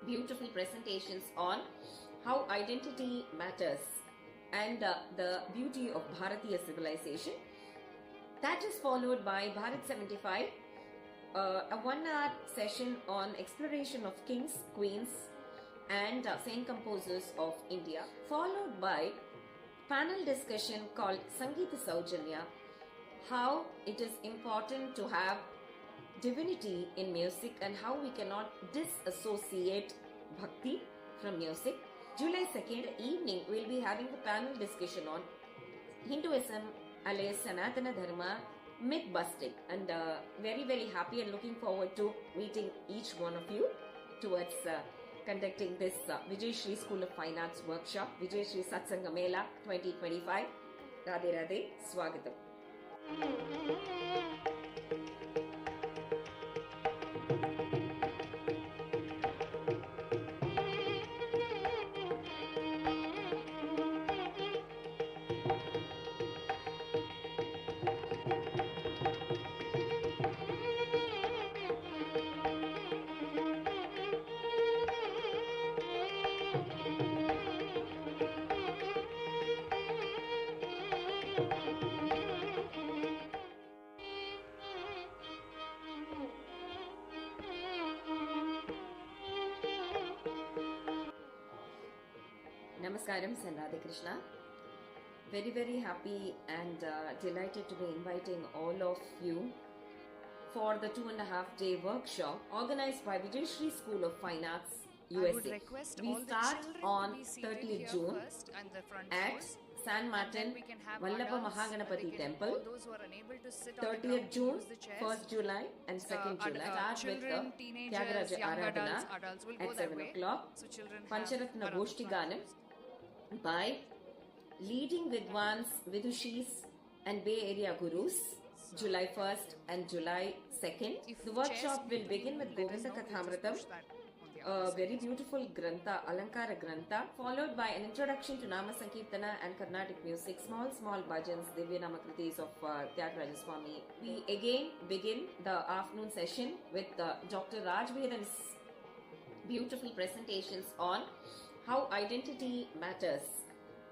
beautiful presentations on how identity matters and the beauty of Bharatiya civilization. That is followed by Bharat 75, a 1 hour session on exploration of kings, queens and saint composers of India, followed by panel discussion called Sangeeta Saujanya, how it is important to have divinity in music and how we cannot disassociate bhakti from music. July 2nd evening we'll be having the panel discussion on Hinduism alias Sanatana Dharma myth busting, and very happy and looking forward to meeting each one of you towards conducting this Vijayashri School of Fine Arts workshop, Vijayashri Satsanga Mela 2025. Radhe Radhe, Swagatam. Namaskaram and Radhe Krishna. Very happy and delighted to be inviting all of you for the 2.5-day workshop organized by Vijayashri School of Fine Arts USA. We start on 30th June at San Martin Vallabha Mahaganapati Temple. 30th June, 1st July and 2nd July. Start with the Tyagaraja Aradhana at 7 o'clock. Pancharatna Goshti Ganam by leading Vidwans, Vidushis and Bay Area Gurus, July 1st and July 2nd. The workshop will begin with Govinda Kathāmrutam, a very beautiful Grantha, Alankara Grantha, followed by an introduction to Namasankirtanam and Karnatik music, small Bhajans, Krtis of Tyagaraja Swami. We again begin the afternoon session with Dr. Vedam's beautiful presentations on how identity matters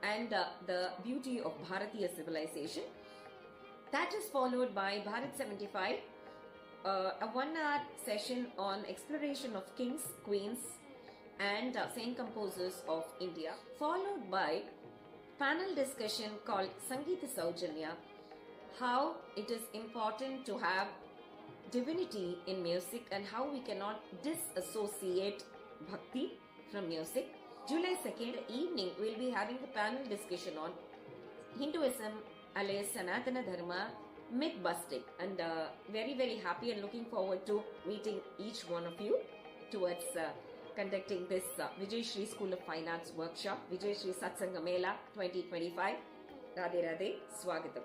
and the beauty of Bharatiya civilization. That is followed by Bharat 75, a 1 hour session on exploration of kings, queens and saint composers of India, followed by panel discussion called Sangeeta Saujanya, how it is important to have divinity in music and how we cannot disassociate bhakti from music. July 2nd evening we'll be having the panel discussion on Hinduism alias Sanatana Dharma myth busting, and very happy and looking forward to meeting each one of you towards conducting this Vijayashri School of Fine Arts workshop, Vijayashri Satsanga Mela 2025. Radhe Radhe, Swagatam.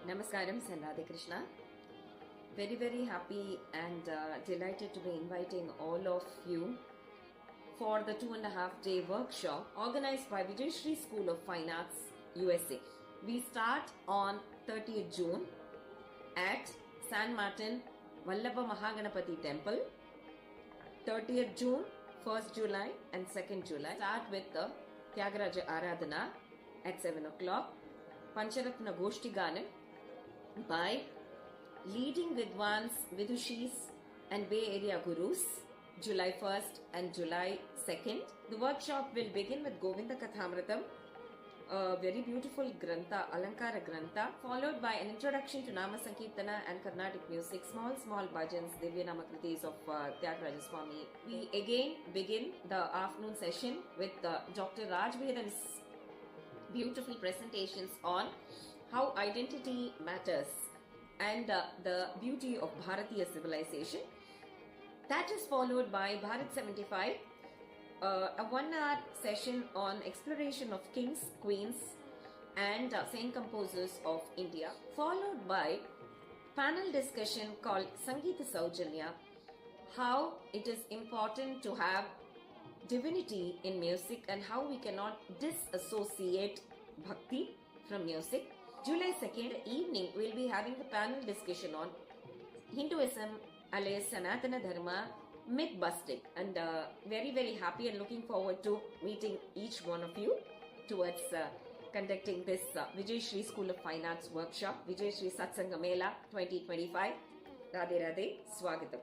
Namaskaram and Radhe Krishna. Very happy and delighted to be inviting all of you for the 2.5-day workshop organized by Vijayashri School of Fine Arts USA. We start on 30th June at San Martin Vallabha Mahaganapati Temple. 30th June, 1st July and 2nd July. Start with the Tyagaraja Aradhana at 7 o'clock. Pancharatna Goshti Ganam by leading Vidwans, Vidushis and Bay Area Gurus, July 1st and July 2nd. The workshop will begin with Govinda Kathāmrutam, a very beautiful Grantha, Alankara Grantha, followed by an introduction to Namasankirtanam and Carnatic music, small Bhajans, Krtis of Tyagaraja Swami. We again begin the afternoon session with Dr. Vedam's beautiful presentations on how identity matters and the beauty of Bharatiya civilization. That is followed by Bharat 75, a 1 hour session on exploration of kings, queens and saint composers of India, followed by panel discussion called Sangitamum, how it is important to have divinity in music and how we cannot disassociate bhakti from music. July 2nd evening, we'll be having the panel discussion on Hinduism alias Sanatana Dharma myth busting, and very happy and looking forward to meeting each one of you towards conducting this Vijayashri School of Fine Arts workshop, Vijayashri Satsanga Mela 2025. Radhe Radhe, Swagatam.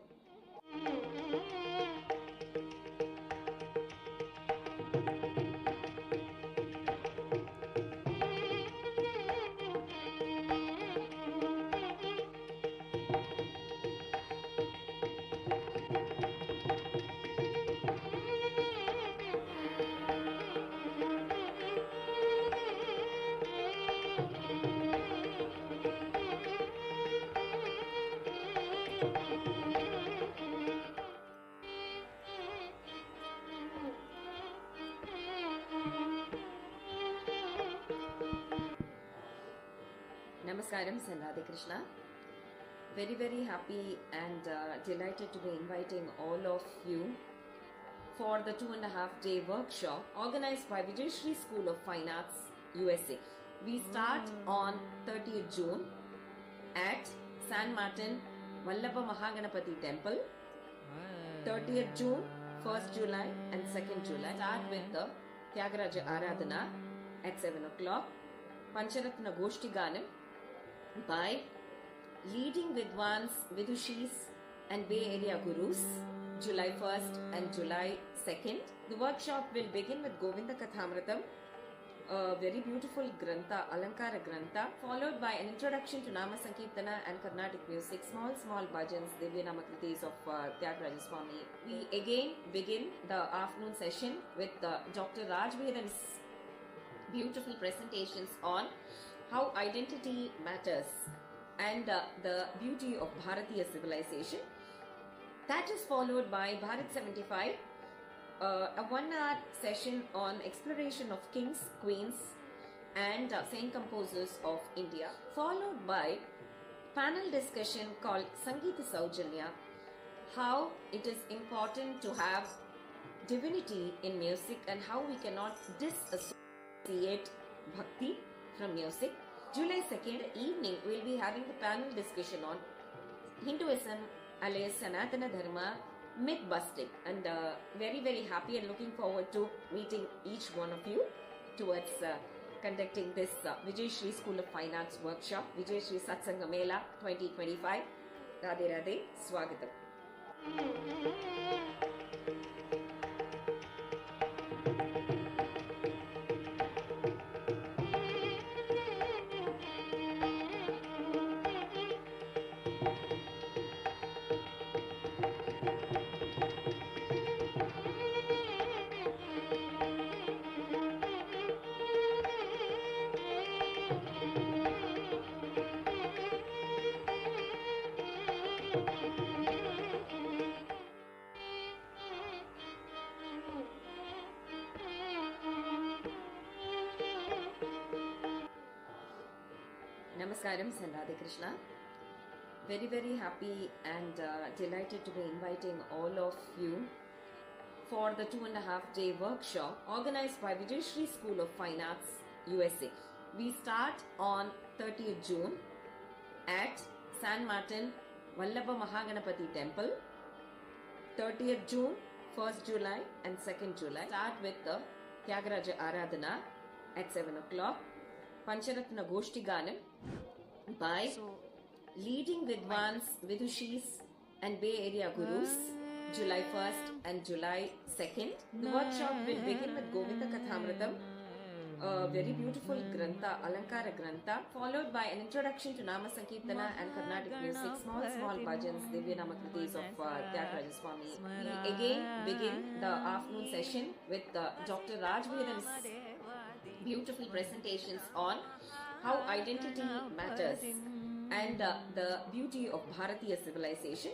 Namaskaram and Radhe Krishna. Very happy and delighted to be inviting all of you for the 2.5-day workshop organized by Vijayashri School of Fine Arts USA. We start on 30th June at San Martin Vallabha Mahaganapati Temple. 30th June, 1st July and 2nd July. Start with the Tyagaraja Aradhana at 7 o'clock. Pancharatna Goshti Ganam by leading Vidwans, Vidushis and Bay Area Gurus, July 1st and July 2nd. The workshop will begin with Govinda Kathāmrutam, a very beautiful Grantha, Alankara Grantha, followed by an introduction to Namasankirtanam and Karnatik music, small Bhajans, Krtis of Tyagaraja Swami. We again begin the afternoon session with Dr. Vedam's beautiful presentations on how identity matters and the beauty of Bharatiya civilization. That is followed by Bharat 75, a 1 hour session on exploration of kings, queens and saint composers of India, followed by panel discussion called Sangitamum, how it is important to have divinity in music and how we cannot disassociate bhakti from music. July 2nd evening, we'll be having the panel discussion on Hinduism alias Sanatana Dharma myth busting, and very happy and looking forward to meeting each one of you towards conducting this Vijayashri School of Fine Arts workshop, Vijayashri Satsanga Mela 2025. Radhe Radhe, Swagatam. Namaskaram and Radhe Krishna. Very happy and delighted to be inviting all of you for the 2.5-day workshop organized by Vijayashri School of Fine Arts USA. We start on 30th June at San Martin Vallabha Mahaganapati Temple. 30th June, 1st July and 2nd July. Start with the Tyagaraja Aradhana at 7 o'clock. Pancharatna Goshti Ganam by leading Vidwans, Vidushis and Bay Area Gurus, July 1st and July 2nd. The workshop will begin with Govinda Kathāmrutam, a very beautiful Grantha, Alankara Grantha, followed by an introduction to Namasankirtanam and Carnatic music, small Bhajans, Krtis of Vedam. We again begin the afternoon session with Dr. Vedam's beautiful presentations on how identity matters and the beauty of Bharatiya civilization.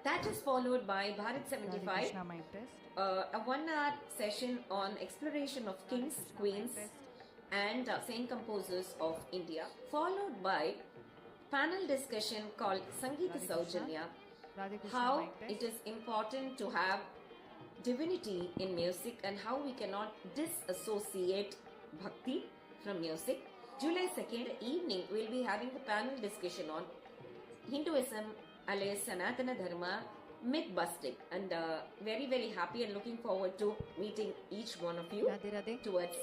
That is followed by Bharat 75, a 1-hour session on exploration of kings, queens and saint composers of India, followed by panel discussion called Sangita Saujanya, how it is important to have divinity in music and how we cannot disassociate bhakti from music. July 2nd evening we will be having the panel discussion on Hinduism alias Sanatana Dharma myth busting, and very happy and looking forward to meeting each one of you towards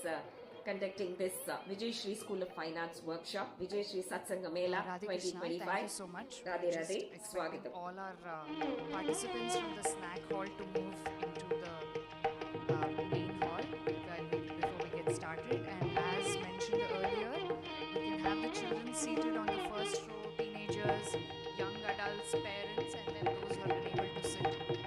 conducting this Vijayashri School of Fine Arts workshop, Vijayashri Satsanga Mela 2025. Thank you so much. Radhe Radhe, Expecting Swagatam. all our participants from the snack hall to move into the main hall before we get started. And as mentioned earlier, we can have the children seated on the first row, teenagers, young adults, parents, and then those who are unable to sit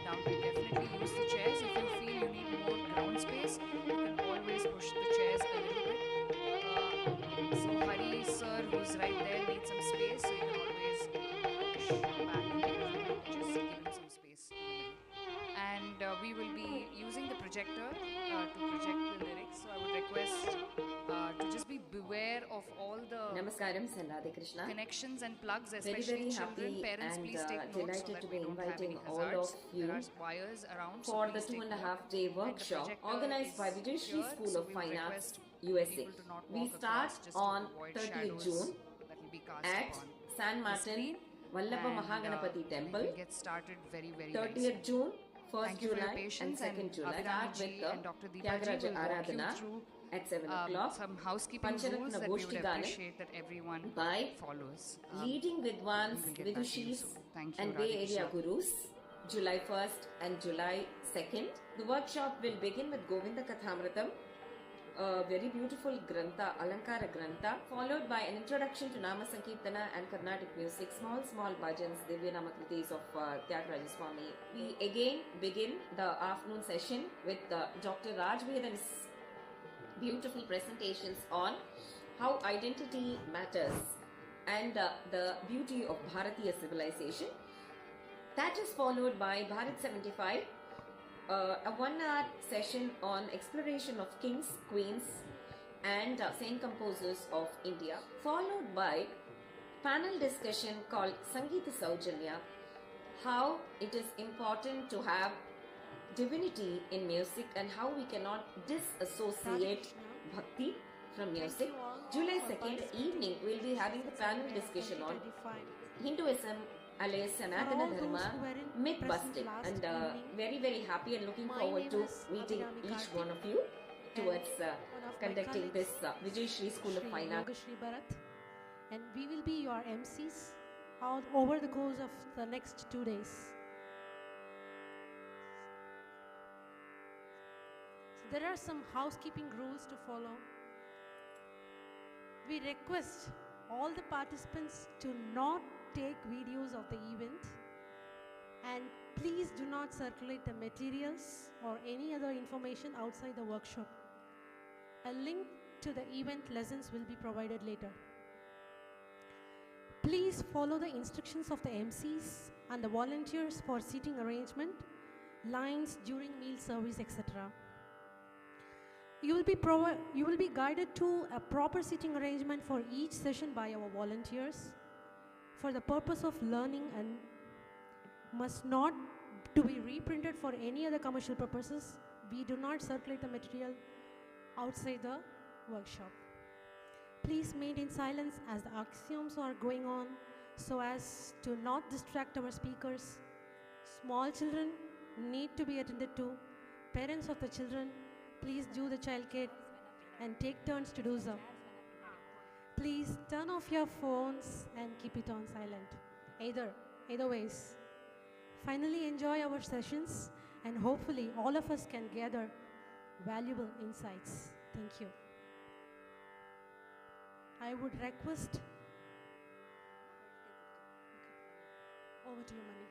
down can definitely use the chairs. If you feel you need more ground space, you can always push the chairs a little bit. So Hari sir, who's right there, needs some space, so you can always push back a little bit, just give him some space. And we will be using the projector to project the lyrics. So I would request to just be beware of all the Namaskaram and Radhe Krishna. connections and plugs, Very especially happy children. Parents, and please take notes so delighted that to we be don't have any inviting all hazards. of you There are wires around, so for the please take 2.5-day note. workshop And the organized by projector is Vijayashri secured, School so of we would Fine Arts request USA. people to not We walk start across, just to on avoid 30th shadows June that will be cast at upon San the Martin screen. Vallabha And, Mahaganapati we Temple, will get started very 30th soon. June, 1st Thank you for your July and patience, 2nd and July. Abhirami Start ji with and Dr. the Deepa ji Tyagaraja will walk you Aradhana through at 7 o'clock. some housekeeping Pancharatna rules that we would Goshti Ganam appreciate that everyone by follows. leading Vidwans, we will get back to you Vidushis soon. Thank you, and Bay Radhe Area Krishna. Gurus, July 1st and July 2nd. The workshop will begin with Govinda Kathāmrutam, a very beautiful Grantha, Alankara Grantha, followed by an introduction to Namasankirtanam and Karnatik music, small Bhajans, Krtis of Tyagaraja Swami. We again begin the afternoon session with Dr. Raj Vedam's beautiful presentations on how identity matters and the beauty of Bharatiya civilization. That is followed by Bharat 75, a 1-hour session on exploration of kings, queens and saint composers of India, followed by panel discussion called Sangita Saujanya, how it is important to have divinity in music and how we cannot disassociate bhakti from music. July 2nd evening we will be having the panel discussion on Hinduism alias Sanatana Dharma myth busting, and very happy and looking forward to meeting each one of you towards conducting this Vijayashri School of Fine Arts. And we will be your MCs over the course of the next 2 days. So there are some housekeeping rules to follow. We request all the participants to not take videos of the event, and please do not circulate the materials or any other information outside the workshop. A link to the event lessons will be provided later. Please follow the instructions of the MCs and the volunteers for seating arrangement, lines during meal service, etc. You will be guided to a proper seating arrangement for each session by our volunteers for the purpose of learning and must not to be reprinted for any other commercial purposes. We do not circulate the material outside the workshop. Please maintain silence as the axioms are going on so as to not distract our speakers. Small children need to be attended to. Parents of the children, please do the childcare and take turns to do so. Please turn off your phones and keep it on silent. Either ways. Finally, enjoy our sessions and hopefully all of us can gather valuable insights. Thank you. I would request over to you, Mani.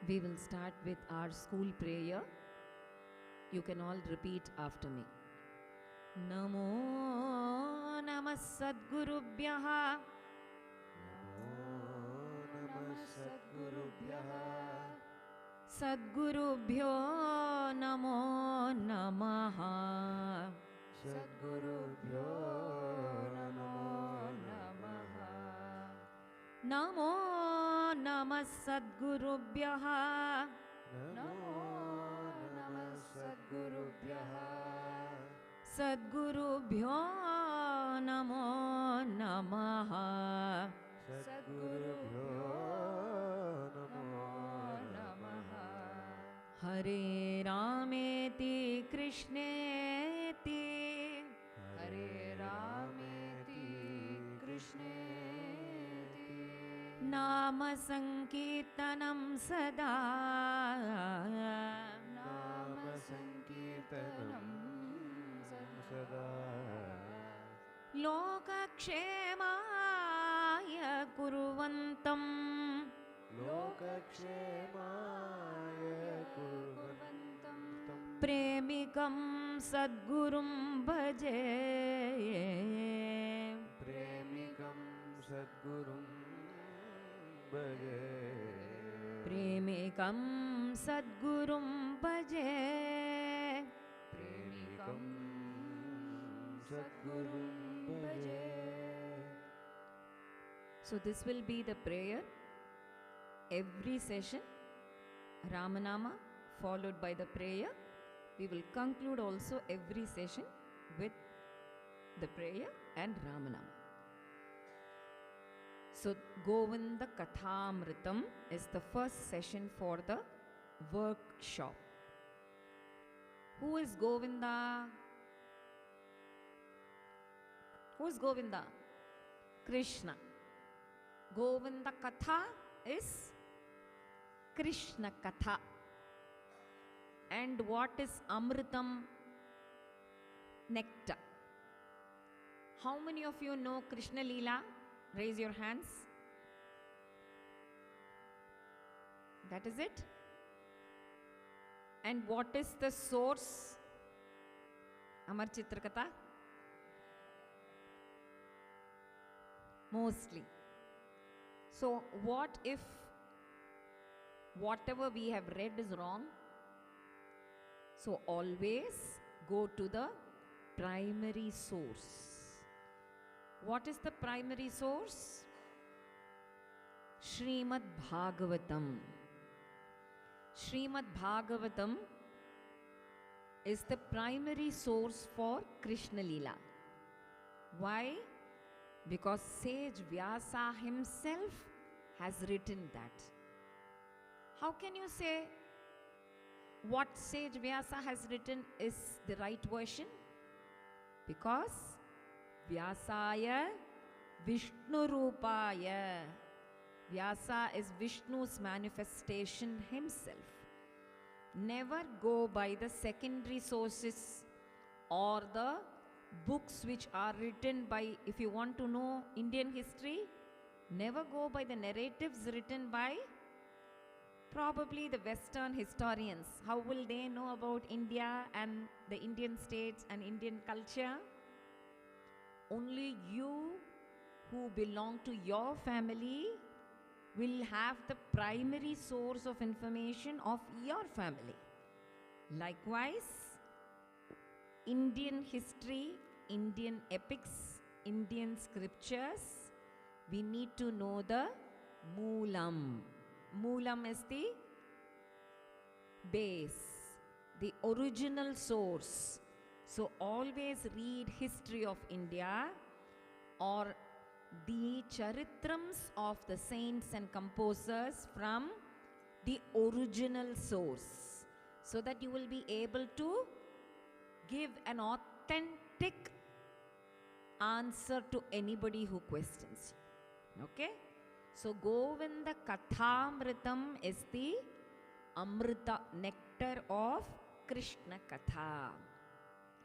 we will start with our school prayer. You can all repeat after me. Namo Namah Sadgurubhyaha. Sadgurubhyo Namo Namaha. Sadgurubhyo Namo Namaha. Namo Namah Sadgurubhyaha. Namo Namah Sadgurubhyaha. Sadgurubhyo Namo Namaha. Sadgurubhyo Namo Namaha. Hare Rameti Krishneti. Hare Rameti Krishneti. Namasankirtanam Sada. Namasankirtanam Sada. Lokakshemaya Kuruvantam. Lokakshemaya Kurvantam. Premikam Sadgurum Bhaje. Premikam Sadgurum Bhaje. Premikam Sadgurum Bhaje. Premikam Sadgurum Bhaje. So this will be the prayer. Every session, Ramanama followed by the prayer. We will conclude also every session with the prayer and Ramanama. So Govinda Kathāmrutam is the first session for the workshop. Who is Govinda? Who is Govinda? Krishna. Govinda Katha is Krishna Katha. And what is Amritam? Nectar. How many of you know Krishna Lila? Raise your hands. That is it. And what is the source? Amar Chitrakatha? Mostly. So what if whatever we have read is wrong? So always go to the primary source. What is the primary source? Srimad Bhagavatam. Srimad Bhagavatam is the primary source for Krishna Lila. Why? Because sage Vyasa himself has written that. How can you say what sage Vyasa has written is the right version? Because Vyasaya Vishnu Rupaya. Vyasa is Vishnu's manifestation himself. Never go by the secondary sources or the books which are written by, if you want to know Indian history, never go by the narratives written by probably the Western historians. How will they know about India and the Indian states and Indian culture? Only you who belong to your family will have the primary source of information of your family. Likewise, Indian history, Indian epics, Indian scriptures, we need to know the Moolam. Moolam is the base, the original source. So always read history of India or the charitrams of the saints and composers from the original source, so that you will be able to give an authentic answer to anybody who questions you. Okay? So Govinda Kathāmrutam is the Amrita, nectar of Krishna Katha.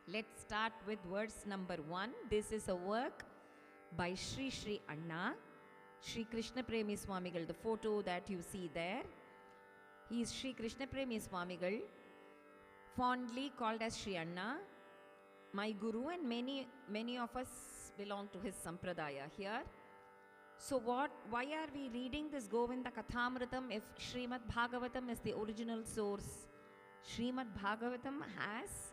Let's start with verse number 1. This is a work by Sri Sri Anna, Sri Krishna Premi Swamigal, the photo that you see there. He is Sri Krishna Premi Swamigal, fondly called as Sri Anna, my Guru, and many of us belong to his Sampradaya here. So why are we reading this Govinda Kathāmrutam if Srimad Bhagavatam is the original source? Srimad Bhagavatam has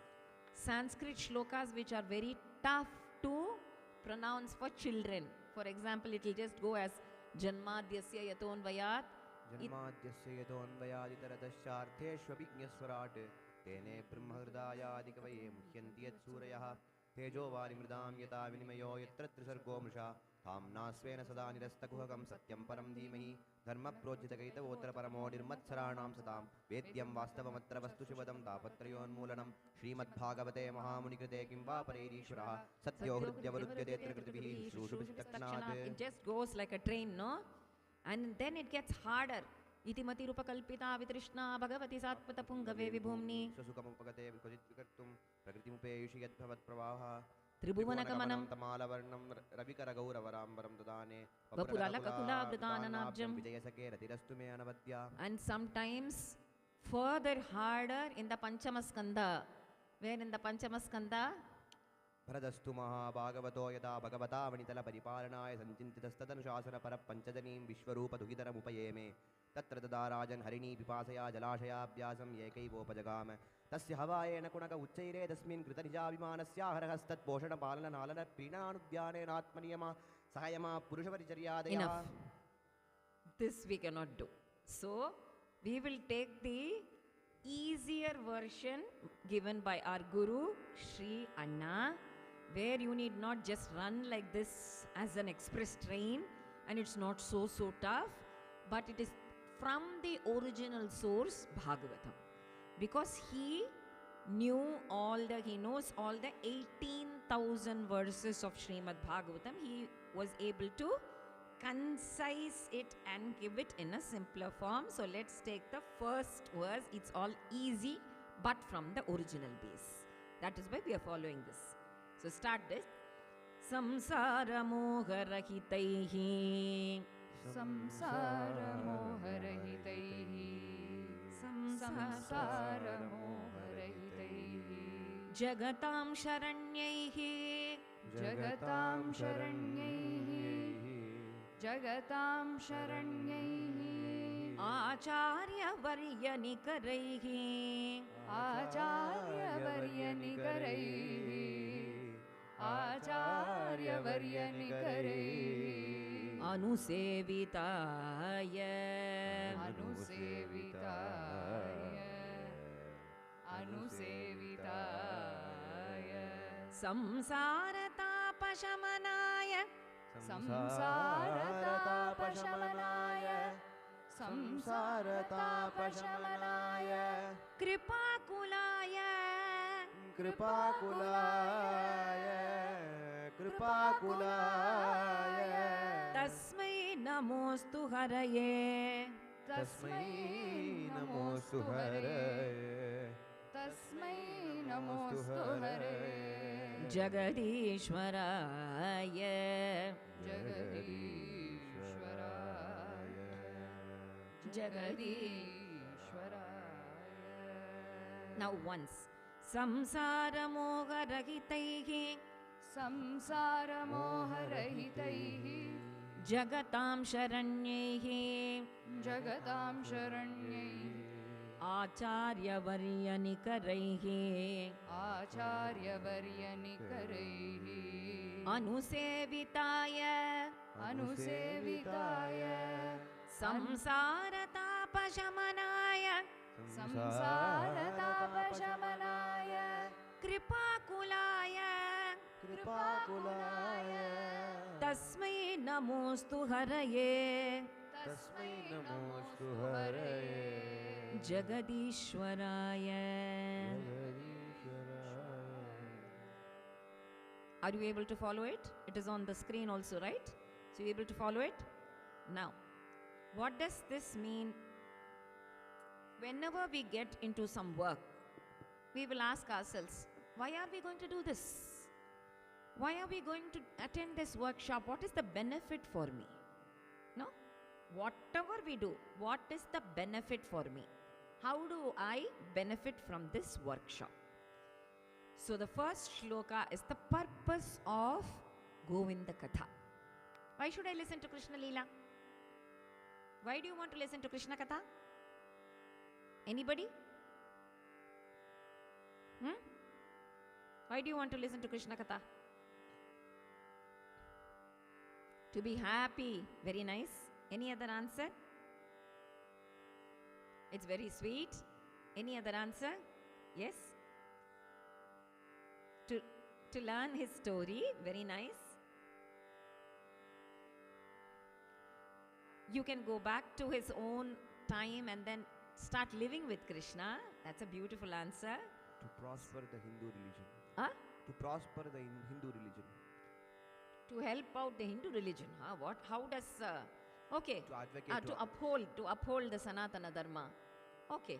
Sanskrit shlokas which are very tough to pronounce for children. For example, it will just go as Janmadhyasya Yatonvayat. Janmadhyasya yatonvayaditaradashartheshvabhignaswarat tene brahmahridayadikavaye muhyanti yat surayah tejo varimridam yata vinimayo yatra trisargo mrisha Thamna svena sada nirastakuhagam satyam param dhimahi dharma projitakaita votra paramodirmatsaranam satam Vedam vastavamatra vastu shubhadam tapatrayonmulanam Srimad Bhagavate Mahamunikrite kimva pareirishvaraha satyo hridyavarudhyate trakritibihi shrushubhistakshanaat. It just goes like a train, no? And then it gets harder. Itimati rupakalpita vitrishna bhagavati satpata pungave vibhumni Sasukamupagate vikojit vikartum prakritimupeyushi yat bhavat pravaha Tribhuvanakamanam Tamalavarnam Ravikaragauravarambaram Dadane Vapuralakakula Vijayasake Ratirastume Anavadya. And sometimes further harder in the Panchamaskanda. Where in the Panchamaskanda? Pradastu Maha Bhagavato Yata Bhagavata Vanitala Paripalanaya Sanchintitastadan Shasana Parapanchadanim Vishwarupa Dugidara Mupayeme Tatra Tadarajan Harini Pipasaya Jalashaya Abhyasam Yekaivopa Tasya Havayena Kunaka Uchaire Dasmin Kritanija Vimanasya Harahastat Poshana Palana Nalana Pinanudyane Natmaniyama Sahayama Purushavaricharyadaya. Enough. This we cannot do. So, we will take the easier version given by our Guru, Sri Anna, where you need not just run like this as an express train and it's not so tough, but it is from the original source, Bhagavatam. Because he knows all the 18,000 verses of Srimad Bhagavatam, he was able to concise it and give it in a simpler form. So let's take the first verse. It's all easy, but from the original base. That is why we are following this. So start this. Samsara moha rahitaihi. Samsara moha rahitaihi. Samsara moha rahitaihi. Jagatam sharanyaihi. Jagatam sharanyaihi. Jagatam sharanyaihi. Acharya varyanikarihi. Acharya varyanikarihi. Acharya varyanikarihi. Anusevitaya. Anusevitaya. Anusevitaya. Samsaratapashamanaya. Samsaratapashamanaya. Samsaratapashamanaya. Kripakulaya. Kripakulaya Kripakulaya Tasmai namostu haraye. Tasmai namostu haraye Tasmai namostu haraye. Jagadishwaraya. Jagadishwaraya. Jagadishwaraya. Now once. Samsara moha rahitaihi. Samsara moha rahitaihi. Jagatam sharanyaihi. Jagatam sharanyaihi. Acharya varyanikarihi. Acharya varyanikarihi. Anusevitaya. Anusevitaya. Samsaratapashamanaya. Samsaratapashamanaya. Kripakulaya. Kripakulaya Tasmai namostu haraye. Tasmai namostu haraye Jagadishwaraya. Are you able to follow it? It is on the screen also, right? So you able to follow it? Now, what does this mean? Whenever we get into some work, we will ask ourselves, why are we going to do this? Why are we going to attend this workshop? What is the benefit for me? No? Whatever we do, what is the benefit for me? How do I benefit from this workshop? So the first shloka is the purpose of Govinda Katha. Why should I listen to Krishna Lila? Why do you want to listen to Krishna Katha? Anybody? Why do you want to listen to Krishna Katha? To be happy. Very nice. Any other answer? It's very sweet. Any other answer? Yes? To learn his story. Very nice. You can go back to his own time and then start living with Krishna. That's a beautiful answer. To prosper the Hindu religion. Huh? To prosper the Hindu religion. To help out the Hindu religion. What? How does... okay. To advocate. To uphold the Sanatana Dharma. Okay.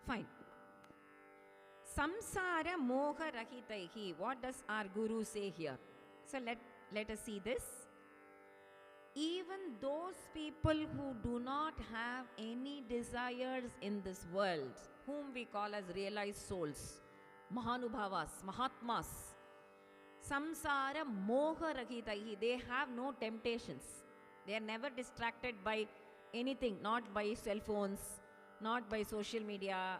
Fine. Samsara moha rahitaihi. What does our Guru say here? So let us see this. Even those people who do not have any desires in this world, whom we call as realized souls, Mahanubhavas, Mahatmas, Samsara moha rahitaihi. They have no temptations. They are never distracted by anything, not by cell phones, not by social media,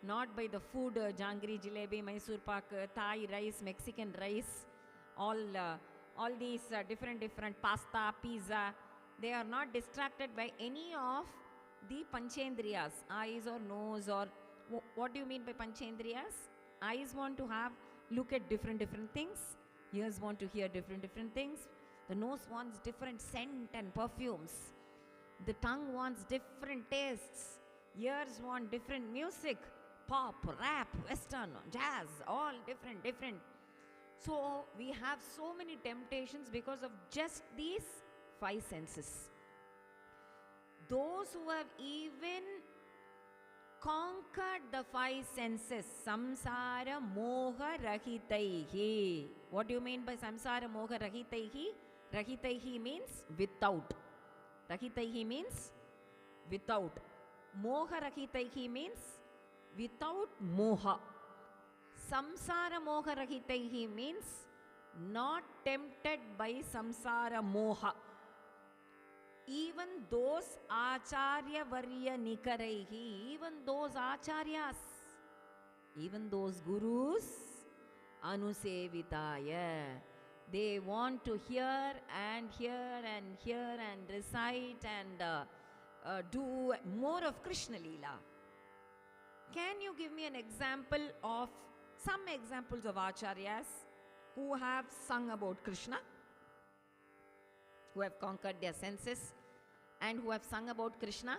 not by the food, jangri, jalebi, Mysore pak, Thai rice, Mexican rice, all these different pasta, pizza. They are not distracted by any of the panchendriyas, eyes or nose or what do you mean by panchendriyas? Eyes want to look at different things. Ears want to hear different things. The nose wants different scent and perfumes. The tongue wants different tastes. Ears want different music. Pop, rap, western, jazz, all different. So we have so many temptations because of just these 5 senses. Those who have even conquered the 5 senses, samsara moha rahitaihi. What do you mean by samsara moha rahitaihi? Rahitaihi means without. Rahitaihi means without. Moha rahitaihi means without moha. Samsara moha rahitaihi means not tempted by samsara moha. Even those acharya varya nikaraihi, even those acharyas, even those gurus, anusevitaya, they want to hear and recite and do more of Krishna Lila. Can you give me an example of some examples of acharyas who have sung about Krishna, who have conquered their senses and who have sung about Krishna?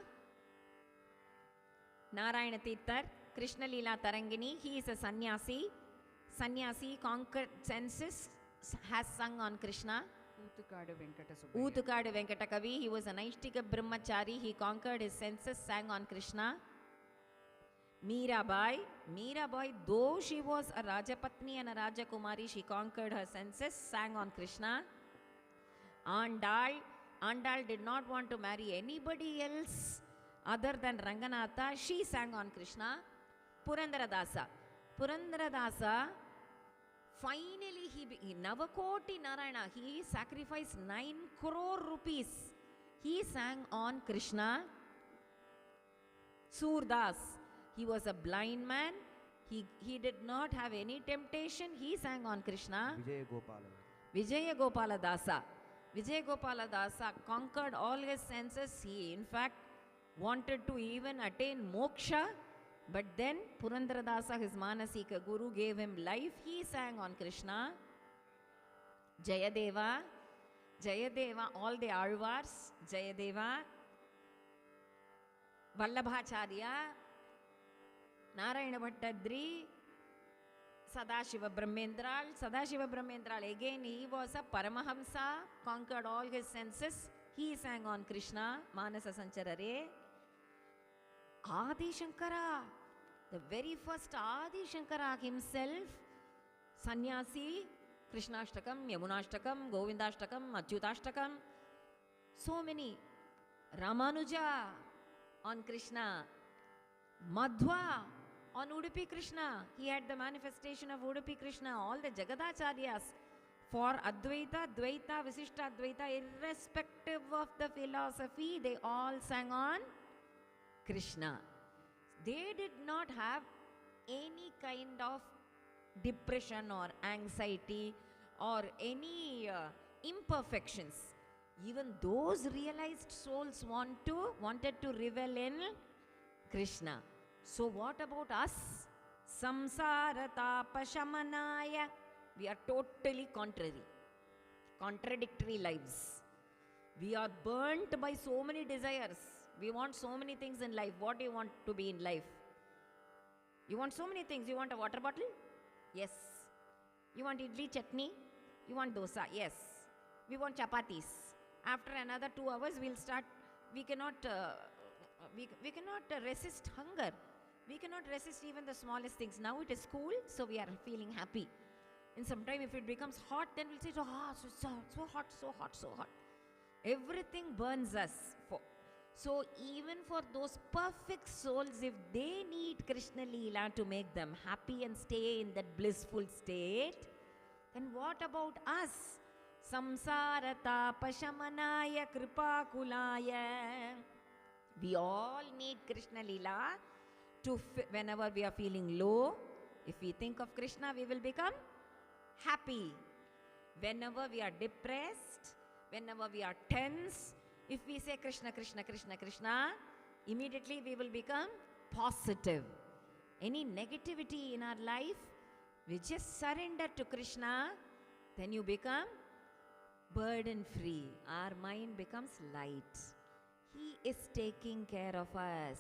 Narayana Tirthar, Krishna Lila Tarangini, he is a sannyasi. Sannyasi, conquered senses, has sung on Krishna. Utukada Venkatakavi, he was a Naishtika Brahmachari, he conquered his senses, sang on Krishna. Mirabai, though she was a Rajapatni and a Rajakumari, she conquered her senses, sang on Krishna. Andal did not want to marry anybody else other than Ranganatha, she sang on Krishna. Purandaradasa, finally he Navakoti Narayana, he sacrificed 9 crore rupees. He sang on Krishna. Surdas, he was a blind man. He did not have any temptation. He sang on Krishna. Vijaya Gopala Dasa conquered all his senses. He in fact wanted to even attain moksha. But then Purandaradasa, his Manasika Guru, gave him life. He sang on Krishna. Jayadeva, all the Alvars, Jayadeva, Vallabhacharya, Narayana Bhattadri, Sadashiva Brahmendral, again he was a Paramahamsa, conquered all his senses. He sang on Krishna, Manasa Sancharare. Adi Shankara, the very first Adi Shankara himself, sannyasi, Krishnashtakam, Yamunashtakam, Govindashtakam, Achyutashtakam, so many. Ramanuja on Krishna. Madhva on Udupi Krishna. He had the manifestation of Udupi Krishna. All the Jagadacharyas for Advaita, Dvaita, Visishta Advaita, irrespective of the philosophy, they all sang on Krishna. They did not have any kind of depression or anxiety or any imperfections. Even those realized souls wanted to revel in Krishna. So what about us? Samsara tapashamanaya. We are totally contradictory lives. We are burnt by so many desires. We want so many things in life. What do you want to be in life? You want so many things. You want a water bottle? Yes. You want idli chutney? You want dosa? Yes. We want chapatis. After another 2 hours, we'll start. We cannot resist hunger. We cannot resist even the smallest things. Now it is cool, so we are feeling happy. And sometime if it becomes hot, then we'll say, so hot. Everything burns us. So even for those perfect souls, if they need Krishna Lila to make them happy and stay in that blissful state, then what about us? Samsara tapashamanaya kripakulaya. We all need Krishna Lila to, whenever we are feeling low, if we think of Krishna, we will become happy. Whenever we are depressed, whenever we are tense, if we say Krishna, Krishna, Krishna, Krishna, immediately we will become positive. Any negativity in our life, we just surrender to Krishna, then you become burden free. Our mind becomes light. He is taking care of us.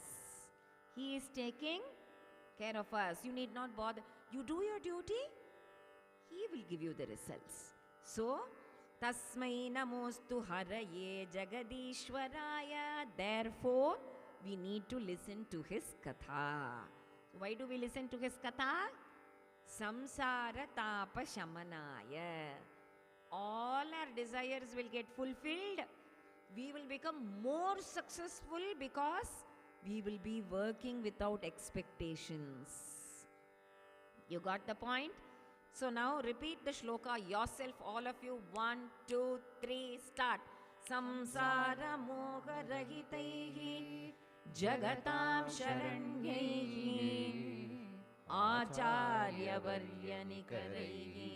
He is taking care of us. You need not bother. You do your duty, He will give you the results. So, Tasmai namostu haraye jagadishwaraya. Therefore, we need to listen to his katha. Why do we listen to his katha? Samsara tapa shamanaya. All our desires will get fulfilled. We will become more successful because we will be working without expectations. You got the point? So now repeat the shloka yourself, all of you. 1, 2, 3, start. Samsara moha rahitaihi jagatam sharanyaihi acharya varyanikareihi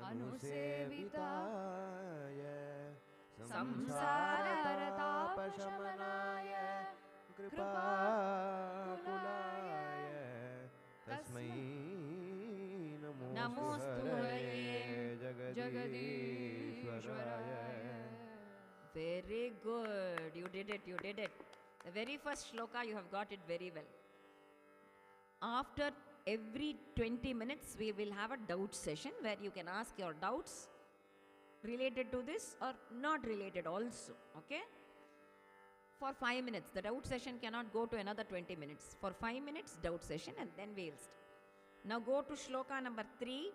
anusevitaya samsara tapashamanaya kripakulaya tasmai namostu haraye jagadishwaraya. Very good. You did it. The very first shloka, you have got it very well. After every 20 minutes, we will have a doubt session where you can ask your doubts related to this or not related also. Okay? For 5 minutes. The doubt session cannot go to another 20 minutes. For 5 minutes, doubt session, and then we will start. Now go to shloka number 3.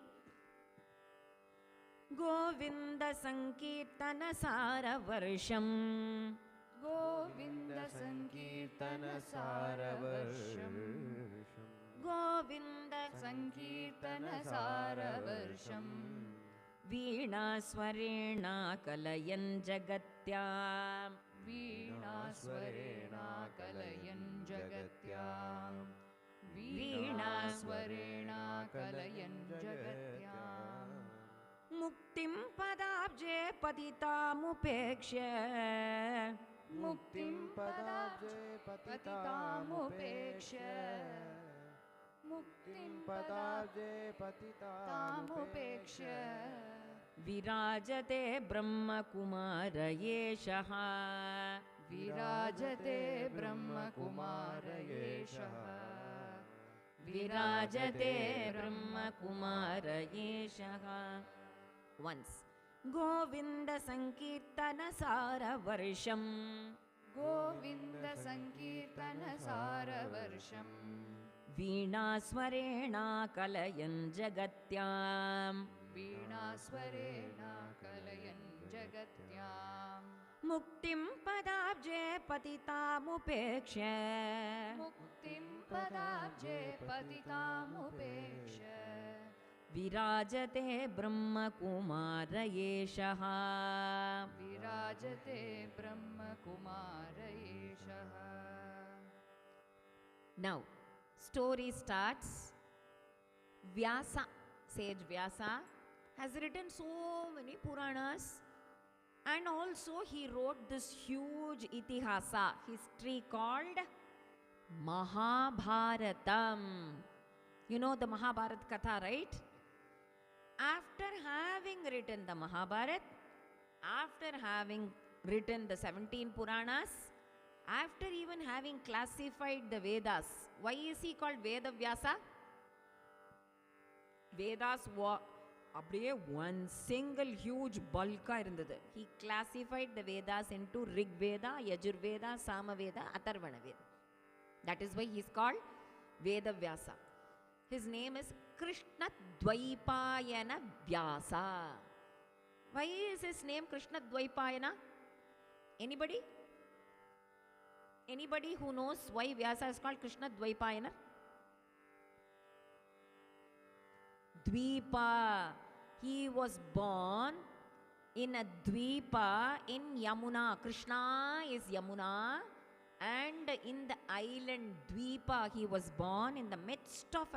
Govinda Sankirtana Saravarsham. Govinda Sankirtana Saravarsham. Govinda Sankirtana Saravarsham. Veena Swarena Kalayan Jagatyam. Veena Swarena Kalayan Jagatyam. Veena Swarena Kalayan Jagatyam. Muktim Padabje Patitamupekshya. Muktim Padabje Patitamupekshya. Muktim Padabje Patitamupekshya. Virajate Brahma Kumara Yeshaha. Virajate Brahma Kumara Yeshaha. Virajate Brahma Kumara Yeshaha. Once. Govinda Sankirtana Saravarsham. Govinda Sankirtana Saravarsham. Veena Swarena Kalayan Jagatyam. Veena Swarena Kalayan Jagatyam. Muktim padabje patitamupeksha. Muktim padabje patitamupeksha. Virajate Brahma Kumara Yeshaha. Virajate Brahma Kumara Yeshaha. Now, story starts. Vyasa, sage Vyasa, has written so many Puranas, and also he wrote this huge itihasa, history called Mahabharatam. You know the Mahabharat Katha, right? After having written the Mahabharat, after having written the 17 Puranas, after even having classified the Vedas, why is he called Veda Vyasa? Vedas were அப்படியே one single huge bulk இருந்தது. He classified the Vedas into Rig Veda, Yajur Veda, Sama Veda, Atharvana Veda. That is why he is called Veda Vyasa. His name is Krishna Dvaipayana Vyasa. Why is his name Krishna Dvaipayana? Anybody? Anybody who knows why Vyasa is called Krishna Dvaipayana? Dvipa. He was born in a Dvipa in Yamuna. Krishna is Yamuna, and in the island Dvipa he was born in the midst of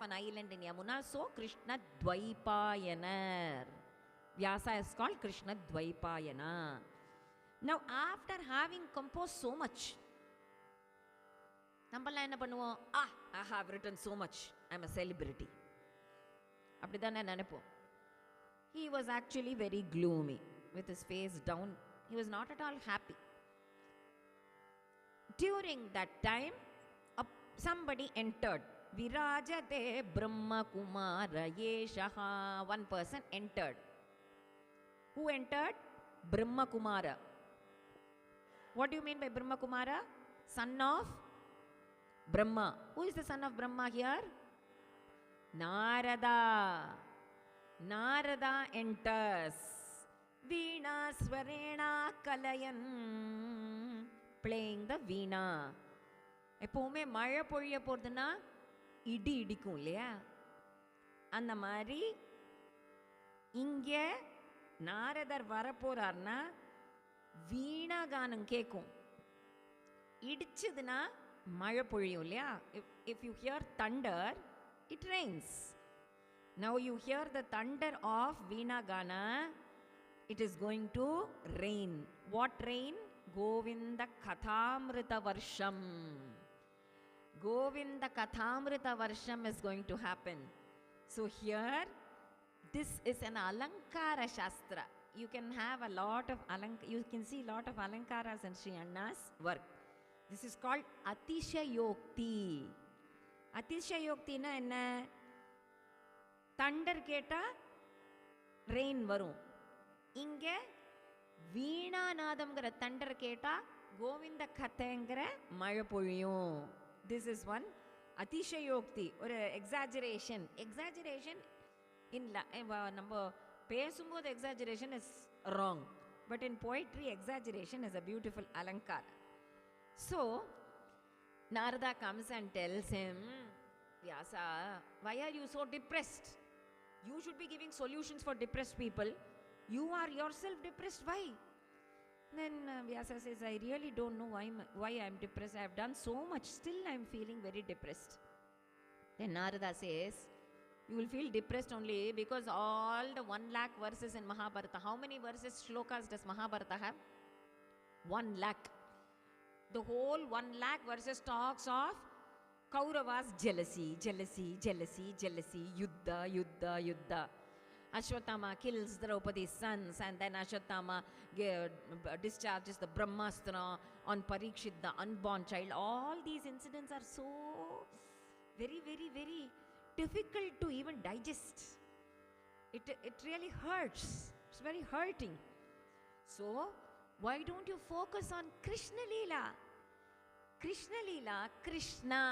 an island in Yamuna. So Krishna Dvaipayanar. Vyasa is called Krishna Dvaipayana. Now after having composed so much, நம்மலாம் என்ன பண்ணுவோம்? I have written so much, I'm a celebrity. அப்படிதானே நினைப்போம். He was actually very gloomy with his face down. He was not at all happy. During that time, somebody entered. Virajate Brahma Kumara Yeshaha. One person entered. Who entered? Brahma Kumara. What do you mean by Brahma Kumara? Son of Brahma. Who is the son of Brahma here? Narada. Narada enters. Veena Swarena Kalayan. Playing the veena. எப்போவுமே மழை பொழிய போகிறதுனா இடி இடிக்கும் இல்லையா? அந்த மாதிரி இங்கே நாரதர் வரப்போறார்னா வீணா கானம் கேட்கும். இடிச்சதுன்னா மழை பொழியும் இல்லையா? If you hear thunder, it rains. Now you hear the thunder of Veena Gana, it is going to rain. What rain? Govinda Kathāmruta Varsham. Govinda Kathāmruta Varsham is going to happen. So here, this is an Alankara Shastra. You can have a lot of you can see a lot of Alankaras in Sri Anna's work. This is called Atishayokti. Atishayokti na enna? Thunder கேட்டா rain வரும். இங்க வீணா நாதம்ங்கற thunder கேட்டா கோவிந்த கதைங்கற மழை பொழியும். This is one அதிசயோக்தி, ஒரு exaggeration. Exaggeration in நம்ம பேசும்போது exaggeration is wrong, but in poetry exaggeration is a beautiful alankar. So Narada comes and tells him, Vyasa, why are you so depressed? You should be giving solutions for depressed people. You are yourself depressed. Why? Then Vyasa says, I really don't know why I am depressed. I have done so much. Still I am feeling very depressed. Then Narada says, you will feel depressed only because all the 1 lakh verses in Mahabharata. How many verses, shlokas does Mahabharata have? 1 lakh. The whole 1 lakh verses talks of Kauravas jealousy, jealousy, jealousy, jealousy, yuddha, yuddha, yuddha. Ashwatthama kills Draupadi's sons, and then Ashwatthama discharges the Brahmastra on Parikshit, the unborn child. All these incidents are so very, very, very difficult to even digest. It really hurts. It's very hurting. So, why don't you focus on Krishna Lila? Krishna Lila, Krishna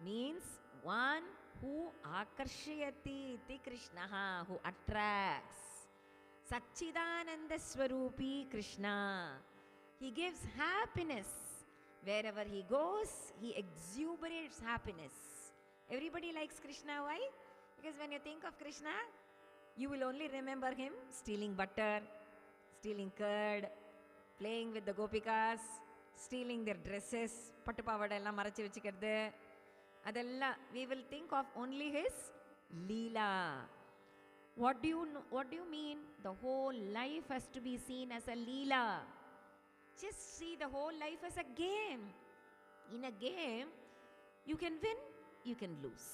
means one who akarshayati iti Krishnaha, who attracts. Satchidananda Swarupi Krishna. He gives happiness. Wherever he goes, he exuberates happiness. Everybody likes Krishna. Why? Because when you think of Krishna, you will only remember him stealing butter, stealing curd, playing with the gopikas, stealing their dresses, pattu pavada ella marachi vechikirudhu. Adella we will think of only his Lila. What do you mean? The whole life has to be seen as a Lila. Just see the whole life as a game. In a game, you can win, you can lose.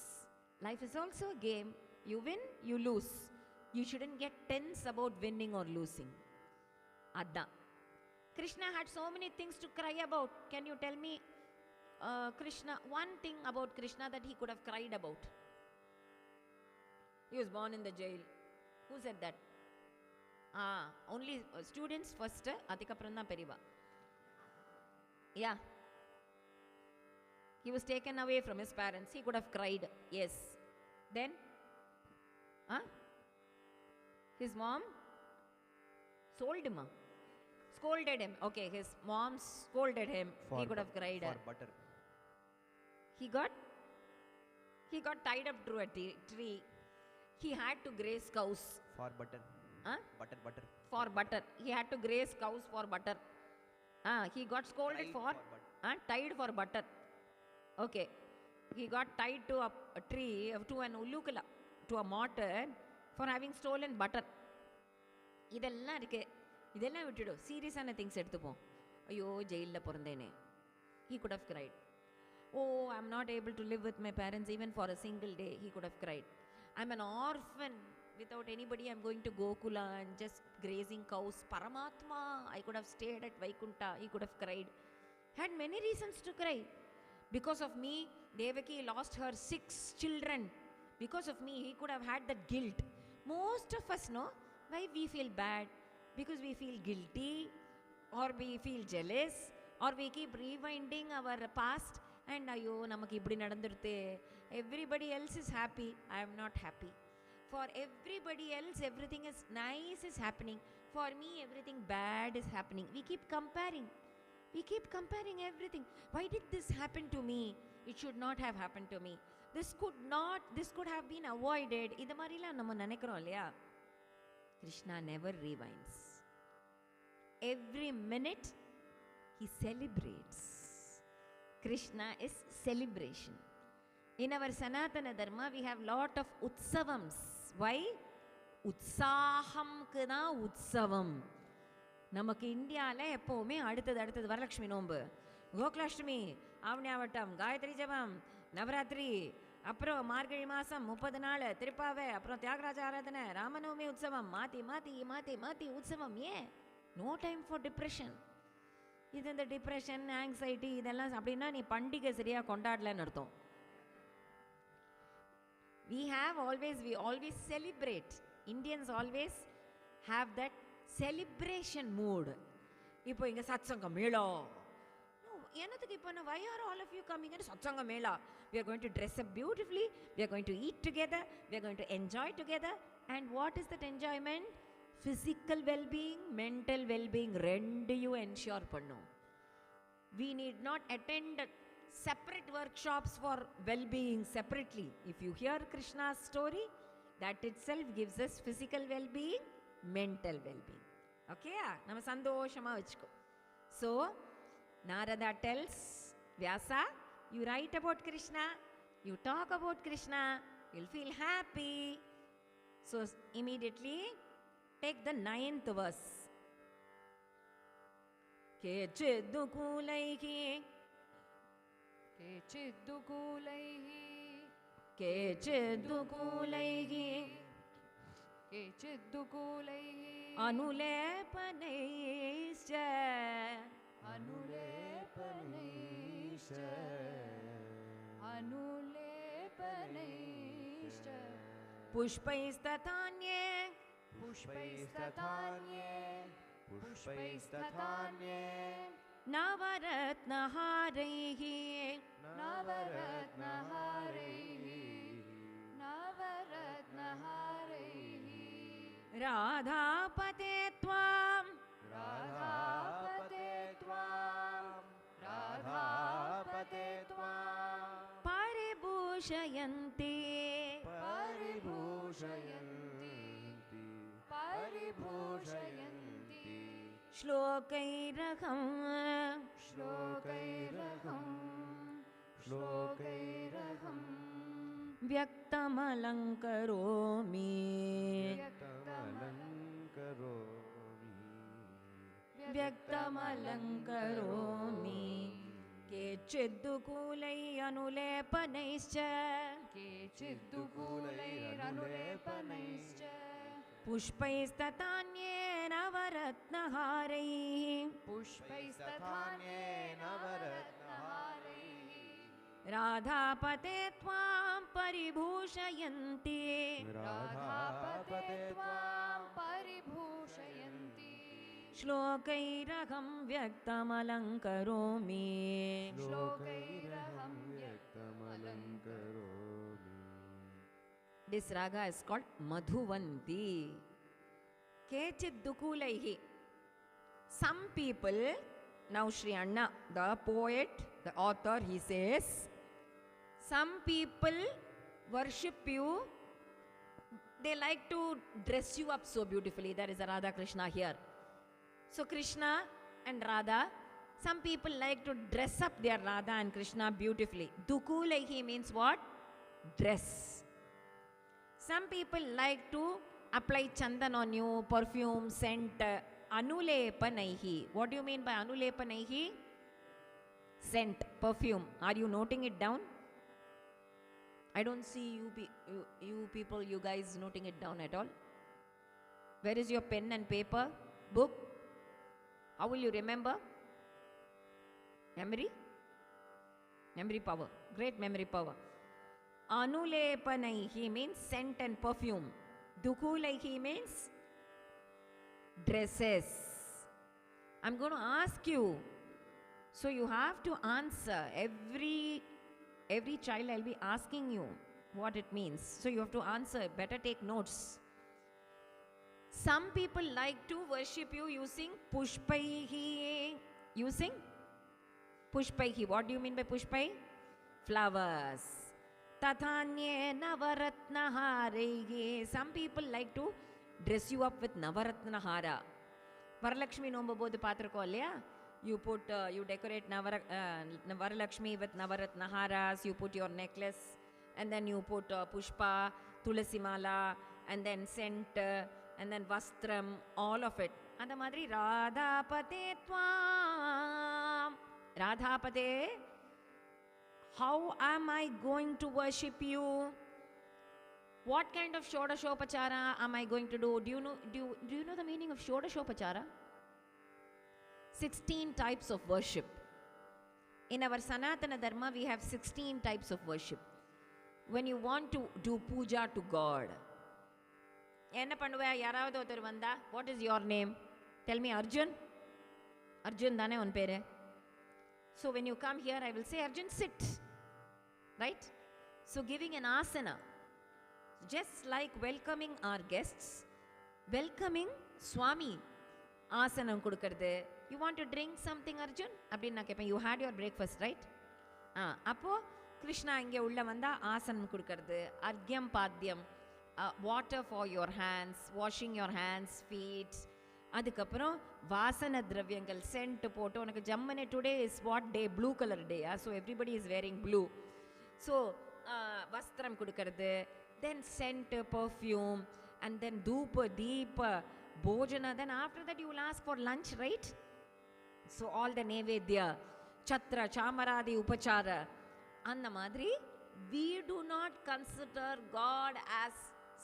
Life is also a game. You win, you lose. You shouldn't get tense about winning or losing. Adda. Krishna had so many things to cry about. Can you tell me, Krishna, one thing about Krishna that he could have cried about? He was born in the jail. Who said that? Only students first, adikapranna periva. Yeah. He was taken away from his parents. He could have cried. Yes. Then? His mom sold him. Scolded him. Okay, his mom scolded him. He could have cried. For butter. He got tied up to a tree. He had to graze cows. For butter. Butter. For butter. He had to graze cows for butter. He got scolded tied for butter. Okay. He got tied to a tree, to an ulukala, to a mortar for having stolen butter. இதெல்லாம் இருக்கு. இதெல்லாம் விட்டுடு. சீரியஸான things எடுத்துப்போம். ஐயோ ஜெயிலில் பிறந்தேனே. He could have cried. Oh, I'm not able to live with my parents even for a single day. He could have cried. I'm an orphan without anybody. I'm going to Gokula and just grazing cows. Paramatma, I could have stayed at Vaikunta. He could have cried. Had many reasons to cry. Because of me, Devaki lost her 6 children. Because of me, he could have had that guilt. Most of us know why we feel bad. Because we feel guilty, or we feel jealous, or we keep rewinding our past and ayo namakku ipdi nadandurthe. Everybody else is happy, I am not happy. For everybody else everything is nice is happening. For me everything bad is happening. We keep comparing everything. Why did this happen to me? It should not have happened to me. This could have been avoided. Idu marila nama nenikrom illaya. Krishna never rewinds. Every minute he celebrates. Krishna is celebration. In our Sanatana Dharma we have lot of utsavams. Why? Utsaham kana utsavam. நமக்கு இந்தியாவில் எப்போவுமே அடுத்தது வரலட்சுமி நோன்பு, கோகுலாஷ்டமி, ஆவணியாவட்டம், காயத்ரி ஜபம், நவராத்திரி, அப்புறம் மார்கழி மாதம் 30 நாள் திருப்பாவை, அப்புறம் தியாகராஜ ஆராதனை, ராமநவமி உற்சவம், மாற்றி உற்சவம். ஏன்? No time for depression. இது இந்த டிப்ரெஷன், ஆங்ஸைட்டி இதெல்லாம் அப்படின்னா நீ பண்டிகை சரியாக கொண்டாடலன்னு அர்த்தம். We always celebrate. Indians always have that celebration mood. இப்போ இங்கே சத்சங்கம் மேளா, என்னத்துக்கு இப்போ why are all of you coming and satsanga mela? We are going to dress up beautifully, we are going to eat together, we are going to enjoy together. And what is that enjoyment? Physical well-being, mental well-being, rendu ensure pannu. We need not attend separate workshops for well-being separately. If you hear Krishna's story, that itself gives us physical well-being, mental well-being. Okay? Nama sandoshama vechko. So Narada tells Vyasa, you write about Krishna, you talk about Krishna, you'll feel happy. So immediately take the 9th verse. Kechidukulaihi anulepanaischa pushpaistatanye navaratnaharaihi radhapati परिभूषयन्ति श्लोकैरहं व्यक्तमलङ्करोमि व्यक्तमलङ्करोमि केचिद्दुकूलै अनुलेपनैश्च पुष्पैस्तथान्येन वरत्नहारैः राधापते त्वां परिभूषयन्ति श्लोकैरहं व्यक्तमलङ्करोमि This raga is called Madhuvanti. Kechid Dukulaihi. Some people, now Sri Anna, the poet, the author, he says, some people worship you, they like to dress you up so beautifully. There is a Radha Krishna here. So Krishna and Radha, some people like to dress up their Radha and Krishna beautifully. Dukulaihi means what? Dress. Some people like to apply chandan on you, perfume, scent, anulepanaihi. What do you mean by anulepanaihi? Scent, perfume. Are you noting it down? I don't see you people, you guys noting it down at all. Where is your pen and paper? Book? How will you remember? Memory? Memory power. Great memory power. Anulepanaihi means scent and perfume. Dukulaihi means dresses. I'm going to ask you. So you have to answer. Every child I'll be asking you what it means. So you have to answer. Better take notes. Some people like to worship you using pushpaihi. Using pushpaihi. What do you mean by pushpai? Flowers. Tathanye navaratnaharehe. Some people like to dress you up with navaratnahara. Varalakshmi nomba bodhu patrako allaya. You put, you decorate Varalakshmi with navaratnaharas. You put your necklace, and then you put pushpa, tulasi mala, and then scent, and then vastram, all of it. And the madri Radhapate Tvam. Radhapate, how am I going to worship you? What kind of Shodashopachara am I going to do? Do you know the meaning of Shodashopachara? 16 types of worship. In our Sanatana Dharma, we have 16 types of worship. When you want to do puja to God, what is your name? Tell me, Arjun. Arjun dane un pere. So when you come here, I will say, Arjun, sit. Right? So giving an asana. Just like welcoming our guests, welcoming Swami. Asanam kudukarde. You want to drink something, Arjun? You had your breakfast, right? Appo Krishna inge ulla vanda asanam kudukarde. Argyam padyam. Water for your hands, washing your hands, feet. Adukapram vasana dravyangal, scent poto. Jammane today is what day? Blue color day. So everybody is wearing blue. So vastram kudukarde. Then scent, perfume, and then dhupa, deepa, bhojana. Then after that you will ask for lunch, right? So all the nevedya, chatra, chamaradi, upachara. Anna madri, we do not consider God as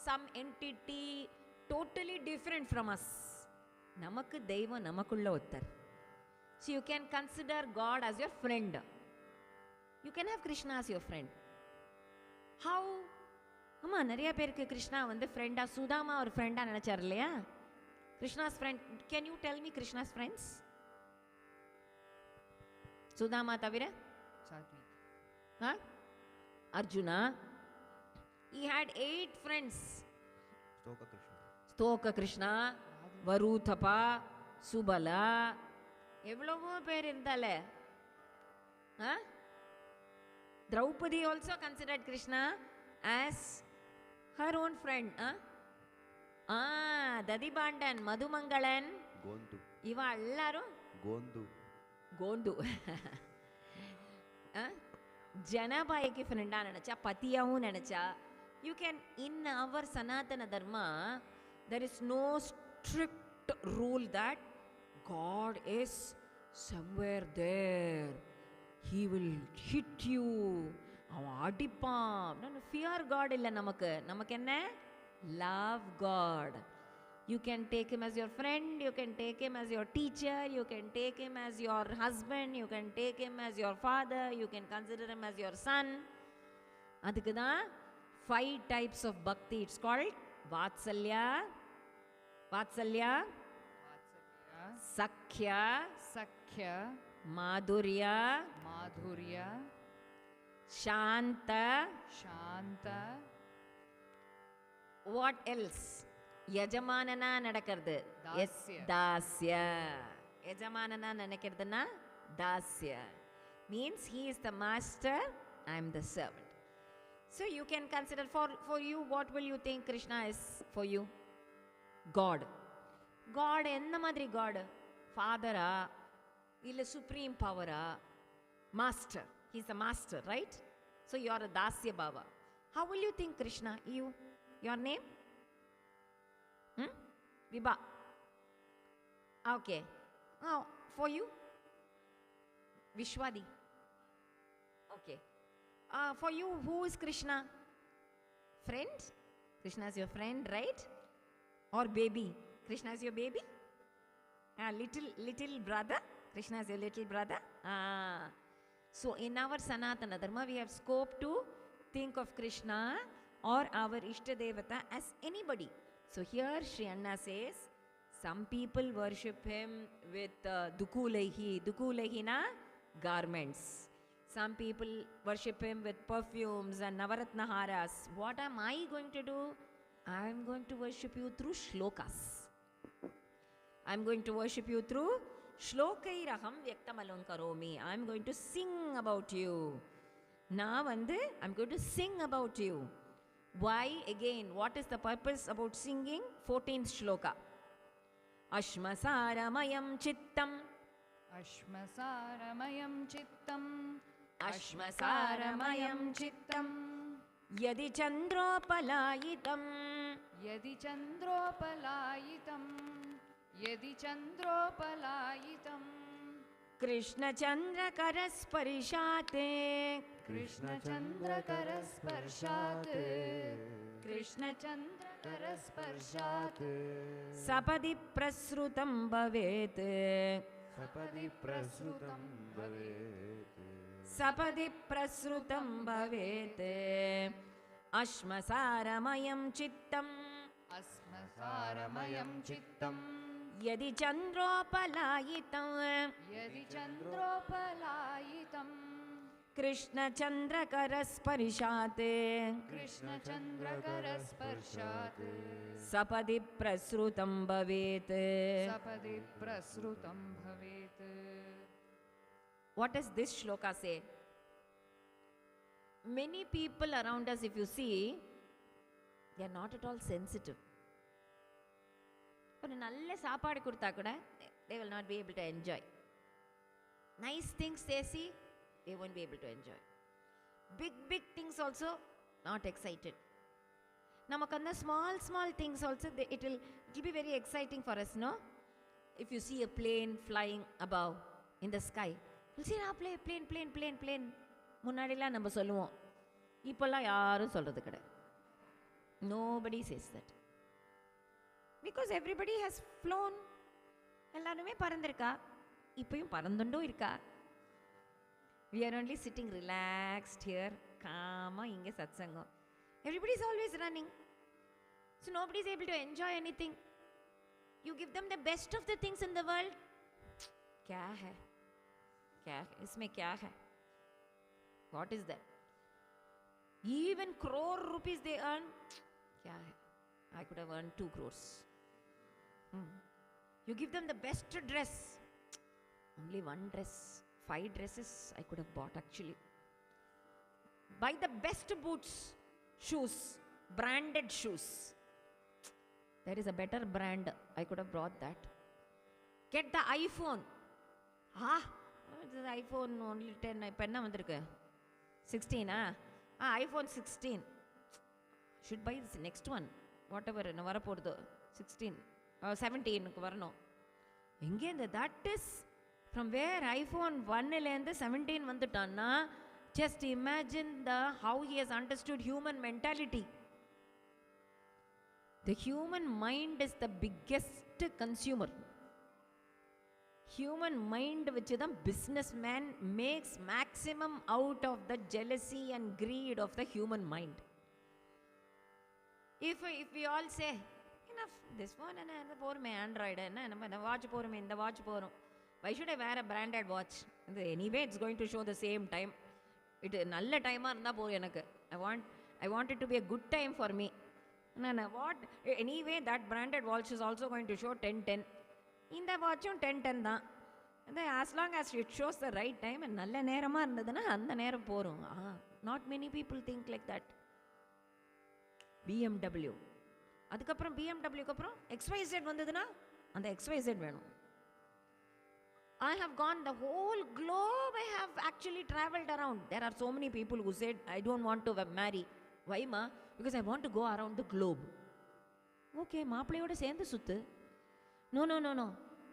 some entity totally different from us. Namakku deiva namakulla ottar. So you can consider God as your friend. You can have Krishna as your friend. How? Amma, nariya perku Krishna vande friend ah, Sudama or friend ah nenachar illaya? Krishna's friend. Can you tell me Krishna's friends? Sudama tavira? Huh? Arjuna. He had 8 friends. Stoka Krishna, Varuthapa, Subala. Evlovo per irundale. Huh? Draupadi also considered Krishna as her own friend. Dadibhandan, Madhumangalan, ಗೋಂದು ಇವ ಎಲ್ಲರೂ ಗೋಂದು ಗೋಂದು ಜನಬಾಯಿಗೆ ಫ್ರೆಂಡಾ ನೆನಚ ಪತಿಯಾவும் ನೆನಚ. You can, in our Sanatana Dharma, there is no strict rule that God is somewhere there. He will hit you. அவன் அடிப்பான். Fear God இல்லை நமக்கு. நமக்கு என்ன? Love God. You can take him as your friend, you can take him as your teacher, you can take him as your husband, you can take him as your father, you can consider him as your son. அதுக்கு தான் 5 types of bhakti. It's called Vatsalya, Sakhya, Sakhya, Madhurya, Madhurya, Shanta. Shanta. What else? ಯಜಮಾನನ நடக்கிறது ದಾಸ್ಯ. ದಾಸ್ಯ. ಯಜಮಾನನ நினைக்கிறதுனா ದಾಸ್ಯ. Means he is the master, I am the servant. So you can consider, for you, what will you think Krishna is for you? God. God என்ன மாதிரி God? Father-ஆ இல்ல supreme power-ஆ? Master. He is the master, right? So you are a dasya bhava. How will you think Krishna? You? Your name? Vibha. Okay. Oh, for you? Vishwadi. Okay. For you, who is Krishna? Friend? Krishna is your friend, right? Or baby? Krishna is your baby? Little brother? Krishna is your little brother? So in our Sanatana Dharma, we have scope to think of Krishna or our Ishtadevata as anybody. So here Sri Anna says, some people worship him with dukulaihi na garments. Some people worship him with perfumes and navaratna haras. What am I going to do? I am going to worship you through shlokas. I am going to worship you through shlokairaham vyaktamalon karomi. I am going to sing about you. Now I am going to sing about you. Why? Again, what is the purpose about singing? 14th shloka. Ashmasaramayam chittam. Ashmasaramayam chittam. Ashmasaramayam chittam. Yadi chandropalayitam. Yadi chandropalayitam. Yadi chandropalayitam. Krishna Chandra Karasparishate. Krishna Chandra Karasparshate. Krishna Chandra Karasparshate. Sapadi prasrutam bhavet. sapadi prasrutam bhavet Sapadi prasrutam bhavet. Ashmasaramayam chittam. Asmasaramayam chittam. Yadi chandropalayitam. Yadi chandropalayitam. Krishna Chandra Karasparishate. Krishna Chandra Karasparshate. Sapadi prasrutam bhavet. Sapadi prasrutam bhavet. What does this shloka say? Many people around us, if you see, they are not at all sensitive. ஒரு நல்ல சாப்பாடு கொடுத்தா கூட they will not be able to enjoy. Nice things they see, they won't be able to enjoy. Big things also not excited. நமக்கு அந்த small things also it will be very exciting for us, no? If you see a plane flying above in the sky, you'll see plane. முன்னாடிலாம் நம்ம சொல்லுவோம், இப்போல்லாம் யாரும் சொல்றது கிடையாது. Nobody says that. Because everybody has flown. எல்லாருமே பறந்திருக்கா, இப்பயும் பறந்துண்டும் இருக்கா. We are only sitting relaxed here, calm, இங்கே satsangam. Everybody is always running. So nobody is able to enjoy anything. You give them the best of the things in the world. क्या है इसमें क्या है? What is that? Even crore rupees they earn. क्या है? I could have earned 2 crores. You give them the best dress. Only one dress. 5 dresses I could have bought actually. Buy the best boots, shoes, branded shoes. There is a better brand. I could have brought that. Get the iPhone. This iPhone only 10. இப்போ என்ன வந்திருக்கு 16 iPhone 16. Should buy this next one. Whatever என்ன வரப்போகுது 16 17க்கு வரணும். எங்கேருந்து? That is from where iPhone 1லேருந்து 17 வந்துட்டான்னா, just imagine how he has understood human mentality. The human mind is the biggest consumer. Human mind which the businessman makes maximum out of the jealousy and greed of the human mind. If we all say, enough, this phone and the poor Android and the watch poor in the watch poor, why should I wear a branded watch? Anyway, it's going to show the same time. It is nalla time I want it to be a good time for me. What? Anyway, that branded watch is also going to show 10:10. In the watch 10:10 da. And as long as it shows the right time and nalla nerama irundadana andha neram porum. Not many people think like that. BMW. Adukapram BMW ku apram XYZ vandaduna and XYZ venum. I have gone the whole globe. I have actually traveled around. There are so many people who said, I don't want to marry. Why ma? Because I want to go around the globe. Okay, maappalayoda sendu suttu. No.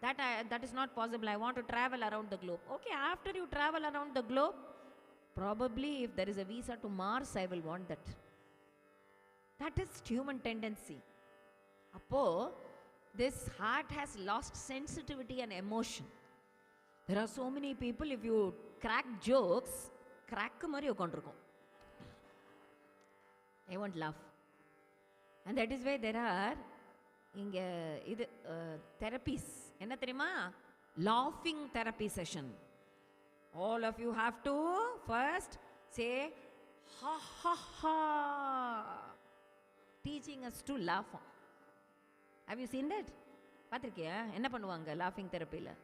That is not possible. I want to travel around the globe. Okay, after you travel around the globe, probably if there is a visa to Mars, I will want that. That is human tendency. Appo, this heart has lost sensitivity and emotion. There are so many people, if you crack jokes, crack mari ukondirukum. They won't laugh. And that is why there are therapies. Enna theriyuma? Laughing therapy session. All of you have to first say ha ha ha, teaching us to laugh. Have you seen that? Pathirkiya? Enna பண்ணுவாங்க laughing therapy la?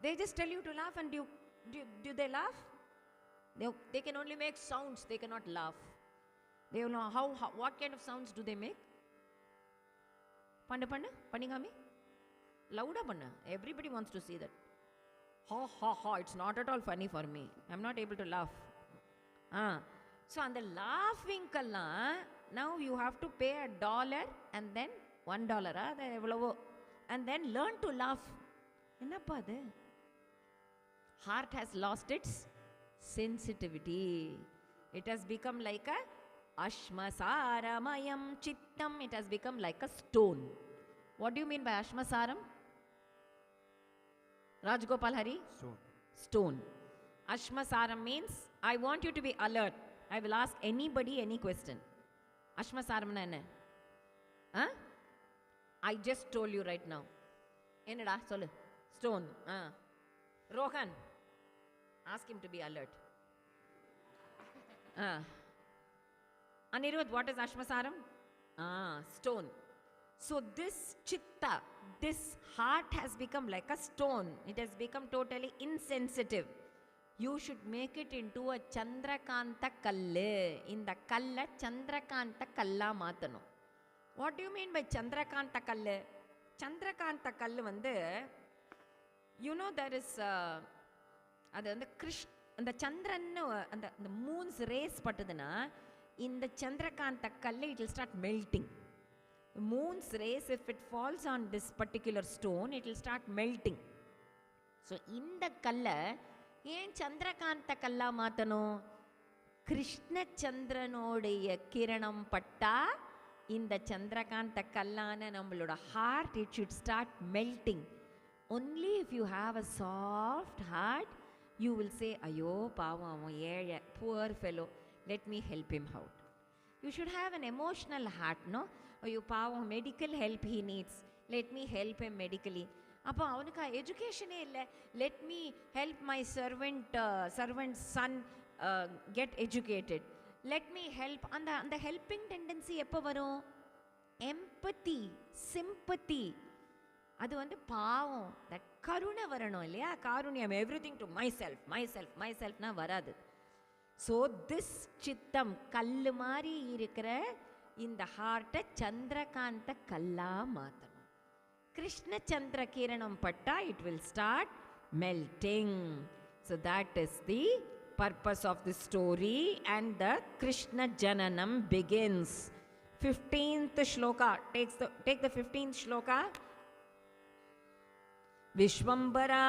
They just tell you to laugh, and do they laugh? They can only make sounds. They cannot laugh. They will know what kind of sounds do they make? Paningami? Louder panna. Everybody wants to see that. Ha ha ha. It's not at all funny for me. I'm not able to laugh. So on the laughing kalla, now you have to pay $1 and then $1. And then learn to laugh. Enappa adu? Heart has lost its sensitivity. It has become like a ashmasaramayam chittam. It has become like a stone. What do you mean by ashmasaram? Rajgopal Hari? Stone. Ashmasaram means I want you to be alert. I will ask anybody any question. Ashmasaram na enna? I just told you right now. Enada sollu? Stone. Rohan, ask him to be alert. Anirudh, what is Ashmasaram? Stone. So this chitta, this heart has become like a stone. It has become totally insensitive. You should make it into a Chandrakanta kallu. In the kalla Chandrakanta kalla maathano. What do you mean by Chandrakanta kallu? Chandrakanta kallu vandu, you know, there is adu and Krishna and the Chandran and the moon's rays pattaduna, in the Chandrakanta kallu it will start melting. The moon's rays, if it falls on this particular stone, it will start melting. So in the kalla ஏன் சந்திரகாந்த கல்லா மாத்தணும்? கிருஷ்ண சந்திரனோடைய கிரணம் பட்டா இந்த சந்திரகாந்த கல்லான நம்மளோட heart, it should start melting. Only if you have a soft heart, you will say, ஐயோ பாவம் அவன் ஏழை, poor fellow, let me help him out. You should have an emotional heart, no? ஐயோ பாவம், medical help he needs, let me help him medically. அப்போ அவனுக்கு எஜுகேஷனே இல்லை, let me help my servant son get educated, let me help. அந்த helping tendency எப்போ வரும்? Empathy, sympathy. அது பாவம், தட் கருணை வரணும் இல்லையா? காருண்யம், எவ்ரிதிங் டு மைசெல்ஃப் மைசெல்ஃப் மைசெல்ஃப்னா வராது. ஸோ திஸ் சித்தம் கல்லு மாதிரி இருக்கிற இந்த ஹார்ட்டை சந்திரகாந்த கல்லா மாற்றணும். கிருஷ்ண சந்திர கிரணம் பட்டா it will start melting. So that is the purpose of the story, and the Krishna Jananam begins. 15th shloka, take the 15th shloka. Vishwambara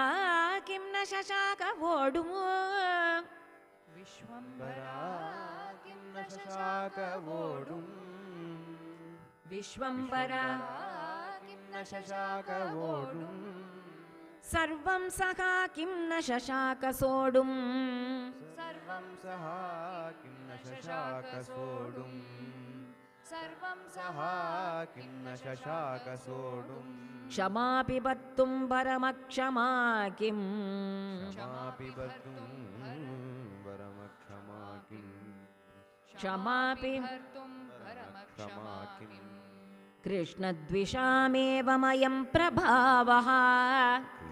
kim na shashaka vodumu, Vishwambara kim na shashaka vodum, Vishwambara kim na shashaka vodum, sarvam saha kim na shashaka sodum, sarvam saha kim na shashaka sodum, sarvam saha kim na shashaka sodum, क्षमापि बत्तुं परमक्षमा किम्, क्षमापि बद्धुं परमक्षमा किम्, क्षमापि bhartum क्षमा किम्, कृष्णद्विषामेव मयं प्रभावः,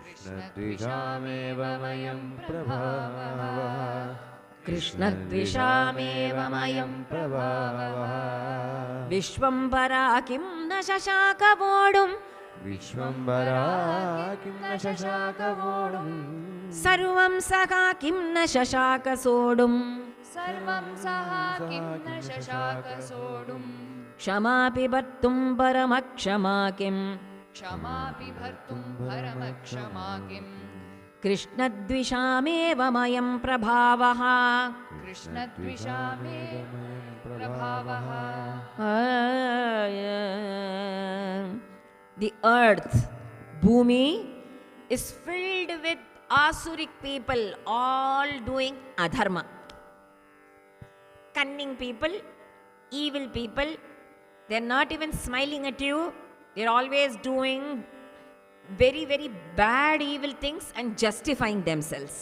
कृष्णद्विषामेव वयं प्रभावः, कृष्णद्विषामेव मयं प्रभावः, विश्वम्भरा किं न शशाकवोढुं, विश्वम्भरा किं न शशाकवोढुं, सर्वं सखा किं न शशाकसोढुं, sarvam saha kim na shashaka sodum, क्षमापि बत्तुं परमक्षमा किम्, क्षमापि bhartum paramakshama kim, कृष्णद्विषामेव मयं प्रभावः, krishnadvishame prabhavaha. The earth, Bhumi, is filled with asuric people, all doing adharma. Cunning people, evil people, they're not even smiling at you. They're always doing very, very bad, evil things and justifying themselves.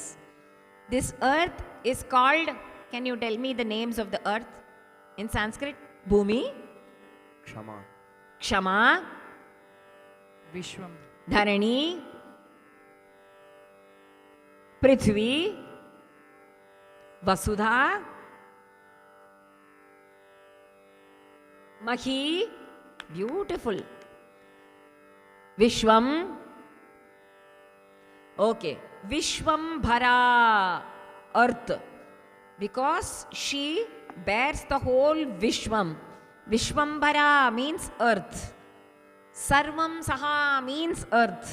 This earth is called, can you tell me the names of the earth in Sanskrit? Bhumi, क्षमा, Kshama, Vishwam, Dharani, Prithvi, Vasudha, Mahi, beautiful. Vishwam, okay, Vishwambhara, earth, because she bears the whole Vishwam. Vishwambhara means earth. Sarvam Saha means earth,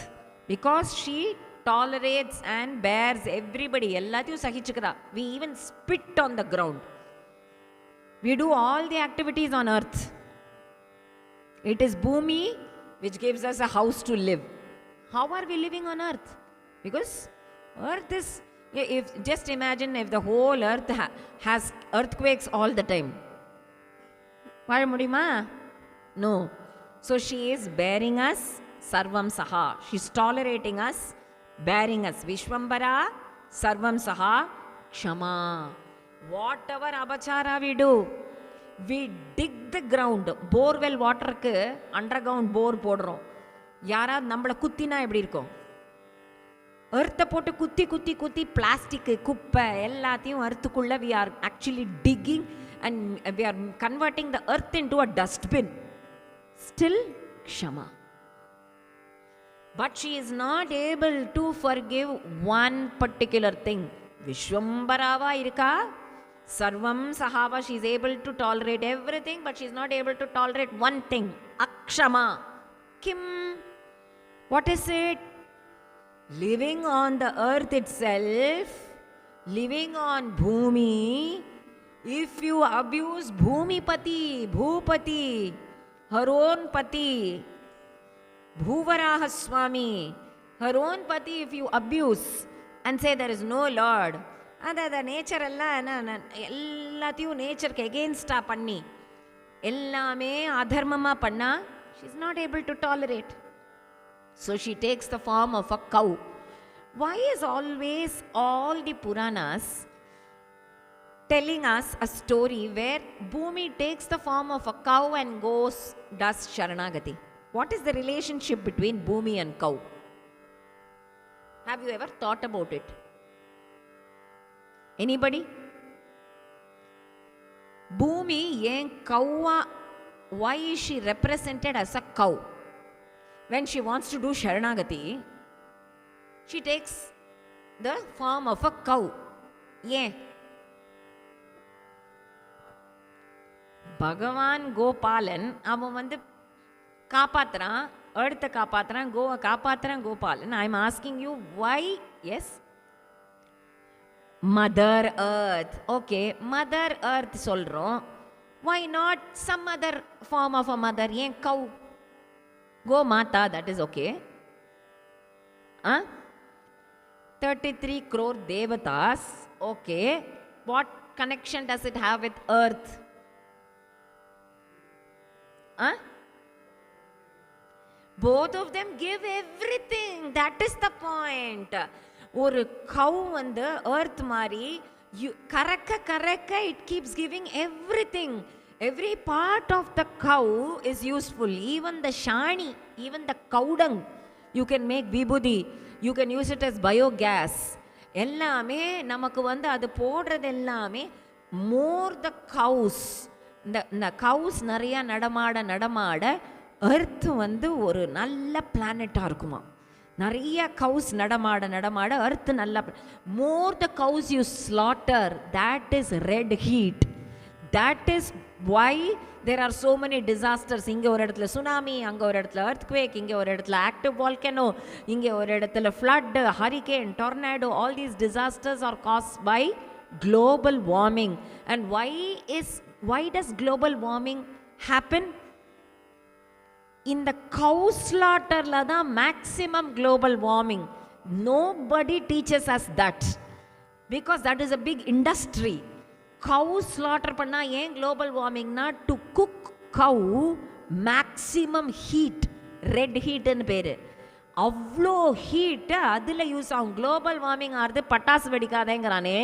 because she tolerates and bears everybody. Ellathiyu sahichukra. We even spit on the ground. We do all the activities on earth. It is Bhumi which gives us a house to live. How are we living on earth? Because earth is, if just imagine if the whole earth has earthquakes all the time. Vaazha mudiyuma? No. So she is bearing us, Sarvam Saha. She is tolerating us, bearing us. Vishwambara, Sarvam Saha, Kshama. Whatever abachara we do, we dig the ground. Borewell water ku underground bore podrom. Yara nammala kuthina eppadi irukum? Earth போட்டு குத்தி குத்தி குத்தி plastic குப்பை எல்லாத்தையும் earthக்குள்ள we are actually digging and we are converting the earth into a dustbin. Still Kshama. But she is not able to forgive one particular thing. Vishwambarava irka, Sarvam Sahava, she is able to tolerate everything, but she is not able to tolerate one thing. Akshama. Kim? What is it? Living on the earth itself, living on Bhumi, if you abuse Bhumipati, Bhupati, her own Pati, Bhuvaraha Swami, her own Pati, if you abuse and say there is no Lord, the nature எல்லாத்தையும் நேச்சருக்கு எகெயின்ஸ்டா பண்ணி எல்லாமே அதர்மமா பண்ணா, she is not able to tolerate. So she takes the form of a cow. Why is always all the Puranas telling us a story where Bhumi takes the form of a cow and does Sharanagati? What is the relationship between Bhumi and cow? Have you ever thought about it? Anybody? Bhumi yen kavva, why is she represented as a cow? When she wants to do Sharanagati, she takes the form of a cow. Yeah. Bhagavan Gopalan, avan vandu kaapatran, earth kaapatran, Goa kaapatran Gopalan. I am asking you why? Yes. Mother Earth. Okay, Mother Earth solron. Why not some other form of a mother? Yen cow. Go Mata, that is okay. 33 crore devatas. Okay. What connection does it have with earth? Both of them give everything. That is the point. ஒரு cow வந்து earth மாதிரி கறக்க it keeps giving everything. Every part of the cow is useful. Even the shani, even the cow dung, you can make vibhuti. You can use it as biogas. எல்லாமே நமக்கு வந்து அது போடுறது எல்லாமே more the cows. இந்த cows நிறைய நடமாட earth வந்து ஒரு நல்ல பிளானட்டாக இருக்குமா. நிறைய cows நடமாட earth நல்ல. More the cows you slaughter, that is red heat. That is why there are so many disasters. இங்கே ஒரு இடத்துல சுனாமி, அங்கே ஒரு இடத்துல earthquake, இங்கே ஒரு இடத்துல active volcano, இங்கே ஒரு இடத்துல flood, hurricane, tornado. All these disasters are caused by global warming. And why does global warming happen? In the cow slaughter la da maximum global warming. Nobody teaches us that, because that is a big industry. Cow slaughter panna yen global warming na, to cook cow maximum heat, red heat nu peru. Avlo heat adula use ஆகும். global warming ஆறுது பட்டாசு வெடிக்காதேங்கறானே,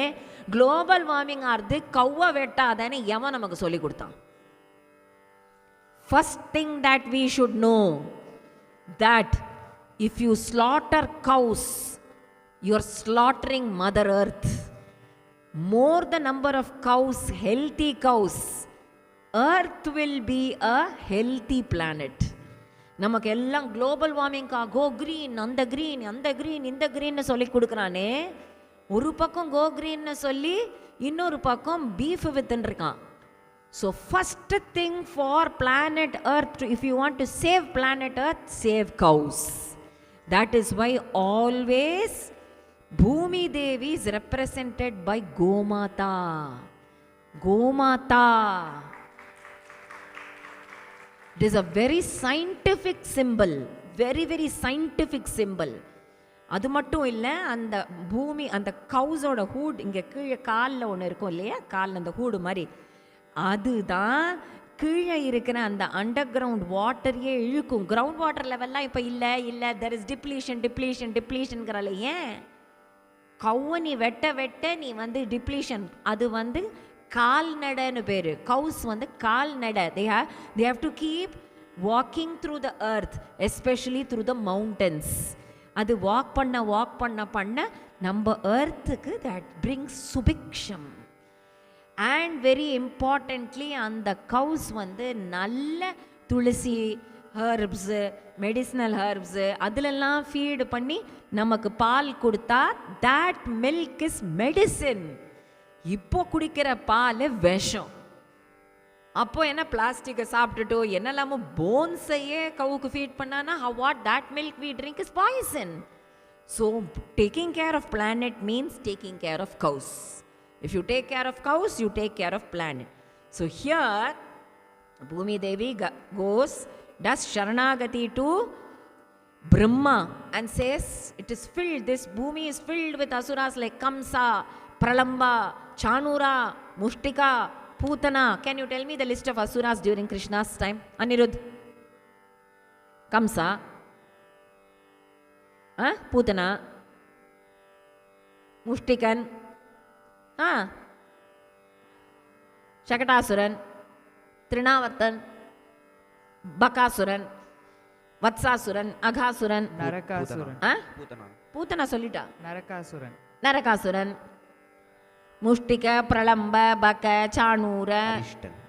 global warming ஆறுது கௌவ வெட்டாதேன்னு எவன் நமக்கு சொல்லி கொடுத்தான்? First thing that we should know, that if you slaughter cows, you are slaughtering Mother Earth. More the number of cows, healthy cows, Earth will be a healthy planet. நமக்கு எல்லாம் global warming கா go green, அந்த green, அந்த green, இந்த green சொல்லி கொடுக்குறானே, ஒரு பக்கம் go green சொல்லி இன்னொரு பக்கம் beef வித்துன்னு இருக்கான். So first thing for planet Earth, if you want to save planet Earth, save cows. That is why always Bhumi Devi is represented by Gomata. Gomata. It is a very scientific symbol. Very, very scientific symbol. அது மட்டும் இல்லை, அந்த பூமி, அந்த கவுஸோட hood இங்கே கீழே காலில் ஒன்று இருக்கும் இல்லையா, காலில் அந்த ஹூடு மாதிரி, அதுதான் கீழே இருக்கிற அந்த அண்டர் கிரவுண்ட் வாட்டரையே இழுக்கும். கிரவுண்ட் வாட்டர் லெவல்லாம் இப்போ இல்லை தெர் இஸ் டிப்ளீஷன்ங்கிறால. ஏன் கவ்வை நீ வெட்ட நீ வந்து டிப்ளீஷன், அது வந்து கால்நடைன்னு பேர். கவுஸ் வந்து கால்நடை. they have to keep walking through the earth, especially through the mountains. அது வாக் பண்ண நம்ம earthக்கு that brings சுபிக்ஷம். And very importantly, அந்த cows வந்து நல்ல துளசி herbs, medicinal herbs அதிலெல்லாம் ஃபீடு பண்ணி நமக்கு பால் கொடுத்தா that milk is medicine. இப்போ குடிக்கிற பால் விஷம். அப்போ என்ன பிளாஸ்டிக்கை சாப்பிட்டுட்டோ என்னெல்லாமோ போன்ஸையே கவுக்கு ஃபீட் பண்ணானா what that milk we drink is poison. So taking care of planet means taking care of cows. If you take care of cows, you take care of planet. So here Bhumi Devi does Sharanagati to Brahma and says it is filled, this Bhumi is filled with asuras like Kamsa, Pralamba, Chanura, Mushtika, Putana. Can you tell me the list of asuras during Krishna's time? Anirudh. Kamsa, Putana, Mushtikan, Shakatasuran, Trinavatan, Bakasuran, Vatsasuran, Aghasuran, Narakasuran. Putana சொல்லிட்டா. நரகாசுரன். நரகாசுரன், முஷ்டிக, பிரளம்ப, பக, சாணூர,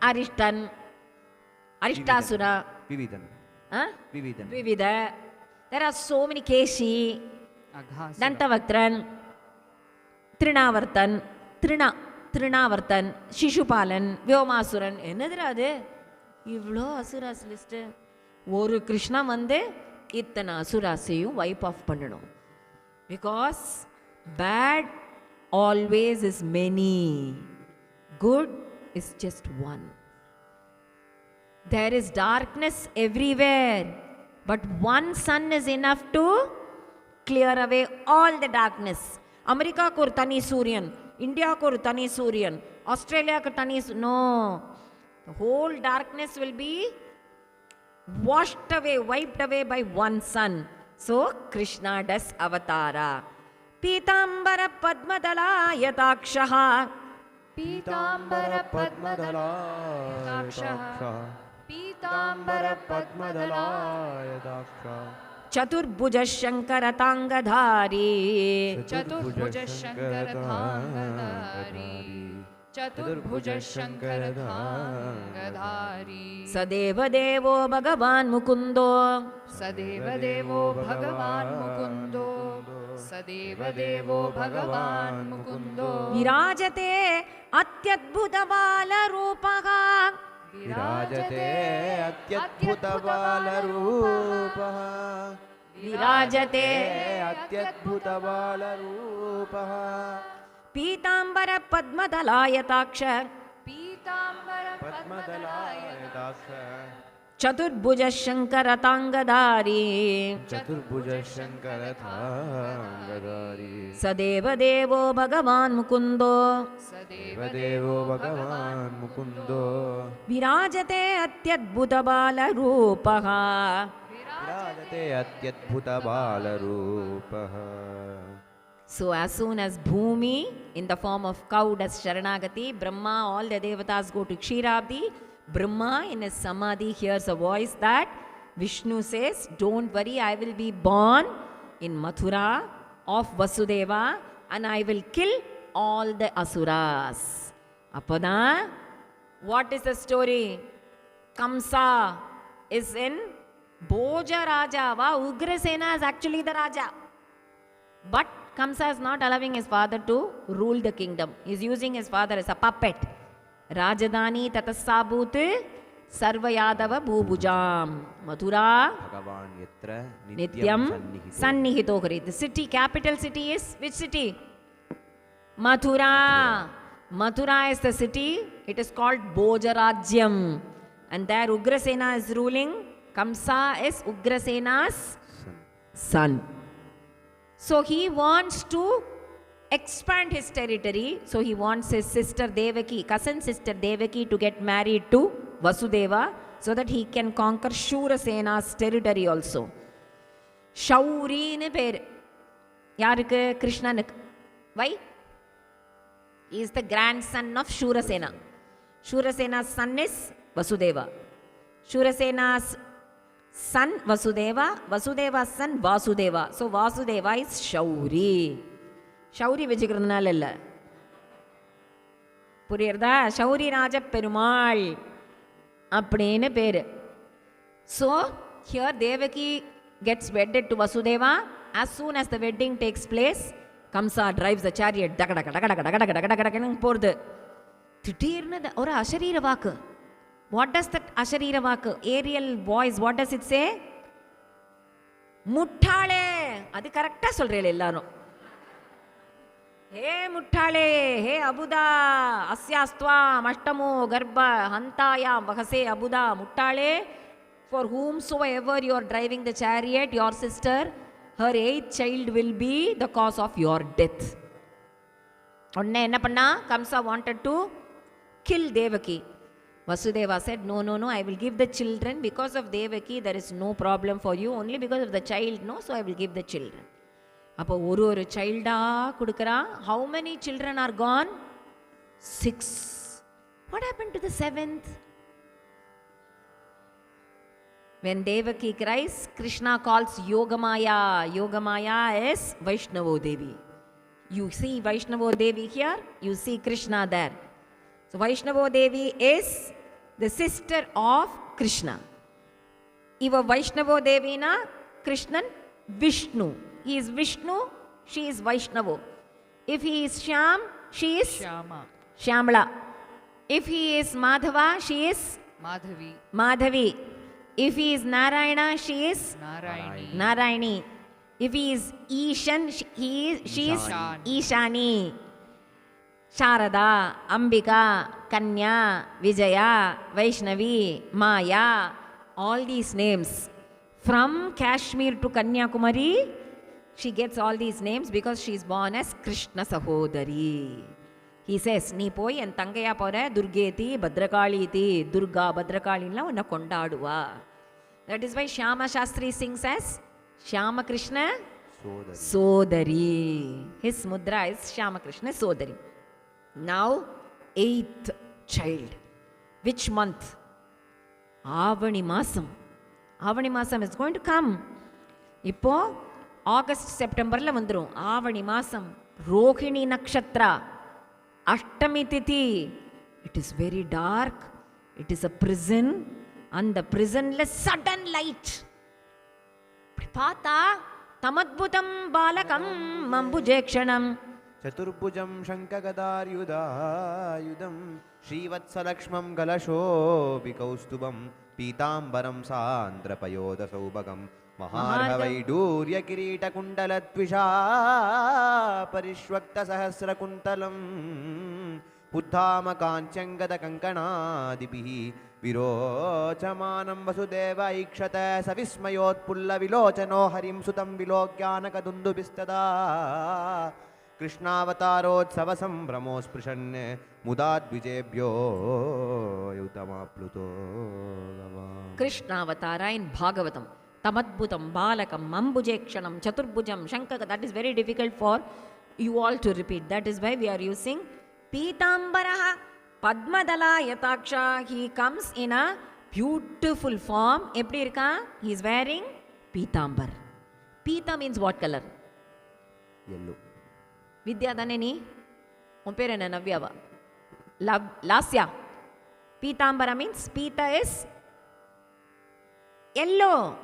Arishtan, அரிஷ்டாசுர, Vividh. There are so many. Keshi, Dantavakran, Trinavartan, Shishupalan, Vyomasuran. என்னதுடா அது? இவ்வளோ asuras list. ஒரு கிருஷ்ணா வந்து இத்தனை அசுராசையும் wipe off பண்ணணும். Because bad always is many, good is just one. There is darkness everywhere, but one sun is enough to clear away all the darkness. America ko or tani suryan, India ko or tani suryan, Australia ko tani no. The whole darkness will be washed away, wiped away by one sun. So Krishna does avatara. पीतांबर पद्मदलायताक्षः, पीतांबर पद्मदलायताक्षः, पीतांबर पद्मदलायताक्षः, चतुर्भुज शंकरतांगधारी, चतुर्भुज शंकरतांगधारी, चतुर्भुज शंकरतांगधारी. सदेव देवो भगवान् मुकुन्दो, सदेव देवो भगवान् मुकुन्दो, सदेव देवो भगवान् मुकुन्दो. विराजते अत्यद्भुतबालरूपः, विराजते अत्यद्भुतबालरूपः, विराजते अत्यद्भुतबालरूपः. पीतांबर पद्मदलायताक्ष, पीतांबर पद्मदलायताक्ष, चतुर्भुज शंकरतांगधारी, चतुर्भुज शंकरतांगधारी. सदेव देवो भगवान् मुकुन्दो, सदेव देवो भगवान् मुकुन्दो. विराजते अत्यद्भुतबालरूपः, विराजते अत्यद्भुतबालरूपः. So as soon as Bhumi in the form of cow does Sharanagati, Brahma, all the devatas go to Kshiravdi. Brahma in his samadhi hears a voice that Vishnu says, don't worry, I will be born in Mathura of Vasudeva and I will kill all the asuras. Appada, what is the story? Kamsa is in Bhoja Raja. Wow, Ugrasena is actually the Raja. But Kamsa is not allowing his father to rule the kingdom. He is using his father as a puppet. Rajadani tatasabhut sarva yadava bhubujam. Mathura Bhagavan yatra nityam sannihito kari. The city, capital city is which city? Mathura. Mathura is the city. It is called Bhojarajyam. And there Ugrasena is ruling. Kamsa is Ugrasena's son. So he wants to expand his territory. So he wants his sister Devaki, cousin sister Devaki, to get married to Vasudeva so that he can conquer Shurasena's territory also. Shauri nu per. Yarukku? Krishnanukku. Why? He is the grandson of Shurasena. Shurasena's son is Vasudeva. Shurasena's son Vasudeva, Vasudeva's son Vasudeva. So Vasudeva is Shauri. Shauri vijikradanaal illa. Puriyarda? Shauri Raja Perumal. Appadinu peru. So here Devaki gets wedded to Vasudeva. As soon as the wedding takes place, Kamsa drives the chariot. Thidirnu oru asharira vaakku. What does that asharira vaakku, aerial voice, what does it say? Muttale. Adu correct ah solrele ellarum. Hey muttale, hey abuda, asyastvam ashtamo garbha hantayam vahase abuda muttale. For whomsoever you are driving the chariot, your sister, her 8th child will be the cause of your death. Onne enna panna? Kamsa wanted to kill Devaki. Vasudeva said, no, I will give the children. Because of Devaki, there is no problem for you. Only because of the child, no, so I will give the children. Appo oru child kudukara. How many children are gone? 6. What happened to the 7th? When Devaki cries, Krishna calls Yogamaya. Yogamaya is Vaishnavo Devi. You see Vaishnavo Devi here, you see Krishna there. So Vaishnavo Devi is the sister of Krishna. Iva Vaishnavo Devi na Krishnan Vishnu. He is Vishnu, she is Vaishnavo. If he is Shyam, she is Shyama. Shyamala. If he is Madhava, she is Madhavi. Madhavi. If he is Narayana, she is Narayani. Narayani. If he is Ishan, she is Ishan. Ishani. Sharada, Ambika, Kanya, Vijaya, Vaishnavi, Maya, all these names. From Kashmir to Kanyakumari, she gets all these names because she is born as Krishna Sahodari. He says, Nee poi en tangaya pora Durgeti, Bhadrakali, Durga, Bhadrakali la unna kondaduva. That is why Shyama Shastri sings as Shyama Krishna Sodari. His mudra is Shyama Krishna Sodari. Now, 8th child. Which month? Avani Masam. Avani Masam is going to come. Ipo August, September la vandrum. Avani Masam. Rohini Nakshatra. Ashtami Tithi. It is very dark. It is a prison. And the prisonless sudden light. Pata Tamadbhutam Balakam Mambujekshanam. Chaturbhujam Shankagadaryudayudam Srivatsalakshmam Galashobhikaustubam Pitambaram Sandrapayoda Saubhagam Maharhavaidurya Kirita Kundalatvisha Parishwakta Sahasra Kuntalam Uttama Kanchangada Kankanadipihi Virochamanam Vasudeva Ikshata Savismayot Pulla Vilochano Harim Sutam Vilokyanaka Dundubistada Krishnavatarotsav Sambramo Sprishanne Mudad Vijebhyo Yutama Pluto Krishnavatara in Bhagavatam. Tamadbhutam Balakam Mambujekshanam Chaturbhujam Shankaka. That is very difficult for you all to repeat. That is why we are using Pitambaraha Padmadala Yataksha. He comes in a beautiful form. Eppadi irka? He is wearing Pitambar. Pita means what color? Yellow. Vidya Daneni? Un per enna Navyava? Lasya. Pitambara means Pita is yellow.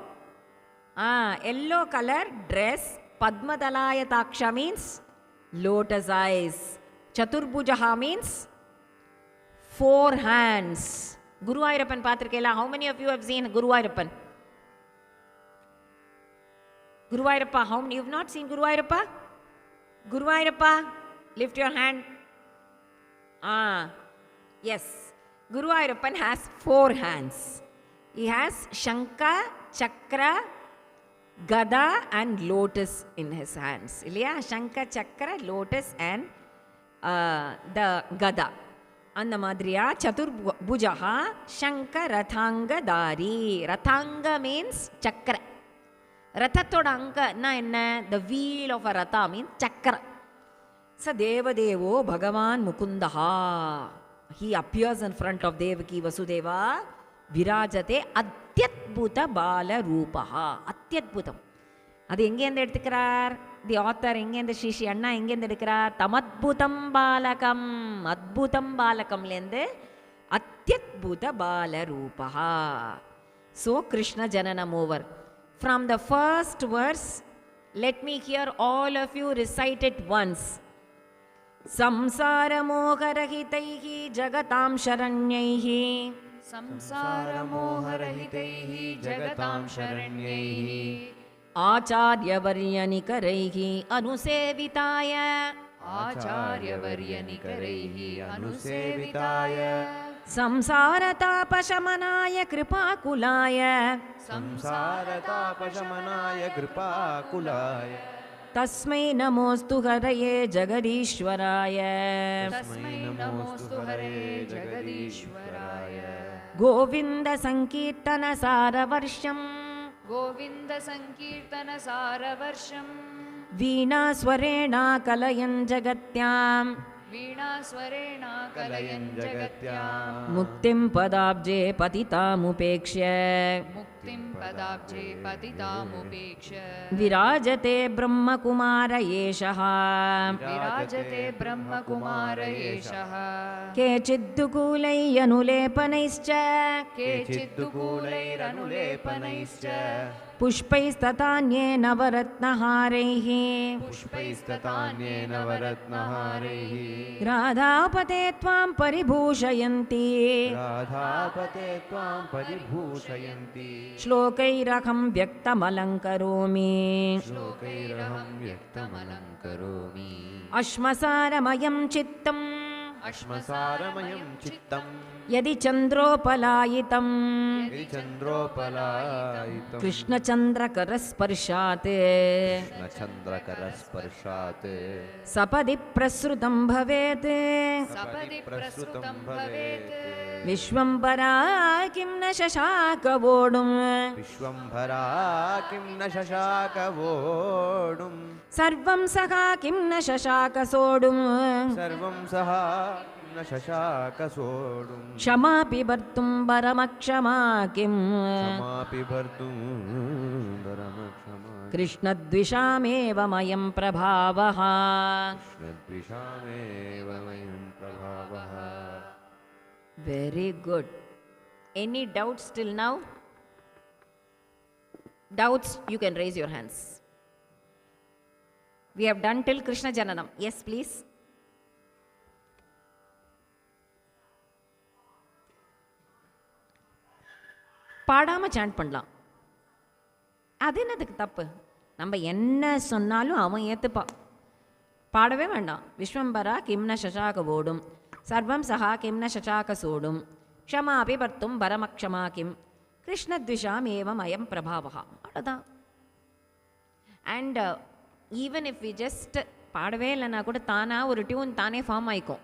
Yellow color dress. Padmadalaya means lotus eyes. Chaturbhujaha means 4 hands. Guru Ayyappan Patrikela. How many of you have seen Guru Ayyappan? Guru Ayyappa. How many? You have not seen Guru Ayyappa? Guru Ayyappa, lift your hand. Yes. Guru Ayyappan has 4 hands. He has Shankha, Chakra, Gada and Lotus in his hands. Ilya? Shankha, Chakra, Lotus and the Gada. Anna Madriya, Chaturbhujaha, Shankha, Rathanga, Dari. Rathanga means Chakra. Rathathoda na enna? The wheel of a ratha means Chakra. Sa Devadevo Bhagavan Mukundaha. He appears in front of Devaki Vasudeva. Virajate Atyadbhuta Bala Rupaha. Atyadbhutam. அது எங்கேருந்து எடுத்துக்கிறார்? The author எங்கேருந்து ஸ்ரீ அண்ணா எங்கேருந்து எடுக்கிறார்? தமத்புதம் பாலகம். அத்புதம் பாலகம்லேருந்து அத்யத்புத பால ரூபா. So Krishna ஜனனம் over. From the first verse, let me hear all of you recite it once. Samsara moharahitaihi jagatam sharanyaihi. Samsara moharahitaihi jagatam sharanyaihi. Acharya varyanikarihi anusevitaya. Acharya varyanikarihi anusevitaya. Samsaratapashamanaya kripakulaya. Samsaratapashamanaya kripakulaya. Tasmai namostu haraye jagadishwaraya. Tasmai namostu haraye jagadishwaraya. Govinda Sankirtana Saravarsham. Govinda Sankirtana Saravarsham. Veena Swarena Kalayan Jagatyam. Veena Swarena Kalayan Jagatyam. Muktim Padabje Patitamupekshya. Muktim भक्तिं पदाब्जे पतितामुपेक्ष्य विराजते ब्रह्मकुमार एषः विराजते ब्रह्मकुमार एषः केचिद्दुकूलैरनुलेपनैश्च केचिद्दुकूलैरनुलेपनैश्च पुष्पैस्ततान्येन नवरत्नहारैः पुष्पैस्ततान्येन नवरत्नहारैः राधापते त्वां परिभूषयन्ति राधापते त्वां परिभूषयन्ति श्लोकैरहं व्यक्तमलङ्करोमि श्लोकैरहं व्यक्तमलङ्करोमि अश्मसारमयं चित्तम् अश्मसारमयं चित्तं यदि चन्द्रोपलायितं यदि चन्द्रोपलायितं कृष्णचन्द्रकरस्पर्शात् कृष्णचन्द्रकरस्पर्शात् सपदि प्रसृतं भवेत् सपदि प्रसृतं भवेत् विश्वम्भरा किं न शशाकवोढुं विश्वम्भरा किं न शशाकवोढुं सर्वं सखा किं न शशाकसोढुं सर्वं सः न शशाकसोढुं क्षमापि भर्तुं परमक्षमा किम् क्षमापि भर्तुं परमक्षमा कृष्णद्विषामेव मयं प्रभावः कृष्णद्विषामेव मयं प्रभावः. Very good. Any doubts till now? Doubts, you can raise your hands. We have done till Krishna Jananam. Yes, please. பாடாம சாண்ட் பண்ணலாம். அது என்னதுக்கு தப்பு? நம்ம என்ன சொன்னாலும் அவன் ஏற்றுப்பா. பாடவே வேண்டாம். விஸ்வம்பரா கிம்ன சசாக ஓடும் சர்வம் சஹா கிம்ன சசாக சோடும் க்ஷமாபி பர்த்தும் பரமக்ஷமா கிம் கிருஷ்ணத்விஷாம் ஏவம் அயம் பிரபாவா. அவ்வளோதான். And even if we just பாடவே இல்லைன்னா கூட தானாக ஒரு டியூன் தானே ஃபார்ம் ஆகிக்கும்.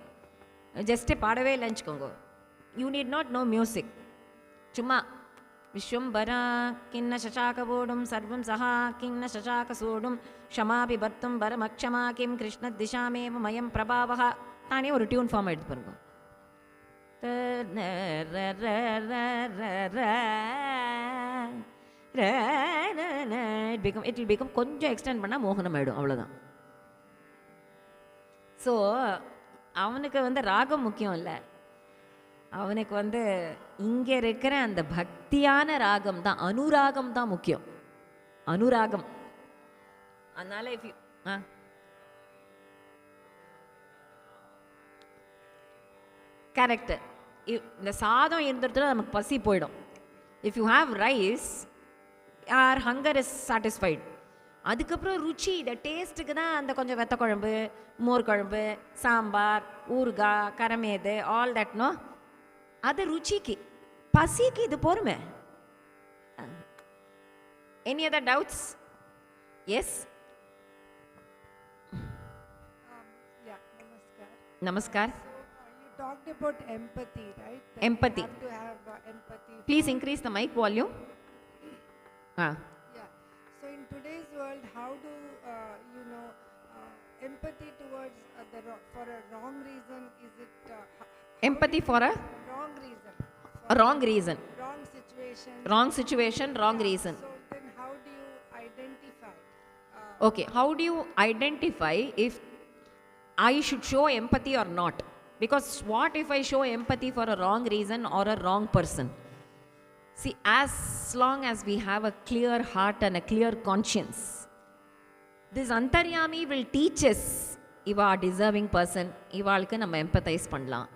ஜஸ்ட்டு பாடவே இல்லைன்னு வச்சுக்கோங்க. You need not no music. சும்மா விஸ்வம்பரா கிண்ண சசாக ஓடும் சர்வம் சஹா கிண்ண சசாக சோடும் க்ஷமாபி பர்த்தும் பரமக்ஷமா கிம் கிருஷ்ணத்விஷாமேவ மயம் பிரபாவா தானே ஒரு டியூன் ஃபார்ம் எடுத்து பாருங்க. இட் வில் பிகம் கொஞ்சம் எக்ஸ்டெண்ட் பண்ணால் மோகனம் ஆகிடும். அவ்வளோதான். ஸோ அவனுக்கு ராகம் முக்கியம் இல்லை. அவனுக்கு இங்கே இருக்கிற அந்த பக்தியான ராகம் தான், அனுராகம் தான் முக்கியம். அனுராகம். அதனால இஃப் யூ கரெக்டு. இந்த சாதம் இருந்துட்டு நமக்கு பசி போயிடும். If you have rice or hunger is satisfied. அதுக்கப்புறம் ருச்சி, இந்த டேஸ்ட்டுக்கு தான் அந்த கொஞ்சம் வெத்த குழம்பு, மோர் குழம்பு, சாம்பார், ஊறுகாய், கரமேது, ஆல் தட். நோ, அது ருச்சிக்கு. பசிக்கு இது பொறுமை. Any other doubts? எஸ். நமஸ்கார். Talked about empathy, right? Empathy. We have to have empathy. Please increase the mic volume. Yeah. So in today's world, how do empathy towards for a wrong reason? Is it empathy for a wrong reason? Wrong reason. Wrong situation. Wrong situation. Wrong reason. So then, how do you identify? Okay. How do you identify if I should show empathy or not? Because what if I show empathy for a wrong reason or a wrong person? See, as long as we have a clear heart and a clear conscience, this Antaryami will teach us, இவா deserving person, இவாளுக்கு நம்ம empathize பண்ணலாம்.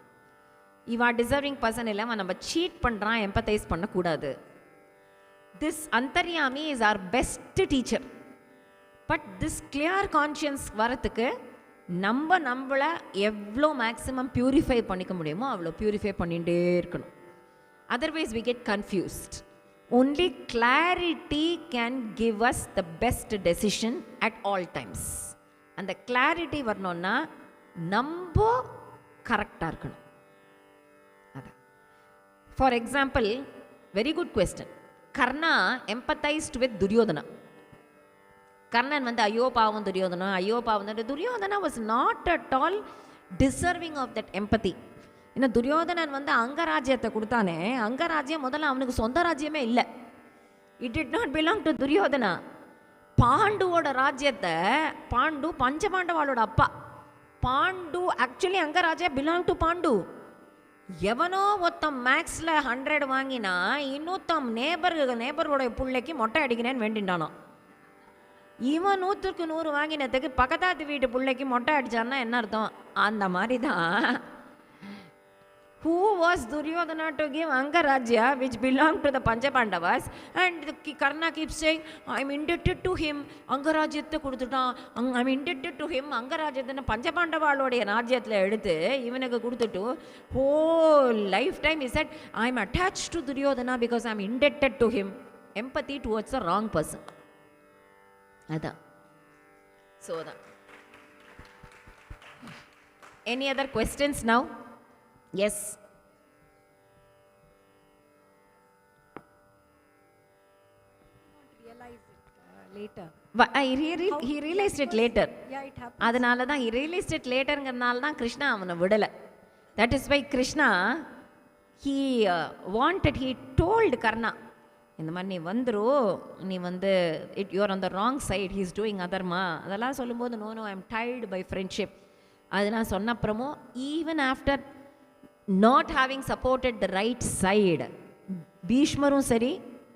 இவா deserving person இல்லாம நம்ம cheat பண்ணுறான், empathize பண்ணக்கூடாது. This Antaryami is our best teacher. But this clear conscience வரத்துக்கு நம்மளை எவ்வளோ மேக்ஸிமம் பியூரிஃபை பண்ணிக்க முடியுமோ அவ்வளோ பியூரிஃபை பண்ணிகிட்டே இருக்கணும். Otherwise we get confused. Only clarity can give us the best decision at all times. அந்த கிளாரிட்டி வரணும்னா நம்ம கரெக்டாக இருக்கணும். அதான். For example, very good question. Karna empathised with Duryodhana. Karnan ஐயோ பாவம் துரியோதனா, ஐயோ பாவம். Duryodhana was not at all deserving of that empathy. இன்னும் துரியோதனன் அங்கராஜ்யத்தை கொடுத்தானே, அங்கராஜ்யம் முதல்ல அவனுக்கு சொந்த ராஜ்யமே இல்லை. It did not belong to Duryodhana. பாண்டுவோட ராஜ்யத்தை, பாண்டு பஞ்சபாண்டவாளோட அப்பா, Pandu actually Angaraja belong to Pandu. எவனோ ஒருத்தன் மேக்ஸில் 100 வாங்கினா இன்னொருத்தன் நேபரோட பிள்ளைக்கு மொட்டை அடிக்கிறேன்னு வேண்டின்டானோ. இவன் 100க்கு 100 வாங்கினதுக்கு பக்கத்தாத்து வீட்டு பிள்ளைக்கு மொட்டை அடிச்சான்னா என்ன அர்த்தம்? அந்த மாதிரி தான். Who was Duryodhana to give Angarajya which belonged to the Panchapandavas? And Karna keeps saying, I'm indebted to him. Angarajyathai kudututan. I'm indebted to him. Angarajyathai Panchapandavaloda rajyathila eduthu ivanukku kuduttu whole lifetime he said, I'm attached to Duryodhana because I'm indebted to him. Empathy towards the wrong person. Ada. So that. Any other questions now? Yes. Realize it later. But he realized it later. Yeah, it happened. அதனால தான் he realized it laterங்கிறனால தான் கிருஷ்ணா அவனை விடலை. That is why Krishna he wanted, he told Karna, இந்த மாதிரி நீ வந்துரு, நீ வந்து you're on the wrong side, he is doing adharma. அதெல்லாம் சொல்லும்போது no, I am tired by friendship. அதெல்லாம் சொன்ன அப்புறமும் even after not having supported the right side, பீஷ்மரும் சரி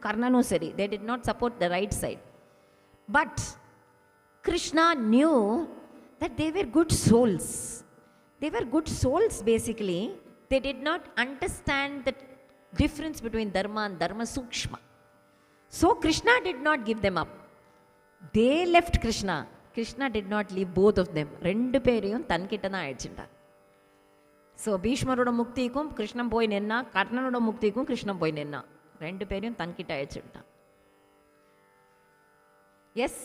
கர்ணனும் சரி, they did not support the right side. But Krishna knew that they were good souls. They were good souls basically. They did not understand the difference between dharma and dharma sukshma. So Krishna did not give them up. They left Krishna. Krishna did not leave both of them. ரெண்டு பேரையும் தன்கிட்ட தான் அழைச்சிட்டார். So பீஷ்மரோட முக்திக்கும் Krishnan போய் நின்னா, கர்ணனோட முக்திக்கும் கிருஷ்ணன் போய் நின்னா, ரெண்டு பேரையும் தன்கிட்ட அழைச்சிட்டான். Yes,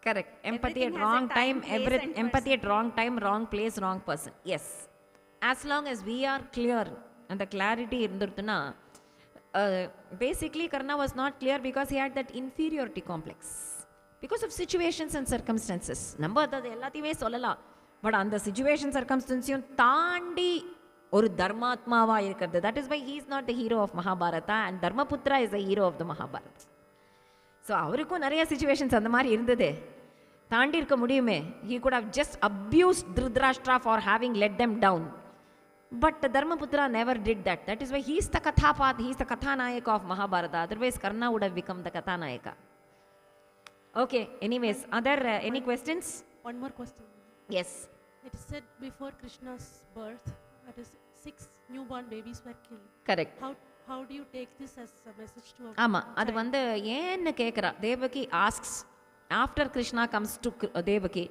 correct. Empathy at wrong time, empathy at wrong time, wrong place, wrong person. Yes. As long as we are clear and the clarity irundurthuna, basically Karna was not clear because he had that inferiority complex because of situations and circumstances. நம்ம அது எல்லாத்தையுமே சொல்லலாம், but அந்த situation சர்க்கம்ஸ்டன்ஸையும் தாண்டி ஒரு தர்மாத்மாவா இருக்கிறது. That is why he is not the hero of Mahabharata and Dharmaputra is the hero of the Mahabharat. So அவருக்கும் நிறைய சிச்சுவேஷன்ஸ் அந்த மாதிரி இருந்தது, தாண்டி இருக்க முடியுமே. He could have just abused Dhritarashtra for having let them down. But Dharmaputra never did that. That is why he is the Kathapath, he is the Kathanayaka of Mahabharata. Otherwise Karna would have become the Kathanayaka. Okay, anyways, other any questions? One more question. Yes. It is said before Krishna's birth, that is 6 newborn babies were killed. Correct. How do you take this as a message to ஆமா, அது வந்து ஏன்னு கேட்குறா. Devaki asks after Krishna comes to Devaki,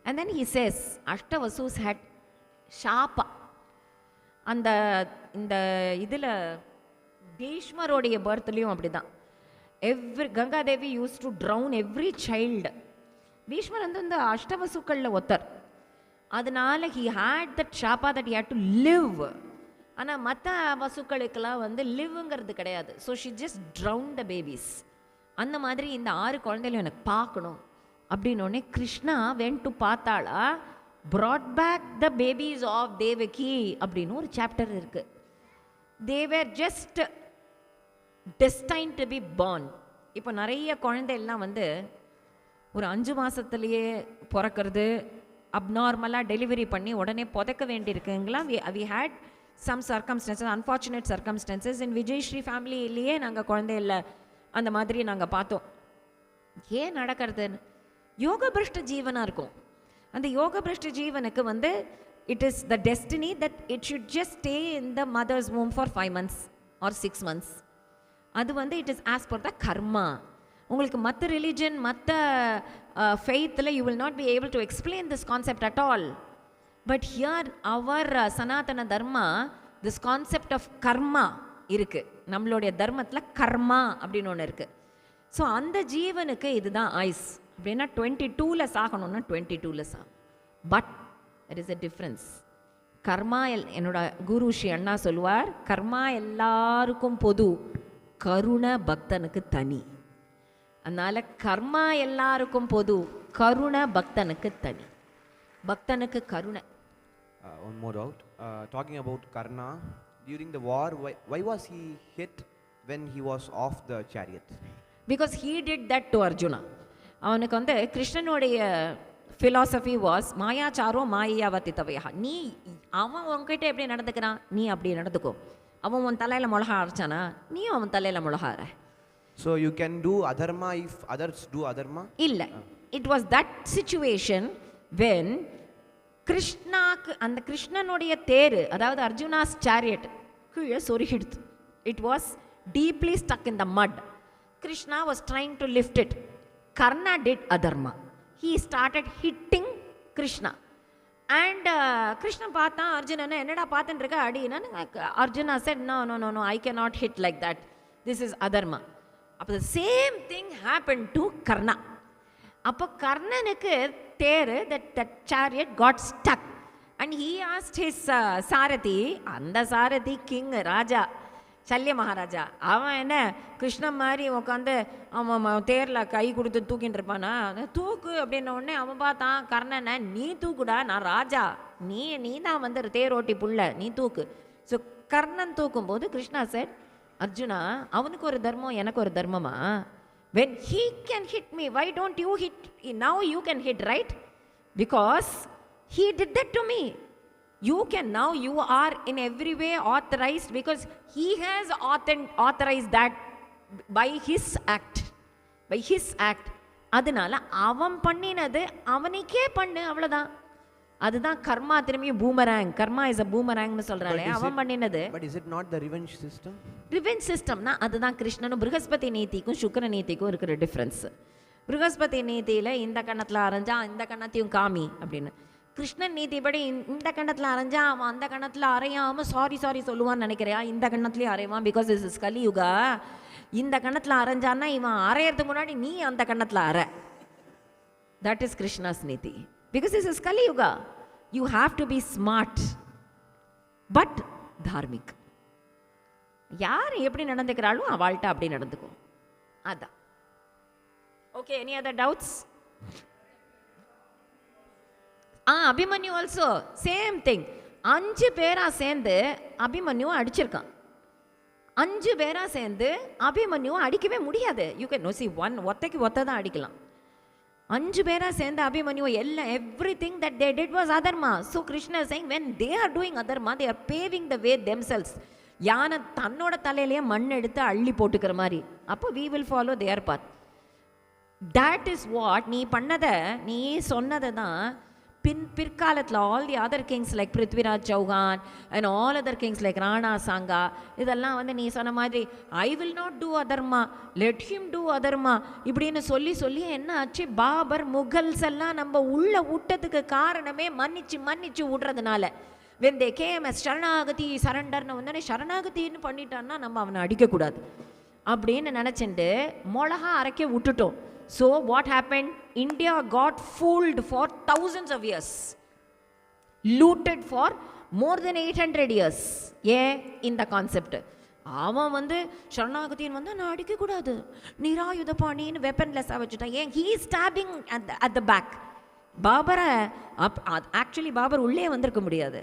and then he says Ashtavasus had Shapa. அந்த இந்த இதில் பீஷ்மரோடைய பர்த்லேயும் அப்படி தான். Gangadevi use to drown every child. Bhishmar வந்து இந்த அஷ்டவசுக்களில் ஒருத்தர், அதனால ஹி ஹேட் தட் ஷாப்பா that he had to live. ஆனால் மற்ற வசுக்களுக்கெல்லாம் வந்து லிவ்ங்கிறது கிடையாது. So she just drown the babies. அந்த மாதிரி இந்த 6 குழந்தைகளும் எனக்கு பார்க்கணும் அப்படின்னோடனே கிருஷ்ணா வென் டு பார்த்தாளா, brought back the babies of Devaki அப்படின்னு ஒரு சாப்டர் இருக்கு. They were just destined to be born. இப்போ நிறைய குழந்தை எல்லாம் வந்து ஒரு 5 மாதத்துலேயே பிறக்கிறது, அப்நார்மலாக டெலிவரி பண்ணி உடனே புதைக்க வேண்டியிருக்குங்களா. we had some circumstances, unfortunate circumstances in Vijayashri ஃபேமிலியிலேயே நாங்கள் குழந்தை இல்லை அந்த மாதிரி நாங்கள் பார்த்தோம். ஏன் நடக்கிறதுன்னு யோக பிரஷ்ட ஜீவனாக இருக்கும். அந்த யோக பிரஷ்ட ஜீவனுக்கு வந்து it is the destiny that it should just stay in the mother's womb for 5 months or 6 months. அது வந்து it is as per the karma. உங்களுக்கு மற்ற ரிலிஜன் மற்ற ஃபெய்த்தில் you will not be able to explain this concept at all. But here our Sanatana dharma this concept of karma இருக்குது. நம்மளுடைய தர்மத்தில் கர்மா அப்படின்னு ஒன்று இருக்குது. ஸோ அந்த ஜீவனுக்கு இதுதான் ஆயுஸ். அப்படின்னா 22ல் சாகணும்னா 22ல் சாகும். But there is a difference. Karma என்னோட குரு ஸ்ரீ அண்ணா சொல்லுவார், கர்மா எல்லாருக்கும் பொது, கருண பக்தனுக்கு தனி. அதனால் கர்மா எல்லாருக்கும் பொது, கருண பக்தனுக்கு தனி. பக்தனுக்கு கருணை. One more doubt. Talking about Karna, during the war, why was he hit when he was off the chariot? Because he did that to Arjuna. அவனுக்கு வந்து கிருஷ்ணனுடைய philosophy was மாயாச்சாரோ மாயாவதிதவயா. நீ அவன் உன்கிட்ட எப்படி நடந்துக்கிறான் நீ அப்படி நடந்துக்கோ. அவன் உன் தலையில மிளகா அரைச்சானா நீ அவன் தலையில மிளகா அரை. So you can do adharma if others do adharma? இல்ல, it was that situation when கிருஷ்ணாக்கு அந்த கிருஷ்ணனுடைய தேரு அதாவது அர்ஜுனாஸ் சேரியட் கீழே சொருகிடுது. It was deeply stuck in the mud. Krishna was trying to lift it. Karna did adharma. He started hitting Krishna. And Krishna பார்த்தா அர்ஜுனனை என்னடா பார்த்துட்டு இருக்க அடினா Arjuna said no I cannot hit like that. This is adharma. அப்போ the same thing happened to Karna. அப்போ கர்ணனுக்கு தேரு that chariot got stuck and he asked his சாரதி, அந்த சாரதி கிங் ராஜா சல்ய மகாராஜா, அவன் என்ன கிருஷ்ணன் மாதிரி உட்காந்து அவன் தேரில் கை கொடுத்து தூக்கிட்டு இருப்பானா, தூக்கு அப்படின்ன உடனே அவன் பார்த்தான் கர்ணனை, நீ தூக்குடா நான் ராஜா, நீ தான் வந்து தேரோட்டி புள்ள, நீ தூக்கு. ஸோ கர்ணன் தூக்கும்போது கிருஷ்ணா said, அர்ஜுனா அவனுக்கு ஒரு தர்மம் எனக்கு ஒரு தர்மமா, when he can hit me why don't you hit, now you can hit, right? Because he did that to me. You can, now you are in every way authorized because he has authorized that by his act. அதனால அவன் பண்ணினது அவனுக்கே பண்ணு, அவ்வளவுதான். அதுதான் கர்மா திரும்பியும் boomerang. Karma is a பூமராங்னு சொல்றாளே, அவன் பண்ணினது. But is it not the revenge system? Revenge சிஸ்டம்னா அதுதான் கிருஷ்ணனும் ப்ரஹஸ்பதி நீதிக்கும் சுக்கிர நீதிக்கும் இருக்கிற டிஃப்ரென்ஸ். ப்ரஹஸ்பதி நீதியில் இந்த கண்ணத்தில் அரைஞ்சா இந்த கண்ணத்தையும் காமி அப்படின்னு, கிருஷ்ணன் நீதிப்படி இந்த கண்ணத்தில் அரைஞ்சா அவன் அந்த கண்ணத்தில் அரையாமல் சாரி சொல்லுவான்னு நினைக்கிறியா, இந்த கண்ணத்துலேயும் அரைவான். Because is is Kaliyuga. இந்த கண்ணத்தில் அரைஞ்சான்னா இவன் அரையிறதுக்கு முன்னாடி நீ அந்த கண்ணத்தில் அரை. தட் இஸ் கிருஷ்ணாஸ் நீதி. Because is is Kaliyuga. You have to be smart but Dharmik. யார் எப்படி நடந்துக்கிறாலும் அவள்கிட்ட அப்படி நடந்துக்கும். அதான். Okay, any other doubts? Abhimanyu also same thing. 5 பேரா சேர்ந்து அபிமன்யு அடிச்சிருக்கான். 5 பேரா சேர்ந்து அபிமன்யு அடிக்கவே முடியாது. யூ கேன் நோ சி ஒத்தைக்கு ஒத்த தான் அடிக்கலாம். 5 பேரா சேர்ந்து அபிமன்யு எல்லாம் everything that they did was adharma. So Krishna is saying when they are doing adharma they are paving the way themselves. யானை தன்னோட தலையிலேயே மண் எடுத்து அள்ளி போட்டுக்கிற மாதிரி. அப்போ we will follow their path. That is what நீ பண்ணதை நீ சொன்னதை தான் பிற்காலத்தில் all the other kings like Prithviraj Chauhan and all other kings like Rana Sanga இதெல்லாம் வந்து நீ சொன்ன மாதிரி I will not do adharma, let him do adharma இப்படின்னு சொல்லி என்ன ஆச்சு, பாபர் முகல்ஸ் எல்லாம் நம்ம உள்ள விட்டதுக்கு காரணமே மன்னிச்சு விடுறதுனால. when they came as சரணாகதி சரண்டர்னு வந்தோடனே சரணாகதின்னு பண்ணிட்டான்னா நம்ம அவனை அடிக்கக்கூடாது அப்படின்னு நினச்சிட்டு மிளகா அரைக்க விட்டுட்டோம். So what happened? India got fooled for thousands of years, looted for more than 800 years. ஏன் இந்த கான்செப்ட்? அவன் வந்து சரணாகதின்னு வந்து நான் அடிக்கக்கூடாது, நிராயுத பாணின்னு வெப்பன்லெஸ்ஸாக வச்சுட்டான். ஏன்? he is stabbing at the back. பாபரை ஆக்சுவலி பாபர் உள்ளே வந்திருக்க முடியாது.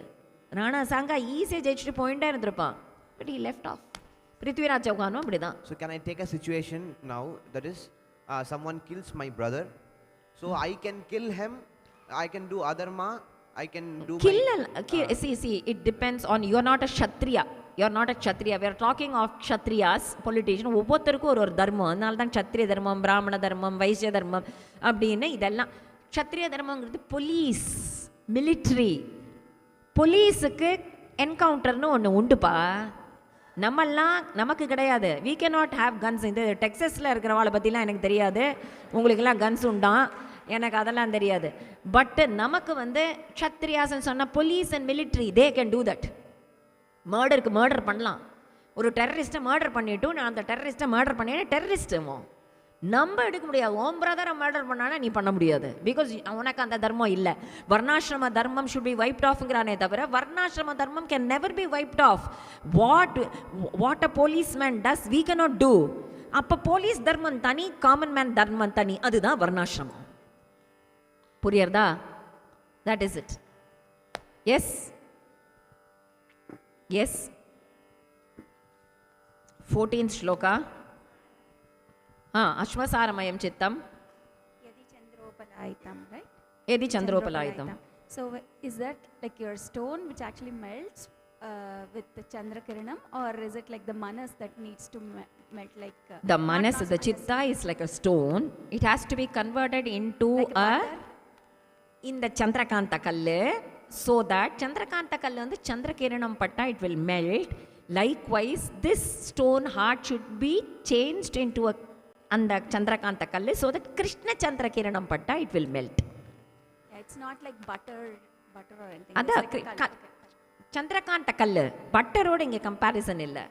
ராணா சாங்கா ஈஸியாக ஜெயிச்சுட்டு போயிட்டே இருந்திருப்பான். But he left off. Prithviraj சௌகானும் அப்படிதான். So can I take a situation now that is someone kills my brother, so I can kill him, I can do adharma, I can do see it depends on, you are not a kshatriya, we are talking of kshatriyas, politician. ஒவ்வொருத்தருக்கும் ஒரு தர்மம். அதனால தான் kshatriya தர்மம், பிராமண தர்மம், வைசிய தர்மம் அப்படின்னு இதெல்லாம். kshatriya தர்மங்கிறது போலீஸ், மிலிட்ரி. போலீஸுக்கு என்கவுண்டர்னு ஒன்று உண்டுப்பா. நமக்கு கிடையாது. we cannot have guns. இந்த டெக்ஸஸில் இருக்கிறவாளை பற்றிலாம் எனக்கு தெரியாது, உங்களுக்கெல்லாம் கன்ஸ் உண்டான், எனக்கு அதெல்லாம் தெரியாது. பட் நமக்கு வந்து க்ஷத்ரியாஸ்ன்னு சொன்னால் police and military, they can do that. Murder பண்ணலாம். ஒரு டெரரிஸ்ட்டை மர்டர் பண்ணிவிட்டு நான் அந்த டெரரிஸ்ட்டை மர்டர் பண்ணினா டெரரிஸ்ட்டுமோ நம்ம எடுக்க முடியாது. ஓம் பிரதரை மர்டர் பண்ணானா நீ பண்ண முடியாது. பிகாஸ் உனக்கு அந்த தர்மம் இல்லை. வர்ணாசிரம தர்மம் should be wiped offங்கிறானே தவிர வர்ணாசிரம தர்மம் can never be wiped off. What a policeman does we cannot do. அப்போ போலீஸ் தர்மம் தனி, காமன் மேன் தர்மம் தனி. அதுதான் வர்ணாசிரமம். புரியுறதா? That is it. Yes? Yes? 14th shloka. Ashvasaраmayam chittam. Yadi Chandropalayitam, right? Yadi Chandropalayitam. So is that like your stone which actually melts with the Chandrakiranam, or is it like the manas that needs to melt like... the manas, the chitta is like a stone. It has to be converted into like in the Chandrakanta kallu, so that Chandrakanta kallu and the Chandrakiranam patta, it will melt. Likewise, this stone heart should be changed into a and the Chandrakanta kallu, so that Krishna Chandrakiranam patta, it will melt. Yeah, it's not like butter or anything. That's Chandrakanta kallu. Butter road inge comparison illa.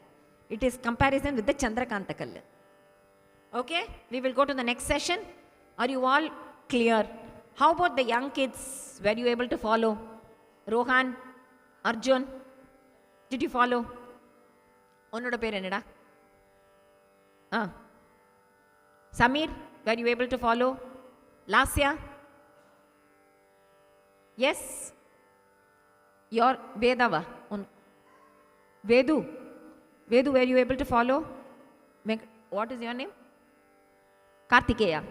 It is comparison with the Chandrakanta kallu. Okay, we will go to the next session. Are you all clear? How about the young kids? Were you able to follow? Rohan, Arjun, did you follow? Onnoda per enada? Samir, were you able to follow? Lasya? Yes? Your Vedava? Vedu? Vedu, were you able to follow? What is your name? Kartikeya.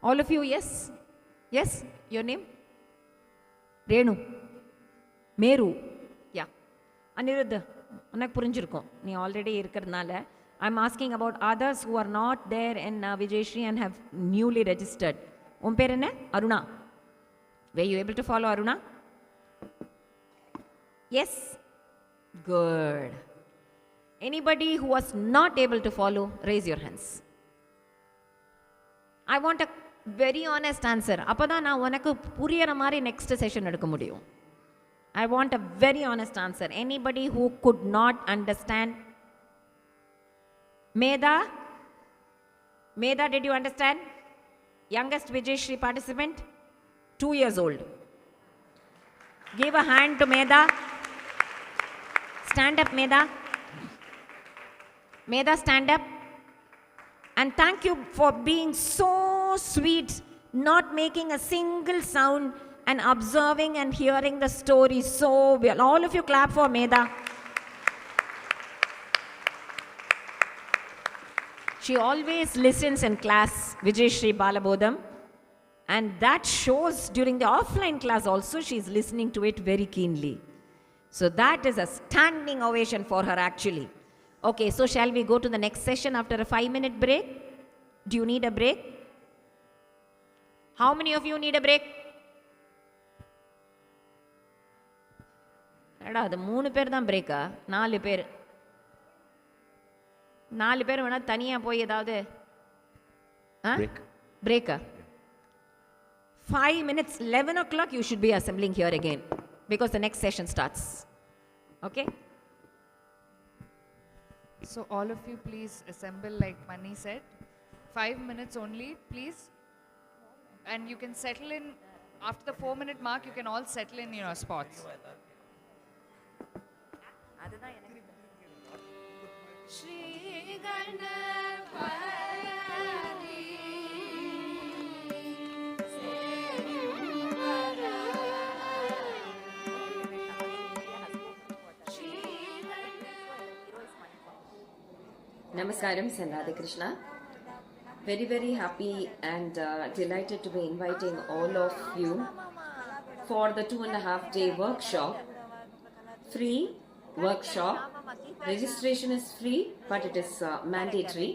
All of you, yes? Yes? Your name? Renu. Meru. Yeah. Aniruddha. உனக்கு புரிஞ்சிருக்கும் நீ already இருக்கிறதுனால. I'm asking about others who are not there in Vijayashri and have newly registered. உன் பேர் என்ன? Aruna. Were you able to follow Aruna? Yes? Good. Anybody who was not able to follow, raise your hands. I want a very honest answer. அப்பதான் நான் உனக்கு புரியற மாதிரி next session எடுக்க முடியும். I want a very honest answer. Anybody who could not understand? Medha? Medha, did you understand? Youngest Vijayashri participant? 2 years old. Give a hand to Medha. Stand up, Medha. Medha, stand up. And thank you for being so sweet, not making a single sound and observing and hearing the story so well. All of you clap for Medha. She always listens in class, Vijayashri Balabodham. And that shows during the offline class also, she is listening to it very keenly. So that is a standing ovation for her actually. Okay, so shall we go to the next session after a 5-minute break? Do you need a break? How many of you need a break? அது 3 பேர் தான் பிரேக்கா? 4 பேர். 4 பேர் வேணா தனியா போய் ஏதாவது பிரேக்கா? 5 minutes, 11 o'clock you should be assembling here again because the next session starts. Okay? So all of you please assemble like Mani said. 5 minutes only, please. And you can settle in after the 4-minute mark. You can all settle in your spots. Namaskaram, Radhe Krishna. Very, very happy and delighted to be inviting all of you for the 2.5-day workshop. Free workshop. Registration is free, but it is mandatory.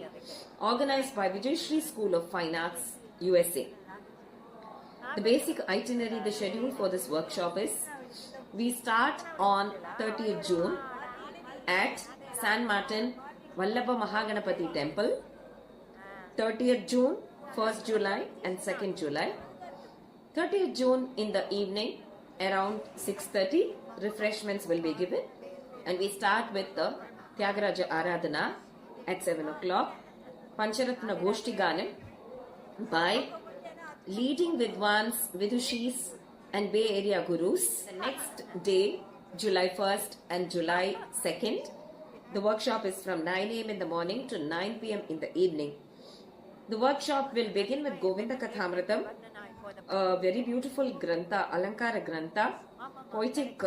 Organized by Vijayashri School of Fine Arts, USA. The basic itinerary, the schedule for this workshop is, we start on 30th June at San Martin Vallabha Mahaganapati Temple. 30th June, 1st July and 2nd July. 30th June in the evening around 6:30, refreshments will be given. And we start with the Tyagaraja Aradhana at 7 o'clock. Pancharatna Goshti Ganam by leading Vidwans, Vidushis and Bay Area Gurus. The next day, July 1st and July 2nd, the workshop is from 9 a.m. in the morning to 9 p.m. in the evening. The workshop will begin with Govinda Kathāmrutam a very beautiful grantha, Alankara grantha, poetic,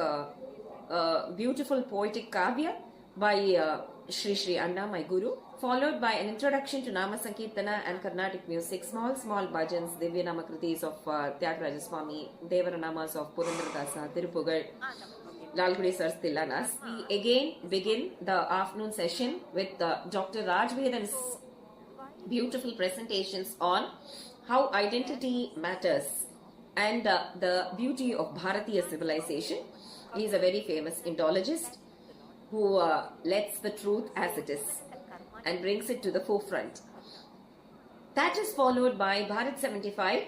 beautiful poetic kavya by Sri Anna, my guru, followed by an introduction to Namasankirtanam and Karnatik music, small Bhajans, Divyanama Krtis of Tyagaraja Swami, Devaranamas of Purandradasa, Tirupugal, Lalgudi Sir's Tillanãs. We again begin the afternoon session with Dr. Raj Vedam's beautiful presentations on how identity matters and the beauty of Bharatiya civilization. He is a very famous Indologist who lets the truth as it is and brings it to the forefront. That is followed by Bharat 75,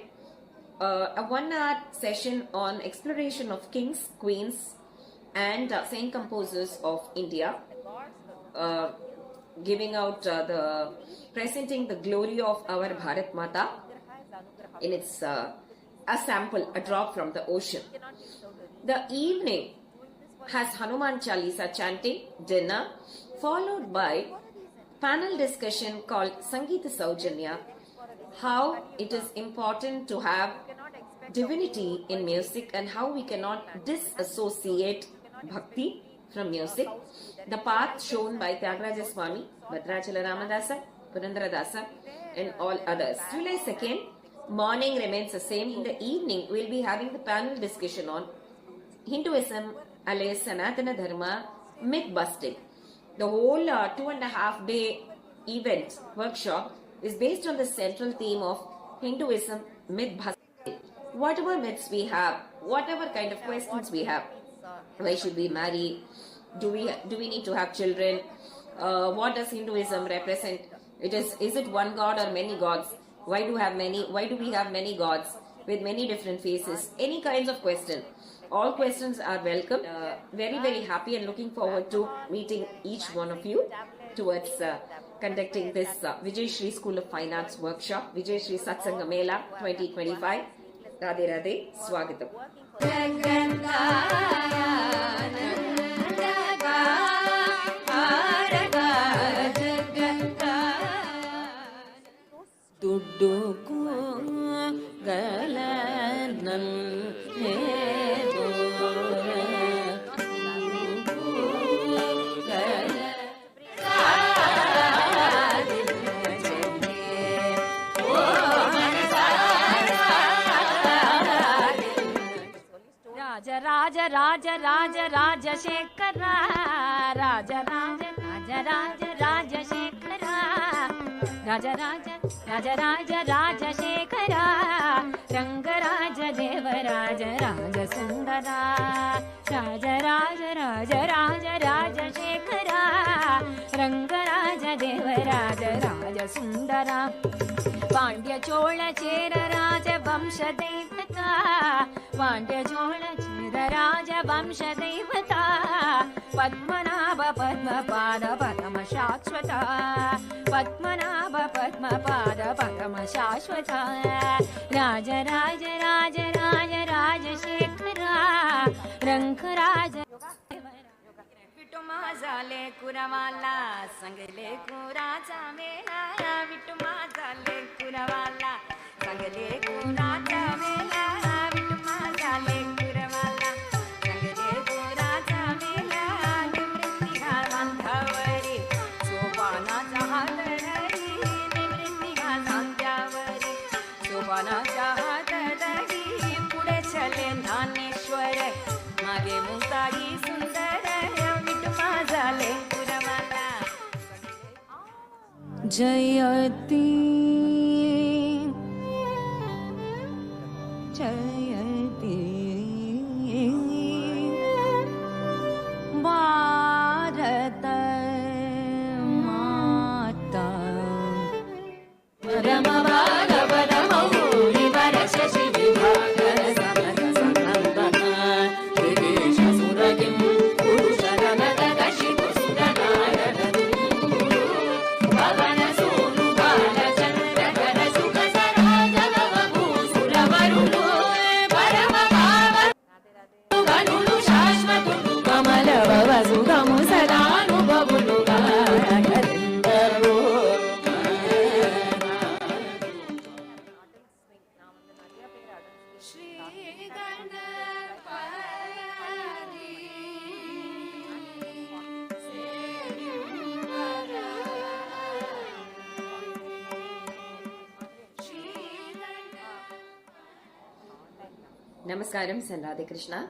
a 1-hour session on exploration of kings, queens and saint composers of India, giving out presenting the glory of our Bharat Mata in its a sample, a drop from the ocean. The evening has Hanuman Chalisa chanting, dinner, followed by panel discussion called Sangeeta Saujanya, how it is important to have divinity in music and how we cannot disassociate bhakti from music. The path shown by Tyagaraja Swami, Bhadrachala Ramadasa, Purandradasa and all others. July 2nd, morning remains the same. In the evening, we will be having the panel discussion on Hinduism alias Sanatana Dharma, myth busting. The whole 2.5 day event workshop is based on the central theme of Hinduism myth busting. Whatever myths we have, whatever kind of questions we have, why should we marry? Do we need to have children? What does Hinduism represent? Is it one god or many gods? Why do we have many gods with many different faces? Any kinds of question. All questions are welcome. Very happy and looking forward to meeting each one of you towards conducting this Vijayashri School of Fine Arts workshop, Vijayashri Satsanga Mela 2025. Radhe Radhe, Swagatam. Raja Shekhara, Raja Shekhara, Raja Shekhara, Rangaraja Devaraja Raja Sundara, Raja Shekhara, Rangaraja Devaraja Raja Sundara, Pandya Chola Chera Raja Vamsha Devata, Pandya Chola Chera Raja Vamsha Devata, Padmanabha Padmapada Padma Shashwata, Padmanabha Padmapada Padma Shashwata, Raja Shekhara, Rangaraja Vittumazale Kuravala, Sangale Kuraja Mela, Vittumazale Kuravala, Sangale Kuraja Mela, Vittumazale Kuravala, Sangale Kuraja Mela, Nimrittiha Sandhavari, Sopana Chahatari, Nimrittiha Sandhyavari, Sopana Chahatari, Pude Chale Dhaneshwar, Mage Mutagi Sundara, Vittumazale Kuravala, Jayati. Bharat Mata Paramavada Paramauri Varashashi Vibhaka Samana Samantana Videsha Suragim Purusharanata Kashipu Sudanayana Bhavana Sonu Bala Chandra Namaskaram and Radhe Krishna.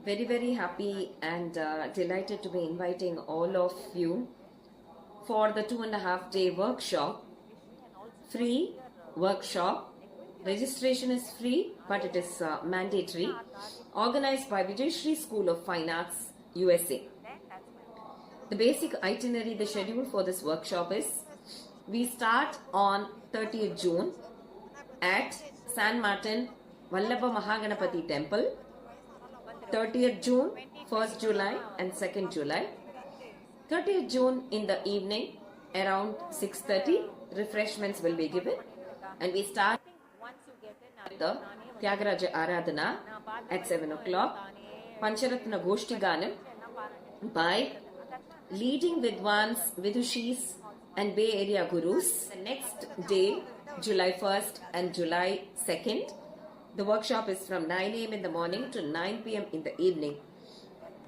Very, very happy and delighted to be inviting all of you for the 2.5-day workshop. Free workshop. Registration is free, but it is mandatory. Organized by Vijayashri School of Fine Arts USA. The basic itinerary, the schedule for this workshop is we start on 30th June at San Martin Vallabha Mahaganapati Temple. 30th June, 1st July and 2nd July. 30th June in the evening around 6:30 refreshments will be given, and we start the Tyagaraja Aradhana at 7 o'clock. Pancharatna Goshti Ganam by leading Vidwans, Vidushis and Bay Area Gurus. The next day, July 1st and July 2nd, the workshop is from 9 a.m. in the morning to 9 p.m. in the evening.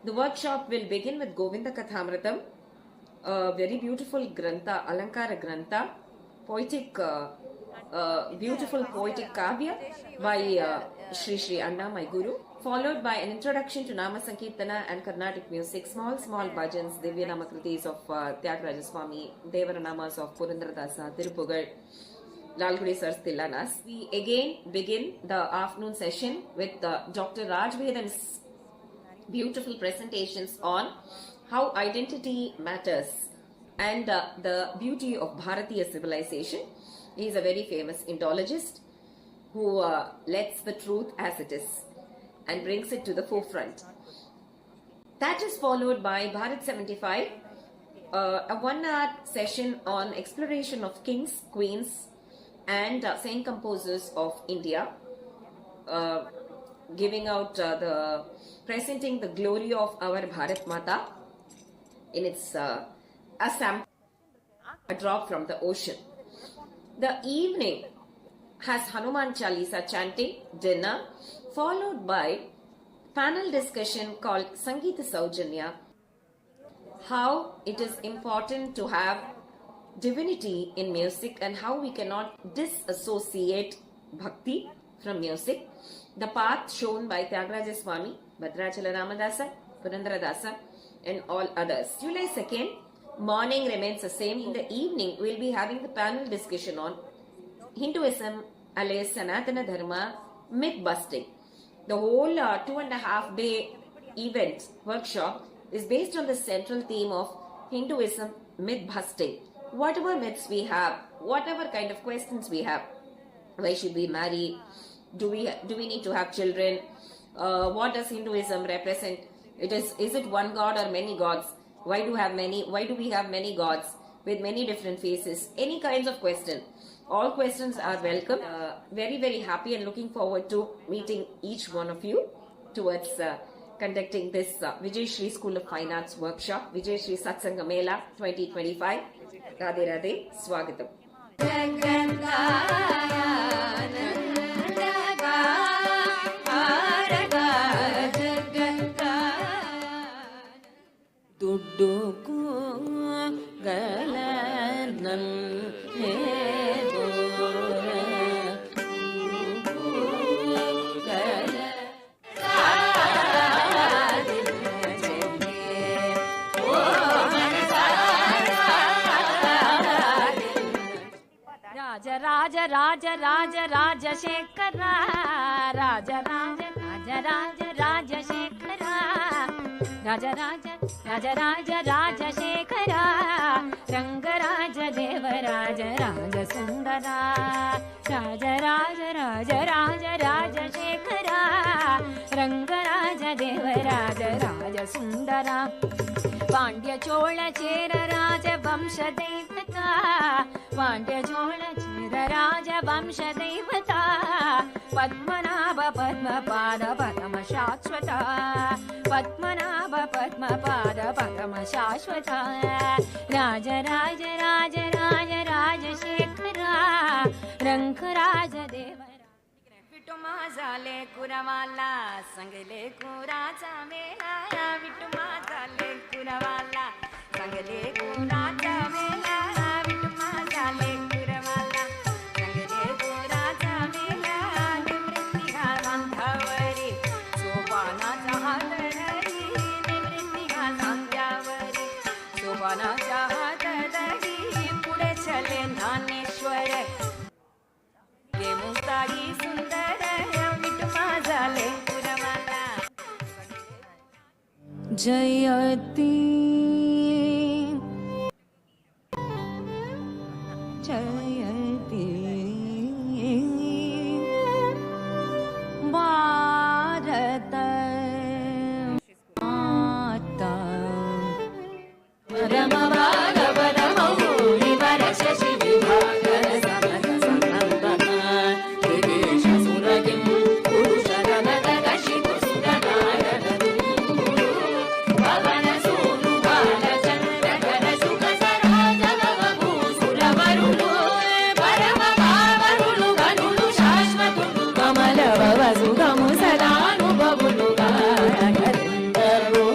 The workshop will begin with Govinda Kathāmrutam, a very beautiful grantha, Alankara grantha, poetic, beautiful poetic kavya by Sri Anna, my guru, followed by an introduction to Namasankirtanam and Karnatik music, small Bhajans, Krtis of Tyagaraja Swami, Devaranamas of Purandradasa, Tirupugal, Lalgudi Sir's Tillanãs. We again begin the afternoon session with Dr. Raj Vedam's beautiful presentations on how identity matters and the beauty of Bharatiya civilization. He is a very famous Indologist who lets the truth as it is and brings it to the forefront. That is followed by Bharat 75, a 1-hour session on exploration of kings, queens and saint composers of India, giving out presenting the glory of our Bharat Mata in its a drop from the ocean. The evening has Hanuman Chalisa chanting, dinner, followed by panel discussion called Sangeeta Saujanya, how it is important to have divinity in music and how we cannot disassociate bhakti from music. The path shown by Tyagaraja Swami, Bhadrachala Ramadasa, Purandradasa and all others. July 2nd, morning remains the same. In the evening, we will be having the panel discussion on Hinduism alias Sanatana Dharma, myth busting. The whole 2.5-day event workshop is based on the central theme of Hinduism myth busting. Whatever myths we have, whatever kind of questions we have, why should we marry? Do we need to have children? What does Hinduism represent? Is it one god or many gods? Why do we have many gods with many different faces? Any kinds of question. All questions are welcome. Very, very happy and looking forward to meeting each one of you towards conducting this Vijayashri School of Fine Arts workshop, Vijayashri Satsanga Mela 2025. Radhe Radhe, Swagatam. Raja Shekhara, Raja Shekhara, Raja Shekhara, Rangaraja Devaraja Raja Sundara, Raja Shekhara, Rangaraja Devaraja Raja Sundara, Pandya Chola Chera Raja Vamsha Devata, Pandya Chola Chera Raja Vamsha Devata, Padmanabha Padmapada Padma Shashwata, Padmanabha Padmapada Padma Shashwata, Raja Shekhara, Rangaraja Devaraja. Vittumazale Kuravala, Sangale Kuraja Mela, Vittumazale Kuravala, Sangale Kuraja Mela, Vittumazale Kuravala, Sangale Kuraja Mela, Nimritiha Vandhava. जयति जयति भारत माता परम Bhagavat मौनि वरशशि Vibhakar summer संतन देश सुरगिं पुरुष गणत कशिपु सुरनायक पवन सोनु बाल चंद्र कर सुख सराज भवभू सुरवरुलो परम भावरुलु गनुलु शाश्वतुलु कमल भव सुगमु सदानुभवुलु गायकरिंदरो.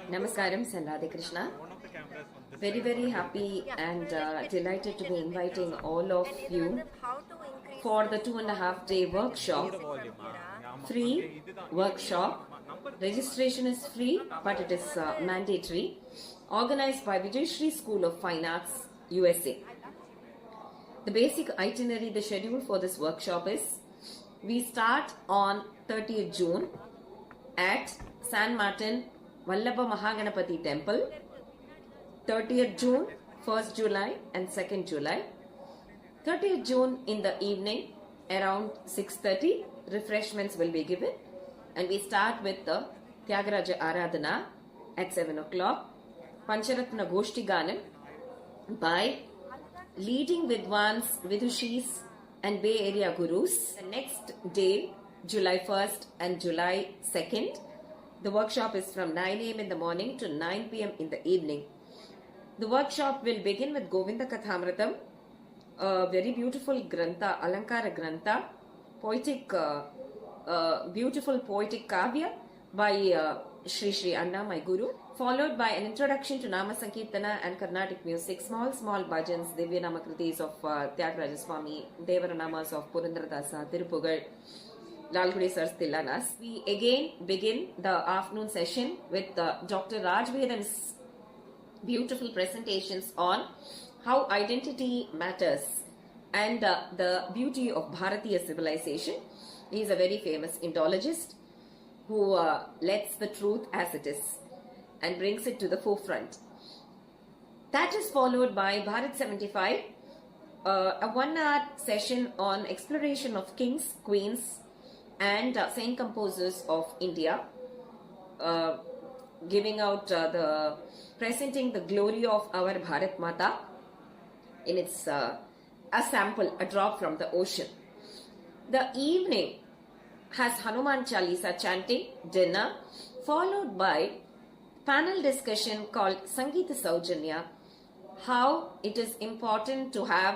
Namaskaram, Radhe Krishna. Very, very happy and delighted to be inviting all of you for the 2.5-day workshop. Free workshop. Registration is free, but it is mandatory. Organized by Vijayashri School of Fine Arts USA. The basic itinerary, the schedule for this workshop is: we start on 30th June at San Martin Vallabha Mahaganapati Temple. 30th June, 1st July and 2nd July. 30th June in the evening around 6:30, refreshments will be given. And we start with the Tyagaraja Aradhana at 7 o'clock. Pancharatna Goshti Ganam by leading Vidwans, Vidushis and Bay Area Gurus. The next day, July 1st and July 2nd, the workshop is from 9 a.m. in the morning to 9 p.m. in the evening. The workshop will begin with Govinda Kathāmrutam, a very beautiful grantha, Alankara grantha, poetic, beautiful poetic kavya by Sri Anna, my guru, followed by an introduction to Namasankirtanam and Karnatik music, small Bhajans, Divya Namakrtis of Tyagaraja Swami, Devaranamas of Purandradasa, Tirupugal, Lalgudi Sir's Tillanãs. We again begin the afternoon session with Dr. Raj Vedam's beautiful presentations on how identity matters and the beauty of Bharatiya civilization. He is a very famous Indologist who lets the truth as it is and brings it to the forefront. That is followed by Bharat 75, a 1-hour session on exploration of kings, queens and saint composers of India, giving out presenting the glory of our Bharat Mata in its a sample, a drop from the ocean. The evening has Hanuman Chalisa chanting, dinner, followed by panel discussion called Sangeeta Saujanya, how it is important to have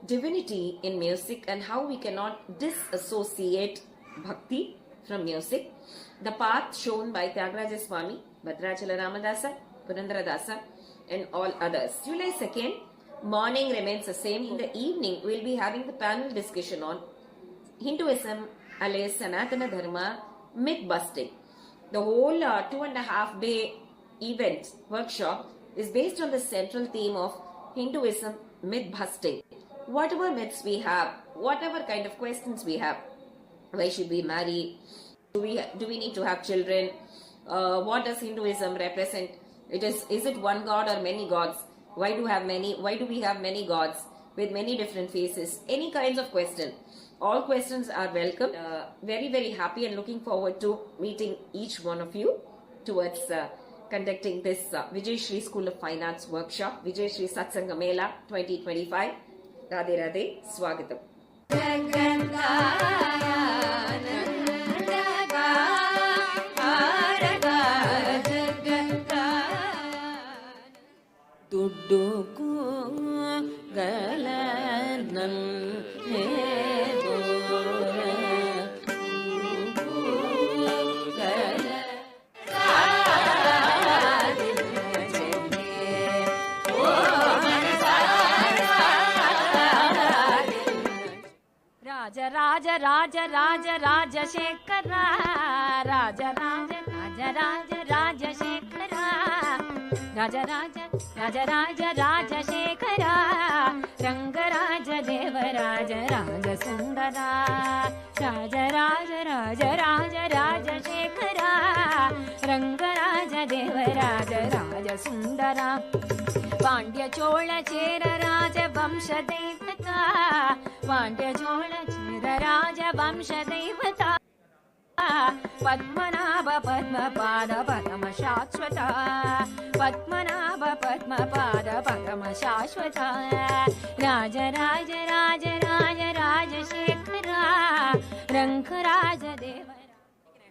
divinity in music and how we cannot disassociate bhakti from music. The path shown by Tyagaraja Swami, Bhadrachala Ramadasa, Purandradasa and all others. July 2nd, morning remains the same. In the evening, we will be having the panel discussion on Hinduism, alias Sanatana Dharma, myth busting. The whole 2.5-day event workshop is based on the central theme of Hinduism, myth busting. Whatever myths we have, whatever kind of questions we have, why should we marry? Do we need to have children? What does Hinduism represent? Is it one god or many gods? Why do we have many gods with many different faces? Any kinds of question. All questions are welcome. Very, very happy and looking forward to meeting each one of you towards conducting this Vijayashri School of Fine Arts workshop, Vijayashri Satsanga Mela 2025. Radhe Radhe, Swagatam. Tudduku galanam Raja Raja Raja Raja Shekhara Raja Raja Raja Raja Raja Shekhara Raja Raja Raja Raja Raja Shekhara Ranga Raja Deva Raja Raja Sundara Raja Raja Raja Raja Raja Shekhara Ranga Raja Deva Raja Raja Sundara Pandya Chola Chera Raja Vamsha Devata Pandya Chola Chera Raja Vamsha Devata Padmanabha Padmapada Padma Shashwata Padmanabha Padmapada Padma Shashwata Raja Raja Raja Raja Raja Shekhara Ranga Raja Deva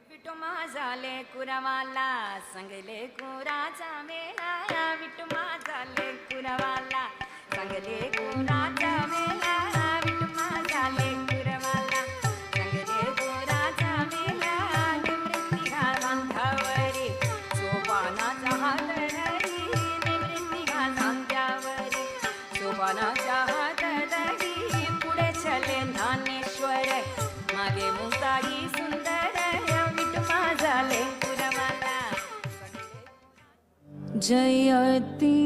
Vittu Mazale Kuravala Sangale Kuraja Mela Vittu Mazale Kuravala Sangale Kuraja Mela Vittu Mazale Kuravala Sangale Kuraja Mela Nimrittiha Sandhavari Sopana Chahatari Nimrittiha Sandhyavari Sopana Chahatari Pude Chale Dhaneshwar Mage Muktai Sundara Vittu Mazale Kuravala Jayati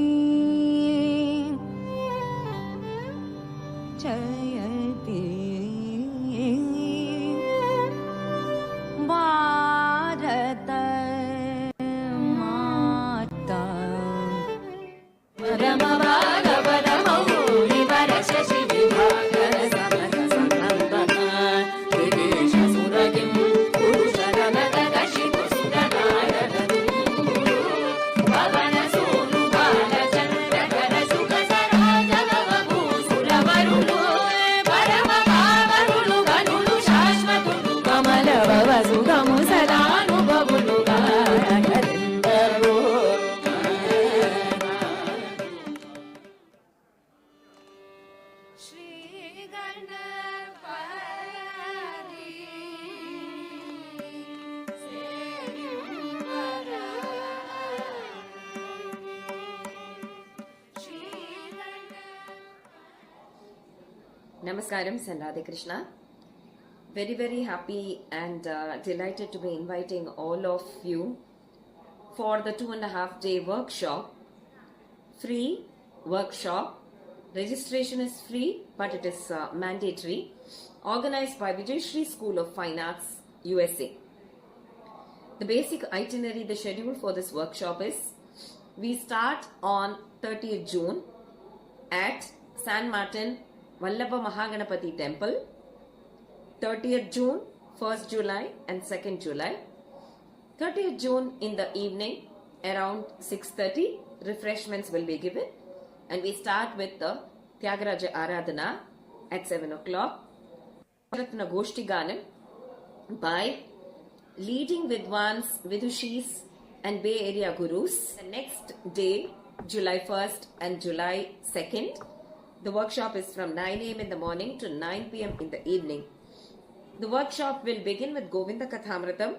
Jayati Bharata Mata Paramavada Paramavuri Varashashi Vibhakara Samaka Samantana Videsha Suragim Purusharanaka Kashipu Sudanara Bhavana Sonu Bala Chandra Kara Sukha Saraja Bhavabu Suravarulu Paramavavarulu Ganulu Shashvatulu Kamala Bhavasu Gamu Sadanu Bhavulu Garakharindaru Shri Ganapari Sevara Shri Namaskaram and Radhe Krishna. Very, very happy and delighted to be inviting all of you for the 2.5-day workshop. Free workshop. Registration is free, but it is mandatory. Organized by Vijayashri School of Fine Arts, USA. The basic itinerary, the schedule for this workshop is, we start on 30th June at San Martin Vallabha Mahaganapati Temple. 30th June, 1st July and 2nd July. 30th June in the evening around 6:30 refreshments will be given, and we start with the Tyagaraja Aradhana at 7 o'clock. Ratna Goshti Ganam by leading Vidwans, Vidushis and Bay Area Gurus. The next day, July 1st and July 2nd, the workshop is from 9 a.m. in the morning to 9 p.m. in the evening. The workshop will begin with Govinda Kathāmrutam,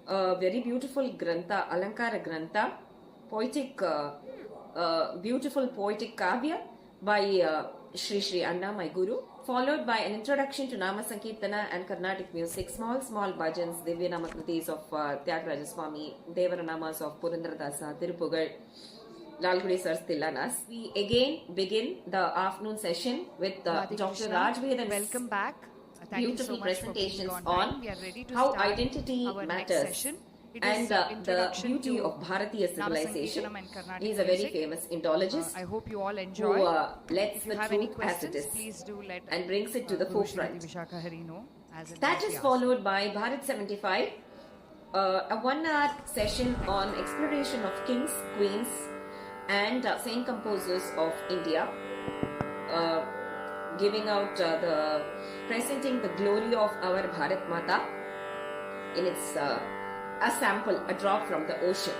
a very beautiful grantha, Alankara grantha, poetic, beautiful poetic kavya by Sri Sri Anna, my guru, followed by an introduction to Namasankirtanam and Karnatik music, small Bhajans, Divya Namakritis of Tyagaraja Swami, Devara Namas of Purandradasa, Tirupugal, Lalgudi Sir's Tillanãs. We again begin the afternoon session with Dr. Raj Vedan's welcome back. Thank beautiful you so much for presentations being on We are ready to how start identity our next matters session. It and is, the introduction beauty to of Bharatiya civilization. Namasankirtanam and Karnatik He is a very music. famous Indologist I hope you all who enjoy. lets If you the have any truth as it questions, is please do let and brings it to the Guru forefront. Srimati Vishakha Hari know as an That is enthusiast. followed by Bharat 75, a 1-hour session on exploration of kings, queens and saint composers of India, giving out presenting the glory of our Bharat Mata in its a sample, a drop from the ocean.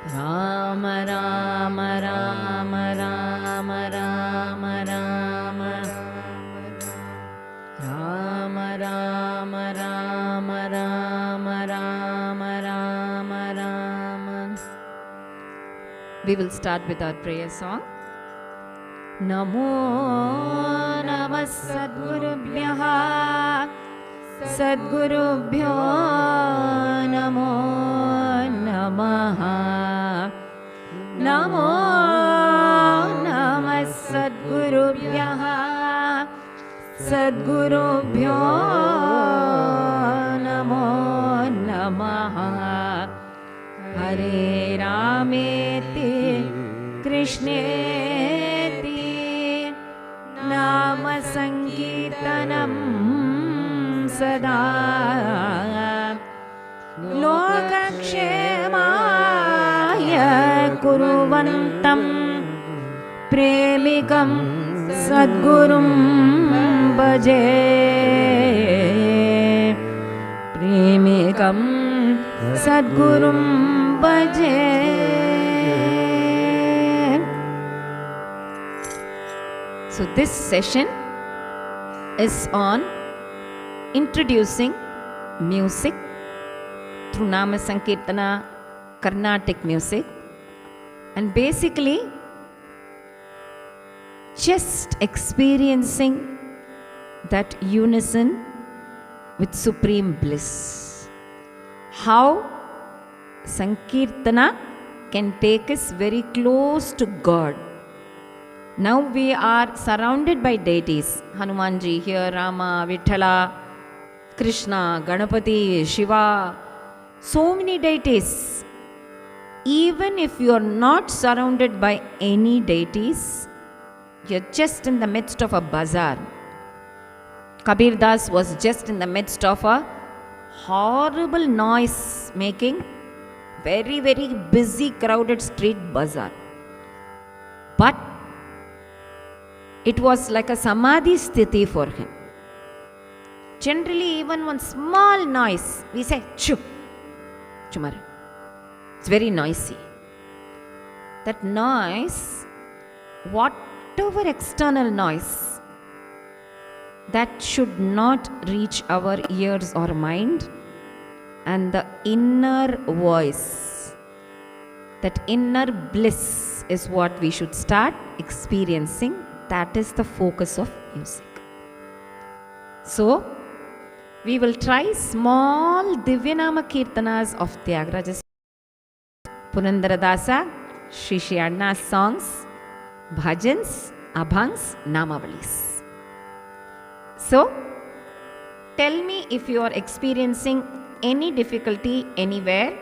Rama Rama Rama Rama Rama Rama Rama Rama Rama Rama Rama Rama Rama. We will start with our prayer song. Namo Namah Sadgurubhyaha Sadgurubhyo Namo Namaha Namo Namah Sadgurubhyaha Sadgurubhyo Namo Namaha Hare Rameti Krishneti Namasankirtanam Sada Lokakshemaya Kuruvantam Premikam Sadgurum Bhaje Premikam Sadgurum Bhaje. So this session is on introducing music through Namasankirtana, Karnatik music, and basically just experiencing that unison with supreme bliss. How Sankirtana can take us very close to God. Now we are surrounded by deities. Hanumanji here, Rama, Vithala, Krishna, Ganapati, Shiva, so many deities. Even if you are not surrounded by any deities, you are just in the midst of a bazaar. Kabir Das was just in the midst of a horrible noise making, very, very busy, crowded street bazaar. But it was like a samadhi sthiti for him. Generally, even one small noise, we say, chu, chumar. It's very noisy. That noise, whatever external noise, that should not reach our ears or mind, and the inner voice, that inner bliss is what we should start experiencing. That is the focus of music. So, we will try small Divyanama Kirtanas of Tyagaraja, Purandaradasa, Shishyanna's songs, Bhajans, Abhangs, Namavalis. So, tell me if you are experiencing any difficulty anywhere.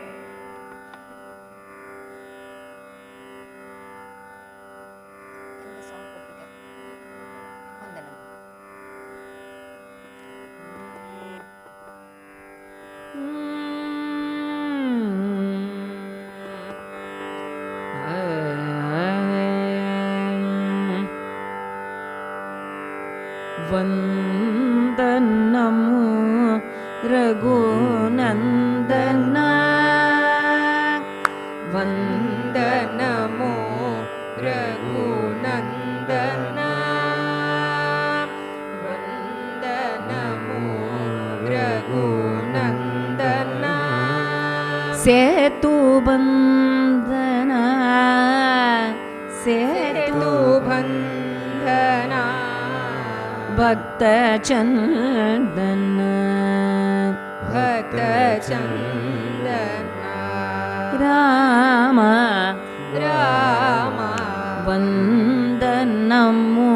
Vandanamu Raghunandana Vandanamu Raghunandana Vandanamu Raghunandana Setubandhana Setubandhana Bhakta Chandana Bhakta Chandana Rama Rama Vandanamu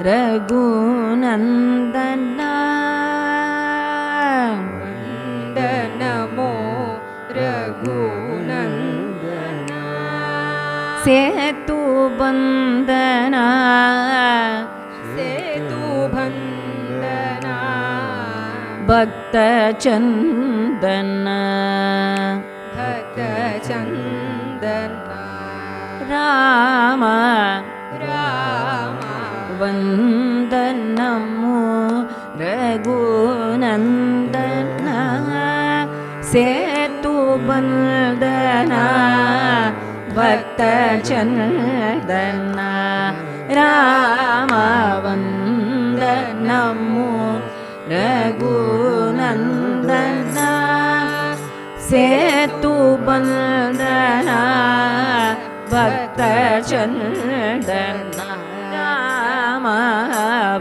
Raghunandana Vandanamu Raghunandana Setubandhana Setubandhana Bhakta Chandana Bhakta Chandana Rama Rama Vandanamu Raghunandana Setubandhana Chandana Rama Vandanamu Raghunandana Setu Bandana Bhakta Chandana Rama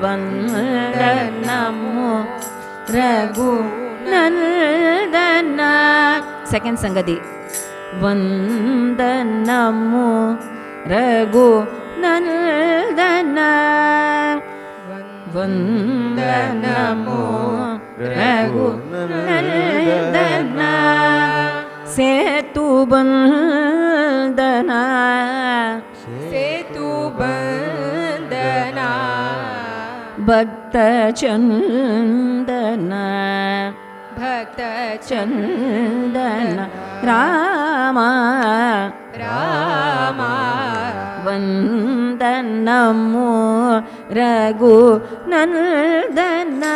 Vandanamu Raghunandana. Second Sangati. Vandanamu Raghunandana Vandanamu Raghunandana Setu Bandana Bhakta Chandana Chandana Rama Vandanamu Raghunandana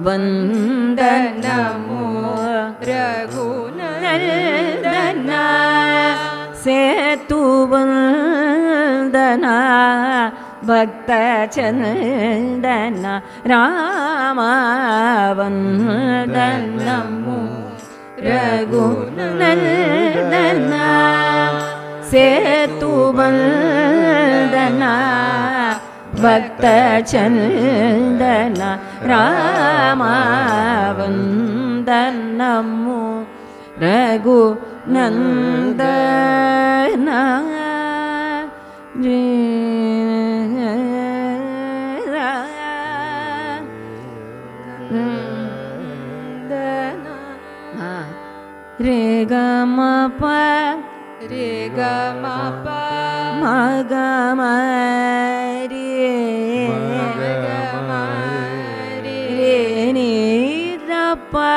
Vandanamu Raghunandana Setu Vandana Bhakta Chandana Rama Vandanamu Raghunandana Setu Vandana Bhakta Chandana Rama Vandanamu Raghunandana Re ga ma pa ma ga ma re re ni da pa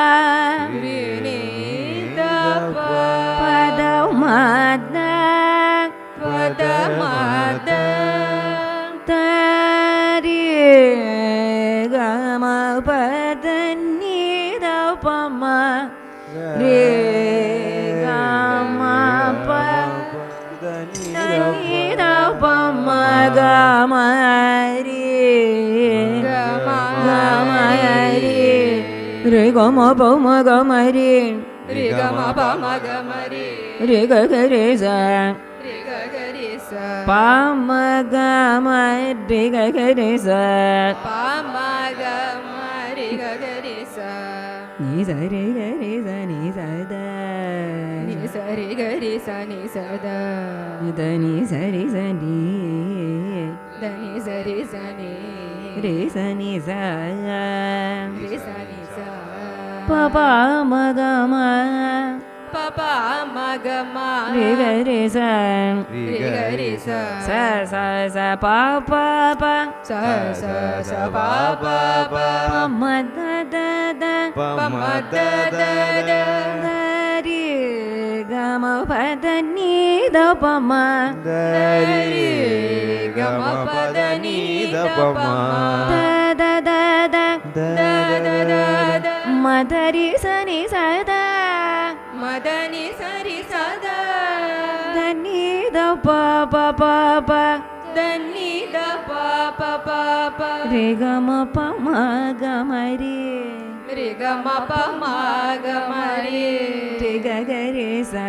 pa da ma da ta re ga ma pa da ni da pa ma re ga ma pa da ni da pa ma ga ma re re ga ma pa ma ga ma re re ga ga re sa pa ma ga ma re ga ga re sa ni sa re ga re sa ni sa da ni sa re ga re sa ni sa da da ni sa re sa ni da ni sa re sa ni re sa ni sa pa pa ma ga ma re ga re sa sa sa sa pa pa pa sa pa pa pa ma da da da pa ma da da da re ga ma pa da ni da pa ma re ga ma pa da ni da pa ma da da da da ma da ri sa ni sa da ma da ni sa ri sa da da ni da pa pa pa pa da ni da pa pa pa pa re ga ma pa ma ga ma re ga ma pa ma ga ma re ga ga re sa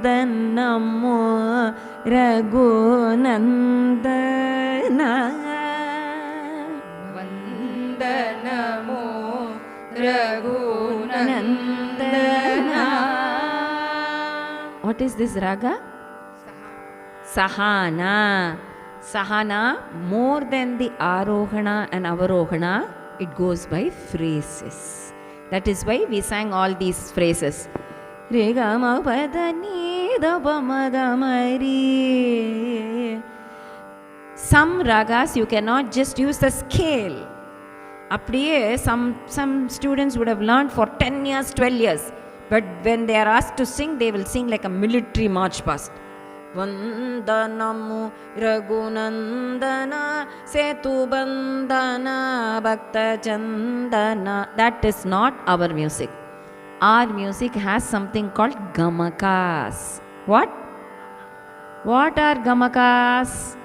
Vandanamu Raghunandana Vandanamu Raghunandana. What is this raga? Sahana. Sahana, more than the arohana and avarohana, it goes by phrases. That is why we sang all these phrases. Re ga ma pa da ni da pa ma ga ma re. Some ragas you cannot just use the scale. Apdiye some students would have learned for 10 years, 12 years. But when they are asked to sing, they will sing like a military march past. Vandanamu Raghunandana Setu Bandana Bhakta Chandana. That is not our music. our music has something called gamakas. What? What are gamakas?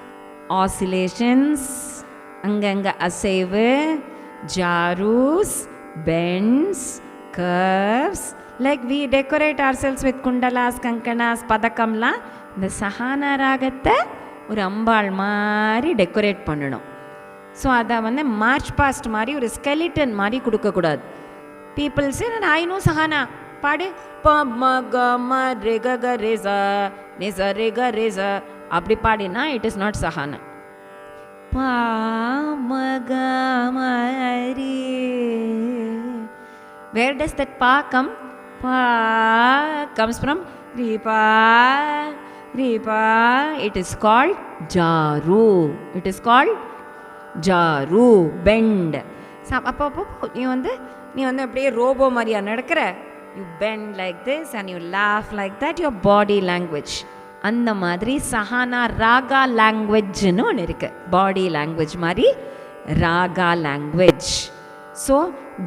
Oscillations, anganga asaivu, jarus, bends, curves. Like we decorate ourselves with kundalas, kankanas, padakamla. இந்த சஹானா ராகத்தை ஒரு அம்பாள் மாதிரி decorate பண்ணணும். So அதை வந்து March past மாதிரி ஒரு skeleton மாதிரி கொடுக்கக்கூடாது. People say I know Sahana பாடு ப ம க ம ரே க க ரே ச நே ச ரே க ரே ச அப்படி பாடினா இட் இஸ் நாட் சஹானா. ப ம க ம ரே. வேர் டஸ் தட் பா கம்? பா comes from Ripa. Ripa. It is called Jaru. It is called Jaru. Bend. அப்போ நீ வந்து அப்படியே ரோபோ மாதிரியா நடக்கிற. You bend like this and you laugh like that. Your body language. அந்த மாதிரி சஹானா ராகா லாங்குவேஜ்னு ஒன்று இருக்கு. பாடி லாங்குவேஜ் மாதிரி ராகா லாங்குவேஜ். ஸோ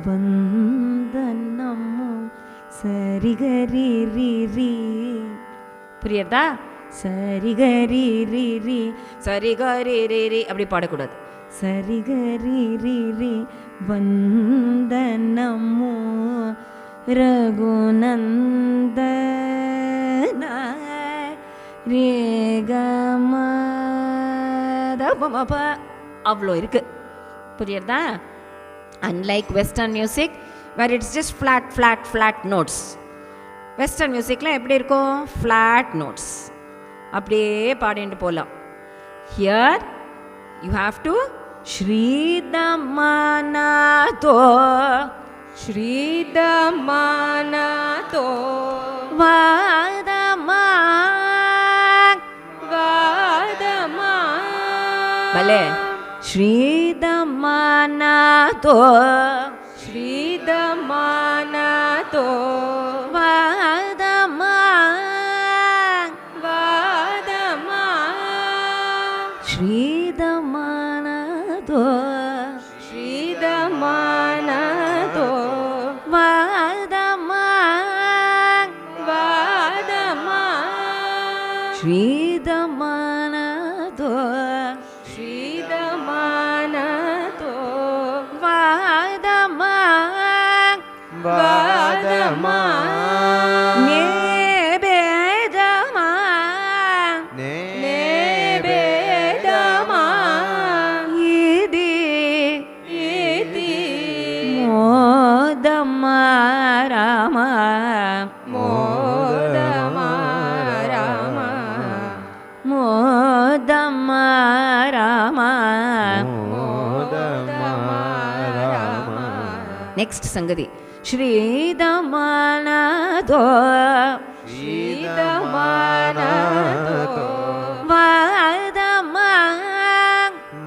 வந்தனமோ சரிகரி ரி ரி. புரியுதா? சரிகரி ரி ரி சரிகரி ரி ரி அப்படி பாடக்கூடாது. சரிகரி ரி ரி வந்தனமோ ரகுநந்தன ரேகமதபமப அவ்வளோ இருக்கு. புரியுறதா? Unlike Western music where it's just flat notes. Western musicல எப்படி இருக்கும்? Flat notes. அப்படியே பாடிட்டு போகலாம். Here you have to Shridamanato Shridamanato Vadama Vadama Bale Shridamanato Shridamanato Vadama Vadama Shridamanato Shridamanato Vadama Vadama Shridamanato Shridamanato Vadama Vadama Nebedama Nebedama Idi Idi Modama Rama Modama Rama Modama Rama Modama Rama. Next Sangati. Shridamanato Shridamanato Vadama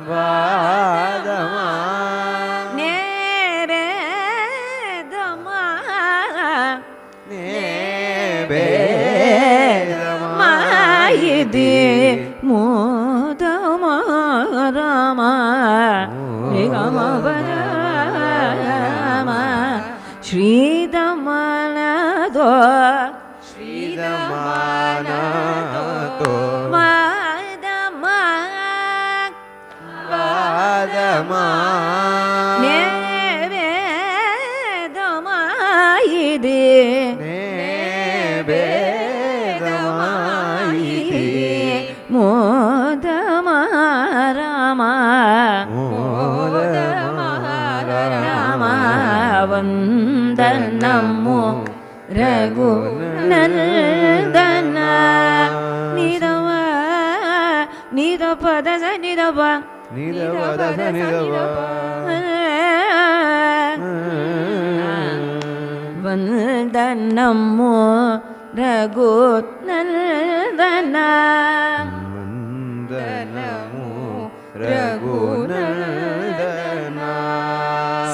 Vadama Nebedama Nebedama Yidi Modama Rama Nigama Vadama Shridamanato Shridamanato Vadama Vadama Nebedama Yidi Nebedama Yidi Modama Rama Modama Rama Vandanamo Raghunandana Nidava Nidapada Nidava Nidapada Nidava Vandanamo Raghunandana Vandanamo Raghunandana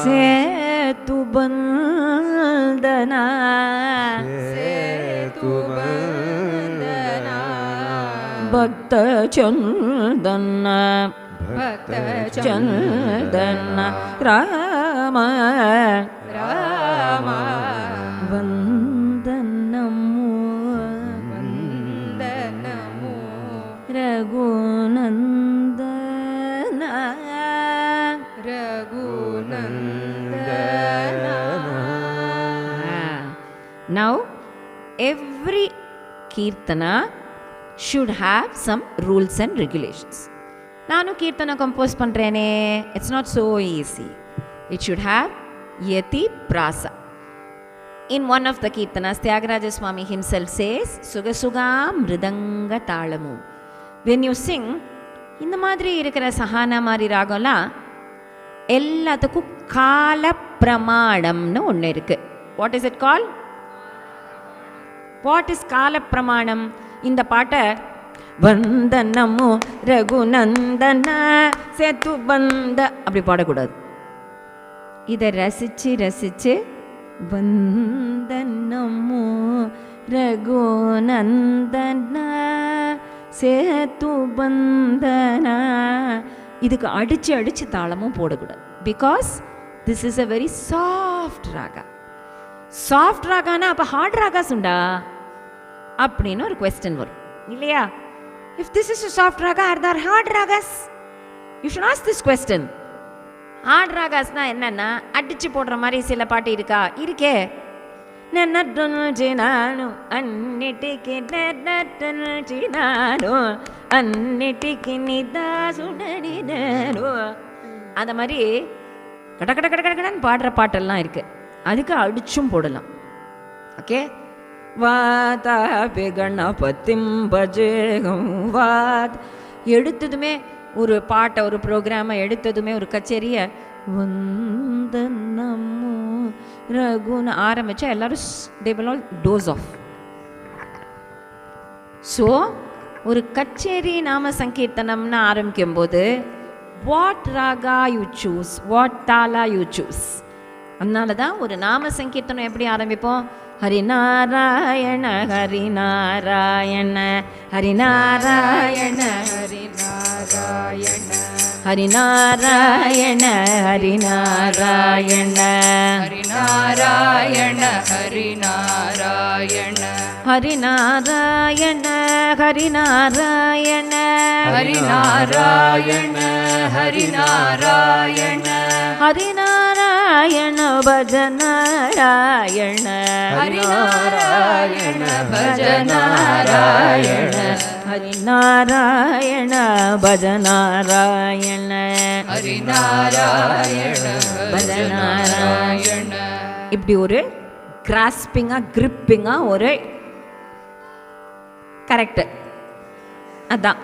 Setubandana Setubandana Bhakta Chandana Bhakta Chandana Rama Rama Now, every Kirtana should have some rules and regulations. Nanu Kirtana compose pandrene, it's not so easy. It should have Yati Prasa. In one of the Kirtanas, Tyagaraja Swami himself says, Sugasuga Mridanga Talamu. When you sing, இந்த மாதிரி இருக்கிற சஹானா மாதிரி ராகம்லாம் எல்லாத்துக்கும் கால பிரமாணம்னு ஒன்று இருக்கு. What is it call? What is கால பிரமாணம்? இந்த பாட்டை வந்தனமோ ரகுநந்தன சேத்து வந்த அப்படி பாடக்கூடாது. இதை ரசிச்சு ரசிச்சு வந்தனமோ ரகுநந்தன சேத்து பந்தனா இதுக்கு அடிச்சு அடிச்சு தாளமும் போடக்கூடாது. Because this is a very soft raga. Soft ராகானா அப்போ ஹார்ட் ராகாஸ் உண்டா அப்படின்னு ஒரு கொஸ்டின் வரும் இல்லையா? If this is a soft raga are there hard ragas? You should ask this question. Hard ராகாஸ்னா என்னன்னா அடிச்சு போடுற மாதிரி சில பாட்டு இருக்கா? இருக்கே. அன்னிட்டிக்கு அன்னிட்டிக்கு நிதாசுடனோ அந்த மாதிரி கட கட கட கடன்னு பாடுற பாட்டெல்லாம் இருக்கு. அதுக்கு அடிச்சும் போடலாம். ஓகே. வாதா கணபதிம் பஜேகம் வாத் எடுத்ததுமே ஒரு பாட்டை ஒரு ப்ரோக்ராமை எடுத்ததுமே ஒரு கச்சேரியை வந்தனமோ ரகுன்னு ஆரம்பிச்சா எல்லாரும் they will all doze off. So ஒரு கச்சேரி நாம சங்கீர்த்தனம்னு ஆரம்பிக்கும் போது what raga you choose, what tala you choose. அதனால தான் ஒரு நாம சங்கீர்த்தனம் எப்படி ஆரம்பிப்போம்? ஹரிநாராயண ஹரிநாராயண ஹரிநாராயண ஹரிநாராயண ஹரிநாராயண ஹரிநாராயண ஹரிநாராயண ஹரிநாராயண ஹரிநாராயண ஹரிநாராயண ஹரிநாராயண ஹரிநாராயண ஹரிநாராயண பஜநாராயண ஹரிநாராயண பஜநாராயண ஹரிநாராயண பஜநாராயண ஹரிநாராயண பஜநாராயண. இப்படி ஒரு கிராஸ்பிங்கா கிரிப்பிங்கா ஒரு கரெக்ட். அதான்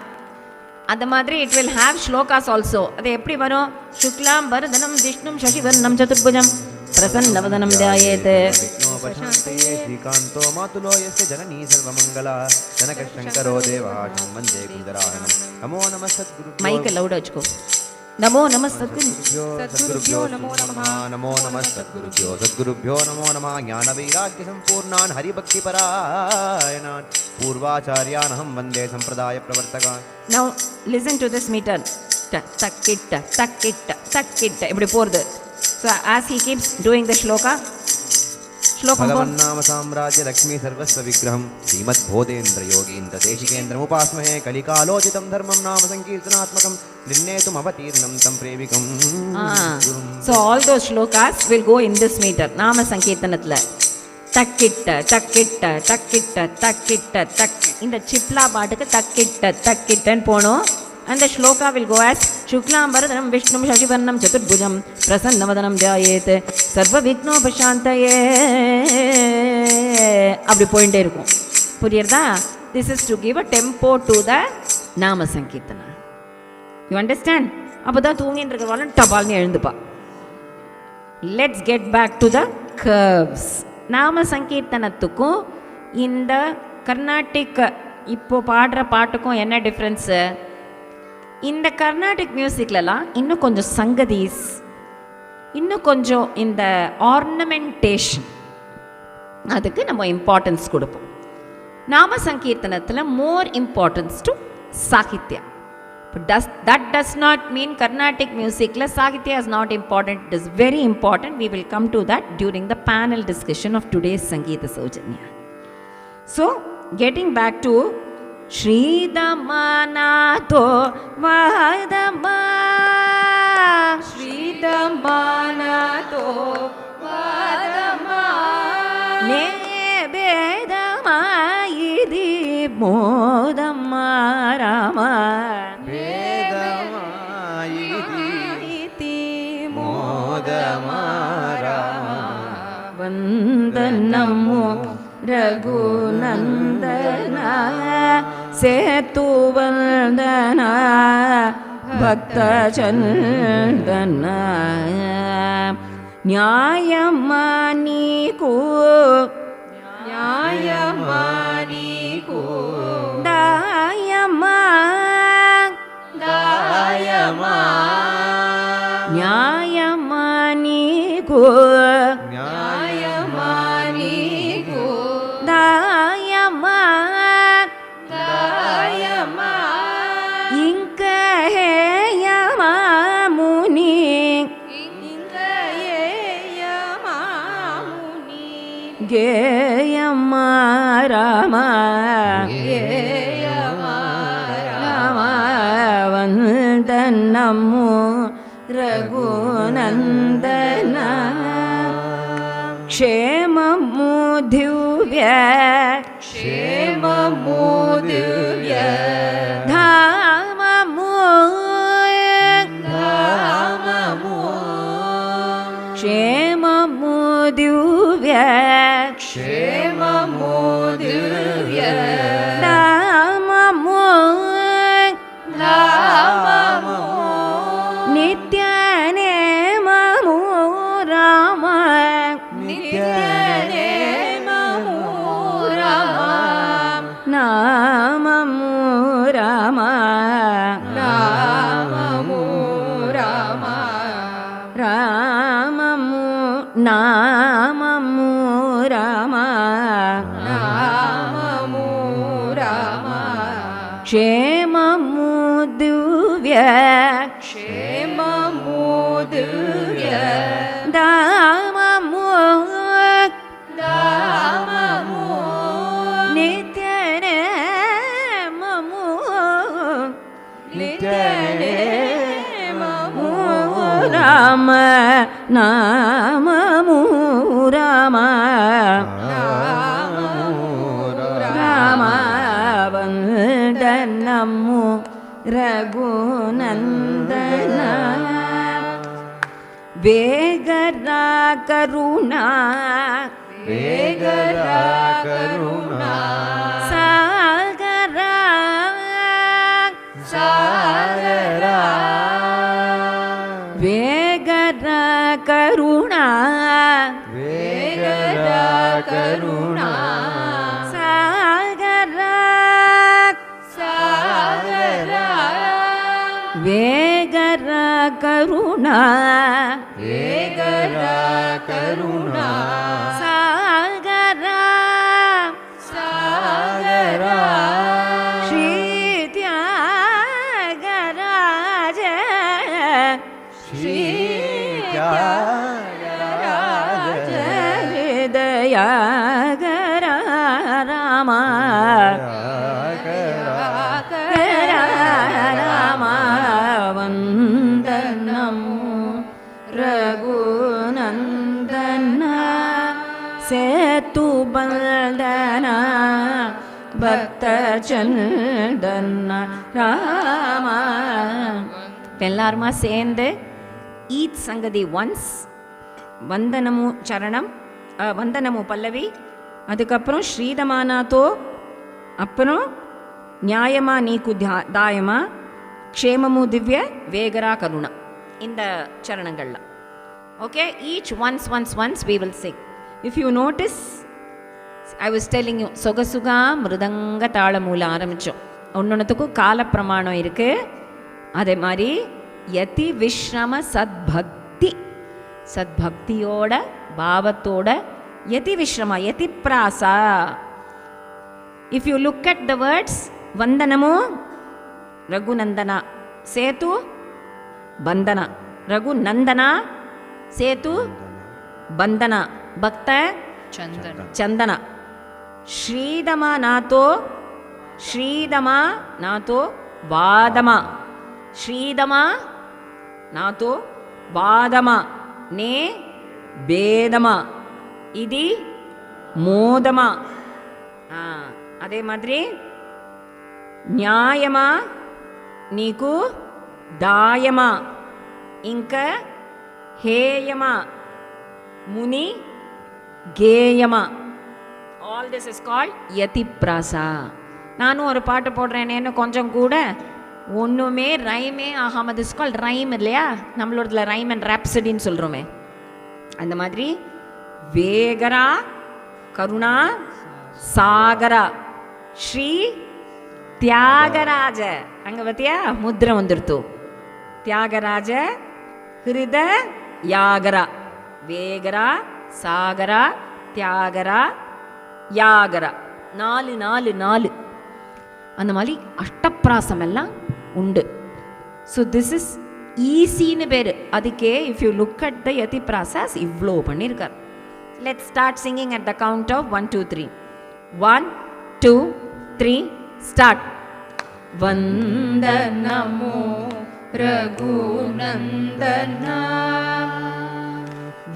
அந்த மாதிரி it will have slokas also. அது எப்படி வரும்? சுக்லாம் வரதனம் விஷ்ணும் சசிவர்ணம் சதுர்புஜம் பிரசன்னவதனம் தியாயேத் ஸ்ரீகாந்தோ மாதுலோ யஸ்ய ஜனனீ சர்வமங்களா ஜனகசங்கரோ தேவாசம் வந்தே குந்தராரணம். நமோ நமः சத்குரு. மைக் லவுட் வச்சுக்கோ. நமோ நமः சத்குருभ्यो சத்குருभ्यो நமோ நமः. நமோ நமः சத்குருभ्यो சத்குருभ्यो நமோ நமः. ஞான வைராக்கிய சம்பூர்ணான் ஹரிபக்தி பராயணான் பூர்வாச்சார்யானஹம் வந்தே சம்பிரதாய பிரவர்த்தகான். Now listen to this meter. Takitta takitta takitta இப்படி போறது. So as he keeps doing the shloka, भगवन्नाम साम्राज्य लक्ष्मी सर्वस्व विग्रहं श्रीमद्बोधेन्द्र योगीन्द्र देशिकेन्द्रम् उपास्महे कलिकालोचितं धर्मं नाम संकीर्तनात्मकं निर्णेतुम् अवतीर्णं तं प्रेमिकम्. So all those shlokas will go in this meter. நாம சங்கீர்த்தனத்துல தக்கிட்ட தக்கிட்ட தக்கிட்ட தக்கிட்ட தக் இந்த சிப்லா பாட்டுக்கு தக்கிட்ட தக்கிட்டன்னு போனோம். And the shloka will go as Shuklam Varadhanam Vishnum Shashivarnam Chaturbhujam Prasannavadhanam Dhyayet Sarva Vighnopashantaye. அப்படி போயிட்டே இருக்கும். புரியுறதா? This is to give a tempo to the Nama Sankirtana. You understand? அப்பதான் தூங்கிட்டு இருக்கிறவளும் டபால்னு எழுந்துப்பா. Let's get back to the curves. நாம சங்கீர்த்தனத்துக்கும் இந்த கர்நாடிக் இப்போ பாடுற பாட்டுக்கும் என்ன டிஃப்ரென்ஸு? இந்த கர்நாடிக் மியூசிக்லலாம் இன்னும் கொஞ்சம் சங்கதீஸ், இன்னும் கொஞ்சம் இந்த ஆர்னமெண்டேஷன், அதுக்கு நம்ம இம்பார்ட்டன்ஸ் கொடுப்போம். நாம சங்கீர்த்தனத்தில் more importance to sahitya. That does not mean Carnatic musicல sahitya is not important. It is very important. We will come to that during the panel discussion of today's Sangeeta Saujanya. So, getting back to Shridamanato Vadama Shridamanato Vadama மோதமா ராம வேதமாயிதி மோதமா ராம வந்தனமோ ரகுநந்தன சேத்துவந்தன భక్తచందన న్యాయమానీకు న్యాయమానీకు దాయమా దాయమా న్యాయమానీకు న్యాయమానీకు దాయమా దాయమా ఇంక హేయమాముని గేయమా రామ రామ వందనము రఘునందన క్షేమము దివ్య క్షేమము దివ్య ధామము ధామము క్షేమము దివ్య క్షేమము దివ్య ధామము ధామము నిత్యనేమము రామ నిత్యనేమము రామ నామము రామ నామము రామ రామము నామము రామ నామము రామ క్షేమము దివ్య క్షేమము దివ్య దామము ధామము నిత్యనేమము నిత్యనేమము రామ నామము రామ రామ వందనము రఘునందన వేగరా కరుణా వేగరా కరుణా సాగరా సాగరా వేగరా కరుణా వేగరా కరుణా సాగరా సాగరా వేగరా కరుణా వేగరా కరుణా సాగరా సాగరా శ్రీ త్యాగరాజ శ్రీ త్యాగరాజ హృదయాగర రామ రామ వందనము రఘునందన సేతుబంధన பக்தச்சந்தன ராம. எல்லாருமா சேர்ந்து ஈத் சங்கதி ஒன்ஸ், வந்தனமு சரணம், வந்தனமு பல்லவி, அதுக்கப்புறம் ஸ்ரீதமானாத்தோ, அப்புறம் நியாயமா நீக்கு தாயமா, க்ஷேமமு திவ்ய, வேகரா கருணா, இந்த சரணங்கள்ல. Okay, each once we will sing. If you notice, I was telling you, சொகசுகா மிருதங்க தாளமூல ஆரம்பித்தோம். ஒன்னொன்றுத்துக்கும் கால பிரமாணம் இருக்குது. அதே மாதிரி யதி விஸ்ரம சத்பக்தி, சத்பக்தியோட பாவத்தோட யதி விஸ்ரம, யதி பிராசா. If you look at the words, வந்தனமோ ரகுநந்தனா, சேது பந்தனா, ரகுநந்தனா சேது பந்தனா, பக்த சந்தனா, ஸ்ரீதமா நாதோ, ஸ்ரீதமா நாதோ வாதமா, ஸ்ரீதமா நாதோ வாதமா, நே பேதமா, இது மோதமா. அதே மாதிரி న్యాయమా నీకు దాయమా ఇంకా హేయమా ముని గేయమా. All this is called yatiprasa. நானும் ஒரு பாட்டு போடுறேனேன்னு கொஞ்சம் கூட ஒன்றுமே ரைமே ஆகாம திஸ் கால் ரைம் இல்லையா, நம்மளோடதுல ரைம் அண்ட் ராப்சடின்னு சொல்கிறோமே அந்த மாதிரி. வேகரா கருணா சாகரா ஸ்ரீ தியாகராஜ, அங்கே பார்த்தியா முத்திரை வந்துடுத்து. தியாகராஜ ஹிருத யாகரா, வேகரா சாகரா தியாகரா யாகரா, 4 4 4 அந்த மாதிரி அஷ்டப்பிராசம் எல்லாம் உண்டு. ஸோ திஸ் இஸ் ஈஸின்னு பேர் அதுக்கே. If you look at the yati prasas இவ்வளோ பண்ணியிருக்கார். Let's start singing at the count of 1 2 3. 1 2 3 start. வந்தனமோ ரகுநந்தனா,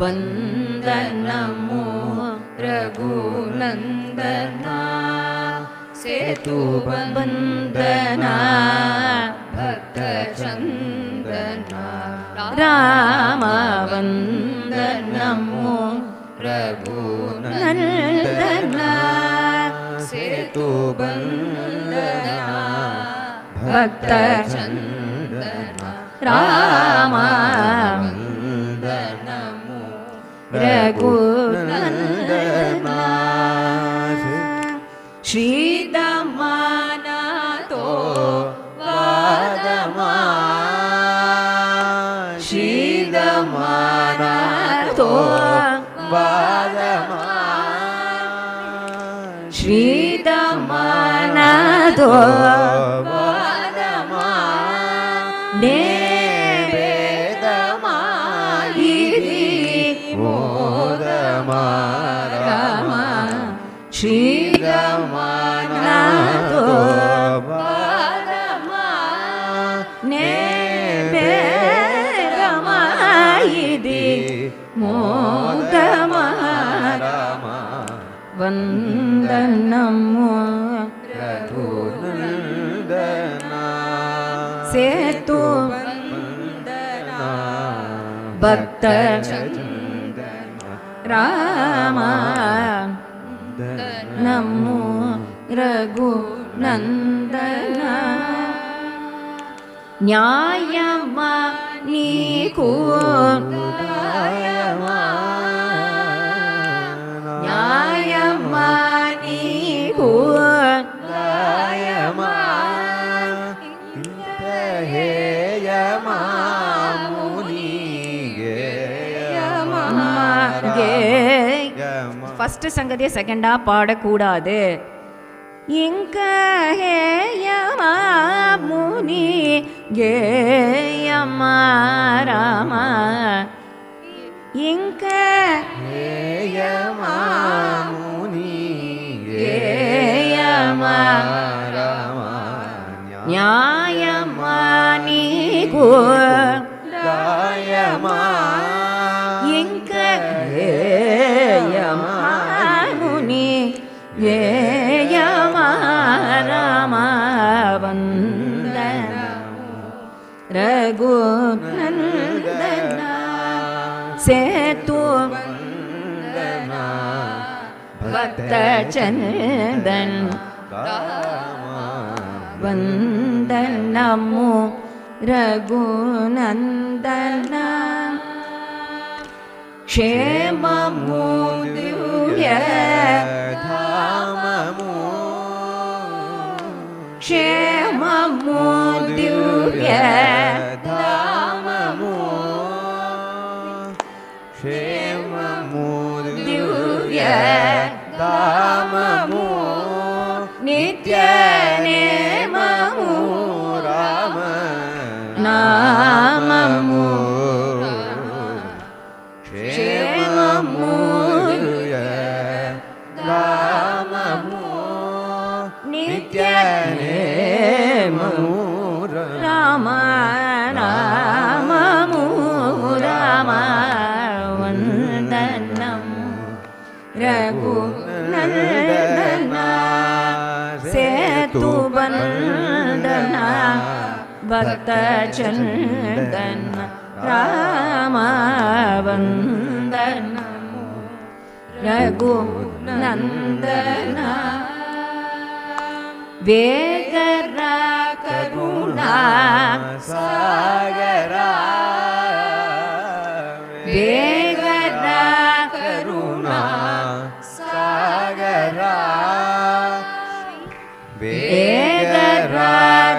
வந்தனமோ ரகுநந்தனா, சேதுபந்தனா பக்தசந்தனா, ராம வந்தனமோ ரகுநந்தனா, சேதுபந்தனா பக்தசந்தனா, ராம வந்தனமோ ரகுநந்தனா. ஸ்ரீதமானதோ வாதமா, ஸ்ரீதமானதோ வாதமா, ஸ்ரீதமானதோ வாதமா, நேவேதமா இதி மோதமா ராமா, ஸ்ரீதமானதோ வாதமா, நேவேதமா இதி மோதமா ராமா, வந்தனமோ ரகுநந்தனா, சேது வந்தனா பக்தசந்தனா, ராம நமோ ரகுநந்தனா. న్యాయమా నీకు దాయమా, న్యాయమా నీకు దాయమా, హేయమా ముని గేయమా. ஃபஸ்ட்டு சங்கதியை செகண்டாக பாடக்கூடாது. இங்க ஹேயமா முனி கேயமா ராமா, இங்க ஹேயமா முனி கேயமா ராமா, நியாயமா நீகு தாயமா, இங்க ஹேயமா முனி ஏயமா ராம வந்தனமோ ரகுநந்தனா, சேது வந்தனா பக்தசந்தன், வந்தனமோ ரகுநந்தனா. க்ஷேமமோ திவ்ய தாமமோ, க்ஷேமமோ திவ்ய தாமமோ, க்ஷேமமோ திவ்ய தாமமோ, நித்ய நேமமோ ராம நாமமோ, க்ஷேமமோ ராமமோ, நித்ய நேமமோ ராம நாமமோ ராம வந்தனமோ ரகுநந்தனா, சேது वन्दना भक्तचन्दन राम वन्दना रघुनन्दना वेगरा करुणा सागरा वेगरा करुणा सागरा वेगरा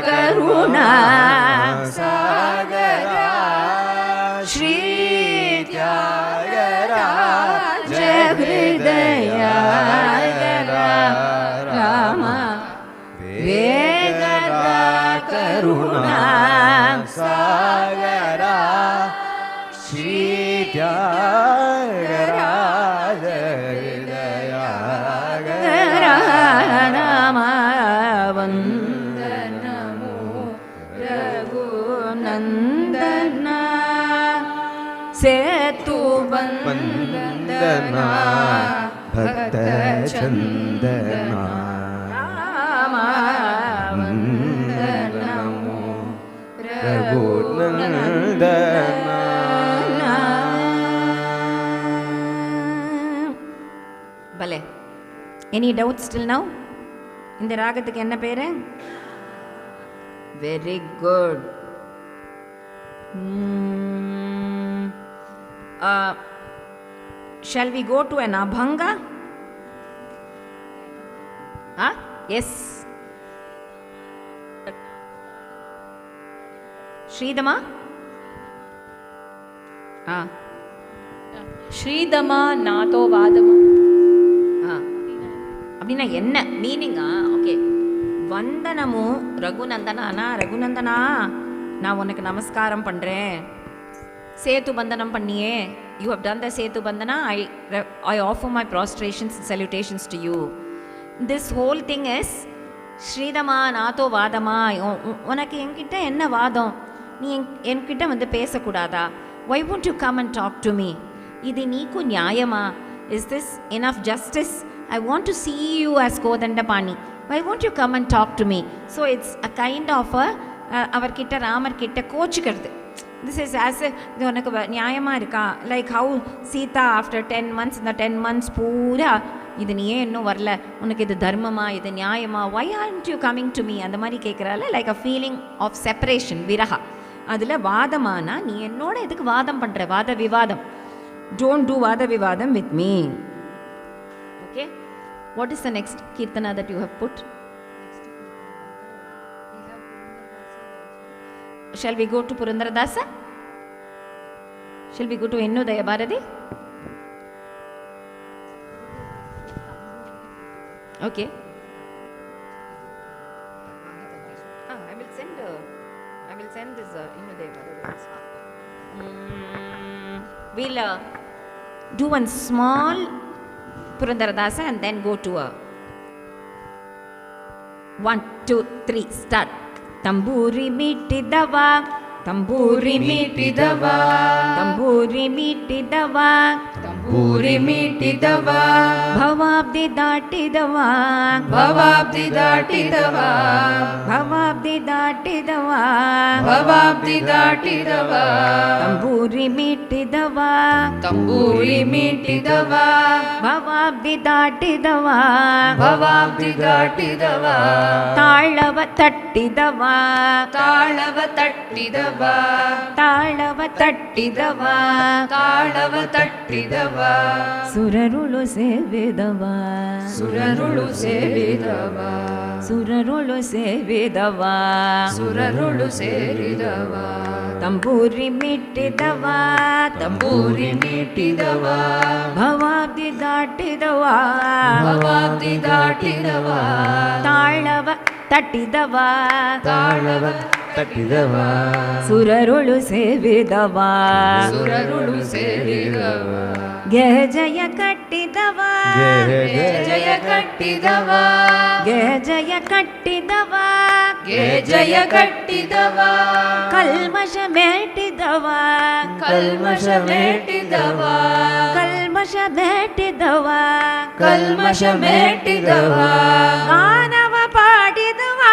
करुणा सागरा श्री त्यागराज हृदयागरा राम वेगरा करुणा सागरा श्री त्यागराज हृदयागरा राम वन्दनमो रघुनन्दना सेतु वन्दना भक्तचन्दना Ram वन्दनमो रघुनन्दना. Bale. Any doubts till now? இந்த ராகத்துக்கு என்ன பேரு? Very good. Shall we go to an abhanga? Yes. Sridama? ஸ்ரீதமா நாதோ வாதமா. அப்படின்னா என்ன மீனிங்கா? ஓகே, வந்தனமும் ரகுநந்தனா, ரகுநந்தனா நான் உனக்கு நமஸ்காரம் பண்ணுறேன். சேத்து பந்தனம் பண்ணியே, யூ ஹவ் டன் த சேத்து பந்தனா, I offer my prostrations and salutations to you. This whole thing is ஸ்ரீதமா நாதோ வாதமா. உனக்கு என்கிட்ட என்ன வாதம்? நீ என்கிட்ட வந்து பேசக்கூடாதா? வை won't you come and talk to me? இது நீக்கு நியாயமா? Is this enough justice? I want to see you as Kodandapani. Why won't you come and talk to me? So it's a kind of a avarkitta Ramarkitta kochikirudhu. This is as இது உனக்கு நியாயமா இருக்கா? Like how Sita after 10 months, இந்த 10 months பூரா இது நீ ஏன் இன்னும் வரல, உனக்கு இது தர்மமா, இது நியாயமா, why aren't you coming to me அந்த மாதிரி கேட்குறால. Like a feeling of separation, viraha. அதில் வாதமானா நீ என்னோட எதுக்கு வாதம் பண்ணுற? வாத விவாதம். Don't do vada vivadam with me. Okay? What is the next Kirtana that you have put? Shall we go to Purandaradasa? Shall we go to Ennudaya Bharati? Okay. I will send this Ennudaya Bharati. We'll do one small Purandaradasa and then go to a 1, 2, 3, start. Tamburi mitidava, tamburi mitidava, tamburi mitidava, tamburi mitidava, bhavabdi datidava, bhavabdi datidava, bhavabdi datidava, bhavabdi datidava, tamburi mitidava, tamburi mitidava, bhavabdi datidava, bhavabdi datidava, talava tattidava, talava tattidava, talava tattidava, talava tattidava, surarulu sevidava, surarulu sevidava, surarulu sevidava, surarulu sevidava, tamburi mitidava, tamburi mitidava, bhavabdi datidava, bhavabdi datidava, talava tattidava, talava tattidava, surarulu sevidava, surarulu sevidava, gejaya kattidava, gejaya kattidava, gejaya kattidava, gejaya kattidava, kalmasha metidava, kalmasha metidava, kalmasha metidava, kalmasha metidava, ganava padidava,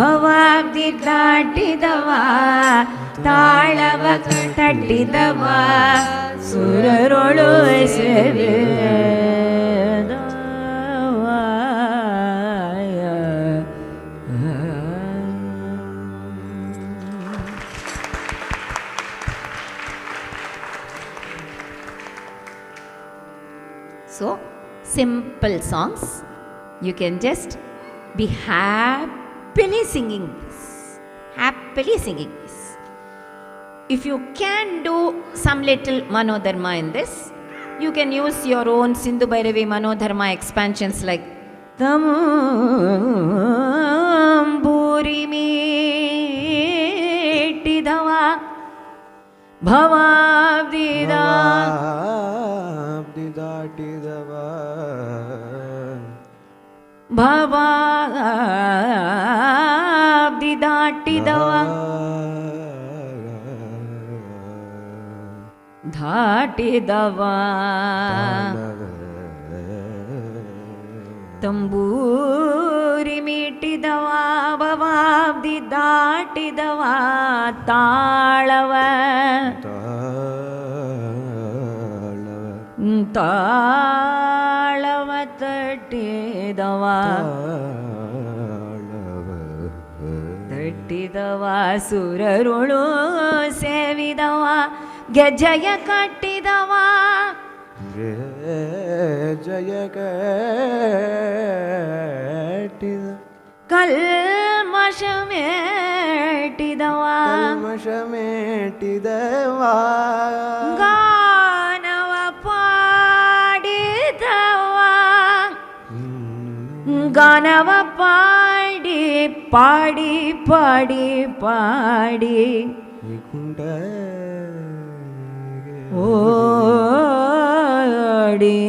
ಭವಾಬ್ದಿ ದಾಟಿದವ ತಾಳವ ತಟ್ಟಿದವ ಸುರರೊಳು So, simple songs. You can just be happily singing this. Happily singing this. If you can do some little Manodharma in this, you can use your own Sindhu Bhairavi Manodharma expansions like Tamburi Meetidava Bhavavdida Bhavavdi Datidava Dhatidava Tamburi Meetidava Bhavavdi Datidava Talava ತಾಳವ ತಟ್ಟಿದವ ತಟ್ಟಿದವ ಸುರರುಳು ಸೇವಿದವ ಗೆಜ್ಜೆಯ ಕಟ್ಟಿದವ ಗೆಜ್ಜೆಯ ಕಟ್ಟಿದ ಕಲ್ಮಶ ಮೇಟಿದವ ಕಲ್ಮಶ ಮೇಟಿದವ ಗಾನವ ಪಾಡಿ ಪಾಡಿ ಪಾಡಿ ಪಾಡಿ ಓಡಿ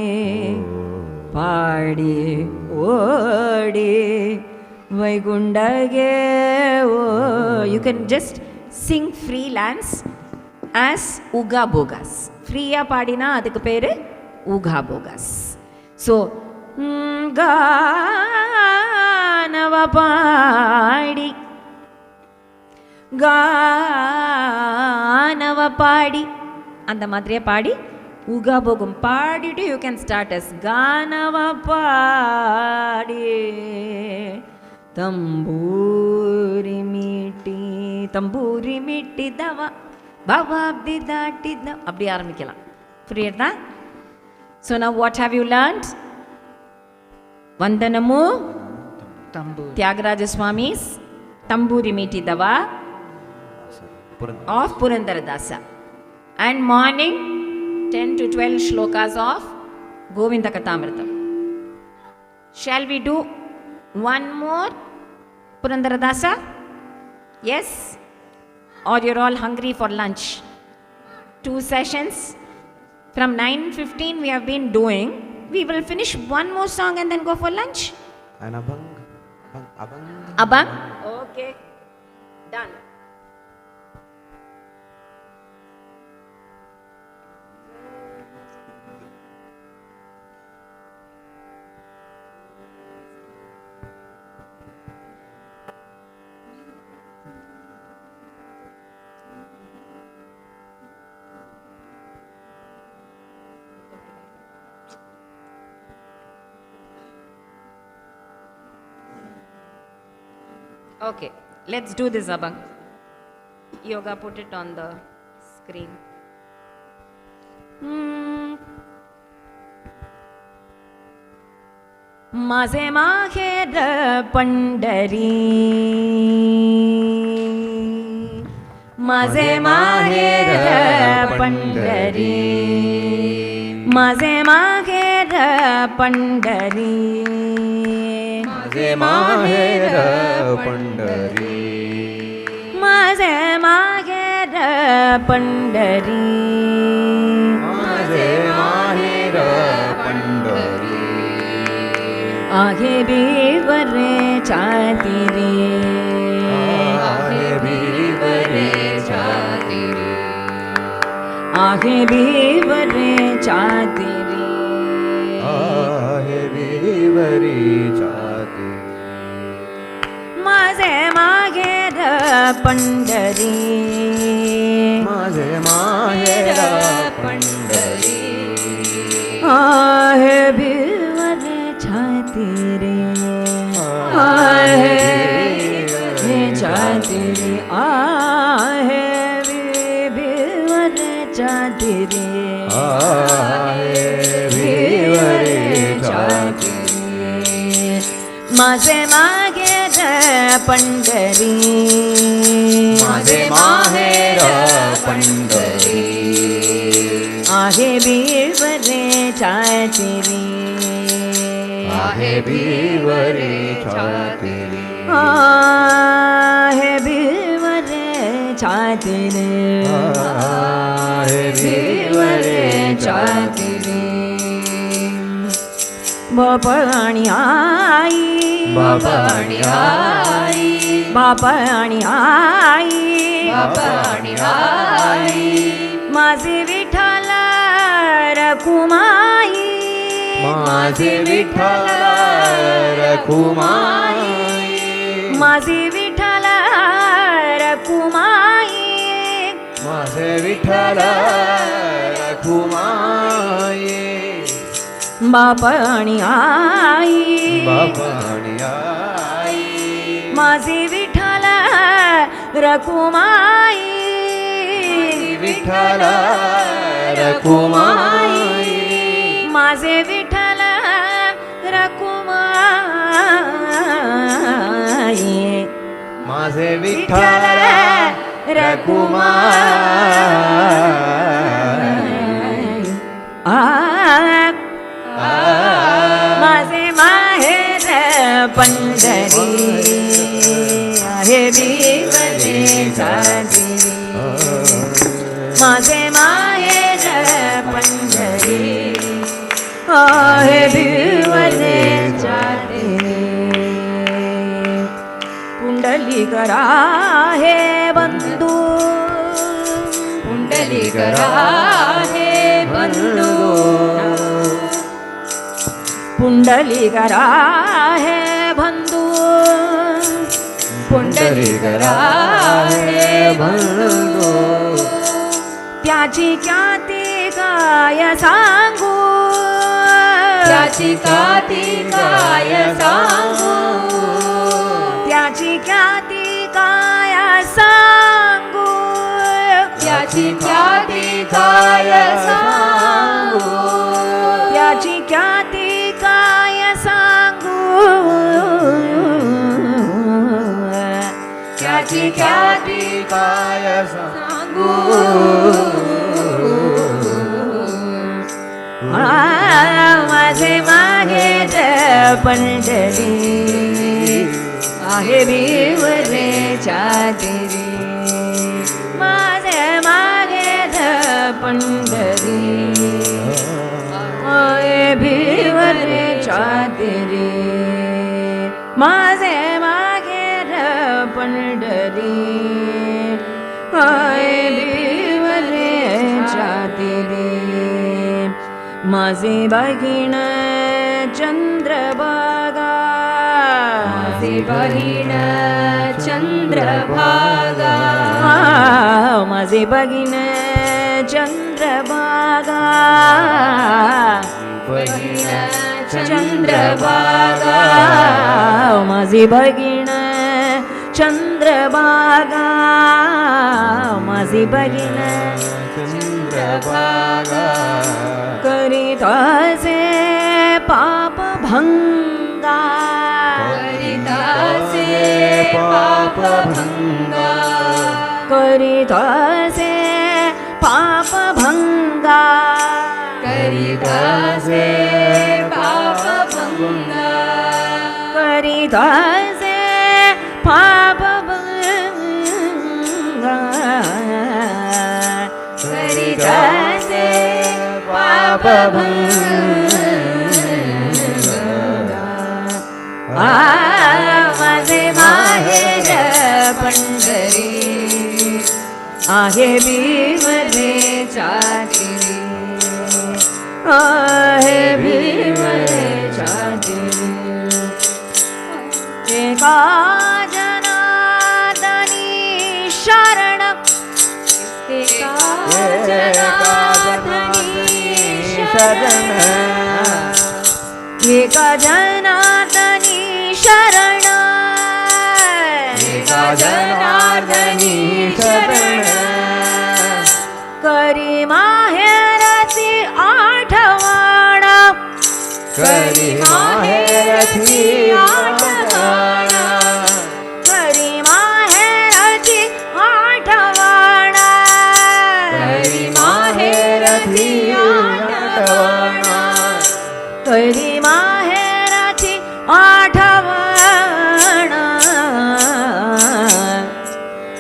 ಪಾಡಿ ಓಡಿ ವೈಗುಂಡಗೆ oh you can just sing freelance as ಉಗಾ ಬೋಗಾಸ್ ಫ್ರೀயா பாடினா அதுக்கு பேரு உகா போகாஸ் ஸோ ಗಾನವ ಪಾಡಿ ಗಾನವ ಪಾಡಿ அந்த மாதிரியே பாடி உகா போகும் பாடிட்டு யூ கேன் ஸ்டார்ட் அஸ் ಗಾನವ பாடி தம்பூரி மீட்டிதவ பவாப்தி தாட்டித அப்படி ஆரம்பிக்கலாம். புரியுதா? So now what have you learned? Vandanamu Tyagaraja Swami's Tamburi Meetidava of Purandaradasa, and morning 10 to 12 shlokas of Govinda Kathāmrutam. Shall we do one more Purandaradasa? Yes? Or you're all hungry for lunch? 2 sessions from 9:15 we have been doing. We will finish one more song and then go for lunch. And abang. Abang? Okay. Done. Okay, let's do this, Abang. Yoga, put it on the screen. Maze mahera pandari, maze mahera pandari, maze mahera pandari. Maze mahera pandari, maze mahera pandari, maze mahera pandari. आगे भी बरे चाहती रे, आगे भी बरे चाहती रे, आगे भी बरे चाहती रे, आगे भी बरे चाहती रे. मजे मा पंढरी माझे माहेर पंढरी आहे बिलवरे छाती रे आहे छाती रे आहे बिलवरे छाती रे आहे बिलवरे छाती रे माझे माहेर पंढरी माझे माहेर पंढरी आहे बिलवरे छाती रे आहे बिलवरे छाती रे आहे बिलवरे छाती रे आहे बिलवरे छाती रे बाप आणि आई बाप आणि आई बाप आणि आई बाप आणि आई माझे विठ्ठल रखुमाई माझे विठ्ठल रखुमाई माझे विठ्ठल रखुमाई माझे विठ्ठल रखुमाई बाप आणि आई बाप आणि आई माझे विठ्ठल रखुमाई विठ्ठल रखुमाई माझे विठ्ठल रखुमाई माझे विठ्ठल रखुमाई माझे माहेर पंढरी आहे बिलवरे छाती माझे माहेर पंढरी आहे बिलवरे छाती पुंडलीकरा हे बंधू पुंडलीकरा हे बंधू पुंडलीकरा हे बंधू पुंडलीकरा हे बंधू त्याची ख्याती काय सांगू त्याची ख्याती काय सांगू त्याची ख्याती काय सांगू त्याची ख्याती काय सांगू त्याची ख्याती काय सांगू त्याची ख्याती काय सांगू माझे माहेर पंढरी आहे बिलवरे छाती रे माझे माहेर पंढरी आहे बिलवरे छाती रे माझे माहेर पंढरी आहे बिलवरे छाती रे माझे बहीण चंद्रभागा माझे बहीण चंद्रभागा माझे बहीण चंद्रभागा बहीण चंद्रभागा माझी बहीण चंद्रभागा माझी बहीण चंद्रभागा करीत असे पाप भंगा करीत असे पाप भंगा करीत असे पाप भंगा करीत असे पाप भंगा करीत असे पाप भंगा करीत असे पाप भंगा माझे माहेर पंढरी आहे बिलवरे छाती आहे बिलवरे छाती एका जनार्दनी शरण एका जनार्दनी शरण एका जनार्दनी शरण करी माहेरची आठवण करी माहेरची आठवण करी माहेरची आठवण करी माहेरची आठवण करी माहेरची आठवण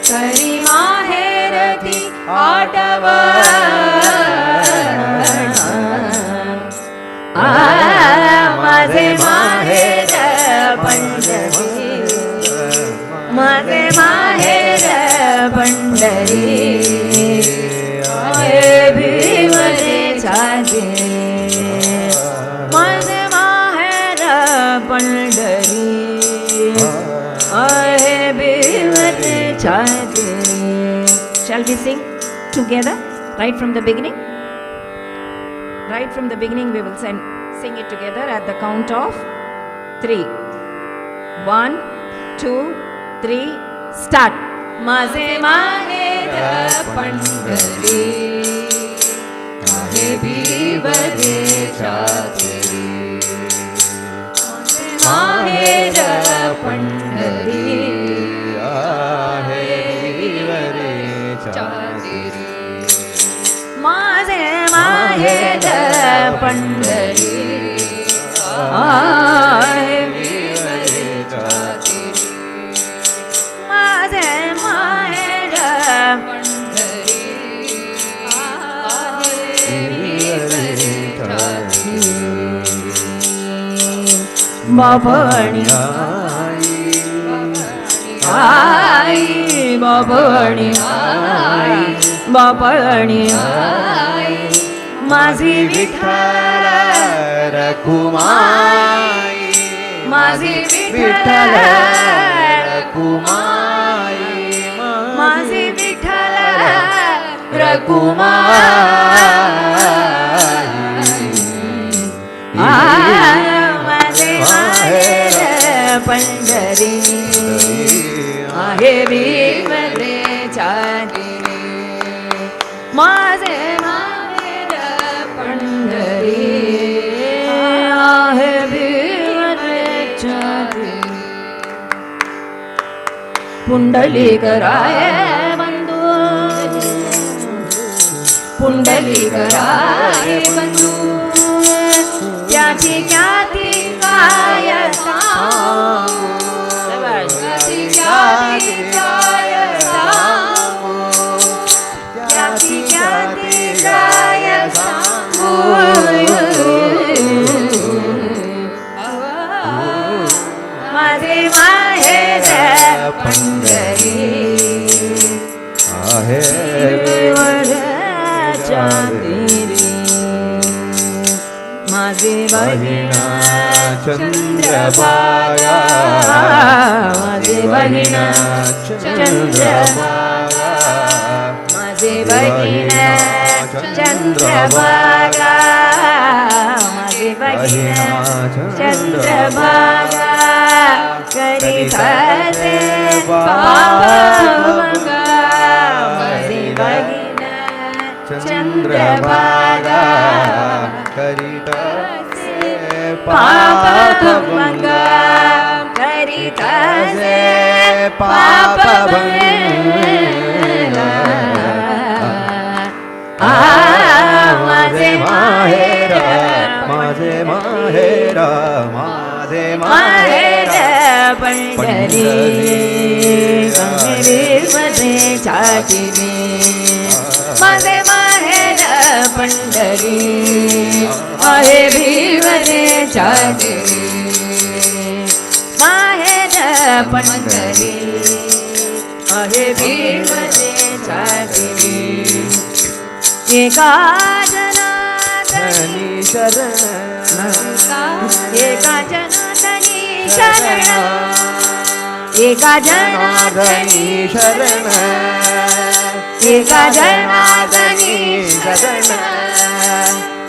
करी माहेरची आठवण माझे माहेर पंढरी माझे माहेर पंढरी आहे भीमने छाती माझे माहेर पंढरी आहे भीमने छाती. Shall we sing together right from the beginning? Right from the beginning we will sing it together at the count of 3. 1, 2, 3, start. माझे माहेर पंढरी आहे भीमने छाती माहेर पंढरी आहे भीमने छाती माझे माहेर पंढरी आहे भीमने छाती माझे माहेर पंढरी आहे भीमने छाती बाबणी आई बाबणी आई बाबणी आई माझी विठ्ठल रखुमाई माझी विठ्ठल रखुमाई माझी विठ्ठल रखुमाई माझे माहेर पंढरी आहे भीमने छाती माझे माहेर पंढरी आहे भीमने छाती पुंडलीकराय बंधू पुंडलीकराय बंधू त्याची ख्याती काय सांगू त्याची ख्याती काय सांगू त्याची ख्याती काय सांगू माझे माहेर पंढरी आहे वरच्या तीरी माझे बहिणा चंद्रभागा माझे बहिणा चंद्रभागा माझे बहिणा चंद्रभागा माझे बहिणा चंद्रभागा करीत असे पापभंगा माझे बहिणा चंद्रभागा करीत पापभंगा करीत असे पापभंगा माझे माहेर माझे माहेर माझे माहेर पंढरी मध्ये छाती माझे माहेर पंढरी आहे भीमने छाती माहेर पंढरी आहे भीमने छाती एका जनार्दनी शरण एका जनार्दनी शरण एका जनार्दनी शरण एका जनार्दनी शरण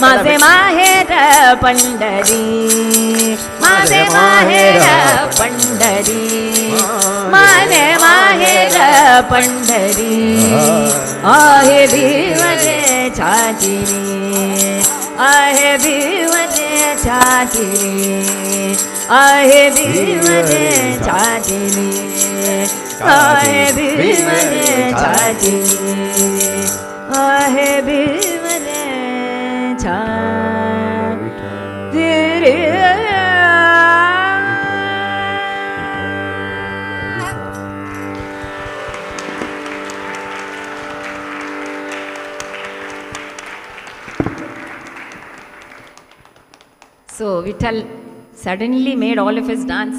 माझे माहेर पंढरी, माझे माहेर पंढरी, माझे माहेर पंढरी, आहे भीमने छातीने, आहे भीमने छातीने, आहे भीमने छातीने, आहे भीमने छातीने, आहे भीमने छातीने. So Vittal suddenly made all of us dance.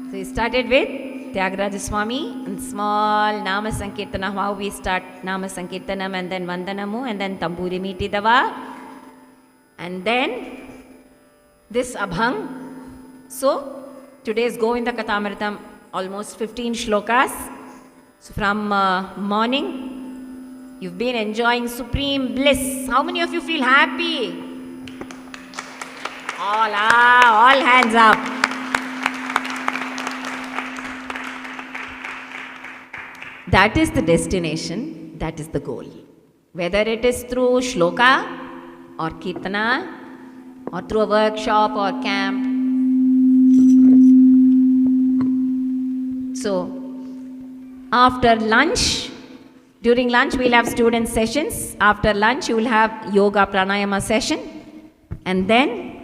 So he started with Tyagaraja Swami and small Namasankirtanam, how we start Namasankirtanam and then Vandanamu and then Tamburi Meetidava and then this Abhang. So today's Govinda Kathāmrutam, almost 15 shlokas. So from morning you've been enjoying supreme bliss. How many of you feel happy? All hands up. That is the destination, that is the goal. Whether it is through shloka or kirtana or through a workshop or camp. So, after lunch, during lunch we'll have student sessions. After lunch you will have yoga pranayama session. And then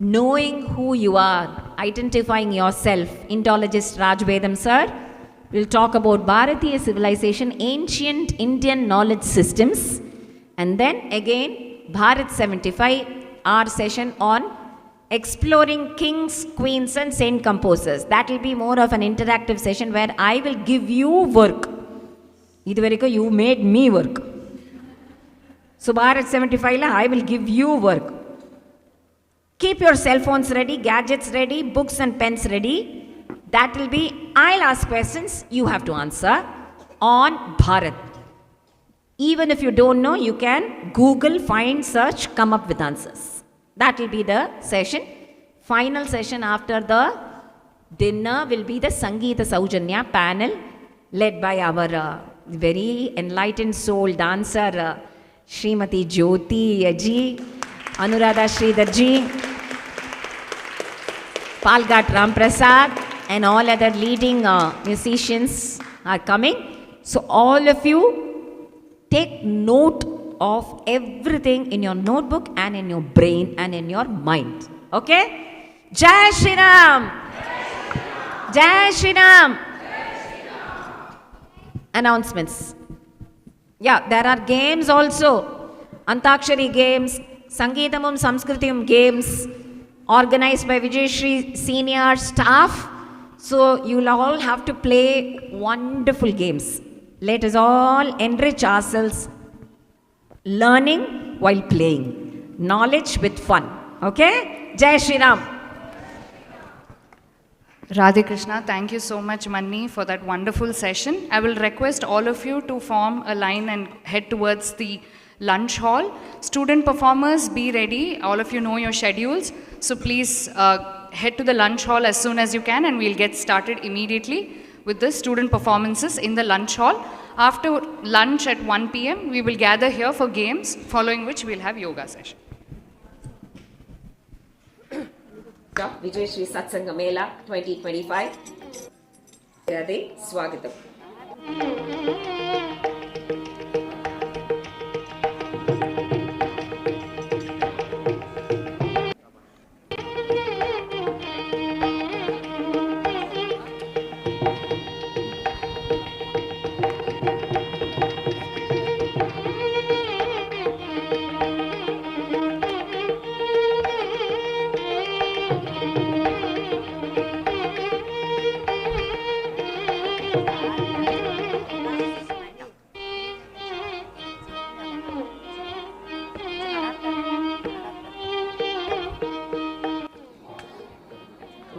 knowing who you are, identifying yourself. Indologist Raj Vedam sir will talk about Bharatiya civilization, ancient Indian knowledge systems. And then again Bharat 75, our session on exploring kings, queens and saint composers. That will be more of an interactive session where I will give you work. Iduvariko you made me work. So Bharat 75 la I will give you work. Keep your cell phones ready, gadgets ready, books and pens ready. That will be, I'll ask questions, you have to answer on Bharat. Even if you don't know, you can Google, find, search, come up with answers. That will be the session. Final session after the dinner will be the Sangeeta Saujanya panel led by our very enlightened soul dancer, Srimati Jyoti ji, Anuradha Sridhar ji, Palghat Ramprasad and all other leading musicians are coming. So all of you take note of everything in your notebook and in your brain and in your mind. Okay? Jai Shri Ram! Jai Shri Ram! Announcements. Yeah, there are games also. Antakshari games, Sangitamum, Samskrtiyum games organized by Vijayashri senior staff. So you'll all have to play wonderful games. Let us all enrich ourselves learning while playing. Knowledge with fun. Okay? Jai Shri Ram. Radhe Krishna, thank you so much, Manni, for that wonderful session. I will request all of you to form a line and head towards the lunch hall. Student performers, be ready. All of you know your schedules. So please head to the lunch hall as soon as you can and we'll get started immediately with the student performances in the lunch hall. After lunch at 1 p.m., we will gather here for games, following which we'll have yoga session. Vijayashri Satsanga Mela 2025. Radhe Swagatam.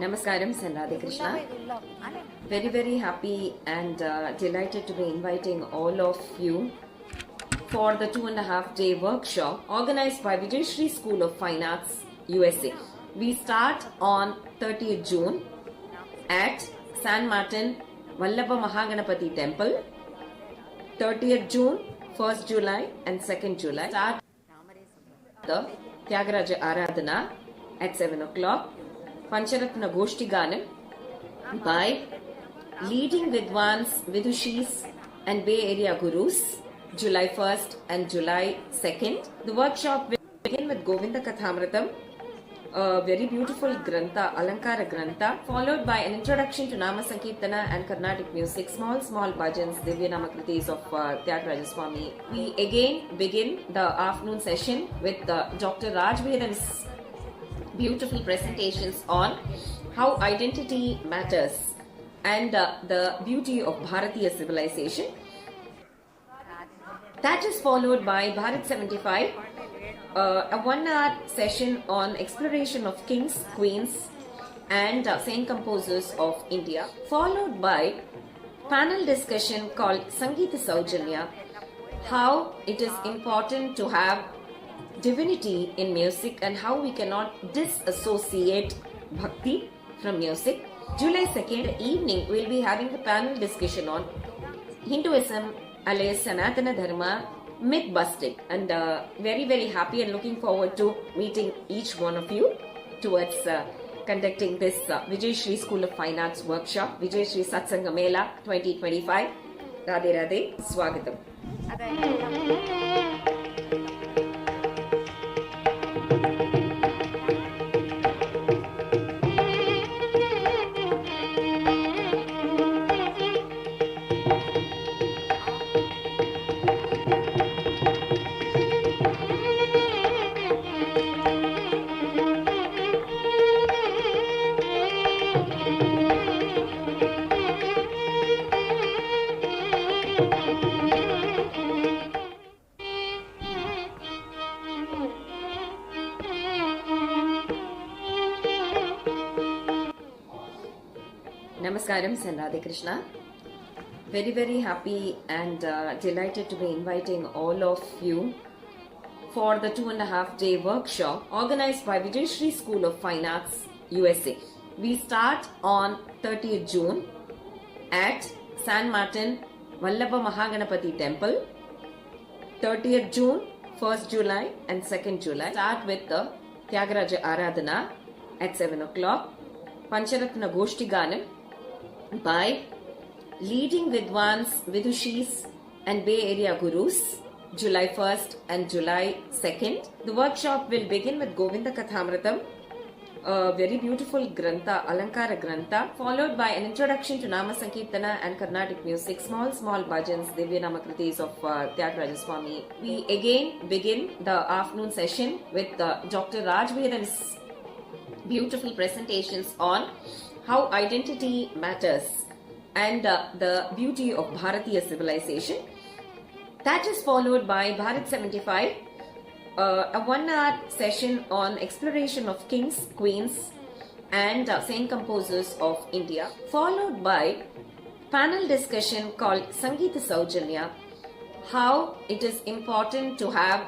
Namaskaram and Radhe Krishna. Very, very happy and delighted to be inviting all of you for the 2.5-day workshop organized by Vijayashri School of Fine Arts USA. We start on 30th June at San Martin Vallabha Mahaganapati Temple. 30th June, 1st July and 2nd July. Start the Tyagaraja Aradhana at 7 o'clock. Pancharatna Goshti Ganam by leading Vidwans, Vidushis and Bay Area Gurus, July 1st and July 2nd. The workshop will begin with Govinda Kathāmrutam, a very beautiful Grantha, Alankara Grantha, followed by an introduction to Namasankirtanam and Karnatik music, small Bhajans, Krtis of Tyagaraja Swami. We again begin the afternoon session with Dr. Vedam's beautiful presentations on how identity matters and the beauty of Bharatiya civilization. That is followed by Bharat 75, a 1-hour session on exploration of kings, queens and saint composers of India, followed by panel discussion called Sangeeta Saujanya, how it is important to have divinity in music and how we cannot disassociate bhakti from music. July 2nd evening we'll be having the panel discussion on Hinduism alias Sanatana Dharma, myth busting, and very, very happy and looking forward to meeting each one of you towards conducting this Vijayashri School of Fine Arts workshop, Vijayashri Satsanga Mela 2025. Radhe Radhe, Swagatam. Namaskaram and Radhe Krishna. Very, very happy and delighted to be inviting all of you for the 2.5-day workshop organized by Vijayashri School of Fine Arts USA. We start on 30th June at San Martin Vallabha Mahaganapati Temple. 30th June, 1st July and 2nd July. Start with the Tyagaraja Aradhana at 7 o'clock. Pancharatna Goshti Ganam by leading Vidwans, Vidushis and Bay Area Gurus, July 1st and July 2nd. The workshop will begin with Govinda Kathāmrutam, a very beautiful Grantha, Alankara Grantha, followed by an introduction to Namasankirtanam and Carnatic music, small Bhajans, Krtis of Tyagaraja Swami. We again begin the afternoon session with Dr. Vedam's beautiful presentations on how identity matters and the beauty of Bharatiya civilization. That is followed by Bharat 75, a 1-hour session on exploration of kings, queens and saint composers of India, followed by panel discussion called Sangeeta Saujanya, how it is important to have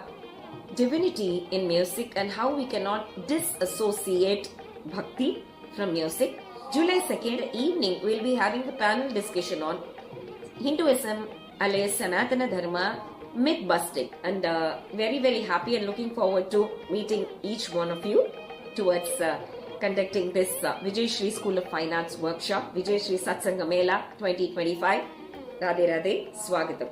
divinity in music and how we cannot disassociate bhakti from music. July 2nd evening we'll be having the panel discussion on Hinduism alias Sanatana Dharma, myth busting, and very, very happy and looking forward to meeting each one of you towards conducting this Vijayashri School of Fine Arts workshop, Vijayashri Satsanga Mela 2025. Radhe Radhe, Swagatam.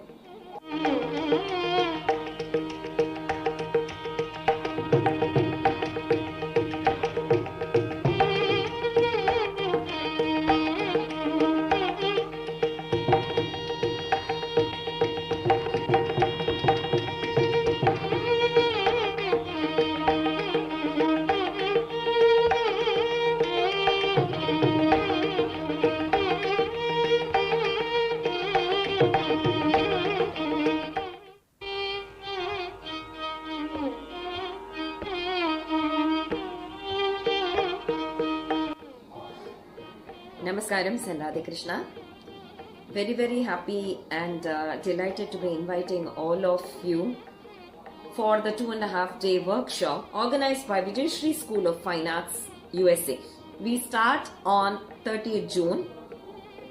Namaskaram and Radhe Krishna. Very, very happy and delighted to be inviting all of you for the 2.5-day workshop organized by Vijayashri School of Fine Arts USA. We start on 30th June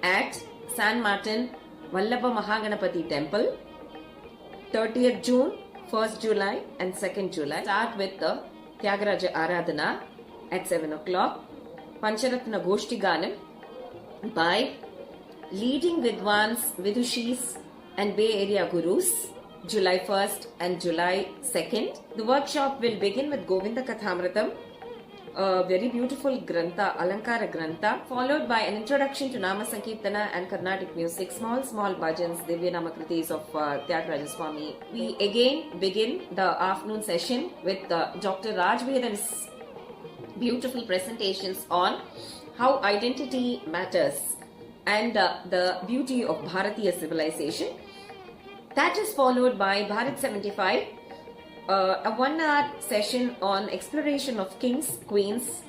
at San Martin Vallabha Mahaganapati Temple. 30th June, 1st July and 2nd July. Start with the Tyagaraja Aradhana at 7 o'clock. Pancharatna Goshti Ganam by leading Vidwans, Vidushis and Bay Area Gurus, July 1st and July 2nd. The workshop will begin with Govinda Kathāmrutam, a very beautiful Grantha, Alankara Grantha, followed by an introduction to Namasankirtanam and Karnatik music, small Bhajans, Krtis of Tyagaraja Swami. We again begin the afternoon session with Dr. Raj Vedam's beautiful presentations on how identity matters and the beauty of Bharatiya civilization. That is followed by Bharat 75, a 1-hour session on exploration of kings, queens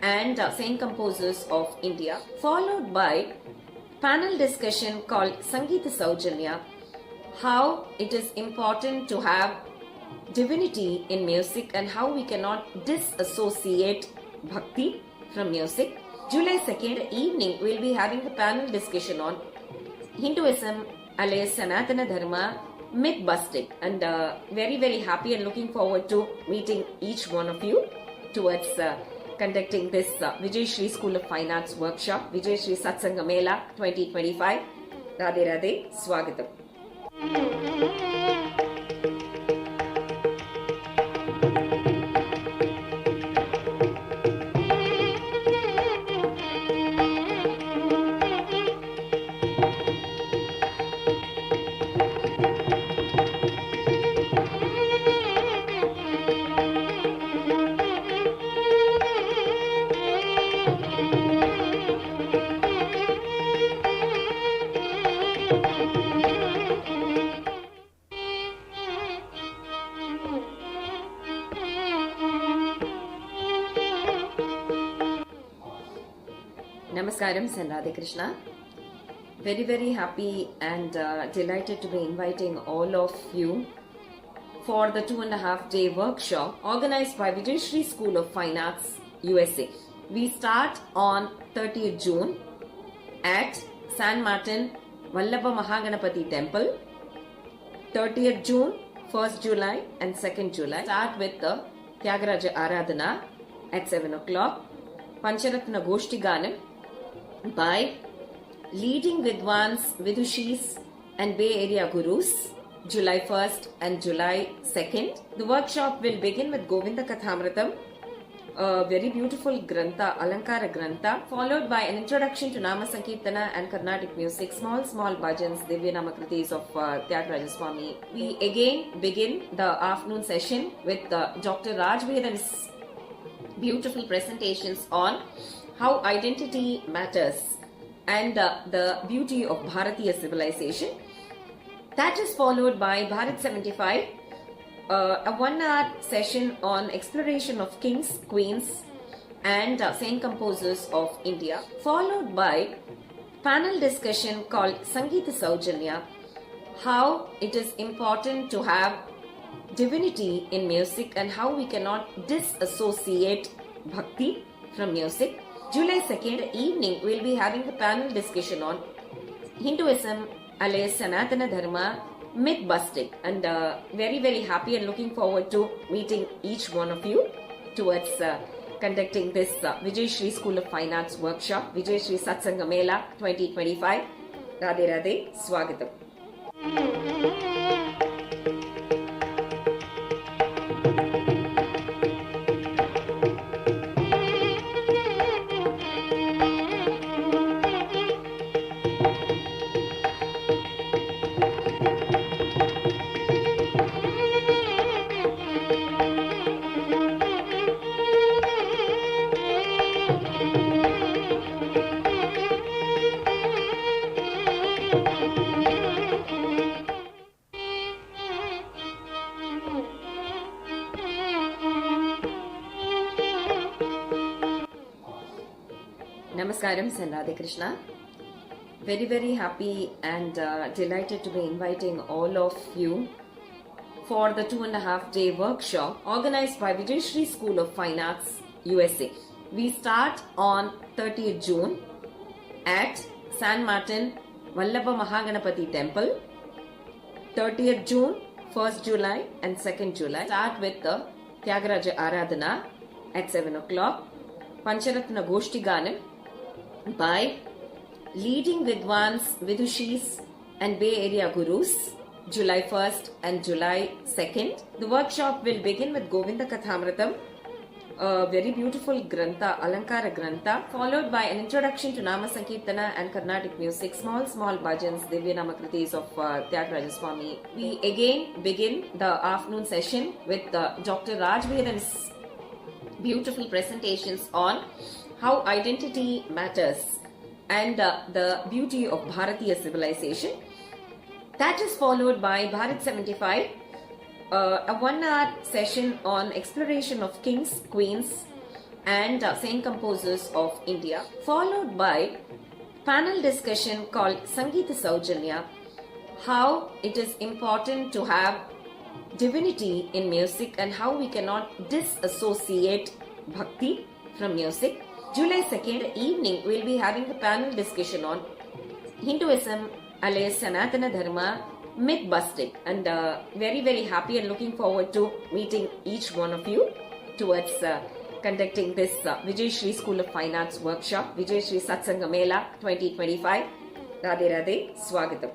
and saint composers of India, followed by panel discussion called Sangeeta Saujanya, how it is important to have divinity in music and how we cannot disassociate bhakti from music. July 2nd evening, we'll be having a panel discussion on Hinduism alias Sanatana Dharma, myth busting, and very, very happy and looking forward to meeting each one of you towards conducting this Vijayashri School of Fine Arts workshop, Vijayashri Satsanga Mela 2025. Radhe Radhe, Swagatam. Namaskaram and Radhe Krishna. Very, very happy and delighted to be inviting all of you for the 2.5-day workshop organized by Vijayashri School of Fine Arts USA. We start on 30th June at San Martin Vallabha Mahaganapati Temple. 30th June, 1st July and 2nd July. Start with the Tyagaraja Aradhana at 7 o'clock. Pancharatna Goshti Ganam by leading Vidwans, Vidushis and Bay Area Gurus, July 1st and July 2nd. The workshop will begin with Govinda Kathāmrutam, a very beautiful Grantha, Alankara Grantha, followed by an introduction to Namasankirtanam and Carnatic music, small Bhajans, Krtis of Tyagaraja Swami. We again begin the afternoon session with Dr. Raj Vedam's beautiful presentations on how identity matters and the beauty of Bharatiya civilization. That is followed by Bharat 75, a 1-hour session on exploration of kings, queens and saint composers of India, followed by panel discussion called Sangeeta Saujanya, how it is important to have divinity in music and how we cannot disassociate bhakti from music. July 2nd evening, we'll be having a panel discussion on Hinduism alias Sanatana Dharma, myth busting, and very, very happy and looking forward to meeting each one of you towards conducting this Vijayashri School of Fine Arts workshop, Vijayashri Satsanga Mela 2025. Radhe Radhe, Swagatam. Namaskaram and Radhe Krishna. Very, very happy and delighted to be inviting all of you for the 2.5-day workshop organized by Vijayashri School of Fine Arts USA. We start on 30th June at San Martin Vallabha Mahaganapati Temple. 30th June, 1st July and 2nd July. Start with the Tyagaraja Aradhana at 7 o'clock. Pancharatna Goshti Ganam by leading Vidwans, Vidushis and Bay Area Gurus, July 1st and July 2nd. The workshop will begin with Govinda Kathāmrutam, a very beautiful Grantha, Alankara Grantha, followed by an introduction to Namasankirtanam and Karnatik music, small Bhajans, Krtis of Tyagaraja Swami. We again begin the afternoon session with Dr. Vedam's beautiful presentations on how identity matters and the beauty of Bharatiya civilization. That is followed by Bharat 75, a 1-hour session on exploration of kings, queens and saint composers of India, followed by panel discussion called Sangita Saujanya, how it is important to have divinity in music and how we cannot disassociate bhakti from music. July 2nd evening, we'll be having the panel discussion on Hinduism alias Sanatana Dharma, myth busting, and very, very happy and looking forward to meeting each one of you towards conducting this Vijayashri School of Fine Arts workshop, Vijayashri Satsanga Mela 2025. Radhe Radhe, Swagatam.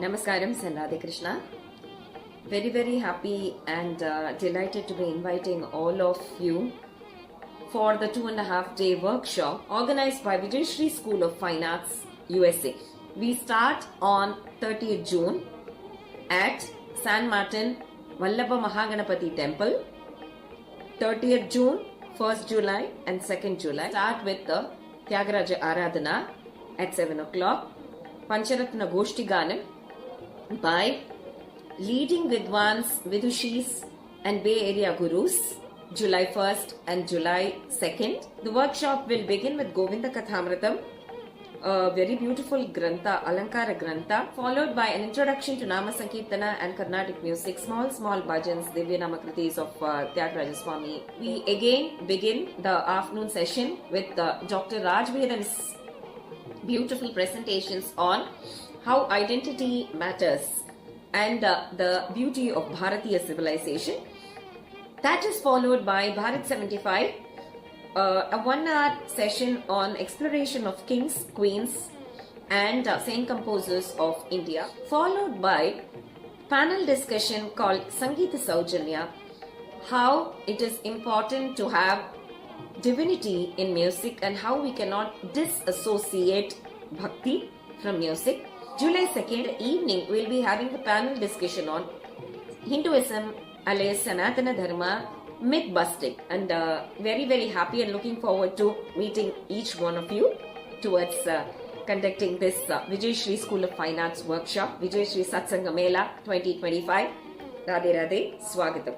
Namaskaram and Radhe Krishna. Very, very happy and delighted to be inviting all of you for the 2.5-day workshop organized by Vijayashri School of Fine Arts USA. We start on 30th June at San Martin Vallabha Mahaganapati Temple. 30th June, 1st July and 2nd July. Start with the Tyagaraja Aradhana at 7 o'clock. Pancharatna Goshti Ganam by leading Vidwans, Vidushis and Bay Area Gurus, July 1st and July 2nd. The workshop will begin with Govinda Kathāmrutam, a very beautiful Grantha, Alankara Grantha, followed by an introduction to Namasankirtanam and Carnatic music, small Bhajans, Krtis of Tyagaraja Swami. We again begin the afternoon session with Dr. Vedam's beautiful presentations on how identity matters and the beauty of Bharatiya civilization. That is followed by Bharat 75, a 1-hour session on exploration of kings, queens and saint composers of India, followed by panel discussion called Sangita Saujanya, how it is important to have divinity in music and how we cannot disassociate bhakti from music. July 2nd evening, we'll be having the panel discussion on Hinduism alias Sanatana Dharma, myth busting, and very, very happy and looking forward to meeting each one of you towards conducting this Vijayashri School of Fine Arts workshop, Vijayashri Satsanga Mela 2025. Radhe Radhe, Swagatam.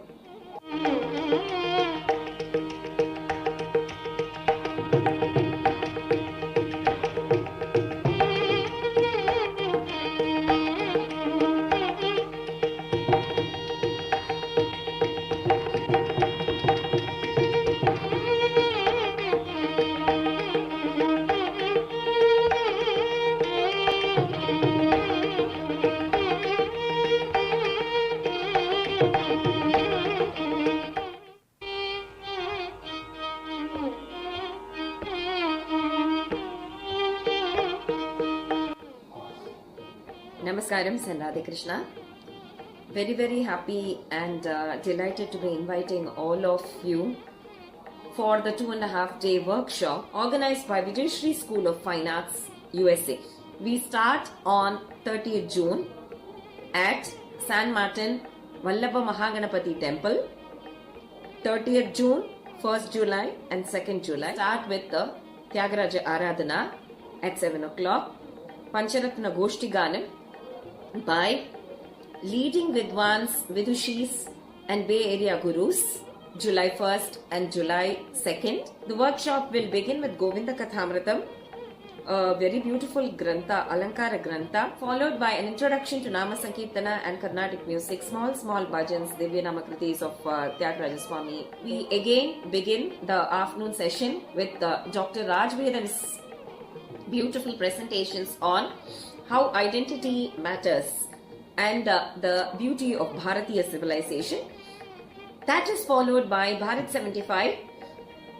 Namaskaram and Radhe Krishna. Very happy and delighted to be inviting all of you for the 2.5-day workshop organized by Vijayashri School of Fine Arts USA. We start on 30th June at San Martin Vallabha Mahaganapati Temple. 30th June, 1st July and 2nd July. Start with the Tyagaraja Aradhana at 7 o'clock. Pancharatna Goshti Ganam by leading Vidwans, Vidushis and Bay Area Gurus, July 1st and July 2nd. The workshop will begin with Govinda Kathāmrutam, a very beautiful Grantha, Alankara Grantha, followed by an introduction to Namasankirtanam and Karnatik music, small Bhajans, Krtis of Tyagaraja Swami. We again begin the afternoon session with Dr. Raj Vedam's beautiful presentations on how identity matters and the beauty of Bharatiya civilization. That is followed by Bharat 75,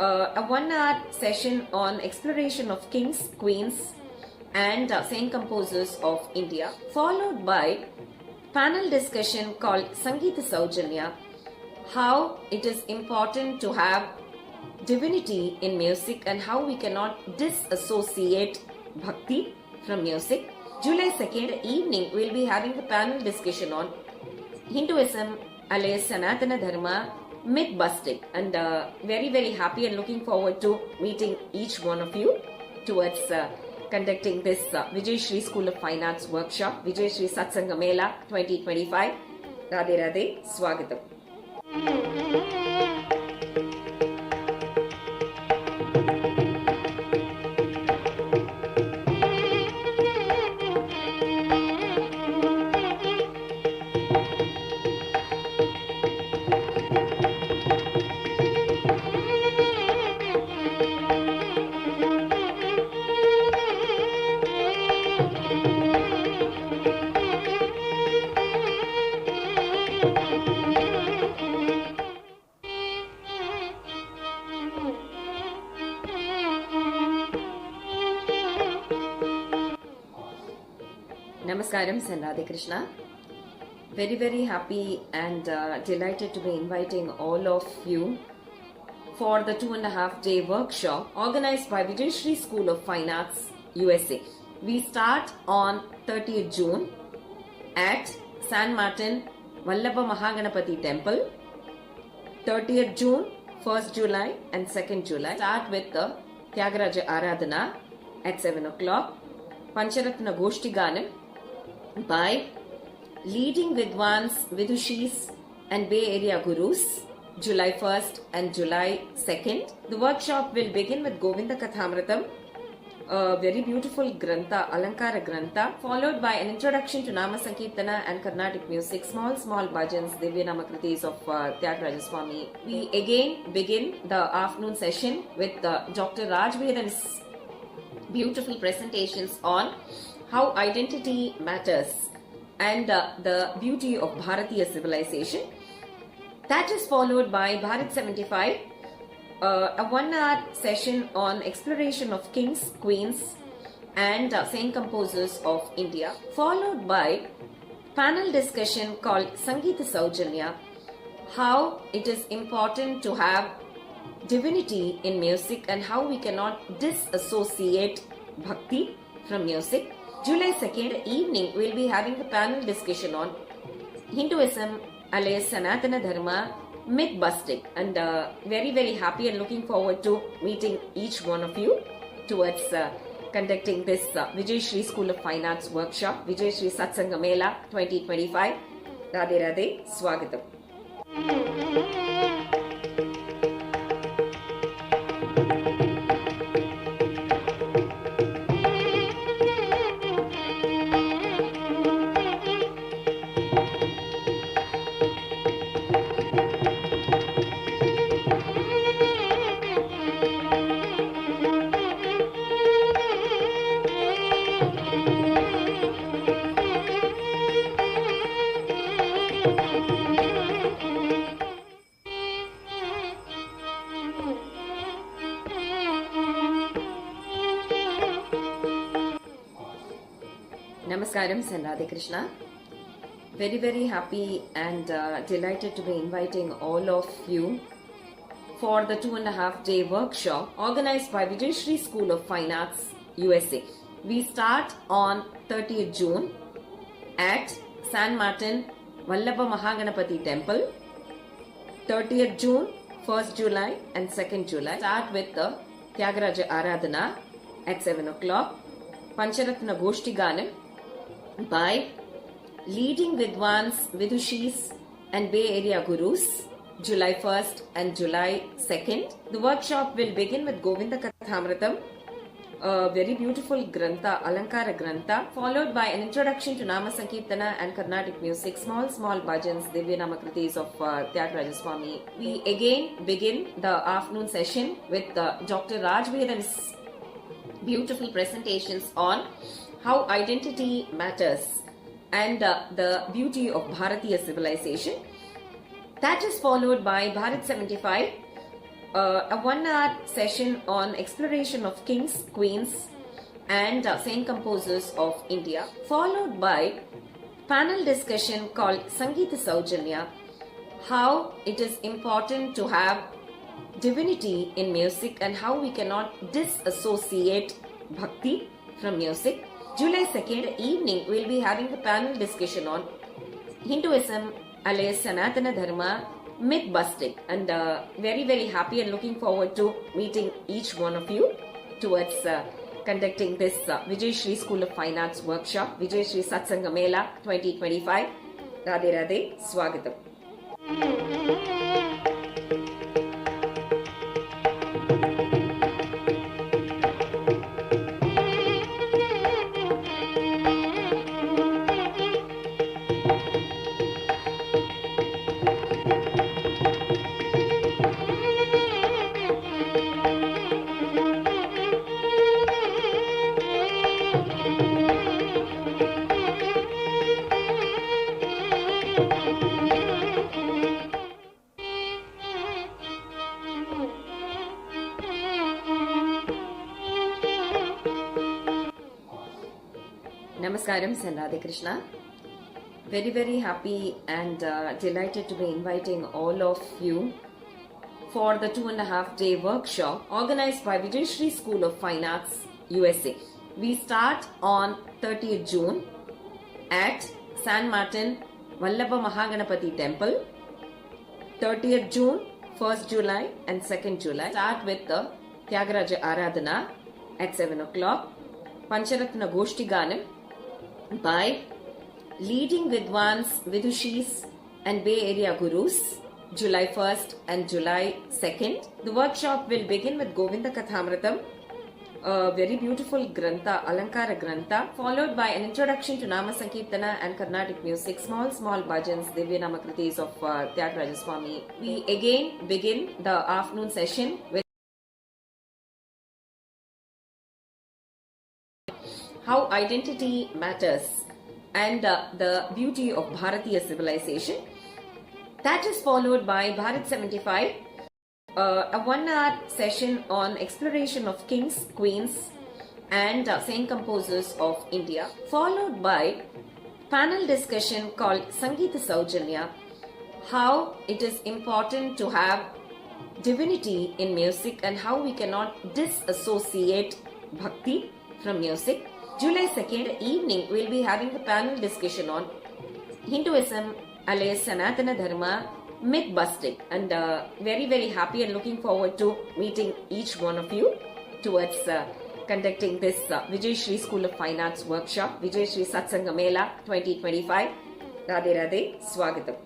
a 1-hour session on exploration of kings, queens and saint composers of India, followed by panel discussion called Sangeeta Saujanya, how it is important to have divinity in music and how we cannot disassociate bhakti from music. July 2nd evening, we'll be having the panel discussion on Hinduism alias Sanatana Dharma, myth busting, and very happy and looking forward to meeting each one of you towards conducting this Vijayashri School of Fine Arts workshop, Vijayashri Satsanga Mela 2025. Radhe Radhe, Swagatam. Namaskaram and Radhe Krishna. Very happy and delighted to be inviting all of you for the 2.5-day workshop organized by Vijayashri School of Fine Arts USA. We start on 30th June at San Martin Vallabha Mahaganapati Temple. 30th June, 1st July and 2nd July. Start with the Tyagaraja Aradhana at 7 o'clock. Pancharatna Goshti Ganam by leading Vidwans, Vidushis and Bay Area Gurus, July 1st and July 2nd. The workshop will begin with Govinda Kathāmrutam, a very beautiful Grantha, Alankara Grantha, followed by an introduction to Namasankirtanam and Carnatic music, small Bhajans, Krtis of Tyagaraja Swami. We again begin the afternoon session with Dr. Raj Vedam's beautiful presentations on how identity matters and the beauty of Bharatiya civilization. That is followed by Bharat 75, a 1-hour session on exploration of kings, queens and saint composers of India, followed by panel discussion called Sangeeta Saujanya, how it is important to have divinity in music and how we cannot disassociate bhakti from music. July 2nd evening, we'll be having the panel discussion on Hinduism alias Sanatana Dharma, myth busting, and very happy and looking forward to meeting each one of you towards conducting this Vijayashri School of Fine Arts workshop, Vijayashri Satsanga Mela 2025. Radhe Radhe, Swagatam. Namaskaram and Radhe Krishna. Very, very happy and delighted to be inviting all of you for the 2.5-day workshop organized by Vijayashri School of Fine Arts USA. We start on 30th June at San Martin Vallabha Mahaganapati Temple. 30th June, 1st July and 2nd July. Start with the Tyagaraja Aradhana at 7 o'clock. Pancharatna Goshti Ganam by leading Vidwans, Vidushis and Bay Area Gurus, July 1st and July 2nd. The workshop will begin with Govinda Kathāmrutam, a very beautiful Grantha, Alankara Grantha, followed by an introduction to Namasankirtanam and Karnatik music, small Bhajans, Krtis of Tyagaraja Swami. We again begin the afternoon session with Dr. Raj Vedam's beautiful presentations on how identity matters and the beauty of Bharatiya civilization. That is followed by Bharat 75, a 1-hour session on exploration of kings, queens and saint composers of India, followed by panel discussion called Sangeeta Saujanya, how it is important to have divinity in music and how we cannot disassociate bhakti from music. July 2nd evening, we'll be having the panel discussion on Hinduism alias Sanatana Dharma, myth busting, and very, very happy and looking forward to meeting each one of you towards conducting this Vijayashri School of Fine Arts workshop, Vijayashri Satsanga Mela 2025. Radhe Radhe, Swagatam. Namaskaram and Radhe Krishna. Very, very happy and delighted to be inviting all of you for the 2.5-day workshop organized by Vijayashri School of Fine Arts USA. We start on 30th June at San Martin Vallabha Mahaganapati Temple. 30th June, 1st July and 2nd July. Start with the Tyagaraja Aradhana at 7 o'clock. Pancharatna Goshti Ganam by leading Vidwans, Vidushis and Bay Area Gurus, July 1st and July 2nd. The workshop will begin with Govinda Kathāmrutam, a very beautiful Grantha, Alankara Grantha, followed by an introduction to Namasankirtanam and Carnatic music, small Bhajans, Krtis of Tyagaraja Swami. We again begin the afternoon session with how identity matters and the beauty of Bharatiya civilization. That is followed by Bharat 75, a 1-hour session on exploration of kings, queens and saint composers of India, followed by panel discussion called Sangeeta Saujanya, how it is important to have divinity in music and how we cannot disassociate bhakti from music. July 2nd evening, we'll be having the panel discussion on Hinduism alias Sanatana Dharma, myth busting, and very, very happy and looking forward to meeting each one of you towards conducting this Vijayashri School of Fine Arts workshop, Vijayashri Satsanga Mela 2025. Radhe Radhe, Swagatam.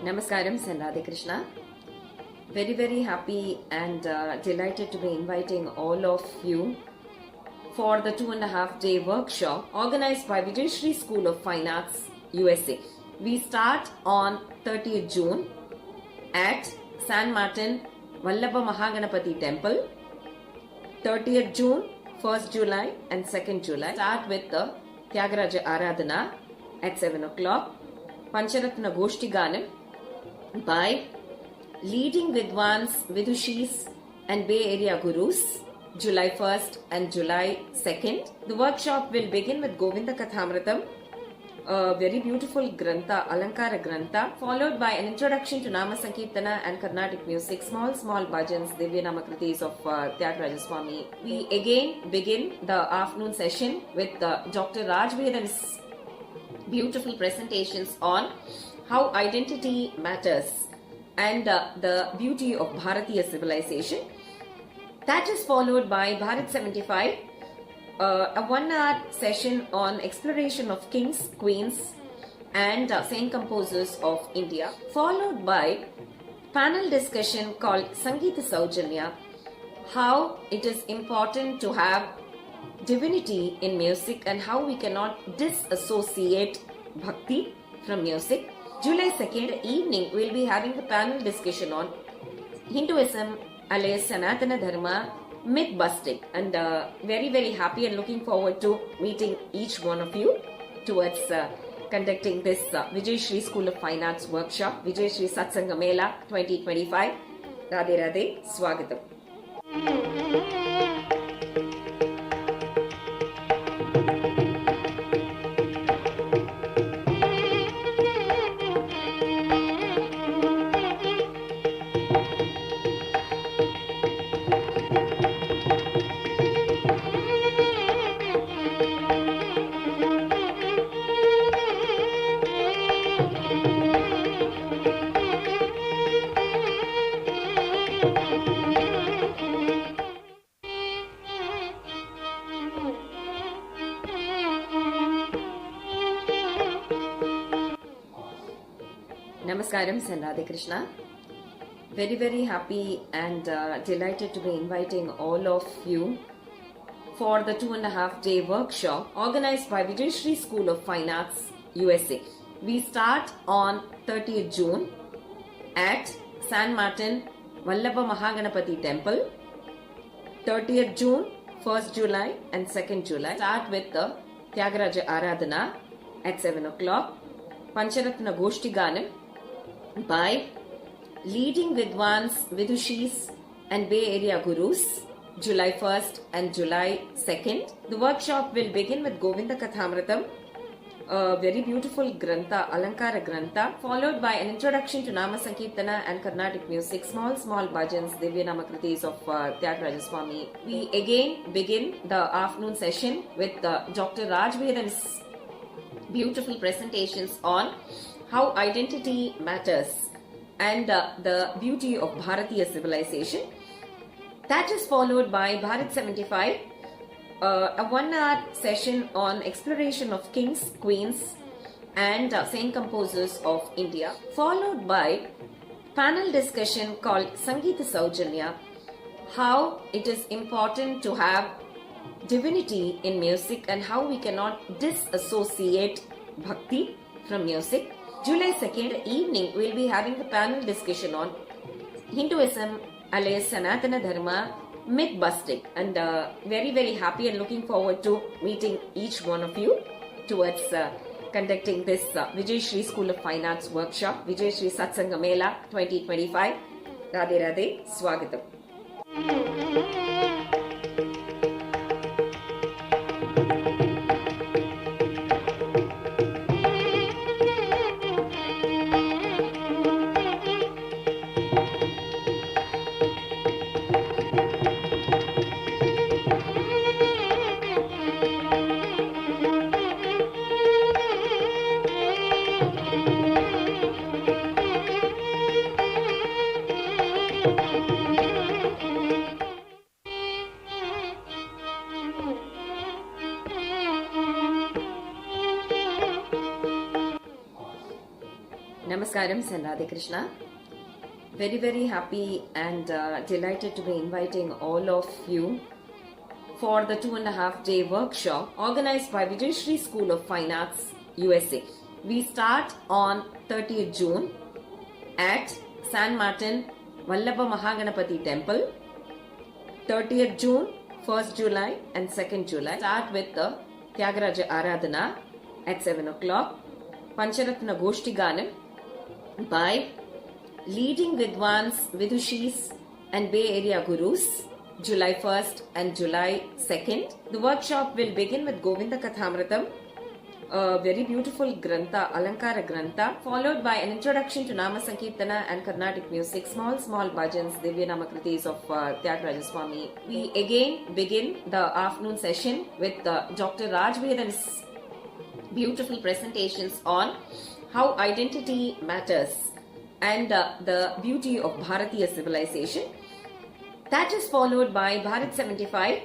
Namaskaram and Radhe Krishna. Very, very happy and delighted to be inviting all of you for the 2.5-day workshop organized by Vijayashri School of Fine Arts USA. We start on 30th June at San Martin Vallabha Mahaganapati Temple. 30th June, 1st July and 2nd July. Start with the Tyagaraja Aradhana at 7 o'clock. Pancharatna Goshti Ganam by leading Vidwans, Vidushis and Bay Area Gurus, July 1st and July 2nd. The workshop will begin with Govinda Kathāmrutam, a very beautiful Grantha, Alankara Grantha, followed by an introduction to Namasankirtanam and Karnatik music, small Bhajans, Krtis of Tyagaraja Swami. We again begin the afternoon session with Dr. Raj Vedam's beautiful presentations on how identity matters and the beauty of Bharatiya civilization. That is followed by Bharat 75, a 1-hour session on exploration of kings, queens and saint composers of India, followed by panel discussion called Sangeeta Saujanya, how it is important to have divinity in music and how we cannot disassociate bhakti from music. July 2nd evening, we'll be having the panel discussion on Hinduism alias Sanatana Dharma myth busting, and very, very happy and looking forward to meeting each one of you towards conducting this Vijayashri School of Fine Arts workshop, Vijayashri Satsanga Mela 2025. Radhe Radhe, Swagatam. Namaskaram and Radhe Krishna. Very, very happy and delighted to be inviting all of you for the 2.5-day workshop organized by Vijayashri School of Fine Arts USA. We start on 30th June at San Martin Vallabha Mahaganapati Temple. 30th June, 1st July and 2nd July. Start with the Tyagaraja Aradhana at 7 o'clock. Pancharatna Goshti Ganam by leading Vidwans, Vidushis and Bay Area Gurus, July 1st and July 2nd. The workshop will begin with Govinda Kathāmrutam, a very beautiful Grantha, Alankara Grantha, followed by an introduction to Namasankirtanam and Carnatic music, small Bhajans, Krtis of Tyagaraja Swami. We again begin the afternoon session with Dr. Raj Vedam's beautiful presentations on how identity matters and the beauty of Bharatiya civilization. That is followed by Bharat 75, a 1-hour session on exploration of kings, queens and saint composers of India, followed by panel discussion called Sangeeta Saujanya, how it is important to have divinity in music and how we cannot disassociate bhakti from music. July 2nd evening, we'll be having the panel discussion on Hinduism alias Sanatana Dharma myth busting, and very, very happy and looking forward to meeting each one of you towards conducting this Vijayashri School of Fine Arts workshop, Vijayashri Satsanga Mela 2025. Radhe Radhe, Swagatam. Namaskaram and Radhe Krishna. Very, very happy and delighted to be inviting all of you for the 2.5-day workshop organized by Vijayashri School of Fine Arts USA. We start on 30th June at San Martin Vallabha Mahaganapati Temple. 30th June, 1st July and 2nd July. Start with the Tyagaraja Aradhana at 7 o'clock. Pancharatna Goshti Ganam by leading Vidwans, Vidushis and Bay Area Gurus, July 1st and July 2nd. The workshop will begin with Govinda Kathāmrutam, a very beautiful Grantha, Alankara Grantha, followed by an introduction to Namasankirtanam and Karnatik music, small Bhajans, Krtis of Tyagaraja Swami. We again begin the afternoon session with Dr. Vedam's beautiful presentations on how identity matters and the beauty of Bharatiya civilization. That is followed by Bharat 75,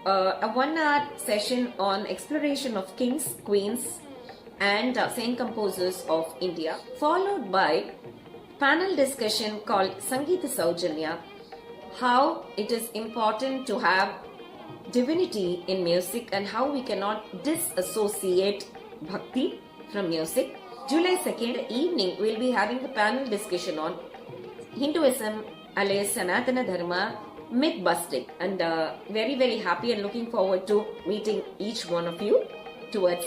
a 1-hour session on exploration of kings, queens and saint composers of India, followed by panel discussion called Sangeeta Saujanya, how it is important to have divinity in music and how we cannot disassociate bhakti from music. July 2nd evening, we'll be having a panel discussion on Hinduism alias Sanatana Dharma, myth busting, and very, very happy and looking forward to meeting each one of you towards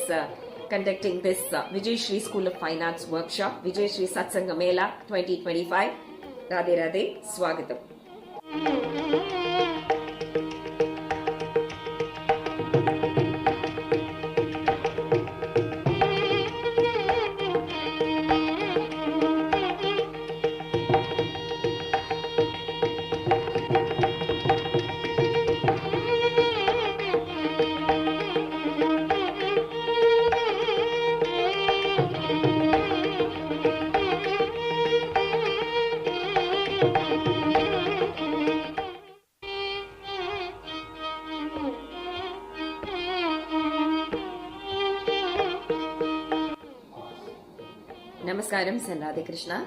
conducting this Vijayashri School of Fine Arts workshop, Vijayashri Satsanga Mela 2025. Radhe Radhe, Swagatam. Namaskaram and Radhe Krishna.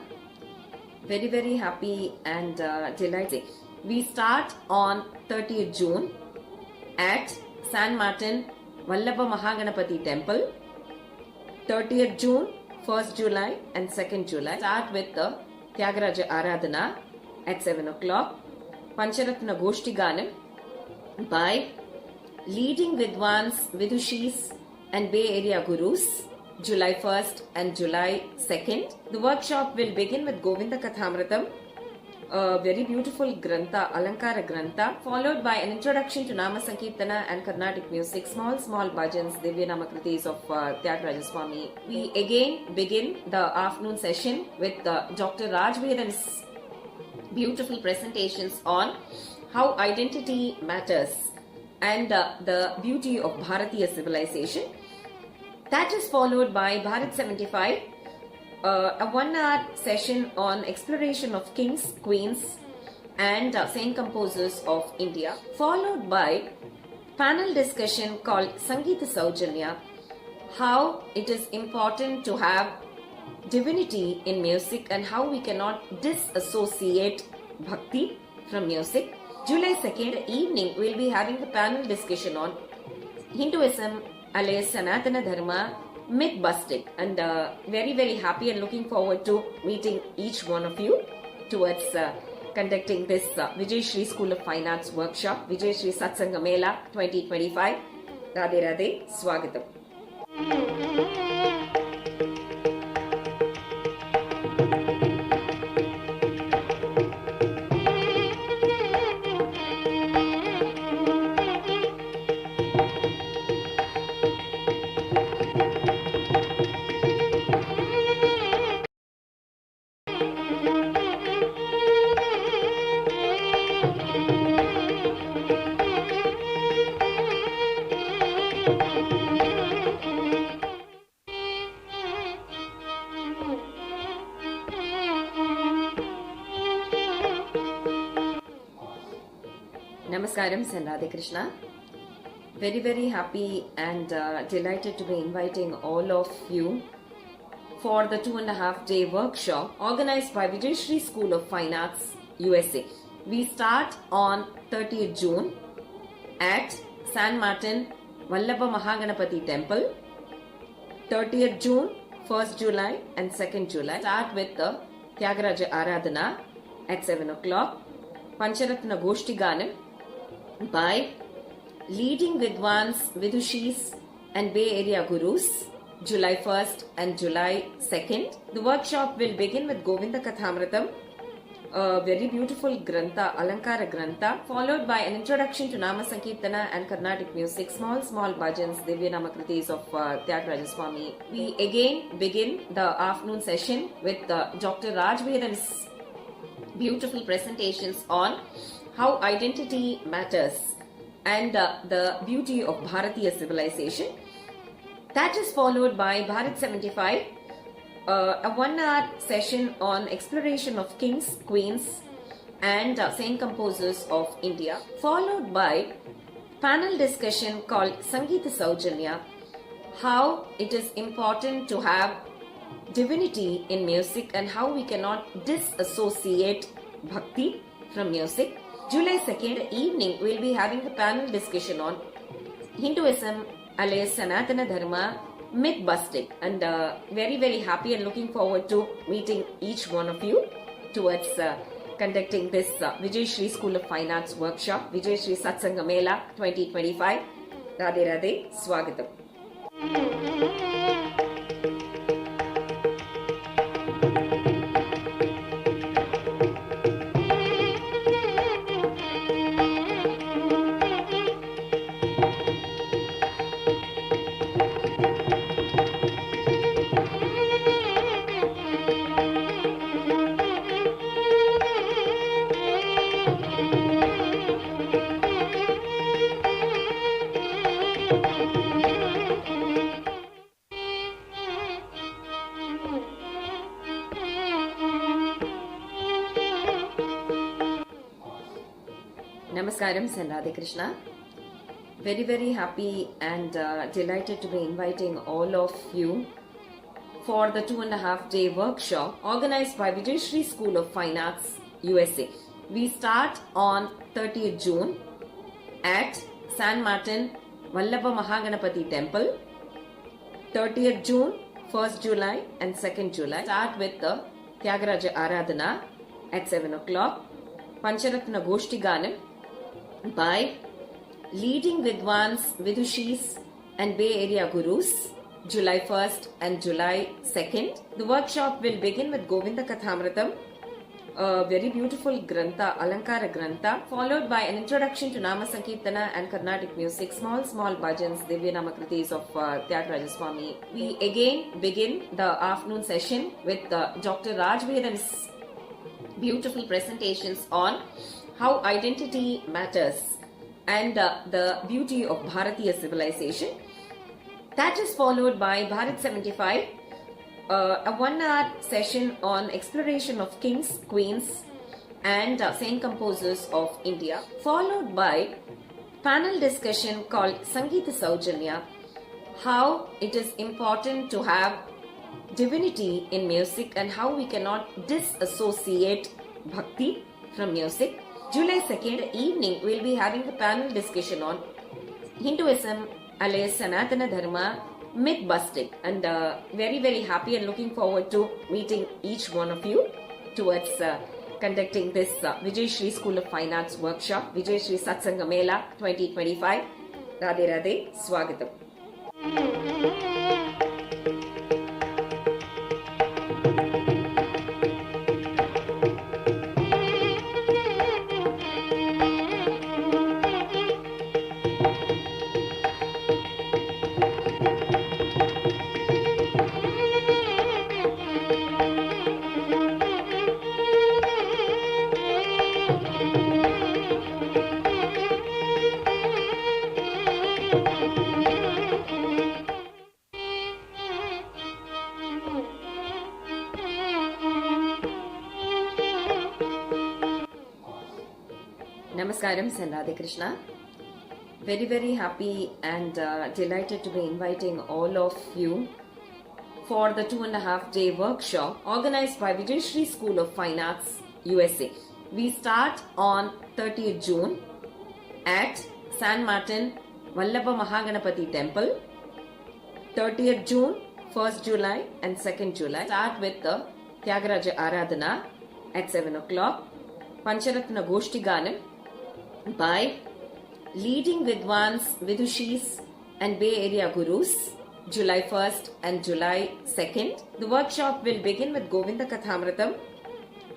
Very, very happy and delighted. We start on 30th June at San Martin Vallabha Mahaganapati Temple. 30th June, 1st July and 2nd July. Start with the Tyagaraja Aradhana at 7 o'clock. Pancharatna Goshti Ganam by leading Vidwans, Vidushis and Bay Area Gurus, July 1st and July 2nd. The workshop will begin with Govinda Kathāmrutam, a very beautiful Grantha, Alankara Grantha, followed by an introduction to Namasankirtanam and Karnatik music, small Bhajans, Krtis of Tyagaraja Swami. We again begin the afternoon session with Dr. Vedam's beautiful presentations on how identity matters and the beauty of Bharatiya civilization. That is followed by Bharat 75, a 1-hour session on exploration of kings, queens and saint composers of India, followed by panel discussion called Sangeeta Saujanya, how it is important to have divinity in music and how we cannot disassociate bhakti from music. July 2nd evening, we'll be having a panel discussion on Hinduism alias Sanatana Dharma, myth busting, and very, very happy and looking forward to meeting each one of you towards conducting this Vijayashri School of Fine Arts workshop, Vijayashri Satsanga Mela 2025. Radhe Radhe, Swagatam. Namaskaram and Radhe Krishna. Very, very happy and delighted to be inviting all of you for the 2.5-day workshop organized by Vijayashri School of Fine Arts USA. We start on 30th June at San Martin Vallabha Mahaganapati Temple. 30th June, 1st July and 2nd July. Start with the Tyagaraja Aradhana at 7 o'clock. Pancharatna Goshti Ganam by leading Vidwans, Vidushis and Bay Area Gurus, July 1st and July 2nd. The workshop will begin with Govinda Kathāmrutam, a very beautiful Grantha, Alankara Grantha, followed by an introduction to Namasankirtanam and Karnatik music, small Bhajans, Krtis of Tyagaraja Swami. We again begin the afternoon session with Dr. Vedam's beautiful presentations on how identity matters and the beauty of Bharatiya civilization. That is followed by Bharat 75, a 1-hour session on exploration of kings, queens and saint composers of India, followed by panel discussion called Sangitamum, how it is important to have divinity in music and how we cannot disassociate bhakti from music. July 2nd evening we will be having the panel discussion on Hinduism alias Sanatana Dharma myth busting, and very happy and looking forward to meeting each one of you towards conducting this Vijayashri School of Fine Arts workshop, Vijayashri Satsanga Mela 2025. Radhe Radhe, Swagatam. Namaskaram and Radhe Krishna. Very happy and delighted to be inviting all of you for the 2.5-day workshop organized by Vijayashri School of Fine Arts USA. We start on 30th June at San Martin Vallabha Mahaganapati Temple. 30th June, 1st July and 2nd July. Start with the Tyagaraja Aradhana at 7 o'clock. Pancharatna Goshti Ganam by leading Vidwans, Vidushis and Bay Area Gurus, July 1st and July 2nd. The workshop will begin with Govinda Kathāmrutam, a very beautiful Grantha, Alankara Grantha, followed by an introduction to Namasankirtanam and Carnatic music, small Bhajans, Krtis of Tyagaraja Swami. We again begin the afternoon session with Dr. Vedam's beautiful presentations on how identity matters and the beauty of Bharatiya civilization. That is followed by Bharat 75, a 1-hour session on exploration of kings, queens and saint composers of India, followed by panel discussion called Sangitamum, how it is important to have divinity in music and how we cannot disassociate bhakti from music. July 2nd evening we will be having the panel discussion on Hinduism alias Sanatana Dharma myth busting, and very happy and looking forward to meeting each one of you towards conducting this Vijayashri School of Fine Arts workshop, Vijayashri Satsanga Mela 2025. Radhe Radhe, Swagatam. Namaskaram and Radhe Krishna. Very happy and delighted to be inviting all of you for the 2.5-day workshop organized by Vijayashri School of Fine Arts USA. We start on 30th June at San Martin Vallabha Mahaganapati Temple. 30th June, 1st July and 2nd July. Start with the Tyagaraja Aradhana at 7 o'clock. Pancharatna Goshti Ganam by leading Vidwans, Vidushis and Bay Area Gurus, July 1st and July 2nd. The workshop will begin with Govinda Kathāmrutam,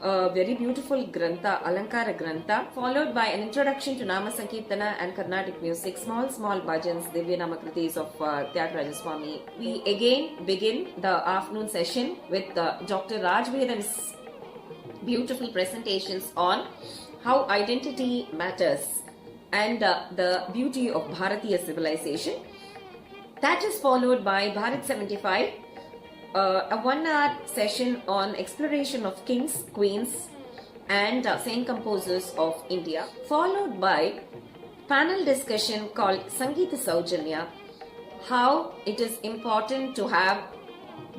a very beautiful Grantha, Alankara Grantha, followed by an introduction to Namasankirtanam and Karnatik music, small Bhajans, Krtis of Tyagaraja Swami. We again begin the afternoon session with Dr. Vedam's beautiful presentations on how identity matters and the beauty of Bharatiya civilization. That is followed by Bharat 75, a 1-hour session on exploration of kings, queens and saint composers of India, followed by panel discussion called Sangeeta Saujanya, how it is important to have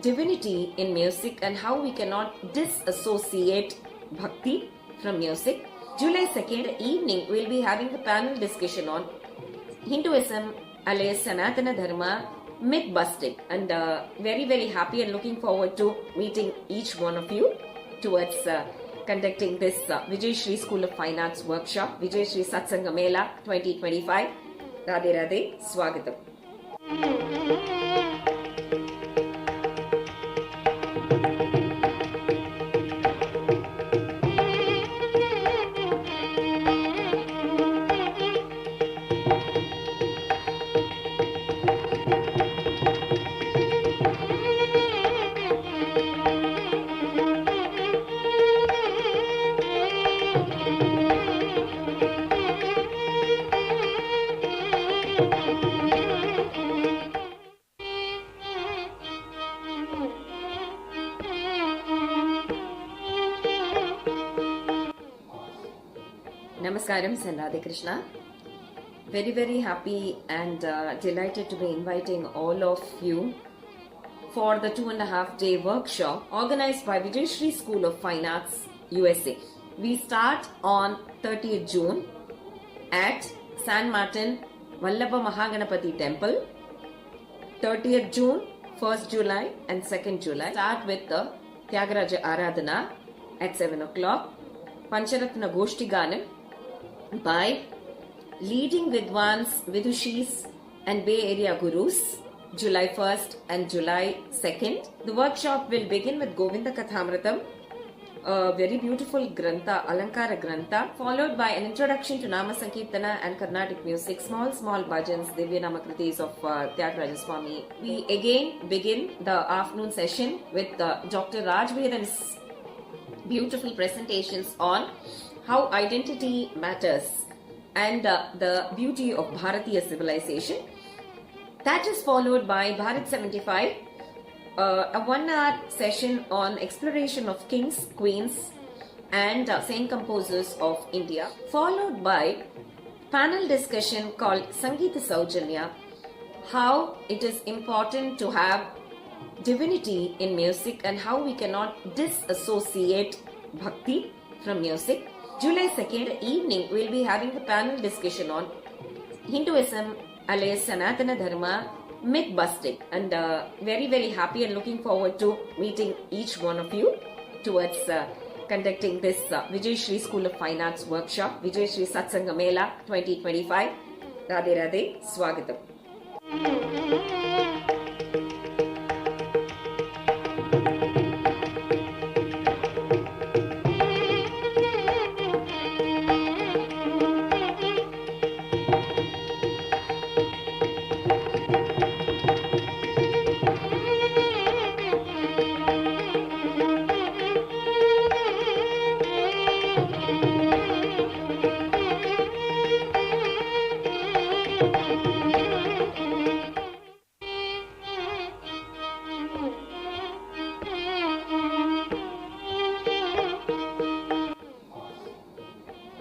divinity in music and how we cannot disassociate bhakti from music. July 2nd evening, we'll be having a panel discussion on Hinduism alias Sanatana Dharma, myth busting, and very happy and looking forward to meeting each one of you towards conducting this Vijayashri School of Fine Arts workshop, Vijayashri Satsanga Mela 2025. Radhe Radhe, Swagatam. Namaskaram and Radhe Krishna. Very happy and delighted to be inviting all of you for the 2.5-day workshop organized by Vijayashri School of Fine Arts USA. We start on 30th June at San Martin Vallabha Mahaganapati Temple. 30th June, 1st July and 2nd July. Start with the Tyagaraja Aradhana at 7 o'clock. Pancharatna Goshti Ganam by leading Vidwans, Vidushis and Bay Area Gurus, July 1st and July 2nd. The workshop will begin with Govinda Kathāmrutam, a very beautiful Grantha, Alankara Grantha, followed by an introduction to Namasankirtanam and Carnatic music, small Bhajans, Krtis of Tyagaraja Swami. We again begin the afternoon session with Dr. Vedam's beautiful presentations on how identity matters and the beauty of Bharatiya civilization. That is followed by Bharat 75, a 1-hour session on exploration of kings, queens and saint composers of India, followed by panel discussion called Sangeeta Saujanya, how it is important to have divinity in music and how we cannot disassociate bhakti from music. July 2nd evening, we'll be having a panel discussion on Hinduism alias Sanatana Dharma, myth busting, and very happy and looking forward to meeting each one of you towards conducting this Vijayashri School of Fine Arts workshop, Vijayashri Satsanga Mela 2025. Radhe Radhe, Swagatam.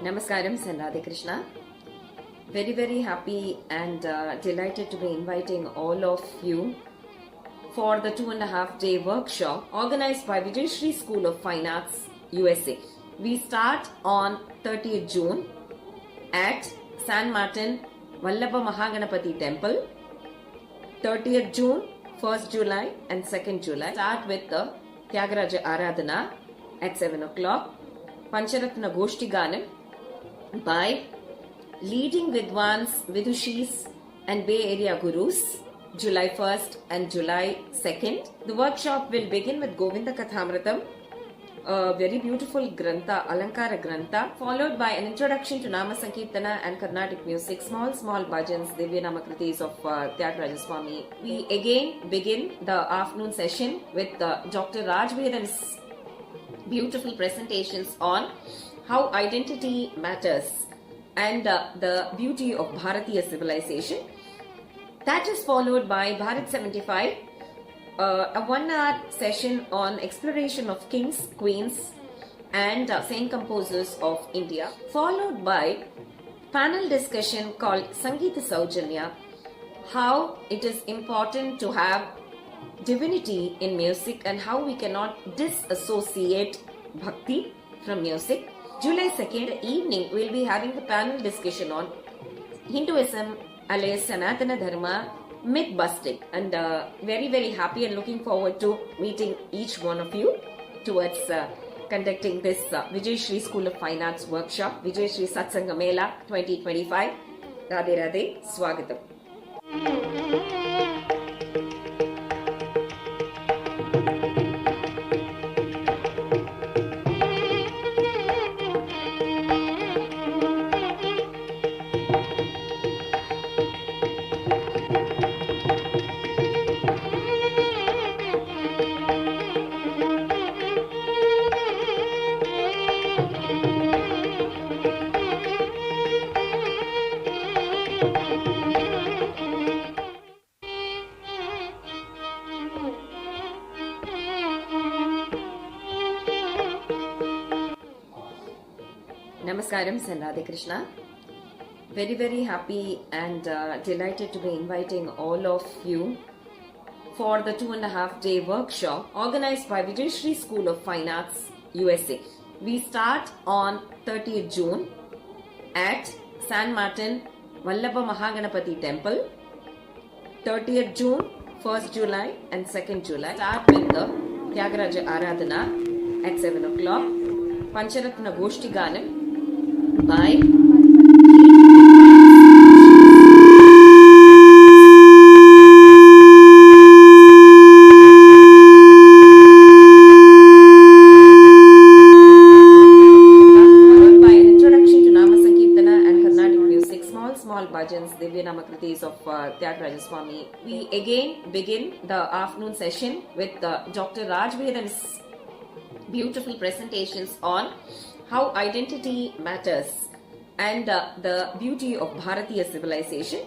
Namaskaram and Radhe Krishna. Very happy and delighted to be inviting all of you for the 2.5-day workshop organized by Vijayashri School of Fine Arts USA. We start on 30th June at San Martin Vallabha Mahaganapati Temple. 30th June, 1st July and 2nd July. Start with the Tyagaraja Aradhana at 7 o'clock. Pancharatna Goshti Ganam by leading Vidwans, Vidushis and Bay Area Gurus, July 1st and July 2nd. The workshop will begin with Govinda Kathāmrutam, a very beautiful Grantha, Alankara Grantha, followed by an introduction to Namasankirtanam and Karnatik music, small Bhajans, Krtis of Tyagaraja Swami. We again begin the afternoon session with Dr. Vedam's beautiful presentations on how identity matters and the beauty of Bharatiya civilization. That is followed by Bharat 75, a 1-hour session on exploration of kings, queens and saint composers of India, followed by panel discussion called Sangeeta Saujanya, how it is important to have divinity in music and how we cannot disassociate bhakti from music. July 2nd evening we'll be having the panel discussion on Hinduism alias Sanatana Dharma, myth busting, and very happy and looking forward to meeting each one of you towards conducting this Vijayashri School of Fine Arts workshop, Vijayashri Satsanga Mela 2025. Radhe Radhe, Swagatam. Namaskaram and Radhe Krishna. Very happy and delighted to be inviting all of you for the 2.5-day workshop organized by Vijayashri School of Fine Arts USA. We start on 30th June at San Martin Vallabha Mahaganapati Temple. 30th June, 1st July and 2nd July. Start with the Tyagaraja Aradhana at 7 o'clock. Pancharatna Goshti Ganam by Bhajans, Krtis of Tyagaraja Swami. We again begin the afternoon session with Dr. Vedam's beautiful presentations on how identity matters and the beauty of Bharatiya civilization.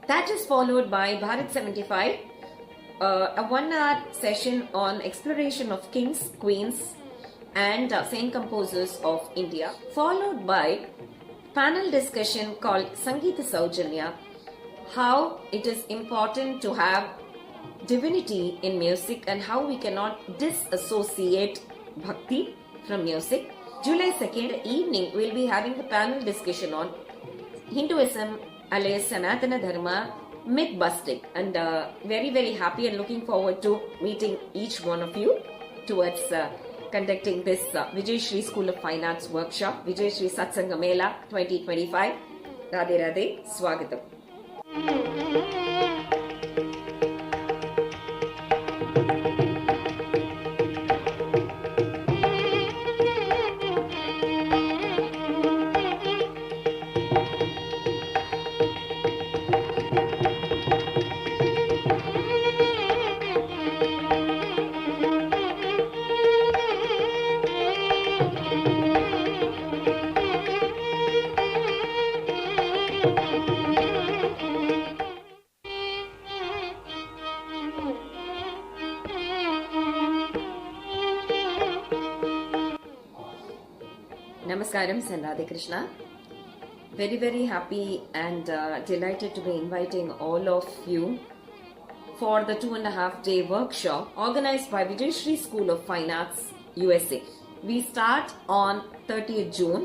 That is followed by Bharat 75, a 1-hour session on exploration of kings, queens and saint composers of India, followed by panel discussion called Sangeeta Saujanya, how it is important to have divinity in music and how we cannot disassociate bhakti from music. July 2nd evening we'll be having the panel discussion on Hinduism alias Sanatana Dharma, myth busting, and very happy and looking forward to meeting each one of you towards conducting this Vijayashri School of Fine Arts workshop, Vijayashri Satsanga Mela 2025. Radhe Radhe, Swagatam. Namaskaram and Radhe Krishna. Very happy and delighted to be inviting all of you for the 2.5-day workshop organized by Vijayashri School of Fine Arts USA. We start on 30th June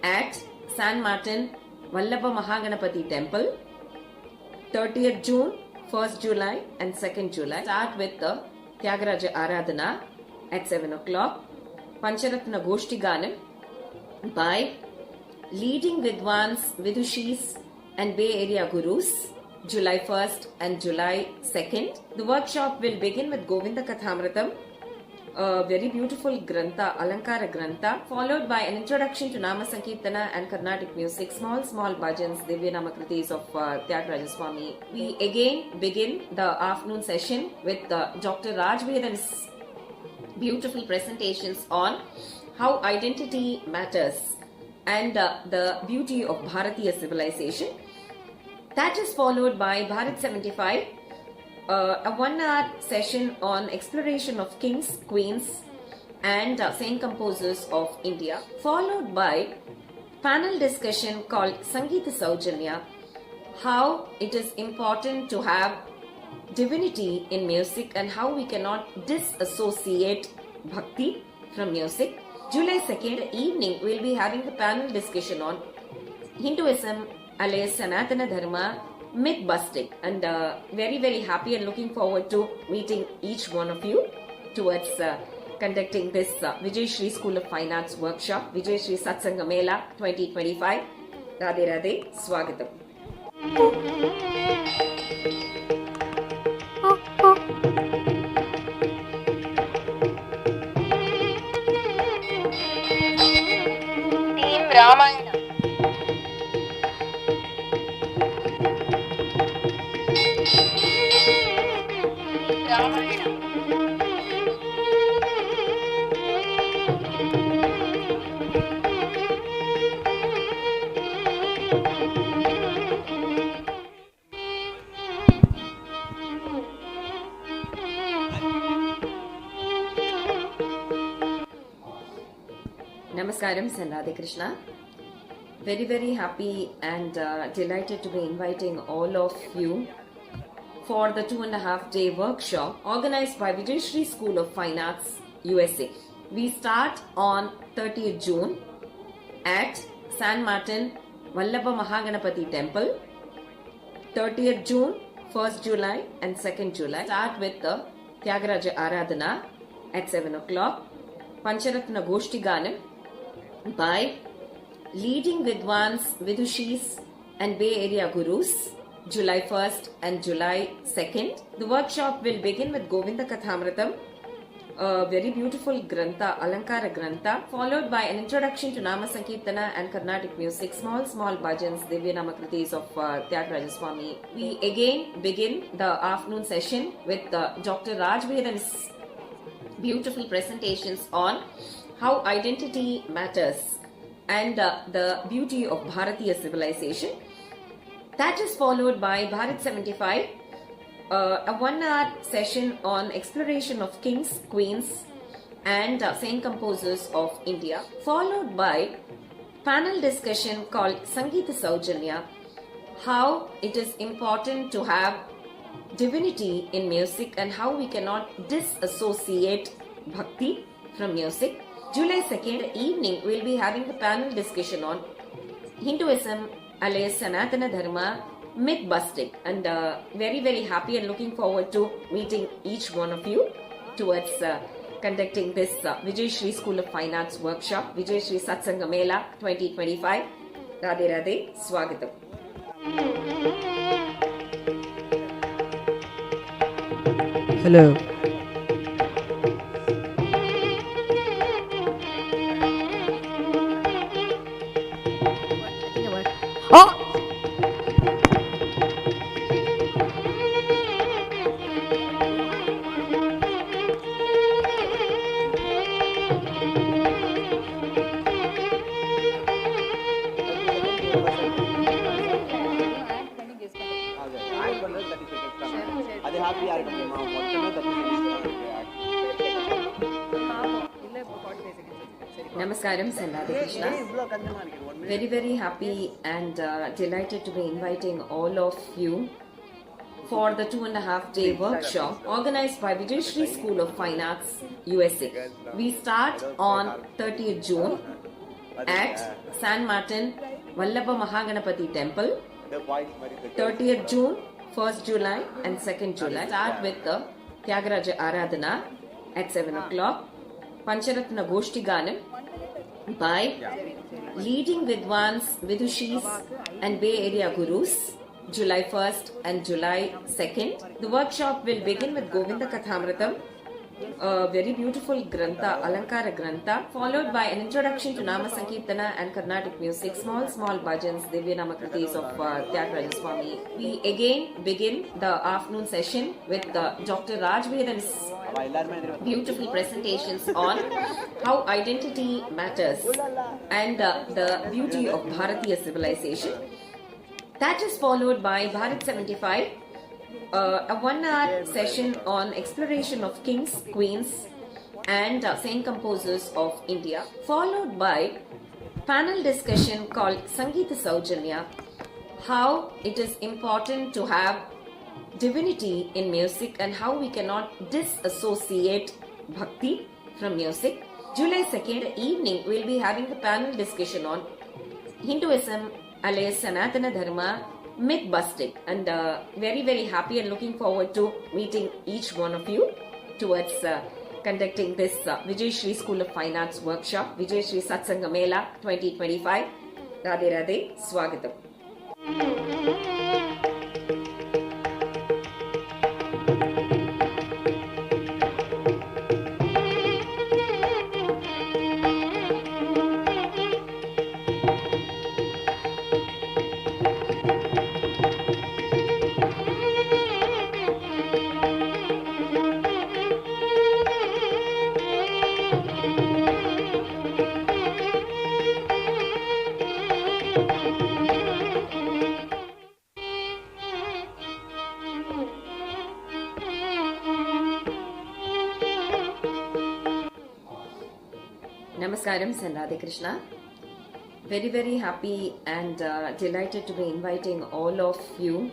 at San Martin Vallabha Mahaganapati Temple. 30th June, 1st July and 2nd July. Start with the Tyagaraja Aradhana at 7 o'clock. Pancharatna Goshti Ganam by leading Vidwans, Vidushis and Bay Area Gurus, July 1st and July 2nd. The workshop will begin with Govinda Kathāmrutam, a very beautiful Grantha, Alankara Grantha, followed by an introduction to Namasankirtanam and Karnatik music, small Bhajans, Krtis of Tyagaraja Swami. We again begin the afternoon session with Dr. Vedam's beautiful presentations on how identity matters and the beauty of Bharatiya civilization. That is followed by Bharat 75, a 1-hour session on exploration of kings, queens and saint composers of India, followed by panel discussion called Sangitamum, how it is important to have divinity in music and how we cannot disassociate bhakti from music. July 2nd evening, we'll be having the panel discussion on Hinduism alias Sanatana Dharma, myth busting, and very happy and looking forward to meeting each one of you towards conducting this Vijayashri School of Fine Arts workshop, Vijayashri Satsanga Mela 2025. Radhe Radhe, Swagatam. Team Ramayana. Namaskaram and Radhe Krishna. Very happy and delighted to be inviting all of you for the 2.5-day workshop organized by Vijayashri School of Fine Arts USA. We start on 30th June at San Martin Vallabha Mahaganapati Temple. 30th June, 1st July and 2nd July. Start with the Tyagaraja Aradhana at 7 o'clock. Pancharatna Goshti Ganam by leading Vidwans, Vidushis and Bay Area Gurus, July 1st and July 2nd. The workshop will begin with Govinda Kathāmrutam, a very beautiful Grantha, Alankara Grantha, followed by an introduction to Namasankirtanam and Carnatic music, small Bhajans, Krtis of Tyagaraja Swami. We again begin the afternoon session with Dr. Vedam's beautiful presentations on how identity matters and the beauty of Bharatiya civilization. That is followed by Bharat 75, a 1-hour session on exploration of kings, queens and saint composers of India, followed by panel discussion called Sangitamum, how it is important to have divinity in music and how we cannot disassociate bhakti from music. July 2nd evening, we'll be having the panel discussion on Hinduism alias Sanatana Dharma, myth busting, and very happy and looking forward to meeting each one of you towards conducting this Vijayashri School of Fine Arts workshop, Vijayashri Satsanga Mela 2025. Radhe Radhe, Swagatam. Hello. Oh! Namaskaram and Radhe Krishna. Very happy and delighted to be inviting all of you for the 2.5-day workshop organized by Vijayashri School of Fine Arts USA. We start on 30th June at San Martin Vallabha Mahaganapati Temple. 30th June, 1st July and 2nd July. Start with the Tyagaraja Aradhana at 7 o'clock. Pancharatna Goshti Ganam by leading Vidwans, Vidushis and Bay Area Gurus, July 1st and July 2nd. The workshop will begin with Govinda Kathāmrutam, a very beautiful Grantha, Alankara Grantha, followed by an introduction to Namasankirtanam and Karnatik music, small Bhajans, Krtis of Tyagaraja Swami. We again begin the afternoon session with Dr. Vedam's beautiful presentations on how identity matters and the beauty of Bharatiya civilization. That is followed by Bharat 75, a 1-hour session on exploration of kings, queens and saint composers of India, followed by panel discussion called Sangita Saujanya, how it is important to have divinity in music and how we cannot disassociate bhakti from music. July 2nd evening we'll be having the panel discussion on Hinduism alias Sanatana Dharma, myth busting, and very happy and looking forward to meeting each one of you towards conducting this Vijayashri School of Fine Arts workshop, Vijayashri Satsanga Mela 2025. Radhe Radhe, Swagatam. Namaskaram and Radhe Krishna. Very happy and delighted to be inviting all of you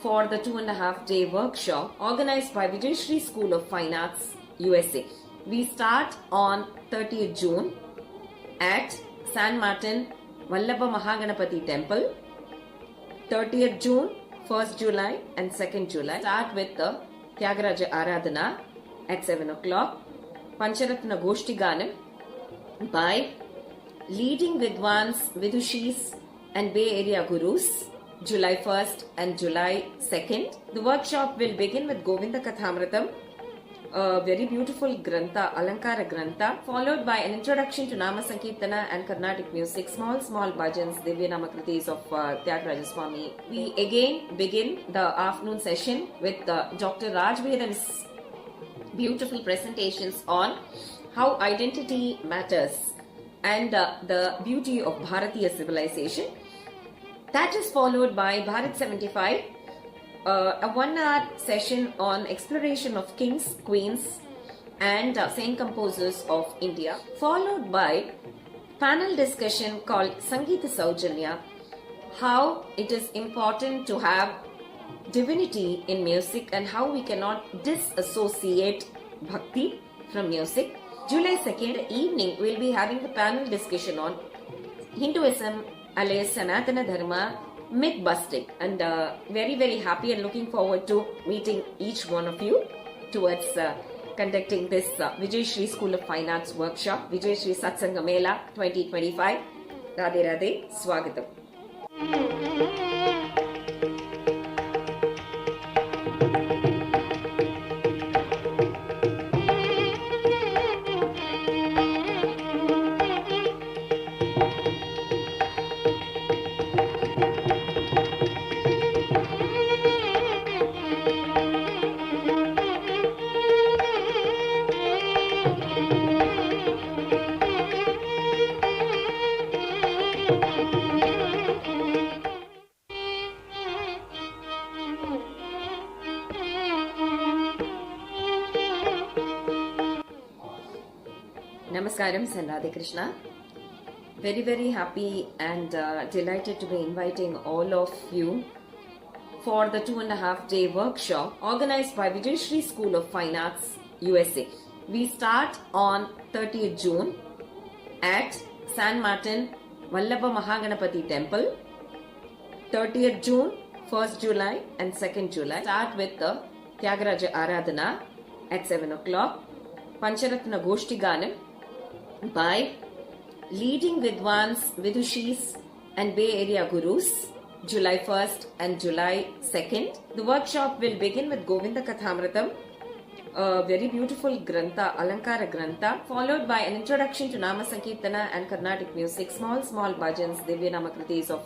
for the 2.5-day workshop organized by Vijayashri School of Fine Arts USA. We start on 30th June at San Martin Vallabha Mahaganapati Temple. 30th June, 1st July and 2nd July. Start with the Tyagaraja Aradhana at 7 o'clock. Pancharatna Goshti Ganam by leading Vidwans, Vidushis and Bay Area Gurus, July 1st and July 2nd. The workshop will begin with Govinda Kathāmrutam, a very beautiful Grantha, Alankara Grantha, followed by an introduction to Namasankirtanam and Carnatic music, small Bhajans, Krtis of Tyagaraja Swami. We again begin the afternoon session with Dr. Vedam's beautiful presentations on how identity matters and the beauty of Bharatiya civilization. That is followed by Bharat 75, a 1-hour session on exploration of kings, queens and saint composers of India, followed by panel discussion called Sangita Saujanya, how it is important to have divinity in music and how we cannot disassociate bhakti from music. July 2nd evening we'll be having the panel discussion on Hinduism alias Sanatana Dharma, myth busting, and very happy and looking forward to meeting each one of you towards conducting this Vijayashri School of Fine Arts workshop, Vijayashri Satsanga Mela 2025. Radhe Radhe, Swagatam. Namaskaram and Radhe Krishna. Very happy and delighted to be inviting all of you for the 2.5-day workshop organized by Vijayashri School of Fine Arts USA. We start on 30th June at San Martin Vallabha Mahaganapati Temple. 30th June, 1st July and 2nd July. Start with the Tyagaraja Aradhana at 7 o'clock. Pancharatna Goshti Ganam by leading Vidwans, Vidushis and Bay Area Gurus, July 1st and July 2nd. The workshop will begin with Govinda Kathāmrutam, a very beautiful Grantha, Alankara Grantha, followed by an introduction to Namasankirtanam and Karnatik music, small Bhajans, Krtis of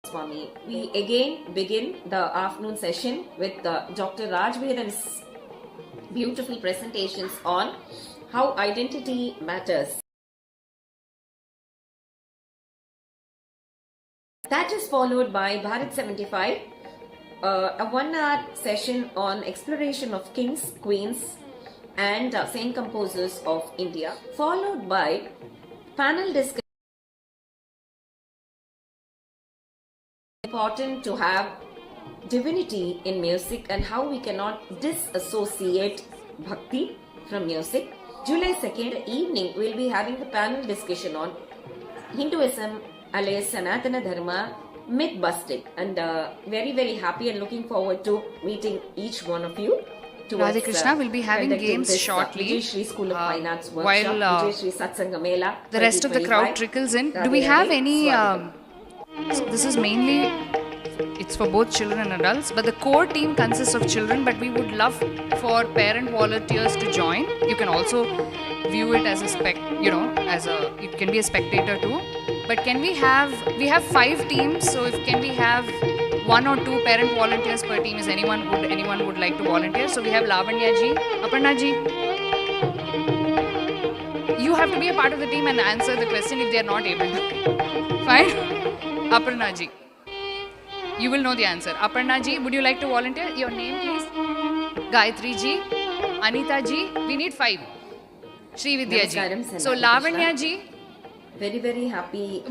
Swami. We again begin the afternoon session with Dr. Raj Vedam's beautiful presentations on how identity matters. That is followed by Bharat 75, a 1-hour session on exploration of kings, queens and saint composers of India, followed by panel discussion. Important to have divinity in music and how we cannot disassociate bhakti from music. July 2nd evening we'll be having the panel discussion on Hinduism alias Sanatana Dharma myth busting, and very happy and looking forward to meeting each one of you. Radhe Krishna will be having games this, shortly. Vijayashri School of Fine Arts workshop, while Vijayashri Satsanga mela, the rest of the crowd trickles in. Do we have any? So this is mainly, it's for both children and adults, but the core team consists of children, but we would love for parent volunteers to join. You can also view it as a it can be a spectator too. But we have 5 teams, so can we have 1 or 2 parent volunteers per team? Is anyone would like to volunteer? So we have Lavanya ji, Aparna ji. You have to be a part of the team and answer the question if they are not able to. Fine? Aparna ji. You will know the answer. Aparna ji, would you like to volunteer? Your name please? Gayatri ji, Anita ji, we need 5. Shri Vidya ji. So Lavanya ji. Very happy.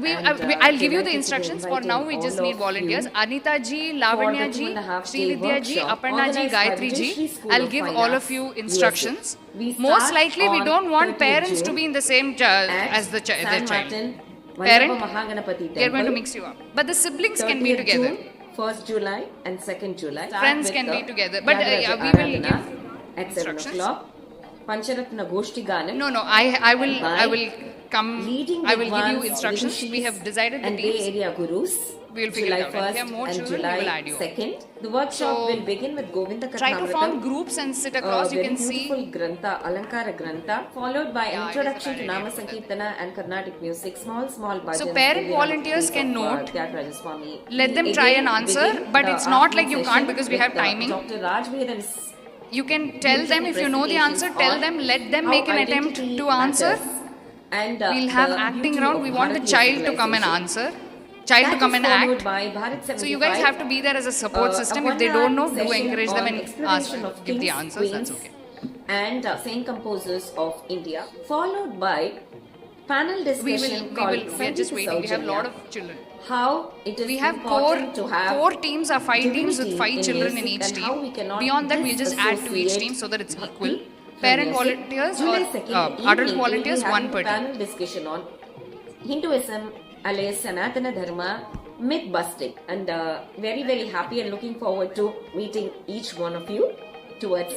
I'll give you the instructions. For now, we just need volunteers. Anita ji, Lavanya ji, Shri Vidya ji, Aparna ji, Gayatri ji. I'll give all of you instructions. Most likely, we don't want parents to be in the same as the child. Parent, they're going to mix you up. But the siblings can be together. 1st July and 2nd July. Friends can be together. But we will give at 7 o'clock. Pancharatna Goshti Ganam. No, I will come. I will give you instructions. We have decided the and teams. Bay Area Gurus. We will figure July it out. 1st And more and children, July we will add you. 2nd. The workshop will begin with Govinda Kathāmrutam. Try to form groups and sit across. You can see. Beautiful Grantha, Alankara Grantha, followed by introduction to Namasankirtanam and Carnatic music, small Bhajans. So parent volunteers can note. Swami. Let them try and answer, but it's not like you can't because we have timing. Dr. Raj Vedam's You can tell them if you know the answer, tell them, let them make an attempt to answer. And we'll have acting round. We want the child to come and answer. Child to come and act. So you guys have to be there as a support system. If they don't know, do encourage them and ask, give the answers. That's okay. And saint composers of India, followed by panel discussion we are just waiting. We have a lot of children. How it is we have core teams are 5 teams with 5 children in each team. Beyond that, we'll just add to each team so that it's equal. Parent volunteers or adult volunteers, 1 per team. Panel discussion on Hinduism alias Sanatana Dharma myth busting, and very happy and looking forward to meeting each one of you towards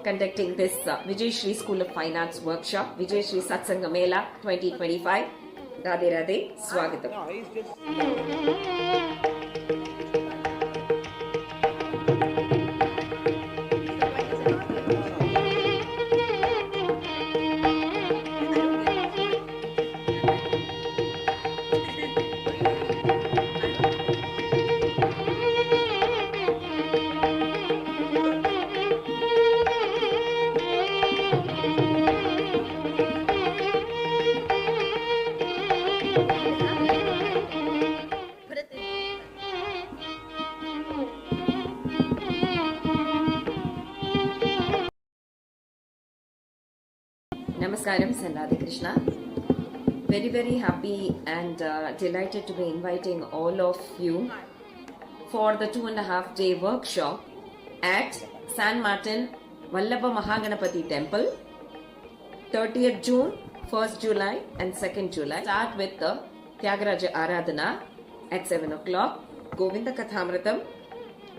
conducting this Vijayashri School of Fine Arts workshop, Vijayashri Satsanga Mela 2025. Radhe, Swagatam. Namaskaram, Radhe Krishna. Very happy and delighted to be inviting all of you for the 2.5-day workshop at San Martin Vallabha Mahaganapati Temple, 30th June, 1st July and 2nd July. Start with the Tyagaraja Aradhana at 7 o'clock. Govinda Kathāmrutam,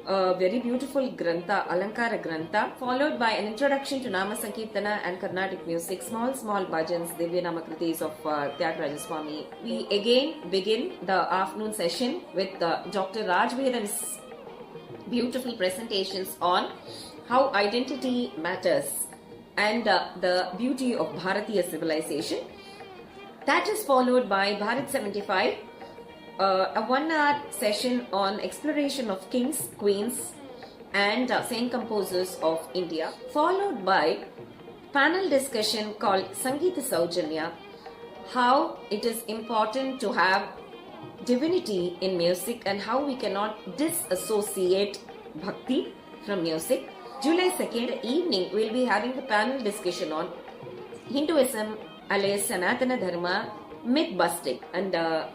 a very beautiful Grantha, Alankara Grantha, followed by an introduction to Namasankirtanam and Karnatik music, small Bhajans, Krtis of Tyagaraja Swami. We again begin the afternoon session with Dr. Vedam's beautiful presentations on how identity matters and the beauty of Bharatiya civilization. That is followed by Bharat 75, a 1-hour session on exploration of kings, queens and saint composers of India, followed by panel discussion called Sangeeta Saujanya, how it is important to have divinity in music and how we cannot disassociate bhakti from music. July 2nd evening, we'll be having the panel discussion on Hinduism alias Sanatana Dharma, myth busting, and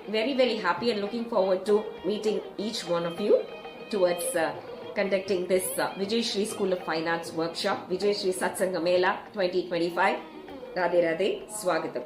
very happy and looking forward to meeting each one of you towards conducting this Vijayashri School of Fine Arts workshop, Vijayashri Satsanga Mela 2025. Radhe Radhe, Swagatam.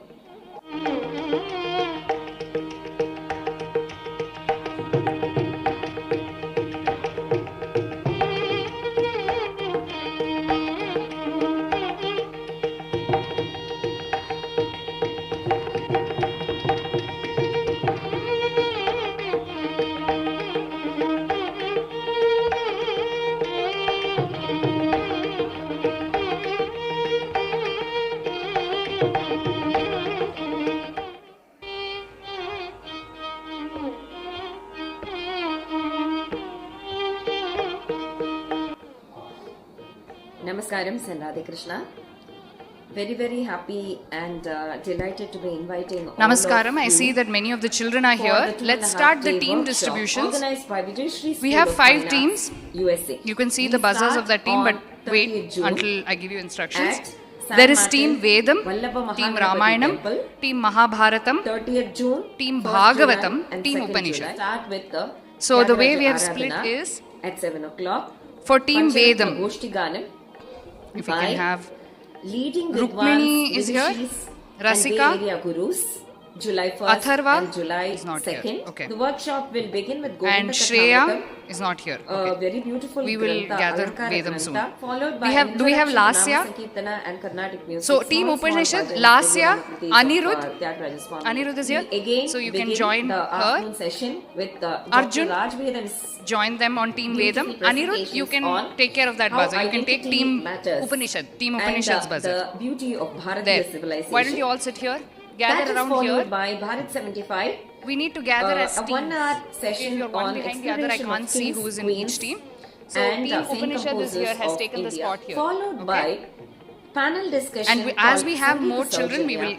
Namaskaram and Radhe Krishna. Very happy and delighted to be inviting all Namaskaram. of you. I see that many of the children are here. Let's start the team distributions. Organized by Vijayashri We School have of 5 Fine teams. Arts, USA. You can see We the buzzers start of that team, but on wait 30th June until I give you instructions. at San There is Martin, team Vedam, Vallabha team Mahaganapati Ramayanam, Temple, team Mahabharatam, 30th June, team 1st Bhagavatam, July and team 2nd Upanishad. July. Start with the So the way we Tyagaraja have split Aradhana is at 7 o'clock. for team Pancharatna Vedam. Goshti Ganam If we by can have leading Rukmini Vidwans, is here, Vidishis Rasika, and Bay Area Gurus, July 1st Atharva and July is not 2nd. here. Okay. The workshop will begin with Govinda and Shreya Kathāmrutam, is not here. a Okay. very beautiful We will Grantha, gather Alankara Vedam Grantha, soon. followed by Do we have introduction to Lasya? Namasankirtanam and Karnatik music. So, team Upanishad, Bhajans, Lasya, Krtis of, Anirudh. Tyagaraja Swami. Anirudh is here. We again So you can begin join the her. afternoon session with Arjun. Dr. Vedam's Join them on team beautiful Vedam. Anirudh, you can presentations take care of that how buzzer. You can take identity team matters Upanishad, team and, Upanishad's buzzer. the beauty of Bharatiya There. civilization. Why don't you all sit here? That Gather is around followed here. by Bharat 75. We need to gather as a teams. 1-hour If session you're one on behind the other, I exploration can't of see kings, who is in queens, each team. So and team saint Upanishad is here, composers has of taken the India, spot here. followed Okay? by panel discussion. And as called we have Sangeeta more children, we Saujanya, will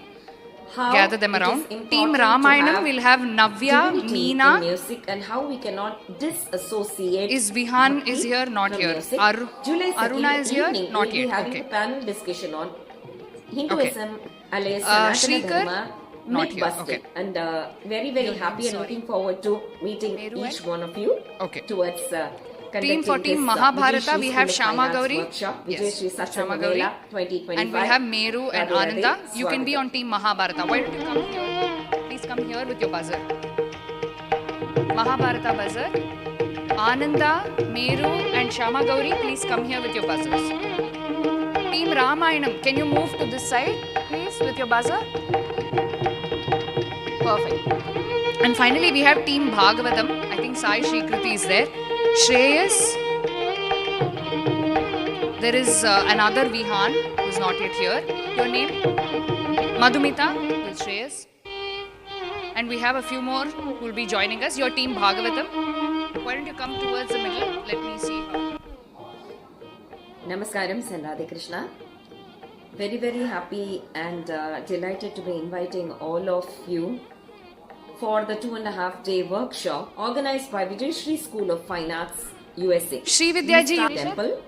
how gather them it is around. important Team to Ramayanam have will have Navya, divinity in Meena. music and how we cannot disassociate. Is Vihan bhakti is here? Not from here. music. Aruna July 2nd is here? evening, Not we'll be yet. having Okay. a panel discussion on Hinduism alias Shrikar? Sanatana Dharma, Not myth here. busting, Okay. and very happy and Sorry. looking forward to meeting Meru each and? one of you Okay. towards Team for conducting team this, Mahabharata, Vijayashri we have School of Shama Fine Arts Gauri. workshop, Yes, Vijayashri Shama Satsanga Gauri. Mela 2025. And we'll have Meru and Radhe Radhe, Ananda. You can be Swagatam. on team Mahabharata. Why don't you come here? Please come here with your buzzer. Mahabharata buzzer. Ananda, Meru and Shama Gauri, please come here with your buzzers. Team Ramayanam, can you move to this side, please, with your buzzer? Perfect. And finally, we have team Bhagavatam. I think Sai Krtis is there. Shreyas. There is another Vihan who is not yet here. Your name? Madhumita with Shreyas. And we have a few more who will be joining us. Your team Bhagavatam. Why don't you come towards the middle? Let me see. Namaskaram and Radhe Krishna. Very happy and delighted to be inviting all of you for the 2.5-day workshop organized by Vijayashri School of Fine Arts USA. Shri Vidyaji, Vishakha you Temple,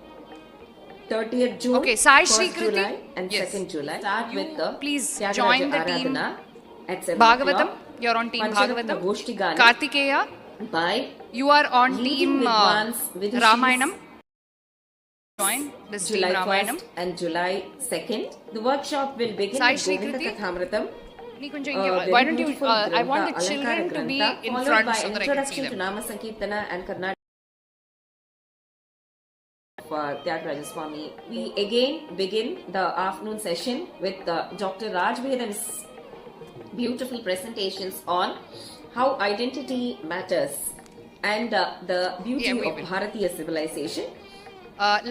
30th June, Okay, Sai 1st Shri Kriti. July and Yes. 2nd July. Start You with the please Tyagaraja join the team Aradhana at 7 Bhagavatam. o'clock. You're on team Pancharatna Bhagavatam. Goshti Ganam Kartikeya, by You are on leading team Vidwans Vidushis Ramayanam. Join this team July Ramayanam. 1st and July 2nd. The workshop will begin Sai with Shri Govinda Kriti. Kathāmrutam. Why don't you? I want the children to be in front by so that I can see introduction to them. Namasankirtanam and Karnatik of Tyagaraja Swami. We again begin the afternoon session with Dr. Raj Vedam's beautiful presentations on how identity matters and the beauty of Bharatiya civilization.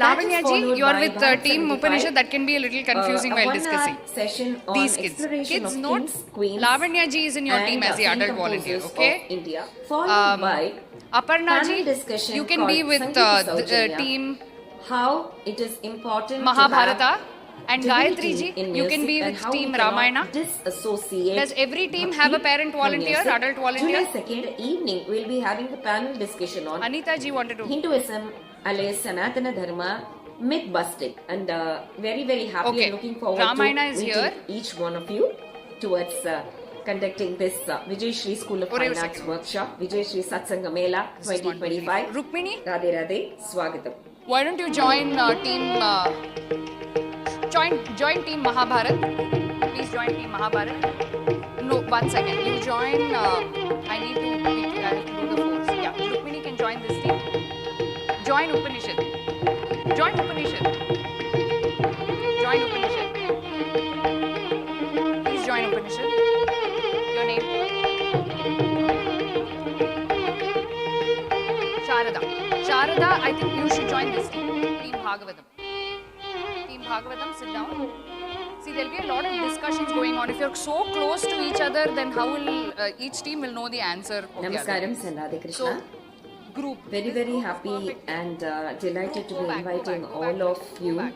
Lavanya ji, you are with Bharat team 75. Upanishad. That can be a little confusing while discussing. Session on These kids. exploration Kids, of note, kings, queens, Lavanya ji is in your and team as the film adult volunteer. composers Okay. of India, followed by Aparna panel ji, discussion you can be called with Sangitamum, team how it is important Mahabharata. to have And divinity Gayatri ji, in you can music be and with how team we cannot Ramayana. Disassociate Does every team bhakti have a parent from volunteer, music. adult volunteer? July 2nd evening, we'll be having the panel discussion on Anita ji wanted to. Hinduism, alias Sanatana Dharma, myth busting, and very, very happy Okay. and looking forward Ramayana to is meeting here. each one of you towards conducting this Vijayashri School of Fine Arts second. workshop, Vijayashri Satsanga mela This is 2025. Rukmini, Radhe Radhe, Swagatam. why don't you join team? Join team Mahabharat. Please join team Mahabharat. No, 1 second. You join. I need to do the force. Yeah, Rukmini can join this team. Join Upanishad. Join Upanishad. Join Upanishad. Please join Upanishad. Your name? Sharada. Sharada, I think you should join this team. Team Bhagavatam. Team Bhagavatam, sit down. See, there'll be a lot of discussions going on. If you're so close to each other, then how will each team will know the answer of the other? Namaskaram, Radhe Krishna. So, group. Very, very happy and delighted to be inviting all of you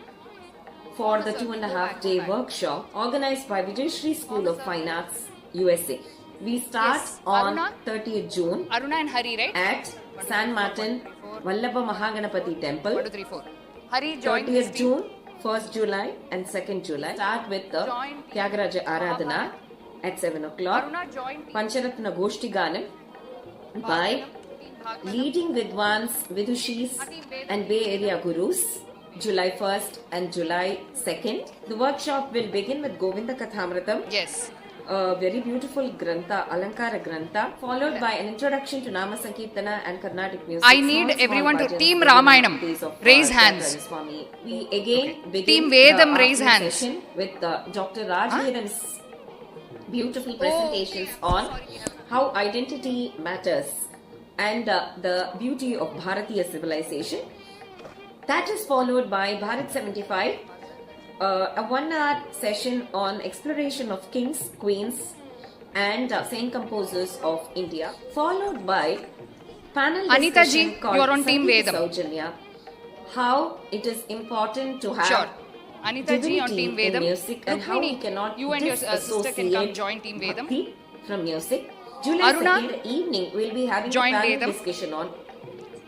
for the 2.5 day workshop organized by Vijayashri School of Fine Arts USA. We start on Aruna? 30th June Aruna and Hari, right? at San Martin Vallabha Mahaganapati Temple. 1, 2, 3, 4. Hari, join this 30th team. June, 1st July and 2nd July. Start with the Join Tyagaraja Aradhana at 7 o'clock. Aruna, join team. Pancharatna Goshti Ganam by leading Vidwans Vidushis and Bay Area Gurus, July 1st and July 2nd. The workshop will begin with Govinda Kathāmrutam, Yes. a very beautiful grantha, Alankara grantha, followed by an introduction to Namasankirtanam and Karnatik music. I need everyone to team Ramayanam. Raise hands. Swami. We again begin Team Vedam, the raise afternoon hands. session with Dr. Raj Vedam's beautiful presentations on how identity matters and the beauty of Bharatiya civilization. That is followed by Bharat 75, a 1 hour session on exploration of kings, queens and saint composers of India, followed by panel Anita discussion ji, called you are on team Sangita Vedam. Saujanya, how it is important to have Sure. Anita ji on divinity team in Vedam. music and how we Rukmini, cannot you and your sister can come join team Vedam. bhakti from music. July Aruna, 2nd evening, we'll be having join a panel Vedam. discussion on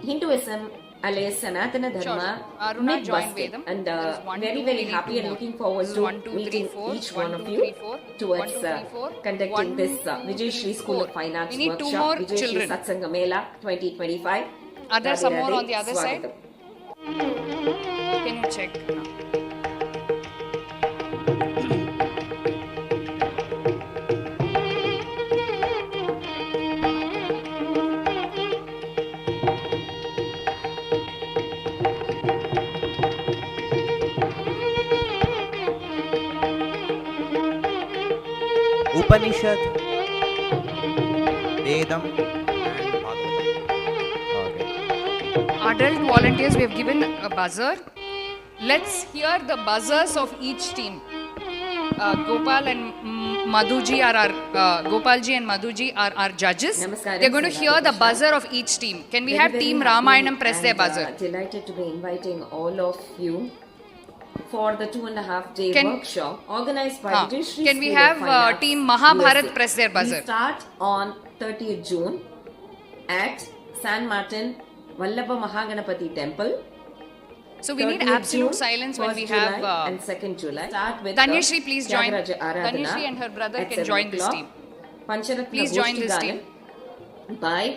Hinduism, alias Sanatana Dharma, Aruna, myth join busting, Vedam. and There is 1, very, 2, very we need happy 2 and more. looking forward This is to 1, 2, 3, meeting 4. each 1, one of 2, you 3, 4. towards 1, 2, 3, 4. conducting 1, this 2, Vijayashri 3, School 4. of Fine Arts We need 2 workshop, more Vijayashri children. Satsanga Mela 2025. Are there Radhe some more Radhe, on the other side? Swagatam. Can you check? Upanishad, Vedam, and Bhagavatam. Okay. Adult volunteers, we have given a buzzer. Let's hear the buzzers of each team. Gopal and Madhuji are our Gopalji and Madhuji are our judges. Namaskaram, They're going to hear the Krishna. buzzer of each team. Can we Very, have very team happy Ramayanam press their and, buzzer? Delighted to be inviting all of you for the 2.5 day Can- workshop organized by Huh. Vijayashri Can we School have, of Fine Arts, team Mahabharat USA. press their buzzer? We start on 30th June at San Martin Vallabha Mahaganapati Temple. So we need 30th absolute June, silence when 1st we July have. and 2nd July. Start with Danyashri, please join. Tyagaraja Aradhana Danyashri and her brother at can 7 join this o'clock. team. Pancharatna Please join Goshti this Ganam team. by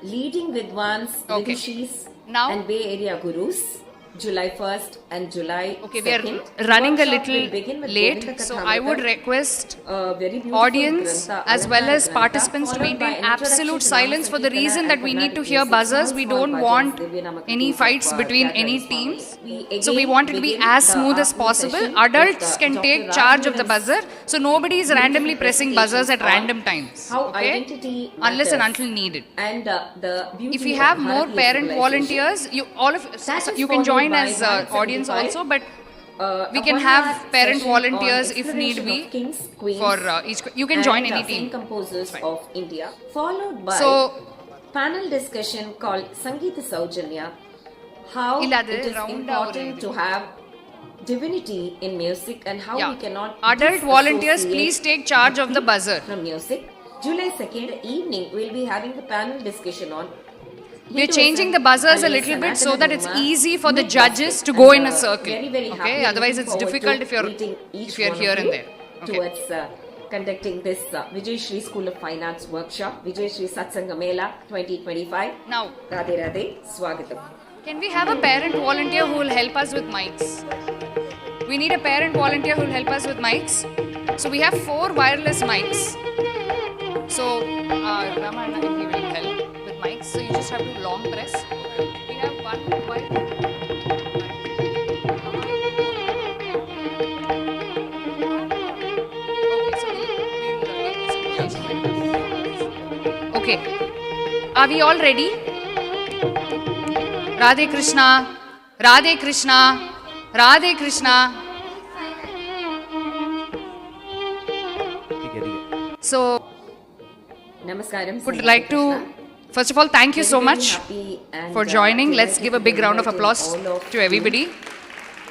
leading Vidwans, Okay. Vidishis Now- and Bay Area Gurus, July 1st and July Okay, 2nd. we are running a Workshop will little begin with late, Govinda so I would Kathāmrutam, request a very beautiful audience grantha, as well as Alamkara participants to followed by maintain an introduction absolute to silence for the Namasankirtanam reason and that we need to Karnatik hear music. buzzers. Small, We small don't Bhajans, want Divya any Namakallis fights of between Gather any Swami. teams. We So we again want it to be begin as the smooth as afternoon possible. session Adults with, can Dr. take charge of the Rajvedan's buzzer, so nobody is randomly pressing buzzers at random times. how Okay? identity Unless and matters until needed. and the beauty If we of have more Bharatiya parent civilization. volunteers, That is you can join followed by as 175, audience also, but we a can 1 have hour parent session on volunteers if need exploration be of kings, queens, for each. You can and join any same team. composers Fine. of India, followed by So- panel discussion called Sangeeta Saujanya, how Illadu, it is round important to have divinity in music and how Yeah. we cannot Adult volunteers, disassociate please take charge of the buzzer. from music. July 2nd evening, we'll be having the panel discussion on We are changing the buzzers a little bit so that it's easy for the judges to go in a circle. Okay, otherwise it's difficult if you're here and there. Okay. Towards conducting this Vijayashri School of Fine Arts workshop, Vijayashri Satsanga Mela 2025. Now, Radhe Radhe, Swagatam. can we have a parent volunteer who will help us with mics? We need a parent volunteer who will help us with mics. So we have 4 wireless mics. So Ramana, he will help with mics. So you just have to long press. We have 1 wire. Okay, are we all ready? Radhe Krishna, Radhe Krishna, Radhe Krishna. So, Namaskaram. would like to, first of all, thank you so much for joining. Let's give a big round of applause to everybody.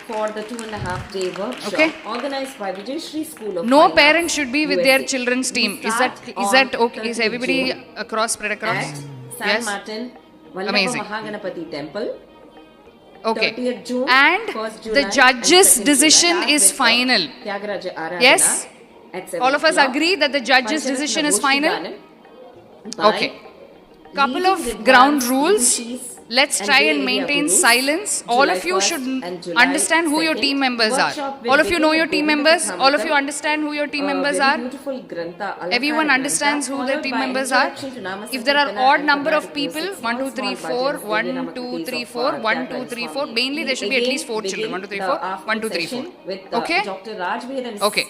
For the 2.5 day workshop Okay. organized by Vijayashri School of No Fine parent Arts, should be with their USA. children's team. We Is start that on okay? Is 30th everybody June spread across? at San Yes. Martin Vallabha Amazing. Mahaganapati Temple. Okay. 30th June, And 1st July, the judge's and 2nd decision July is with the final. Tyagaraja Aradhana Yes? at 7 All of us o'clock. agree that the judge's Pancharatna decision is Goshti final? Ganan by Okay. Couple leading of Vidwans, ground rules. Vidishis, Let's and try Bay and Area maintain Gurus. silence. All July of you 1st should and July understand who your 2nd. team members are. Workshop will All of you begin know your with team Govinda members. All of you Kathāmrutam, understand who your team a members very are. beautiful grantha, Alamkara Everyone grantha, understands who their followed team by members are. introduction to Namasankirtanam If there are and odd number of Karnatik people, music, 1, 2, small, 3, small 4, Bhajans, 1, Divya 2, Namakallis 3, of 4, 1, 2, Gather 3, Swami. 4. Mainly there should be at least 4 children. 1, 2, 3, 4. 1, 2, 3, 4. With Okay? Dr. Rajvedan's Okay.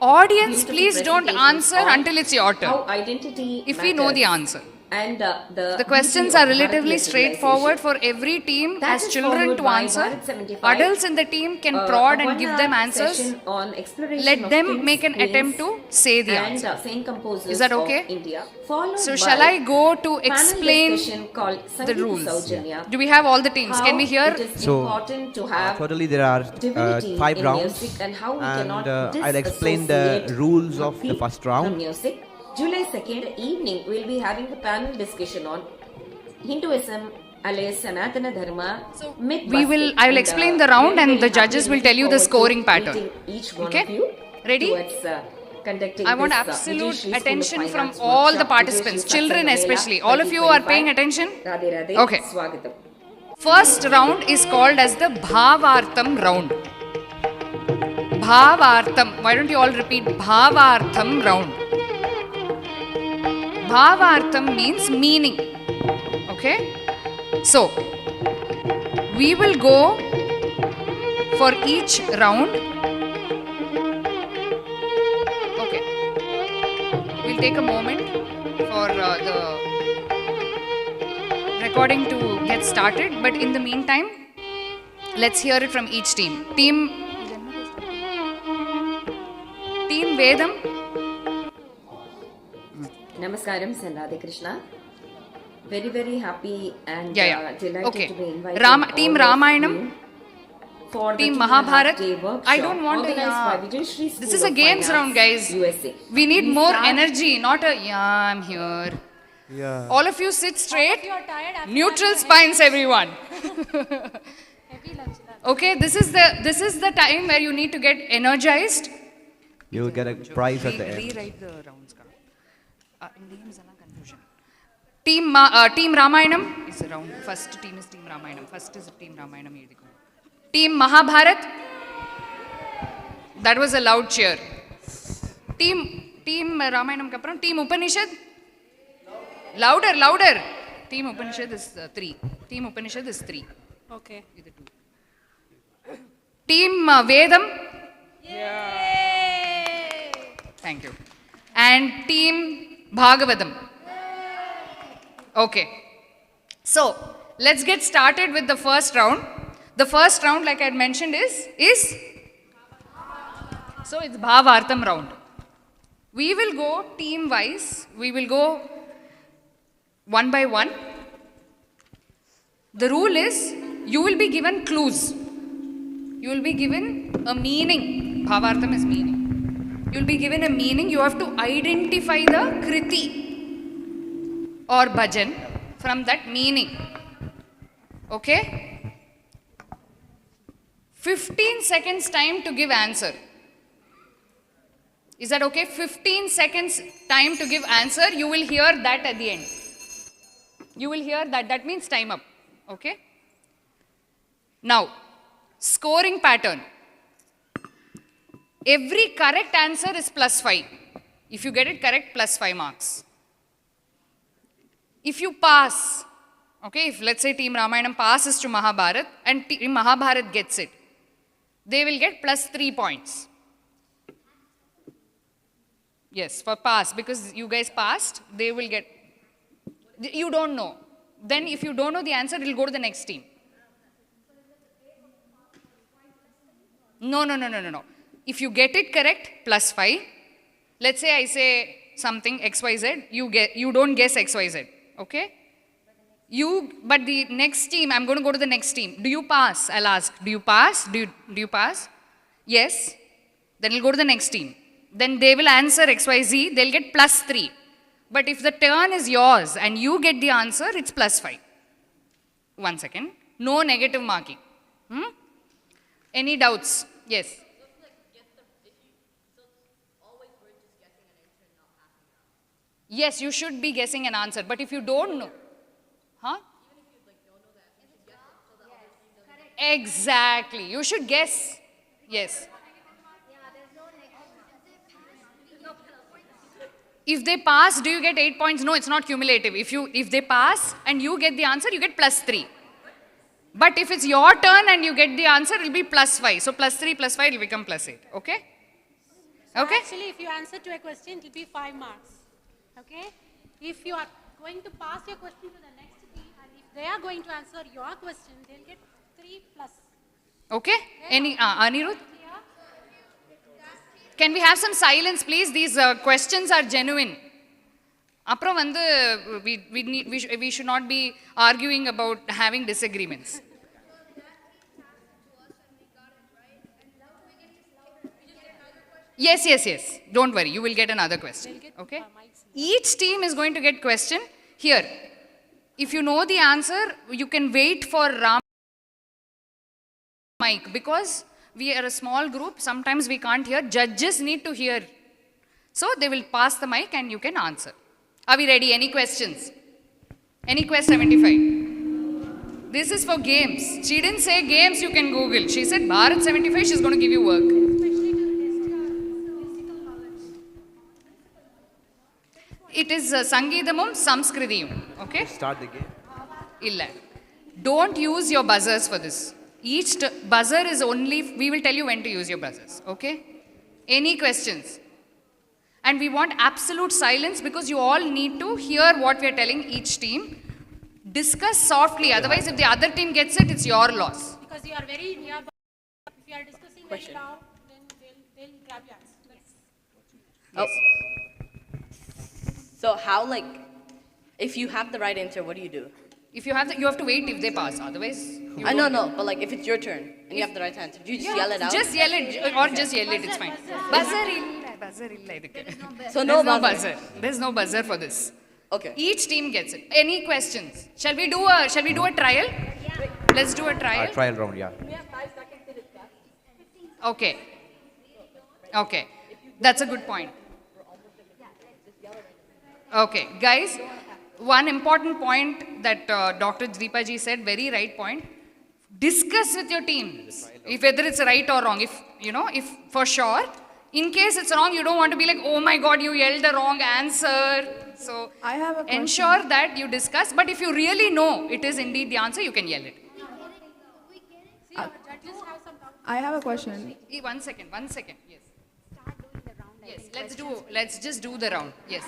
Audience, beautiful please don't presentations answer on until it's your how turn. identity If we know the matters. answer. And The questions beauty are of relatively Bharatiya straightforward civilization. for every team That as is children followed to by answer. Bharat 75, Adults in the team can a prod and give 1 them hour answers. session on exploration Let of them kings, make an queens, attempt to say the and answer. same composers Is that of okay? India. Followed So by shall I go to panel explain discussion called the Sangeeta rules? Saujanya. Do we have all the teams? How Can we hear? it is So, important to have totally there are divinity 5 in rounds, music and how we and cannot I'll explain the disassociate rules of the bhakti first round. from music. July 2nd evening, we'll be having the panel discussion on Hinduism, alias Sanatana Dharma. So, myth we will- busting. I will explain the round very, and very the judges happy will tell you the looking scoring forward to pattern. meeting Each one Okay? of you Ready? towards, conducting I want this, absolute Vijayashri School of attention Fine from Arts all the workshop, participants, Vijayashri children Satsanga especially. Mela All of you are 2025. paying attention? Radhe Radhe, Okay. Swagatam. First round is called as the Bhavartham round. Bhavartham. Why don't you all repeat Bhavartham round? Bhavartham means meaning. Okay? So, we will go for each round. Okay. We'll take a moment for the recording to get started, but in the meantime, let's hear it from each team. Team Vedam. Namaskaram, Radhe Krishna. Very, very happy and Yeah. delighted Okay. to be invited. Team Ramayanam. For Team the Mahabharat. 2.5 day workshop I don't want to. organized by Vijayashri School This is a of games Fine round, Arts, guys. USA. We need We more start- energy, not a yeah, I'm here. Yeah. All of you sit straight. Neutral spines, everyone. Okay, this is the time where you need to get energized. You will get a prize at the end. Rewrite the rounds. Names and confusion. Team Ramayanam is around. First team is Team Ramayanam. First is Team Ramayanam. Team Mahabharat. That was a loud cheer. Team Ramayanam kapram. Team Upanishad. Louder. Team Upanishad is 3. Team Upanishad is 3. Okay. Team Vedam. Yay! Thank you. And Team Bhagavatam. Okay. So, let's get started with the first round. The first round, like I had mentioned, is so it's Bhavartham round. We will go team wise. We will go one by one. The rule is you will be given clues. You will be given a meaning. Bhavartham is meaning. You will be given a meaning. You have to identify the Kriti or Bhajan from that meaning. Okay? 15 seconds time to give answer. Is that okay? 15 seconds time to give answer. You will hear that at the end. You will hear that. That means time up. Okay? Now, scoring pattern. Every correct answer is +5. If you get it correct, +5 marks. If you pass, okay, if let's say Team Ramayanam passes to Mahabharat and Team Mahabharat gets it, they will get +3 points. Yes, for pass, because you guys passed, they will get, you don't know. Then if you don't know the answer, it will go to the next team. No. If you get it correct, +5. Let's say I say something XYZ, you don't guess XYZ. Okay? But the next team, I'm going to go to the next team. Do you pass? I'll ask. Do you pass? Do you pass? Yes. Then we'll go to the next team. Then they will answer XYZ, they'll get +3. But if the turn is yours and you get the answer, it's +5. 1 second. No negative marking. Any doubts? Yes. Yes, you should be guessing an answer. But if you don't know, Exactly. You should guess. Yes. If they pass, do you get 8 points? No, it's not cumulative. If they pass and you get the answer, you get +3. But if it's your turn and you get the answer, it will be +5. So +3 +5 it will become +8. Okay? So okay? Actually, if you answer to a question, it will be 5 marks. Okay? If you are going to pass your question to the next team, and if they are going to answer your question, they'll get 3+. Okay? Any Anirudh? Can we have some silence, please? These questions are genuine. Apra vandu we should not be arguing about having disagreements. Yes. Don't worry. You will get another question. Okay? Each team is going to get question. Here, if you know the answer, you can wait for Ram mic, because we are a small group. Sometimes we can't hear. Judges need to hear. So they will pass the mic and you can answer. Are we ready? Any questions? Any quest 75? This is for games. She didn't say games you can Google. She said Bharat 75, she's going to give you work. It is Sangitamum, Samskrtiyum. Okay? Start the game. Illa. Don't use your buzzers for this. Each buzzer is only, we will tell you when to use your buzzers. Okay? Any questions? And we want absolute silence, because you all need to hear what we are telling each team. Discuss softly, otherwise if the other team gets it, it's your loss. Because you are very nearby. If you are discussing very loud, then they'll grab your answer. So how, like, if you have the right answer, what do you do? If you have you have to wait if they pass, otherwise... No, but like if it's your turn and you have the right answer, do you just yell it out? Just yell it, or just yell it, it's fine. Buzzer illa. So no buzzer. There's no buzzer for this. Okay. Each team gets it. Any questions? Shall we do a trial? Yeah. Let's do a trial. Trial round, yeah. We have 5 seconds to discuss. Okay. That's a good point. Okay, guys, one important point that Dr. Deepa ji said, very right point. Discuss with your teams if whether it's right or wrong. If if for sure, in case it's wrong, you don't want to be like, oh my God, you yelled the wrong answer. So I have a question. ensure that you discuss. But if you really know it is indeed the answer, you can yell it. I have a question. One second. Yes. Yes. Let's just do the round. Yes.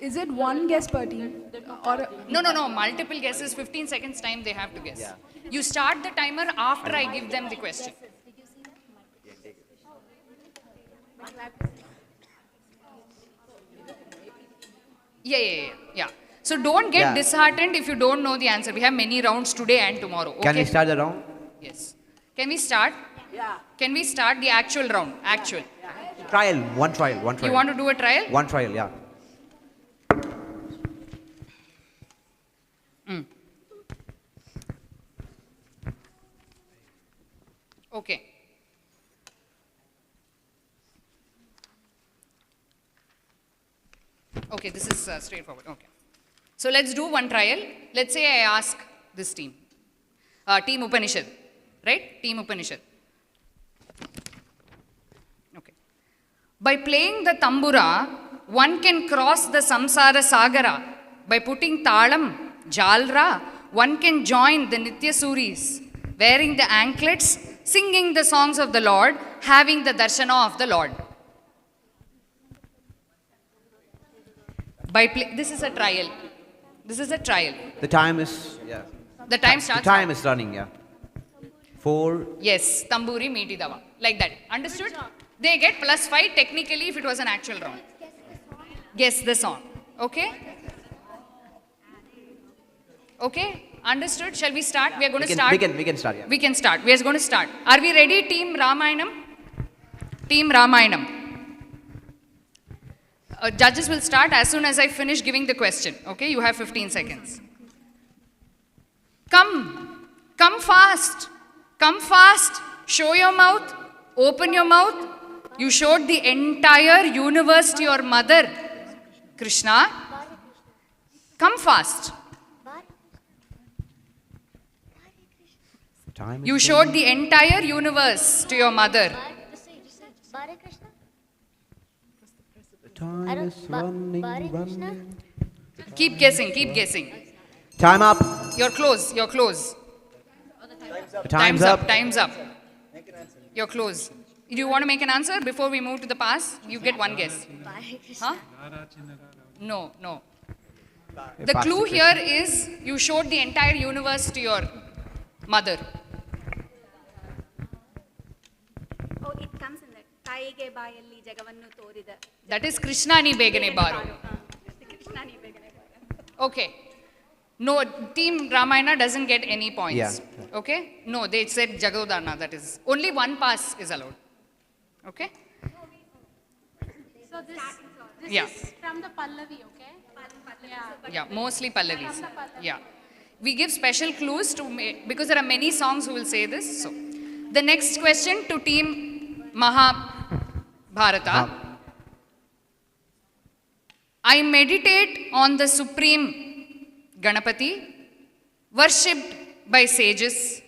Is it one guess per team? Or No. Multiple guesses. 15 seconds time they have to guess. Yeah. You start the timer after I give them the question. Yeah. So don't get disheartened if you don't know the answer. We have many rounds today and tomorrow. Okay? Can we start the round? Yes. Can we start? Yeah. Can we start the actual round? Actual. Trial. One trial. You want to do a trial? One trial, yeah. Okay. Okay, this is straightforward. Okay. So let's do one trial. Let's say I ask this team. Team Upanishad. Right? Team Upanishad. Okay. By playing the tambura, one can cross the samsara sagara. By putting talam, jalra, one can join the Nitya Suris, wearing the anklets, singing the songs of the Lord, having the darshana of the Lord. This is a trial. The time is, The time starts. The time is running, yeah. 4. Yes, tamburi meeti dava. Like that. Understood? They get +5 technically if it was an actual round. Guess the song. Okay? Okay? Understood? Shall we start? We are going to start. We can start, yeah. We can start. We are going to start. Are we ready, Team Ramayanam? Team Ramayanam. Judges will start as soon as I finish giving the question. Okay? You have 15 seconds. Come fast. Come fast. Show your mouth. Open your mouth. You showed the entire universe to your mother, Krishna. Come fast. You showed the entire universe to your mother. The time is running. Keep guessing. Time up. You're close. Time's up. Time's up. You're close. Do you want to make an answer before we move to the past? You get one guess. Huh? No. The clue here is you showed the entire universe to your mother. Oh, it comes in that. Taige bayalli jagavannu torida. That is Krishna ni begane baro. Okay. No, Team Ramayana doesn't get any points. Yeah. Okay? No, they said Jagodana. That is only one pass is allowed. Okay? So this is from the Pallavi, okay? Yeah, mostly Pallavis. Yeah. We give special clues because there are many songs who will say this. So, the next question to Team Mahabharata. I meditate on the Supreme Ganapati, worshipped by sages,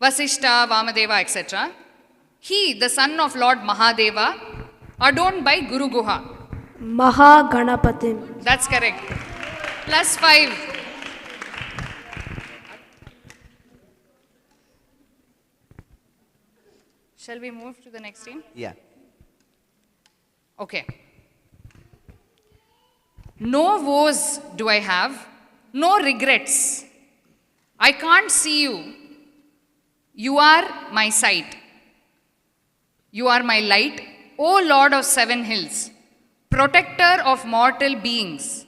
Vasishta, Vamadeva, etc. He, the son of Lord Mahadeva, adorned by Guru Guha. Mahaganapatim. That's correct. +5. Shall we move to the next team? Yeah. Okay. No woes do I have, no regrets. I can't see you. You are my sight. You are my light, O Lord of 7 hills, protector of mortal beings.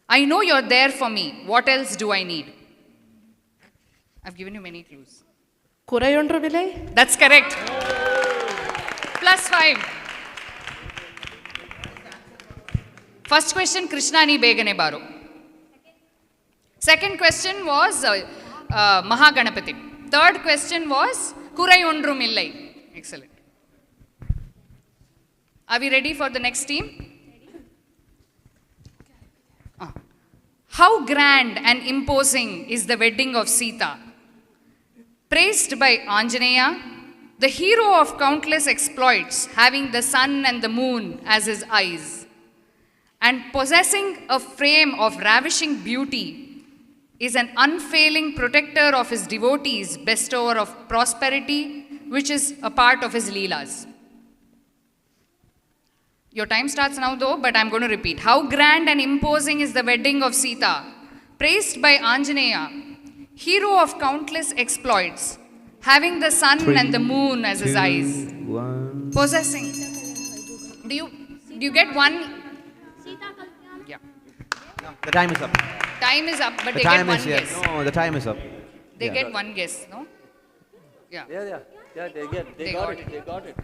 I know you're there for me. What else do I need? I've given you many clues. That's correct. +5. First question, Krishna ni begane baro. Second question was Mahaganapati. Third question was Kurai ondru millai. Excellent. Are we ready for the next team? How grand and imposing is the wedding of Sita. Praised by Anjaneya, the hero of countless exploits, having the sun and the moon as his eyes, and possessing a frame of ravishing beauty, is an unfailing protector of his devotees, bestower of prosperity, which is a part of his Lilas. Your time starts now though, but I'm going to repeat. How grand and imposing is the wedding of Sita, praised by Anjaneya, hero of countless exploits, having the sun and the moon as his eyes, possessing. Do you get one? Yeah. No, the time is up. Time is up, but The they time get one is guess. No, the time is up. They get one guess, no? Yeah. Yeah, they got it.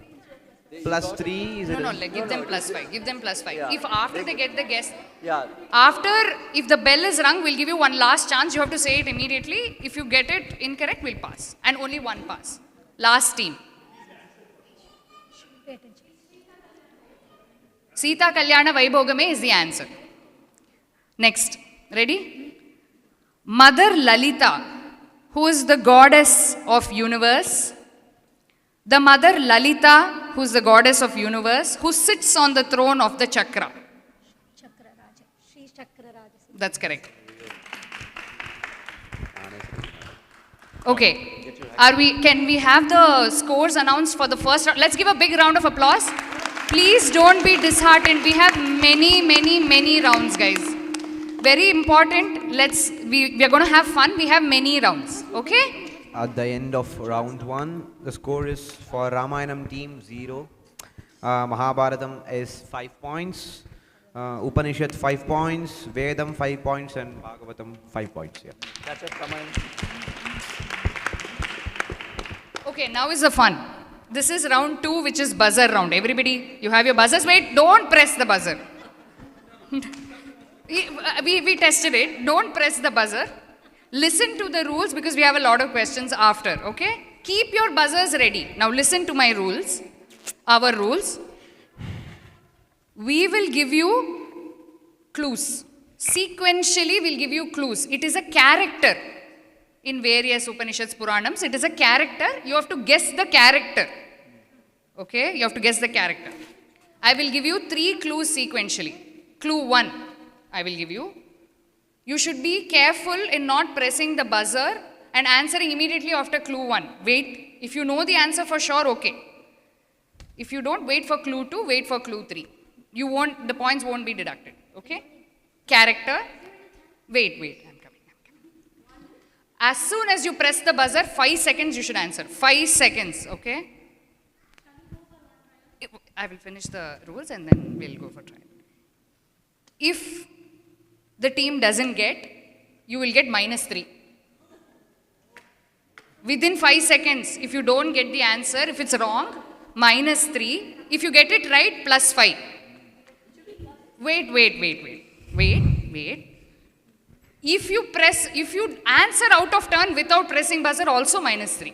Plus 3 is it? No, give them plus 5. Give them plus 5. Yeah. If after they get the guess, Yeah. if the bell is rung, we'll give you one last chance. You have to say it immediately. If you get it incorrect, we'll pass. And only one pass. Last team. Sita Kalyana Vaibhogame is the answer. Next. Ready? Mother Lalita, who is the goddess of universe. The mother Lalita, who is the goddess of universe, who sits on the throne of the chakra. That's correct. Okay. Can we have the scores announced for the first round? Let's give a big round of applause. Please don't be disheartened. We have many rounds, guys. Very important. We are going to have fun. We have many rounds. Okay? At the end of round 1, the score is for Ramayanam team 0. Mahabharatam is 5 points. Upanishad 5 points. Vedam 5 points and Bhagavatam 5 points. Yeah. That's it, come on. Okay, now is the fun. This is round 2, which is buzzer round. Everybody, you have your buzzers. Wait, don't press the buzzer. we tested it. Don't press the buzzer. Listen to the rules because we have a lot of questions after, okay? Keep your buzzers ready. Now listen to my rules, our rules. We will give you clues. Sequentially, we'll give you clues. It is a character in various Upanishads, Puranams. It is a character. You have to guess the character. Okay? You have to guess the character. I will give you 3 clues sequentially. Clue 1, I will give you. You should be careful in not pressing the buzzer and answering immediately after clue 1. Wait. If you know the answer for sure, okay. If you don't, wait for clue 2, wait for clue 3. The points won't be deducted. Okay? Character. Wait, I'm coming. As soon as you press the buzzer, 5 seconds you should answer. 5 seconds, okay? I will finish the rules and then we'll go for trial. If the team doesn't get, you will get -3. Within 5 seconds, if you don't get the answer, if it's wrong, -3. If you get it right, +5. Wait. If you answer out of turn without pressing buzzer, also -3.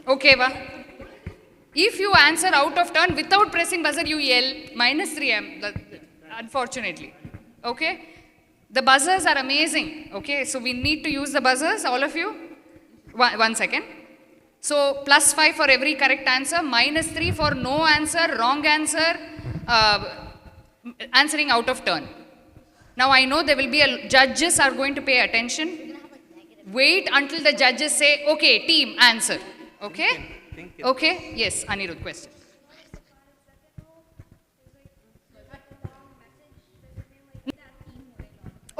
Okay, va? If you answer out of turn without pressing buzzer, you yell -3. Unfortunately. Okay? The buzzers are amazing. Okay? So we need to use the buzzers, all of you. One second. So +5 for every correct answer, -3 for no answer, wrong answer, answering out of turn. Now I know there will be judges are going to pay attention. Wait until the judges say, okay, team, answer. Okay? Okay? Yes, Anirudh, question.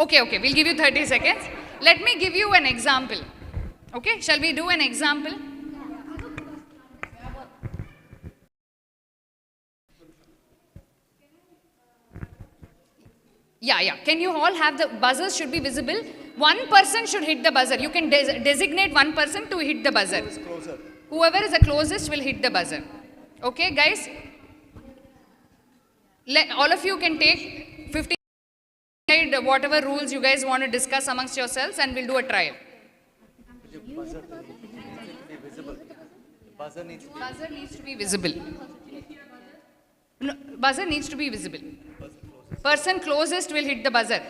Okay, we'll give you 30 seconds. Let me give you an example. Okay, shall we do an example? Yeah. Can you all have the buzzers should be visible? One person should hit the buzzer. You can designate one person to hit the buzzer. Whoever is the closest will hit the buzzer. Okay, guys? All of you can take 15 whatever rules you guys want to discuss amongst yourselves and we'll do a trial. Buzzer needs to be visible. No, buzzer needs to be visible. Person closest will hit the buzzer.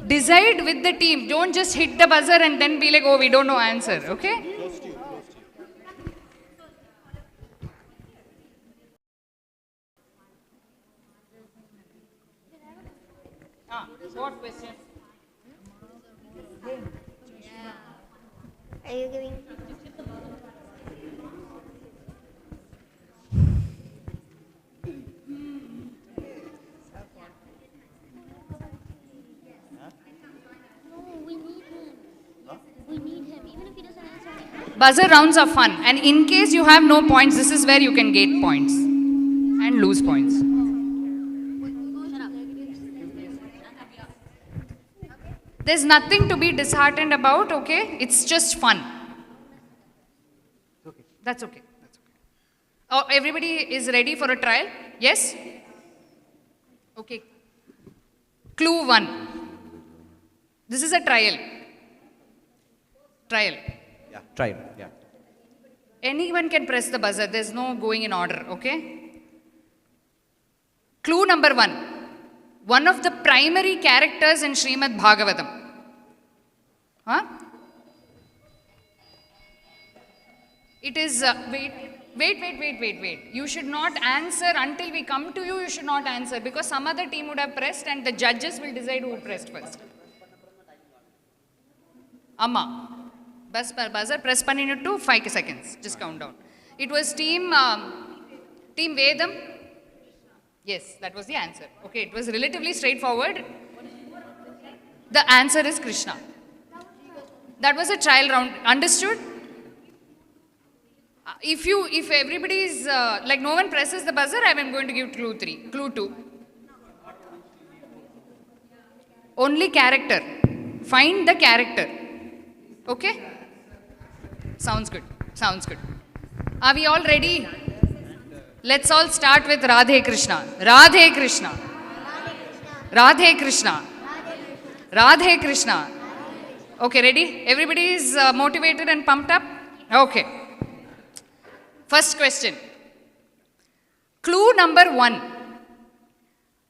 Decide with the team. Don't just hit the buzzer and then be like, oh, we don't know answer. Okay? What question? Are you giving? Buzzer rounds are fun, and in case you have no points, this is where you can get points and lose points. There's nothing to be disheartened about, okay? It's just fun. That's okay. Oh, everybody is ready for a trial? Yes? Okay. Clue 1. This is a trial. Trial. Yeah, trial. Yeah. Anyone can press the buzzer. There's no going in order, okay? Clue number 1. One of the primary characters in Srimad Bhagavatam. Huh? It is, wait. You should not answer until we come to you. You should not answer because some other team would have pressed and the judges will decide who pressed first. Amma. Buzzer press panninittu 5 seconds. Just count down. It was team Vedam. Yes, that was the answer. Okay, it was relatively straightforward. The answer is Krishna. That was a trial round. Understood? If everybody is, like no one presses the buzzer, I am going to give clue 3. Clue 2. Only character. Find the character. Okay? Sounds good. Sounds good. Are we all ready? Let's all start with Radhe Krishna. Radhe Krishna. Radhe Krishna. Radhe Krishna. Okay, ready? Everybody is motivated and pumped up? Okay. First question. Clue number 1.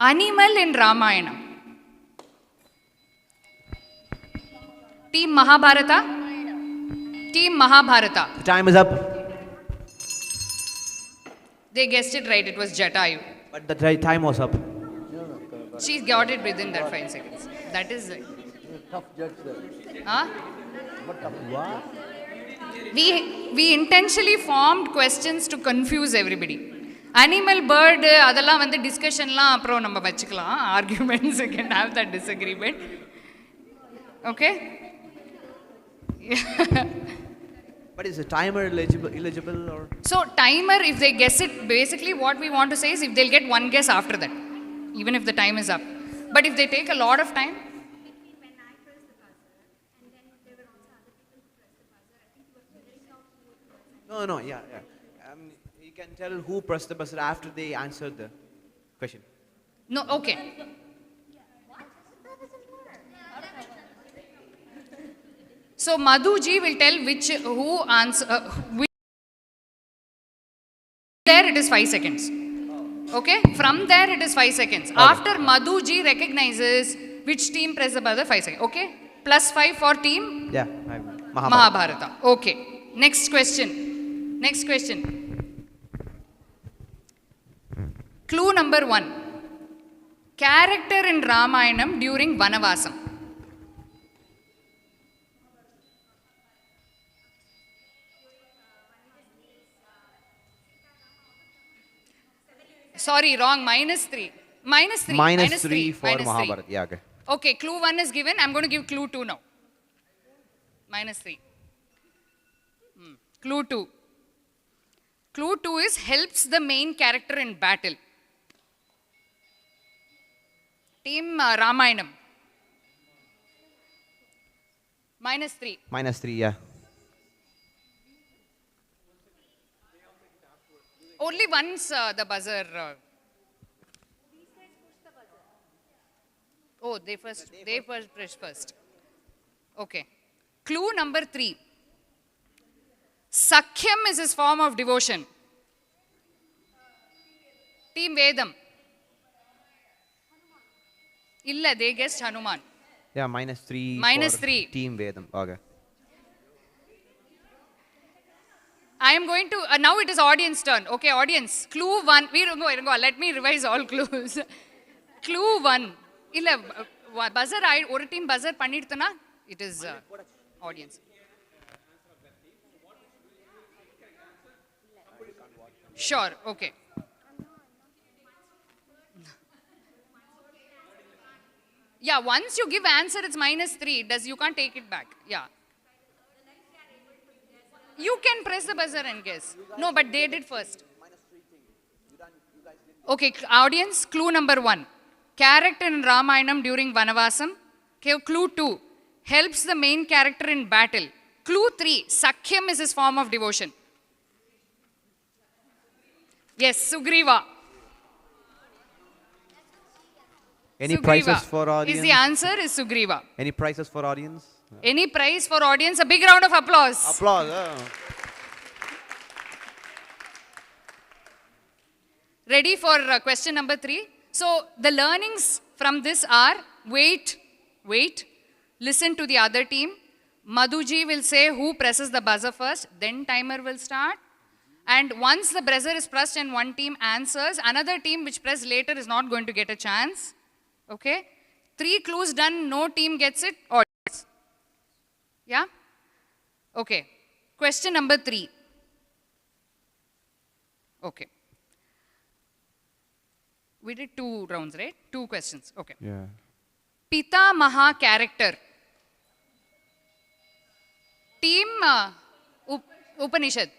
Animal in Ramayana. Team Mahabharata. Team Mahabharata. The time is up. They guessed it right. It was Jatayu. But the time was up. She got it within that 5 seconds. That is like... Tough judge there. Huh? What tough? What? We intentionally formed questions to confuse everybody. Animal, bird, அதெல்லாம் வந்து டிஸ்கஷன்லாம் அப்புறம் நம்ம வச்சுக்கலாம். Arguments, we can have that disagreement. Okay? But is the timer eligible or? So timer, if they guess it, basically what we want to say is if they'll get one guess after that, even if the time is up. But if they take a lot of time. No, yeah. You can tell who pressed the buzzer after they answered the question. No, okay. So Madhuji will tell who answer. There it is 5 seconds. Okay? From there it is 5 seconds. Okay. After Madhuji recognizes which team press the buzzer, 5 seconds. Okay? Plus 5 for team? Yeah. Mahabharata. Okay. Next question. Clue number 1. Character in Ramayanam during Vanavasam. Sorry, wrong. -3. -3 for Mahabharata. Yeah, okay. Okay, clue 1 is given. I'm going to give clue 2 now. -3. Clue 2. Clue 2 is helps the main character in battle. Team Ramayanam. -3. -3, yeah. Only once the buzzer. Oh, they press first. Okay. Clue number 3. Sakhyam is his form of devotion. Team Vedam. Illa, they guessed Hanuman. Yeah, -3 Minus for 3. Team Vedam. Okay. I am going to, now it is audience turn. Okay, audience. Clue 1. Let me revise all clues. Clue 1. Illa, buzzer, one team buzzer pannidthana. It is audience. Sure, okay. Yeah, once you give answer, it's -3. You can't take it back. Yeah. You can press the buzzer and guess. No, but they did first. Okay, audience, clue number 1. Character in Ramayanam during Vanavasam. Okay, clue 2. Helps the main character in battle. Clue 3. Sakhyam is his form of devotion. Yes, Sugriva. Any Sugriva. prizes for audience? The answer is Sugriva. Any prizes for audience? Any prize for audience? A big round of applause. Applause. Oh. Ready for question number 3? So the learnings from this are wait, listen to the other team. Madhuji will say who presses the buzzer first, then timer will start. And once the buzzer is pressed and one team answers, another team which pressed later is not going to get a chance. Okay? 3 clues done, no team gets it. Audience. Yeah? Okay. Question number 3. Okay. We did 2 rounds, right? 2 questions. Okay. Yeah. Pita Maha character. Team Upanishad.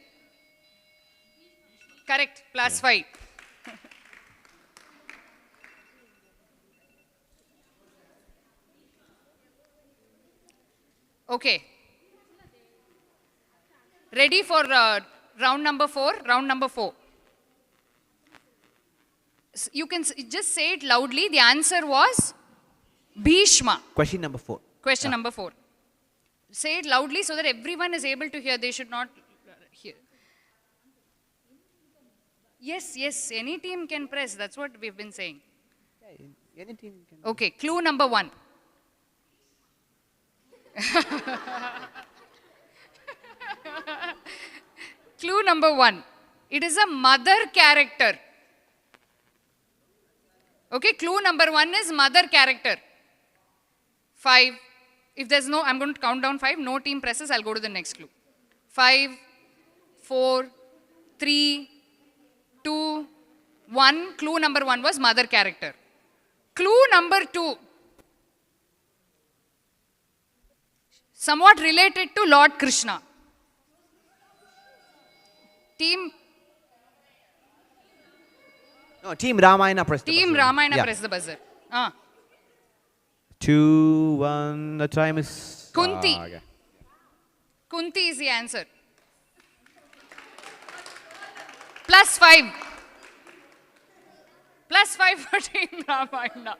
Correct. +5. Okay. Ready for round number 4? Round number 4. You can just say it loudly. The answer was Bhishma. Question number 4. Question number 4. Say it loudly so that everyone is able to hear. They should not hear. Yes, any team can press. That's what we've been saying. Yeah, any team can. Okay, clue number 1. Clue number 1. It is a mother character. Okay, clue number 1 is mother character. 5. If there's no, I'm going to count down 5. No team presses, I'll go to the next clue. 5, 4, 3, 2, 1. Clue number 1 was mother character. Clue number 2. Somewhat related to Lord Krishna. Team Ramayana press the Team buzzer. Ramayana Yeah. press the buzzer. 2, 1, the time is... Kunti. Okay. Kunti is the answer. +5. +5 for Team Ramayana.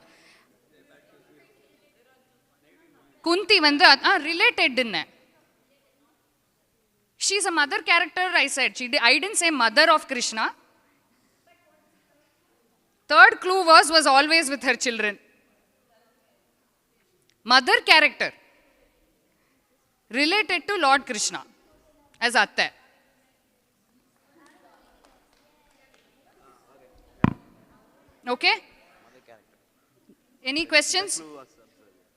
Kunti வந்து related dinne. She's a mother character, I said. I didn't say mother of Krishna. Third clue was always with her children. Mother character. Related to Lord Krishna. As Atta. Okay? Any questions?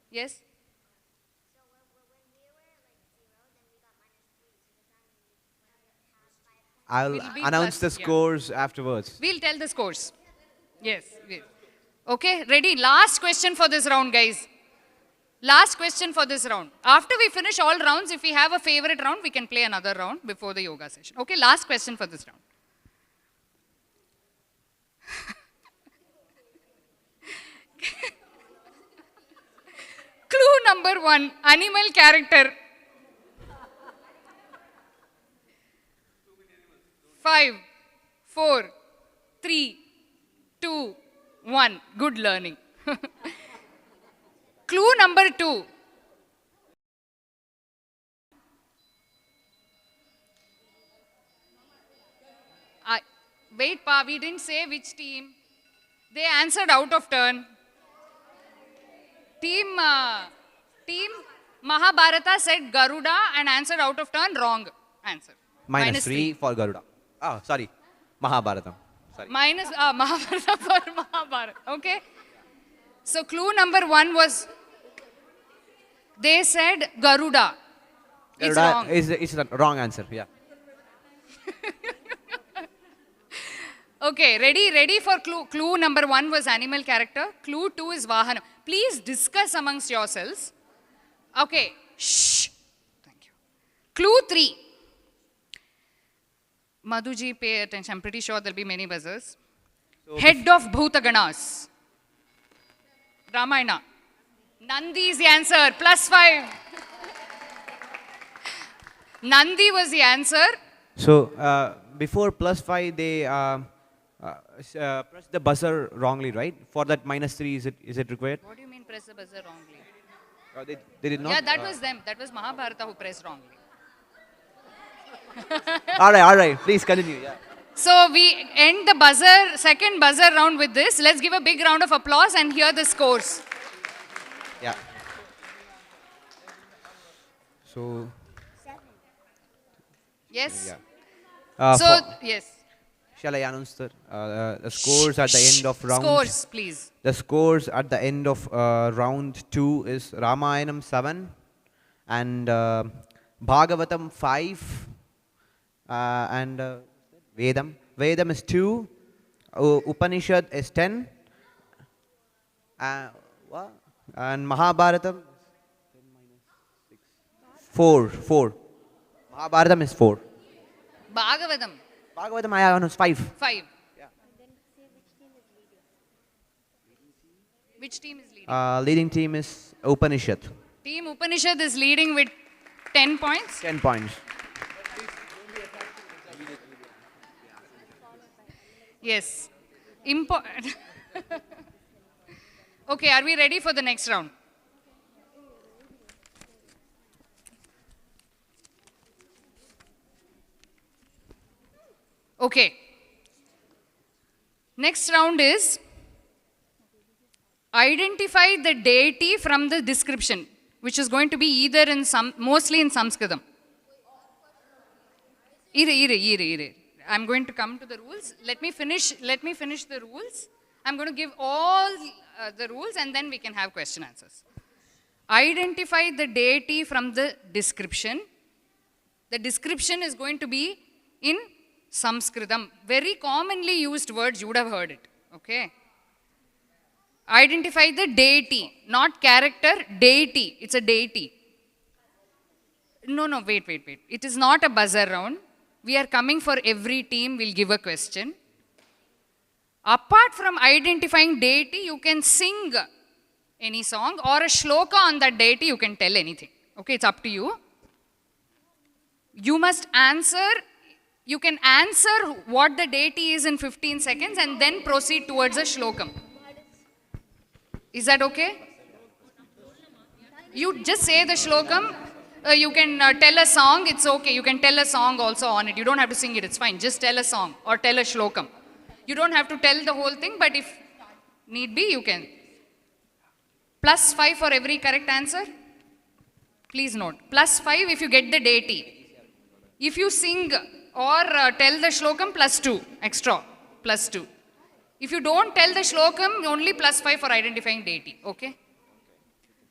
Yes? I'll Will be announce plus, the scores afterwards. We'll tell the scores. Yes. Okay, ready? Last question for this round, guys. Last question for this round. After we finish all rounds, if we have a favorite round, we can play another round before the yoga session. Okay, last question for this round. Clue number 1, animal character. 5, 4, 3, 2, 1. Good learning. Clue number 2. Wait, Pa, we didn't say which team. They answered out of turn. Team Mahabharata said Garuda and answered out of turn. Wrong answer. Minus 3 for Garuda. Oh, sorry. Mahabharatam. Sorry. Minus Mahabharata for Mahabharata. Okay. So clue number 1 was, they said Garuda. It's Garuda wrong. is the wrong answer. Yeah. Okay, ready for clue. Clue number 1 was animal character. Clue 2 is Vahana. Please discuss amongst yourselves. Okay, shh. Thank you. Clue 3. Madhuji, pay attention. I'm pretty sure there'll be many buzzers. So head of Bhutaganas. Ramayana. Nandi is the answer. +5. Nandi was the answer. So before +5, they press the buzzer wrongly, right? For that -3, is it required? What do you mean press the buzzer wrongly? They did not. Yeah, that was them. That was Mahabharata who pressed wrongly. all right. Please continue. Yeah. So we end the second buzzer round with this. Let's give a big round of applause and hear the scores. Yeah. So. Yes. Yeah. Yes. Shall I announce the scores at the end of round? Scores, please. The scores at the end of round 2 is Ramayanam 7 and Bhagavatam 5 and Vedam. Vedam is 2. Upanishad is 10. And Mahabharatam 4. Mahabharatam is 4. Bhagavatam I announced 5. 5. Yeah. Which team is leading? Leading team is Upanishad. Team Upanishad is leading with 10 points. 10 points. Yes. Okay, are we ready for the next round? Okay. Next round is identify the deity from the description, which is going to be either in mostly in Samskritam. I'm going to come to the rules. Let me finish the rules. I'm going to give all the rules and then we can have question answers. Identify the deity from the description. The description is going to be in Samskritam. Very commonly used words, you would have heard it. Okay. Identify the deity, not character, deity. It's a deity. No, wait. It is not a buzzer round. We are coming for every team, we'll give a question. Apart from identifying deity, you can sing any song or a shloka on that deity, you can tell anything. Okay, it's up to you. You must answer, you can answer what the deity is in 15 seconds and then proceed towards a shlokam. Is that okay? You just say the shlokam. You can tell a song, it's okay. You can tell a song also on it. You don't have to sing it, it's fine. Just tell a song or tell a shlokam. You don't have to tell the whole thing, but if need be, you can. +5 for every correct answer. Please note. +5 if you get the deity. If you sing or tell the shlokam, +2 extra, +2. If you don't tell the shlokam, only +5 for identifying deity. Okay?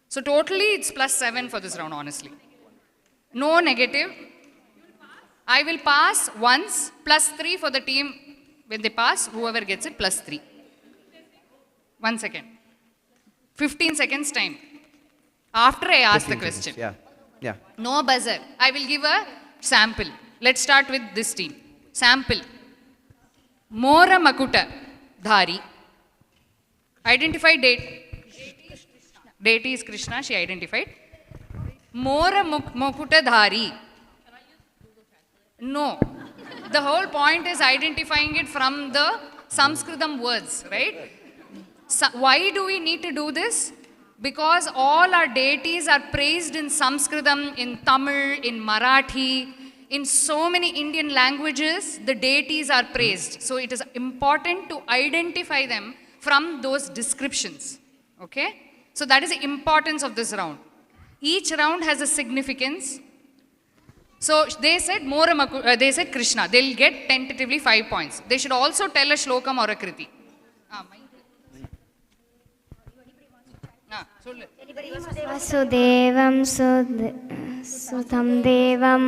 So totally it's +7 for this round, honestly. No negative. I will pass once, +3 for the team. When they pass, whoever gets it, +3. 1 second. 15 seconds time. After I ask the question. Seconds. Yeah. No buzzer. I will give a sample. Let's start with this team. Sample. Mora Makuta Dhari. Identify date. Deity is Krishna, she identified. Mora Makuta Dhari. No. The whole point is identifying it from the Samskritam words, right? So why do we need to do this? Because all our deities are praised in Samskritam, in Tamil, in Marathi, in so many Indian languages, the deities are praised. So it is important to identify them from those descriptions. Okay? So that is the importance of this round. Each round has a significance. So they said they said Krishna. They'll get tentatively 5 points. They should also tell a shlokam or a kriti. Vasudevam Sutam Devam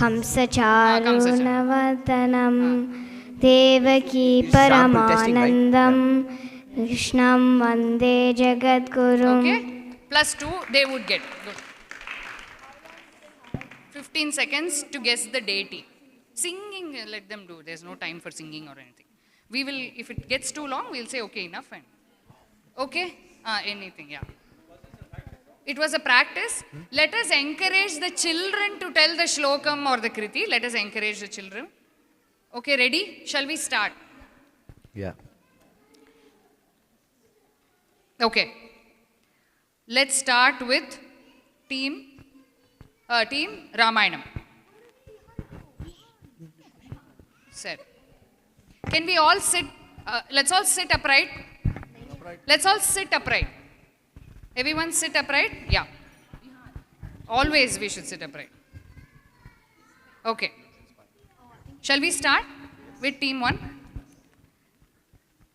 Kamsacharunavatanam Devaki Paramanandam Krishnam Vande Jagadgurum. Okay. +2 they would get. Good. 15 seconds to guess the deity. Singing, let them do. There's no time for singing or anything. We will, if it gets too long, we'll say, okay, enough. And okay? Anything, yeah. It was a practice. Let us encourage the children to tell the shlokam or the kriti. Let us encourage the children. Okay, ready? Shall we start? Yeah. Okay. Let's start with team Ramayanam. Sir. Can we all sit? Let's all sit upright. Let's all sit upright. Everyone sit upright? Yeah. Always we should sit upright. Okay. Shall we start with team 1?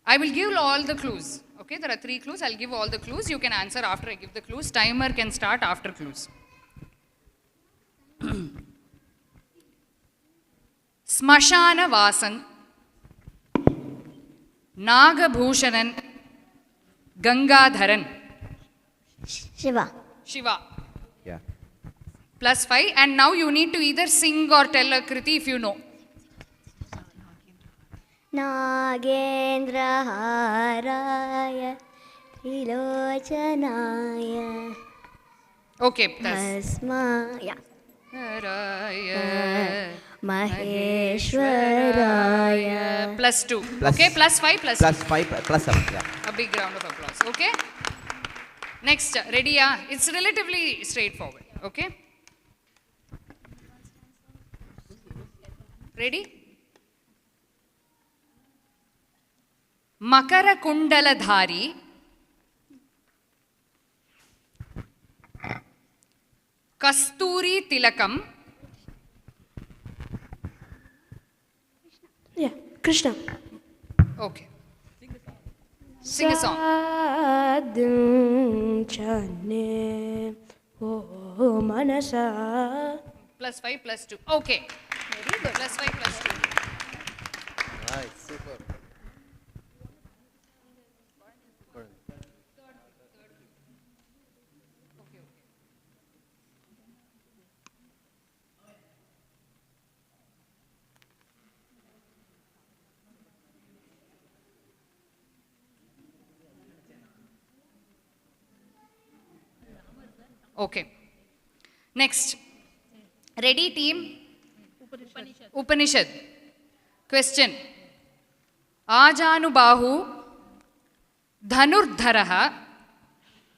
I will give all the clues. Okay, there are 3 clues. I'll give all the clues. You can answer after I give the clues. Timer can start after clues. Smashana Vasan, Nagabhushanan, Gangadharan. Shiva. Yeah. +5. And now you need to either sing or tell a kriti if you know. Nagendra Haraya Trilochanaya. Okay, Asmaya Raya Maheshwaraya. +2. Okay, +5, +7. +7, yeah. A big round of applause. Okay. Next, ready? Yeah, it's relatively straightforward. Okay. Ready? Makara Kundaladhari, Kasturi Tilakam. Yeah, Krishna. Okay. Sing a song. Sadhu Chane O Manasa. +5, +2. Okay. Very good. +5, +2. Nice, super. Okay. Next. Ready, team? Upanishad. Question. Ajanubahu Dhanurdharaha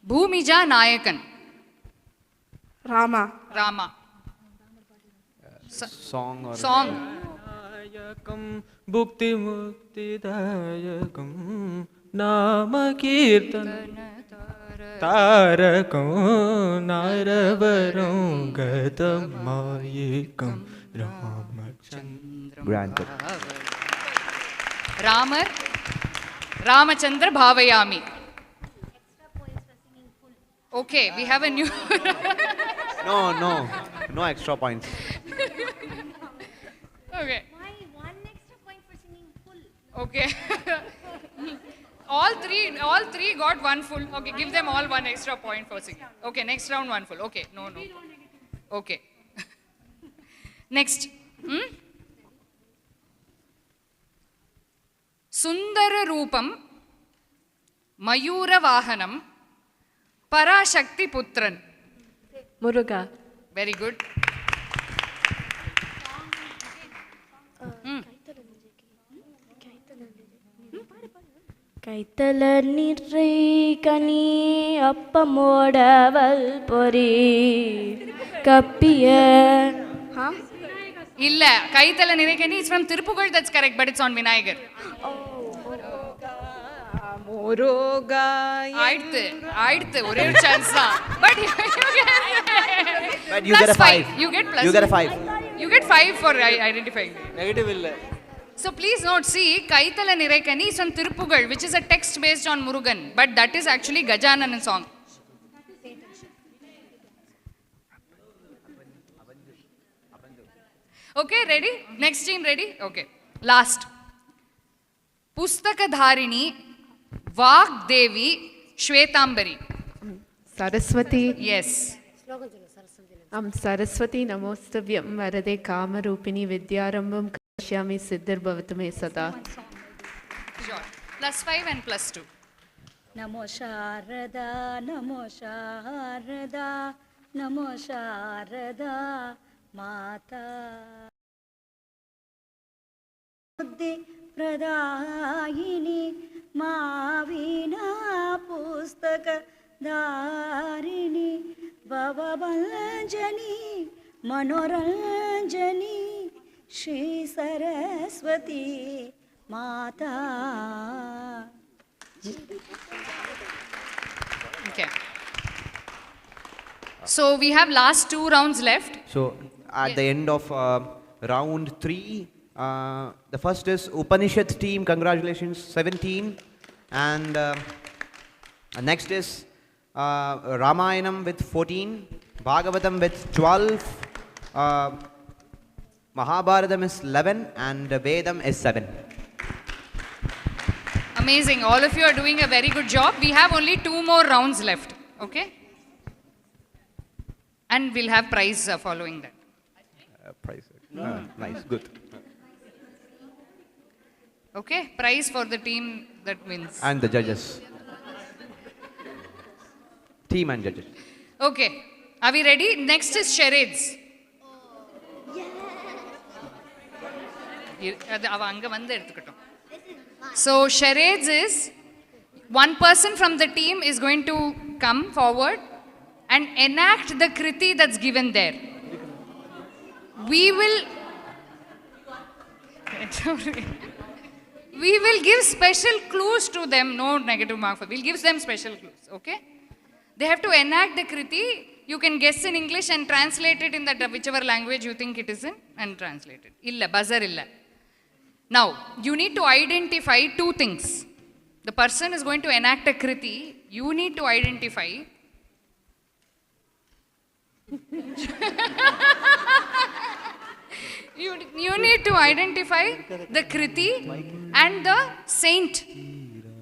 Bhumija Nayakan. Rama. Song or Song. Dayakam Bhukti Mukti Dayakam Namasankirtanam Tarakam Naravaram Gatamayikam Ramachandra. Granted. Ramachandra Bhavayami. Okay, we have a new. No extra points. Okay. Why 1 extra point for singing full? Okay. all three got 1 full. Okay, give them all 1 extra point for singing. Okay, next round 1 full. Okay, no. Okay. Next. Sundara Roopam Mayura Vahanam Parashakti Putran. Muruga. Very good. கைத்தல நிறை கனி அப்பமோடவல் பொறி கப்பிய. இல்ல கைத்தல நிறைக்கனி is from Tirupuzhal, that's correct, but it's on Vinayagar. ஆயிடுத்து ஒரே ஒரு chance தான். But you get a 5. You get plus. You get a 5. You get 5 for identifying. Negative illa. So please note, see, Kaithala Niraikani is on Tirupugal, which is a text based on Murugan, but that is actually Gajanana song. Okay, ready? Next team ready? Okay. Last. Pustakadharini, Vagdevi, Shvetambari. Saraswati. Yes. Saraswati Namostavyam Varade Kamarupini Vidyarambam Kashyami Siddhar Bhavatame Sada. Sure. Plus 5 and plus 2. Namo Sharada, Namo Sharada, Namo Sharada, Mata. Buddhi Pradayini, Mavina Pustaka Dharini, Bhavabanjani, Manoranjani, Shri Saraswati, Mata. Okay. So we have last 2 rounds left. So at the end of round 3, the first is Upanishad team, congratulations, 17. And next is Ramayanam with 14, Bhagavatam with 12, Mahabharatam is 11, and Vedam is 7. Amazing. All of you are doing a very good job. We have only 2 more rounds left. Okay? And we'll have prize following that. Prize. Nice, good. Okay? Prize for the team that wins. And the judges. Team and judges. Okay. Are we ready? Next is charades. So charades is one person from the team is going to come forward and enact the kriti that's given there. We will give special clues to them. No negative mark for. We'll give them special clues. Okay? They have to enact the kriti. You can guess in English and translate it in that whichever language you think it is in and translate it. Illa, buzzer illa. Now, you need to identify 2 things. The person is going to enact a kriti. You need to identify you need to identify the kriti and the saint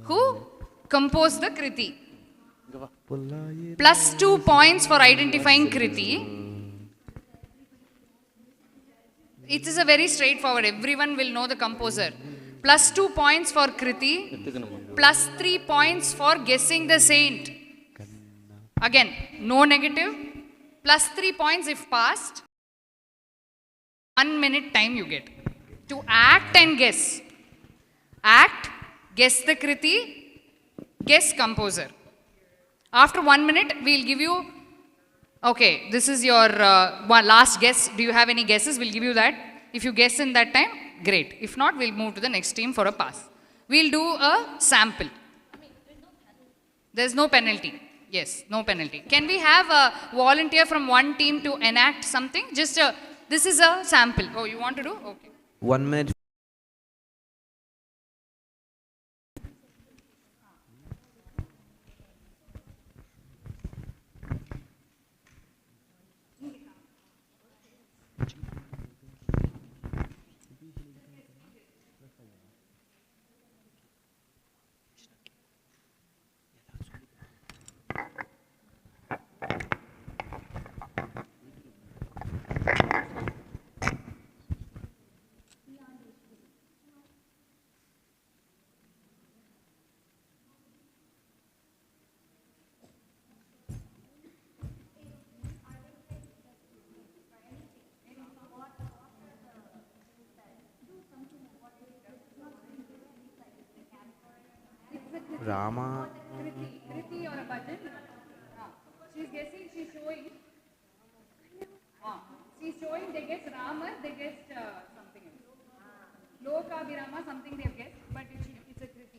who composed the kriti. Plus 2 points for identifying kriti. It is a very straightforward. Everyone will know the composer. Plus 2 points for kriti. Plus 3 points for guessing the saint. Again, no negative. Plus 3 points if passed. 1 minute time you get to act and guess. Act, guess the kriti, guess composer. After 1 minute, we'll give you, okay, this is your one last guess. Do you have any guesses? We'll give you that. If you guess in that time, great. If not, we'll move to the next team for a pass. We'll do a sample. There's no penalty. Yes, no penalty. Can we have a volunteer from one team to enact something? Just this is a sample. Oh, you want to do? Okay. 1 minute. Rama. Kriti or a bhajan? She's guessing, she's showing. She's showing, they guess Rama, they guessed something else. Loka Virama, something they've guessed, but it's a kriti.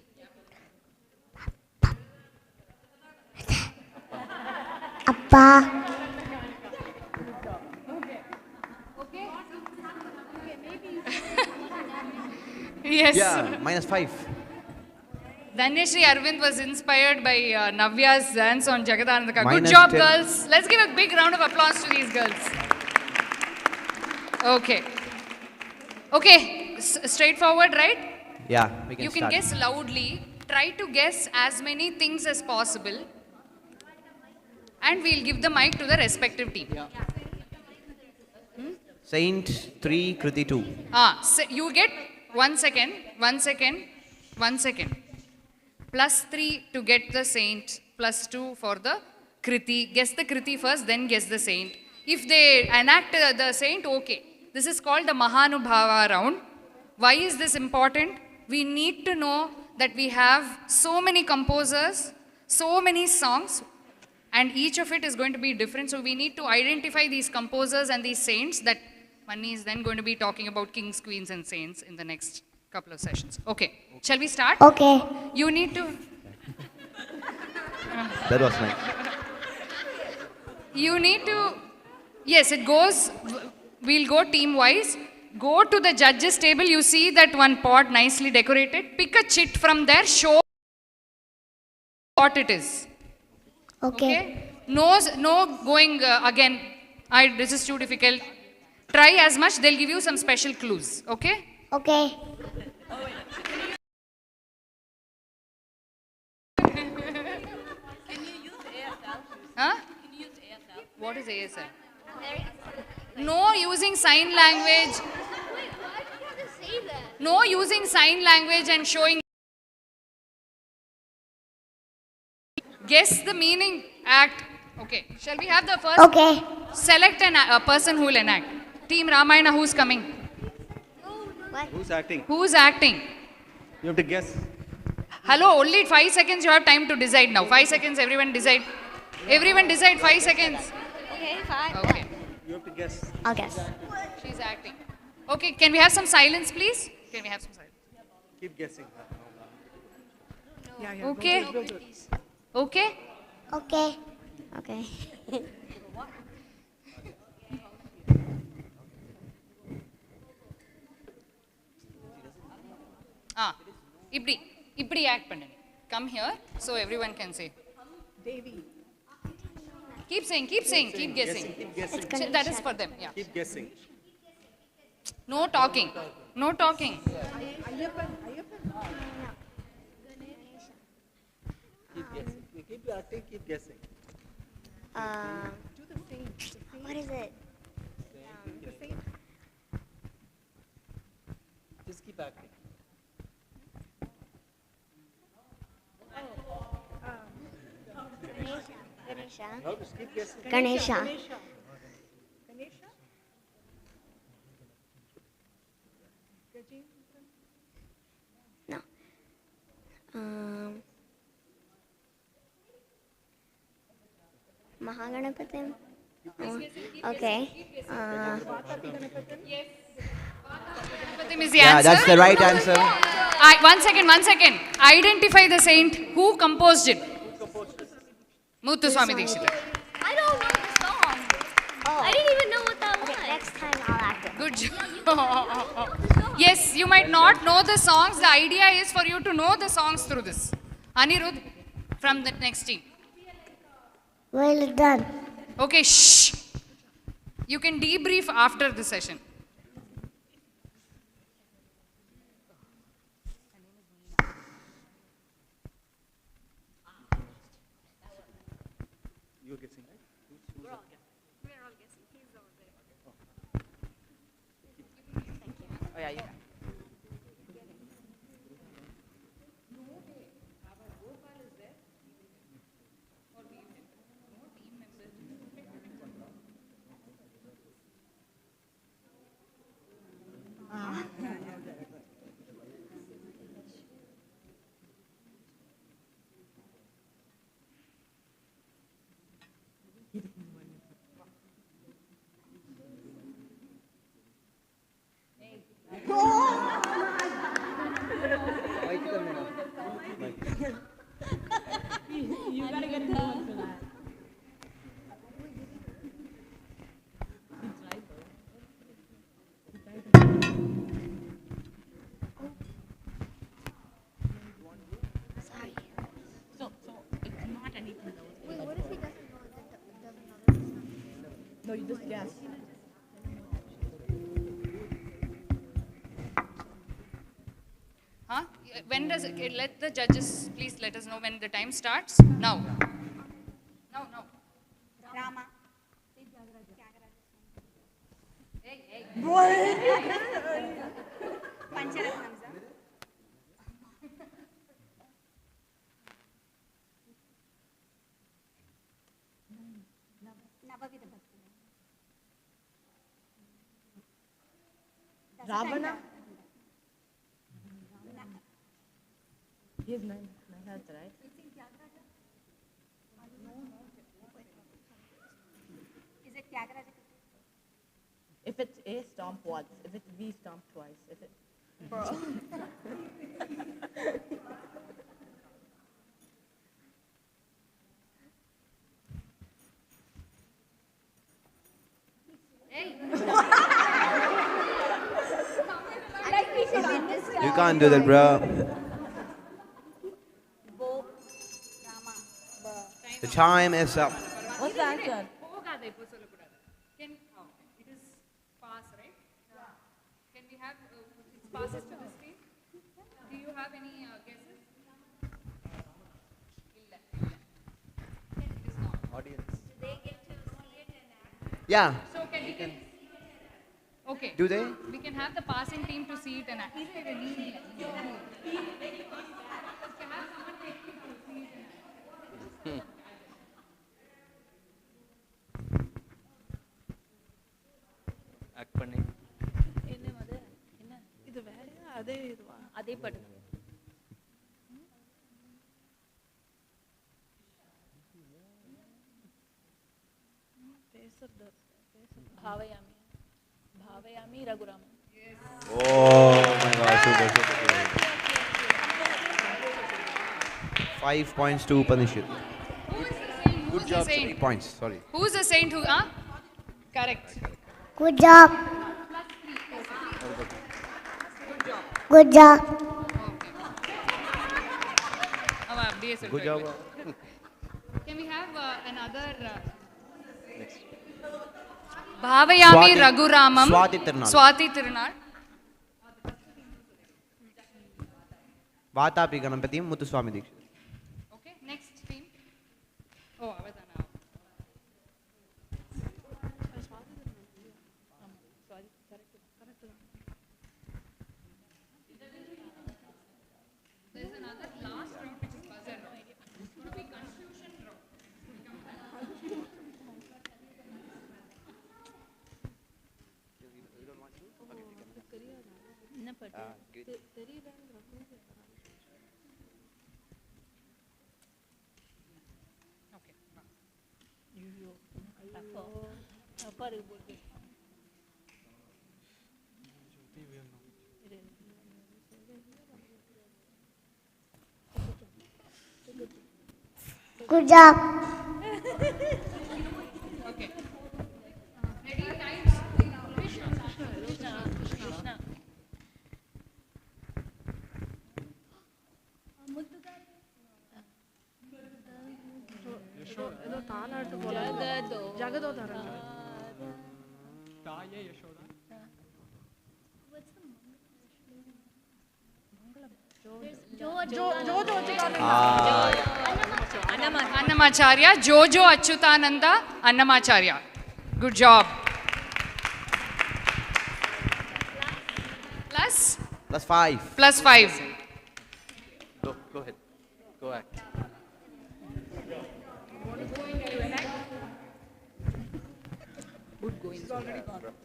Appa. Yes. Yeah, -5. Danyashri Arvind was inspired by Navya's dance on Jagadanandaka. Good -10. job, girls. Let's give a big round of applause to these girls. Okay. Okay, straightforward, right? Yeah, we can You can start. guess loudly. Try to guess as many things as possible. And we'll give the mic to the respective team. Saint 3, Kriti 2. So you get 1 second, 1 second, 1 second. +3 to get the saint, +2 for the Kriti. Guess the Kriti first, then guess the saint. If they enact the saint, okay. This is called the Mahanubhava round. Why is this important? We need to know that we have so many composers, so many songs, and each of it is going to be different. So we need to identify these composers and these saints that Manni is then going to be talking about kings, queens, and saints in the next couple of sessions. Okay. Shall we start? Okay. You need to... That was nice. You need to... Yes, it goes... We'll go team-wise. Go to the judges' table. You see that one pot nicely decorated. Pick a chit from there. Show what it is. Okay. No going again. This is too difficult. Try as much. They'll give you some special clues. Okay? Okay. Huh? What is ASL? No using sign language. No using sign language and showing. Guess the meaning. Act. Okay. Shall we have the first? Okay. Select a person who will enact. Team Ramayana, who's coming? What? Who's acting? Who's acting? You have to guess. Hello, only 5 seconds you have time to decide now. 5 seconds, everyone decide. Everyone decide 5 seconds. Okay, fine. Okay. You have to guess. I'll guess. She's acting. Okay, can we have some silence, please? Can we have some silence? Keep guessing. Okay. Okay? Okay. Okay. Ipdi act பண்ணுங்க. Come here so everyone can say. Devi. Keep saying, keep guessing. Keep guessing. That is for them, yeah. Keep guessing. No talking. No talking. Ayyappan. Keep guessing. You keep acting, keep guessing. Do the same. What is it? The same. Just keep acting. Ganesha. No, just keep guessing. Ganesha. Ganesha. No. Mahaganapatim. Okay. Ganapatim is the Yeah, answer. that's the right answer. 1 second. Identify the saint who composed it. Muthuswami Dikshita. I don't know the song. I didn't even know what that was. Next time I'll act it. Good job. Yes, you might not know the songs. The idea is for you to know the songs through this. Anirudh from the next team. Well done. Okay, shh. You can debrief after the session. You're guessing, right? We're all guessing. He's over there. Oh yeah, you can. So you just guess. Huh? When does it, let the judges please let us know when the time starts. Now. Now. Rama. Hey. Pancharatnam. Ravana. He's nine health, right? Is it Tyagaraja? If it's A, stomp once. If it's V, stomp twice. If it... You can't do that, bro. The time is up. What's the answer? It is pass, right? Can we have it passes to this team? Do you have any guesses? Audience. Yeah. So can we okay. Do they? We can have the passing team to see it and act. Act பண்ணி இது வேறயா அதே இதுவா அதே பாட்டு भावयामि Raghuraman Oh my God, super. 5 points to Upanishad. Good job. 3 points. Sorry. Who's the saint who? Correct. Good job. Good job. Good job. Can we have another? Bhavayami Raghuramam. Swati Tirunal. Vatapi Ganampatim Muthuswami Dikshit. Okay, next team. Oh, Avadana. There's another last round which is buzzer round. It's going to be confusion round. Good job. Okay. Ready? Times. Krishna. ఏదో తాలాడు జగదోధర తాయే Yashoda Annamacharya, Jojo Achyutananda, Annamacharya. Good job. Plus? Plus 5. Plus 5. Go ahead. Go act.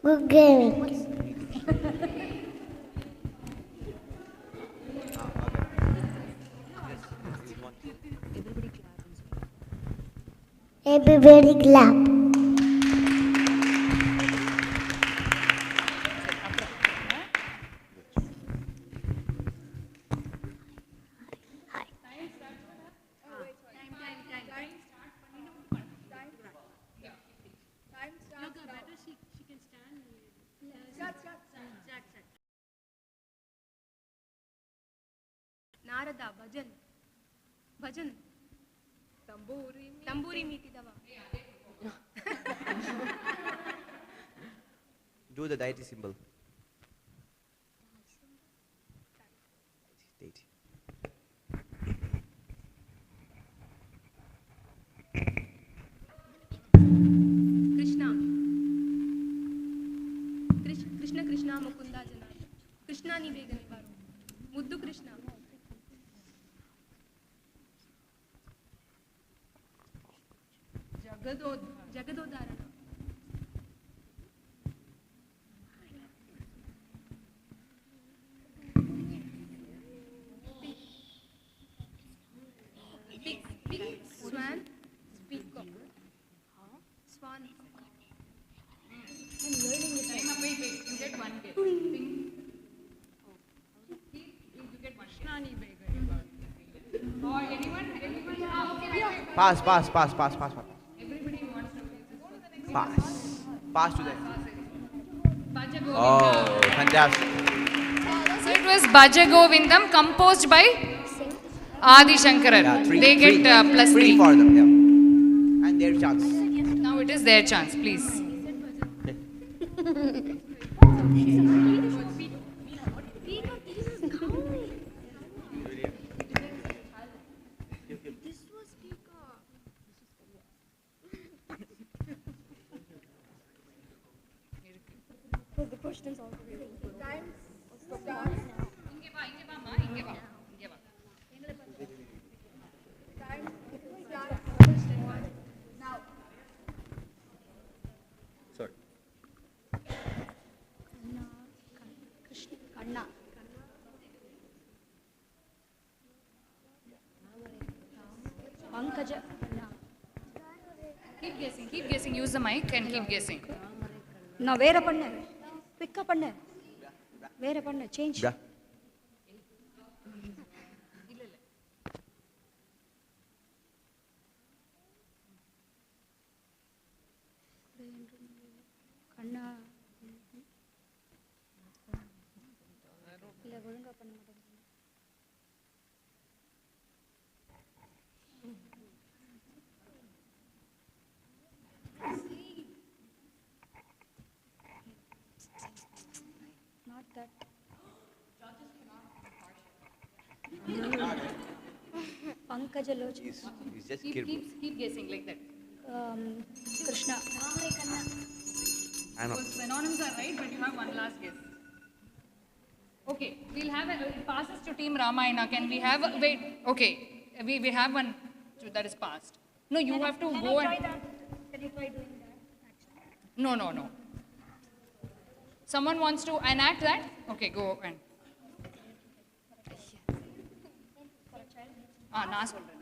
Good game. Everybody clap. Narada, Bhajan. Tamburi meeti dava. Do the deity symbol. Deity. Krishna. Krishna Krishna Mukunda Janata. Krishna ni begane baro. Muddu Krishna. Jagadodharana. Big swan. Peacock. Swan. I'm learning this. Wait. You get one guess. You get one. Krishna or anyone? Okay, wait. Pass. Everybody wants to Pass to them. Bhaja Oh, Govinda. fantastic. So it was Bhaja Govindam composed by Adi Shankaran. Yeah, They get plus 3 for them. Yeah. And their chance. Now it is their chance, please. The questions also Time now. Sorry. Karna. Pankaja. Keep guessing. Use the mic and keep guessing. Now where panna? Pick up panna. Where panna? Change. Yeah. Karna. இல்ல ஒழுங்கா பண்ண மாட்டேங்குது. Not that. Pankaja Loch. He's just Keep guessing like that. Krishna. I'm Because synonyms are right, but you have one last guess. Okay, we'll have it passes to Team Ramayana. Can we have wait? Okay, we have one that is passed. No, you have to go and. Can you try doing that? No. Someone wants to enact that? Okay, go and. நான் சொல்றேன்.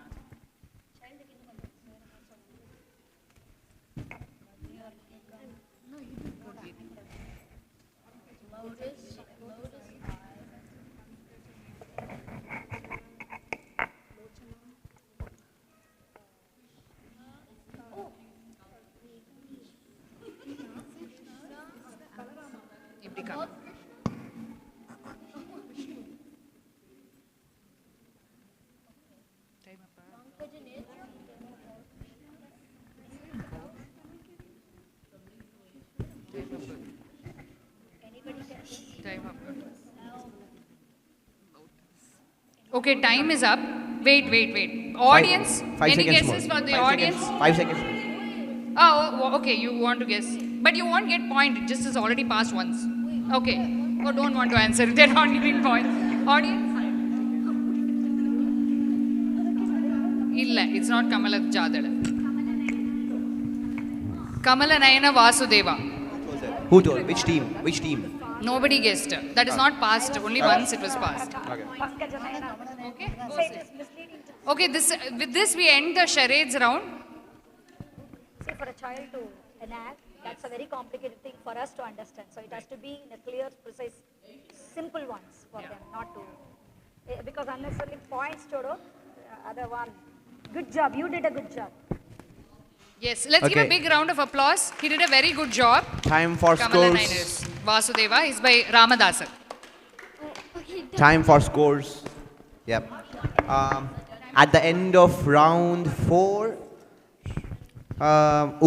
இப்படி காமி. Okay, time is up. Wait. Audience, any guesses for the audience? 5 seconds. Oh, okay, you want to guess. But you won't get point, it just is already passed once. Okay, or don't want to answer, they're not giving points. Audience? Illa, it's not Kamala Jadala. Kamala Nayana Vasudeva. Who told? Which team? Nobody guessed. That is not passed, only once it was passed. Okay, with this we end the charades round. See, for a child to enact, that's a very complicated thing for us to understand. So it has to be in a clear, precise, simple ones for them, not to, because unnecessarily points to other one. Good job, you did a good job. Yes, let's give a big round of applause. He did a very good job. Time for Kamala scores. Niners. Vasudeva is by Ramadasa. Time for scores. Yep. At the end of round 4,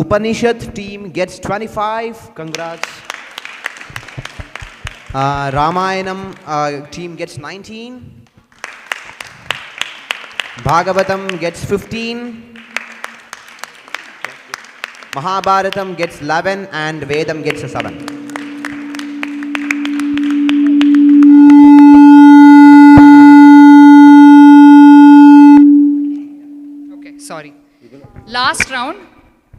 Upanishad team gets 25. Congrats. Ramayanam team gets 19. Bhagavatam gets 15. Mahabharatam gets 11 and Vedam gets a 7. Okay, sorry. Last round.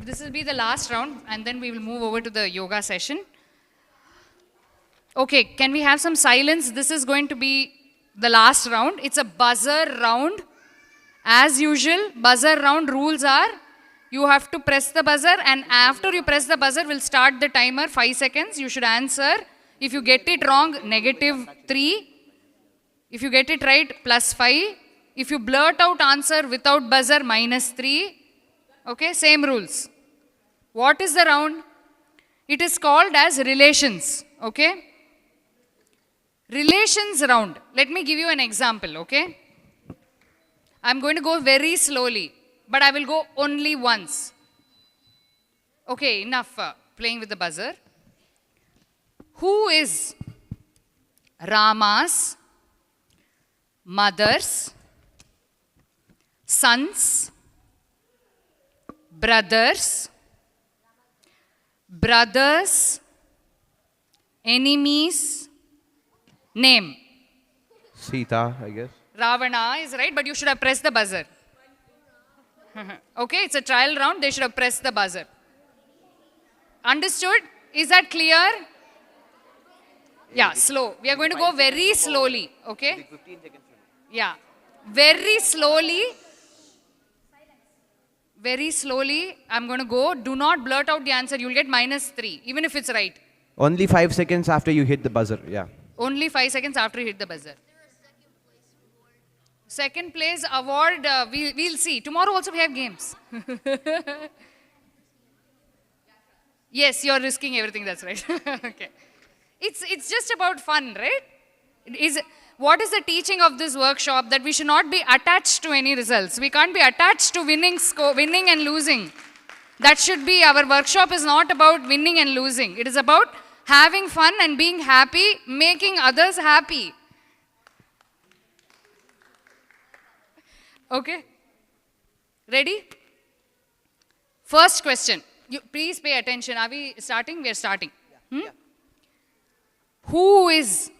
This will be the last round and then we will move over to the yoga session. Okay, can we have some silence? This is going to be the last round. It's a buzzer round. As usual, buzzer round rules are you have to press the buzzer and after you press the buzzer, we'll start the timer 5 seconds. You should answer. If you get it wrong, -3. If you get it right, +5. If you blurt out answer without buzzer, -3. Okay, same rules. What is the round? It is called as relations. Okay? Relations round. Let me give you an example. Okay? I'm going to go very slowly, but I will go only once. Okay, enough playing with the buzzer. Who is Rama's mother's son's brother's enemy's name? Sita, I guess. Ravana is right, but you should have pressed the buzzer. Okay, it's a trial round. They should have pressed the buzzer. Understood? Is that clear? Yeah, slow. We are going to go very slowly. Okay? Yeah. Very slowly. Very slowly. I'm going to go. Do not blurt out the answer. You'll get -3, even if it's right. Only 5 seconds after you hit the buzzer. Yeah. Only 5 seconds after you hit the buzzer. Second place award, we'll see. Tomorrow also we have games. Yes, you're risking everything, that's right. Okay. It's just about fun, right? What is the teaching of this workshop? That we should not be attached to any results. We can't be attached to winning and losing. That should be, our workshop is not about winning and losing. It is about having fun and being happy, making others happy. Okay? Ready? First question. Please pay attention. Are we starting? We are starting. Yeah. Who is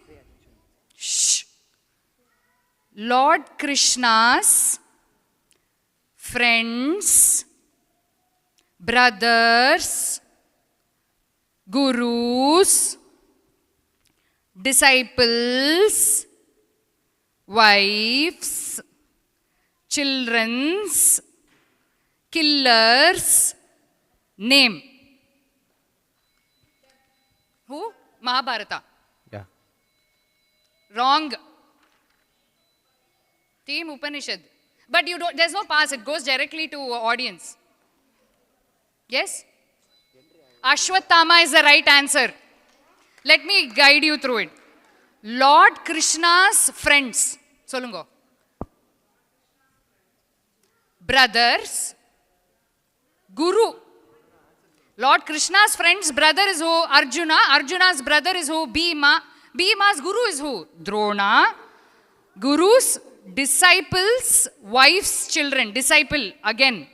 Lord Krishna's friends, brothers, gurus, disciples, wives, children's, killers, name? Who? Mahabharata. Yeah. Wrong. Team Upanishad. But you don't, there's no pass, it goes directly to audience. Yes? Ashwatthama is the right answer. Let me guide you through it. Lord Krishna's friends. Solungo. Brothers. Guru. Lord Krishna's friend's brother is who? Arjuna. Arjuna's brother is who? Bhima. Bhima's guru is who? Drona. Guru's disciples, wife's children. Disciple again.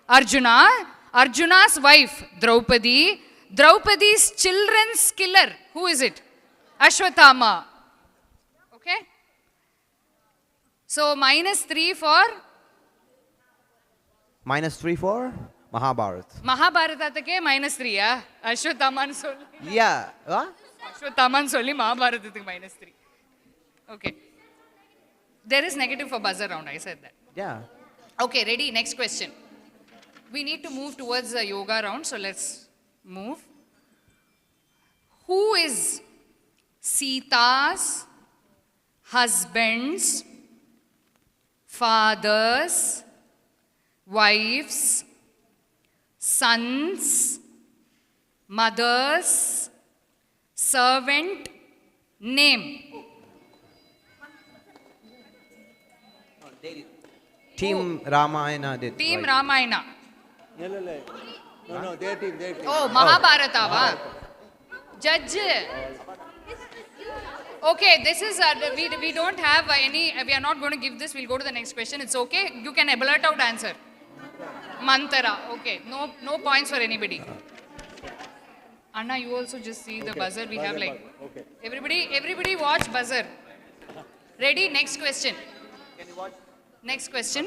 Arjuna. Arjuna's wife. Draupadi. Draupadi's children's killer. Who is it? Ashwatthama. Okay? So -3 for? -3 for Mahabharata. Mahabharathathake -3, yeah? Ashwatthama solli. Yeah. What? Ashwatthama solli Mahabharathathukku -3. Okay. There is negative for buzzer round, I said that. Yeah. Okay, ready? Next question. We need to move towards the yoga round, so let's move. Who is Sita's husband's father's wife's son's mother's servant name? Team Ramayana did. Team right. Ramayana. No, their team. Oh, Mahabharata. Judge. Okay, this is, we don't have any, we are not going to give this, we'll go to the next question. It's okay, you can blurt out answer. Mantara, okay, no points for anybody. Anna, you also just see the buzzer, we have like, everybody watch buzzer. Ready, next question. Can you watch? Next question.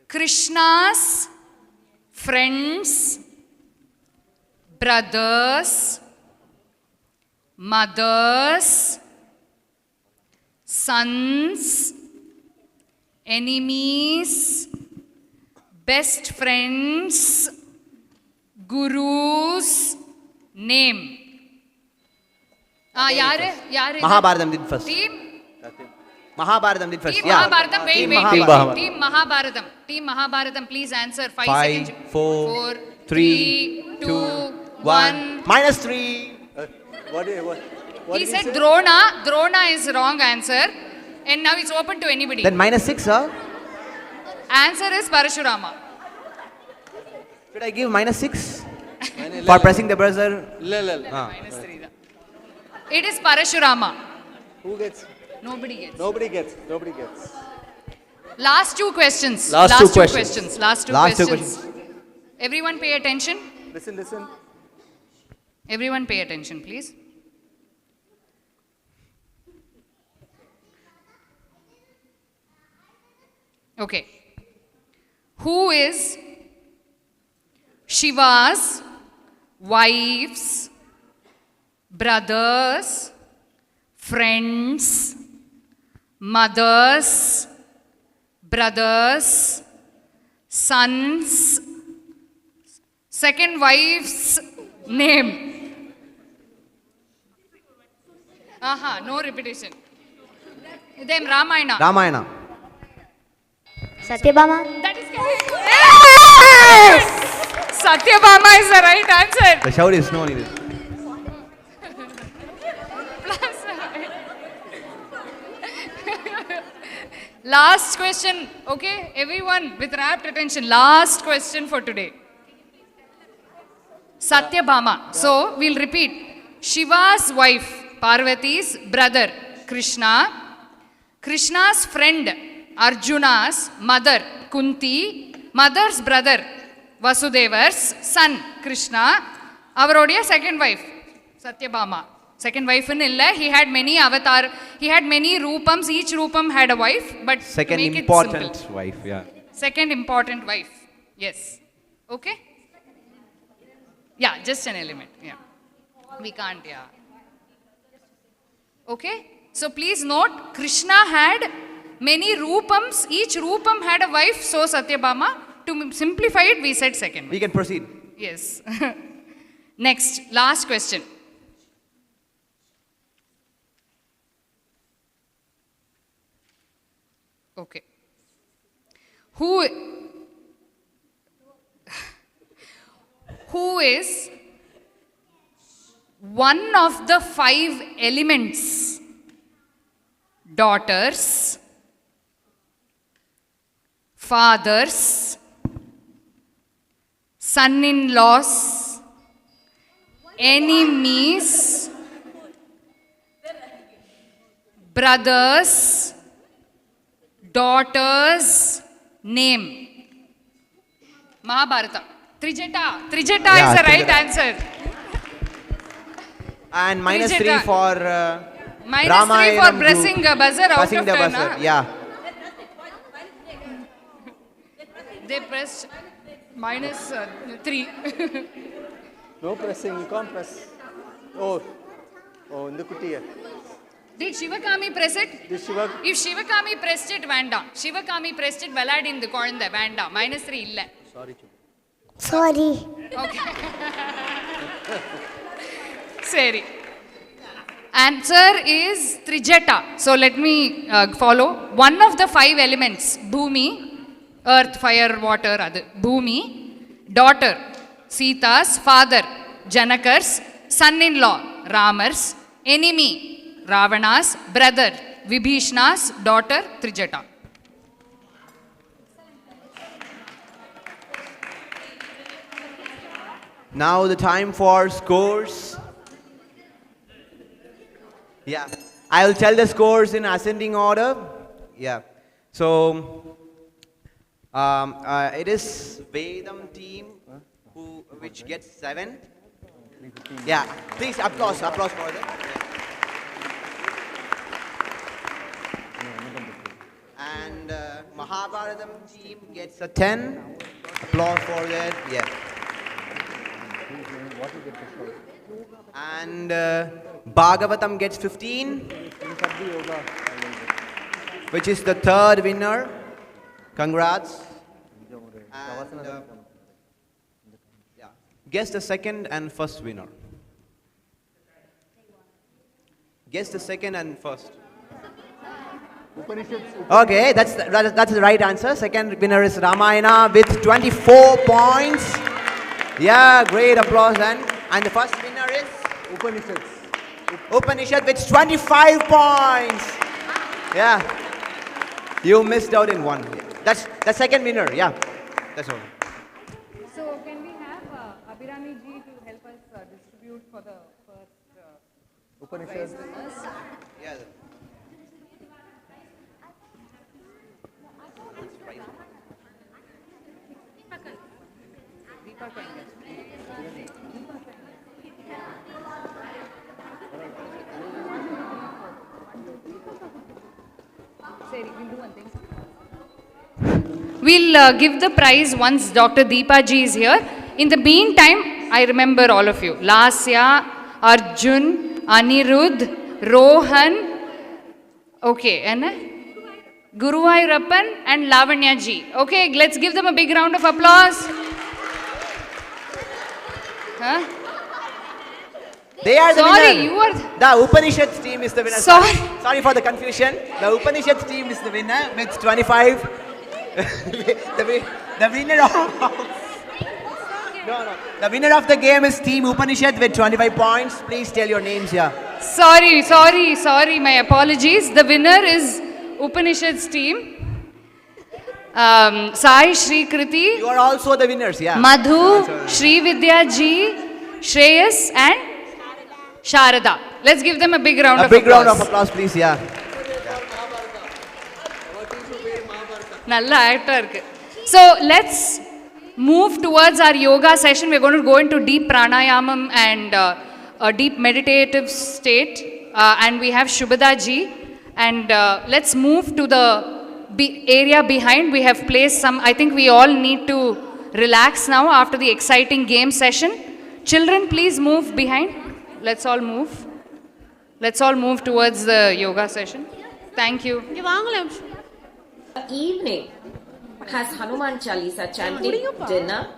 Krishna's friends, brothers, mothers, sons, enemies, best friends, gurus, name. Yaar Mahabharatam did first. Team? Mahabharatam did first. Team Yeah. Mahabharatam, wait. Team Mahabharatam. Team Mahabharatam, please answer. 5 seconds. 4, 3, 2, 1. -3. What He did said say? Drona. Drona is wrong answer. And now it's open to anybody. Then -6, huh? Answer is Parashurama. Should I give -6? For pressing the buzzer? -3. It is Parashurama. Who gets? Nobody gets. Nobody gets. Nobody gets. Last two questions. Last two questions. Last two questions. Everyone pay attention. Listen. Everyone pay attention, please. Okay. Who is Shiva's wife's brothers, friends, mothers, brothers, sons, second wife's name? No repetition. Then Ramayana. Ramayana. Satyabhama. That is correct. Yes! Satyabhama is the right answer. The shout is no needed. Last question, okay? Everyone with rapt attention. Last question for today. Satyabhama. So, we'll repeat. Shiva's wife, Parvati's brother, Krishna. Krishna's friend, Arjuna's mother, Kunti. Mother's brother, Vasudeva's son, Krishna. Avarodia second wife, Satyabhama. Second wife in Illa, he had many avatar, he had many rupams, each rupam had a wife, but Second make important it simple. wife, yeah. Second important wife, yes. Okay? Yeah, just an element, yeah. We can't, yeah. Okay? So please note, Krishna had many rupams, each rupam had a wife, so Satyabhama. To simplify it, we said second wife. We can proceed. Yes. Next, last question. Okay. Who is one of the 5 elements? Daughters, fathers, son-in-laws, enemies, brothers, daughters, name. Mahabharata. Trijeta. Trijeta is the right answer. And -3 Trijeta. for -3 for pressing the buzzer out pressing of the turn. buzzer, yeah. They pressed -3. No pressing, you can't press. Oh, in the kuttiya. Did Shivakami press it? If Shivakami pressed it, Vanda. Shivakami pressed it, Valadindu Koranda, Vanda. -3 illa. Sorry. Okay. Seri. Answer is Trijeta. So let me follow. One of the 5 elements, Bhumi, earth, fire, water, Bhumi, daughter, Sita's, father, Janakar's, son-in-law, Ramar's, enemy, Ravana's, brother, Vibhishna's, daughter, Trijeta. Now the time for scores. Yeah. I will tell the scores in ascending order. Yeah. So, it is Vedam team which gets 7. Yeah. Please applause for them. And Mahabharatam team gets a 10. Applause for that. Yeah. And Bhagavatam gets 15, which is the 3rd winner. Congrats. And, guess the 2nd and 1st winner. Guess the 2nd and 1st. Okay, that's the right answer. 2nd winner is Ramayana with 24 points. Yeah, great applause then. And the 1st winner is Upanishad with 25 points. Yeah. You missed out in one. That's the 2nd winner. Yeah. That's all. So can we have Abhirami ji to help us distribute for the first prize winners? Yeah. We'll give the prize once Dr. Deepa ji is here. In the meantime, I remember all of you. Lasya, Arjun, Anirudh, Rohan, okay, and Guruvayurappan and Lavanya ji. Okay, let's give them a big round of applause. Huh? They are the winner. Sorry, you are... The Upanishads team is the winner. Sorry for the confusion. The Upanishads team is the winner with 25. the winner of... The winner of the game is Team Upanishad with 25 points. Please tell your names here. Sorry. My apologies. The winner is Upanishad's team. Sai, Shri Kriti. You are also the winners, yeah. Madhu, Shri Vidya ji, Shreyas and Sharada. Let's give them a big round of applause. A big round of applause, please, yeah. Nalla actor. So let's move towards our yoga session. We're going to go into deep pranayamam and a deep meditative state. And we have Shubhada ji. And let's move to the area behind. We have placed some, I think we all need to relax now after the exciting game session. Children, please move behind. Let's all move. Let's all move towards the yoga session. Thank you. Evening has Hanuman Chalisa chanting dinner,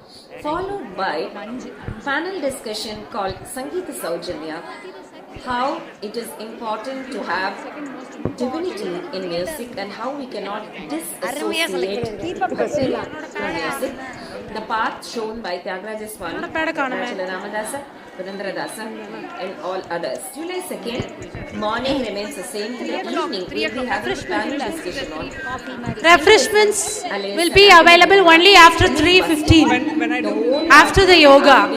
followed by panel discussion called Sangeeta Saujanya, how it is important to have divinity in music and how we cannot disassociate from music. The path shown by Tyagaraja Swami, Ramadasa, Purandaradasa and all others. July 2nd, morning remains the same. In the evening, we will be having panel discussion on refreshments will be available only after 3:15 after the yoga.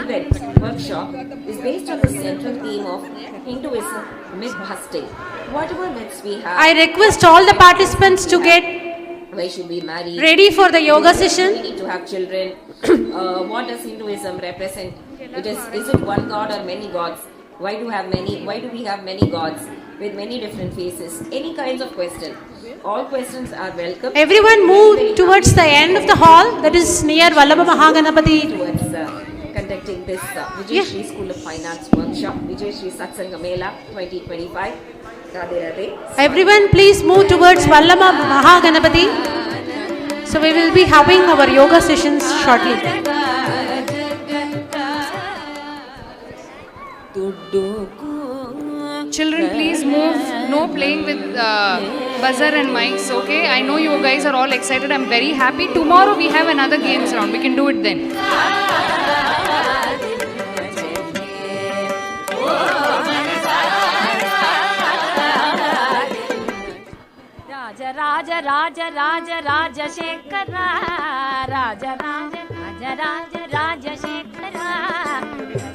Event workshop is based on the central theme of Hinduism, myth-busting. Whatever myths we have, I request all the participants to get why should we marry? Ready for the yoga session? We need to have children. What does Hinduism represent? Is it one god or many gods? Why do we have many gods with many different faces? Any kinds of question. All questions are welcome. Everyone move towards the end of the hall, that is near Vallabha Mahaganapati. Towards conducting this Vijayashri School of Fine Arts workshop, Vijayashri Satsanga Mela 2025. Radhe Radhe. Everyone please move towards Vallabha Mahaganapati. So we will be having our yoga sessions shortly. Children, please move. No playing with buzzer and mics, okay? I know you guys are all excited. I'm very happy. Tomorrow we have another games round. We can do it then. Raja Raja Raja Raja Shekhara Raja Raja Raja Raja Raja Shekhara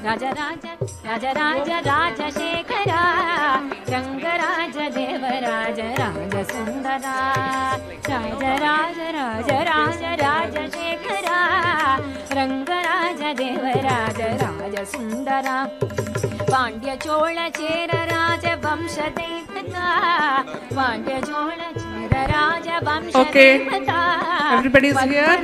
Raja Raja Rajaraja Rajashekhara Rangaraja Devaraja Raja Sundara Rajaraja Rajaraja Rajashekhara Rangaraja Devaraja Raja Sundara Pandya Chola Chera राज वंश देवता पांड्य चोळ चेर राज वंश देवता everybody is here.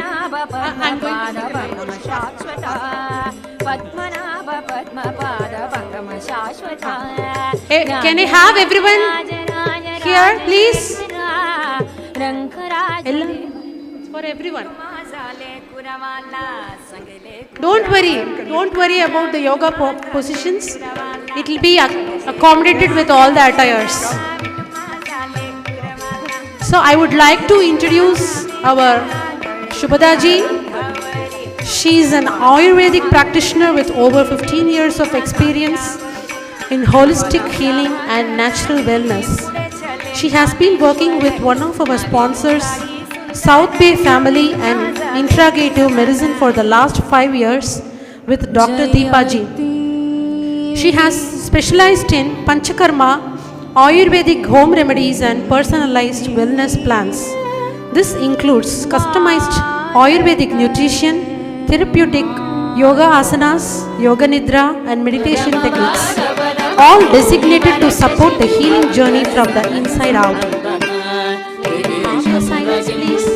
Padmanabha Padmapada परम शाश्वता. Can I have everyone here, please? It's for everyone. Don't worry about the yoga positions. It will be accommodated with all the attires. So I would like to introduce our Shubhada ji. She is an Ayurvedic practitioner with over 15 years of experience in holistic healing and natural wellness. She has been working with one of our sponsors, South Bay Family and Integrative Medicine for the last 5 years with Dr. Deepa ji. She has specialized in Panchakarma, Ayurvedic home remedies and personalized wellness plans. This includes customized Ayurvedic nutrition, therapeutic yoga asanas, Yoganidra and meditation techniques, all designated to support the healing journey from the inside out. Silence, please.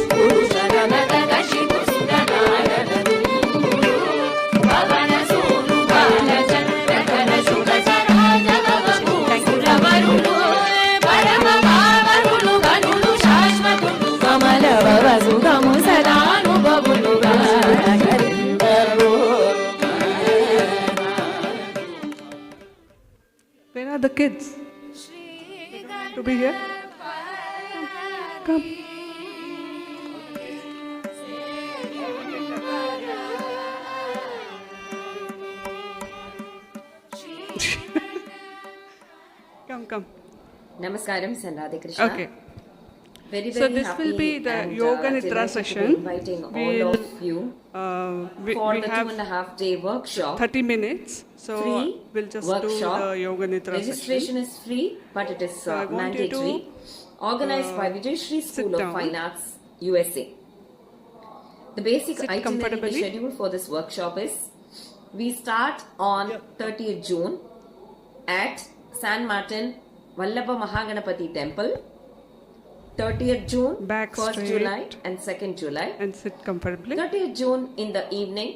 Where are the kids? To be here? Come. Come. Namaskaram, Radhe Krishna. Okay. Very So this will be the Yoganidra session. Inviting all of you for the 2.5-day workshop. 30 minutes. So we'll just workshop. do the Yoganidra Registration session. is free, but it is mandatory. Organized by Vijayashri School of Fine Arts USA. The basic itinerary, the schedule for this workshop is: we start on 30th June at San Martin Vallabha Mahaganapati Temple. 30th June, Back 1st straight. July and 2nd July. And sit comfortably. 30th June in the evening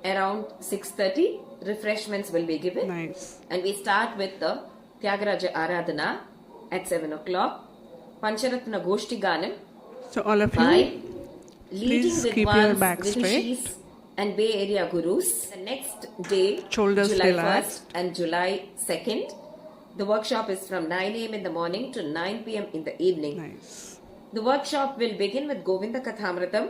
around 6:30, refreshments will be given. Nice. And we start with the Tyagaraja Aradhana at 7 o'clock. Pancharatna Goshti Ganam. So all of by you, leading please keep your Vidwans, back straight. Rishis and Bay Area Gurus. The next day, Shoulders July relaxed. 1st and July 2nd. The workshop is from 9 a.m. in the morning to 9 p.m. in the evening. Nice. The workshop will begin with Govinda Kathāmrutam,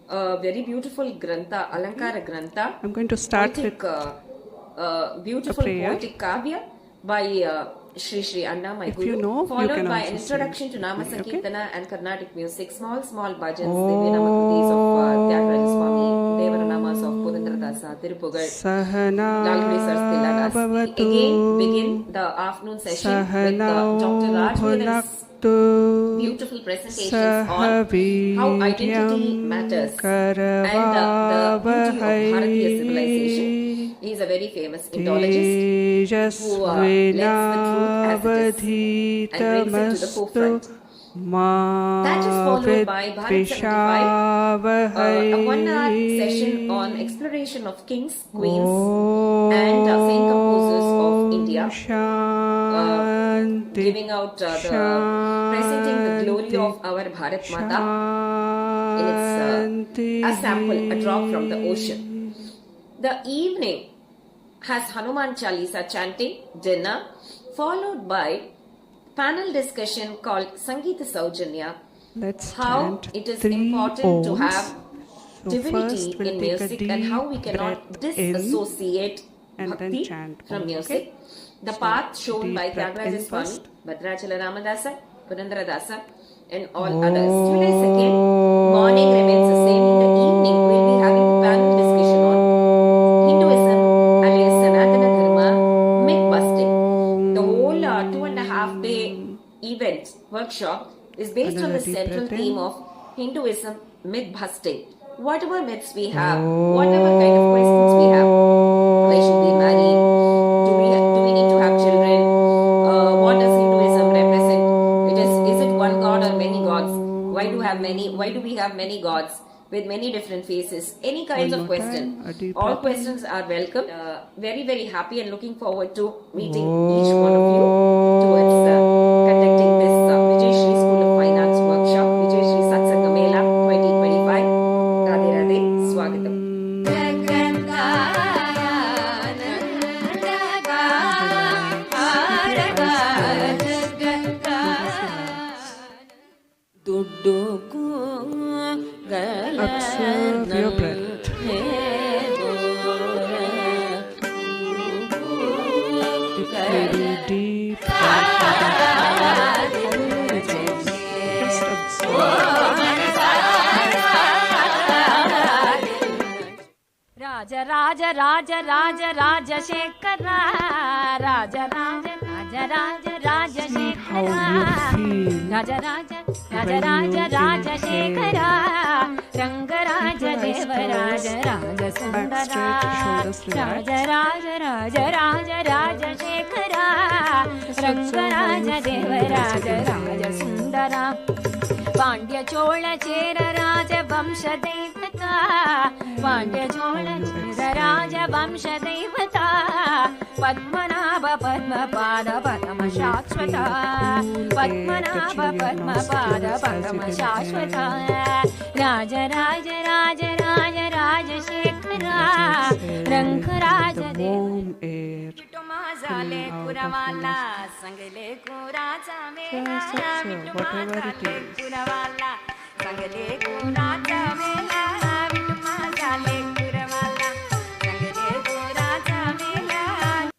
a very beautiful grantha, Alankara grantha. I'm going to start poetic, with beautiful a prayer. poetic kavya by Sri Anna, my If Guru, you know, you followed can by also an introduction sing. to Namasankirtanam and Karnatik music, small Bhajans, Om Krtis of Tyagaraja Swami, Devaranamas of Purandaradasa, Tirupugal, Lalguri Sars Tillanãs. We again begin the afternoon session with Dr. Rajveer's beautiful presentations on how identity matters and the beauty of Bharatiya civilization. He is a very famous Indologist who lets the truth as it is and brings it to the forefront. That is followed by Bharat 75, a 1-hour session on exploration of kings, queens and saint composers of India, giving out presenting the glory of our Bharat Mata in its a sample, a drop from the ocean. The evening has Hanuman Chalisa chanting, dinner, followed by panel discussion called Sangeeta Saujanya, Let's how chant it is 3 important to ohms. have So divinity first we'll in take a music and how we deep cannot breath in disassociate and then bhakti chant from Om, music. okay? The So path shown deep by breath Tyagaraja in Swami, first. Bhadrachala Ramadasa, Purandaradasa and all others. July 2nd, morning remains the same. In the evening, we'll be having the panel discussion on Hinduism alias Sanatana Dharma workshop is based on the central theme of Hinduism myth busting. Whatever myths we have, whatever kind of questions we have, why should we marry? Do we need to have children? What does Hinduism represent? Is it one god or many gods? Why do we have many gods with many different faces? Any kinds of question. All questions are welcome. Very, very happy and looking forward to meeting each one of you towards conducting this Vijayashri School of Finance workshop, Vijayashri Satsanga Mela 2025. Radhe Radhe, Swagatam. Observe your breath. Very deep. Just observe. Raja Raja Raja Raja Raja Shekhara, Raja Raja Raja Raja Raja Shekhara, Raja Raja Raja Raja Raja Shekhara, Ranga Raja Deva Raja Raja Sundara, Raja Raja Raja Raja Raja Shekhara, Ranga Raja Deva Raja Raja Sundara, Pandya Chola Chera Raja Vamsha Devata, Pandya Chola Chera Raja Vamsha Devata, Padmanabha Padmapada Padma Shashwata, Padmanabha Padmapada Padma Shashwata, Raja Raja Raja Raja Raja Shekhara, Ranga Raja Deva Mazale Kuravala, Sangale Kuraja Mela, Mazale Kuravala, Sangale Kuraja Mela, Mazale Kuravala, Sangale Kuraja Mela.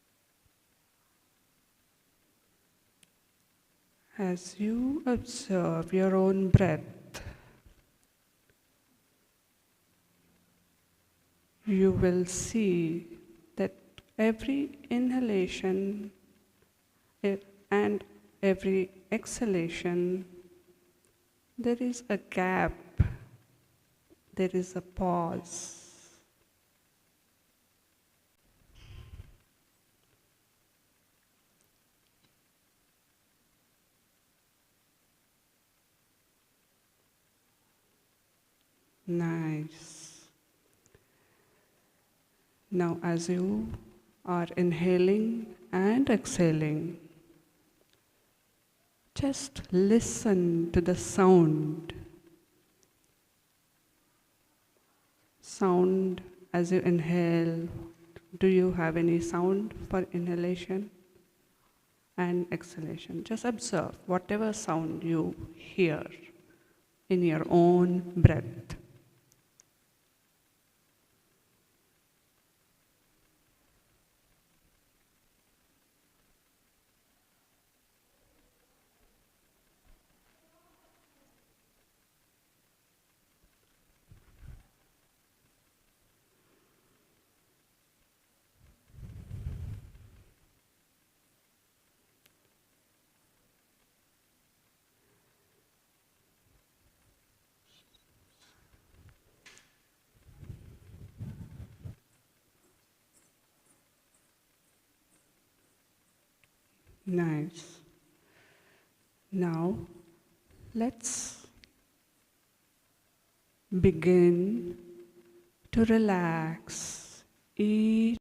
As you observe your own breath, you will see that every inhalation and every exhalation, there is a gap, there is a pause. Nice. Now, as you are inhaling and exhaling, just listen to the sound. Sound as you inhale. Do you have any sound for inhalation and exhalation? Just observe whatever sound you hear in your own breath. Nice. Now, let's begin to relax each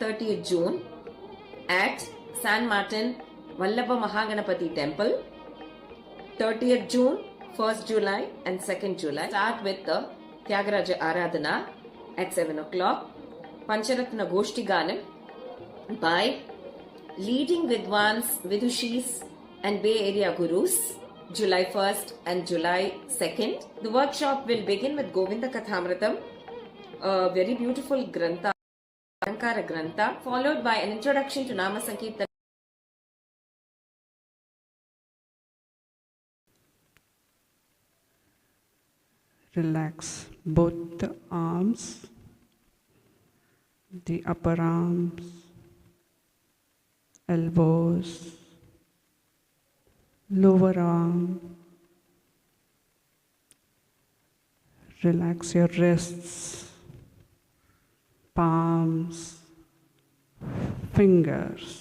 30th June at San Martin Vallabha Mahaganapati Temple. 30th June, 1st July and 2nd July. Start with the Tyagaraja Aradhana at 7 o'clock. Pancharatna Goshti Ganam by leading Vidwans, Vidushis and Bay Area Gurus, July 1st and July 2nd. The workshop will begin with Govinda Kathāmrutam, a very beautiful Grantha, Alankara Grantha, followed by an introduction to Namasankirtanam. Relax both the arms, the upper arms, elbows, lower arm. Relax your wrists, palms, fingers.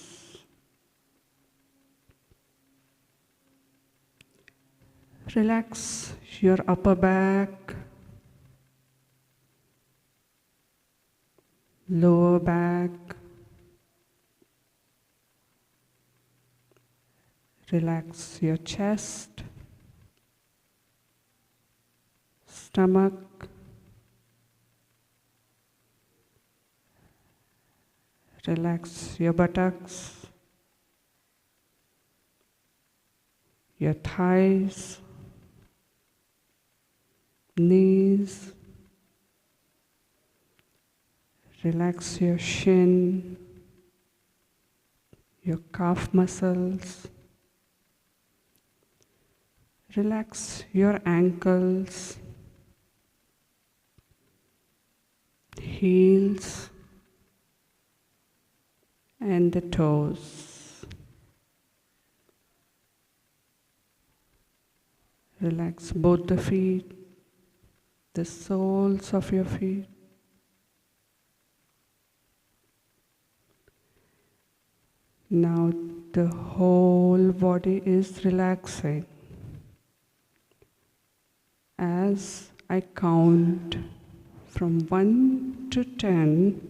Relax your upper back, lower back. Relax your chest, stomach, relax your buttocks, your thighs, knees. Relax your shin, your calf muscles. Relax your ankles, heels, and the toes. Relax both the feet, the soles of your feet. Now the whole body is relaxing. As I count from 1 to 10,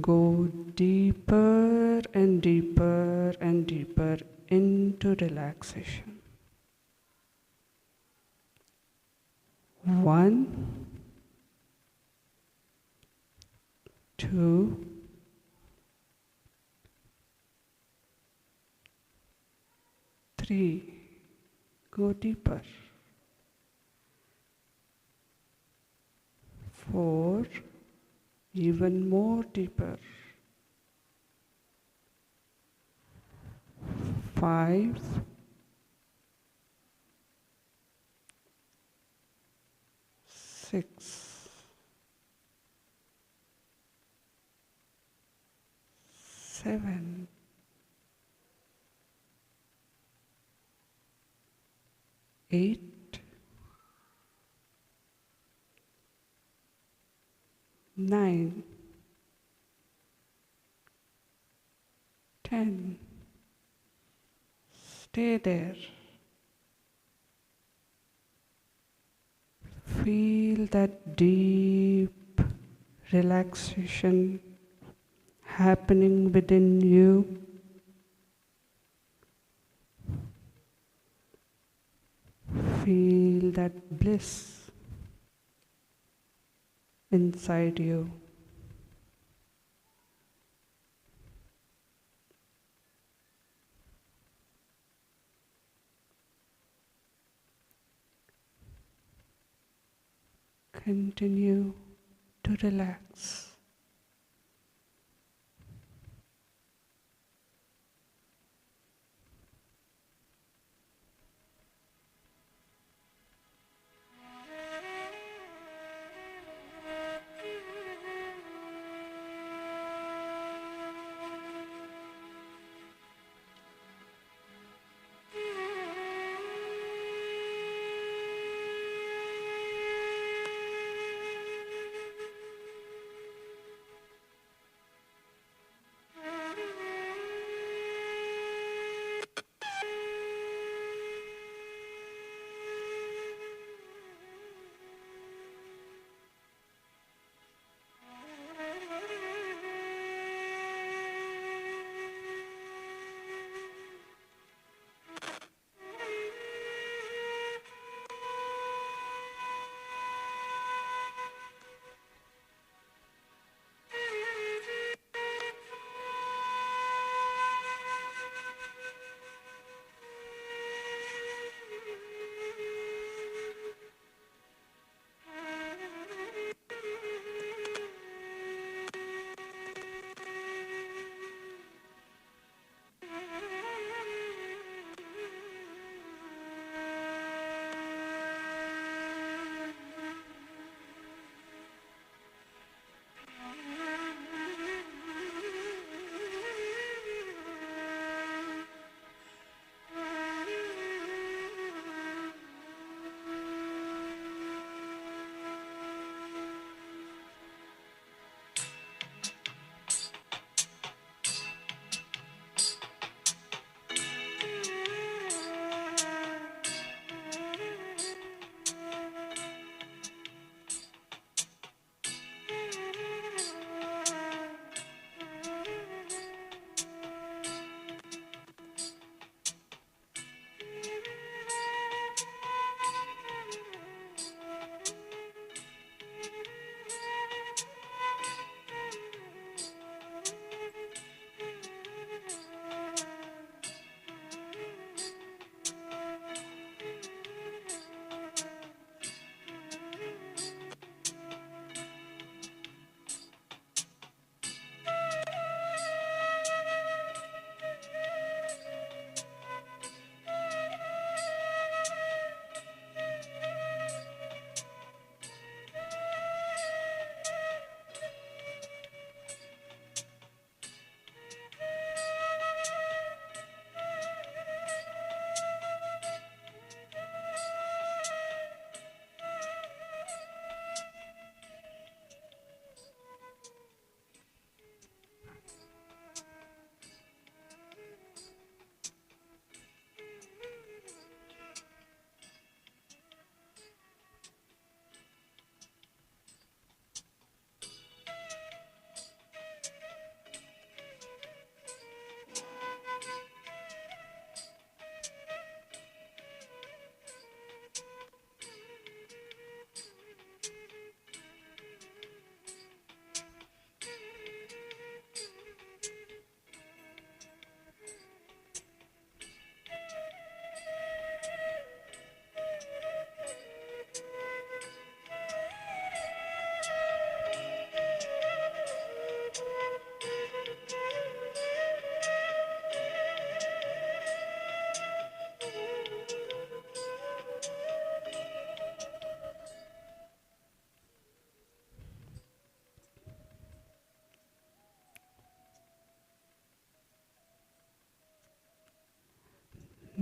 go deeper and deeper and deeper into relaxation. 1, 2, 3. Go deeper. 4, even more deeper. 5, 6, 7, 8, 9, 10. Stay there. Feel that deep relaxation happening within you. Feel that bliss inside you. Continue to relax.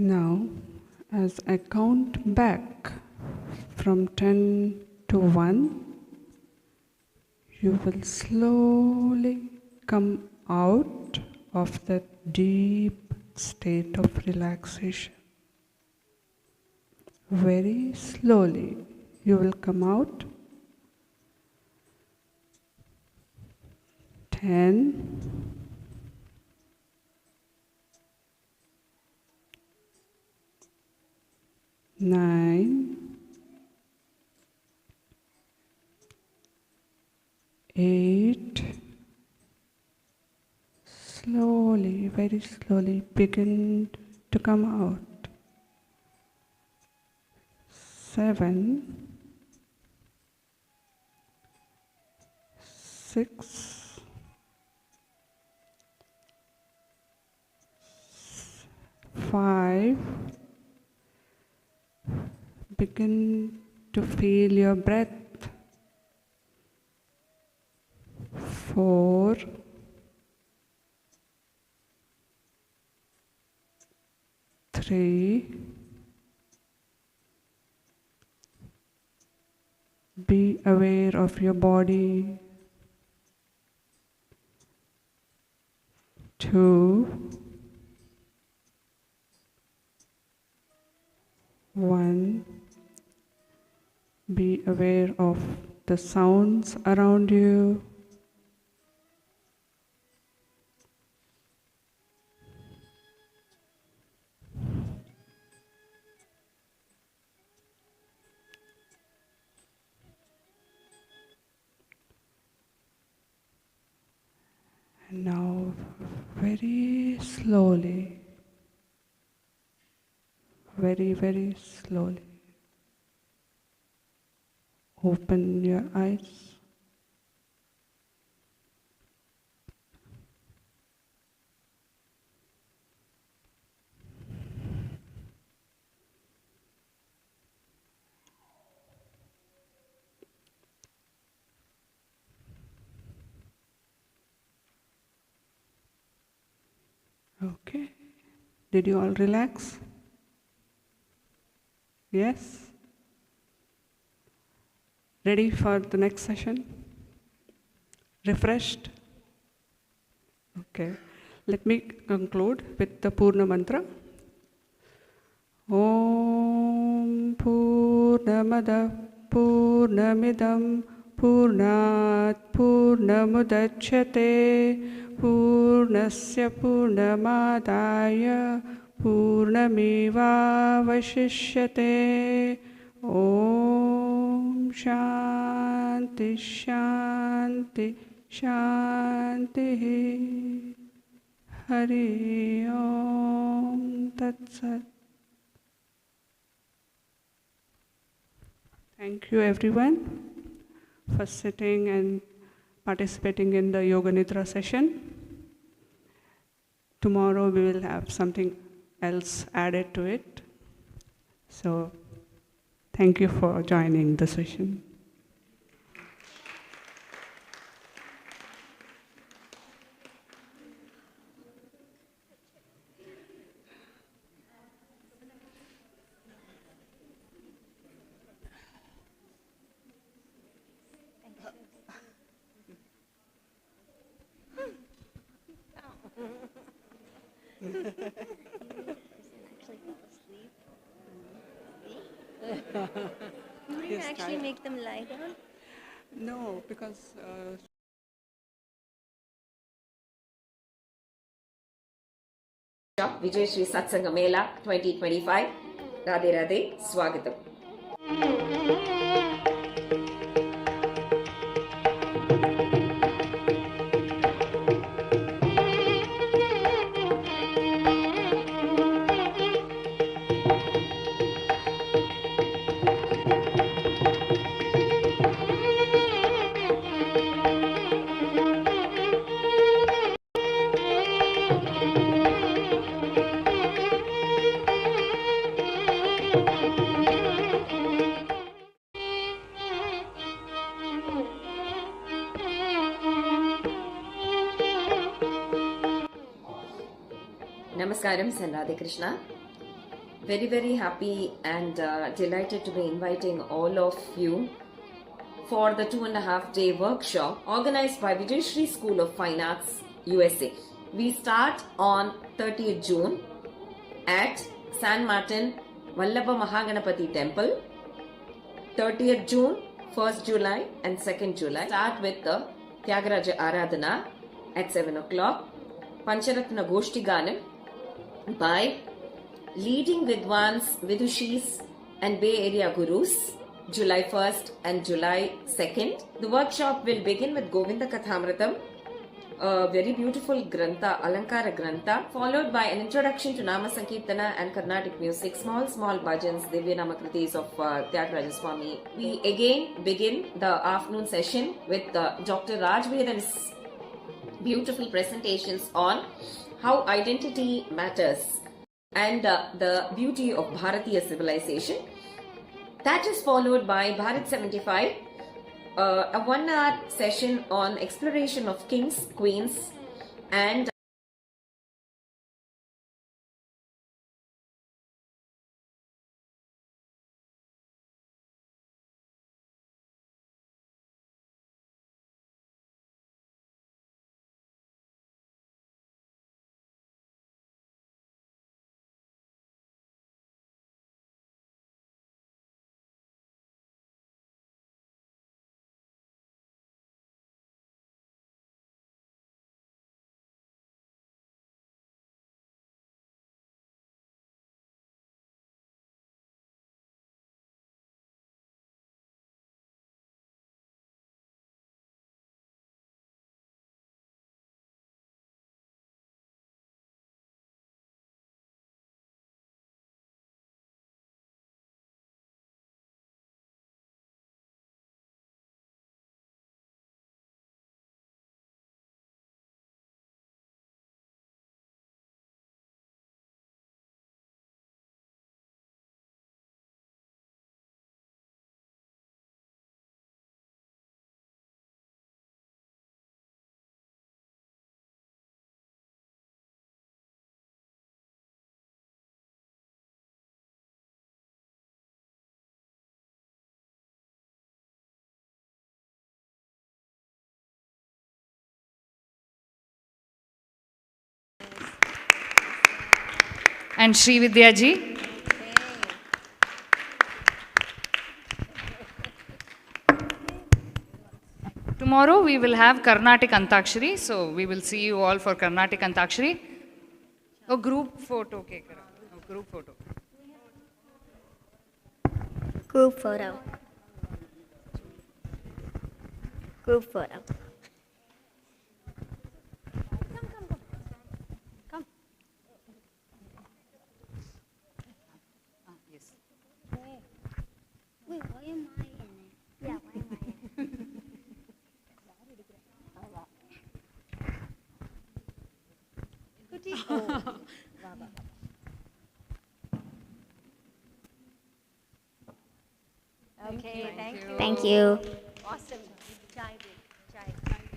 Now, as I count back from 10 to 1, you will slowly come out of that deep state of relaxation. Very slowly you will come out. 10, 9, 8, slowly, very slowly begin to come out. 7, 6, 5, begin to feel your breath. 4, 3, be aware of your body. 2, 1, be aware of the sounds around you. And now, very slowly, very slowly, open your eyes. Okay. Did you all relax? Yes? Ready for the next session? Refreshed? Okay. Let me conclude with the Purna mantra. Om Purnamada Purnamidam Purnat Purnamudachyate Purnasya Purnamadaya Purnamevavashishyate. Om Shanti Shanti Shanti. Hari Om Tat Sat. Thank you everyone for sitting and participating in the Yoganidra session. Tomorrow we will have something else added to it. So thank you for joining the session. You didn't actually make them lie down? No, because Vijayashri Satsanga Mela 2025. Radhe Radhe, Swagatam. Namaskaram, Radhe Krishna. Very, very happy and delighted to be inviting all of you for the 2.5-day workshop organized by Vijayashri School of Fine Arts USA. We start on 30th June at San Martin Vallabha Mahaganapati Temple. 30th June, 1st July and 2nd July. Start with the Tyagaraja Aradhana at 7 o'clock. Pancharatna Goshti Ganam by leading Vidwans, Vidushis and Bay Area Gurus, July 1st and July 2nd. The workshop will begin with Govinda Kathāmrutam, a very beautiful Grantha, Alankara Grantha, followed by an introduction to Namasankirtanam and Karnatik music, small Bhajans, Krtis of Tyagaraja Swami. We again begin the afternoon session with Dr. Raj Vedam's beautiful presentations on how identity matters and the beauty of Bharatiya civilization. That is followed by Bharat 75, a 1-hour session on exploration of kings, queens and and Sri Vidyaji. Tomorrow we will have Karnatik Antakshari, so we will see you all for Karnatik Antakshari. Oh, group photo. Okay, group photo. Group photo. Group photo. Wait, why am I in it? Yeah, why am I in it? Krtis. Oh. Okay, thank you. Thank you. Awesome. Chai break.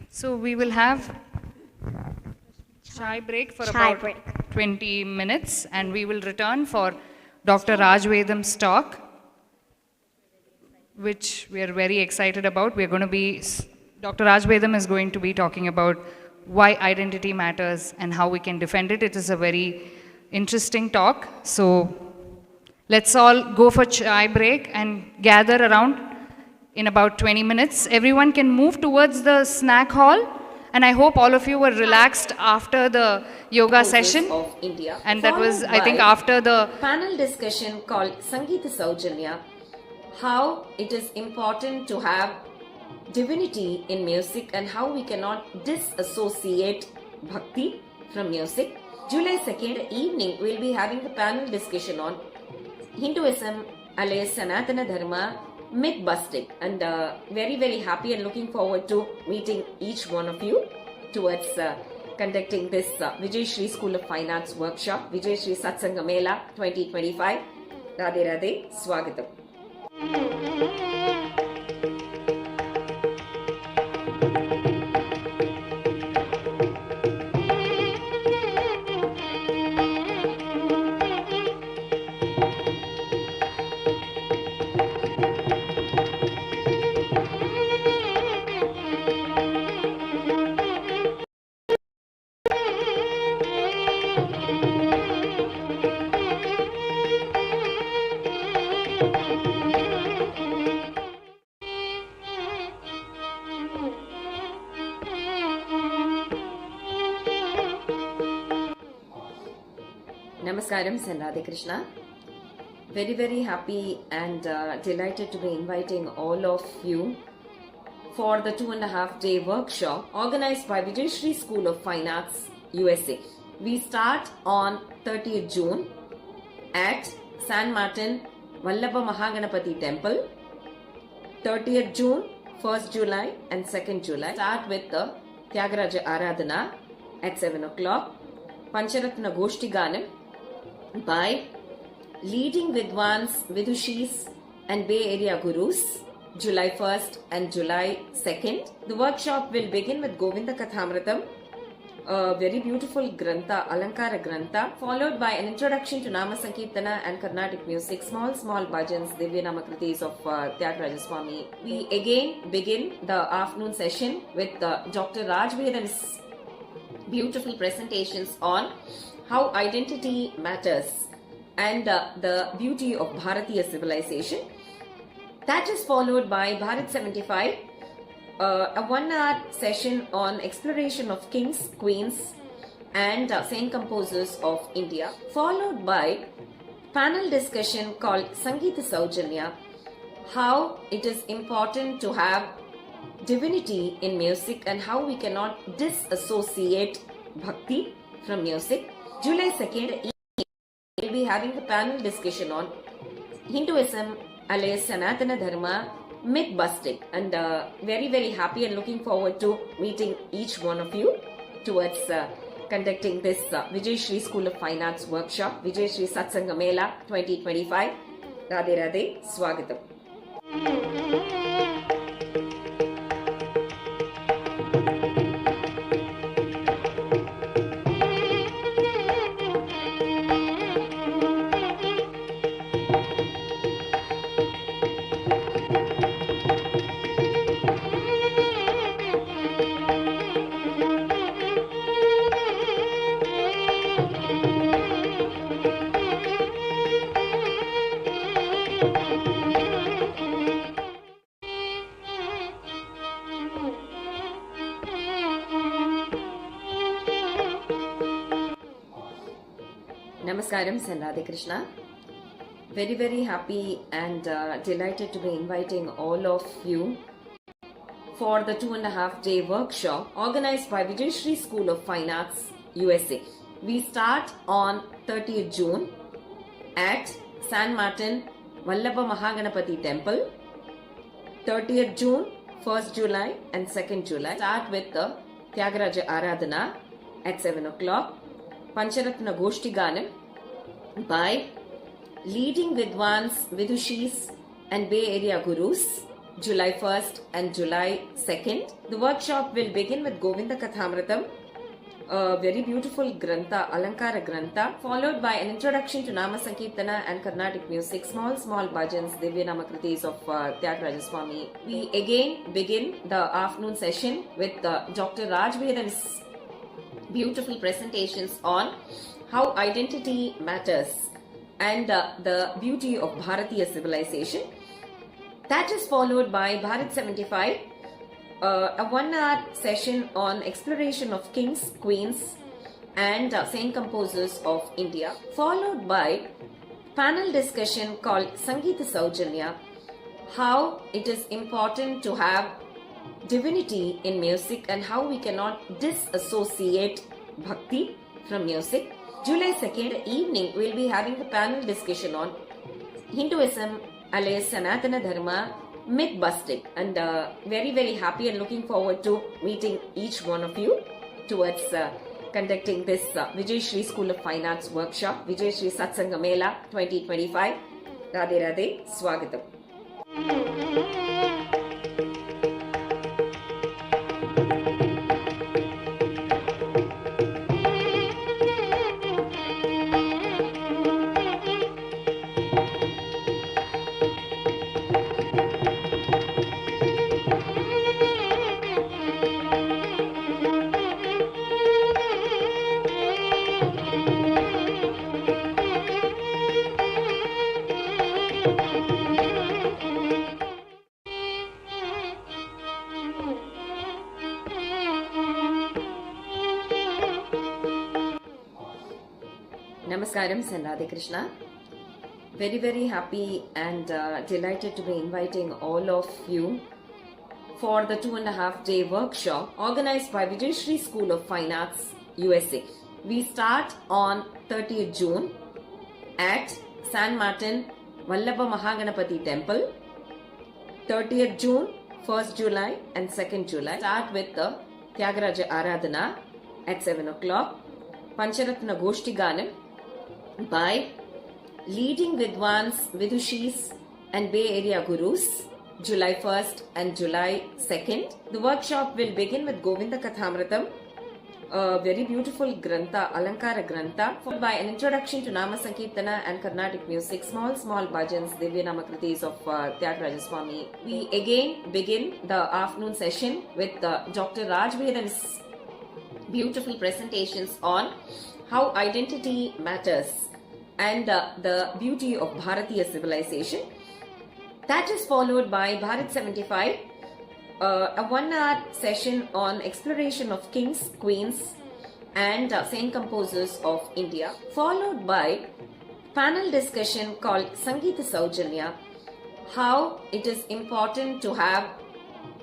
So we will have chai break for Chai about break. 20 minutes and we will return for Dr. Raj Vedam's talk, which we are very excited about. We are going to be, Dr. Raj Vedam is going to be talking about why identity matters and how we can defend it. It is a very interesting talk. So let's all go for chai break and gather around in about 20 minutes. Everyone can move towards the snack hall. And I hope all of you were relaxed after the yoga session. Of India, and that was, I think, after the panel discussion called Sangeeta Saujanya, how it is important to have divinity in music and how we cannot disassociate bhakti from music. July 2nd evening, we'll be having the panel discussion on Hinduism alias Sanatana Dharma, myth busting, and very, very happy and looking forward to meeting each one of you towards conducting this Vijayashri School of Fine Arts workshop, Vijayashri Satsanga Mela 2025. Radhe Radhe, Swagatam. Namaskaram and Radhe Krishna. Very, very happy and delighted to be inviting all of you for the 2.5-day workshop organized by Vijayashri School of Fine Arts USA. We start on 30th June at San Martin Vallabha Mahaganapati Temple. 30th June, 1st July and 2nd July. Start with the Tyagaraja Aradhana at 7 o'clock. Pancharatna Goshti Ganam by leading Vidwans, Vidushis and Bay Area Gurus, July 1st and July 2nd. The workshop will begin with Govinda Kathāmrutam, a very beautiful Grantha, Alankara Grantha, followed by an introduction to Namasankirtanam and Karnatik music, small Bhajans, Krtis of Tyagaraja Swami. We again begin the afternoon session with Dr. Vedam's beautiful presentations on how identity matters and the beauty of Bharatiya civilization. That is followed by Bharat 75, a 1-hour session on exploration of kings, queens and saint composers of India, followed by panel discussion called Sangita Saujanya, how it is important to have divinity in music and how we cannot disassociate bhakti from music. July 2nd, we'll be having the panel discussion on Hinduism alias Sanatana Dharma, myth busting, and very, very happy and looking forward to meeting each one of you towards conducting this Vijayashri School of Fine Arts workshop, Vijayashri Satsanga Mela 2025. Radhe Radhe, Swagatam. Namaskaram and Radhe Krishna. Very, very happy and delighted to be inviting all of you for the 2.5-day workshop organized by Vijayashri School of Fine Arts USA. We start on 30th June at San Martin Vallabha Mahaganapati Temple. 30th June, 1st July and 2nd July. Start with the Tyagaraja Aradhana at 7 o'clock. Pancharatna Goshti Ganam by leading Vidwans, Vidushis and Bay Area Gurus, July 1st and July 2nd. The workshop will begin with Govinda Kathāmrutam, a very beautiful Grantha, Alankara Grantha, followed by an introduction to Namasankirtanam and Carnatic music, small Bhajans, Krtis of Tyagaraja Swami. We again begin the afternoon session with Dr. Vedam's beautiful presentations on how identity matters and the beauty of Bharatiya civilization. That is followed by Bharat 75, a 1-hour session on exploration of kings, queens and saint composers of India, followed by panel discussion called Sangita Saujanya, how it is important to have divinity in music and how we cannot disassociate bhakti from music. July 2nd evening, we'll be having the panel discussion on Hinduism alias Sanatana Dharma, myth busting, and very, very happy and looking forward to meeting each one of you towards conducting this Vijayashri School of Fine Arts workshop, Vijayashri Satsanga Mela 2025. Radhe Radhe, Swagatam. Namaskaram, Radhe Krishna. Very, very happy and delighted to be inviting all of you for the 2.5-day workshop organized by Vijayashri School of Fine Arts, USA. We start on 30th June at San Martin Vallabha Mahaganapati Temple. 30th June, 1st July and 2nd July. Start with the Tyagaraja Aradhana at 7 o'clock. Pancharatna Goshti Ganam by leading Vidwans, Vidushis and Bay Area Gurus, July 1st and July 2nd. The workshop will begin with Govinda Kathāmrutam, a very beautiful Grantha, Alankara Grantha, followed by an introduction to Namasankirtanam and Karnatik music, small Bhajans, Krtis of Tyagaraja Swami. We again begin the afternoon session with Dr. Vedam's beautiful presentations on how identity matters and the beauty of Bharatiya civilization. That is followed by Bharat 75, a 1-hour session on exploration of kings, queens and saint composers of India, followed by panel discussion called Sangeeta Saujanya, how it is important to have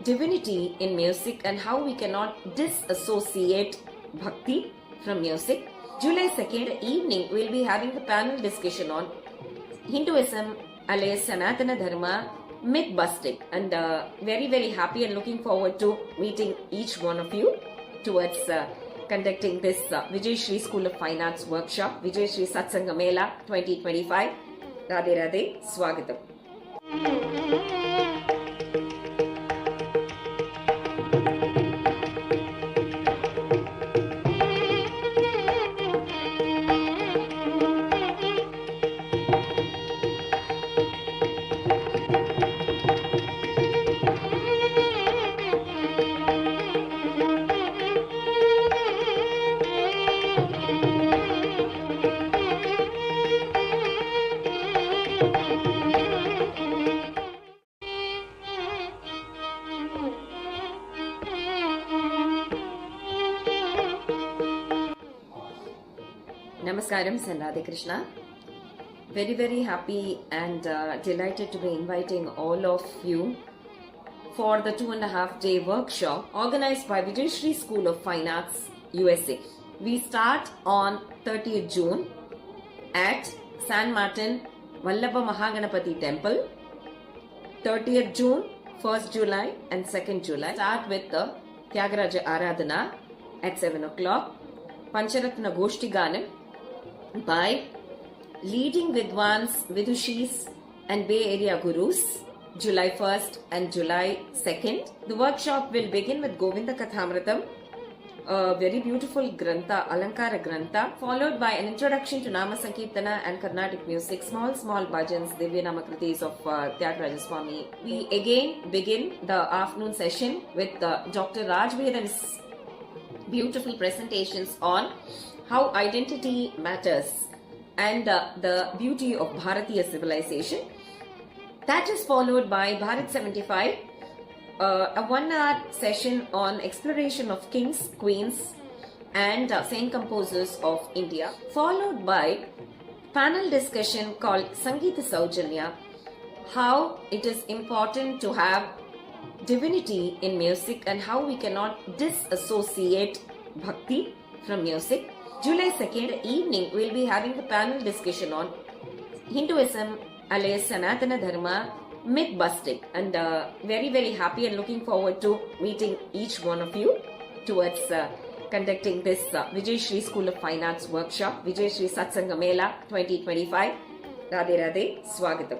divinity in music and how we cannot disassociate bhakti from music. July 2nd evening, we'll be having the panel discussion on Hinduism alias Sanatana Dharma, myth busting, and very, very happy and looking forward to meeting each one of you towards conducting this Vijayashri School of Fine Arts workshop, Vijayashri Satsanga Mela 2025. Radhe Radhe, Swagatam. Namaskaram, Radhe Krishna. Very, very happy and delighted to be inviting all of you for the 2.5-day workshop organized by Vijayashri School of Fine Arts, USA. We start on 30th June at San Martin Vallabha Mahaganapati Temple. 30th June, 1st July and 2nd July. Start with the Tyagaraja Aradhana at 7 o'clock. Pancharatna Goshti Ganam by leading Vidwans, Vidushis and Bay Area Gurus, July 1st and July 2nd. The workshop will begin with Govinda Kathāmrutam, a very beautiful Grantha, Alankara Grantha, followed by an introduction to Namasankirtanam and Carnatic music, small Bhajans, Krtis of Tyagaraja Swami. We again begin the afternoon session with Dr. Vedam's beautiful presentations on how identity matters and the beauty of Bharatiya civilization. That is followed by Bharat 75, a 1-hour session on exploration of kings, queens and saint composers of India, followed by panel discussion called Sangeeta Saujanya, how it is important to have divinity in music and how we cannot disassociate bhakti from music. July 2nd evening, we'll be having the panel discussion on Hinduism alias Sanatana Dharma, myth busting, and very, very happy and looking forward to meeting each one of you towards conducting this Vijayashri School of Fine Arts workshop, Vijayashri Satsanga Mela 2025. Radhe Radhe, Swagatam.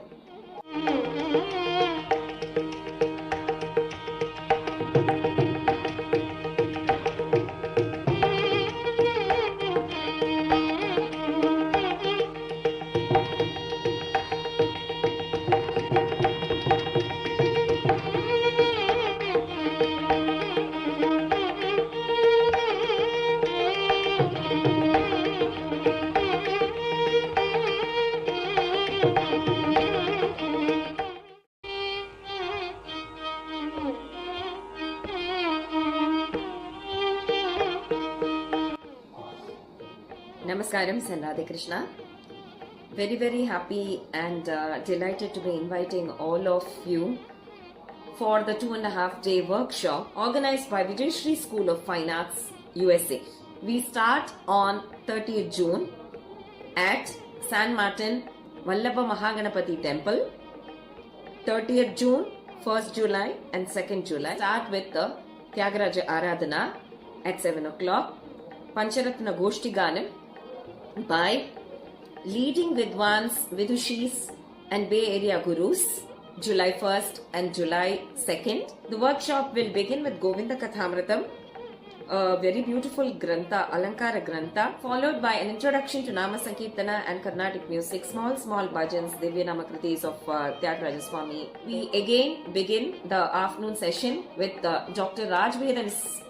Namaskaram, Radhe Krishna. Very, very happy and delighted to be inviting all of you for the 2.5-day workshop organized by Vijayashri School of Fine Arts USA. We start on 30th June at San Martin Vallabha Mahaganapati Temple. 30th June, 1st July and 2nd July. Start with the Tyagaraja Aradhana at 7 o'clock. Pancharatna Goshti Ganam by leading Vidwans, Vidushis and Bay Area Gurus, July 1st and July 2nd. The workshop will begin with Govinda Kathāmrutam, a very beautiful Grantha, Alankara Grantha, followed by an introduction to Namasankirtanam and Karnatik music, small Bhajans, Krtis of Tyagaraja Swami. We again begin the afternoon session with Dr. Raj Vedam's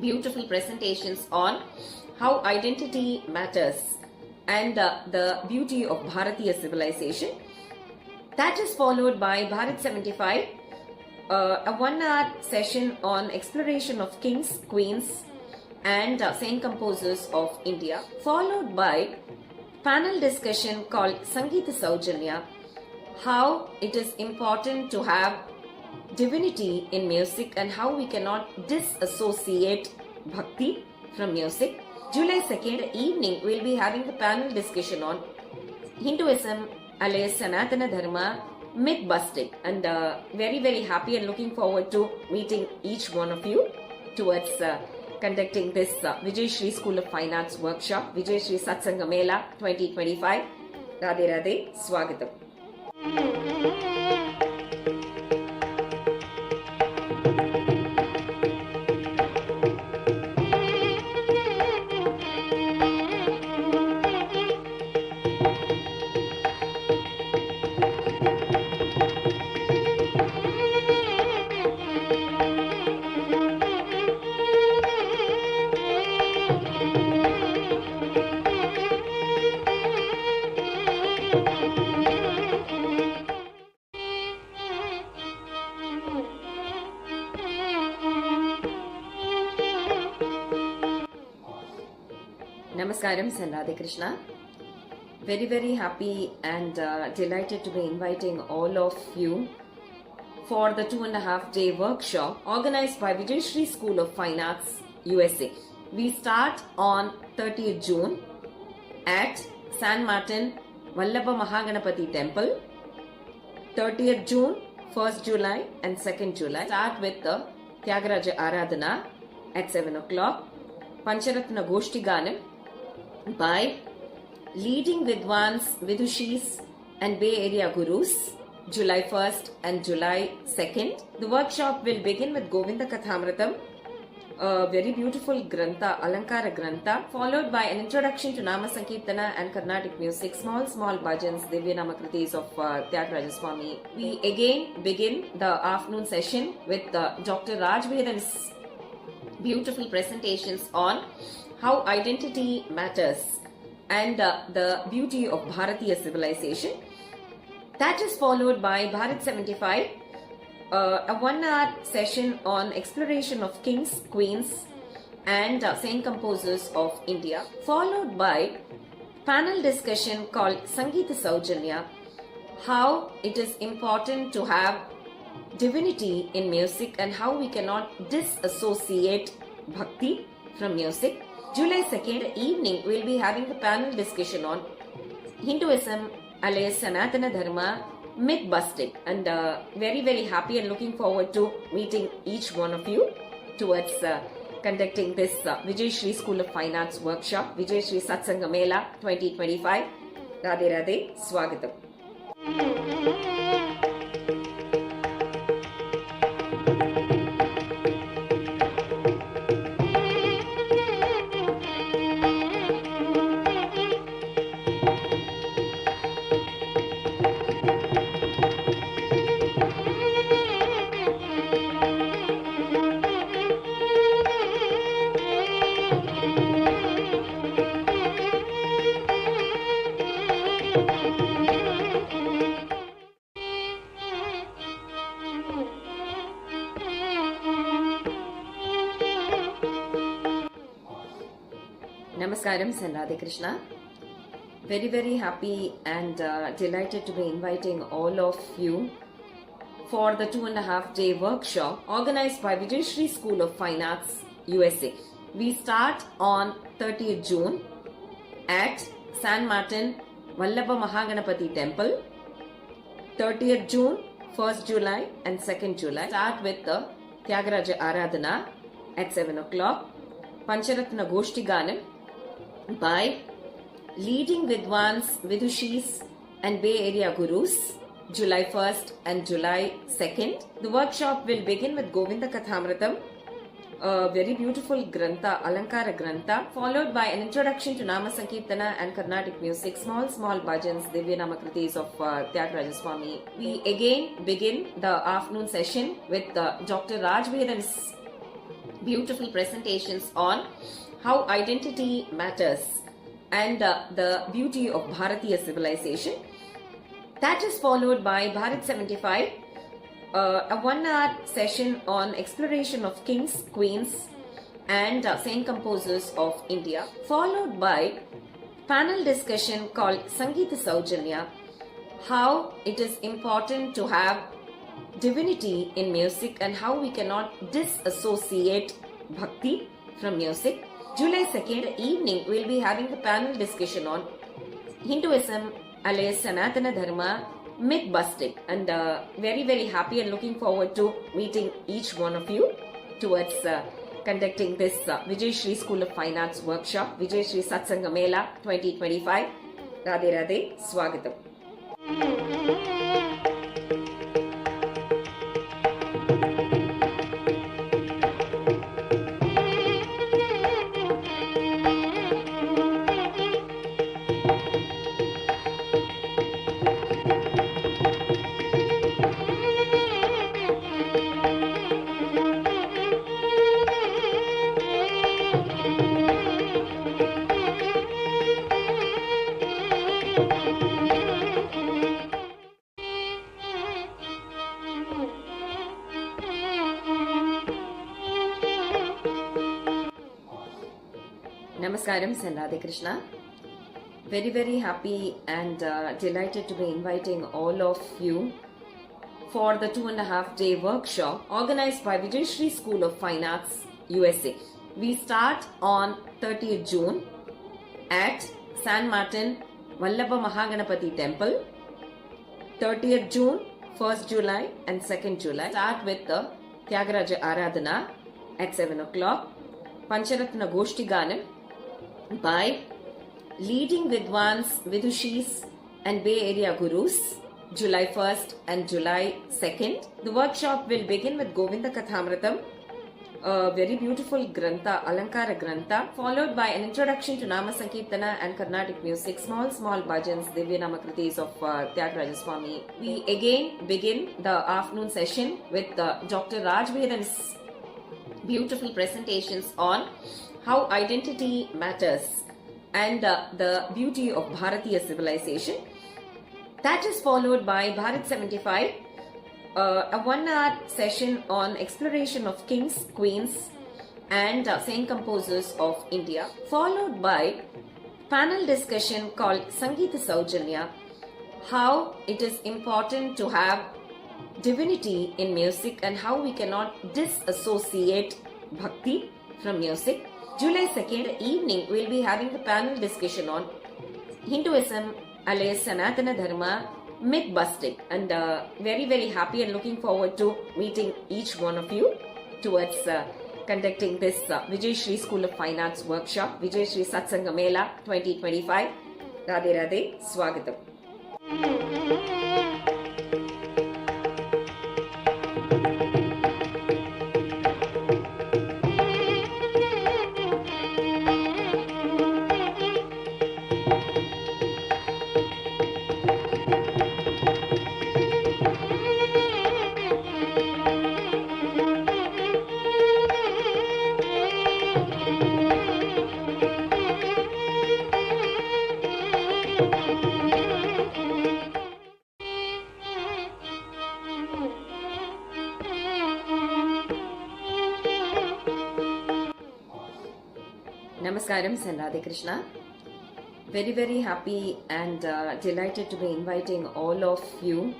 beautiful presentations on how identity matters and the beauty of Bharatiya civilization. That is followed by Bharat 75, a 1-hour session on exploration of kings, queens and saint composers of India, followed by panel discussion called Sangeeta Saujanya, how it is important to have divinity in music and how we cannot disassociate bhakti from music. July 2nd evening, we'll be having the panel discussion on Hinduism alias Sanatana Dharma, myth busting, and very, very happy and looking forward to meeting each one of you towards conducting this Vijayashri School of Fine Arts workshop, Vijayashri Satsanga Mela 2025. Radhe Radhe, Swagatam. Namaskaram, Radhe Krishna. Very, very happy and delighted to be inviting all of you for the 2.5-day workshop organized by Vijayashri School of Fine Arts USA. We start on 30th June at San Martin Vallabha Mahaganapati Temple. 30th June, 1st July and 2nd July. Start with the Tyagaraja Aradhana at 7 o'clock. Pancharatna Goshti Ganam by leading Vidwans, Vidushis and Bay Area Gurus, July 1st and July 2nd. The workshop will begin with Govinda Kathāmrutam, a very beautiful Grantha, Alankara Grantha, followed by an introduction to Namasankirtanam and Carnatic music, small Bhajans, Krtis of Tyagaraja Swami. We again begin the afternoon session with Dr. Raj Vedam's beautiful presentations on how identity matters and the beauty of Bharatiya civilization. That is followed by Bharat 75, a 1-hour session on exploration of kings, queens and saint composers of India, followed by panel discussion called Sangeeta Saujanya, how it is important to have divinity in music and how we cannot disassociate bhakti from music. July 2nd evening, we'll be having the panel discussion on Hinduism alias Sanatana Dharma, myth busting, and very, very happy and looking forward to meeting each one of you towards conducting this Vijayashri School of Fine Arts workshop, Vijayashri Satsanga Mela 2025. Radhe Radhe, Swagatam. Namaskaram and Radhe Krishna. Very, very happy and delighted to be inviting all of you for the 2.5-day workshop organized by Vijayashri School of Fine Arts USA. We start on 30th June at San Martin Vallabha Mahaganapati Temple. 30th June, 1st July and 2nd July. Start with the Tyagaraja Aradhana at 7 o'clock. Pancharatna Goshti Ganam by leading Vidwans, Vidushis and Bay Area Gurus, July 1st and July 2nd. The workshop will begin with Govinda Kathāmrutam, a very beautiful Grantha, Alankara Grantha, followed by an introduction to Namasankirtanam and Karnatik music, small Bhajans, Krtis of Tyagaraja Swami. We again begin the afternoon session with Dr. Vedam's beautiful presentations on how identity matters and the beauty of Bharatiya civilization. That is followed by Bharat 75, a 1-hour session on exploration of kings, queens and saint composers of India, followed by panel discussion called Sangitamum, how it is important to have divinity in music and how we cannot disassociate bhakti from music. July 2nd evening, we'll be having the panel discussion on Hinduism alias Sanatana Dharma, myth busting, and very, very happy and looking forward to meeting each one of you towards conducting this Vijayashri School of Fine Arts workshop, Vijayashri Satsanga Mela 2025. Radhe Radhe, Swagatam. Namaskaram and Radhe Krishna. Very, very happy and delighted to be inviting all of you for the 2.5-day workshop organized by Vijayashri School of Fine Arts USA. We start on 30th June at San Martin Vallabha Mahaganapati Temple. 30th June, 1st July and 2nd July. Start with the Tyagaraja Aradhana at 7 o'clock. Pancharatna Goshti Ganam by leading Vidwans, Vidushis and Bay Area Gurus, July 1st and July 2nd. The workshop will begin with Govinda Kathāmrutam, a very beautiful Grantha, Alankara Grantha, followed by an introduction to Namasankirtanam and Carnatic music, small Bhajans, Krtis of Tyagaraja Swami. We again begin the afternoon session with Dr. Vedam's beautiful presentations on how identity matters and the beauty of Bharatiya civilization. That is followed by Bharat 75, a 1-hour session on exploration of kings, queens and saint composers of India, followed by panel discussion called Sangitamum, how it is important to have divinity in music and how we cannot disassociate bhakti from music. July 2nd evening, we'll be having the panel discussion on Hinduism alias Sanatana Dharma, myth busting, and very, very happy and looking forward to meeting each one of you towards conducting this Vijayashri School of Fine Arts workshop, Vijayashri Satsanga Mela 2025. Radhe Radhe, Swagatam. Namaskaram and Radhe Krishna. Very, very happy and delighted to be inviting all of you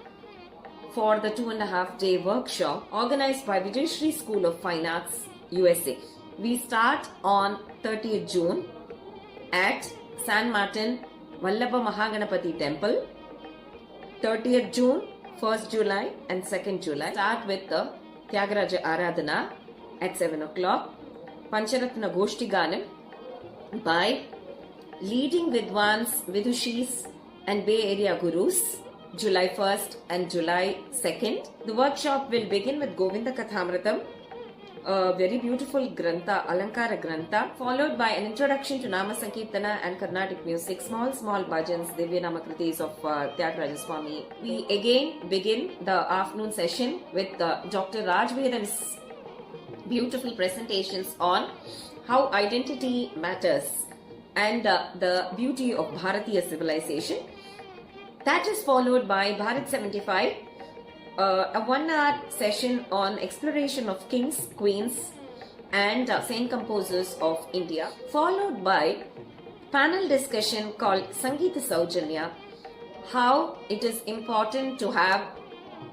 for the 2.5-day workshop organized by Vijayashri School of Fine Arts USA. We start on 30th June at San Martin Vallabha Mahaganapati Temple. 30th June, 1st July and 2nd July. Start with the Tyagaraja Aradhana at 7 o'clock. Pancharatna Goshti Ganam by leading Vidwans, Vidushis and Bay Area Gurus, July 1st and July 2nd. The workshop will begin with Govinda Kathāmrutam, a very beautiful Grantha, Alankara Grantha, followed by an introduction to Namasankirtanam and Karnatik music, small Bhajans, Krtis of Tyagaraja Swami. We again begin the afternoon session with Dr. Vedam's beautiful presentations on how identity matters and the beauty of Bharatiya civilization. That is followed by Bharat 75, a 1-hour session on exploration of kings, queens and saint composers of India, followed by panel discussion called Sangeeta Saujanya, how it is important to have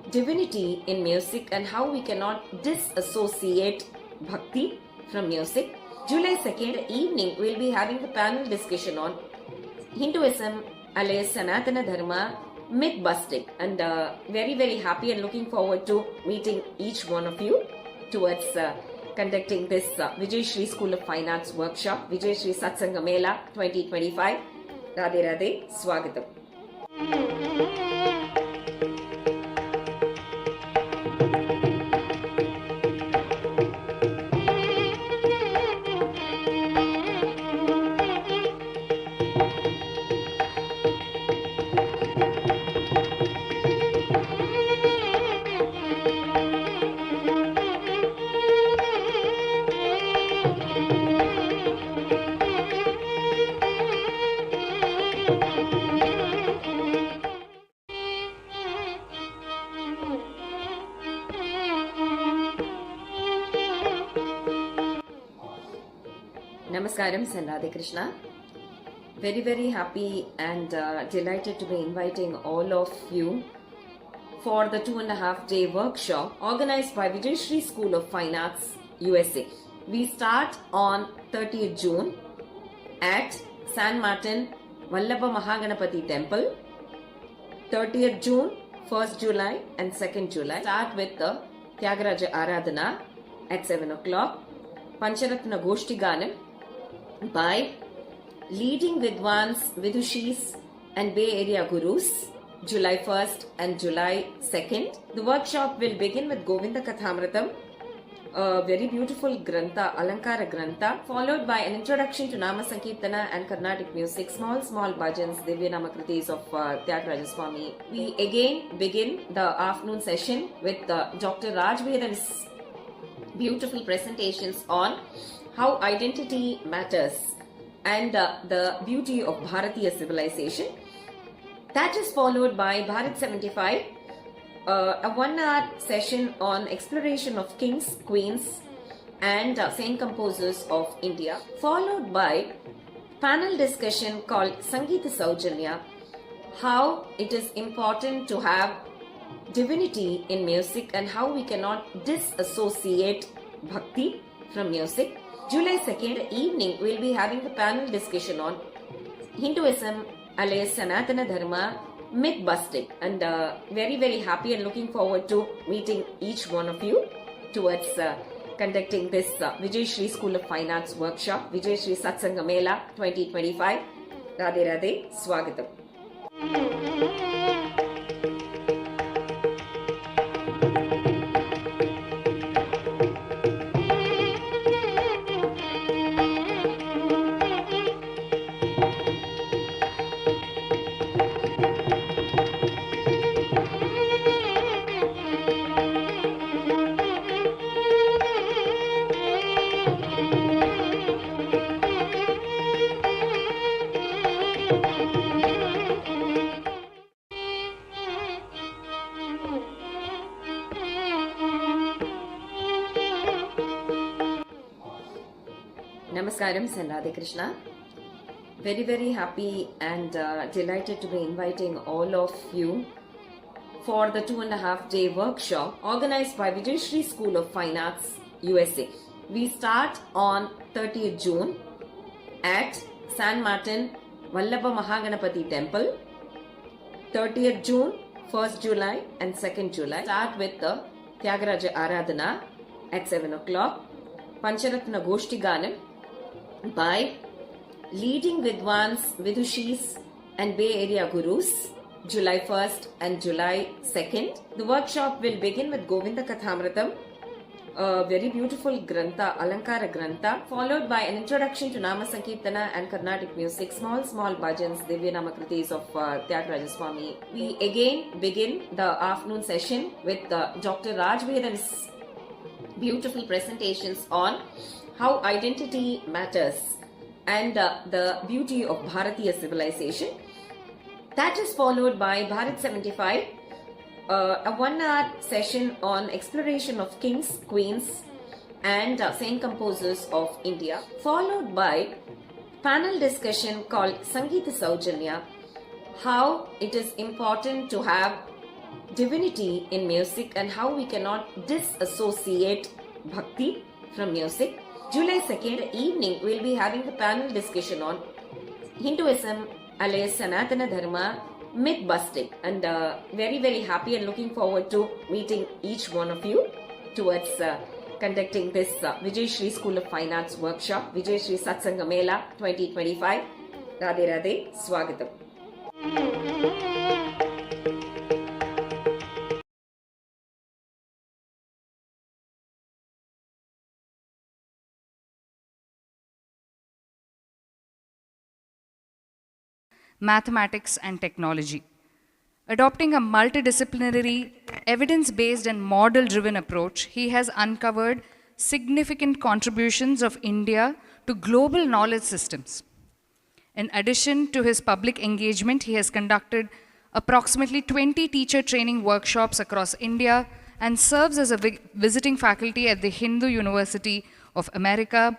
divinity in music and how we cannot disassociate bhakti from music. July 2nd evening, we'll be having the panel discussion on Hinduism alias Sanatana Dharma, myth busting, and very, very happy and looking forward to meeting each one of you towards conducting this Vijayashri School of Fine Arts workshop, Vijayashri Satsanga Mela 2025. Radhe Radhe, Swagatam. Namaskaram and Radhe Krishna. Very, very happy and delighted to be inviting all of you for the 2.5-day workshop organized by Vijayashri School of Fine Arts USA. We start on 30th June at San Martin Vallabha Mahaganapati Temple. 30th June, 1st July and 2nd July. Start with the Tyagaraja Aradhana at 7 o'clock. Pancharatna Goshti Ganam by leading Vidwans, Vidushis and Bay Area Gurus, July 1st and July 2nd. The workshop will begin with Govinda Kathāmrutam, a very beautiful Grantha, Alankara Grantha, followed by an introduction to Namasankirtanam and Carnatic music, small Bhajans, Krtis of Tyagaraja Swami. We again begin the afternoon session with Dr. Vedam's beautiful presentations on how identity matters and the beauty of Bharatiya civilization. That is followed by Bharat 75, a 1-hour session on exploration of kings, queens and saint composers of India, followed by panel discussion called Sangeeta Saujanya, how it is important to have divinity in music and how we cannot disassociate bhakti from music. July 2nd evening, we'll be having the panel discussion on Hinduism alias Sanatana Dharma, myth busting, and very, very happy and looking forward to meeting each one of you towards conducting this Vijayashri School of Fine Arts workshop, Vijayashri Satsanga Mela 2025. Radhe Radhe, Swagatam. Namaskaram and Radhe Krishna. Very, very happy and delighted to be inviting all of you for the 2.5-day workshop organized by Vijayashri School of Fine Arts USA. We start on 30th June at San Martin Vallabha Mahaganapati Temple. 30th June, 1st July and 2nd July. Start with the Tyagaraja Aradhana at 7 o'clock. Pancharatna Goshti Ganam by leading Vidwans, Vidushis and Bay Area Gurus, July 1st and July 2nd. The workshop will begin with Govinda Kathāmrutam, a very beautiful Grantha, Alankara Grantha, followed by an introduction to Namasankirtanam and Karnatik music, small Bhajans, Krtis of Tyagaraja Swami. We again begin the afternoon session with Dr. Raj Vedam's beautiful presentations on how identity matters and the beauty of Bharatiya civilization. That is followed by Bharat 75, a 1-hour session on exploration of kings, queens and saint composers of India, followed by panel discussion called Sangeeta Saujanya, how it is important to have divinity in music and how we cannot disassociate bhakti from music. July 2nd evening, we'll be having a panel discussion on Hinduism alias Sanatana Dharma myth busting, and very, very happy and looking forward to meeting each one of you towards conducting this Vijayashri School of Fine Arts workshop, Vijayashri Satsanga Mela 2025. Radhe Radhe, Swagatam. Mathematics and technology. Adopting a multidisciplinary, evidence-based and model-driven approach, he has uncovered significant contributions of India to global knowledge systems. In addition to his public engagement, he has conducted approximately 20 teacher training workshops across India and serves as a visiting faculty at the Hindu University of America,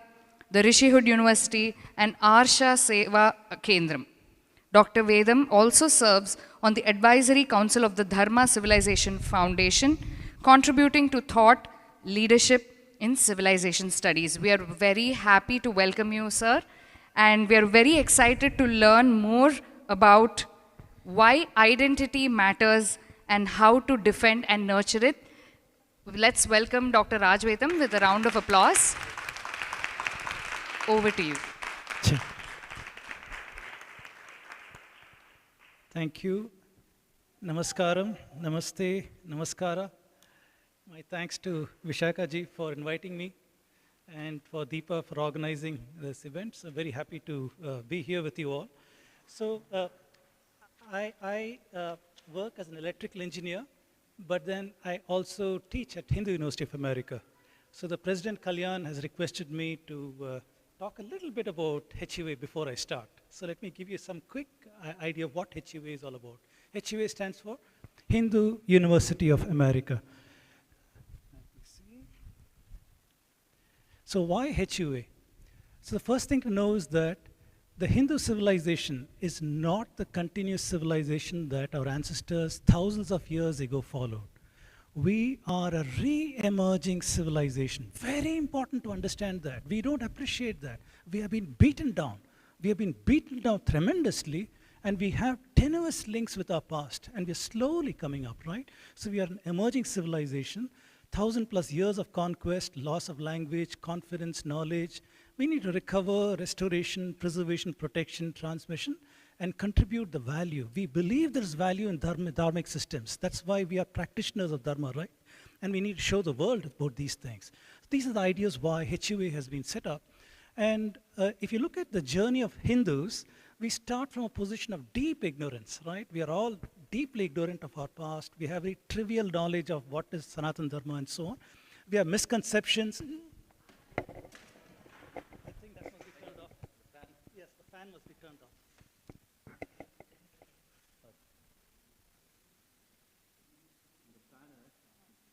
the Rishihood University and Arsha Seva Kendram. Dr. Vedam also serves on the Advisory Council of the Dharma Civilization Foundation, contributing to thought leadership in civilization studies. We are very happy to welcome you, sir, and we are very excited to learn more about why identity matters and how to defend and nurture it. Let's welcome Dr. Raj Vedam with a round of applause. Over to you. Thank you. Namaskaram, namaste, namaskara. My thanks to Vishakha ji for inviting me and for Deepa for organizing this event. So very happy to be here with you all. So I work as an electrical engineer, but then I also teach at Hindu University of America. So the President Kalyan has requested me to talk a little bit about HUA before I start. So let me give you some quick idea of what HUA is all about. HUA stands for Hindu University of America. So why HUA? So the first thing to know is that the Hindu civilization is not the continuous civilization that our ancestors thousands of years ago followed. We are a re-emerging civilization. Very important to understand that. We don't appreciate that. We have been beaten down. We have been beaten down tremendously, and we have tenuous links with our past, and we're slowly coming up, right? So we are an emerging civilization, 1,000+ years of conquest, loss of language, confidence, knowledge. We need to recover, restoration, preservation, protection, transmission, and contribute the value. We believe there's value in dharmic systems. That's why we are practitioners of dharma, right? And we need to show the world about these things. These are the ideas why HUA has been set up. And if you look at the journey of Hindus, we start from a position of deep ignorance, right? We are all deeply ignorant of our past. We have very trivial knowledge of what is Sanatana Dharma and so on. We have misconceptions. I think that must be turned off. The fan. Yes, the fan must be turned off.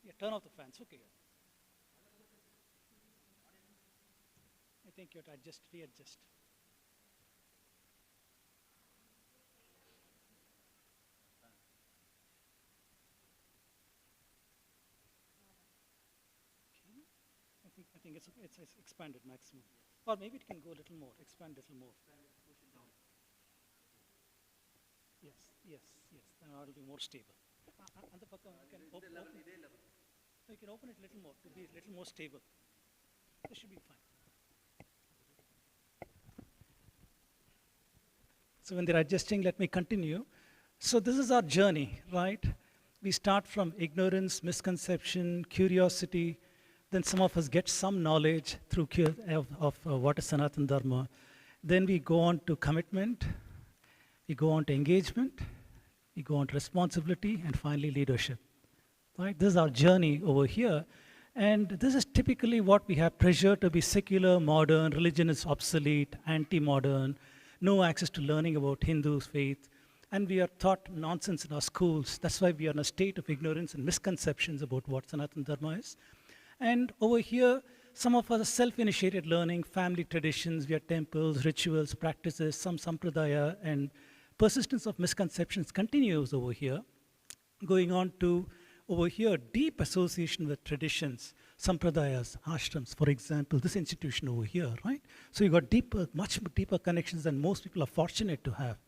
Yeah, turn off the fans. Okay. I think you have to adjust, readjust. I think it's expanded maximum. Or maybe it can go a little more, expand a little more. Yes, yes, yes. Then it will be more stable. And the you can open it a little more to be a little more stable. This should be fine. So when they're adjusting, let me continue. So this is our journey, right? We start from ignorance, misconception, curiosity. Then some of us get some knowledge through of what is Sanatana Dharma. Then we go on to commitment. We go on to engagement. We go on to responsibility, and finally leadership. Right? This is our journey over here. And this is typically what we have pressure to be secular, modern, religion is obsolete, anti-modern, no access to learning about Hindu faith. And we are taught nonsense in our schools. That's why we are in a state of ignorance and misconceptions about what Sanatana Dharma is. And over here, some of us are self-initiated learning, family traditions, we have temples, rituals, practices, some sampradaya, and persistence of misconceptions continues over here. Going on to over here, deep association with traditions, sampradayas, ashrams, for example, this institution over here, right? So you got deeper, much deeper connections than most people are fortunate to have.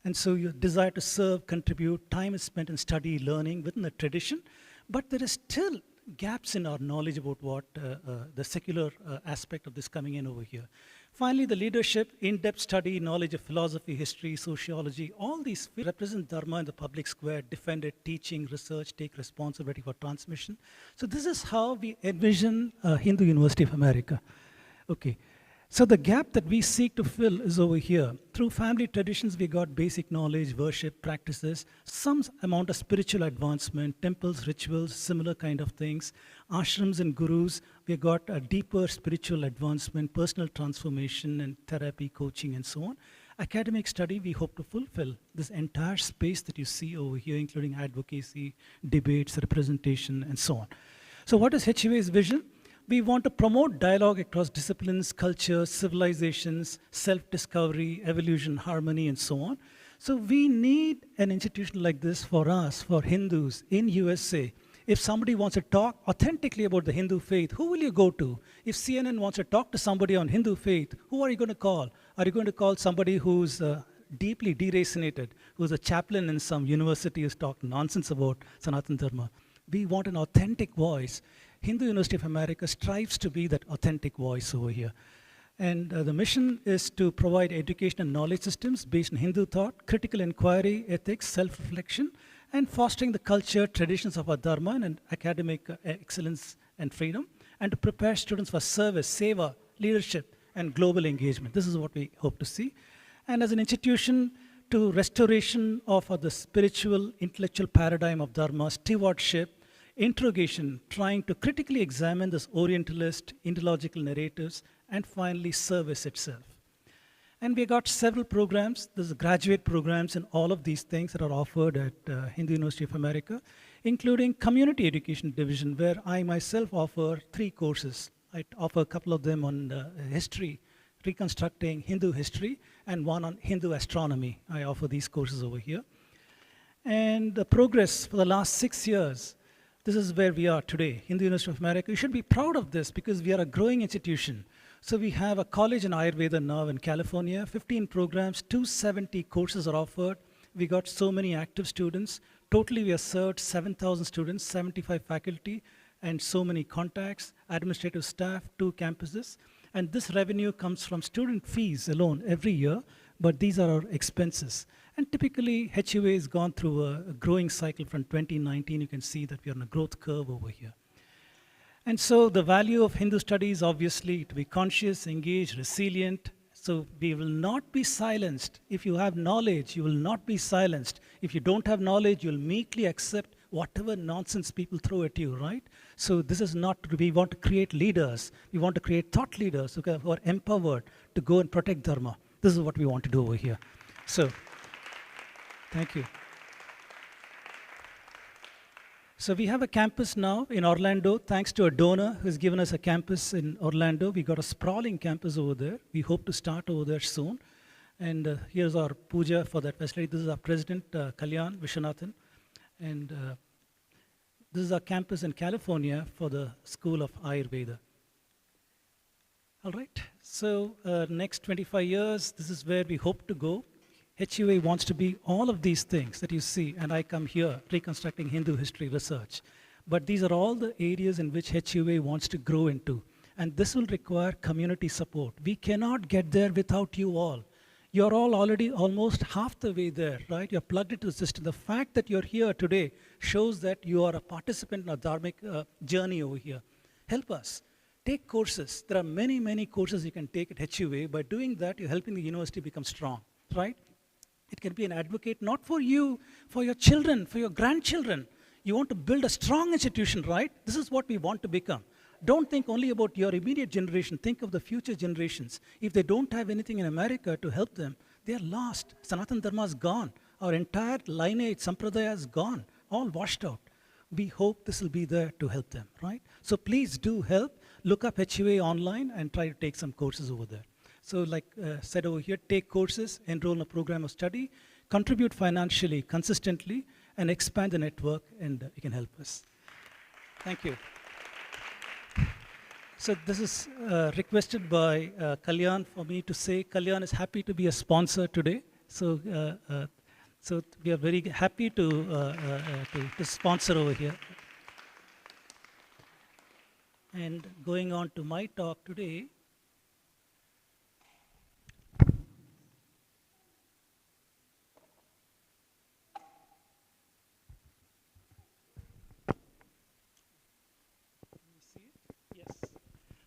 And so your desire to serve, contribute, time is spent in study, learning within the tradition, but there is still gaps in our knowledge about what the secular aspect of this coming in over here. Finally, the leadership, in-depth study, knowledge of philosophy, history, sociology, all these represent Dharma in the public square, defend it, teaching, research, take responsibility for transmission. So this is how we envision Hindu University of America. Okay. So the gap that we seek to fill is over here. Through family traditions, we got basic knowledge, worship, practices, some amount of spiritual advancement, temples, rituals, similar kind of things. Ashrams and gurus, we got a deeper spiritual advancement, personal transformation and therapy, coaching and so on. Academic study, we hope to fulfill this entire space that you see over here, including advocacy, debates, representation and so on. So what is HUA's vision? We want to promote dialogue across disciplines, cultures, civilizations, self-discovery, evolution, harmony, and so on. So we need an institution like this for us, for Hindus in USA. If somebody wants to talk authentically about the Hindu faith, who will you go to? If CNN wants to talk to somebody on Hindu faith, who are you going to call? Are you going to call somebody who's deeply deracinated, who's a chaplain in some university who's talking nonsense about Sanatana Dharma? We want an authentic voice. Hindu University of America strives to be that authentic voice over here. And the mission is to provide education and knowledge systems based on Hindu thought, critical inquiry, ethics, self-reflection, and fostering the culture, traditions of our Dharma and academic excellence and freedom, and to prepare students for service, seva, leadership, and global engagement. This is what we hope to see. And as an institution, to restoration of the spiritual, intellectual paradigm of Dharma, stewardship, interrogation, trying to critically examine this Orientalist, ideological narratives, and finally service itself. And we got several programs. There's graduate programs in all of these things that are offered at Hindu University of America, including Community Education Division, where I myself offer 3 courses. I offer a couple of them on history, reconstructing Hindu history, and one on Hindu astronomy. I offer these courses over here. And the progress for the last 6 years, this is where we are today, Hindu University of America. You should be proud of this because we are a growing institution. So we have a college in Ayurveda now in California, 15 programs, 270 courses are offered. We got so many active students. Totally we have served 7,000 students, 75 faculty, and so many contacts, administrative staff, 2 campuses. And this revenue comes from student fees alone every year, but these are our expenses. And typically, HUA has gone through a growing cycle from 2019. You can see that we are on a growth curve over here. And so the value of Hindu studies, obviously, to be conscious, engaged, resilient. So we will not be silenced. If you have knowledge, you will not be silenced. If you don't have knowledge, you'll meekly accept whatever nonsense people throw at you, right? So this is not, we want to create leaders. We want to create thought leaders who are empowered to go and protect Dharma. This is what we want to do over here. So, thank you. So we have a campus now in Orlando, thanks to a donor who's given us a campus in Orlando. We got a sprawling campus over there. We hope to start over there soon. And here's our puja for that facility. This is our president, Kalyan Viswanathan. And this is our campus in California for the School of Ayurveda. All right, so next 25 years, this is where we hope to go. HUA wants to be all of these things that you see, and I come here reconstructing Hindu history research. But these are all the areas in which HUA wants to grow into. And this will require community support. We cannot get there without you all. You're all already almost half the way there, right? You're plugged into the system. The fact that you're here today shows that you are a participant in a dharmic journey over here. Help us. Take courses. There are many, many courses you can take at HUA. By doing that, you're helping the university become strong, right? It can be an advocate, not for you, for your children, for your grandchildren. You want to build a strong institution, right? This is what we want to become. Don't think only about your immediate generation. Think of the future generations. If they don't have anything in America to help them, they are lost. Sanatana Dharma is gone. Our entire lineage, Sampradaya is gone, all washed out. We hope this will be there to help them, right? So please do help. Look up HUA online and try to take some courses over there. So like said over here, take courses, enroll in a program of study, contribute financially, consistently, and expand the network, and you can help us. Thank you. So this is requested by Kalyan for me to say. Kalyan is happy to be a sponsor today. So, so we are very happy to sponsor over here. And going on to my talk today,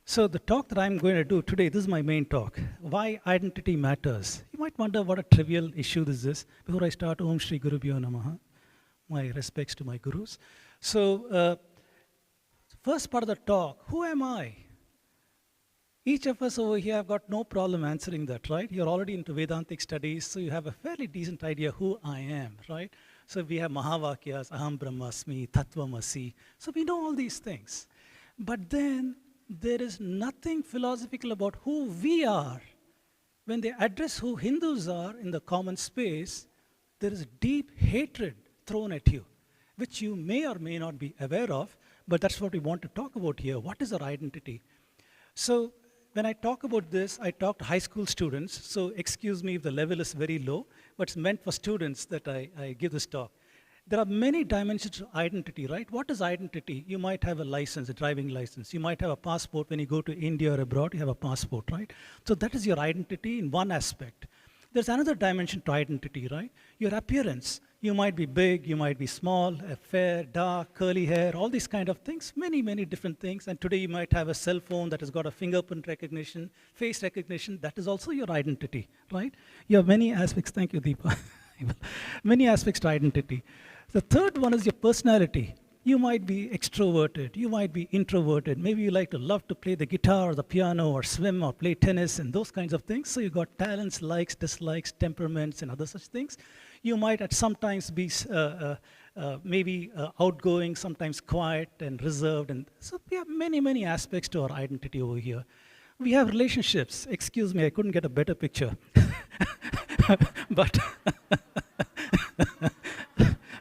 so the talk that I'm going to do today, this is my main talk. Why identity matters. You might wonder what a trivial issue this is. Before I start, Om Shri Gurubhyo Namaha. My respects to my gurus. So, first part of the talk, who am I? Each of us over here have got no problem answering that, right? You're already into Vedantic studies, so you have a fairly decent idea who I am, right? So we have Mahavakyas, Aham Brahmasmi, Tattvamasi. So we know all these things. But then, there is nothing philosophical about who we are. When they address who Hindus are in the common space, there is deep hatred thrown at you, which you may or may not be aware of, but that's what we want to talk about here. What is our identity? So when I talk about this, I talk to high school students, so excuse me if the level is very low, but it's meant for students that I give this talk. There are many dimensions to identity, right? What is identity? You might have a license, a driving license. You might have a passport. When you go to India or abroad, you have a passport, right? So that is your identity in one aspect. There's another dimension to identity, right? Your appearance. You might be big, you might be small, fair, dark, curly hair, all these kind of things, many, many different things. And today you might have a cell phone that has got a fingerprint recognition, face recognition. That is also your identity, right? You have many aspects. Thank you, Deepa. Many aspects to identity. The third one is your personality. You might be extroverted, you might be introverted. Maybe you like to love to play the guitar or the piano or swim or play tennis and those kinds of things. So you got talents, likes, dislikes, temperaments and other such things. You might at sometimes be maybe outgoing, sometimes quiet and reserved. And so we have many, many aspects to our identity over here. We have relationships. Excuse me, I couldn't get a better picture.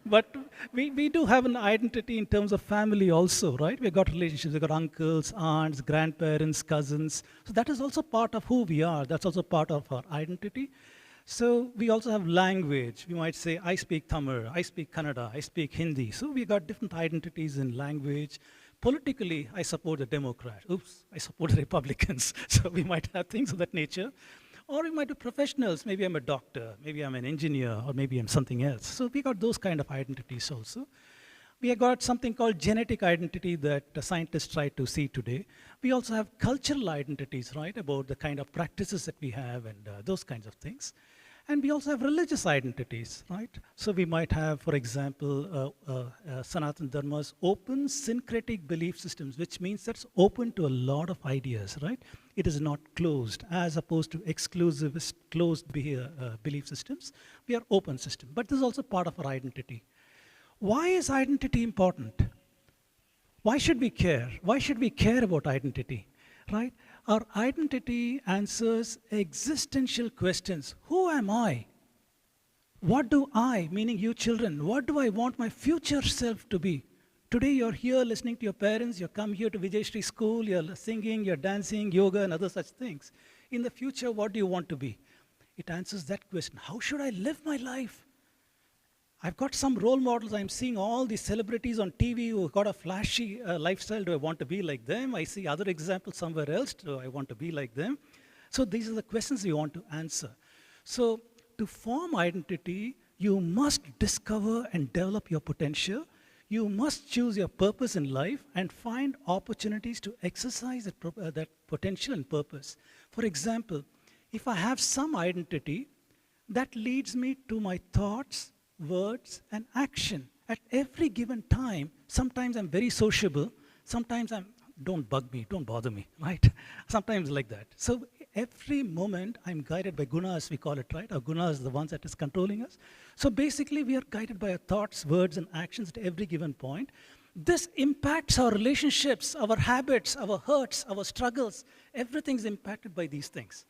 But we do have an identity in terms of family also, right? We've got relationships, we've got uncles, aunts, grandparents, cousins. So that is also part of who we are. That's also part of our identity. So we also have language. We might say, I speak Tamil, I speak Kannada, I speak Hindi. So we got different identities in language. Politically, I support the Democrats. Oops, I support the Republicans. So we might have things of that nature. Or we might be professionals. Maybe I'm a doctor, maybe I'm an engineer, or maybe I'm something else. So we got those kind of identities also. We have got something called genetic identity that scientists try to see today. We also have cultural identities, right, about the kind of practices that we have and those kinds of things. And we also have religious identities, right? So we might have, for example, Sanatana Dharma's open syncretic belief systems, which means that's open to a lot of ideas, right? It is not closed, as opposed to exclusivist, closed belief systems. We are open system, but this is also part of our identity. Why is identity important? Why should we care? Why should we care about identity? Right? Our identity answers existential questions. Who am I? What do I, meaning you children, what do I want my future self to be? Today you're here listening to your parents, you come here to Vijayashri school, you're singing, you're dancing, yoga and other such things. In the future, what do you want to be? It answers that question. How should I live my life? I've got some role models. I'm seeing all these celebrities on TV who've got a flashy lifestyle. Do I want to be like them? I see other examples somewhere else. Do I want to be like them? So these are the questions we want to answer. So to form identity, you must discover and develop your potential. You must choose your purpose in life and find opportunities to exercise that potential and purpose. For example, if I have some identity, that leads me to my thoughts, words, and action. At every given time, sometimes I'm very sociable, sometimes don't bug me, don't bother me, right? Sometimes like that. So every moment I'm guided by gunas, we call it, right? Our gunas are the ones that is controlling us. So basically we are guided by our thoughts, words, and actions at every given point. This impacts our relationships, our habits, our hurts, our struggles. Everything's impacted by these things.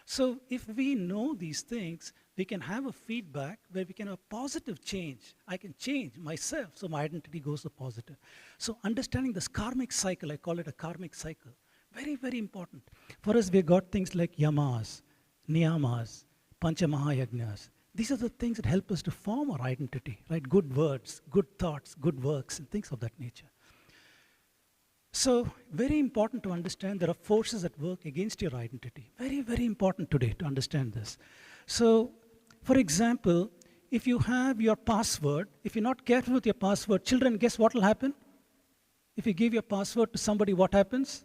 So if we know these things, we can have a feedback where we can have a positive change. I can change myself, so my identity goes to positive. So understanding this karmic cycle, I call it a karmic cycle, very, very important. For us, we've got things like yamas, niyamas, panchamahayagnas. These are the things that help us to form our identity, right? Good words, good thoughts, good works, and things of that nature. So very important to understand there are forces at work against your identity. Very, very important today to understand this. So, for example, if you have your password, if you're not careful with your password, children, guess what will happen? If you give your password to somebody, what happens?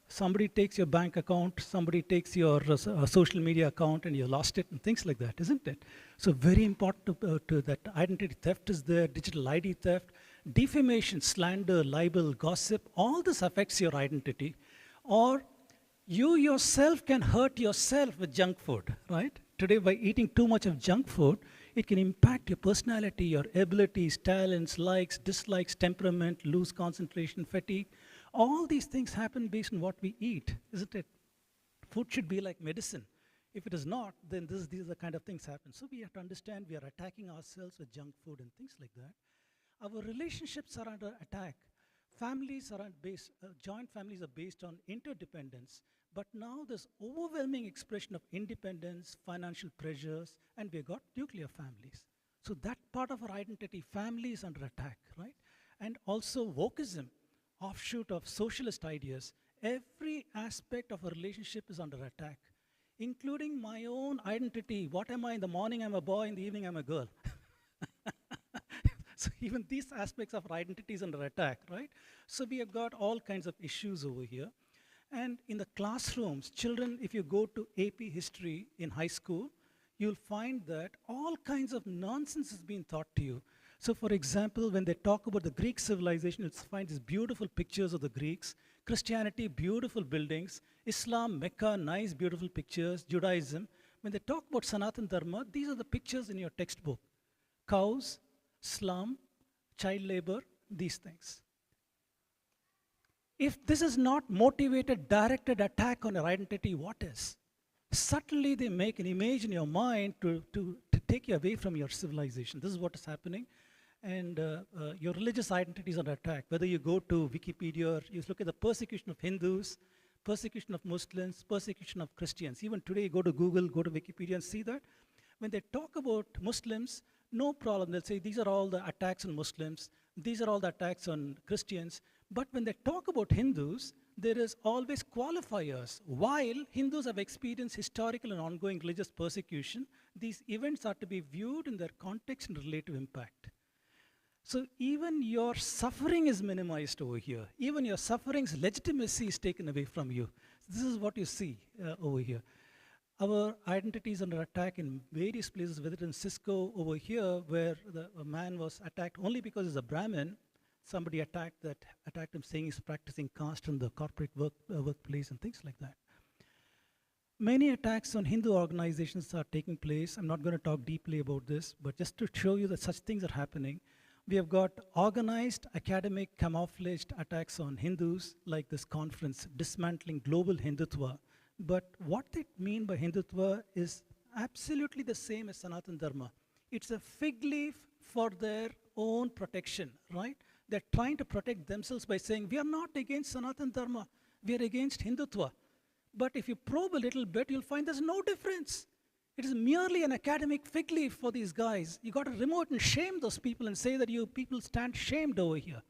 Somebody takes your bank account, somebody takes your social media account, and you lost it, and things like that, isn't it? So very important to that identity theft is there, digital ID theft, defamation, slander, libel, gossip, all this affects your identity. Or you yourself can hurt yourself with junk food, right? Today, by eating too much of junk food, it can impact your personality, your abilities, talents, likes, dislikes, temperament, lose concentration, fatigue. All these things happen based on what we eat, isn't it? Food should be like medicine. If it is not, then these are the kind of things happen. So we have to understand we are attacking ourselves with junk food and things like that. Our relationships are under attack. Families are based, joint families are based on interdependence, but now there's overwhelming expression of independence, financial pressures, and we've got nuclear families. So that part of our identity, family, is under attack, right? And also wokeism, offshoot of socialist ideas. Every aspect of a relationship is under attack, including my own identity. What am I? In the morning I'm a boy, in the evening I'm a girl. So even these aspects of our identity is under attack, right? So we have got all kinds of issues over here. And in the classrooms, children, if you go to AP history in high school, you'll find that all kinds of nonsense is being taught to you. So for example, when they talk about the Greek civilization, you'll find these beautiful pictures of the Greeks. Christianity, beautiful buildings. Islam, Mecca, nice, beautiful pictures. Judaism. When they talk about Sanatana Dharma, these are the pictures in your textbook. Cows, slum, child labor, these things. If this is not motivated, directed attack on your identity, what is? Subtly they make an image in your mind to take you away from your civilization. This is what is happening. And your religious identity is under attack. Whether you go to Wikipedia or you look at the persecution of Hindus, persecution of Muslims, persecution of Christians. Even today, go to Google, go to Wikipedia and see that. When they talk about Muslims, no problem. They'll say these are all the attacks on Muslims. These are all the attacks on Christians. But when they talk about Hindus, there is always qualifiers. While Hindus have experienced historical and ongoing religious persecution, these events are to be viewed in their context and relative impact. So even your suffering is minimized over here. Even your suffering's legitimacy is taken away from you. This is what you see over here. Our identity is under attack in various places, whether in Cisco over here, where a man was attacked only because he's a Brahmin. Somebody attacked him saying he's practicing caste in the corporate workplace and things like that. Many attacks on Hindu organizations are taking place. I'm not going to talk deeply about this, but just to show you that such things are happening. We have got organized academic camouflaged attacks on Hindus, like this conference, Dismantling Global Hindutva. But what they mean by Hindutva is absolutely the same as Sanatana Dharma. It's a fig leaf for their own protection, right? They're trying to protect themselves by saying, we are not against Sanatana Dharma, we are against Hindutva. But if you probe a little bit, you'll find there's no difference. It is merely an academic fig leaf for these guys. You got to remove and shame those people and say that you people stand shamed over here.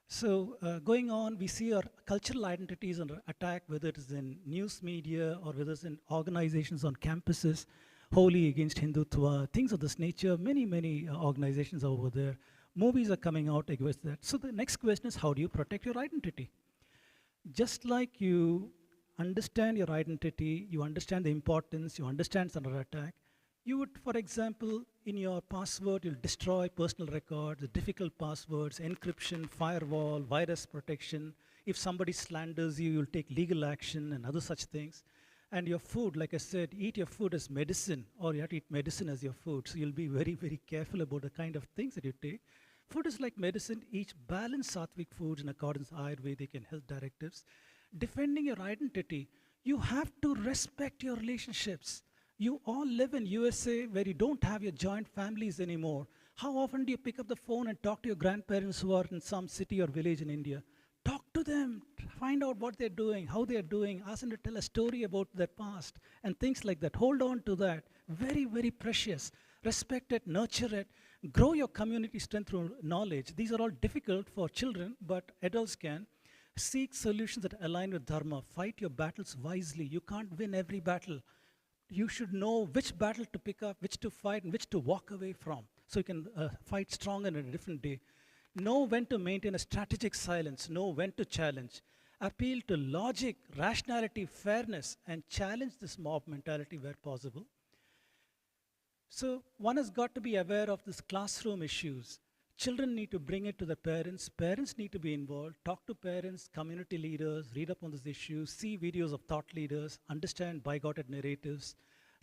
So going on, we see our cultural identities under attack, whether it is in news media or whether it's in organizations on campuses, wholly against Hindutva, things of this nature. Many organizations are over there. Movies are coming out against that. So the next question is, how do you protect your identity? Just like you understand your identity, you understand the importance, you understand it's under attack, you would, for example, in your password, you'll destroy personal records, difficult passwords, encryption, firewall, virus protection. If somebody slanders you, you'll take legal action and other such things. And your food, like I said, eat your food as medicine, or you have to eat medicine as your food. So you'll be very careful about the kind of things that you take. Food is like medicine. Each balanced sattvic foods in accordance with Ayurvedic and health directives. Defending your identity, you have to respect your relationships. You all live in USA where you don't have your joint families anymore. How often do you pick up the phone and talk to your grandparents who are in some city or village in India? Talk to them, find out what they're doing, how they're doing, ask them to tell a story about their past and things like that. Hold on to that. Very precious. Respect it, nurture it, grow your community strength through knowledge. These are all difficult for children, but adults can. Seek solutions that align with Dharma. Fight your battles wisely. You can't win every battle. You should know which battle to pick up, which to fight, and which to walk away from. So you can fight stronger in a different day. Know when to maintain a strategic silence. Know when to challenge. Appeal to logic, rationality, fairness, and challenge this mob mentality where possible. So one has got to be aware of these classroom issues. Children need to bring it to the parents. Parents need to be involved. Talk to parents, community leaders, read up on this issue, see videos of thought leaders, understand bigoted narratives.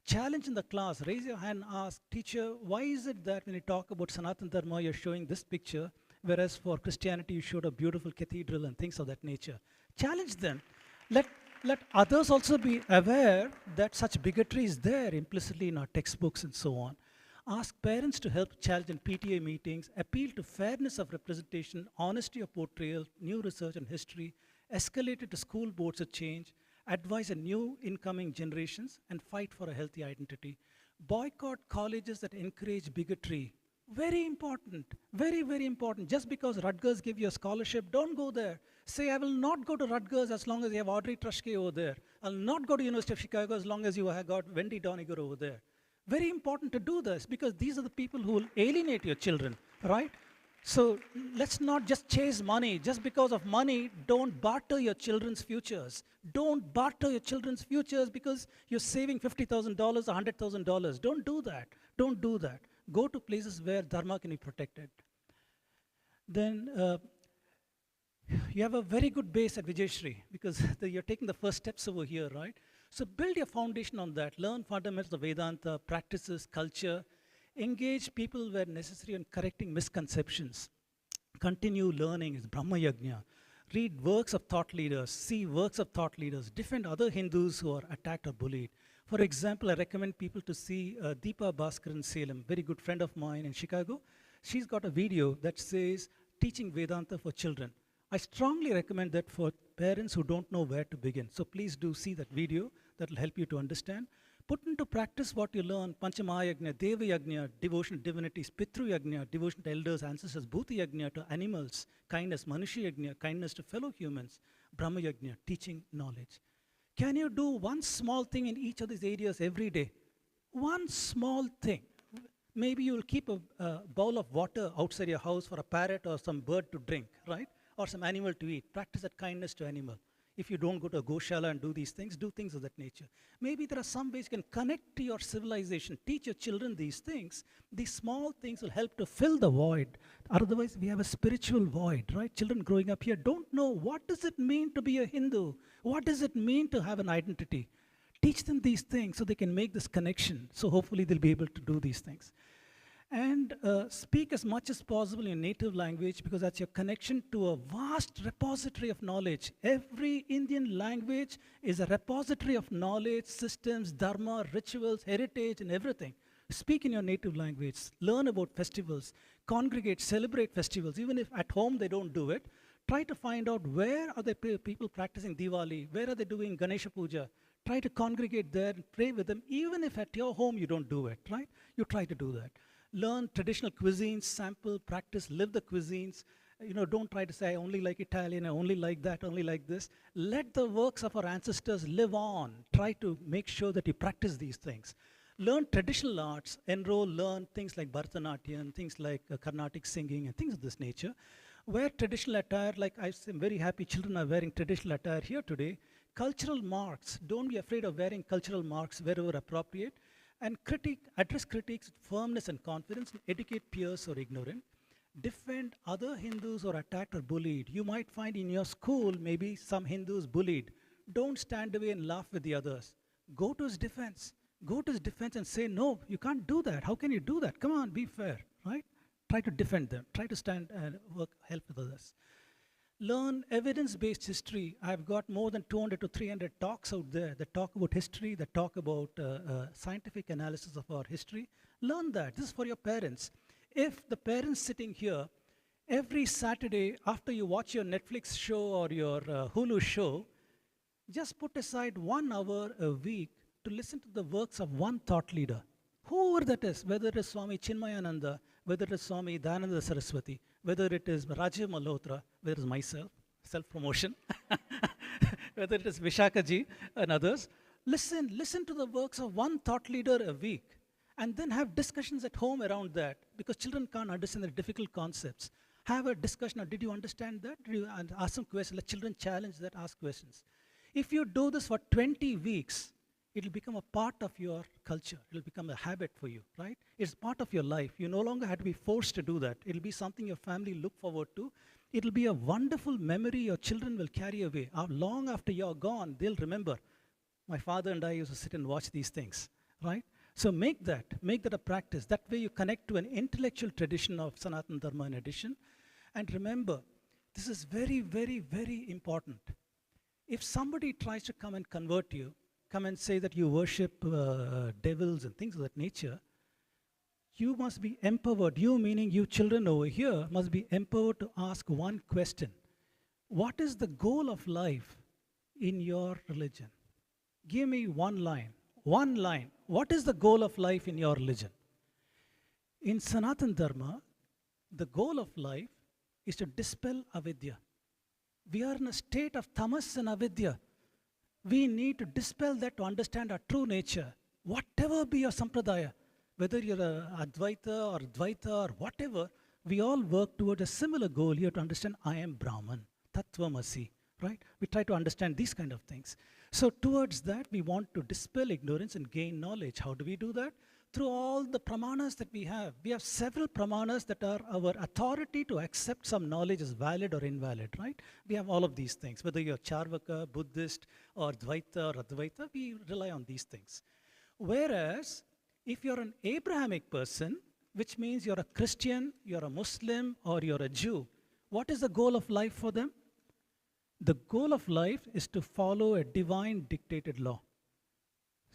Challenge in the class. Raise your hand and ask, teacher, why is it that when you talk about Sanatana Dharma, you're showing this picture, whereas for Christianity, you showed a beautiful cathedral and things of that nature? Challenge them. Let others also be aware that such bigotry is there implicitly in our textbooks and so on. Ask parents to help challenge in PTA meetings, appeal to fairness of representation, honesty of portrayal, new research and history, escalate it to school boards of change, advise a new incoming generations, and fight for a healthy identity. Boycott colleges that encourage bigotry. Very important, very important. Just because Rutgers give you a scholarship, don't go there. Say, I will not go to Rutgers as long as you have Audrey Truschke over there. I'll not go to University of Chicago as long as you have got Wendy Doniger over there. Very important to do this because these are the people who will alienate your children, right? So let's not just chase money. Just because of money, don't barter your children's futures. Don't barter your children's futures because you're saving $50,000 or $100,000. Don't do that. Don't do that. Go to places where Dharma can be protected. Then you have a very good base at Vijayashri because you're taking the first steps over here, right? So build your foundation on that. Learn fundamentals of Vedanta, practices, culture. Engage people where necessary in correcting misconceptions. Continue learning is Brahma Yajna. Read works of thought leaders. See works of thought leaders. Defend other Hindus who are attacked or bullied. For example, I recommend people to see Deepa Bhaskar in Salem, very good friend of mine in Chicago. She's got a video that says, Teaching Vedanta for Children. I strongly recommend that for parents who don't know where to begin. So please do see that video. That will help you to understand. Put into practice what you learn. Panchamayagna, Deva Yajna, devotion to divinities, Pitru Yajna, devotion to elders, ancestors, Bhuta Yajna to animals, kindness, Manushya Yajna, kindness to fellow humans, Brahma Yajna, teaching knowledge. Can you do one small thing in each of these areas every day? One small thing. Maybe you will keep a bowl of water outside your house for a parrot or some bird to drink, right? Or some animal to eat. Practice that kindness to animal. If you don't go to a Goshala and do these things, do things of that nature. Maybe there are some ways you can connect to your civilization. Teach your children these things. These small things will help to fill the void. Otherwise, we have a spiritual void, right? Children growing up here don't know what does it mean to be a Hindu? What does it mean to have an identity? Teach them these things so they can make this connection. So hopefully they'll be able to do these things. And speak as much as possible in your native language, because that's your connection to a vast repository of knowledge. Every Indian language is a repository of knowledge, systems, dharma, rituals, heritage, and everything. Speak in your native language. Learn about festivals. Congregate, celebrate festivals. Even if at home they don't do it, try to find out where are the people practicing Diwali, where are they doing Ganesha Puja. Try to congregate there and pray with them, even if at your home you don't do it, right? You try to do that. Learn traditional cuisines, sample, practice, live the cuisines. Don't try to say, I only like Italian, I only like that, only like this. Let the works of our ancestors live on. Try to make sure that you practice these things. Learn traditional arts, enroll, learn things like Bharatanatyam, things like Karnatik singing, and things of this nature. Wear traditional attire, like I'm very happy children are wearing traditional attire here today. Cultural marks, don't be afraid of wearing cultural marks wherever appropriate. And address critics with firmness and confidence, and educate peers or ignorant. Defend other Hindus or attacked or bullied. You might find in your school maybe some Hindus bullied. Don't stand away and laugh with the others. Go to his defense. Go to his defense and say, no, you can't do that. How can you do that? Come on, be fair, right? Try to defend them. Try to stand and help with others. Learn evidence-based history. I've got more than 200 to 300 talks out there that talk about history, that talk about scientific analysis of our history. Learn that. This is for your parents. If the parents sitting here, every Saturday after you watch your Netflix show or your Hulu show, just put aside 1 hour a week to listen to the works of one thought leader. Whoever that is, whether it is Swami Chinmayananda, whether it is Swami Dayananda Saraswati, whether it is Rajiv Malhotra, whether it is myself, self-promotion, whether it is Vishakha ji and others, listen to the works of one thought leader a week, and then have discussions at home around that, because children can't understand the difficult concepts. Have a discussion, or did you understand that? And ask some questions, let children challenge that, ask questions. If you do this for 20 weeks, it will become a part of your culture. It will become a habit for you, right? It's part of your life. You no longer have to be forced to do that. It will be something your family look forward to. It will be a wonderful memory your children will carry away. Long after you're gone, they'll remember, my father and I used to sit and watch these things, right? So make that a practice. That way you connect to an intellectual tradition of Sanatana Dharma in addition. And remember, this is very, very, very important. If somebody tries to come and convert you, come and say that you worship devils and things of that nature, you must be empowered. You, meaning you children over here, must be empowered to ask one question. What is the goal of life in your religion? Give me one line. One line. What is the goal of life in your religion? In Sanatana Dharma, the goal of life is to dispel avidya. We are in a state of tamas and avidya. We need to dispel that to understand our true nature. Whatever be your sampradaya, whether you're Advaita or Dvaita or whatever, we all work towards a similar goal here to understand I am Brahman, Tattvamasi, right? We try to understand these kind of things. So towards that, we want to dispel ignorance and gain knowledge. How do we do that? Through all the pramanas that we have. We have several pramanas that are our authority to accept some knowledge as valid or invalid, right? We have all of these things. Whether you're Charvaka, Buddhist, or Dvaita or Advaita, we rely on these things. Whereas, if you're an Abrahamic person, which means you're a Christian, you're a Muslim, or you're a Jew, what is the goal of life for them? The goal of life is to follow a divine dictated law.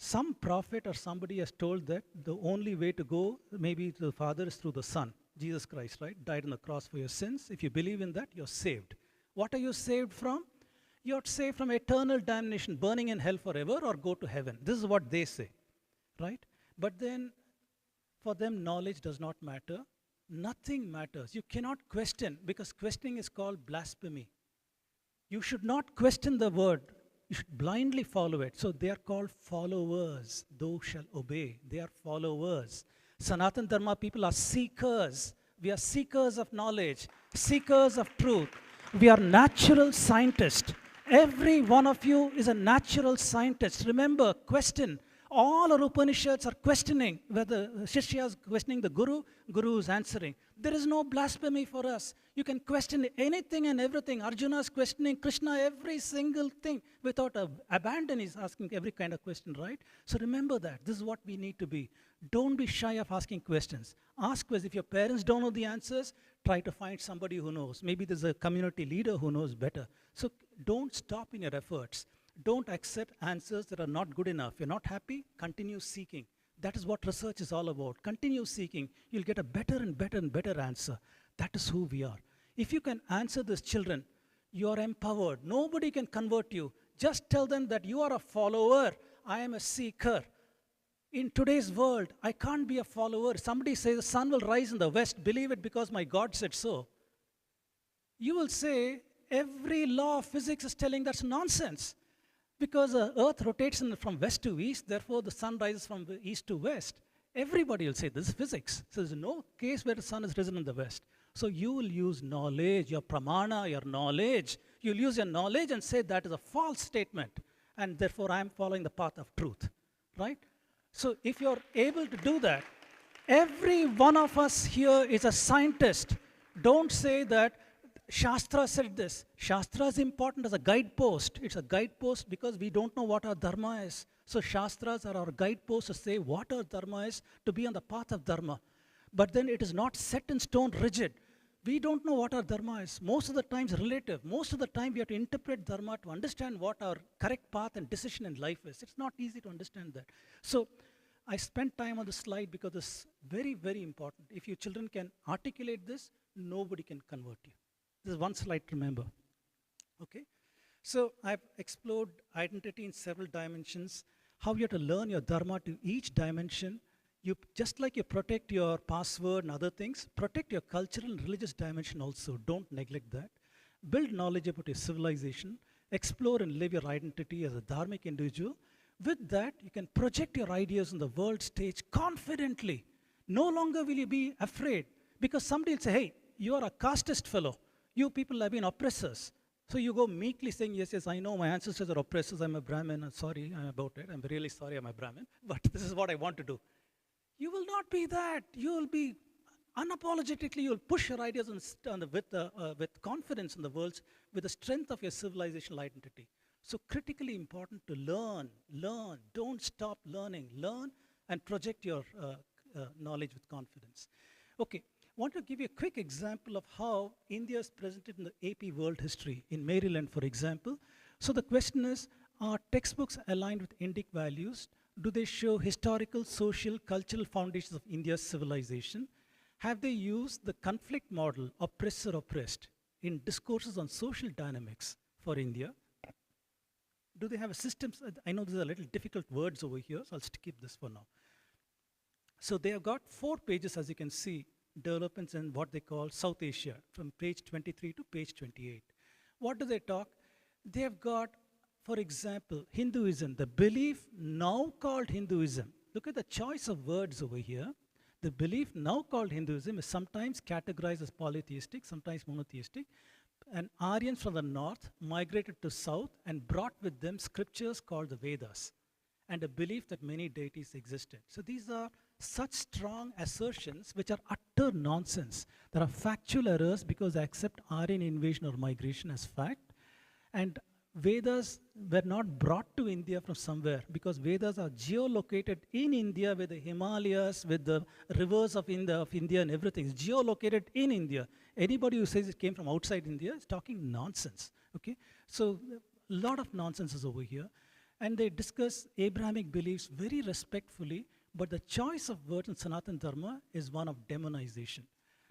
Some prophet or somebody has told that the only way to go maybe to the Father is through the Son, Jesus Christ, right? Died on the cross for your sins. If you believe in that, you're saved. What are you saved from? You're saved from eternal damnation, burning in hell forever, or go to heaven. This is what they say, right? But then, for them, knowledge does not matter. Nothing matters. You cannot question, because questioning is called blasphemy. You should not question the word. You should blindly follow it. So they are called followers. Thou shall obey. They are followers. Sanatana Dharma people are seekers. We are seekers of knowledge, seekers of truth. We are natural scientists. Every one of you is a natural scientist. Remember, question, All our Upanishads are questioning whether Shishya is questioning the Guru, Guru is answering. There is no blasphemy for us. You can question anything and everything. Arjuna is questioning Krishna every single thing without abandon. He's asking every kind of question, right? So remember that. This is what we need to be. Don't be shy of asking questions. Ask questions. If your parents don't know the answers, try to find somebody who knows. Maybe there's a community leader who knows better. So don't stop in your efforts. Don't accept answers that are not good enough. You're not happy? Continue seeking. That is what research is all about. Continue seeking. You'll get a better and better and better answer. That is who we are. If you can answer these children, you are empowered. Nobody can convert you. Just tell them that you are a follower. I am a seeker. In today's world, I can't be a follower. Somebody says the sun will rise in the west. Believe it because my God said so. You will say every law of physics is telling that's nonsense. Because the earth rotates from west to east, therefore the sun rises from east to west. Everybody will say this is physics. So there's no case where the sun has risen in the west. So you will use knowledge, your pramana, your knowledge. You'll use your knowledge and say that is a false statement. And therefore I am following the path of truth. Right? So if you're able to do that, every one of us here is a scientist. Don't say that Shastra said this. Shastra is important as a guidepost. It's a guidepost because we don't know what our dharma is. So Shastras are our guideposts to say what our dharma is, to be on the path of dharma. But then it is not set in stone, rigid. We don't know what our dharma is. Most of the time it's relative. Most of the time we have to interpret dharma to understand what our correct path and decision in life is. It's not easy to understand that. So I spent time on the slide because it's very, very important. If your children can articulate this, nobody can convert you. This is one slide to remember. Okay? So I've explored identity in several dimensions, how you have to learn your dharma to each dimension. You, just like you protect your password and other things, protect your cultural and religious dimension also. Don't neglect that. Build knowledge about your civilization. Explore and live your identity as a dharmic individual. With that, you can project your ideas on the world stage confidently. No longer will you be afraid because somebody will say, hey, you are a casteist fellow. You people have been oppressors. So you go meekly saying, yes, yes, I know my ancestors are oppressors. I'm a Brahmin. I'm sorry about it. I'm really sorry I'm a Brahmin. But this is what I want to do. You will not be that. You will be unapologetically, you will push your ideas with confidence in the world, with the strength of your civilizational identity. So critically important to learn. Don't stop learning. Learn and project your knowledge with confidence. Okay. I want to give you a quick example of how India is presented in the AP World History in Maryland, for example. So the question is, are textbooks aligned with Indic values? Do they show historical, social, cultural foundations of India's civilization? Have they used the conflict model, oppressor-oppressed, in discourses on social dynamics for India? Do they have a system? I know these are little difficult words over here, so I'll skip this for now. So they have got 4 pages, as you can see, developments in what they call South Asia, from page 23 to page 28. What do they talk? They have got, for example, Hinduism, the belief now called Hinduism. Look at the choice of words over here. The belief now called Hinduism is sometimes categorized as polytheistic, sometimes monotheistic. And Aryans from the north migrated to south and brought with them scriptures called the Vedas and a belief that many deities existed. So these are such strong assertions which are utter nonsense. There are factual errors because they accept Aryan invasion or migration as fact. And Vedas were not brought to India from somewhere because Vedas are geolocated in India with the Himalayas, with the rivers of India and everything. It's geolocated in India. Anybody who says it came from outside India is talking nonsense. Okay? So a lot of nonsense is over here. And they discuss Abrahamic beliefs very respectfully, but the choice of words in Sanatana Dharma is one of demonization.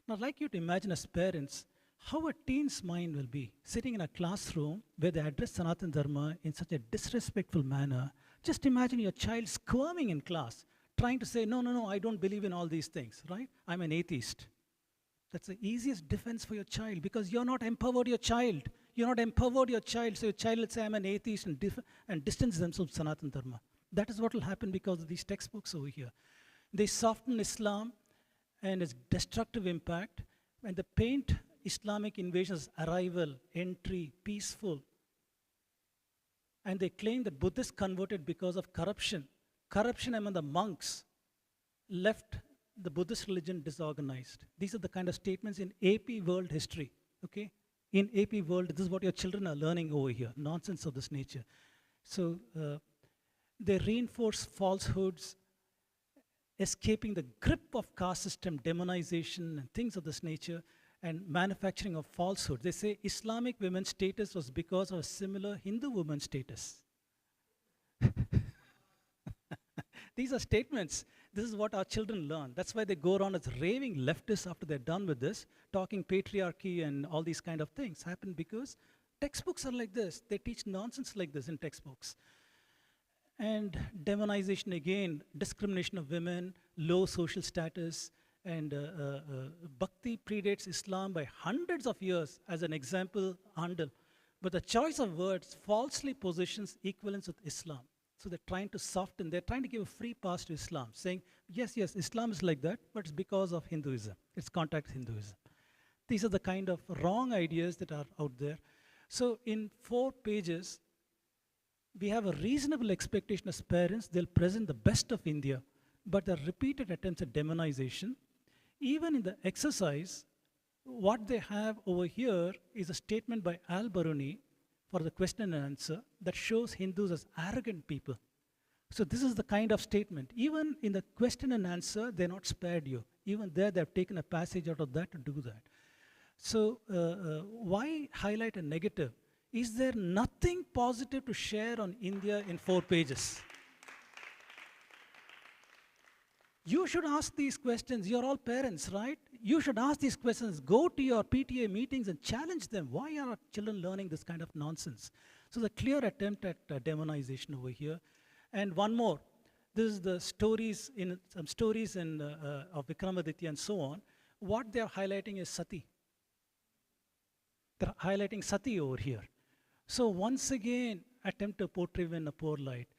Now, I'd like you to imagine as parents how a teen's mind will be sitting in a classroom where they address Sanatana Dharma in such a disrespectful manner. Just imagine your child squirming in class, trying to say, no, I don't believe in all these things, right? I'm an atheist. That's the easiest defense for your child because you're not empowered your child. You're not empowered your child, so your child will say, I'm an atheist and distance themselves from Sanatana Dharma. That is what will happen because of these textbooks over here. They soften Islam and its destructive impact, and they paint Islamic invasion as arrival, entry, peaceful. And they claim that Buddhists converted because of corruption. corruption among the monks left the Buddhist religion disorganized. These are the kind of statements in AP World History, okay? In AP World, this is what your children are learning over here, nonsense of this nature. So they reinforce falsehoods, escaping the grip of caste system, demonization, and things of this nature, and manufacturing of falsehoods. They say Islamic women's status was because of a similar Hindu women's status. These are statements. This is what our children learn. That's why they go around as raving leftists after they're done with this, talking patriarchy and all these kind of things. Happen because textbooks are like this. They teach nonsense like this in textbooks. And demonization again, discrimination of women, low social status, and bhakti predates Islam by hundreds of years. As an example, Handel. But the choice of words falsely positions equivalence with Islam. So they're trying to soften, they're trying to give a free pass to Islam, saying, yes, Islam is like that, but it's because of Hinduism. It's contact Hinduism. These are the kind of wrong ideas that are out there. So in 4 pages, we have a reasonable expectation as parents, they'll present the best of India, but there are repeated attempts at demonization. Even in the exercise, what they have over here is a statement by Al-Baruni for the question and answer that shows Hindus as arrogant people. So this is the kind of statement. Even in the question and answer, they're not spared you. Even there, they've taken a passage out of that to do that. So why highlight a negative? Is there nothing positive to share on India in 4 pages? You should ask these questions. You're all parents, right? You should ask these questions. Go to your PTA meetings and challenge them. Why are our children learning this kind of nonsense? So the clear attempt at demonization over here. And one more. This is the stories in some stories in of Vikramaditya and so on. What they're highlighting is sati. They're highlighting sati over here. So once again, attempt to portray women in a poor light.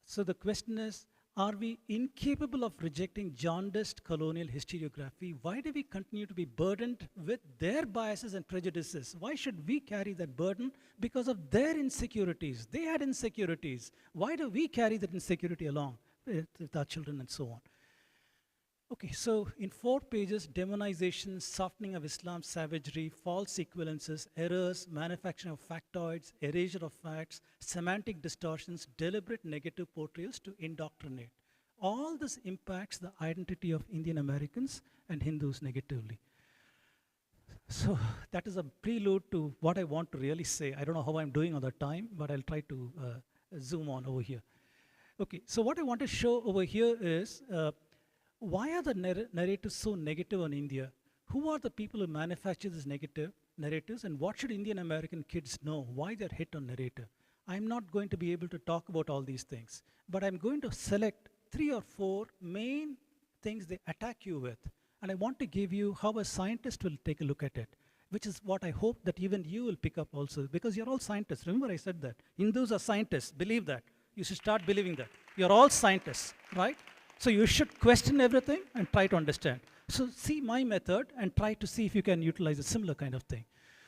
So the question is, are we incapable of rejecting jaundiced colonial historiography? Why do we continue to be burdened with their biases and prejudices? Why should we carry that burden? Because of their insecurities. They had insecurities. Why do we carry that insecurity along with our children and so on? Okay, so in 4 pages, demonization, softening of Islam's savagery, false equivalences, errors, manufacturing of factoids, erasure of facts, semantic distortions, deliberate negative portrayals to indoctrinate. All this impacts the identity of Indian Americans and Hindus negatively. So that is a prelude to what I want to really say. I don't know how I'm doing on the time, but I'll try to zoom on over here. Okay, so what I want to show over here is why are the narratives so negative on India? Who are the people who manufacture these negative narratives, and what should Indian American kids know? Why they're hit on narrative? I'm not going to be able to talk about all these things, but I'm going to select 3 or 4 main things they attack you with. And I want to give you how a scientist will take a look at it, which is what I hope that even you will pick up also, because you're all scientists. Remember I said that. Hindus are scientists. Believe that. You should start believing that. You're all scientists, right? So you should question everything and try to understand. So see my method and try to see if you can utilize a similar kind of thing.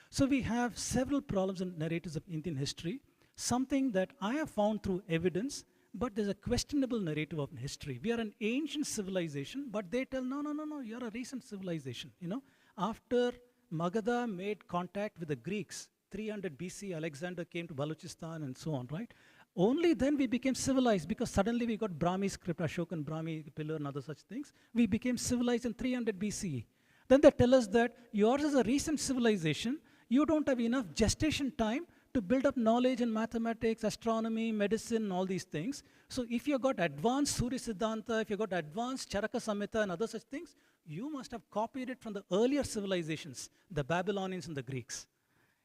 So we have several problems in narratives of Indian history, something that I have found through evidence, but there's a questionable narrative of history. We are an ancient civilization, but they tell, no, you're a recent civilization. You know, after Magadha made contact with the Greeks, 300 BC, Alexander came to Balochistan and so on, right? Only then we became civilized, because suddenly we got Brahmi script, Ashokan Brahmi pillar and other such things. We became civilized in 300 BCE. Then they tell us that yours is a recent civilization. You don't have enough gestation time to build up knowledge in mathematics, astronomy, medicine, all these things. So if you got advanced Surya Siddhanta, if you got advanced Charaka Samhita and other such things, you must have copied it from the earlier civilizations, the Babylonians and the Greeks.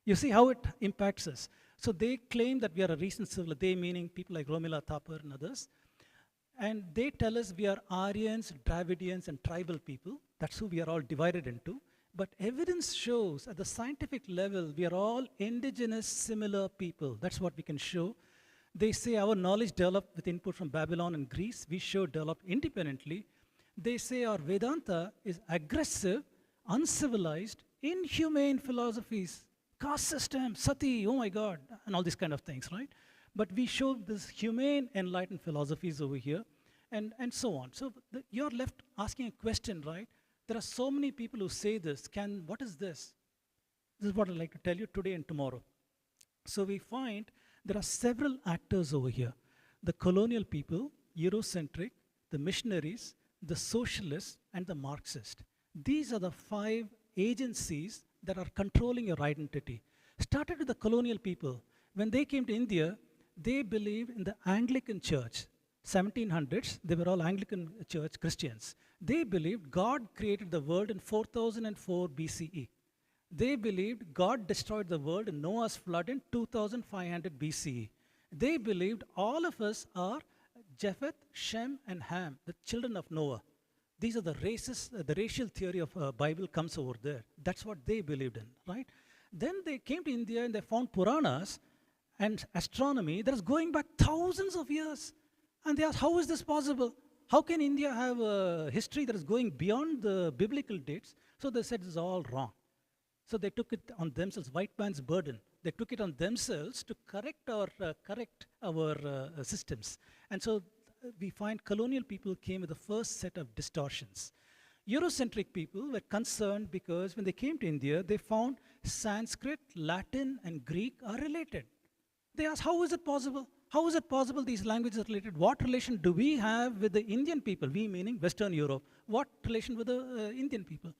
You see how it impacts us. So they claim that we are a recent civilization, they meaning people like Romila Thapar and others. And they tell us we are Aryans, Dravidians, and tribal people. That's who we are all divided into. But evidence shows at the scientific level, we are all indigenous, similar people. That's what we can show. They say our knowledge developed with input from Babylon and Greece. We show developed independently. They say our Vedanta is aggressive, uncivilized, inhumane philosophies. Caste system, sati, oh my God, and all these kind of things, right? But we show this humane, enlightened philosophies over here. and so on. So you're left asking a question, right? There are so many people who say this. What is this? This is what I'd like to tell you today and tomorrow. So we find there are several actors over here. The colonial people, Eurocentric, the missionaries, the socialists, and the Marxists. These are the 5 agencies that are controlling your identity. Started with the colonial people. When they came to India, they believed in the Anglican Church. 1700s, they were all Anglican Church Christians. They believed God created the world in 4004 BCE. They believed God destroyed the world in Noah's flood in 2500 BCE. They believed all of us are Japheth, Shem, and Ham, the children of Noah. These are the races, the racial theory of Bible comes over there. That's what they believed in, right? Then they came to India and they found Puranas and astronomy that is going back thousands of years. And they asked, how is this possible? How can India have a history that is going beyond the biblical dates? So they said this is all wrong. So they took it on themselves, white man's burden. They took it on themselves to correct our systems. And so we find colonial people came with the first set of distortions. Eurocentric people were concerned because when they came to India, they found Sanskrit, Latin, and Greek are related. They asked, how is it possible? How is it possible these languages are related? What relation do we have with the Indian people? We meaning Western Europe. What relation with the Indian people?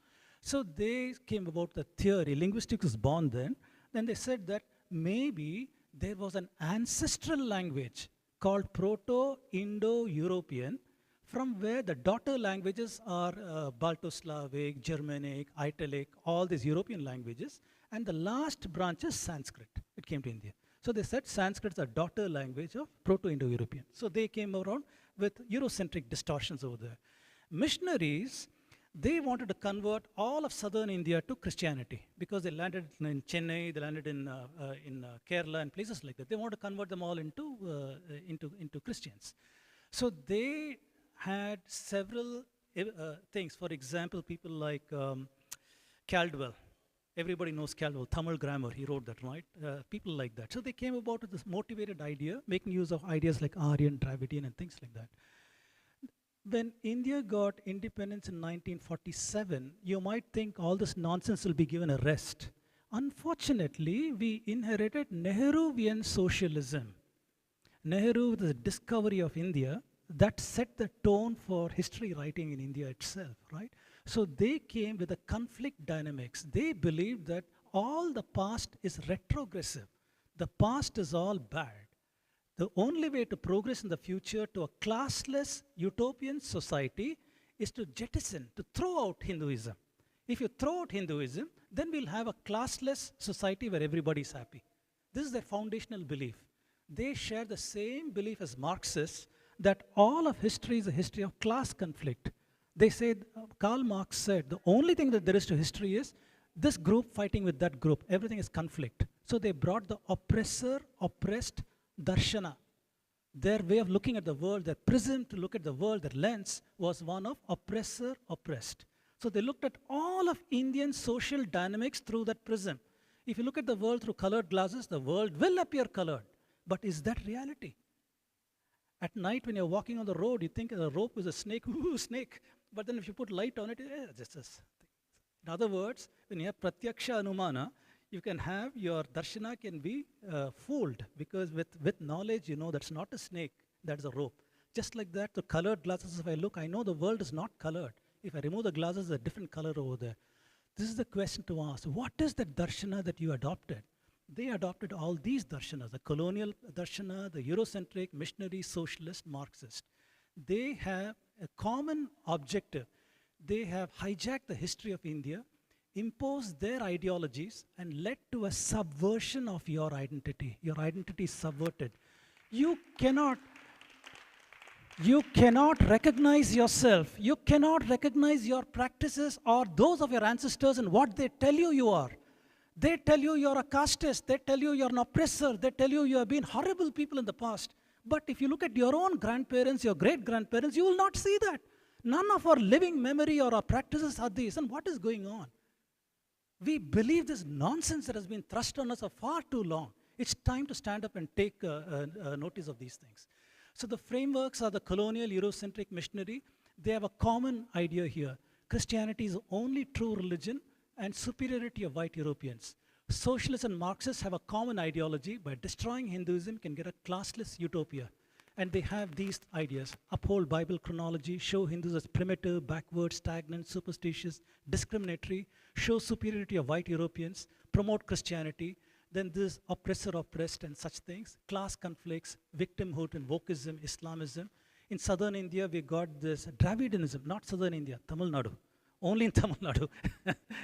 So they came about the theory. Linguistics was born then. Then they said that maybe there was an ancestral language called Proto-Indo-European, from where the daughter languages are Balto-Slavic, Germanic, Italic, all these European languages. And the last branch is Sanskrit. It came to India. So they said Sanskrit is a daughter language of Proto-Indo-European. So they came around with Eurocentric distortions over there. Missionaries, they wanted to convert all of southern India to Christianity because they landed in Chennai, they landed in Kerala and places like that. They wanted to convert them all into Christians. So they had several things. For example, people like Caldwell. Everybody knows Caldwell, Tamil grammar, he wrote that, right? People like that. So they came about with this motivated idea, making use of ideas like Aryan, Dravidian, and things like that. When India got independence in 1947, you might think all this nonsense will be given a rest. Unfortunately, we inherited Nehruvian socialism. Nehru, the discovery of India, that set the tone for history writing in India itself, right? So they came with a conflict dynamics. They believed that all the past is retrogressive. The past is all bad. The only way to progress in the future to a classless utopian society is to jettison, to throw out Hinduism. If you throw out Hinduism, then we'll have a classless society where everybody is happy. This is their foundational belief. They share the same belief as Marxists that all of history is a history of class conflict. They said, Karl Marx said, the only thing that there is to history is this group fighting with that group. Everything is conflict. So they brought the oppressor-oppressed darshana. Their way of looking at the world, their prism to look at the world, their lens was one of oppressor-oppressed. So they looked at all of Indian social dynamics through that prism. If you look at the world through colored glasses, the world will appear colored. But is that reality? At night when you're walking on the road, you think the rope is a snake, ooh, snake. But then if you put light on it, just this. In other words, when you have pratyaksha anumana, you can have your darshana can be fooled because with knowledge, you know that's not a snake, that's a rope. Just like that, the colored glasses, if I look, I know the world is not colored. If I remove the glasses, there's a different color over there. This is the question to ask. What is the darshana that you adopted? They adopted all these darshanas, the colonial darshana, the Eurocentric, missionary, socialist, Marxist. They have a common objective. They have hijacked the history of India, imposed their ideologies, and led to a subversion of your identity. Your identity is subverted. You cannot recognize yourself. You cannot recognize your practices or those of your ancestors and what they tell you you are. They tell you you're a casteist. They tell you you're an oppressor. They tell you you have been horrible people in the past. But if you look at your own grandparents, your great-grandparents, you will not see that. None of our living memory or our practices are these. And what is going on? We believe this nonsense that has been thrust on us for far too long. It's time to stand up and take notice of these things. So the frameworks are the colonial Eurocentric missionary. They have a common idea here. Christianity is the only true religion and superiority of white Europeans. Socialists and Marxists have a common ideology. By destroying Hinduism, can get a classless utopia. And they have these ideas: uphold Bible chronology, show Hindus as primitive, backward, stagnant, superstitious, discriminatory, show superiority of white Europeans, promote Christianity. Then this oppressor oppressed and such things, class conflicts, victimhood and wokeism, Islamism. In southern India, we got this Dravidianism, not southern India, Tamil Nadu. Only in Tamil Nadu.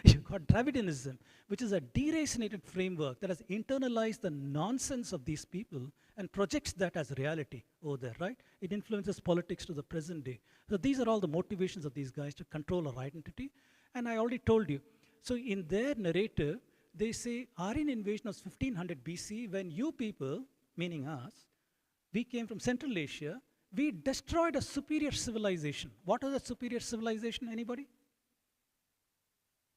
You got Dravidianism, which is a deracinated framework that has internalized the nonsense of these people and projects that as reality over there, right? It influences politics to the present day. So these are all the motivations of these guys to control our identity. And I already told you. So in their narrative, they say Aryan invasion was 1500 BC when you people, meaning us, we came from Central Asia, we destroyed a superior civilization. What was a superior civilization, anybody?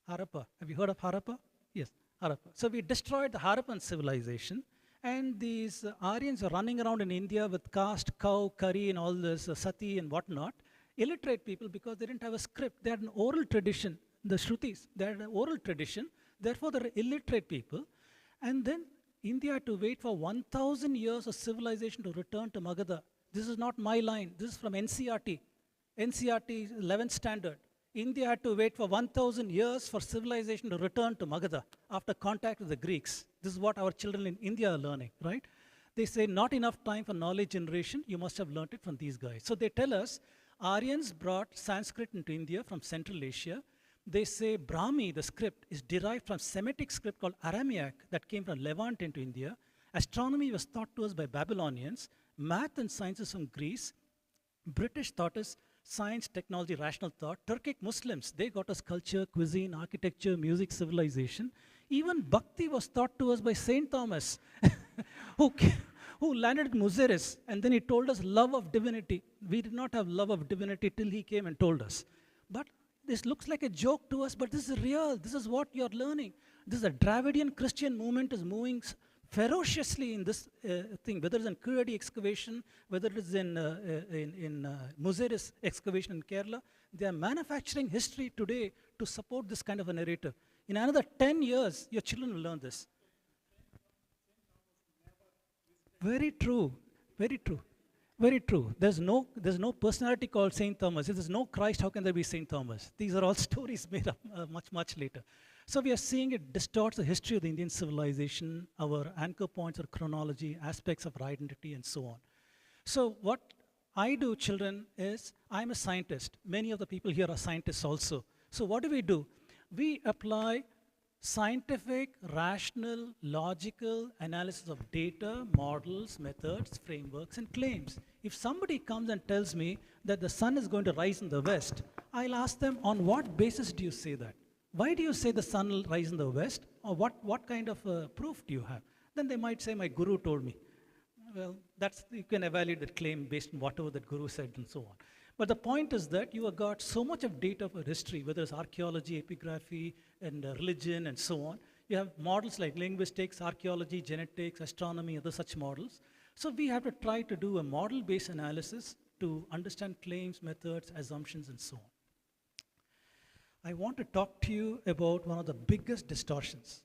Harappa. Have you heard of Harappa? Yes, Harappa. So we destroyed the Harappan civilization, and these Aryans are running around in India with caste, cow, curry, and all this sati and whatnot. Illiterate people, because they didn't have a script. They had an oral tradition, the Shrutis. They had an oral tradition. Therefore, they're illiterate people. And then India had to wait for 1,000 years of civilization to return to Magadha. This is not my line. This is from NCRT. NCRT 11th standard. India had to wait for 1,000 years for civilization to return to Magadha after contact with the Greeks. This is what our children in India are learning, right? They say not enough time for knowledge generation. You must have learned it from these guys. So they tell us Aryans brought Sanskrit into India from Central Asia. They say Brahmi, the script, is derived from Semitic script called Aramaic that came from Levant into India. Astronomy was taught to us by Babylonians. Math and sciences from Greece. British taught us science, technology, rational thought. Turkic Muslims, they got us culture, cuisine, architecture, music, civilization. Even Bhakti was taught to us by Saint Thomas, who landed at Muziris, and then he told us love of divinity. We did not have love of divinity till he came and told us. But this looks like a joke to us, but this is real. This is what you're learning. This is a Dravidian Christian movement is moving ferociously in this thing, whether it's in Kuradi excavation, whether it is in Muziris excavation in Kerala. They are manufacturing history today to support this kind of a narrative. In another 10 years, your children will learn this. Very true, very true. Very true. There's no personality called Saint Thomas. If there's no Christ, how can there be Saint Thomas? These are all stories made up much later. So we are seeing it distorts the history of the Indian civilization, our anchor points, our chronology, aspects of our identity, and so on. So what I do, children, is I'm a scientist. Many of the people here are scientists also. So what do? We apply scientific, rational, logical analysis of data, models, methods, frameworks, and claims. If somebody comes and tells me that the sun is going to rise in the west, I'll ask them, on what basis do you say that? Why do you say the sun will rise in the west? Or what kind of proof do you have? Then they might say, my guru told me. Well, you can evaluate that claim based on whatever that guru said and so on. But the point is that you have got so much of data for history, whether it's archaeology, epigraphy, and religion, and so on. You have models like linguistics, archaeology, genetics, astronomy, other such models. So we have to try to do a model-based analysis to understand claims, methods, assumptions, and so on. I want to talk to you about one of the biggest distortions.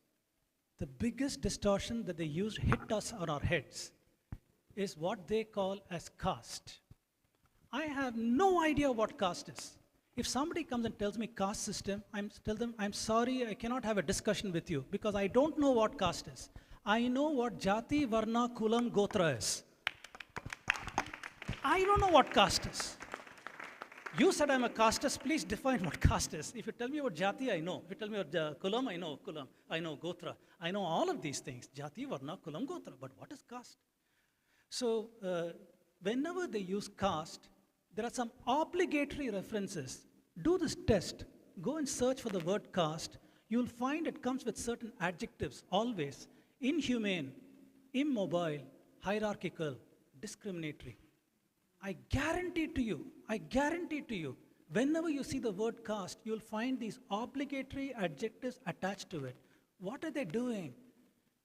The biggest distortion that they used to hit us on our heads is what they call as caste. I have no idea what caste is. If somebody comes and tells me caste system, tell them, I'm sorry, I cannot have a discussion with you because I don't know what caste is. I know what Jati, Varna, Kulam, Gotra is. I don't know what caste is. You said I'm a casteist, please define what caste is. If you tell me about Jati, I know. If you tell me about Kulam, I know Kulam. I know Gotra. I know all of these things. Jati, Varna, Kulam, Gotra. But what is caste? So whenever they use caste, there are some obligatory references. Do this test. Go and search for the word caste. You'll find it comes with certain adjectives, always. Inhumane, immobile, hierarchical, discriminatory. I guarantee to you, whenever you see the word caste, you'll find these obligatory adjectives attached to it. What are they doing?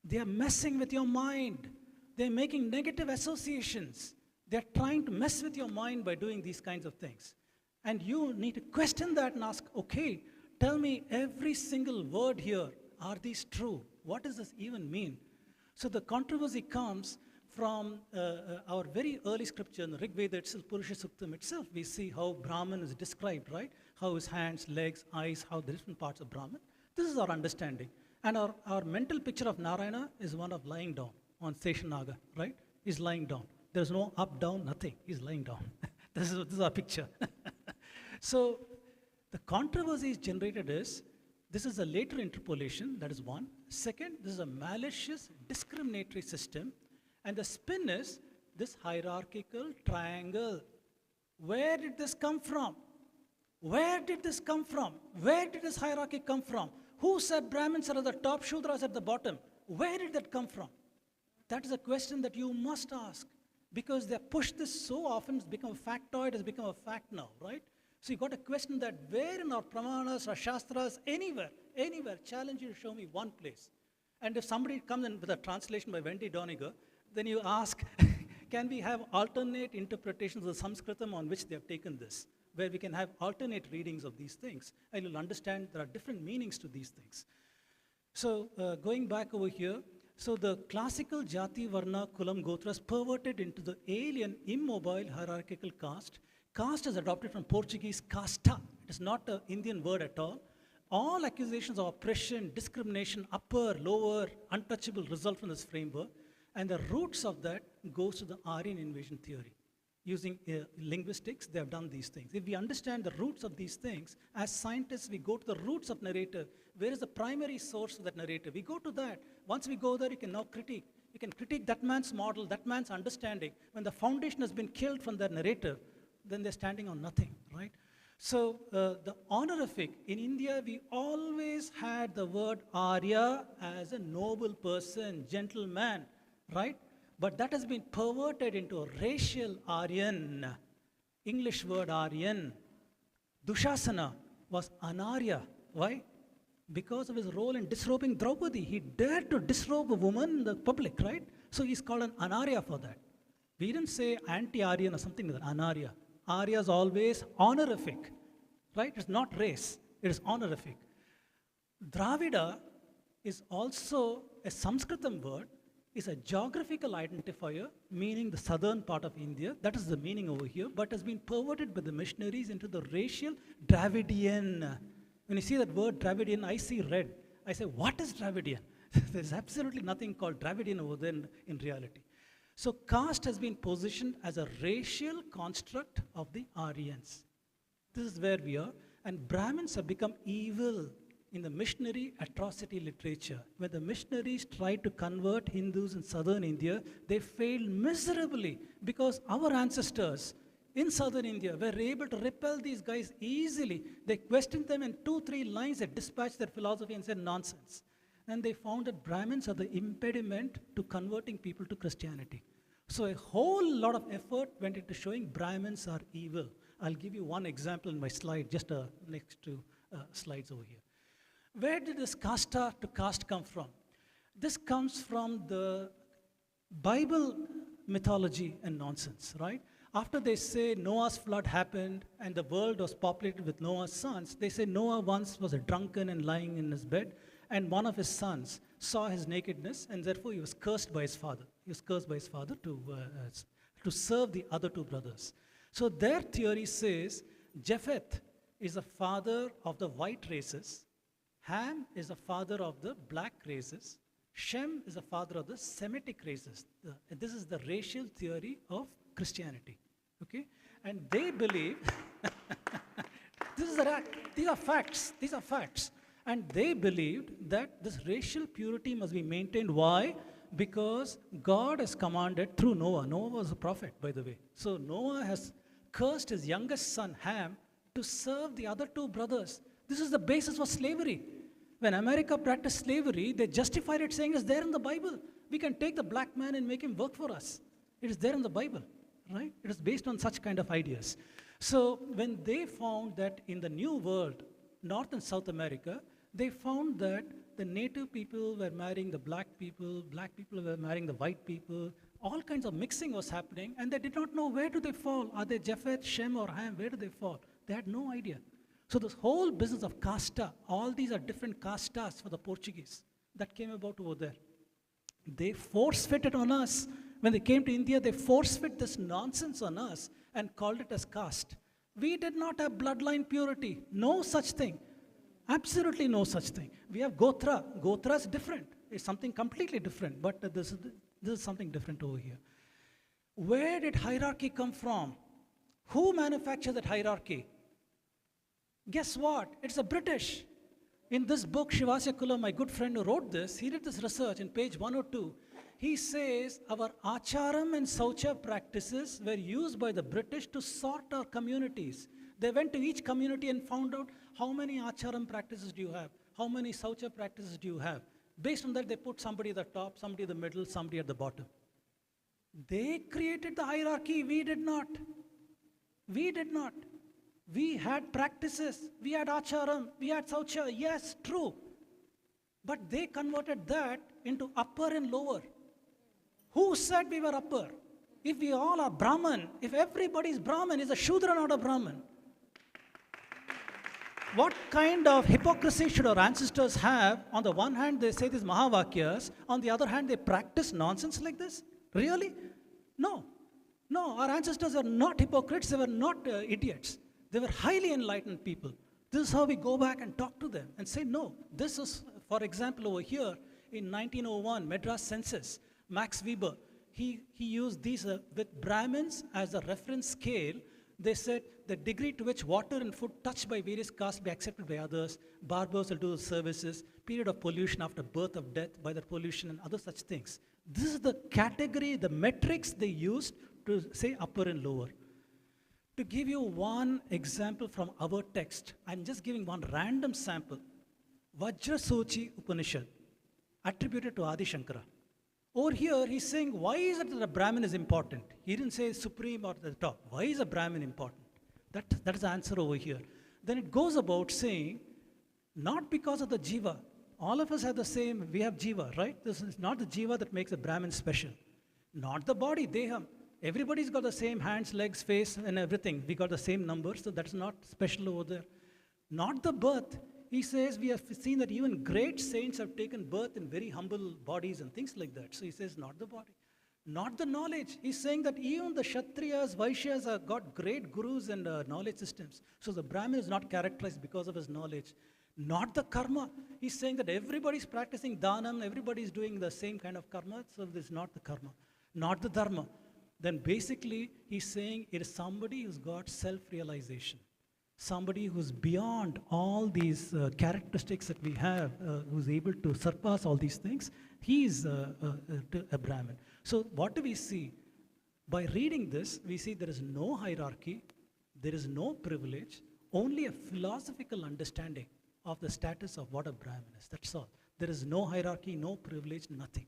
They are messing with your mind. They're making negative associations. They're trying to mess with your mind by doing these kinds of things. And you need to question that and ask, okay, tell me every single word here. Are these true? What does this even mean? So the controversy comes from our very early scripture in the Rig Veda itself, Purusha Suktam itself. We see how Brahman is described, right? How his hands, legs, eyes, how the different parts of Brahman. This is our understanding. And our mental picture of Narayana is one of lying down on Seshanaga, right? He's lying down. There's no up, down, nothing. He's lying down. This is our picture. So the controversy is generated is, this is a later interpolation, that is one. Second, this is a malicious, discriminatory system. And the spin is this hierarchical triangle. Where did this come from? Where did this come from? Where did this hierarchy come from? Who said Brahmins are at the top, Shudras at the bottom? Where did that come from? That is a question that you must ask, because they have pushed this so often, it's become a factoid, it's become a fact now, right? So you've got to question that where in our Pramanas or Shastras, anywhere, challenge you to show me one place. And if somebody comes in with a translation by Wendy Doniger, then you ask, can we have alternate interpretations of the Samskrtiyum on which they have taken this, where we can have alternate readings of these things, and you'll understand there are different meanings to these things. So going back over here, so the classical Jati, Varna, Kulam, Gotras perverted into the alien, immobile, hierarchical caste. Caste is adopted from Portuguese casta. It is not an Indian word at all. All accusations of oppression, discrimination, upper, lower, untouchable result from this framework. And the roots of that goes to the Aryan invasion theory. Using linguistics, they have done these things. If we understand the roots of these things, as scientists, we go to the roots of narrative. Where is the primary source of that narrative? We go to that. Once we go there, you can now critique. You can critique that man's model, that man's understanding. When the foundation has been killed from their narrative, then they're standing on nothing, right? So the honorific, in India, we always had the word Arya as a noble person, gentleman, right? But that has been perverted into a racial Aryan, English word Aryan. Dushasana was Anarya. Why? Because of his role in disrobing Draupadi. He dared to disrobe a woman in the public, right? So he's called an Anarya for that. We didn't say anti-Aryan or something like that, Anarya. Arya is always honorific, right? It's not race, it is honorific. Dravida is also a Sanskritam word, is a geographical identifier, meaning the southern part of India. That is the meaning over here, but has been perverted by the missionaries into the racial Dravidian. When you see that word Dravidian, I see red. I say, what is Dravidian? There's absolutely nothing called Dravidian over there in reality. So caste has been positioned as a racial construct of the Aryans. This is where we are. And Brahmins have become evil in the missionary atrocity literature. When the missionaries tried to convert Hindus in southern India, they failed miserably because our ancestors in southern India were able to repel these guys easily. They questioned them in 2-3 lines, they dispatched their philosophy and said nonsense. And they found that Brahmins are the impediment to converting people to Christianity. So a whole lot of effort went into showing Brahmins are evil. I'll give you one example in my slide, just next to slides over here. Where did this casta to caste come from? This comes from the Bible mythology and nonsense, right? After they say Noah's flood happened and the world was populated with Noah's sons, they say Noah once was a drunken and lying in his bed, and one of his sons saw his nakedness, and therefore he was cursed by his father. He was cursed by his father to serve the other two brothers. So their theory says Japheth is the father of the white races, Ham is the father of the black races, Shem is the father of the Semitic races. This is the racial theory of Christianity, okay? And they believe, these are facts. And they believed that this racial purity must be maintained. Why? Because God has commanded through Noah. Noah was a prophet, by the way. So Noah has cursed his youngest son, Ham, to serve the other two brothers. This is the basis for slavery. When America practiced slavery, they justified it saying it's there in the Bible. We can take the black man and make him work for us. It is there in the Bible, right? It is based on such kind of ideas. So when they found that in the New World, North and South America, they found that the native people were marrying the black people were marrying the white people, All kinds of mixing was happening, and they did not know where do they fall. Are they Japheth, Shem, or Ham? Where do they fall? They had no idea. So this whole business of casta, all these are different castas for the Portuguese that came about over there. They force-fitted on us. When they came to India, they force-fit this nonsense on us and called it as caste. We did not have bloodline purity. No such thing. Absolutely no such thing. We have Gotra. Gotra is different. It's something completely different. But this is something different over here. Where did hierarchy come from? Who manufactured that hierarchy? Guess what? It's the British. In this book, Shivasya Kula, my good friend who wrote this, he did this research in page 102. He says our acharam and saucha practices were used by the British to sort our communities. They went to each community and found out how many acharam practices do you have? How many saucha practices do you have? Based on that, they put somebody at the top, somebody in the middle, somebody at the bottom. They created the hierarchy. We did not. We did not. We had practices. We had acharam. We had saucha. Yes, true. But they converted that into upper and lower. Who said we were upper? If we all are Brahman, if everybody is Brahman, is a Shudra not a Brahman? What kind of hypocrisy should our ancestors have? On the one hand, they say these Mahavakyas. On the other hand, they practice nonsense like this? Really? No. No, our ancestors are not hypocrites. They were not idiots. They were highly enlightened people. This is how we go back and talk to them and say, no, this is, for example, over here in 1901, Madras Census, Max Weber, he used these with Brahmins as a reference scale. They said the degree to which water and food touched by various castes be accepted by others, barbers will do the services, period of pollution after birth of death by the pollution and other such things. This is the category, the metrics they used to say upper and lower. To give you one example from our text, I'm just giving one random sample. Vajrasochi Upanishad, attributed to Adi Shankara. Over here, he's saying, why is it that a Brahmin is important? He didn't say supreme or the top. Why is a Brahmin important? That is the answer over here. Then it goes about saying, not because of the jiva. All of us have the same, we have jiva, right? This is not the jiva that makes a Brahmin special. Not the body, deham. Everybody's got the same hands, legs, face, and everything. We got the same numbers, so that's not special over there. Not the birth. He says we have seen that even great saints have taken birth in very humble bodies and things like that. So he says not the body. Not the knowledge. He's saying that even the Kshatriyas, Vaishyas have got great gurus and knowledge systems. So the Brahmin is not characterized because of his knowledge. Not the karma. He's saying that everybody's practicing dhanam, everybody's doing the same kind of karma, so this is not the karma. Not the dharma. Then basically he's saying it is somebody who's got self-realization. Somebody who's beyond all these characteristics that we have, who's able to surpass all these things, he is a Brahmin. So what do we see? By reading this, we see there is no hierarchy, there is no privilege, only a philosophical understanding of the status of what a Brahmin is. That's all. There is no hierarchy, no privilege, nothing.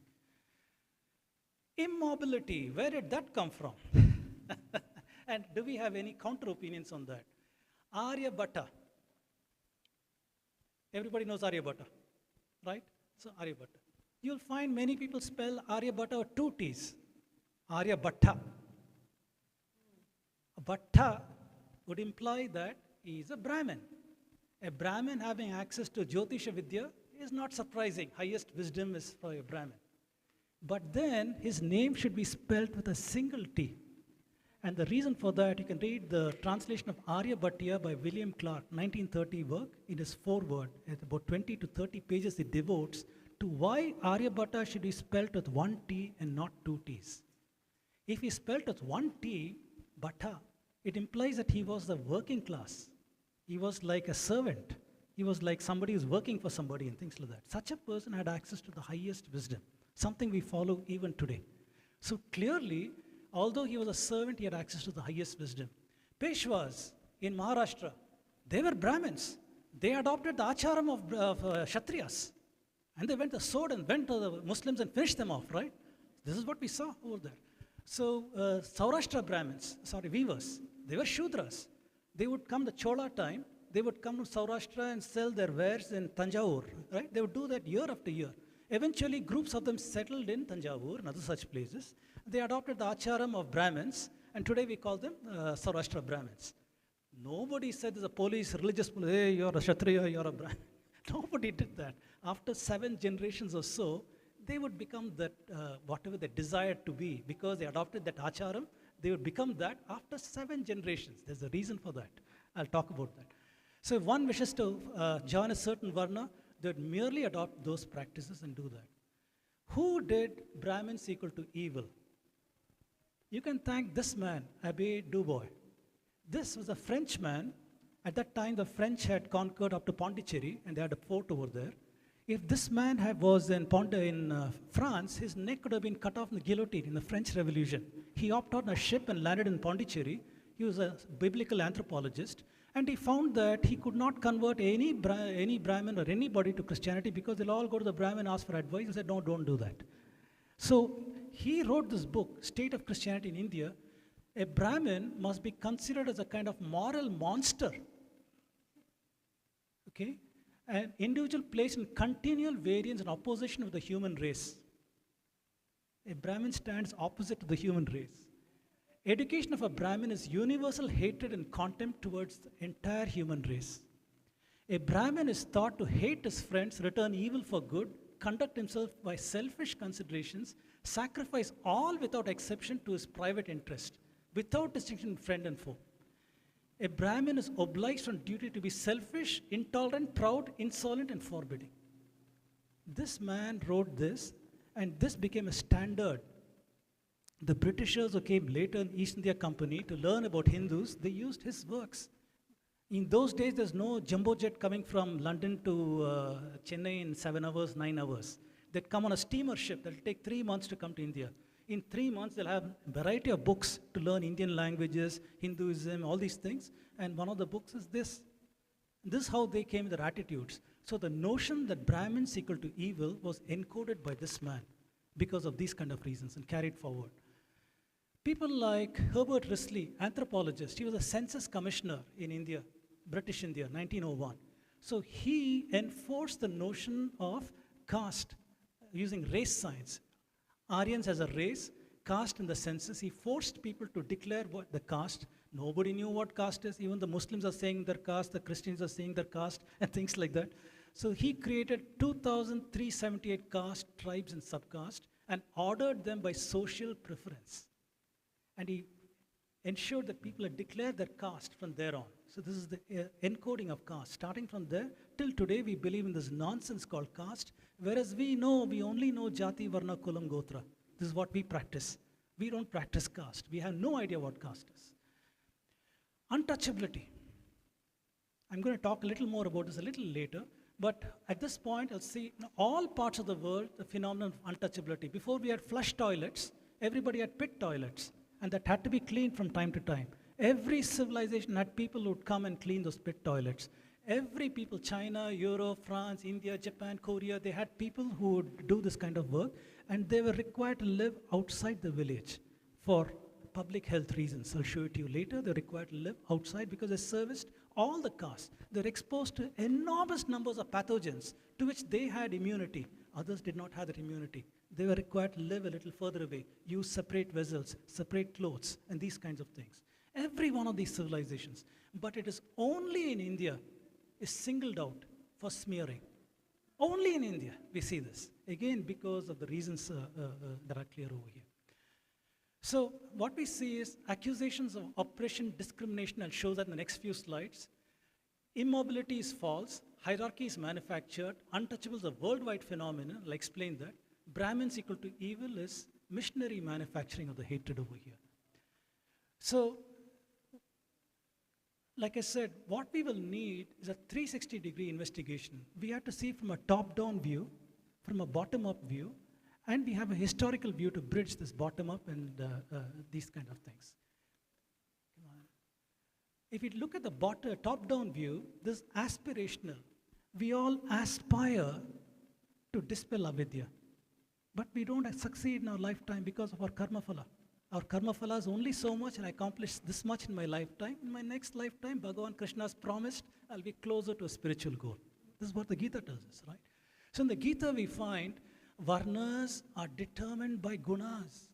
Immobility, where did that come from? And do we have any counter opinions on that? Aryabhatta. Everybody knows Aryabhatta, right? So Aryabhatta. You'll find many people spell Aryabhatta with two T's. Aryabhatta. Bhatta would imply that he is a Brahmin. A Brahmin having access to Jyotisha Vidya is not surprising. Highest wisdom is for a Brahmin. But then his name should be spelled with a single T. And the reason for that, you can read the translation of Aryabhatiya by William Clark, 1930 work. It is foreword. At about 20 to 30 pages it devotes to why Aryabhatta should be spelled with one T and not two T's. If he spelled with one T, Bhatta, it implies that he was the working class. He was like a servant. He was like somebody who's working for somebody and things like that. Such a person had access to the highest wisdom, something we follow even today. So clearly, although he was a servant, he had access to the highest wisdom. Peshwas in Maharashtra, they were Brahmins. They adopted the acharam of Kshatriyas. And they went the sword and went to the Muslims and finished them off, right? This is what we saw over there. So Saurashtra Brahmins, weavers, they were Shudras. They would come the Chola time, they would come to Saurashtra and sell their wares in Tanjavur, right? They would do that year after year. Eventually, groups of them settled in Tanjavur and other such places. They adopted the acharam of Brahmins, and today we call them Saurashtra Brahmins. Nobody said there's a police, religious police, hey, you're a Kshatriya, you're a Brahmin. Nobody did that. After 7 generations or so, they would become that whatever they desired to be, because they adopted that acharam, they would become that after 7 generations. There's a reason for that. I'll talk about that. So if one wishes to join a certain varna, they would merely adopt those practices and do that. Who did Brahmins equal to evil? You can thank this man, Abbé Dubois. This was a Frenchman. At that time, the French had conquered up to Pondicherry, and they had a fort over there. If this man was in France, his neck could have been cut off in the guillotine in the French Revolution. He hopped on a ship and landed in Pondicherry. He was a biblical anthropologist, and he found that he could not convert any Brahmin or anybody to Christianity because they'll all go to the Brahmin and ask for advice. He said, no, don't do that. So he wrote this book, State of Christianity in India. A Brahmin must be considered as a kind of moral monster. Okay? An individual placed in continual variance and opposition with the human race. A Brahmin stands opposite to the human race. Education of a Brahmin is universal hatred and contempt towards the entire human race. A Brahmin is taught to hate his friends, return evil for good, conduct himself by selfish considerations, sacrifice all without exception to his private interest, without distinction friend and foe. A Brahmin is obliged on duty to be selfish, intolerant, proud, insolent, and forbidding. This man wrote this, and this became a standard. The Britishers who came later in East India Company to learn about Hindus, they used his works. In those days, there's no jumbo jet coming from London to Chennai in 7 hours, 9 hours. They'd come on a steamer ship that'll take 3 months to come to India. In 3 months, they'll have a variety of books to learn Indian languages, Hinduism, all these things. And one of the books is this. This is how they came with their attitudes. So the notion that Brahmins equal to evil was encoded by this man because of these kind of reasons and carried forward. People like Herbert Risley, anthropologist, he was a census commissioner in India, British India, 1901. So he enforced the notion of caste using race science. Aryans as a race, caste in the census. He forced people to declare what the caste. Nobody knew what caste is. Even the Muslims are saying their caste, the Christians are saying their caste, and things like that. So he created 2,378 caste, tribes, and subcaste, and ordered them by social preference. And he ensured that people had declared their caste from there on. So this is the encoding of caste. Starting from there, till today, we believe in this nonsense called caste, whereas we only know Jati, Varna, Kulam, Gotra. This is what we practice. We don't practice caste. We have no idea what caste is. Untouchability. I'm going to talk a little more about this a little later, but at this point, I'll see in all parts of the world the phenomenon of untouchability. Before we had flush toilets, everybody had pit toilets, and that had to be cleaned from time to time. Every civilization had people who would come and clean those pit toilets. Every people, China, Europe, France, India, Japan, Korea, they had people who would do this kind of work, and they were required to live outside the village for public health reasons. I'll show it to you later. They're required to live outside because they serviced all the castes. They're exposed to enormous numbers of pathogens to which they had immunity. Others did not have that immunity. They were required to live a little further away, use separate vessels, separate clothes, and these kinds of things. Every one of these civilizations. But it is only in India is singled out for smearing. Only in India we see this. Again, because of the reasons that are clear over here. So what we see is accusations of oppression, discrimination. I'll show that in the next few slides. Immobility is false. Hierarchy is manufactured. Untouchables are worldwide phenomena. I'll explain that. Brahmins equal to evil is missionary manufacturing of the hatred over here. So, like I said, what we will need is a 360-degree investigation. We have to see from a top-down view, from a bottom-up view, and we have a historical view to bridge this bottom-up and these kind of things. Come on. If you look at the top-down view, this is aspirational. We all aspire to dispel avidya, but we don't succeed in our lifetime because of our karma phala. Our karma phala is only so much, and I accomplished this much in my lifetime. In my next lifetime, Bhagavan Krishna has promised I'll be closer to a spiritual goal. This is what the Gita tells us, right? So in the Gita we find varnas are determined by gunas.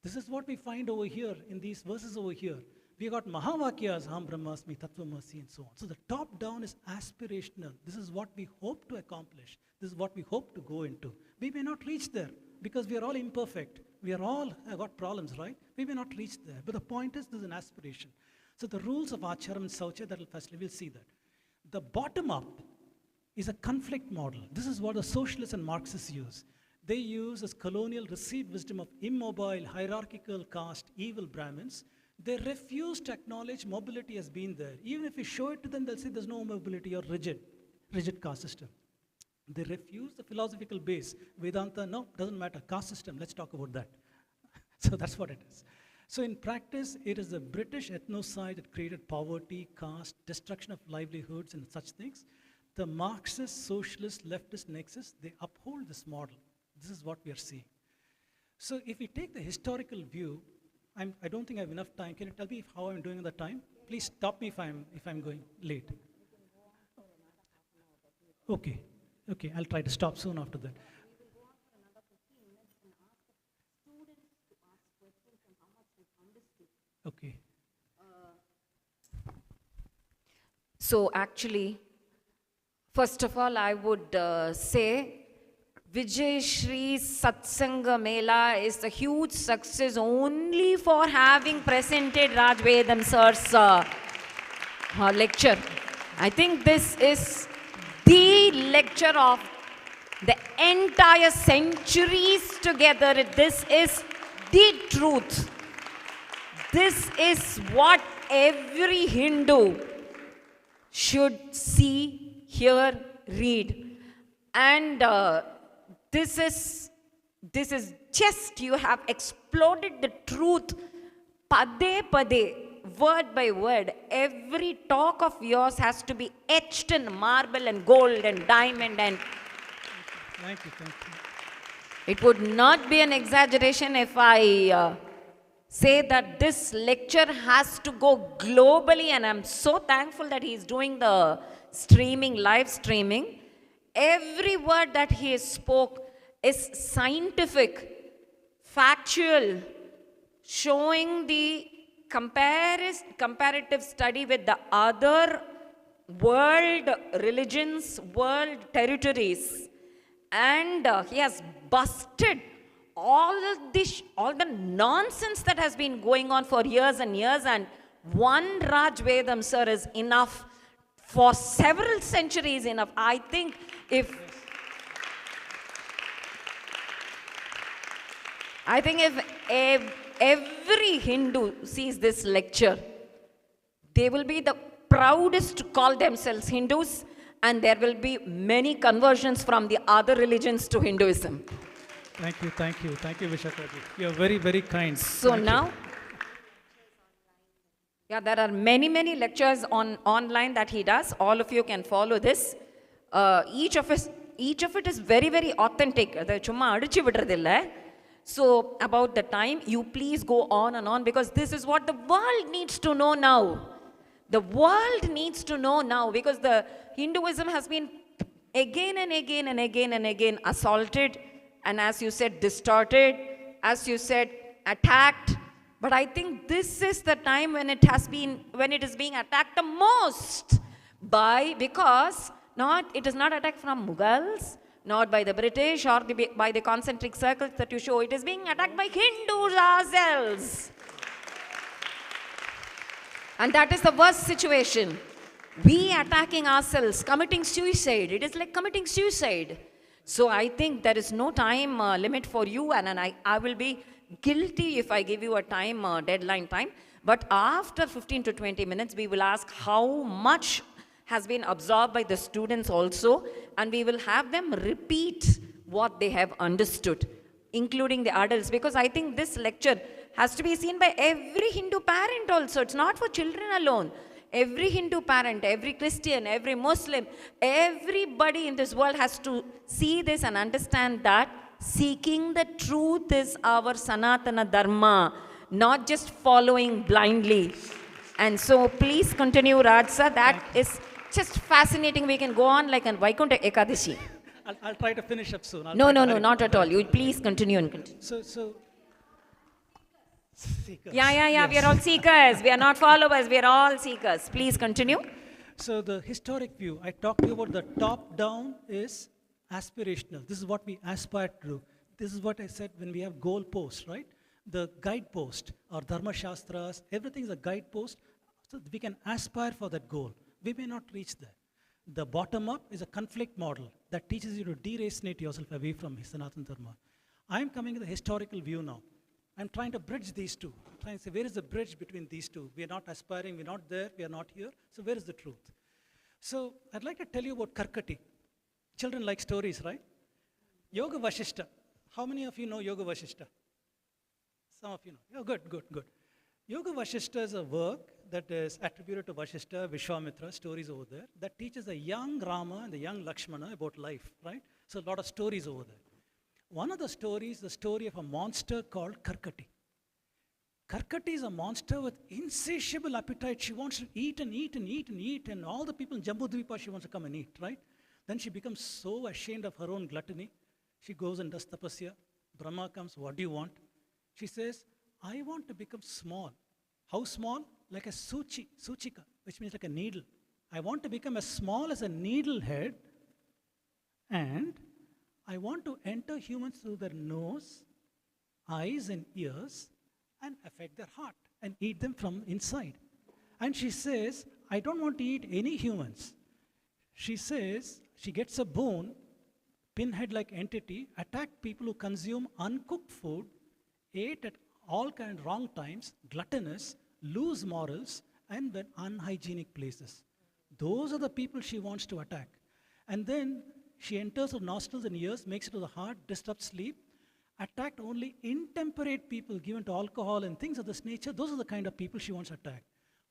This is what we find over here in these verses over here. We got Mahavakyas, Aham Brahmasmi, Tattvamasi, and so on. So the top down is aspirational. This is what we hope to accomplish. This is what we hope to go into. We may not reach there because we are all imperfect. We are all have got problems, right? We may not reach there. But the point is, this is an aspiration. So the rules of Acharam and Saucha, that will firstly, we'll see that. The bottom up is a conflict model. This is what the socialists and Marxists use. They use as colonial received wisdom of immobile, hierarchical caste, evil Brahmins. They refuse to acknowledge mobility has been there. Even if we show it to them, they'll say there's no mobility or rigid caste system. They refuse the philosophical base. Vedanta, no, doesn't matter. Caste system, let's talk about that. So that's what it is. So in practice, it is the British ethnocide that created poverty, caste, destruction of livelihoods and such things. The Marxist, socialist, leftist nexus, they uphold this model. This is what we are seeing. So if we take the historical view, I don't think I have enough time. Can you tell me how I'm doing on the time? Please stop me if I'm going late. Okay, I'll try to stop soon after that. Okay. So actually, first of all, I would say Vijayashri Satsanga Mela is a huge success only for having presented Raj Vedam sir's lecture. I think this is the lecture of the entire centuries together. This is the truth. This is what every Hindu should see, hear, read. And this is just, you have exploded the truth, pade pade, word by word. Every talk of yours has to be etched in marble and gold and diamond. And Thank you. It would not be an exaggeration if I say that this lecture has to go globally, and I'm so thankful that he's doing the live streaming. Every word that he spoke is scientific, factual, showing the comparative study with the other world religions, world territories. And he has busted all the nonsense that has been going on for years and years, and one Raj Vedam sir is enough for several centuries enough. I think if every Hindu sees this lecture, they will be the proudest to call themselves Hindus, and there will be many conversions from the other religions to Hinduism. Thank you, Vishakha ji. You're very, very kind. So now, there are many lectures online that he does. All of you can follow this. Each of it is very, very authentic. So about the time, you please go on and on, because this is what the world needs to know now. The world needs to know now, because the Hinduism has been again and again assaulted, and as you said, distorted, as you said, attacked. But I think this is the time when it is being attacked the most because it is not attacked from Mughals, not by the British or by the concentric circles that you show. It is being attacked by Hindus ourselves. And that is the worst situation. We attacking ourselves, committing suicide. It is like committing suicide. So I think there is no time limit for you, and I will be guilty if I give you a deadline time. But after 15 to 20 minutes, we will ask how much has been absorbed by the students also, and we will have them repeat what they have understood, including the adults, because I think this lecture has to be seen by every Hindu parent also. It's not for children alone. Every Hindu parent, every Christian, every Muslim, everybody in this world has to see this and understand that seeking the truth is our Sanatana Dharma, not just following blindly. And so please continue, Raj sir. That is just fascinating. We can go on like an Vaikuntha Ekadashi. I'll try to finish up soon. No, not at all. You please continue and continue. So Seekers. Yeah. Yes. We are all seekers. We are not followers. We are all seekers. Please continue. So the historic view, I talked to you about the top-down is aspirational. This is what we aspire to do. This is what I said when we have goal posts, right? The guidepost or Dharma Shastras, everything is a guidepost, so we can aspire for that goal. We may not reach there. The bottom-up is a conflict model that teaches you to deracinate yourself away from Sanatana Dharma. I am coming to the historical view now. I'm trying to bridge these two. I'm trying to say, where is the bridge between these two? We are not aspiring, we're not there, we are not here. So where is the truth? So I'd like to tell you about Karkati. Children like stories, right? Yoga Vashishta. How many of you know Yoga Vashishta? Some of you know. Oh, good. Yoga Vashishta is a work that is attributed to Vashishta, Vishwamitra, stories over there, that teaches a young Rama and the young Lakshmana about life, right? So a lot of stories over there. One of the stories, the story of a monster called Karkati. Karkati is a monster with insatiable appetite. She wants to eat and eat and eat and eat, and all the people in Jambudvipa she wants to come and eat, right? Then she becomes so ashamed of her own gluttony. She goes and does tapasya. Brahma comes, what do you want? She says, I want to become small. How small? Like a suchika, which means like a needle. I want to become as small as a needle head, and I want to enter humans through their nose, eyes and ears, and affect their heart and eat them from inside. And she says, I don't want to eat any humans. She says, she gets a boon, pinhead-like entity, attack people who consume uncooked food, ate at all kind of wrong times, gluttonous, lose morals, and then unhygienic places. Those are the people she wants to attack. And then she enters her nostrils and ears, makes it to the heart, disrupts sleep, attacked only intemperate people given to alcohol and things of this nature. Those are the kind of people she wants to attack.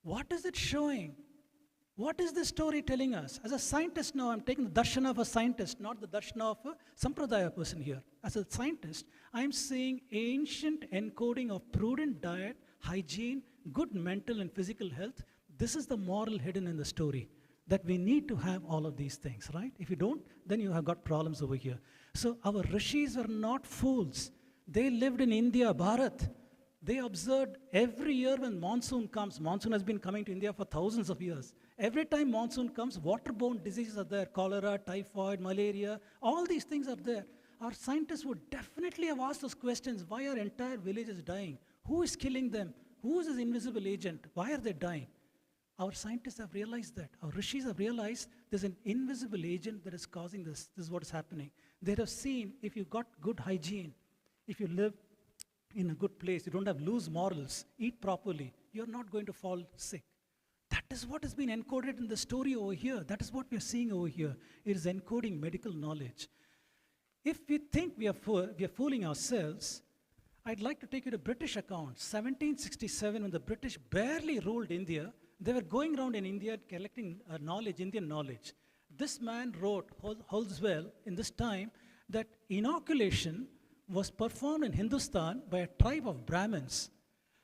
What is it showing? What is this story telling us? As a scientist now, I'm taking the darshana of a scientist, not the darshana of a sampradaya person here. As a scientist, I'm seeing ancient encoding of prudent diet, hygiene, good mental and physical health. This is the moral hidden in the story, that we need to have all of these things, right? If you don't, then you have got problems over here. So our rishis were not fools. They lived in India, Bharat. They observed every year when monsoon comes. Monsoon has been coming to India for thousands of years. Every time monsoon comes, waterborne diseases are there. Cholera, typhoid, malaria, all these things are there. Our scientists would definitely have asked those questions. Why are entire villages dying? Who is killing them? Who is this invisible agent? Why are they dying? Our scientists have realized that. Our rishis have realized there's an invisible agent that is causing this. This is what is happening. They have seen if you've got good hygiene, if you live in a good place, you don't have loose morals, eat properly, you're not going to fall sick. That is what has been encoded in the story over here. That is what we are seeing over here. It is encoding medical knowledge. If we think we are fooling ourselves, I'd like to take you to British accounts. 1767, when the British barely ruled India, they were going around in India collecting knowledge, Indian knowledge. This man wrote, Holdswell, in this time, that inoculation was performed in Hindustan by a tribe of Brahmins.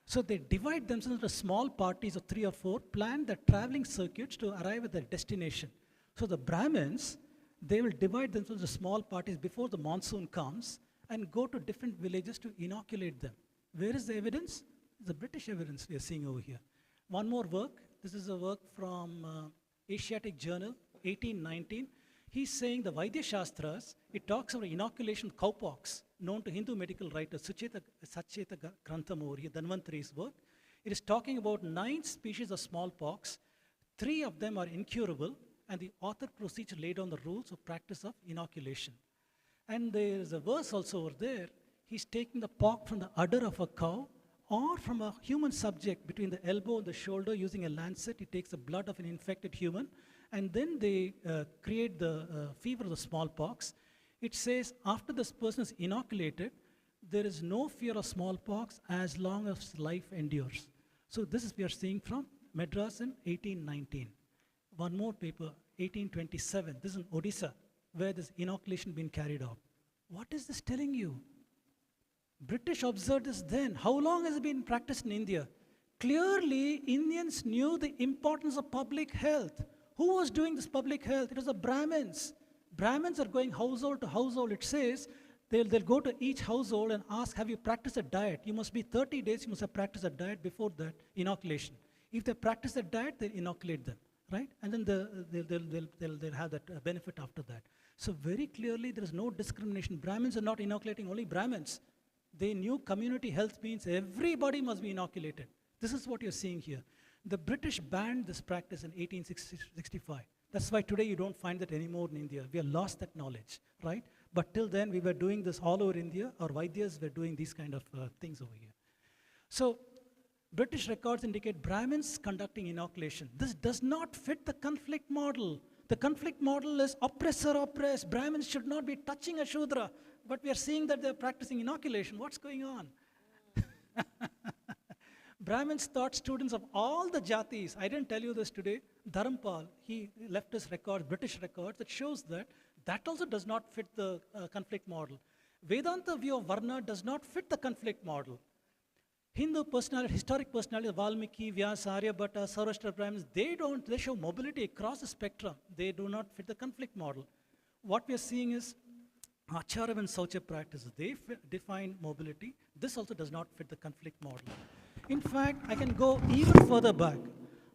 So they divide themselves into small parties of 3 or 4, plan their traveling circuits to arrive at their destination. So the Brahmins, they will divide themselves into small parties before the monsoon comes and go to different villages to inoculate them. Where is the evidence? The British evidence we are seeing over here. One more work. This is a work from Asiatic Journal, 1819. He's saying the Vaidya Shastras, it talks about inoculation of cowpox, known to Hindu medical writer Sacheta Grantham over here, Dhanvantari's work. It is talking about 9 species of smallpox. 3 of them are incurable, and the author proceeds to lay down the rules of practice of inoculation. And there is a verse also over there. He's taking the pox from the udder of a cow or from a human subject between the elbow and the shoulder using a lancet. He takes the blood of an infected human, and then they create the fever of the smallpox. It says after this person is inoculated, there is no fear of smallpox as long as life endures. So this is we are seeing from Madras in 1819. One more paper, 1827. This is in Odisha, where this inoculation been carried out. What is this telling you? British observed this then. How long has it been practiced in India? Clearly, Indians knew the importance of public health. Who was doing this public health? It was the Brahmins. Brahmins are going household to household. It says They'll go to each household and ask, have you practiced a diet? You must be 30 days, you must have practiced a diet before that inoculation. If they practice a diet, they'll inoculate them, right? And then they'll have that benefit after that. So very clearly, there is no discrimination. Brahmins are not inoculating only Brahmins. They knew community health means everybody must be inoculated. This is what you're seeing here. The British banned this practice in 1865. That's why today you don't find that anymore in India. We have lost that knowledge, right? But till then, we were doing this all over India. Our Vaidyas were doing these kind of things over here. So British records indicate Brahmins conducting inoculation. This does not fit the conflict model. The conflict model is oppressor oppressed. Brahmins should not be touching a Shudra. But we are seeing that they're practicing inoculation. What's going on? Brahmins taught students of all the jatis. I didn't tell you this today. Dharampal, he left his records, British records, that shows that also does not fit the conflict model. Vedanta view of Varna does not fit the conflict model. Hindu personality, historic personality, Valmiki, Vyasa, Aryabhatta, Saurashtra Brahmins, they show mobility across the spectrum. They do not fit the conflict model. What we are seeing is Acharam and Saucha practices. They define mobility. This also does not fit the conflict model. In fact, I can go even further back.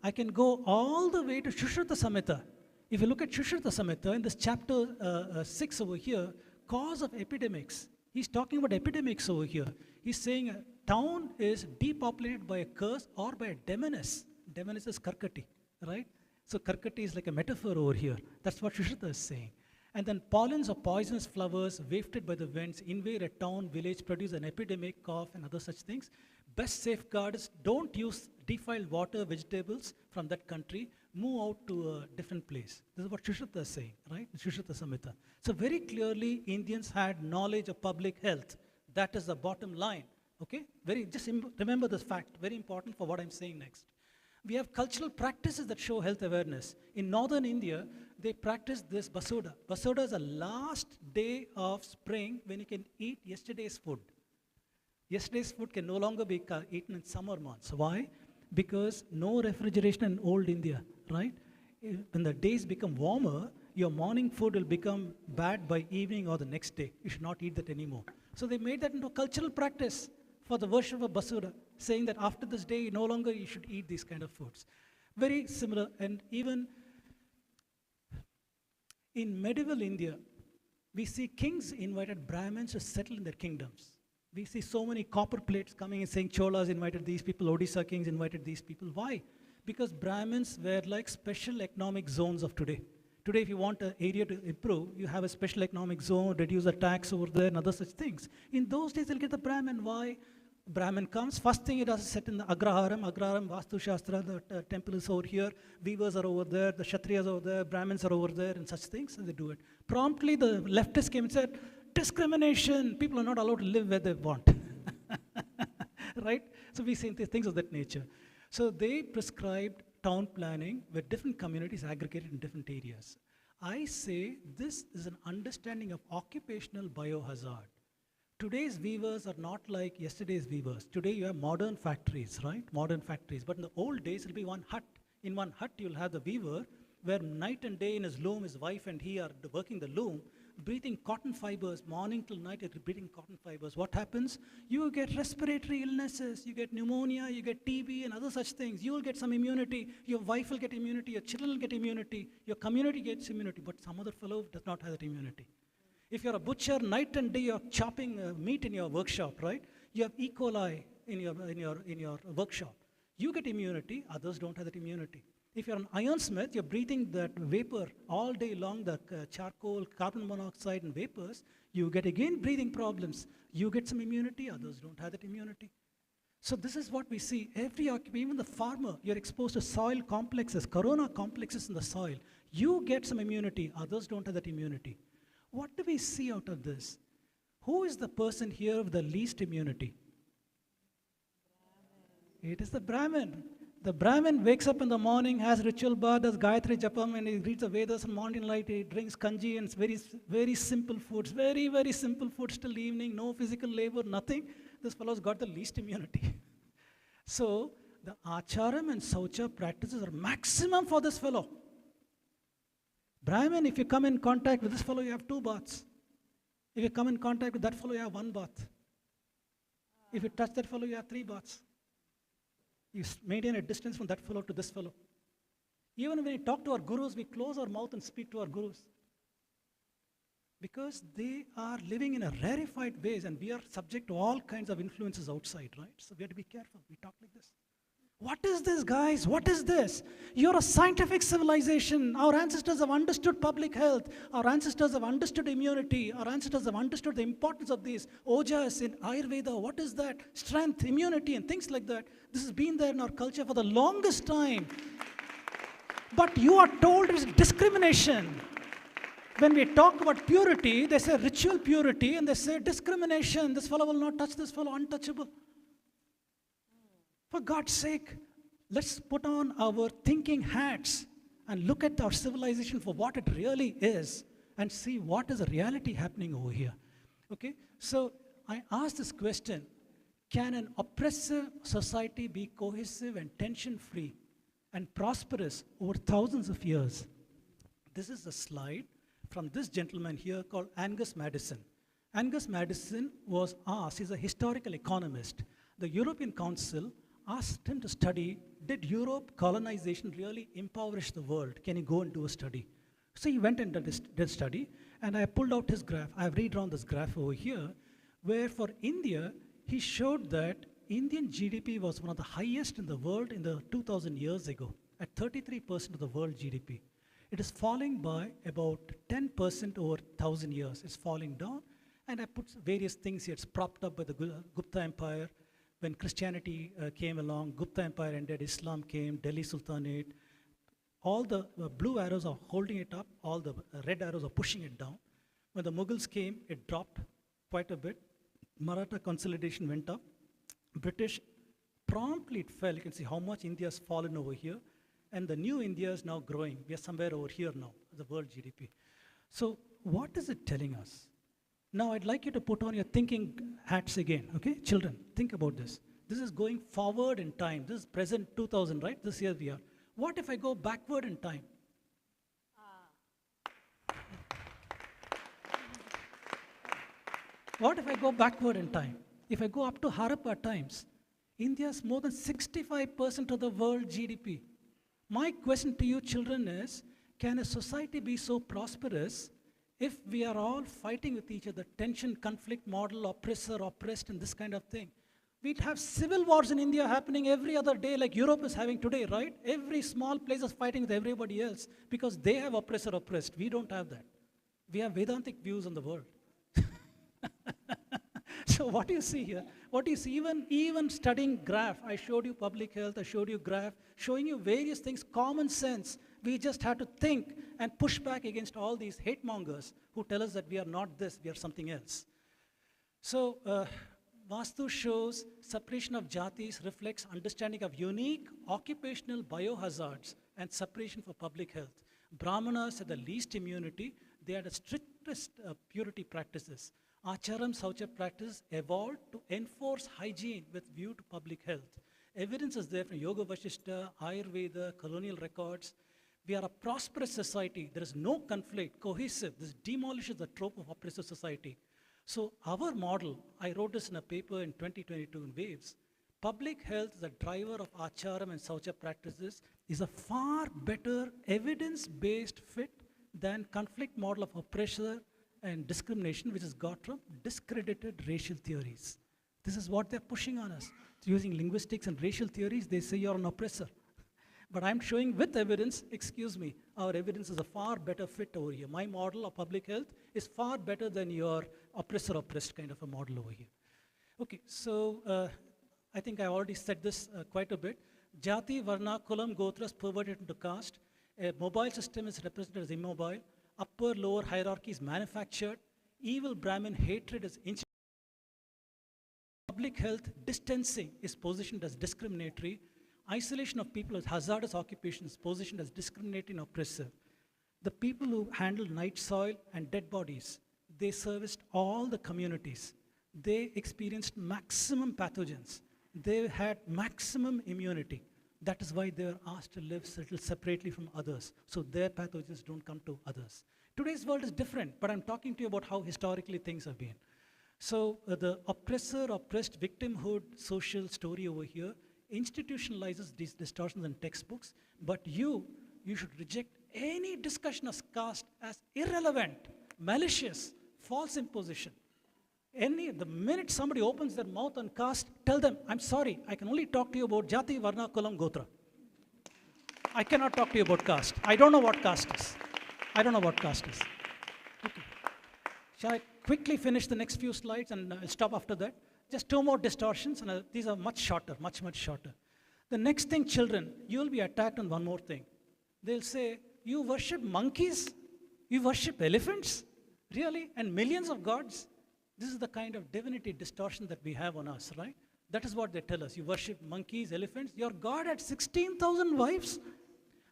I can go all the way to Shushruta Samhita. If you look at Shushruta Samhita, in this chapter 6 over here, cause of epidemics. He's talking about epidemics over here. He's saying a town is depopulated by a curse or by a demoness. Demoness is Karkati, right? So Karkati is like a metaphor over here. That's what Shushruta is saying. And then pollens of poisonous flowers wafted by the winds invade a town, village, produce an epidemic, cough, and other such things. Best safeguard is don't use defiled water, vegetables from that country. Move out to a different place. This is what Shushruta is saying, right? Shushruta Samhita. So very clearly, Indians had knowledge of public health. That is the bottom line, okay? Just remember this fact, very important for what I'm saying next. We have cultural practices that show health awareness. In northern India, they practice this Basoda. Basoda is the last day of spring when you can eat yesterday's food. Yesterday's food can no longer be eaten in summer months. Why? Because no refrigeration in old India, right? When the days become warmer, your morning food will become bad by evening or the next day. You should not eat that anymore. So they made that into a cultural practice for the worship of Basura, saying that after this day, no longer you should eat these kind of foods. Very similar, and even in medieval India, we see kings invited Brahmins to settle in their kingdoms. We see so many copper plates coming and saying Cholas invited these people, Odisha kings invited these people. Why? Because Brahmins were like special economic zones of today. Today, if you want an area to improve, you have a special economic zone, reduce the tax over there, and other such things. In those days, they'll get the Brahmin. Why? Brahmin comes, first thing it does is set in the Agraharam, Vastu Shastra, the temple is over here, weavers are over there, the Kshatriyas are over there, Brahmins are over there, and such things, and they do it. Promptly, the leftists came and said, discrimination, people are not allowed to live where they want. Right? So we see things of that nature. So they prescribed town planning where different communities aggregated in different areas. I say this is an understanding of occupational biohazard. Today's weavers are not like yesterday's weavers. Today you have modern factories, right? Modern factories. But in the old days, it'll be one hut. In one hut, you'll have the weaver where night and day in his loom, his wife and he are working the loom, breathing cotton fibers, morning till night, you're breathing cotton fibers. What happens? You get respiratory illnesses, you get pneumonia, you get TB and other such things. You will get some immunity, your wife will get immunity, your children will get immunity, your community gets immunity, but some other fellow does not have that immunity. If you're a butcher, night and day you're chopping meat in your workshop, right? You have E. coli in your workshop. You get immunity, others don't have that immunity. If you're an ironsmith, you're breathing that vapor all day long, the charcoal, carbon monoxide and vapors, you get again breathing problems. You get some immunity, others don't have that immunity. So this is what we see. Every occupation, even the farmer, you're exposed to soil complexes, corona complexes in the soil. You get some immunity, others don't have that immunity. What do we see out of this? Who is the person here with the least immunity? It is the Brahmin. The Brahmin wakes up in the morning, has ritual bath, does Gayatri Japam, and he reads the Vedas in morning light, he drinks kanji, and it's very, very simple foods, very, very simple foods till evening, no physical labor, nothing. This fellow's got the least immunity. So, the Acharam and Saucha practices are maximum for this fellow. Brahmin, if you come in contact with this fellow, you have 2 baths. If you come in contact with that fellow, you have 1 bath. If you touch that fellow, you have 3 baths. You maintain a distance from that fellow to this fellow. Even when we talk to our gurus, we close our mouth and speak to our gurus. Because they are living in a rarefied ways, and we are subject to all kinds of influences outside, right? So we have to be careful. We talk like this. What is this, guys? What is this? You're a scientific civilization. Our ancestors have understood public health. Our ancestors have understood immunity. Our ancestors have understood the importance of these ojas in Ayurveda. What is that? Strength, immunity, and things like that. This has been there in our culture for the longest time. But you are told it's discrimination. When we talk about purity, they say ritual purity, and they say discrimination. This fellow will not touch this fellow, untouchable. For God's sake, let's put on our thinking hats and look at our civilization for what it really is and see what is the reality happening over here. Okay? So I ask this question, can an oppressive society be cohesive and tension-free and prosperous over thousands of years? This is a slide from this gentleman here called Angus Maddison. Angus Maddison was asked, he's a historical economist. The European Council asked him to study, did Europe colonization really impoverish the world? Can he go and do a study? So he went and did study, and I pulled out his graph. I have redrawn this graph over here, where for India, he showed that Indian GDP was one of the highest in the world in the 2000 years ago, at 33% of the world GDP. It is falling by about 10% over 1,000 years. It's falling down, and I put various things here. It's propped up by the Gupta Empire. When Christianity came along, Gupta Empire ended, Islam came, Delhi Sultanate. All the blue arrows are holding it up, all the red arrows are pushing it down. When the Mughals came, it dropped quite a bit. Maratha consolidation went up. British, promptly it fell. You can see how much India has fallen over here. And the new India is now growing. We are somewhere over here now, the world GDP. So what is it telling us? Now I'd like you to put on your thinking hats again, okay? Children, think about this. This is going forward in time. This is present 2000, right? This year we are. What if I go backward in time? What if I go backward in time? If I go up to Harappa times, India's more than 65% of the world GDP. My question to you children is, can a society be so prosperous if we are all fighting with each other, tension, conflict model, oppressor, oppressed, and this kind of thing? We'd have civil wars in India happening every other day like Europe is having today, right? Every small place is fighting with everybody else because they have oppressor, oppressed. We don't have that. We have Vedantic views on the world. So what do you see here? What do you see? Even studying graph, I showed you public health, I showed you graph, showing you various things, common sense. We just have to think and push back against all these hate mongers who tell us that we are not this, we are something else. So Vastu shows separation of jatis reflects understanding of unique occupational biohazards and separation for public health. Brahmanas had the least immunity, they had the strictest purity practices. Acharam Saucha practice evolved to enforce hygiene with view to public health. Evidence is there from Yoga Vashishta, Ayurveda, colonial records. We are a prosperous society. There is no conflict, cohesive. This demolishes the trope of oppressive society. So our model, I wrote this in a paper in 2022 in Waves. Public health is a driver of Acharam and Saucha practices is a far better evidence-based fit than conflict model of oppressor and discrimination, which is got from discredited racial theories. This is what they're pushing on us. So using linguistics and racial theories, they say you're an oppressor. But I'm showing with evidence, excuse me, our evidence is a far better fit over here. My model of public health is far better than your oppressor-oppressed kind of a model over here. Okay, so I think I already said this quite a bit. Jati, Varna, Kulam, Gotras perverted into caste. A mobile system is represented as immobile. Upper, lower hierarchy is manufactured. Evil Brahmin hatred is public health distancing is positioned as discriminatory. Isolation of people as hazardous occupations positioned as discriminatory and oppressive. The people who handled night soil and dead bodies, they serviced all the communities. They experienced maximum pathogens. They had maximum immunity. That is why they are asked to live little separately from others, so their pathogens don't come to others. Today's world is different, but I'm talking to you about how historically things have been. So the oppressor-oppressed victimhood social story over here institutionalizes these distortions in textbooks, but you should reject any discussion of caste as irrelevant, malicious, false imposition. The minute somebody opens their mouth on caste, tell them, I'm sorry, I can only talk to you about Jati, Varna, Kulam, Gotra. I cannot talk to you about caste. I don't know what caste is. I don't know what caste is. Okay. Shall I quickly finish the next few slides and stop after that? Just 2 more distortions, and these are much shorter, much, much shorter. The next thing, children, you will be attacked on one more thing. They'll say, you worship monkeys? You worship elephants? Really? And millions of gods? This is the kind of divinity distortion that we have on us, right? That is what they tell us. You worship monkeys, elephants. Your God had 16,000 wives.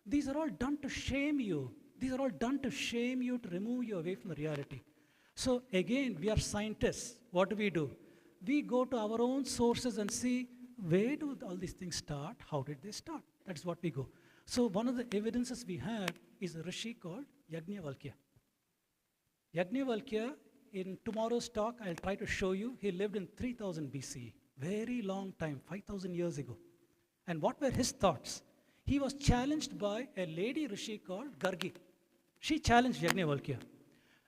These are all done to shame you. These are all done to shame you, to remove you away from the reality. So again, we are scientists. What do? We go to our own sources and see, where do all these things start? How did they start? That's what we go. So one of the evidences we have is a rishi called Yajnavalkya. Yajnavalkya, in tomorrow's talk, I'll try to show you, he lived in 3000 BCE. Very long time, 5,000 years ago. And what were his thoughts? He was challenged by a lady rishi called Gargi. She challenged Yajnavalkya.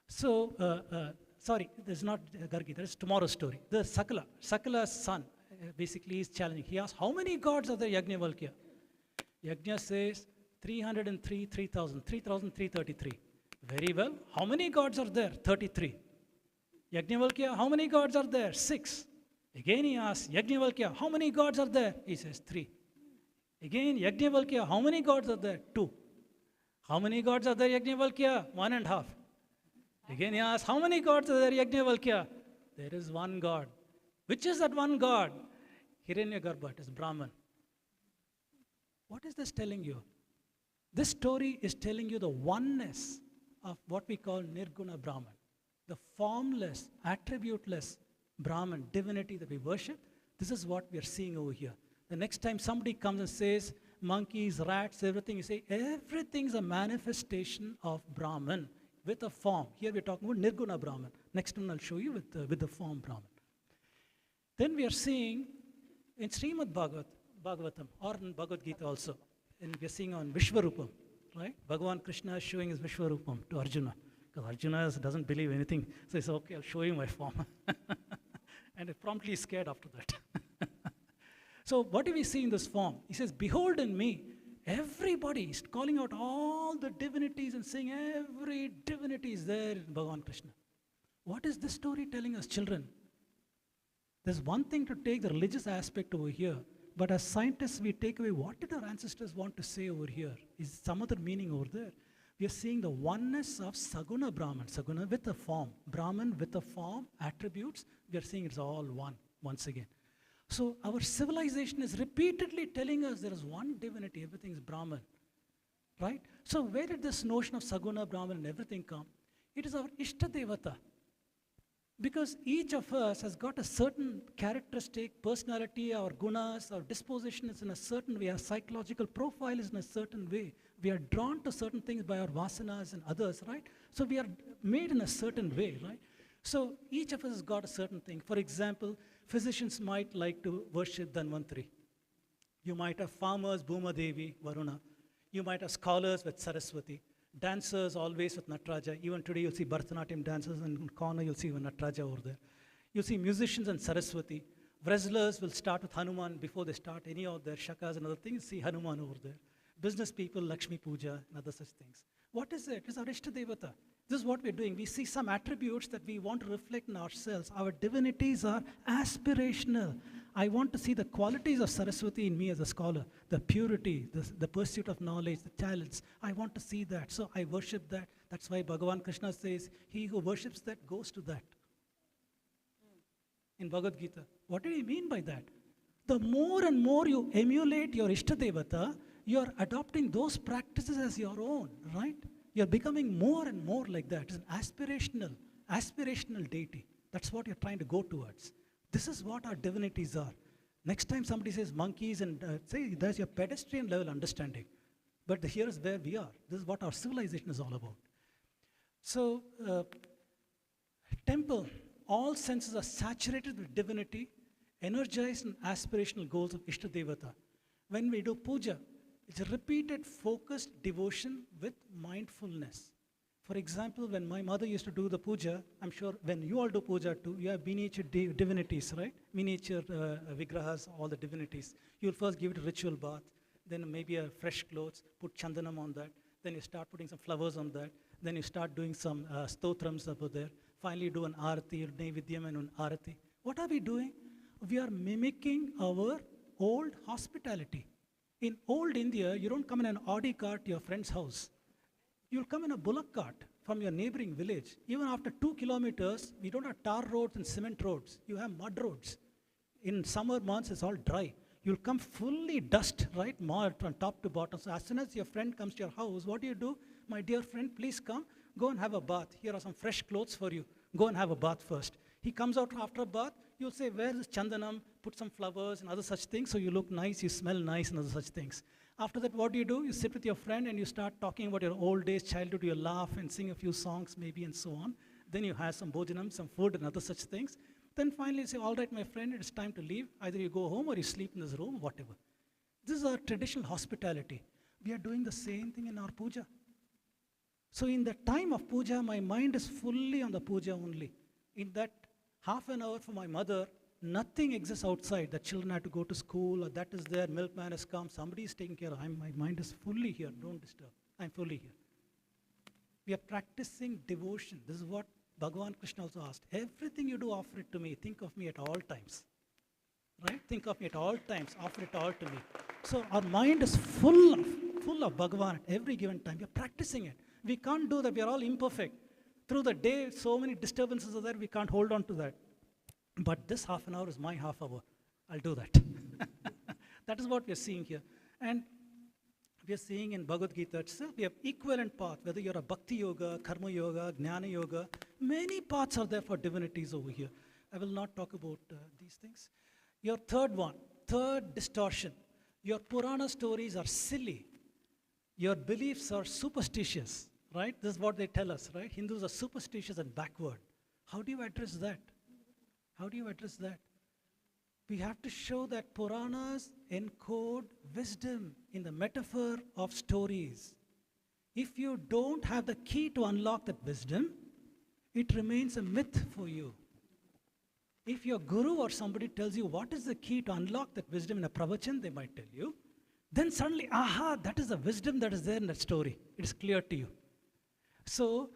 So, sorry, there's not Gargi, there's tomorrow's story. The Sakala's son, basically is challenging. He asked, how many gods are there, Yajnavalkya? Yajna says, 303, 3,000, 3,333. Very well. How many gods are there? 33. Yajnavalkya, how many gods are there? 6. Again he asks, Yajnavalkya, how many gods are there? He says 3. Again, Yajnavalkya, how many gods are there? 2. How many gods are there, Yajnavalkya? 1.5. Again he asks, how many gods are there, Yajnavalkya? There is one God. Which is that one God? Hiranyagarbha, it is Brahman. What is this telling you? This story is telling you the oneness of what we call Nirguna Brahman. The formless, attributeless Brahman, divinity that we worship. This is what we are seeing over here. The next time somebody comes and says, monkeys, rats, everything, you say, everything's a manifestation of Brahman with a form. Here we're talking about Nirguna Brahman. Next one I'll show you with the form Brahman. Then we are seeing in Srimad Bhagavatam, or in Bhagavad Gita also, and we are seeing on Vishwarupam, right? Bhagavan Krishna is showing his Vishwarupam to Arjuna. Because Arjuna doesn't believe anything. So he says, okay, I'll show you my form. And he promptly is scared after that. So what do we see in this form? He says, behold in me. Everybody is calling out all the divinities and saying every divinity is there in Bhagavan Krishna. What is this story telling us, children? There's one thing to take the religious aspect over here, but as scientists, we take away what did our ancestors want to say over here? Is some other meaning over there? We are seeing the oneness of Saguna Brahman, Saguna with a form, Brahman with a form, attributes. We are seeing it's all one, once again. So our civilization is repeatedly telling us there is one divinity, everything is Brahman, right? So where did this notion of Saguna, Brahman and everything come? It is our Ishta Devata. Because each of us has got a certain characteristic, personality, our gunas, our disposition is in a certain way, our psychological profile is in a certain way. We are drawn to certain things by our vasanas and others, right? So we are made in a certain way, right? So each of us has got a certain thing. For example, physicians might like to worship Dhanvantari. You might have farmers, Bhuma Devi, Varuna. You might have scholars with Saraswati. Dancers always with Nataraja. Even today you'll see Bharatanatyam dancers, and in the corner you'll see Nataraja over there. You'll see musicians and Saraswati. Wrestlers will start with Hanuman before they start any of their shakas and other things. See Hanuman over there. Business people, Lakshmi Puja and other such things. What is it? It's our Ishta Devata. This is what we're doing. We see some attributes that we want to reflect in ourselves. Our divinities are aspirational. I want to see the qualities of Saraswati in me as a scholar, the purity, the pursuit of knowledge, the talents. I want to see that. So I worship that. That's why Bhagavan Krishna says, he who worships that goes to that. In Bhagavad Gita. What did he mean by that? The more and more you emulate your Ishta Devata, you're adopting those practices as your own, right? You're becoming more and more like that. It's an aspirational deity. That's what you're trying to go towards. This is what our divinities are. Next time somebody says monkeys and say there's your pedestrian level understanding. But here is where we are. This is what our civilization is all about. So, temple, all senses are saturated with divinity, energized and aspirational goals of Ishtadevata. When we do puja, it's a repeated focused devotion with mindfulness. For example, when my mother used to do the puja, I'm sure when you all do puja too, you have miniature divinities, right? Miniature vigrahas, all the divinities. You'll first give it a ritual bath, then maybe a fresh clothes, put chandanam on that, then you start putting some flowers on that, then you start doing some stotrams over there. Finally, you do an arati, naividyam and an arati. What are we doing? We are mimicking our old hospitality. In old India, you don't come in an Audi car to your friend's house. You'll come in a bullock cart from your neighboring village. Even after 2 kilometers, we don't have tar roads and cement roads. You have mud roads. In summer months, it's all dry. You'll come fully dust, right? Mud from top to bottom. So as soon as your friend comes to your house, what do? My dear friend, please come. Go and have a bath. Here are some fresh clothes for you. Go and have a bath first. He comes out after a bath. You'll say, where is chandanam? Put some flowers and other such things so you look nice, you smell nice and other such things. After that, what do? You sit with your friend and you start talking about your old days, childhood, you laugh and sing a few songs maybe and so on. Then you have some bhojanam, some food and other such things. Then finally you say, all right, my friend, it's time to leave. Either you go home or you sleep in this room, whatever. This is our traditional hospitality. We are doing the same thing in our puja. So in the time of puja, my mind is fully on the puja only. In that half an hour for my mother, nothing exists outside. The children have to go to school, or that is there, milkman has come, somebody is taking care of. My mind is fully here, don't disturb. I'm fully here. We are practicing devotion. This is what Bhagavan Krishna also asked. Everything you do, offer it to me. Think of me at all times. Right? Think of me at all times. Offer it all to me. So our mind is full of Bhagavan at every given time. We are practicing it. We can't do that. We are all imperfect. Through the day, so many disturbances are there. We can't hold on to that. But this half an hour is my half hour. I'll do that. That is what we are seeing here. And we are seeing in Bhagavad Gita itself, we have equivalent path, whether you're a Bhakti Yoga, Karma Yoga, Jnana Yoga, many paths are there for divinities over here. I will not talk about these things. Your third distortion. Your Purana stories are silly. Your beliefs are superstitious, right? This is what they tell us, right? Hindus are superstitious and backward. How do you address that? How do you address that? We have to show that Puranas encode wisdom in the metaphor of stories. If you don't have the key to unlock that wisdom, it remains a myth for you. If your guru or somebody tells you what is the key to unlock that wisdom in a pravachan, they might tell you, then suddenly, aha, that is the wisdom that is there in that story. It is clear to you. So,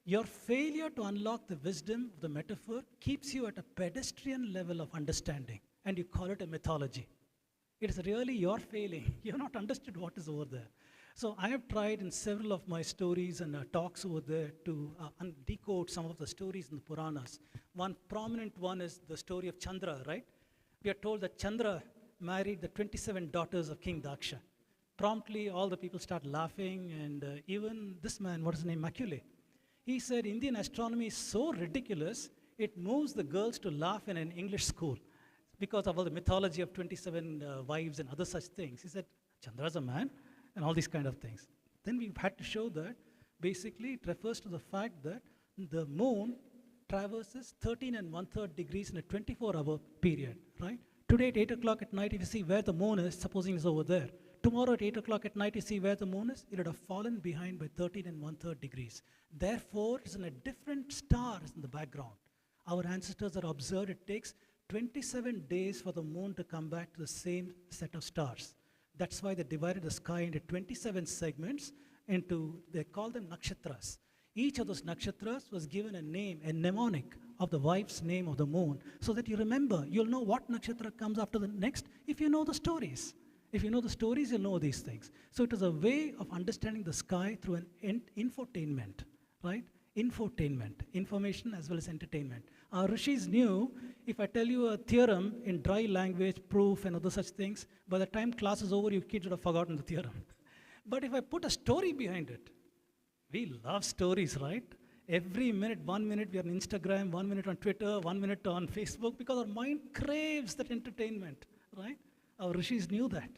your failure to unlock the wisdom of the metaphor keeps you at a pedestrian level of understanding, and you call it a mythology. It is really your failing. You have not understood what is over there. So I have tried in several of my stories and talks over there to decode some of the stories in the Puranas. One prominent one is the story of Chandra, right? We are told that Chandra married the 27 daughters of King Daksha. Promptly, all the people start laughing, and even this man, what is his name, Macule, he said, Indian astronomy is so ridiculous, it moves the girls to laugh in an English school because of all the mythology of 27 wives and other such things. He said, Chandra's a man, and all these kind of things. Then we had to show that basically it refers to the fact that the moon traverses 13 1/3 degrees in a 24-hour period, right? Today at 8 o'clock at night, if you see where the moon is, supposing it's over there, tomorrow at 8 o'clock at night, you see where the moon is, it would have fallen behind by 13 1/3 degrees. Therefore, it's in a different star in the background. Our ancestors are observed it takes 27 days for the moon to come back to the same set of stars. That's why they divided the sky into 27 segments they call them nakshatras. Each of those nakshatras was given a name, a mnemonic of the wife's name of the moon, so that you remember, you'll know what nakshatra comes after the next if you know the stories. If you know the stories, you'll know these things. So it is a way of understanding the sky through an infotainment, right? Infotainment, information as well as entertainment. Our rishis knew, if I tell you a theorem in dry language, proof and other such things, by the time class is over, you kids would have forgotten the theorem. But if I put a story behind it, we love stories, right? Every minute, 1 minute we are on Instagram, 1 minute on Twitter, 1 minute on Facebook, because our mind craves that entertainment, right? Our rishis knew that.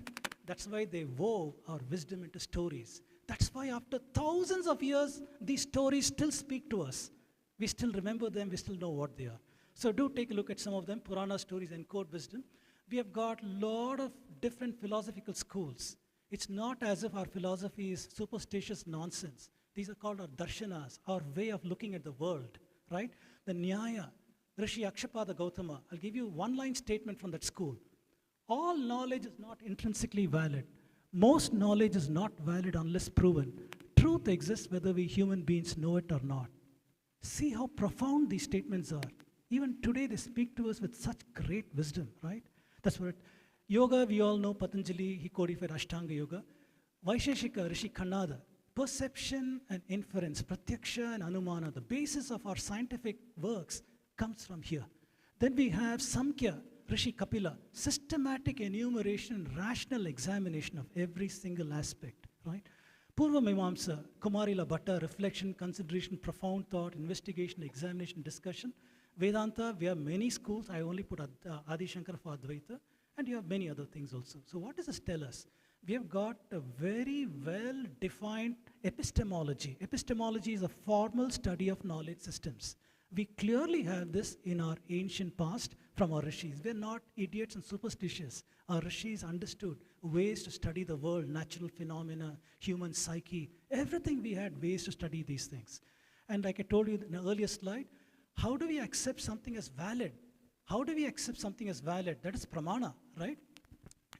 That's why they wove our wisdom into stories. That's why after thousands of years, these stories still speak to us. We still remember them, we still know what they are. So do take a look at some of them. Purana stories encode wisdom. We have got a lot of different philosophical schools. It's not as if our philosophy is superstitious nonsense. These are called our darshanas, our way of looking at the world, right? The Nyaya, Rishi Akshapada Gautama. I'll give you one-line statement from that school. All knowledge is not intrinsically valid. Most knowledge is not valid unless proven. Truth exists whether we human beings know it or not. See how profound these statements are. Even today they speak to us with such great wisdom, right? That's what yoga, we all know Patanjali, he codified Ashtanga Yoga. Vaisheshika, Rishi Kannada, perception and inference, pratyaksha and anumana, the basis of our scientific works comes from here. Then we have Samkhya, Rishi Kapila, systematic enumeration and rational examination of every single aspect, right? Purva Mimamsa, Kumarila Bhatta, reflection, consideration, profound thought, investigation, examination, discussion. Vedanta, we have many schools. I only put Adi Shankara for Advaita, and you have many other things also. So what does this tell us? We have got a very well-defined epistemology. Epistemology is a formal study of knowledge systems. We clearly have this in our ancient past from our rishis. We're not idiots and superstitious. Our rishis understood ways to study the world, natural phenomena, human psyche. Everything we had ways to study these things. And like I told you in the earlier slide, how do we accept something as valid? How do we accept something as valid? That is pramana, right?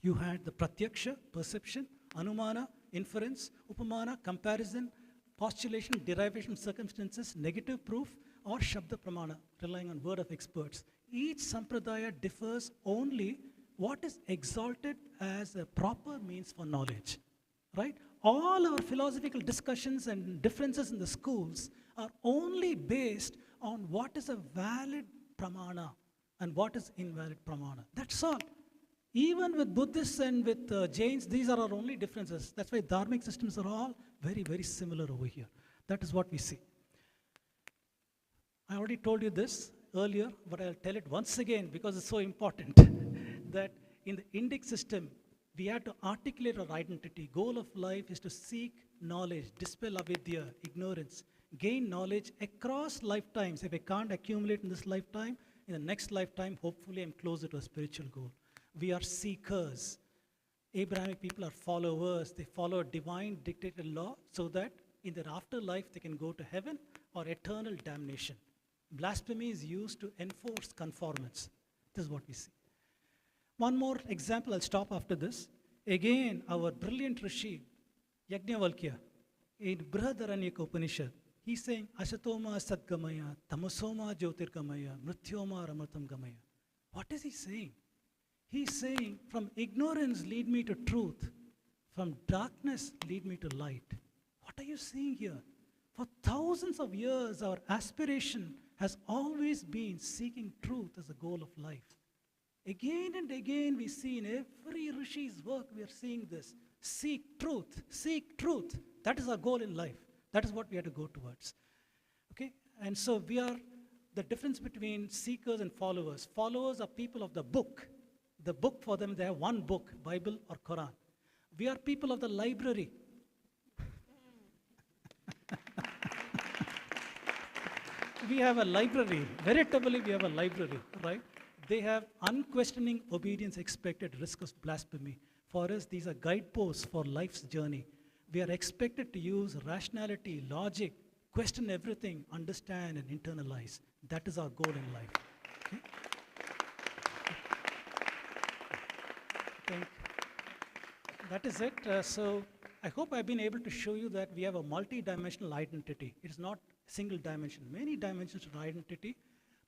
You had the pratyaksha, perception, anumana, inference, upamana, comparison, postulation, derivation of circumstances, negative proof, or shabda pramana, relying on word of experts. Each sampradaya differs only what is exalted as a proper means for knowledge, right? All our philosophical discussions and differences in the schools are only based on what is a valid pramana and what is invalid pramana. That's all. Even with Buddhists and with Jains, these are our only differences. That's why dharmic systems are all very, very similar over here. That is what we see. I already told you this earlier, but I'll tell it once again because it's so important that in the Indic system, we have to articulate our identity. Goal of life is to seek knowledge, dispel avidya, ignorance, gain knowledge across lifetimes. If I can't accumulate in this lifetime, in the next lifetime, hopefully I'm closer to a spiritual goal. We are seekers. Abrahamic people are followers. They follow a divine dictated law so that in their afterlife they can go to heaven or eternal damnation. Blasphemy is used to enforce conformance. This is what we see. One more example, I'll stop after this. Again, our brilliant Rishi, Yajnavalkya, in Brihadaranyaka Upanishad, he's saying, Asatoma Sadgamaya, Tamasoma Jyotirgamaya, Mrityoma Ramatam Gamaya. What is he saying? He's saying, from ignorance lead me to truth, from darkness lead me to light. What are you saying here? For thousands of years, our aspiration has always been seeking truth as a goal of life. Again and again, we see in every Rishi's work, we are seeing this. Seek truth, seek truth. That is our goal in life. That is what we have to go towards. Okay? And so we are, the difference between seekers and followers. Followers are people of the book. The book for them, they have one book, Bible or Quran. We are people of the library. We have a library. Veritably, we have a library, right? They have unquestioning obedience expected, risk of blasphemy. For us, these are guideposts for life's journey. We are expected to use rationality, logic, question everything, understand and internalize. That is our goal in life. Okay? I think that is it. So I hope I've been able to show you that we have a multi-dimensional identity. It is not single dimension. Many dimensions of identity.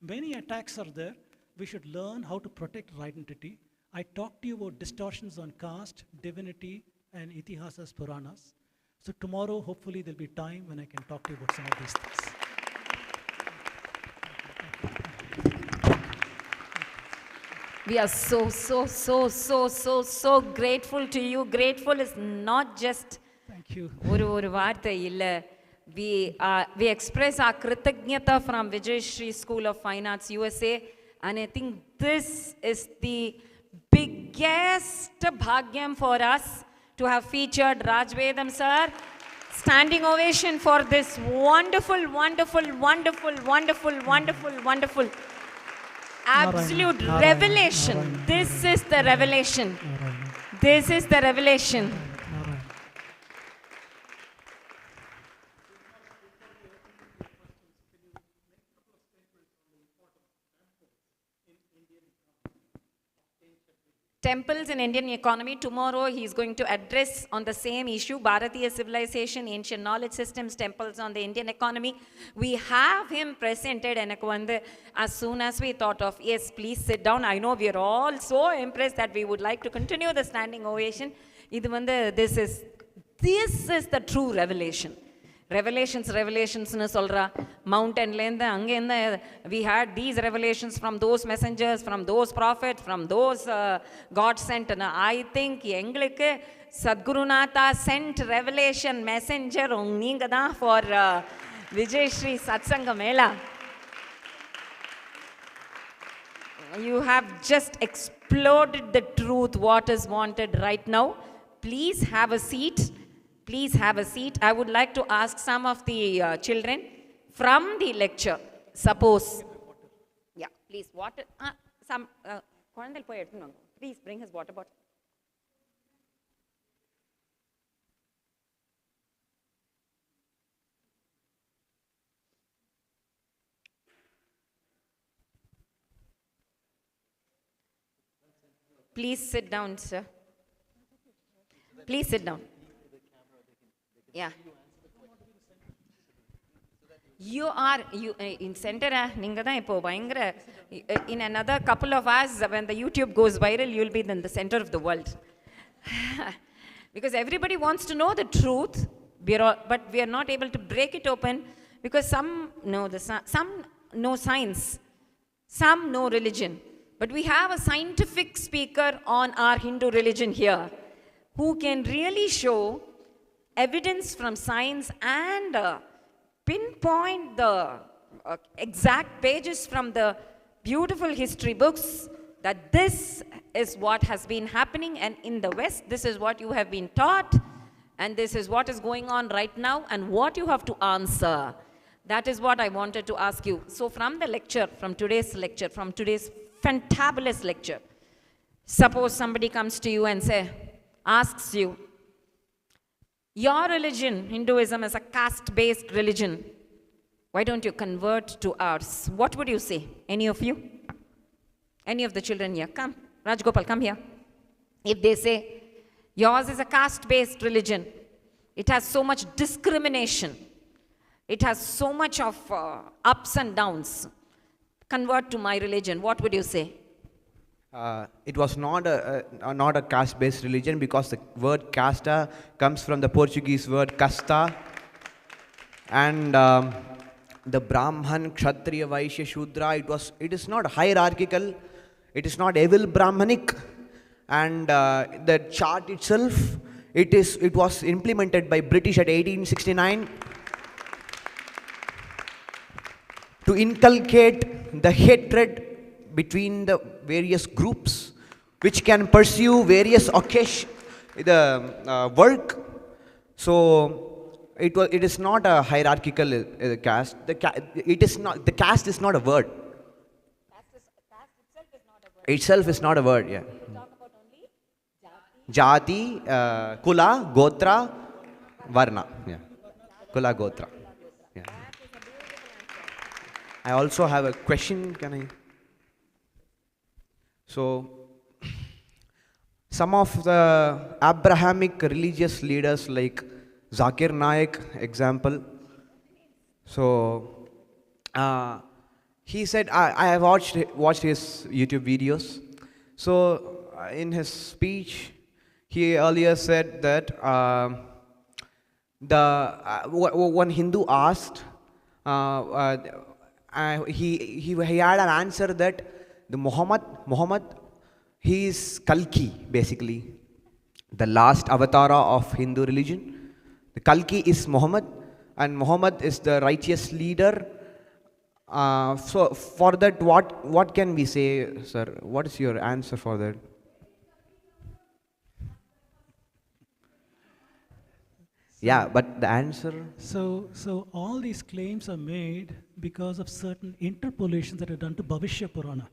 Many attacks are there. We should learn how to protect our identity. I talked to you about distortions on caste, divinity, and itihasas, Puranas. So tomorrow, hopefully, there'll be time when I can talk to you about some of these things. We are so grateful to you. Grateful is not just Thank you. oru vaarthai illa. We express our kritagnyata from Vijayashri School of Fine Arts USA, and I think this is the big biggest bhagyam for us to have featured Raj Vedam sir. Standing ovation for this wonderful, wonderful, wonderful, wonderful, wonderful, wonderful, absolute revelation. This is the revelation. This is the revelation. Temples in Indian economy. Tomorrow he is going to address on the same issue, Bharatiya civilization, ancient knowledge systems, temples on the Indian economy. We have him presented and as soon as we thought of, yes, please sit down. I know we are all so impressed that we would like to continue the standing ovation. This is the true revelation. Revelations nu solra mountain lenda ange we had these revelations from those messengers, from those prophets, from those God sent. I think engalukku Sadgurunatha sent revelation messenger neenga da for Vijayashri Satsanga mela. You have just exploded the truth, what is wanted right now. Please have a seat. Please have a seat. I would like to ask some of the children from the lecture. Suppose, yeah, please, water. Please bring his water bottle. Please sit down, sir. Please sit down. Yeah. You are in center. In another couple of hours, when the YouTube goes viral, you will be in the center of the world. Because everybody wants to know the truth, but we are not able to break it open because some know science, some know religion. But we have a scientific speaker on our Hindu religion here who can really show evidence from science and pinpoint the exact pages from the beautiful history books that this is what has been happening, and in the West this is what you have been taught, and this is what is going on right now and what you have to answer. That is what I wanted to ask you. So from the lecture, from today's fantabulous lecture, suppose somebody comes to you and asks you, your religion, Hinduism, is a caste-based religion. Why don't you convert to ours? What would you say? Any of you? Any of the children here? Come. Rajgopal, come here. If they say, yours is a caste-based religion, it has so much discrimination, it has so much of ups and downs, convert to my religion, what would you say? It was not a caste-based religion because the word casta comes from the Portuguese word casta, and the Brahman, Kshatriya, Vaishya, Shudra. It is not hierarchical. It is not evil Brahmanic, and the chart itself. It was implemented by British at 1869 to inculcate the hatred between the various groups which can pursue various work. So it is not a hierarchical caste. The caste is not a word. Itself is not a word. Yeah. Jati, Kula, Gotra, Varna. Yeah. Kula, Gotra. Yeah. I also have a question. Can I? So, some of the Abrahamic religious leaders like Zakir Naik, example. So, he said, I have watched his YouTube videos. So, in his speech, he earlier said that one Hindu asked, he had an answer that the Muhammad, he is Kalki, basically, the last avatar of Hindu religion. The Kalki is Muhammad, and Muhammad is the righteous leader. So for that, what can we say, sir? What is your answer for that? Yeah, but the answer? So all these claims are made because of certain interpolations that are done to Bhavishya Purana.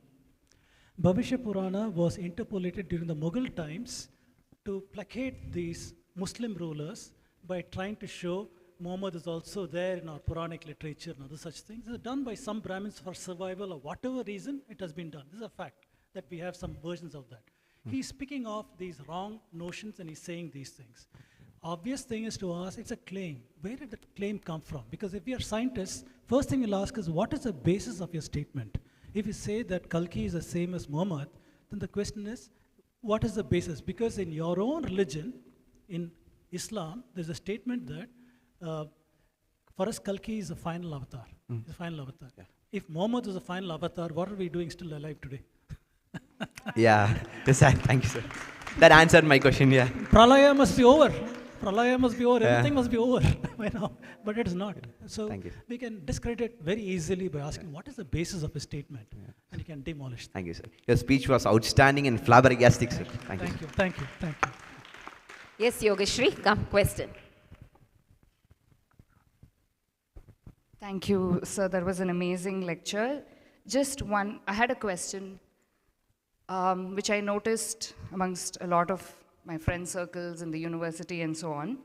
Bhavishya Purana was interpolated during the Mughal times to placate these Muslim rulers by trying to show Muhammad is also there in our Puranic literature and other such things. It's done by some Brahmins for survival or whatever reason, it has been done. This is a fact that we have some versions of that. He's picking off these wrong notions and he's saying these things. Obvious thing is to ask, it's a claim. Where did that claim come from? Because if we are scientists, first thing we'll ask is, what is the basis of your statement? If you say that Kalki is the same as Muhammad, then the question is, what is the basis? Because in your own religion, in Islam, there's a statement that for us Kalki is the final avatar. The final avatar. Yeah. If Muhammad was the final avatar, what are we doing still alive today? Yeah, yes, thank you, sir. That answered my question, yeah. Pralaya must be over. Pralaya must be over. Yeah. Everything must be over. But it is not. So Thank you. we can discredit it very easily by asking what is the basis of his statement, and you can demolish it. Thank you, sir. Your speech was outstanding and flabbergastic, sir. Thank you. Thank you. Yes, Yogeshri, come, question. Thank you, sir. That was an amazing lecture. Just one, I had a question, which I noticed amongst a lot of my friend circles in the university and so on.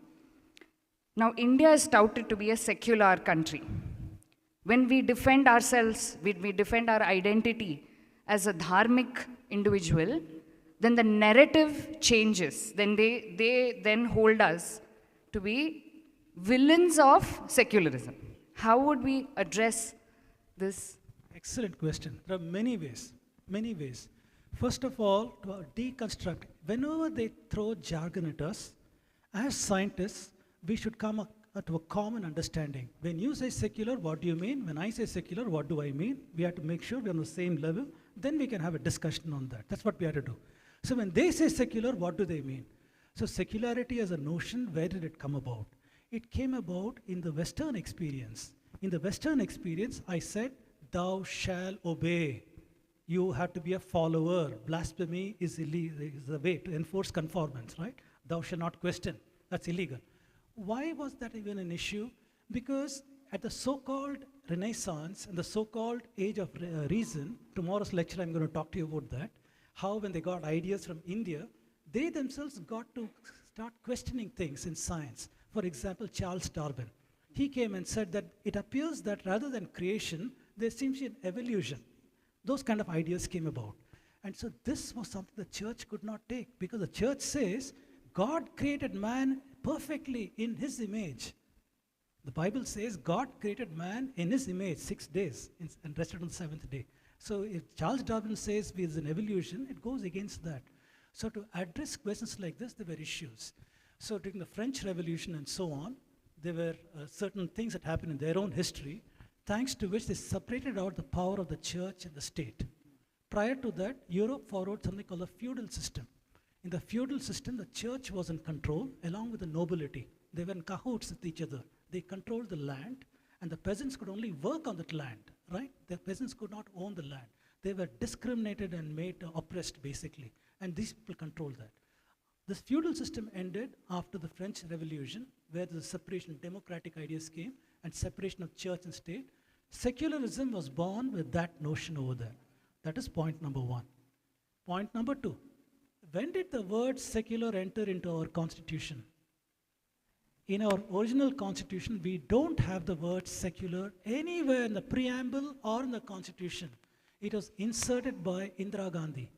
Now, India is touted to be a secular country. When we defend ourselves, when we defend our identity as a dharmic individual, then the narrative changes. Then they then hold us to be villains of secularism. How would we address this? Excellent question. There are many ways. First of all, to deconstruct. Whenever they throw jargon at us, as scientists, we should come to a common understanding. When you say secular, what do you mean? When I say secular, what do I mean? We have to make sure we're on the same level. Then we can have a discussion on that. That's what we have to do. So when they say secular, what do they mean? So secularity as a notion, where did it come about? It came about in the Western experience. In the Western experience, I said, thou shalt obey. You have to be a follower. Blasphemy is the way to enforce conformance, right? Thou shalt not question. That's illegal. Why was that even an issue? Because at the so-called Renaissance and the so-called age of reason, tomorrow's lecture I'm going to talk to you about that, how when they got ideas from India, they themselves got to start questioning things in science. For example, Charles Darwin. He came and said that it appears that rather than creation, there seems to be an evolution. Those kind of ideas came about. And so this was something the church could not take, because the church says God created man perfectly in his image. The Bible says God created man in his image 6 days and rested on the seventh day. So if Charles Darwin says there's an evolution, it goes against that. So to address questions like this, there were issues. So during the French Revolution and so on, there were certain things that happened in their own history, thanks to which they separated out the power of the church and the state. Prior to that, Europe followed something called a feudal system. In the feudal system, the church was in control along with the nobility. They were in cahoots with each other. They controlled the land, and the peasants could only work on that land, right? The peasants could not own the land. They were discriminated and made oppressed, basically, and these people controlled that. This feudal system ended after the French Revolution, where the separation, democratic ideas came, and separation of church and state. Secularism was born with that notion over there. That is point number one. Point number two, when did the word secular enter into our constitution? In our original constitution, we don't have the word secular anywhere in the preamble or in the constitution. It was inserted by Indira Gandhi.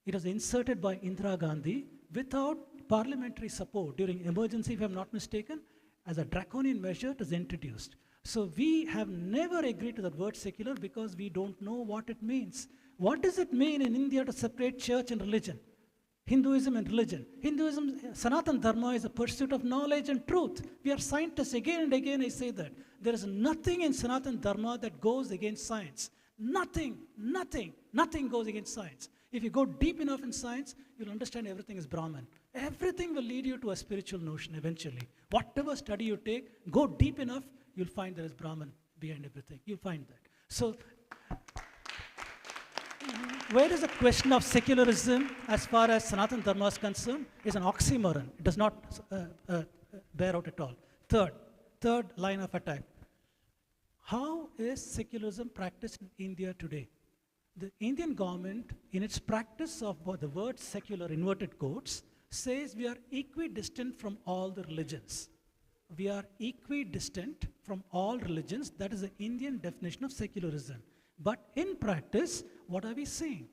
It was inserted by Indira Gandhi without parliamentary support during emergency, if I'm not mistaken. As a draconian measure, it was introduced. So we have never agreed to the word secular because we don't know what it means. What does it mean in India to separate church and religion? Hinduism and religion. Hinduism, Sanatana Dharma is a pursuit of knowledge and truth. We are scientists. Again and again I say that. There is nothing in Sanatana Dharma that goes against science. Nothing goes against science. If you go deep enough in science, you'll understand everything is Brahman. Everything will lead you to a spiritual notion eventually. Whatever study you take, go deep enough, you'll find there is Brahman behind everything. You'll find that. So where is the question of secularism as far as Sanatana Dharma is concerned is an oxymoron. It does not bear out at all. Third line of attack. How is secularism practiced in India today? The Indian government, in its practice of the word secular, inverted quotes, says we are equidistant from all the religions. We are equidistant from all religions. That is the Indian definition of secularism. But in practice, what are we seeing?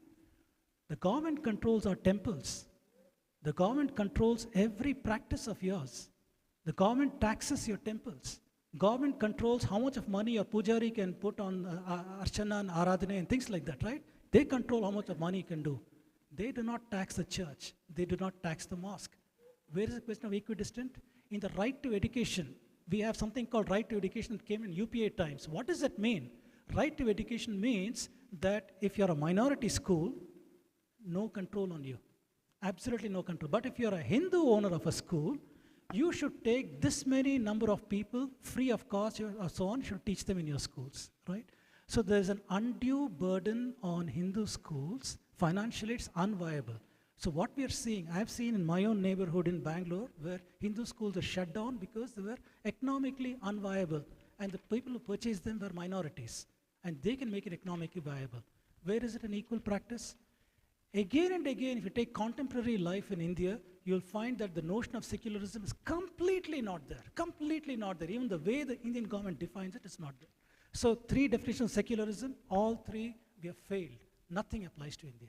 The government controls our temples. The government controls every practice of yours. The government taxes your temples. Government controls how much of money your pujari can put on archana and aradhana and things like that, right? They control how much of money you can do. They do not tax the church. They do not tax the mosque. Where is the question of equidistant? In the right to education, we have something called right to education that came in UPA times. What does that mean? Right to education means that if you're a minority school, no control on you. Absolutely no control. But if you're a Hindu owner of a school, you should take this many number of people free of cost or so on, should teach them in your schools, right? So there's an undue burden on Hindu schools. Financially, it's unviable. So what we are seeing, I've seen in my own neighborhood in Bangalore, where Hindu schools are shut down because they were economically unviable. And the people who purchased them were minorities. And they can make it economically viable. Where is it an equal practice? Again and again, if you take contemporary life in India, you'll find that the notion of secularism is completely not there. Completely not there. Even the way the Indian government defines it is not there. So 3 definitions of secularism, all 3 we have failed. Nothing applies to India.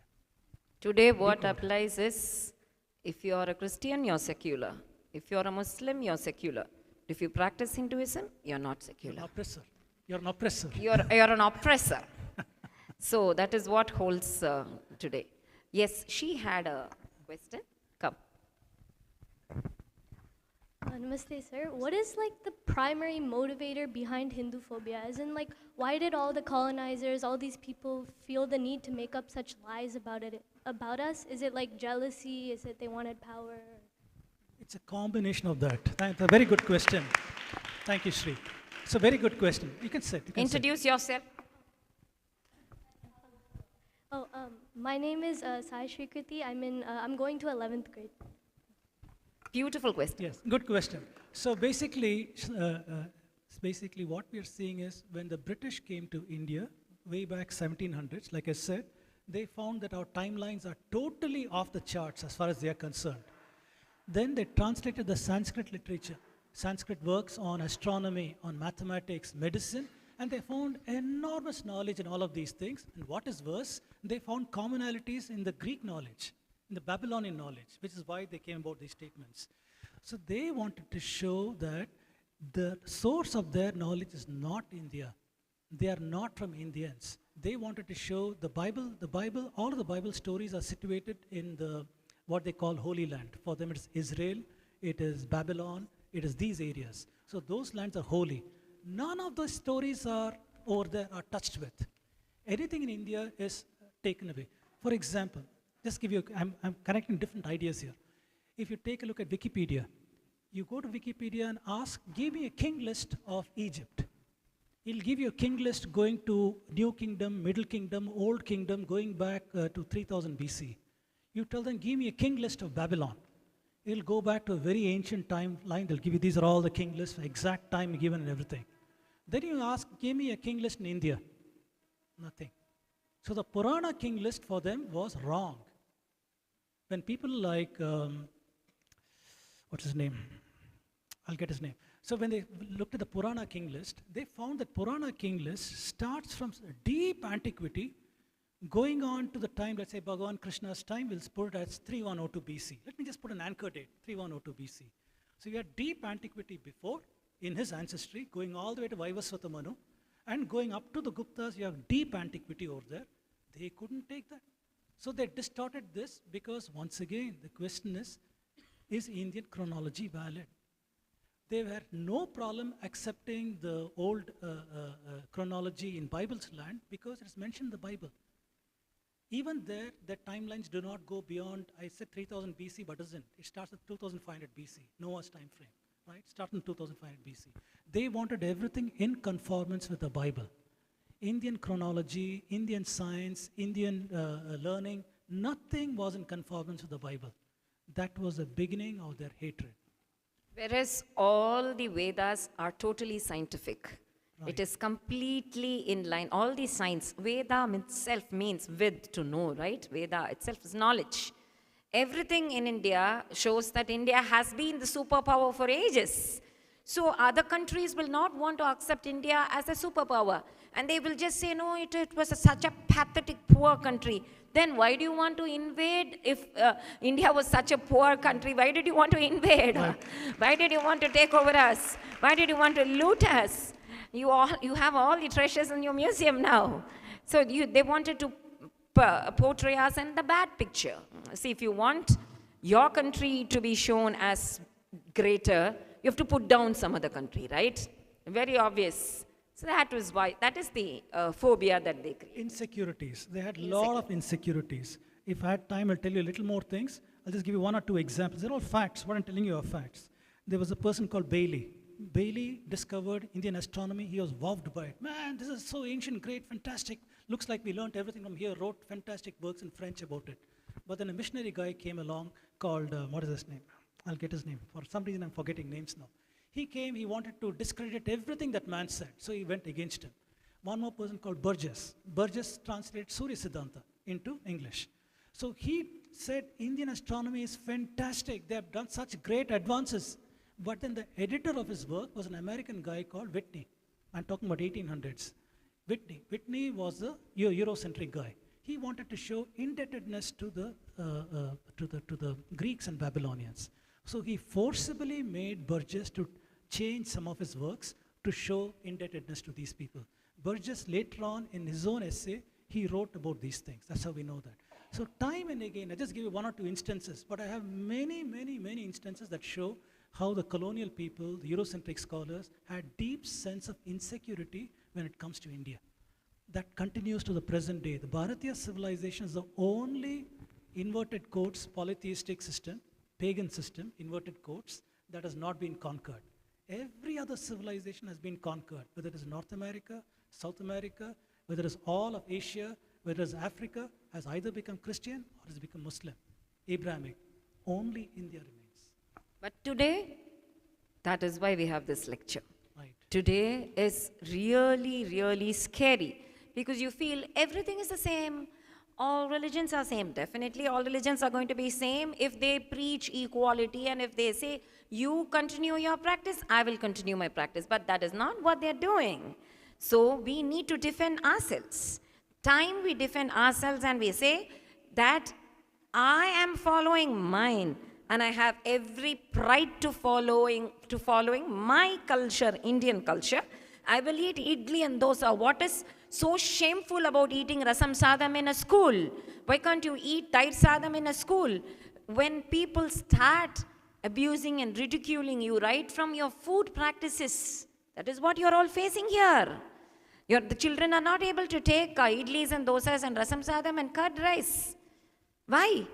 Today what applies is, if you are a Christian, you're secular. If you're a Muslim, you're secular. If you practice Hinduism, you're not secular. You're an oppressor. You're an oppressor. You're an oppressor. So that is what holds today. Yes, she had a question. Come. Namaste, sir. What is like the primary motivator behind Hindu phobia? As in, like, why did all the colonizers, all these people feel the need to make up such lies about us? Is it like jealousy? Is it they wanted power? It's a combination of that. That's a very good question. Thank you, Shri. It's a very good question. You can sit. Introduce yourself. Oh, my name is Sai Shri Kriti. I'm going to 11th grade. Beautiful question. Yes, good question. So basically what we are seeing is when the British came to India way back 1700s, like I said, they found that our timelines are totally off the charts as far as they are concerned. Then they translated the Sanskrit literature, Sanskrit works on astronomy, on mathematics, medicine, and they found enormous knowledge in all of these things. And what is worse, they found commonalities in the Greek knowledge, in the Babylonian knowledge, which is why they came about these statements. So they wanted to show that the source of their knowledge is not India. They are not from Indians. They wanted to show the Bible, all of the Bible stories are situated in what they call Holy Land. For them it is Israel, it is Babylon, it is these areas. So those lands are holy. None of those stories are over there are touched with. Anything in India is taken away. For example, just give you, I'm connecting different ideas here. If you take a look at Wikipedia, you go to Wikipedia and ask, give me a king list of Egypt. It'll give you a king list going to New Kingdom, Middle Kingdom, Old Kingdom, going back to 3000 BC. You tell them, give me a king list of Babylon. It'll go back to a very ancient timeline. They'll give you, these are all the king lists, exact time given and everything. Then you ask, give me a king list in India. Nothing. So the Purana king list for them was wrong. When people like, what's his name? I'll get his name. So when they looked at the Purana king list, they found that Purana king list starts from deep antiquity, going on to the time, let's say Bhagavan Krishna's time, we'll put it as 3102 BC. Let me just put an anchor date, 3102 BC. So you had deep antiquity before, in his ancestry, going all the way to Vaivasvata Manu, and going up to the Guptas, you have deep antiquity over there. They couldn't take that. So they distorted this because, once again, the question is Indian chronology valid? They had no problem accepting the old chronology in Bible's land because it's mentioned in the Bible. Even there, the timelines do not go beyond, I said 3000 BC, but doesn't. It starts at 2500 BC, Noah's time frame, right? Starting in 2500 BC. They wanted everything in conformance with the Bible. Indian chronology, Indian science, Indian learning, nothing was in conformance with the Bible. That was the beginning of their hatred. Whereas all the Vedas are totally scientific. It is completely in line. All the science, Veda itself means with, to know, right? Veda itself is knowledge. Everything in India shows that India has been the superpower for ages. So other countries will not want to accept India as a superpower. And they will just say, no, it was such a pathetic, poor country. Then why do you want to invade? If India was such a poor country, why did you want to invade? Why did you want to take over us? Why did you want to loot us? You have all the treasures in your museum now. So they wanted to portray us in the bad picture. See, if you want your country to be shown as greater, you have to put down some other country, right? Very obvious. So that is the phobia that they create. Insecurities. They had a lot of insecurities. If I had time, I'll tell you a little more things. I'll just give you one or two examples. They're all facts. What I'm telling you are facts. There was a person called Bailey. Bailey discovered Indian astronomy. He was wowed by it. Man, this is so ancient, great, fantastic. Looks like we learned everything from here, wrote fantastic works in French about it. But then a missionary guy came along called, what is his name? I'll get his name. For some reason, I'm forgetting names now. He came, he wanted to discredit everything that man said. So he went against him. One more person called Burgess. Burgess translated Surya Siddhanta into English. So he said, Indian astronomy is fantastic. They have done such great advances. But then the editor of his work was an American guy called Whitney. I'm talking about 1800s. Whitney was a Eurocentric guy. He wanted to show indebtedness to the Greeks and Babylonians. So he forcibly made Burgess to change some of his works to show indebtedness to these people. Burgess later on in his own essay, he wrote about these things. That's how we know that. So time and again, I just give you one or two instances, but I have many, many, many instances that show how the colonial people, the Eurocentric scholars, had deep sense of insecurity when it comes to India. That continues to the present day. The Bharatiya civilization is the only inverted quotes polytheistic system, pagan system, inverted quotes, that has not been conquered. Every other civilization has been conquered, whether it is North America, South America, whether it is all of Asia, whether it is Africa, has either become Christian or has become Muslim, Abrahamic. Only India remains. But today, that is why we have this lecture. Right. Today is really, really scary because you feel everything is the same. All religions are same. Definitely all religions are going to be same if they preach equality and if they say, you continue your practice, I will continue my practice. But that is not what they're doing. So we need to defend ourselves. Time we defend ourselves and we say that I am following mine. And I have every pride to following my culture, Indian culture. I will eat idli and dosa. What is so shameful about eating rasam sadam in a school? Why can't you eat tayr sadam in a school? When people start abusing and ridiculing you right from your food practices, that is what you're all facing here. The children are not able to take idlis and dosas and rasam sadam and curd rice. Why?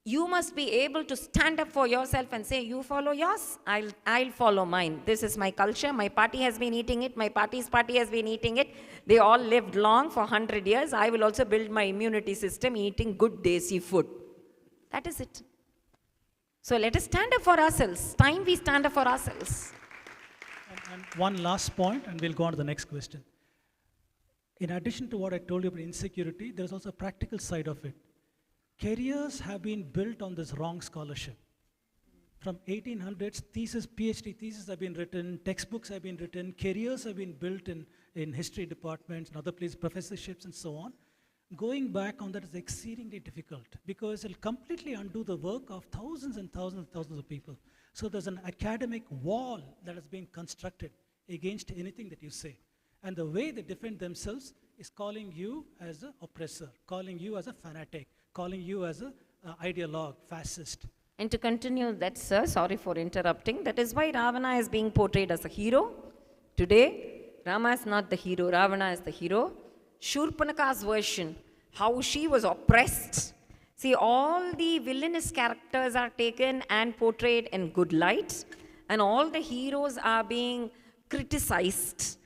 You must be able to stand up for yourself and say, you follow yours, I'll follow mine. This is my culture, my party has been eating it, my party's party has been eating it. They all lived long for 100 years. I will also build my immunity system eating good desi food. That is it. So let us stand up for ourselves. Time we stand up for ourselves. And one last point, and we'll go on to the next question. In addition to what I told you about insecurity, there's also a practical side of it. Careers have been built on this wrong scholarship. From 1800s, PhD theses have been written, textbooks have been written, careers have been built in history departments and other places, professorships and so on. Going back on that is exceedingly difficult because it'll completely undo the work of thousands and thousands and thousands of people. So there's an academic wall that has been constructed against anything that you say. And the way they defend themselves is calling you as an oppressor, calling you as a fanatic, calling you as an ideologue, fascist. And to continue that, sir, sorry for interrupting, that is why Ravana is being portrayed as a hero. Today, Rama is not the hero, Ravana is the hero. Shurpanaka's version, how she was oppressed. See, all the villainous characters are taken and portrayed in good light, and all the heroes are being criticized.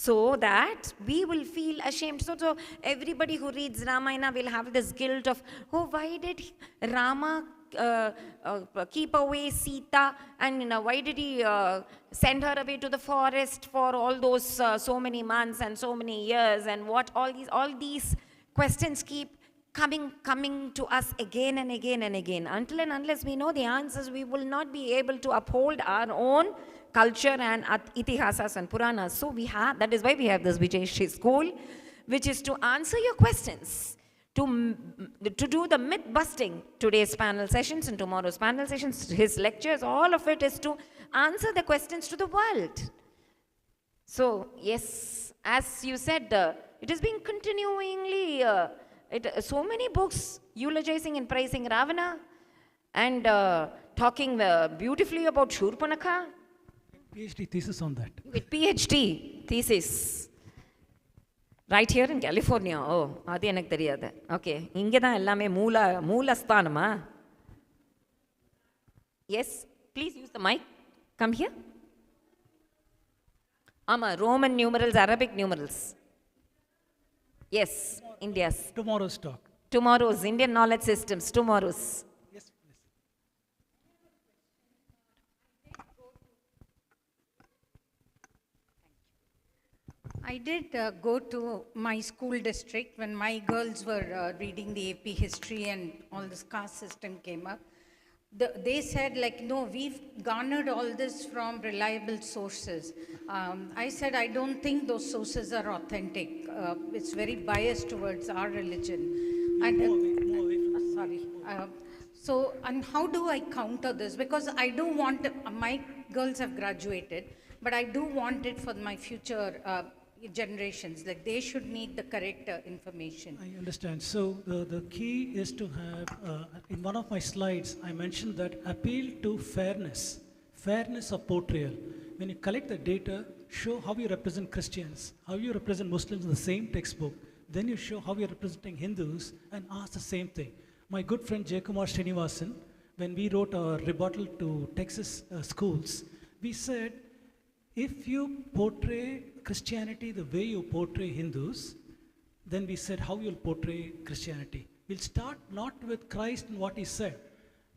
so that we will feel ashamed. So everybody who reads Ramayana will have this guilt of, oh, why did Rama keep away Sita, and why did he send her away to the forest for all those so many months and so many years, and what all these questions keep coming to us again and again and again. Until and unless we know the answers, we will not be able to uphold our own culture and itihasas and Puranas. So that is why we have this Vijayashri school, which is to answer your questions, to do the myth busting. Today's panel sessions and tomorrow's panel sessions, his lectures, all of it is to answer the questions to the world. So yes, as you said, it has been continuingly, so many books eulogizing and praising Ravana, and talking beautifully about Shurpanakha. PhD thesis on that. PhD thesis. Right here in California. Oh, adu enak theriyadhu. Okay, inge dhaan ellame moola sthanama. Yes, please use the mic. Come here. Ama, Roman numerals, Arabic numerals. Yes, India's. Tomorrow's talk. Tomorrow's Indian knowledge systems. Tomorrow's. Yes, please. I did go to my school district when my girls were reading the AP history and all this caste system came up. They said, like, no, we've garnered all this from reliable sources. I said, I don't think those sources are authentic. It's very biased towards our religion. And, sorry. So, and how do I counter this? Because I do want, my girls have graduated, but I do want it for my future generations. Like, they should need the correct information. I understand. So the key is to have, in one of my slides, I mentioned that appeal to fairness of portrayal. When you collect the data, show how you represent Christians, how you represent Muslims in the same textbook. Then you show how you're representing Hindus and ask the same thing. My good friend Jayakumar Srinivasan, when we wrote our rebuttal to Texas schools, we said, if you portray Christianity the way you portray Hindus, then we said how you'll portray Christianity. We'll start not with Christ and what he said.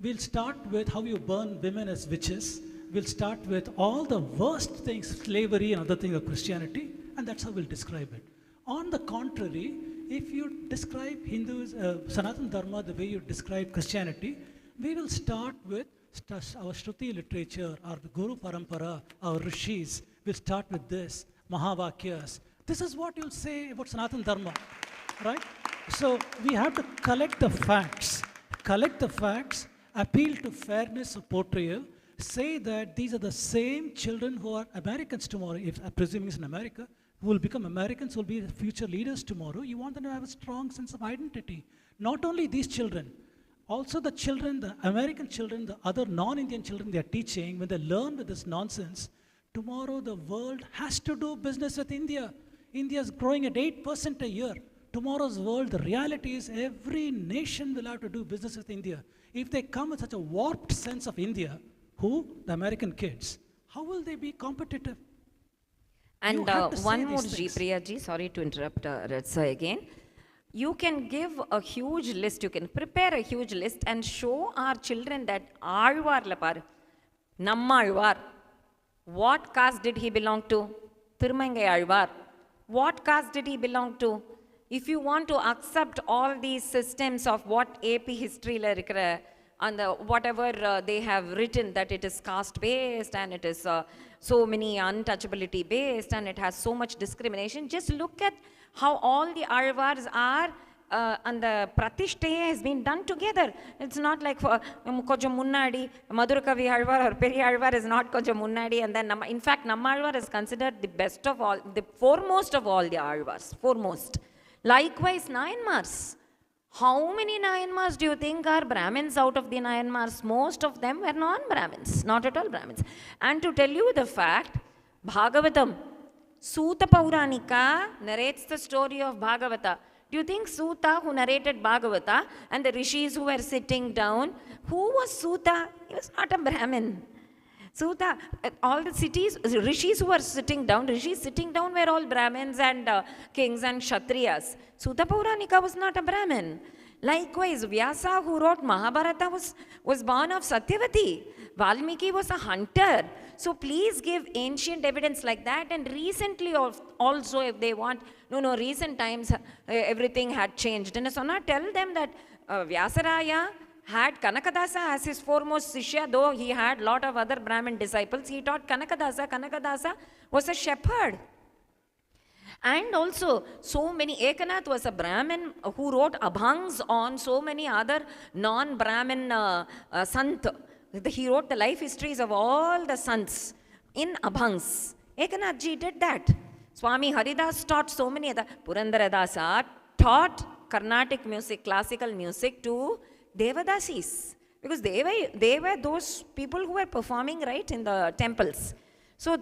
We'll start with how you burn women as witches. We'll start with all the worst things, slavery and other things of Christianity, and that's how we'll describe it. On the contrary, if you describe Hindus, Sanatana Dharma the way you describe Christianity, we will start with our Shruti literature, our Guru Parampara, our Rishis. We'll start with this, Mahavakyas. This is what you'll say about Sanatana Dharma, right? So we have to collect the facts, appeal to fairness of portrayal, say that these are the same children who are Americans tomorrow, if presuming it's in America, who will become Americans, who will be the future leaders tomorrow. You want them to have a strong sense of identity. Not only these children, also the children, the American children, the other non-Indian children they are teaching, when they learn with this nonsense, tomorrow the world has to do business with India. India is growing at 8% a year. Tomorrow's world, the reality is every nation will have to do business with India. If they come with such a warped sense of India, who? The American kids. How will they be competitive? And one more, Priya-ji, sorry to interrupt Ratsa again. You can give a huge list, you can prepare a huge list and show our children that Alvarla par, Namma what caste did he belong to? Thirumangai Alvar. What caste did he belong to? If you want to accept all these systems of what AP history and whatever they have written, that it is caste based and it is so many untouchability based and it has so much discrimination, just look at how all the Alvars are and the Pratishtaya has been done together. It's not like Konjam Munnadi, Madhurakavi Alvar or Peri Alvar is not Konjam Munnadi, and then in fact Nammavalvar is considered the best of all, the foremost of all the Alvars, foremost. Likewise Nayanmars. How many Nayanmars do you think are Brahmins out of the Nayanmars? Most of them were non-Brahmins, not at all Brahmins. And to tell you the fact, Bhagavatam, Suta Pauranika narrates the story of Bhagavata. Do you think Suta, who narrated Bhagavata, and the rishis who were sitting down, who was Suta? He was not a Brahmin. So all the cities, rishis who were sitting down, were all Brahmins and kings and Kshatriyas. Sutta Pauranika was not a Brahmin. Likewise, Vyasa, who wrote Mahabharata, was born of Satyavati. Valmiki was a hunter. So please give ancient evidence like that. And recently also, if they want, no, recent times, everything had changed. And so now tell them that Vyasaraya had Kanakadasa as his foremost Sishya, though he had lot of other Brahmin disciples. He taught Kanakadasa. Kanakadasa was a shepherd. And also, so many, Ekanath was a Brahmin who wrote Abhangs on so many other non-Brahmin Sant. He wrote the life histories of all the Sants in Abhangs. Ekanath ji did that. Swami Haridas taught so many other. Purandaradasa taught Karnatik music, classical music to Devadasis. Because they were those people who were performing right in the temples. So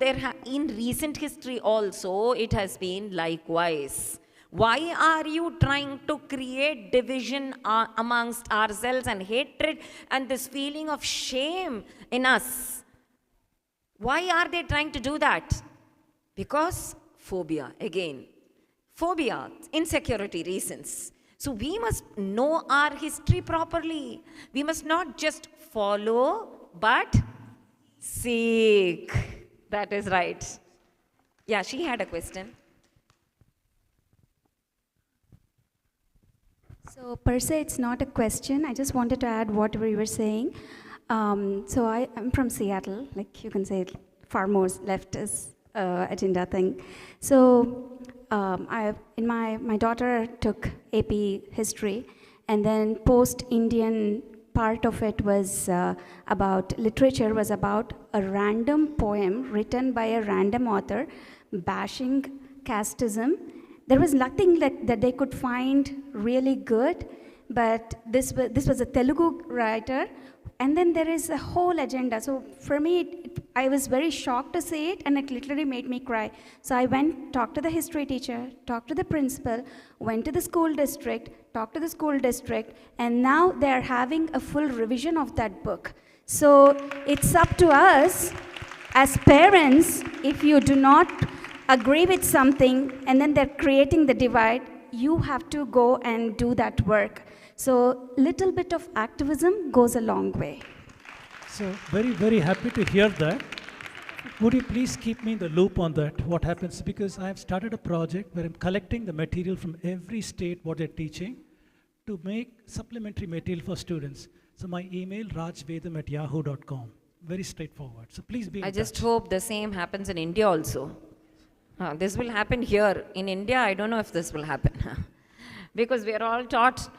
in recent history also, it has been likewise. Why are you trying to create division amongst ourselves and hatred and this feeling of shame in us? Why are they trying to do that? Because phobia, again. Phobia, insecurity reasons. So we must know our history properly. We must not just follow, but seek. That is right. Yeah, she had a question. So per se, it's not a question. I just wanted to add whatever you were saying. So I'm from Seattle, like you can say far more leftist agenda thing. So my daughter took AP history, and then post-Indian part of it was about literature, was about a random poem written by a random author bashing casteism. There was nothing that they could find really good, but this was a Telugu writer, and then there is a whole agenda. So for me, I was very shocked to see it, and it literally made me cry. So I went, talked to the history teacher, talked to the principal, went to the school district, talked to the school district, and now they are having a full revision of that book. So it's up to us as parents, if you do not agree with something and then they're creating the divide, you have to go and do that work. So little bit of activism goes a long way. So very, very happy to hear that. Would you please keep me in the loop on that, what happens? Because I have started a project where I'm collecting the material from every state, what they're teaching, to make supplementary material for students. So my email, rajvedam@yahoo.com. Very straightforward. So please be in touch. Just hope the same happens in India also. This will happen here. In India, I don't know if this will happen. Because we are all taught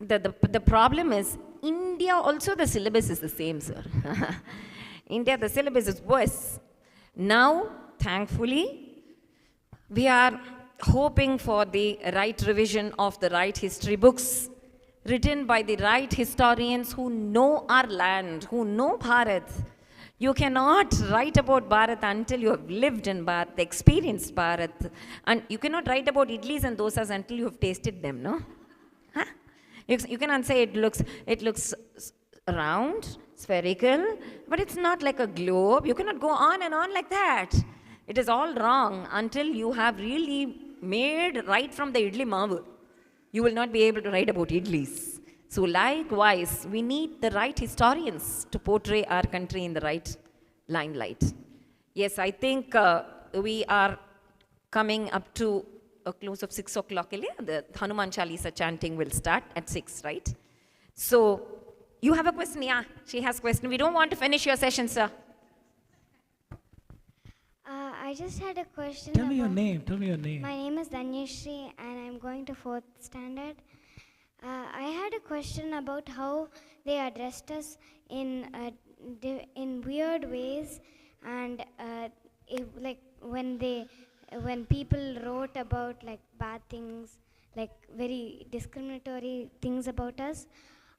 that the problem is, India also the syllabus is the same, sir. India, the syllabus is worse. Now, thankfully, we are hoping for the right revision of the right history books written by the right historians who know our land, who know Bharat. You cannot write about Bharat until you have lived in Bharat, experienced Bharat. And you cannot write about idlis and dosas until you have tasted them, no? Huh? You cannot say it looks round, spherical, but it's not like a globe. You cannot go on and on like that. It is all wrong until you have really made right from the idli maavu. You will not be able to write about idlis. So likewise, we need the right historians to portray our country in the right limelight. Yes, I think we are coming up to a close of 6 o'clock. The Hanuman Chalisa chanting will start at 6, right? So, you have a question? Yeah, she has a question. We don't want to finish your session, sir. I just had a question. Tell me your name. My name is Vijayashri and I'm going to 4th standard. I had a question about how they addressed us in weird ways, and when people wrote about like bad things, like very discriminatory things about us,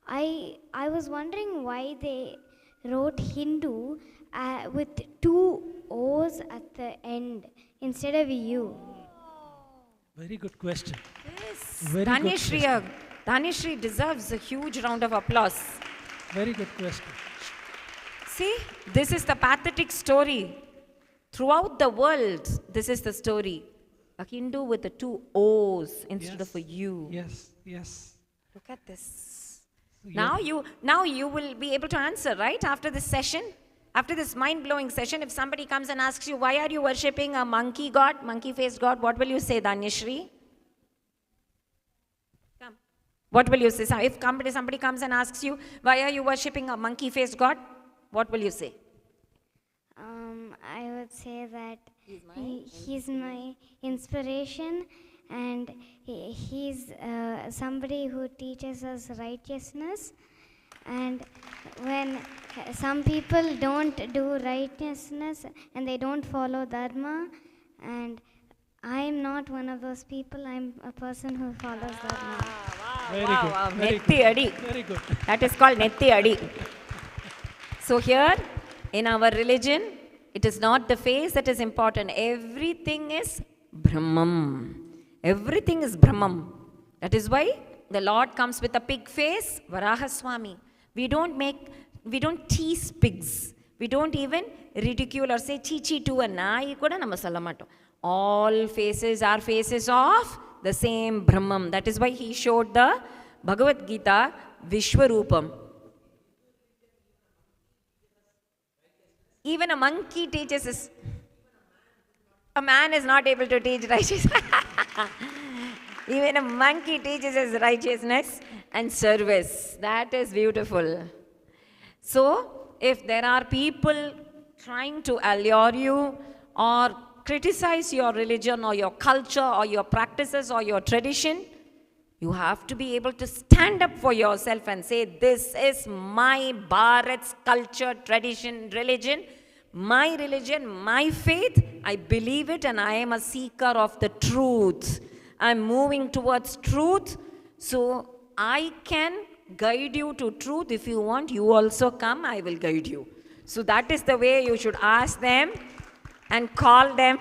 I was wondering why they wrote Hindu with 2 O's at the end instead of U. Very good question. Yes. Very good question. Dhanishri deserves a huge round of applause. Very good question. See, this is the pathetic story. Throughout the world, this is the story. A Hindu with the 2 O's instead of a U. Yes, yes. Look at this. Now you will be able to answer, right? After this session, after this mind-blowing session, if somebody comes and asks you, why are you worshipping a monkey god, monkey-faced god, what will you say, Danyashri? Come. What will you say? If somebody comes and asks you, why are you worshipping a monkey-faced god, what will you say? I would say that he's my inspiration, and he's somebody who teaches us righteousness. And when some people don't do righteousness and they don't follow dharma, and I'm not one of those people. I'm a person who follows dharma. Very good. Wow. Very Netti good. adi. Very good. That is called Netti adi. So here, in our religion, it is not the face that is important. Everything is Brahmam. Everything is Brahmam. That is why the Lord comes with a pig face, Varahaswami. We don't tease pigs. We don't even ridicule or say chichi to a nai kuda nama sollamatom. All faces are faces of the same Brahmam. That is why he showed the Bhagavad Gita Vishwarupam. Even a monkey teaches us. A man is not able to teach righteousness. Even a monkey teaches us righteousness and service. That is beautiful. So, if there are people trying to allure you or criticize your religion or your culture or your practices or your tradition, you have to be able to stand up for yourself and say, this is my Bharat's culture, tradition, religion, my religion, my faith. I believe it and I am a seeker of the truth. I'm moving towards truth. So I can guide you to truth. If you want, you also come, I will guide you. So that is the way you should ask them and call them.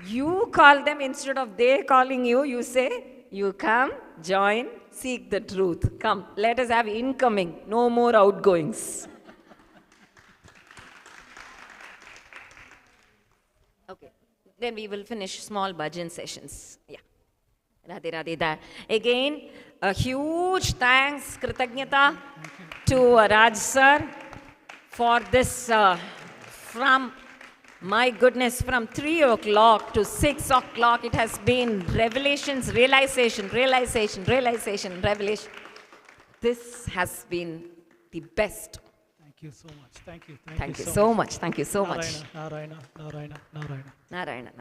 You call them instead of they calling you. You say, you come, join, seek the truth. Come, let us have incoming, no more outgoings. Okay, then we will finish small bhajan sessions. Yeah. Radhe Radhe Da. Again, a huge thanks, Kritagnyata, to Raj sir for this my goodness, from 3 o'clock to 6 o'clock, it has been revelations, realization. This has been the best. Thank you so much. Thank you. Thank you so much. Thank you so much. Narayana. Narayana.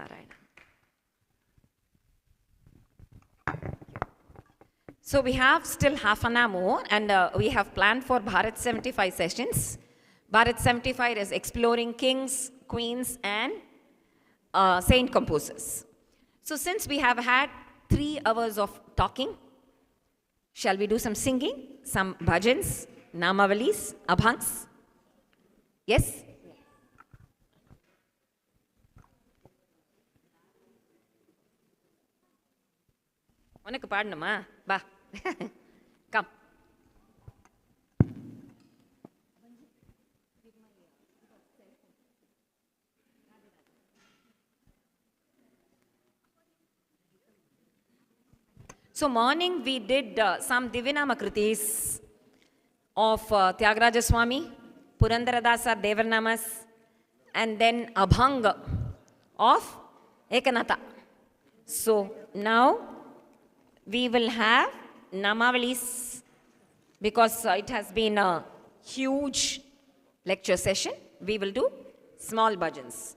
So we have still half an hour more, and we have planned for Bharat 75 sessions. Bharat 75 is exploring kings, queens, and saint composers. So since we have had 3 hours of talking, shall we do some singing, some bhajans, Namavalis, abhangs? Yes? உனக்கு பாடணுமா வா come. So morning we did some Divinama Krtis of Tyagaraja Swami, Purandaradasa Devarnamas, and then Abhanga of Ekanatha. So now we will have Namavalis, because it has been a huge lecture session. We will do small bhajans.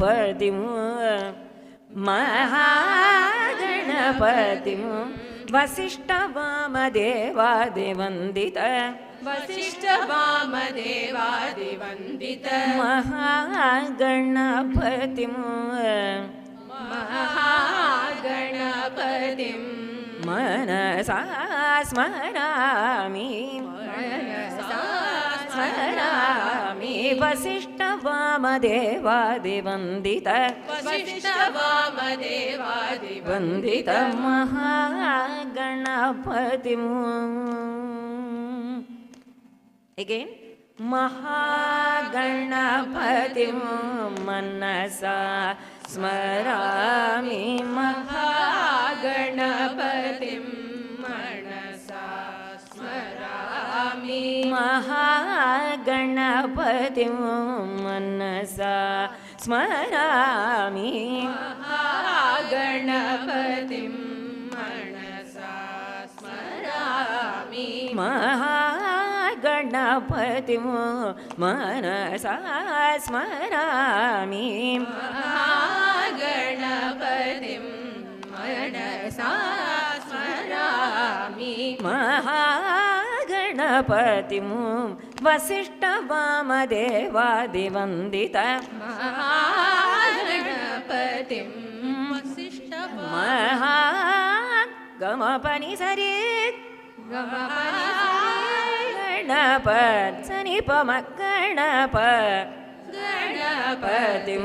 महागणपतिं महागणपतिं वसिष्ठवामदेवादिवन्दित वसिष्ठवामदेवादिवन्दित महागणपतिं महागणपतिं मनसा स्मरामि स्मरामि वसिष्ठवामदेवादिवन्दित वसिष्ठवामदेवादिवन्दित महागणपतिम् again महागणपतिं मनसा स्मरामि महागणपतिं मनसा स्मरामि महागणपतिं मनसा स्मरामि महागणपतिं मनसा स्मरामि महागणपतिं मनसा स्मरामि महागणपतिं मनसा स्मरामि महागणपतिं वसिष्ठवामदेवादिवन्दित महागणपतिं महागमपनिसरित् गणपत् गणपतिं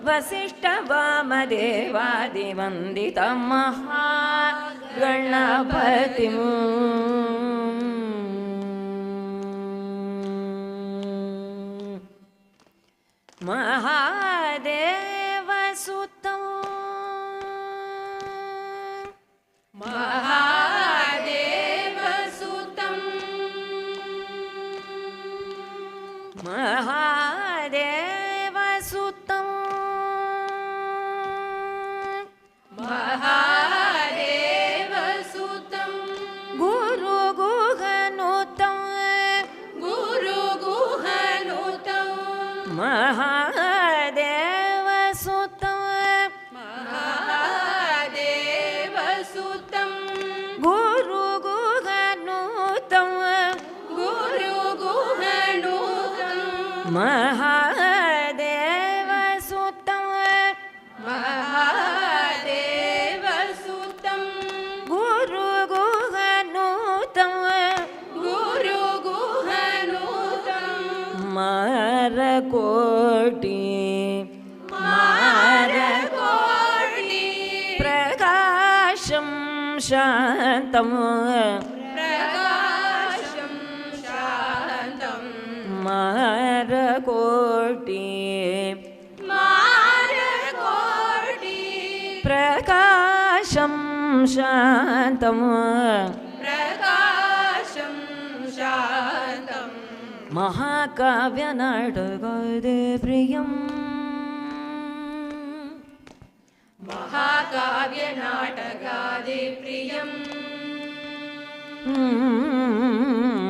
वसिष्ठवामदेवादिवन्दितं महागणपतिं महादेवसुतं महादेवसुतं महादेवसुतं महादेवसुतं गुरुगुहनुतं गुरुगुहनुतं महादेवसुतं महादेवसुतं गुरुगुहनुतं गुरुगुहनुतं महादेवसुतं महादेवसुतं गुरुगुहनुतं गुरुगुहनुतं मारकोटि मारकोटि प्रकाशं शान्तं प्रकाशं शान्तं मारकोटि मारकोटि प्रकाशं शान्तं प्रकाशं शान्तं महाकाव्यनाटकादे प्रियम् महाकाव्यनाटकादिप्रियम्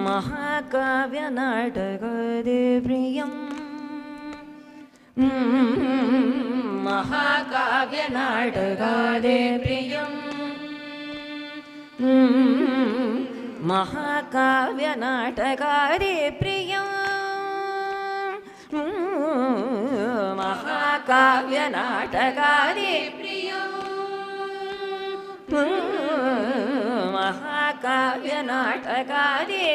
महाकाव्यनाटकादे प्रियम् महाकाव्यनाटकादे प्रियम् महाकाव्यनाटकादे प्रियम् महाकाव्यनाटकादे प्रियम् महाकाव्यनाटकादे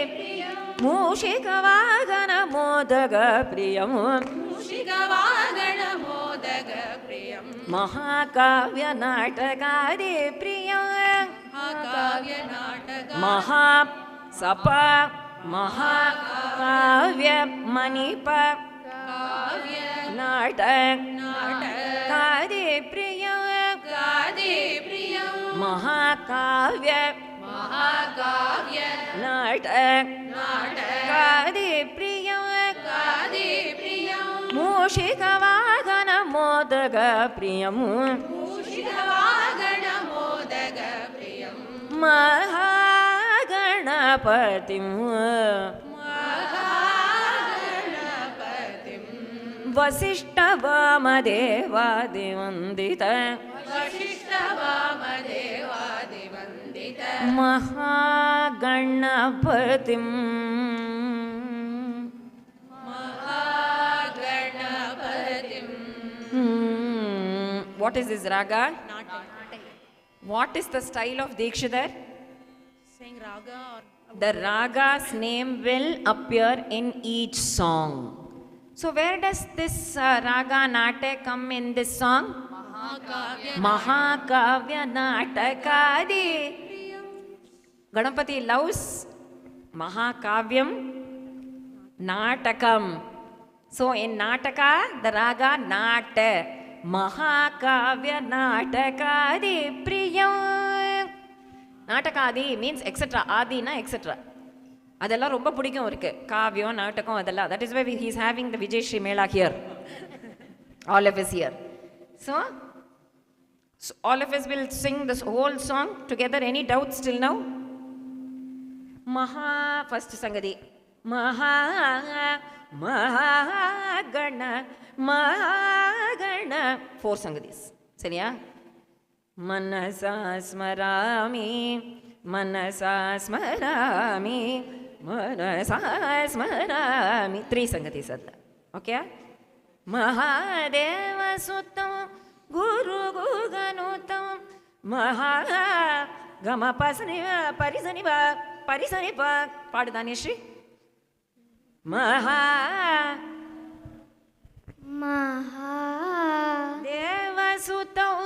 मूषिकवाहनमोदकप्रियम् मूषिकवाहनमोदकप्रियम् महाकाव्यनाटकादे प्रियम् महाकाव्यनाटकादि महासप महाकाव्यमणिप नाटकादि प्रियम् महाकाव्य नाटकादि प्रियम् मूषिकवाहनमोदकप्रियम् महागणपतिम् Vasishta Vamadevadivandita Mahaganapatim. What is this raga? What is the style of Dikshidhar? Saying raga or... The raga's name will appear in each song. So where does this raga nate come in this song? Mahakavya Natakadi. Ganapati loves Mahakavyam Natakam. So in Nataka, the raga Nata. Mahakavya Natakadi Priyam. Natakadi means etc. Adina etc. அதெல்லாம் ரொம்ப பிடிக்கும் இருக்கு காவியம் நாடகம் அதெல்லாம். That is why he is having the Vijayashri mela here. All of us here. So all of us will sing this whole song together. Any doubts till now? Maha, first Sangati. Maha, Mahagana, Mahagana. 4 Sangatis. Seriya? Manasa smarami, Manasa smarami, Manasa smarami. 3 Sangatis adla. Okay? Mahadeva Suttam, Guru Guganutam, Maha Gama Pasaniva, Parisaniva, Parisaniva. Padu Danyashri. Maha Devasutam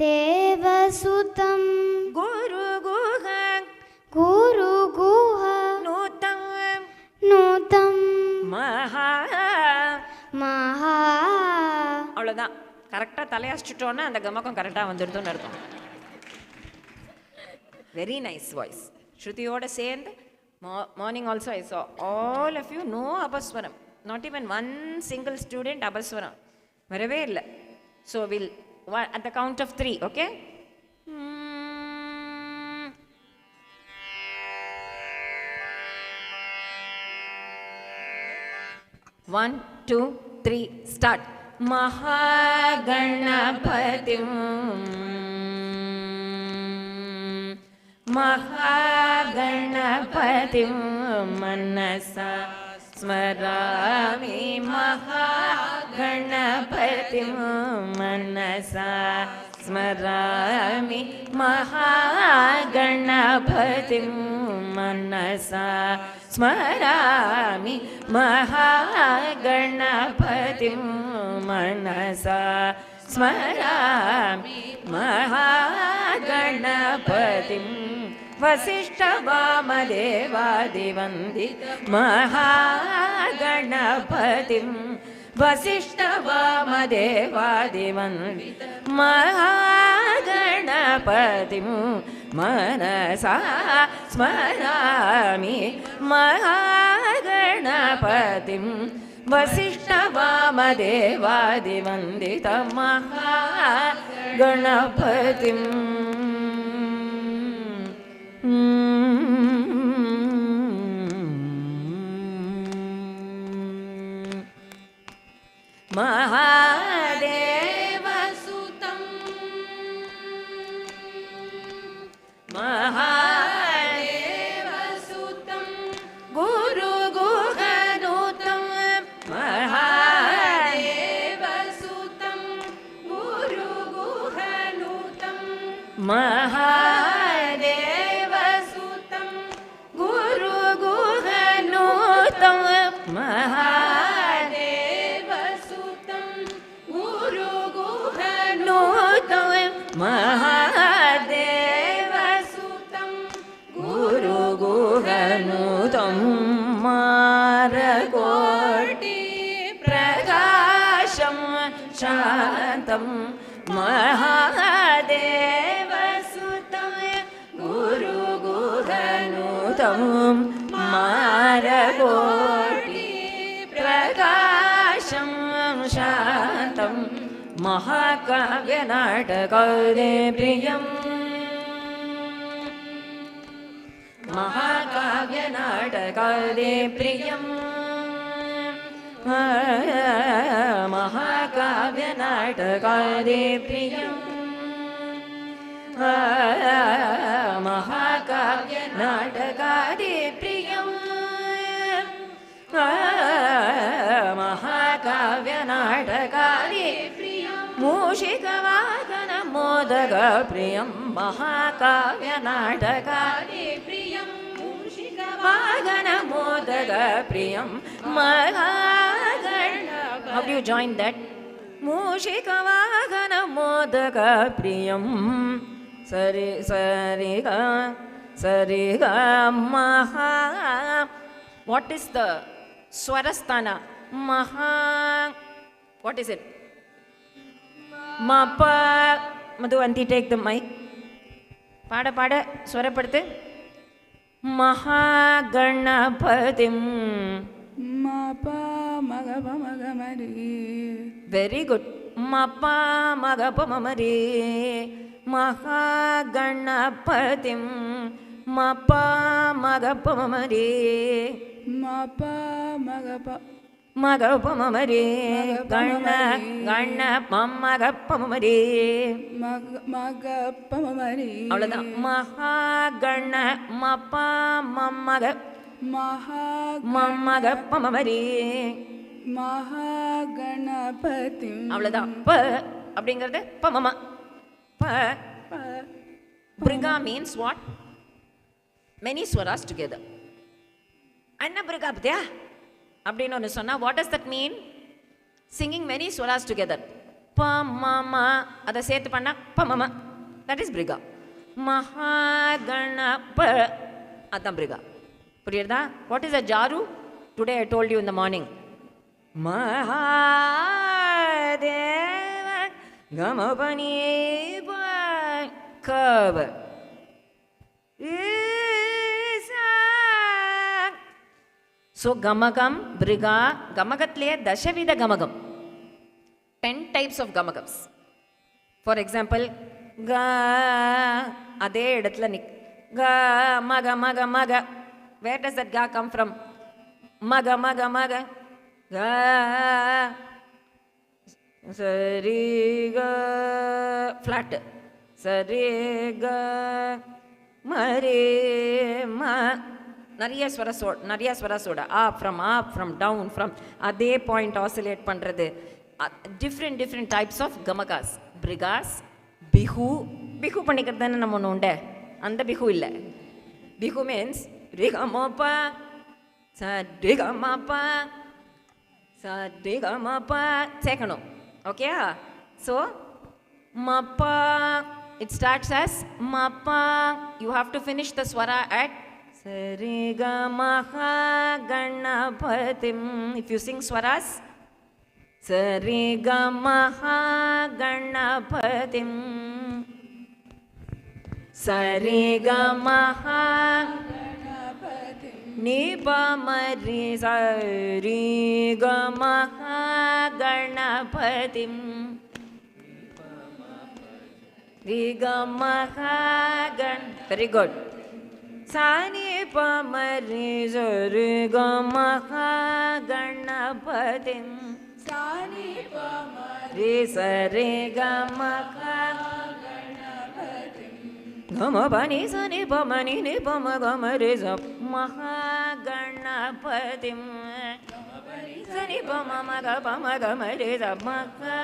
Devasutam Guru Guha Guru Guha Nutam Nutam Maha Maha. அவ்வளோதான். கரெக்டாக தலையாச்சிட்டோன்னா அந்த கமக்கம் கரெக்டாக வந்துடுதுன்னு அர்த்தம். Very nice voice. ஸ்ருதியோட சேர்ந்து morning also I saw all of you no abaswaram. Not even one single student abaswaram. வரவே இல்லை. So we'll at the count of 3, okay? 1, 2, 3, start. Mahaganapatim Mahaganapatim Manasa Smarami Mahaganapatim Manasa Smarami Mahaganapatim Manasa Smarami Mahaganapatim Manasa Smarami Mahaganapatim Vasishta Vamadevadivandit Mahaganapatim Vasishta Vamadevadivandit Mahaganapatim Manasa Smarami Mahaganapatim Vasishta Vamadevadivandita Mahaganapatim Mahadevasutam Mahadevasutam Guru Guhanutam Mahadevasutam Guru Guhanutam Mahadevasutam Guru Guhanutam Mahadevasutam Guru Guhanutam Mahadevasutam Guru Guhanutam Marakoti Prakasham Shantam Mahadevasutam Guru Guhanutam Marakoti Prakasham Shantam Mahakavya Natakade Priyam Mahakavya Natakade Priyam महाकाव्य नाटकादि प्रियम् महाकाव्य नाटकादि प्रियम् महाकाव्य नाटकादि प्रियम् मूषिकवाहन मोदक प्रियं महाकाव्य नाटकादि प्रियम् मूषिकवाहन मोदक प्रियं महागण. How do you join that? मूषिकवाहन modak प्रियं सरि सरि ग महा. What is the swarasthana? Maha. What is it? Mapa. Madhu, Anti, take the mic. Pada pada swarapadthu. Mahaganapatim. Mapa magapa magamari. Very good. Mapa magapa mamari. Mahaganapatim. Mapa magapa mamari. Mapa magapa magapa mamari. Ganna ganna magapa mamari. Magapa mamari. அவ்வளவுதான். மகாகண மப்பா மம்மக மம்மகப்ப மமரி. மகாகணபதி. அவ்வளவுதான். ப அப்படிங்கிறது பமம. ப. Briga means what? Many swaras together. Anna briga ptya அப்படின்னு ஒன்று சொன்னா, what does that mean? Singing many swaras together. Pa mama, அதை சேர்த்து பண்ணா பமம. That is briga. மகாகணப, அதான் briga. புரியுறதா? What is a jaru? Today I told you in the morning. Mahadeva gamapani kava. So gamagam, briga, gamagatle dashavida gamagam. 10 types of gamagams. For example, ga, adhe idathla nik. Ga, maga, maga, maga. Where does that ga come from? Maga, maga, maga. Ga. Sari, ga. Flat. Sari, ga. Mari, ma. நிறைய ஸ்வரஸோட up from down from அதே point oscillate பண்ணுறது. Different types of gamakas. Brigas, பிஹு. பிஹு பண்ணிக்கிறது தானே நம்ம ஒன்று உண்டு. அந்த பிஹு இல்லை. பிஹு மீன்ஸ் ரிகமப்பா சரிகமப்பா சரிகமப்பா சேர்க்கணும். ஓகே. ஸோ மப்பா, it starts as mappa. You have to finish the swara at Sarigamaha-ganapatim. If you sing swaras, Sarigamaha-ganapatim. Sarigamaha-ganapatim. Nipamari Sarigamaha-ganapatim. Rigamaha-gan. Very good. Sani pamari sari gamaha ganapatim. Sani pamari sari gamaha ganapatim. Gamapani sani pamani ni pamagamari maha ganapatim. Sani pamamaga pamagamari maha.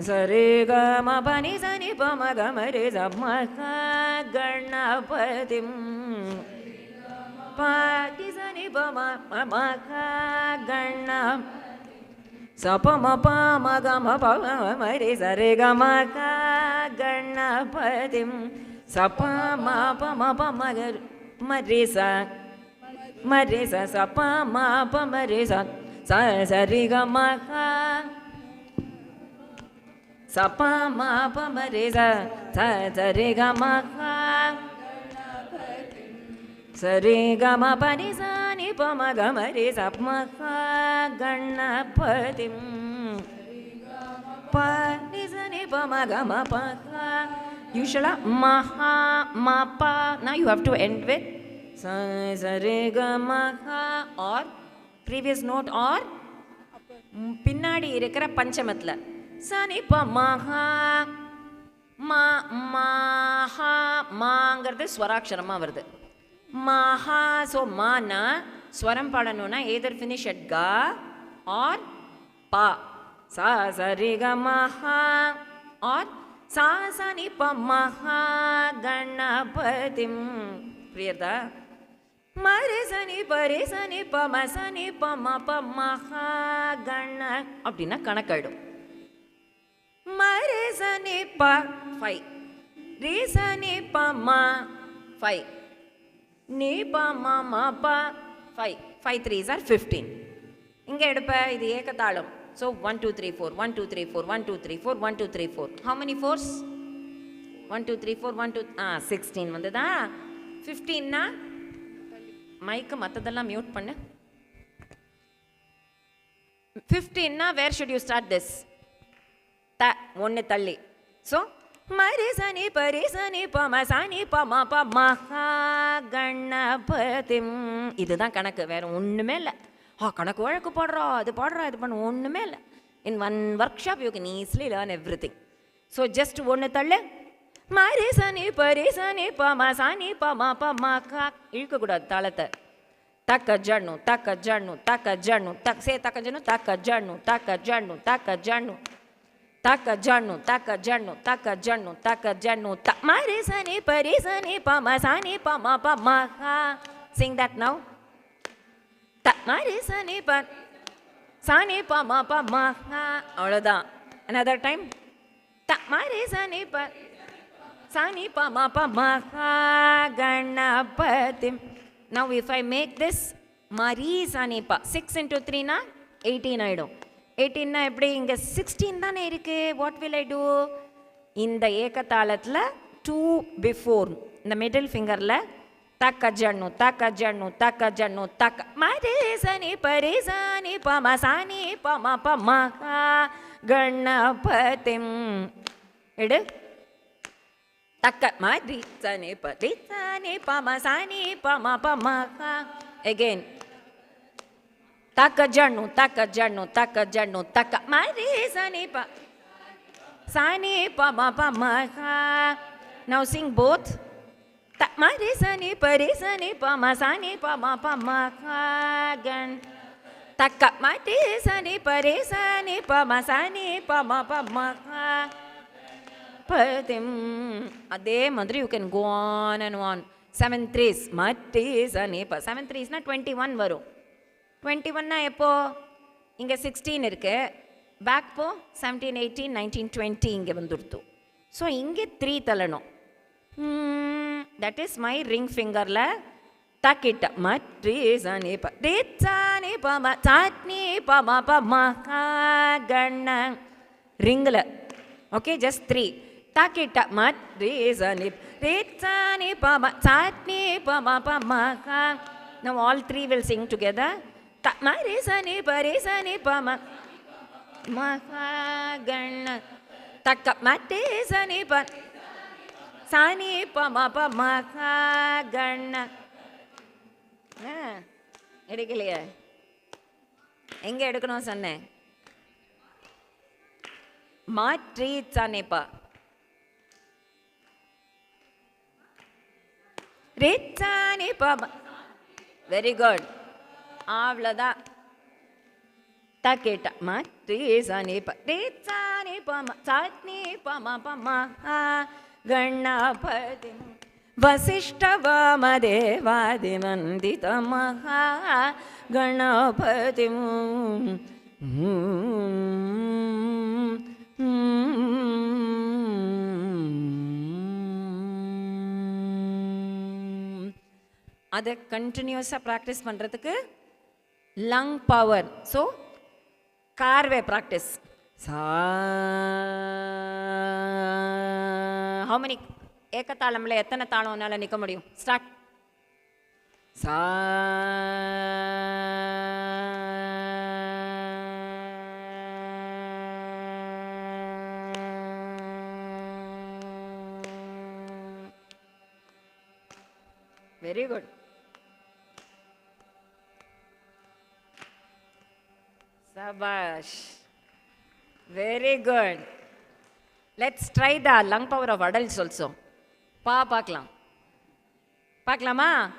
Sari gama pani sani pama gama re zamaka ganapatim. Pati sani pama mamaka gana. Sapama pama gama pama re sari gamaka ganapatim. Sapama pama pama marisa marisa sapama pama marisa sari gamaka. Sapa ma pa ma re sa sa re ga ma ha. Sa re ga ma pa ni sa ni pa ma ga ma re sa ma ha ganapatim. Pa ni sa ni pa ma ga ma pa ha. You shall ma ha ma pa. Now you have to end with sa re ga ma ha or previous note or பின்னாடி இருக்கிற பஞ்சமத்தில். சனி ப மஹா மா மஹா மாங்கிறது ஸ்வராட்சரமாக வருது. மஹா so மானா ஸ்வரம் பாடணும்னா எதர் finish at கா R பா. சா சரி க மஹா ஆர் சா சனி ப மஹா கணபதிம். புரியுதா? மரி சனி பரி சனி ப ம சனி ப ம ப மஹா கண அப்படின்னா கணக்காயிடும். மரி சனி ப 5, ரீ சனி ப ம 5, நீ ப ம ம ப 5, 5 3s are 15. இங்கே எடுப்ப இது ஏகதாளம். ஸோ 1 2 3 4 1 2 3 4 1 2 3 4 1 2 3 4. How many 4s? 1 2 3 4 1 2 16 வந்துதா? 15னா மைக்கு மற்றதெல்லாம் மியூட் பண்ணு. 15னா where should you start this? த ஒன்று தள்ளி. ஸோ மரி சனி பரி சனி ப ம சனி ப ம ப மஹா கணபதிம். இதுதான் கணக்கு, வேற ஒன்றுமே இல்லை. கணக்கு வழக்கு பாடுறா, அது பாடுறா, இது பண்ண ஒன்றுமே இல்லை. In one work shop you can easily learn every thing. So just ஒன்று தள்ளு. மரி சனி பரி சனி ப ம சனி ப ம ப ம க. இழுக்கக்கூடாது தாளத்தை. தக்க ஜண்ணு தக்க ஜண்ணு தக்க ஜண்ணு தக் சே தக்க ஜண்ணு தக்க ஜண்ணு தக்க ஜண்ணு தக்க ஜண்ணு தக்க ஜண்ணு தக்க ஜண்ணு தக்க ஜண்ணு தக்க ஜண்ணு த. மரி சனி பரி சனி ப ம சனி ப ம ப ம க. Sing that now. த மரி சனி ப சனி ப ம ப ம க. அவ்வளோதான். Another time. த மரி சனி ப சனி ப ம ப ம க Ganapathim. Now if I make this மரி சனி ப 6 into 3 னா 18 ஆயிடும். 18 னா எப்படி? இங்கே 16 தானே இருக்கு. What will I do? இந்த ஏகத்தாளத்தில் 2 before இந்த மிடில் ஃபிங்கரில் தக்க ஜண்ணு தக்க ஜண்ணு தக்க ஜண்ணு தக்க மரி சனி பரி சனி ப ம சனி ப ம ப ம க கணபதிம். எடு. தக்க மரி சனி பரி சனி ப ம சனி ப ம ப ம க. Again. தக்க ஜண்ணு தக்க ஜண்ணு தக்க ஜண்ணு தக்க மரி சனி ப சனி ப ம ப ம க. Now sing both. த மரி சனி பரி சனி ப ம சனி ப ம ப ம க கண். தக்க மரி சனி பரி சனி ப ம சனி ப ம ப ம க பதிம். அதே மாதிரி you can go on and on. 7 3s மரி சனி ப 7 3s னா 21 வரும். 21னா எப்போ? இங்கே 16 இருக்கு. பேக் போ 17 18 19 20 இங்கே வந்துடுத்து. ஸோ இங்கே 3 தள்ளணும். தட் இஸ் மை ரிங் ஃபிங்கரில் தக்கிட்ட மரி சனி ப ரே சனி ப ம சனி ப ம ப ம க கண ரிங்கில். Okay, just 3. தக்கிட்ட மரி சனி ரே சனி ப ம சனி ப ம ப ம க. Now all 3 will sing together. த மரி சனி பரி சனி ப ம ம க கண தக்க மரி சனி ப சனி ப ம ப ம க கண. எடுக்கலையே? எங்கே எடுக்கணும் சொன்னேன்? மாற்றி சனி ப ரே சனி ப. Very good. அவ்வளோதான். தக்கிட்ட மரி சனி ப ரே சனி ப ம சனி ப ம ப ம க கணபதிம். வசிஷ்ட வாமதேவாதி நந்தித மகா கணபதிம். அதை கண்டினியூஸாக ப்ராக்டிஸ் பண்ணுறதுக்கு லங் பவர். ஸோ கார்வே ப்ராக்டிஸ். How many ஏக்கத்தாளம்ல எத்தனை தாளம்னால நிற்க முடியும்? ஸ்டார்ட். சா very good. Shabash. Very good. Let's try the lung power of adults also. Pa paaklam. Paaklama?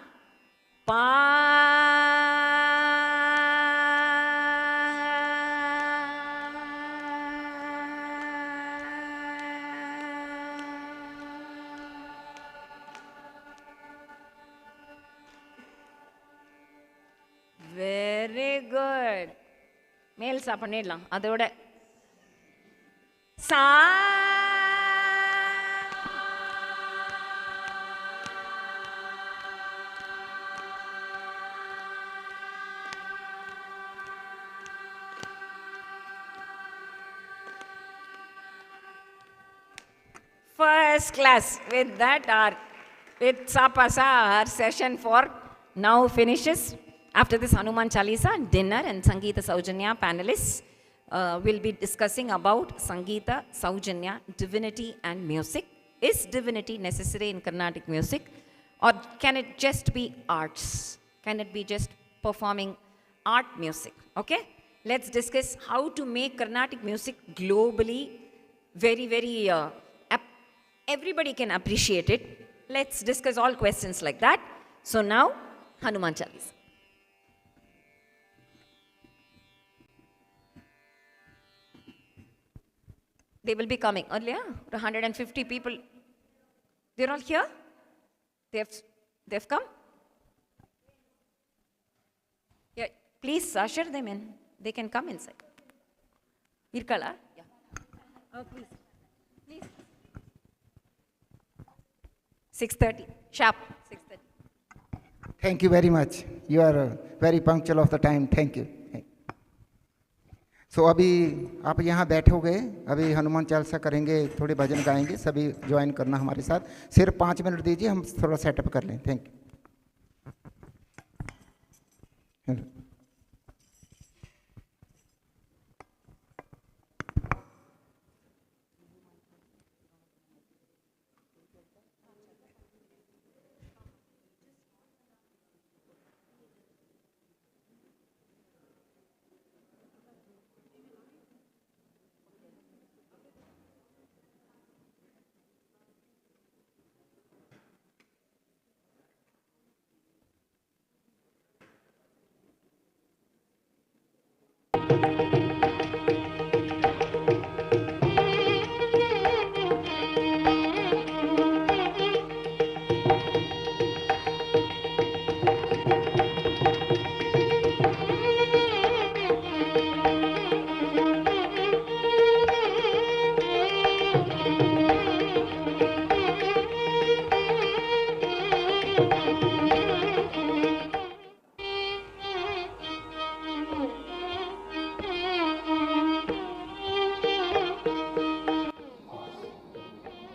Very good. Males பண்ணிடலாம் அதோட சா First class. With that, with Sapasa, our session for now finishes. After this Hanuman Chalisa, dinner and Sangeeta Saujanya panelists will be discussing about Sangeeta, Saujanya, divinity and music. Is divinity necessary in Carnatic music, or can it just be arts? Can it be just performing art music? Okay? Let's discuss how to make Carnatic music globally very, very everybody can appreciate it. Let's discuss all questions like that. So now, Hanuman Chalisa. They will be coming earlier. 150 people. They're all here? They've come? Yeah, please usher them in. They can come inside. Irkala? Yeah. Oh, please. 6:30. Sharp. 6:30. Thank you very much. You are very punctual of the time. Thank you. So अभी आप यहाँ बैठोगे, अभी हनुमान चालीसा करेंगे, थोड़े भजन गाएंगे, सभी join करना हमारे साथ. सिर्फ 5 मिनट दीजिए, हम थोड़ा सेटअप कर लें. Thank you.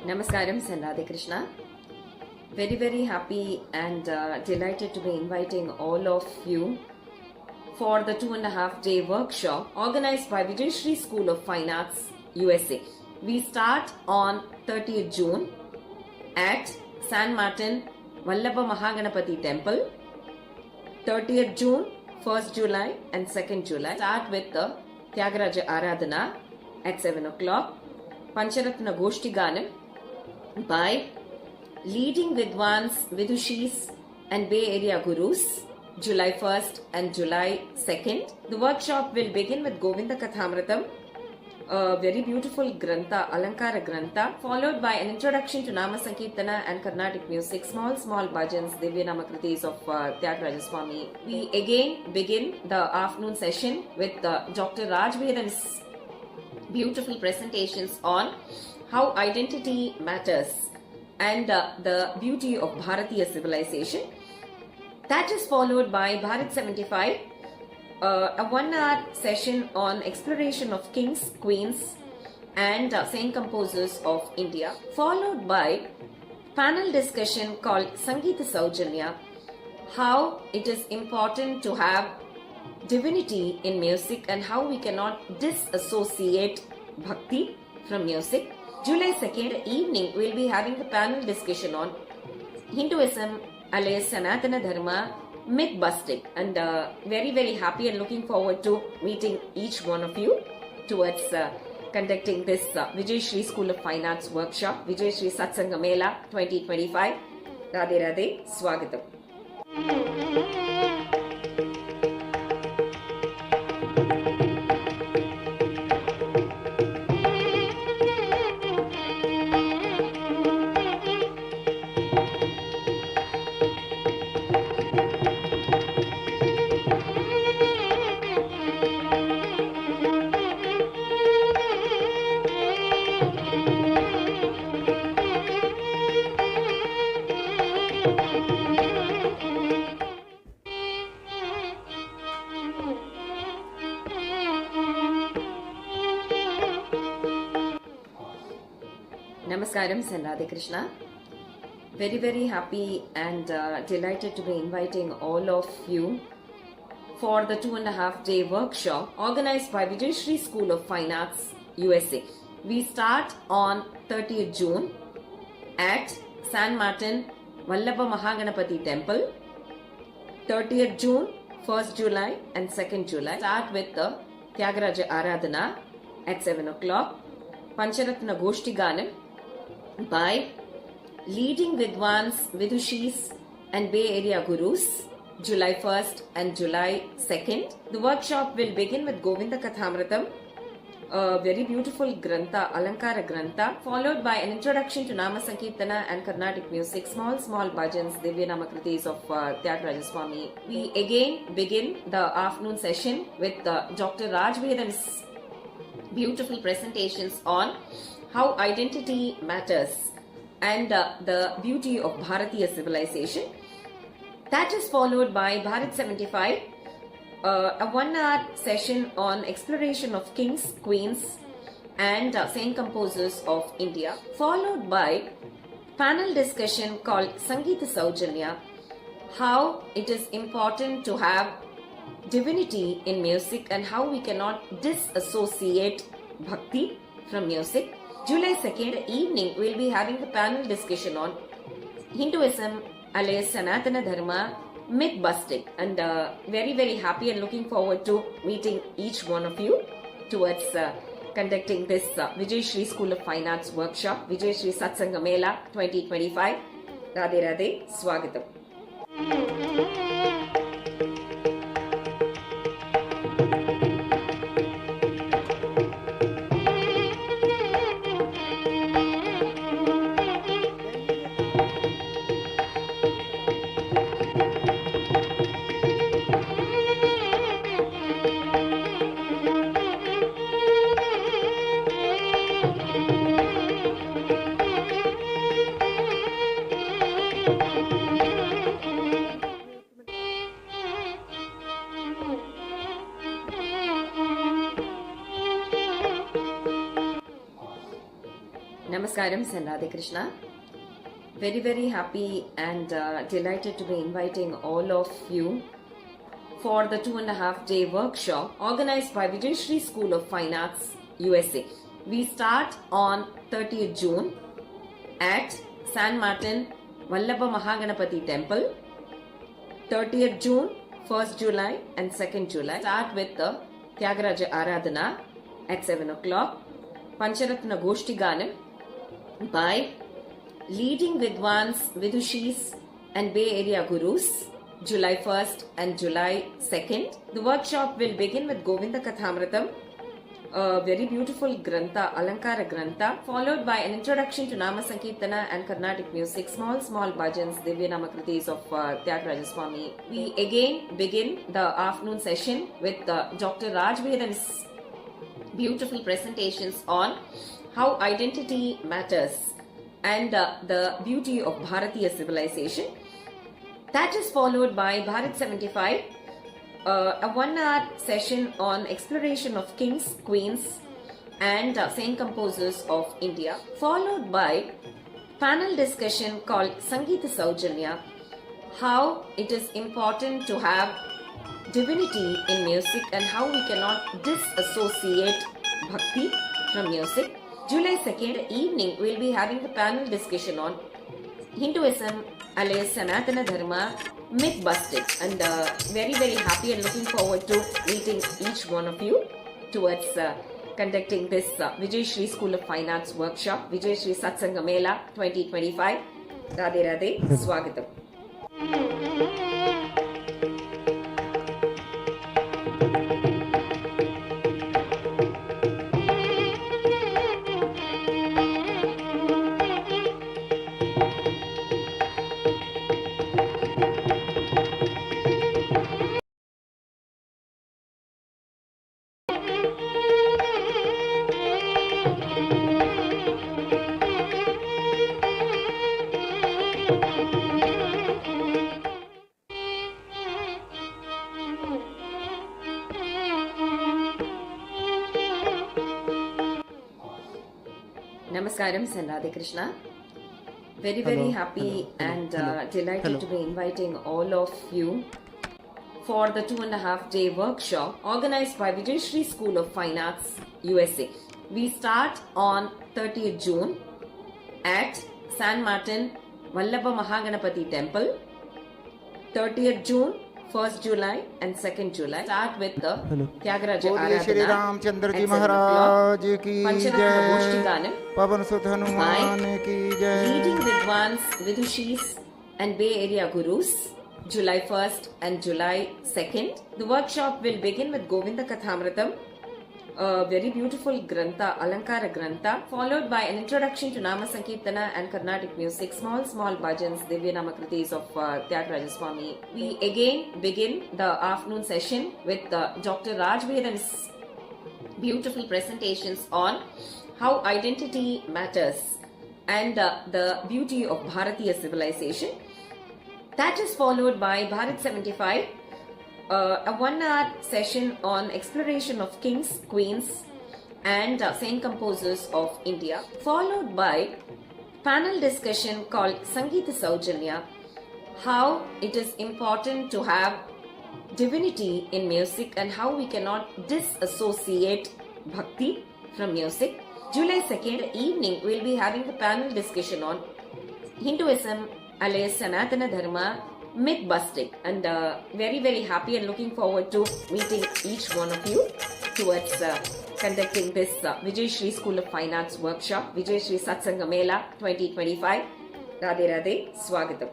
Namaskaram and Radhe Krishna. Very, very happy and delighted to be inviting all of you for the 2.5-day workshop organized by Vijayashri School of Fine Arts USA. We start on 30th June at San Martin Vallabha Mahaganapati Temple. 30th June, 1st July and 2nd July. Start with the Tyagaraja Aradhana at 7 o'clock. Pancharatna Goshti Ganam by leading Vidwans, Vidushis and Bay Area Gurus, July 1st and July 2nd. The workshop will begin with Govinda Kathāmrutam, a very beautiful Grantha, Alankara Grantha, followed by an introduction to Namasankirtanam and Karnatik music, small Bhajans, Krtis of Tyagaraja Swami. We again begin the afternoon session with Dr. Raj Vedam's beautiful presentations on how identity matters and the beauty of Bharatiya civilization. That is followed by Bharat 75, a 1-hour session on exploration of kings, queens and saint composers of India, followed by panel discussion called Sangeeta Saujanya, how it is important to have divinity in music and how we cannot disassociate bhakti from music. July 2nd evening, we'll be having the panel discussion on Hinduism, alias Sanatana Dharma, myth busting, and very, very happy and looking forward to meeting each one of you towards conducting this Vijayashri School of Fine Arts workshop, Vijayashri Satsanga Mela 2025. Radhe Radhe, Swagatam. Namaskaram, Radhe Krishna. Very, very happy and delighted to be inviting all of you for the 2.5-day workshop organized by Vijayashri School of Fine Arts USA. We start on 30th June at San Martin Vallabha Mahaganapati Temple. 30th June, 1st July and 2nd July. Start with the Tyagaraja Aradhana at 7 o'clock. Pancharatna Goshti Ganam by leading Vidwans, Vidushis and Bay Area Gurus, July 1st and July 2nd. The workshop will begin with Govinda Kathāmrutam, a very beautiful Grantha, Alankara Grantha, followed by an introduction to Namasankirtanam and Karnatik music, small Bhajans, Krtis of Tyagaraja Swami. We again begin the afternoon session with Dr. Raj Vedam's beautiful presentations on how identity matters and the beauty of Bharatiya civilization. That is followed by Bharat 75, a 1-hour session on exploration of kings, queens and saint composers of India, followed by panel discussion called Sangeeta Saujanya, how it is important to have divinity in music and how we cannot disassociate bhakti from music. July 2nd evening, we'll be having the panel discussion on Hinduism alias Sanatana Dharma, myth busting, and very, very happy and looking forward to meeting each one of you towards conducting this Vijayashri School of Fine Arts workshop, Vijayashri Satsanga Mela 2025. Radhe Radhe, Swagatam. Namaskaram, Radhe Krishna. Very, very happy and delighted to be inviting all of you for the 2.5-day workshop organized by Vijayashri School of Fine Arts USA. We start on 30th June at San Martin Vallabha Mahaganapati Temple. 30th June, 1st July and 2nd July. Start with the Tyagaraja Aradhana at 7 o'clock. Pancharatna Goshti Ganam by leading Vidwans, Vidushis and Bay Area Gurus, July 1st and July 2nd. The workshop will begin with Govinda Kathāmrutam, a very beautiful Grantha, Alankara Grantha, followed by an introduction to Namasankirtanam and Carnatic music, small Bhajans, Krtis of Tyagaraja Swami. We again begin the afternoon session with Dr. Raj Vedam's beautiful presentations on how identity matters and the beauty of Bharatiya civilization. That is followed by Bharat 75, a 1-hour session on exploration of kings, queens and saint composers of India, followed by panel discussion called Sangeeta Saujanya, how it is important to have divinity in music and how we cannot disassociate bhakti from music. July 2nd evening, we'll be having the panel discussion on Hinduism alias Sanatana Dharma, myth busting, and very very happy and looking forward to meeting each one of you towards conducting this Vijayashri School of Fine Arts workshop, Vijayashri Satsanga Mela 2025. Radhe Radhe, Swagatam. Namaskaram and Radhe Krishna. Very very happy and delighted to be inviting all of you for the 2.5-day workshop organized by Vijayashri School of Fine Arts USA. We start on 30th June at San Martin Vallabha Mahaganapati Temple. 30th June, 1st July and 2nd July. Start with the Tyagaraja Aradhana Chandra at 7 Maharaj o'clock. ki Pancharatna Goshti Ganam Pavan Sut Hanuman ki jai. leading Vidwans, Vidushis and Bay Area Gurus, July 1st and July 2nd. The workshop will begin with Govinda Kathāmrutam, a very beautiful Grantha, Alankara Grantha, followed by an introduction to Namasankirtanam and Karnatik music, small Bhajans, Krtis of Tyagaraja Swami. We again begin the afternoon session with Dr. Vedam's beautiful presentations on how identity matters and the beauty of Bharatiya civilization. That is followed by Bharat 75, a 1-hour session on exploration of kings, queens and saint composers of India, followed by panel discussion called Sangita Saujanya, how it is important to have divinity in music and how we cannot disassociate bhakti from music. July 2nd evening we'll be having the panel discussion on Hinduism alias Sanatana Dharma, myth busting, and very very happy and looking forward to meeting each one of you towards conducting this Vijayashri School of Fine Arts workshop, Vijayashri Satsanga Mela 2025. Radhe Radhe, Swagatam.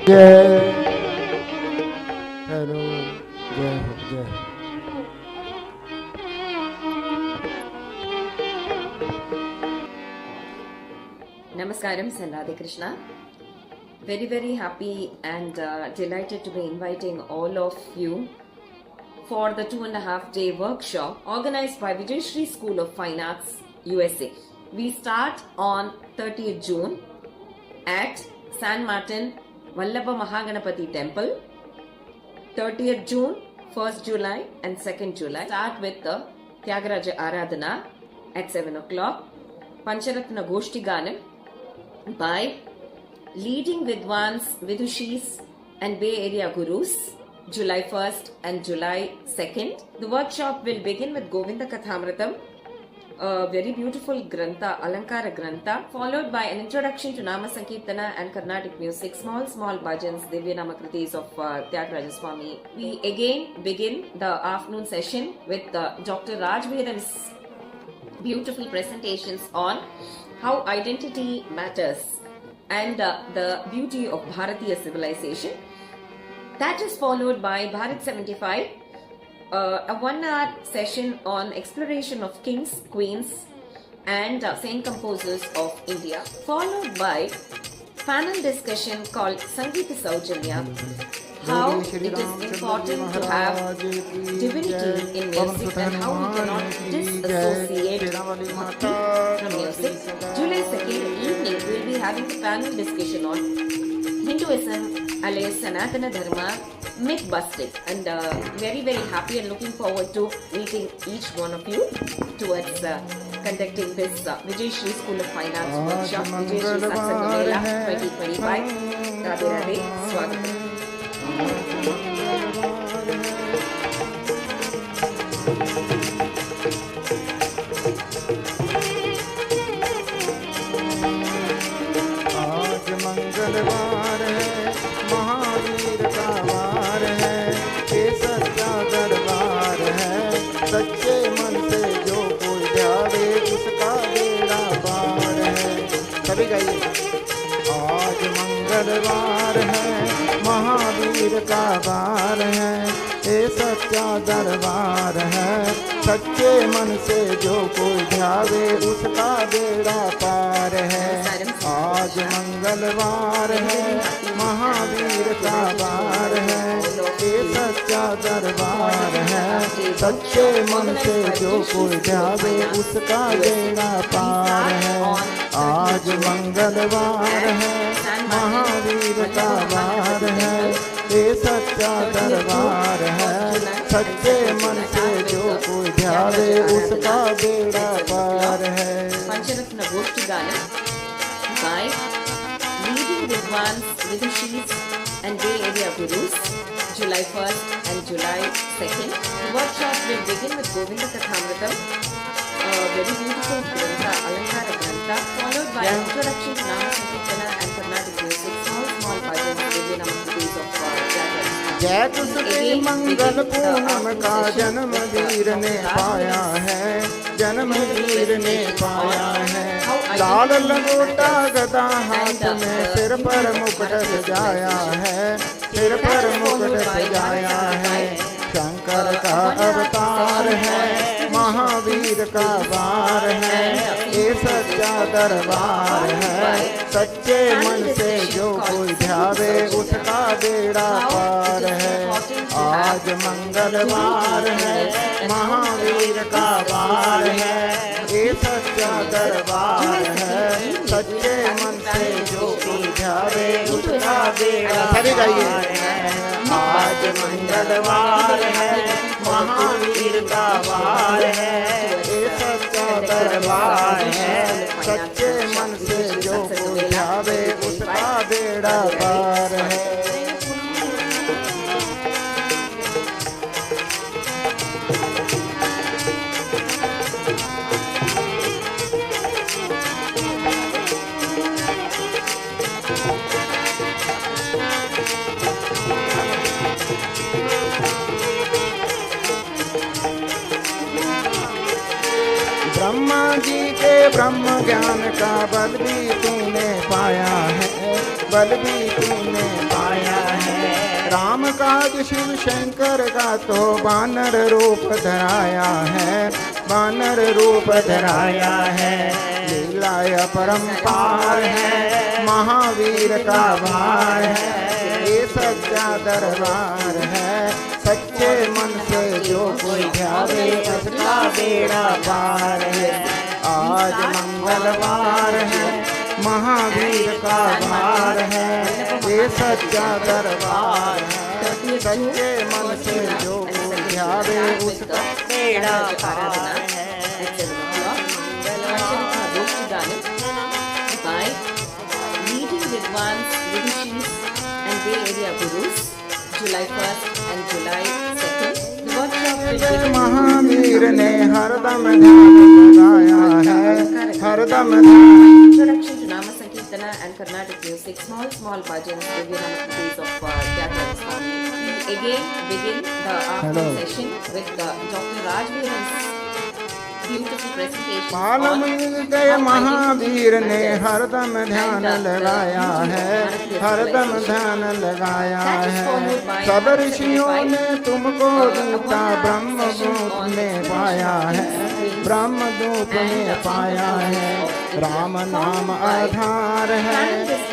Jai. Hello. Jai Ho, Jai Ho. Namaskaram and Radhe Krishna. Very very happy and delighted to be inviting all of you for the 2.5-day workshop organized by Vijayashri School of Fine Arts USA. We start on 30th June at San Martin Vallabha Mahaganapati Temple. 30th June, 1st July and 2nd July. Start with the Tyagaraja Aradhana at 7 o'clock. Pancharatna Goshti Ganam by leading Vidwans, Vidushis and Bay Area Gurus, July 1st and July 2nd. The workshop will begin with Govinda Kathāmrutam, a very beautiful Grantha, Alankara Grantha, followed by an introduction to Namasankirtanam and Carnatic music, small Bhajans, Krtis of Tyagaraja Swami. We again begin the afternoon session with Dr. Vedam's beautiful presentations on how identity matters and the beauty of Bharatiya civilization. That is followed by Bharat 75, a 1-hour session on exploration of kings, queens and saint composers of India, followed by panel discussion called Sangita Saujanya, how it is important to have divinity in music and how we cannot disassociate bhakti from music. July 2nd evening we will be having a panel discussion on Hinduism alias Sanatana Dharma, myth busting, and very, very happy and looking forward to meeting each one of you towards conducting this Vijayashri School of Finance workshop, Vijayashri Satsanga Mela 2025. Radhe Radhe, Swagatam. आज मंगलवार है, महावीर का वार है, ये सच्चा दरबार है, सच्चे मन से जो कोई ध्यावे उसका बेड़ा पार है। सभी गाइए। आज मंगलवार है, महावीर का वार है, ये सच्चा दरबार है, सच्चे मन से जो कोई ध्यावे उसका बेड़ा पार है। आज मंगलवार है, महावीर का वार है, ये सच्चा दरबार है, सच्चे मन से जो कोई ध्यावे उसका बेड़ा पार है। आज मंगलवार है, महावीर का वार है, ये सच्चा दरबार है, सच्चे मन से जो कोई ध्यावे उसका बेड़ा पार है। Pancharasna Goshti Gana by leading Vidwans, Vidushis and Bay Area Gurus, July 1st and July 2nd. The workshop will begin with Govinda Kathāmrutam, a very beautiful Grantha, Alankara Grantha, followed by introduction to Namasankirtanam and Karnatik music, small Bhajans, Namavalis of Vijayashri. जय तुझसे मंगल पूनम का जन्म वीर ने पाया है, जन्म वीर ने पाया है। लाल लंगोटा गदा हाथ में, सिर पर मुकुट सजाया है, सिर पर मुकुट सजाया है। शंकर का अवतार है, महावीर का वार है, ये सच्चा दरबार है, सच्चे मन से जो कोई ध्यावे उसका बेड़ा पार है। आज मंगलवार है, महावीर का वार है, ये सच्चा दरबार है, सच्चे मन से जो कोई ध्यावे उसका बेड़ा पार है। आज मंगलवार है, महावीर का वार है, ये सच्चा दरबार है, सच्चे मन से जो कोई ध्यावे उसका बेड़ा पार है। ब्रह्मा जी के ब्रह्म ज्ञान का बल भी तूने पाया है, बल भी तूने पाया है। राम काज शिव शंकर का तो बानर रूप धराया है, बानर रूप धराया है। लीला अपरंपार है, महावीर का वार है, ये सच्चा दरबार है, सच्चे मन से जो कोई ध्यावे उसका बेड़ा पार है। आज मंगलवार है, महावीर का वार है, ये सच्चा दरबार है, सच्चे मन से जो कोई ध्यावे उसका बेड़ा पार है। By leading Vidwans, Vidushis and Bay Area Gurus, July 1st and July 2nd. The workshop will begin. Mahavir ने हरदम ध्यान लगाया है, हरदम introduction to Namasankirtanam and Karnatik music, small Bhajans, Namavalis of Vedam. Again, begin the afternoon session with Dr. Vedam's beautiful presentation. मालूम गए महावीर ने हरदम ध्यान लगाया है, हरदम ध्यान लगाया है। सब ऋषियों ने तुमको दूता ब्रह्म रूप में पाया है, ब्रह्म रूप में पाया है। राम नाम आधार है,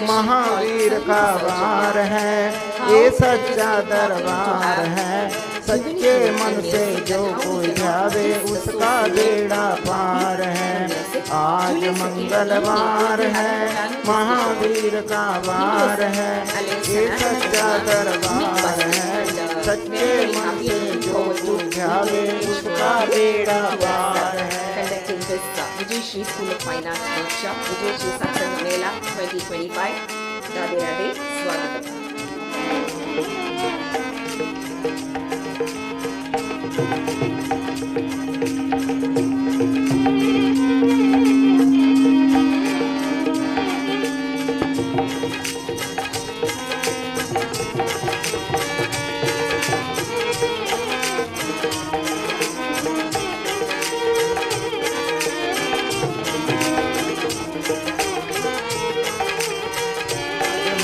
महावीर का वार है, ये सच्चा दरबार है, सच्चे मन से जो कोई ध्यावे उसका बेड़ा पार है। आज मंगलवार है, महावीर का वार है, ये सच्चा दरबार है, सच्चे मन से जो ध्यावे उसका बेड़ा पार है। Conducting this Vijayashri School of Fine Arts workshop, Vijayashri Satsanga Mela 2025. Radhe Radhe, Swagatam.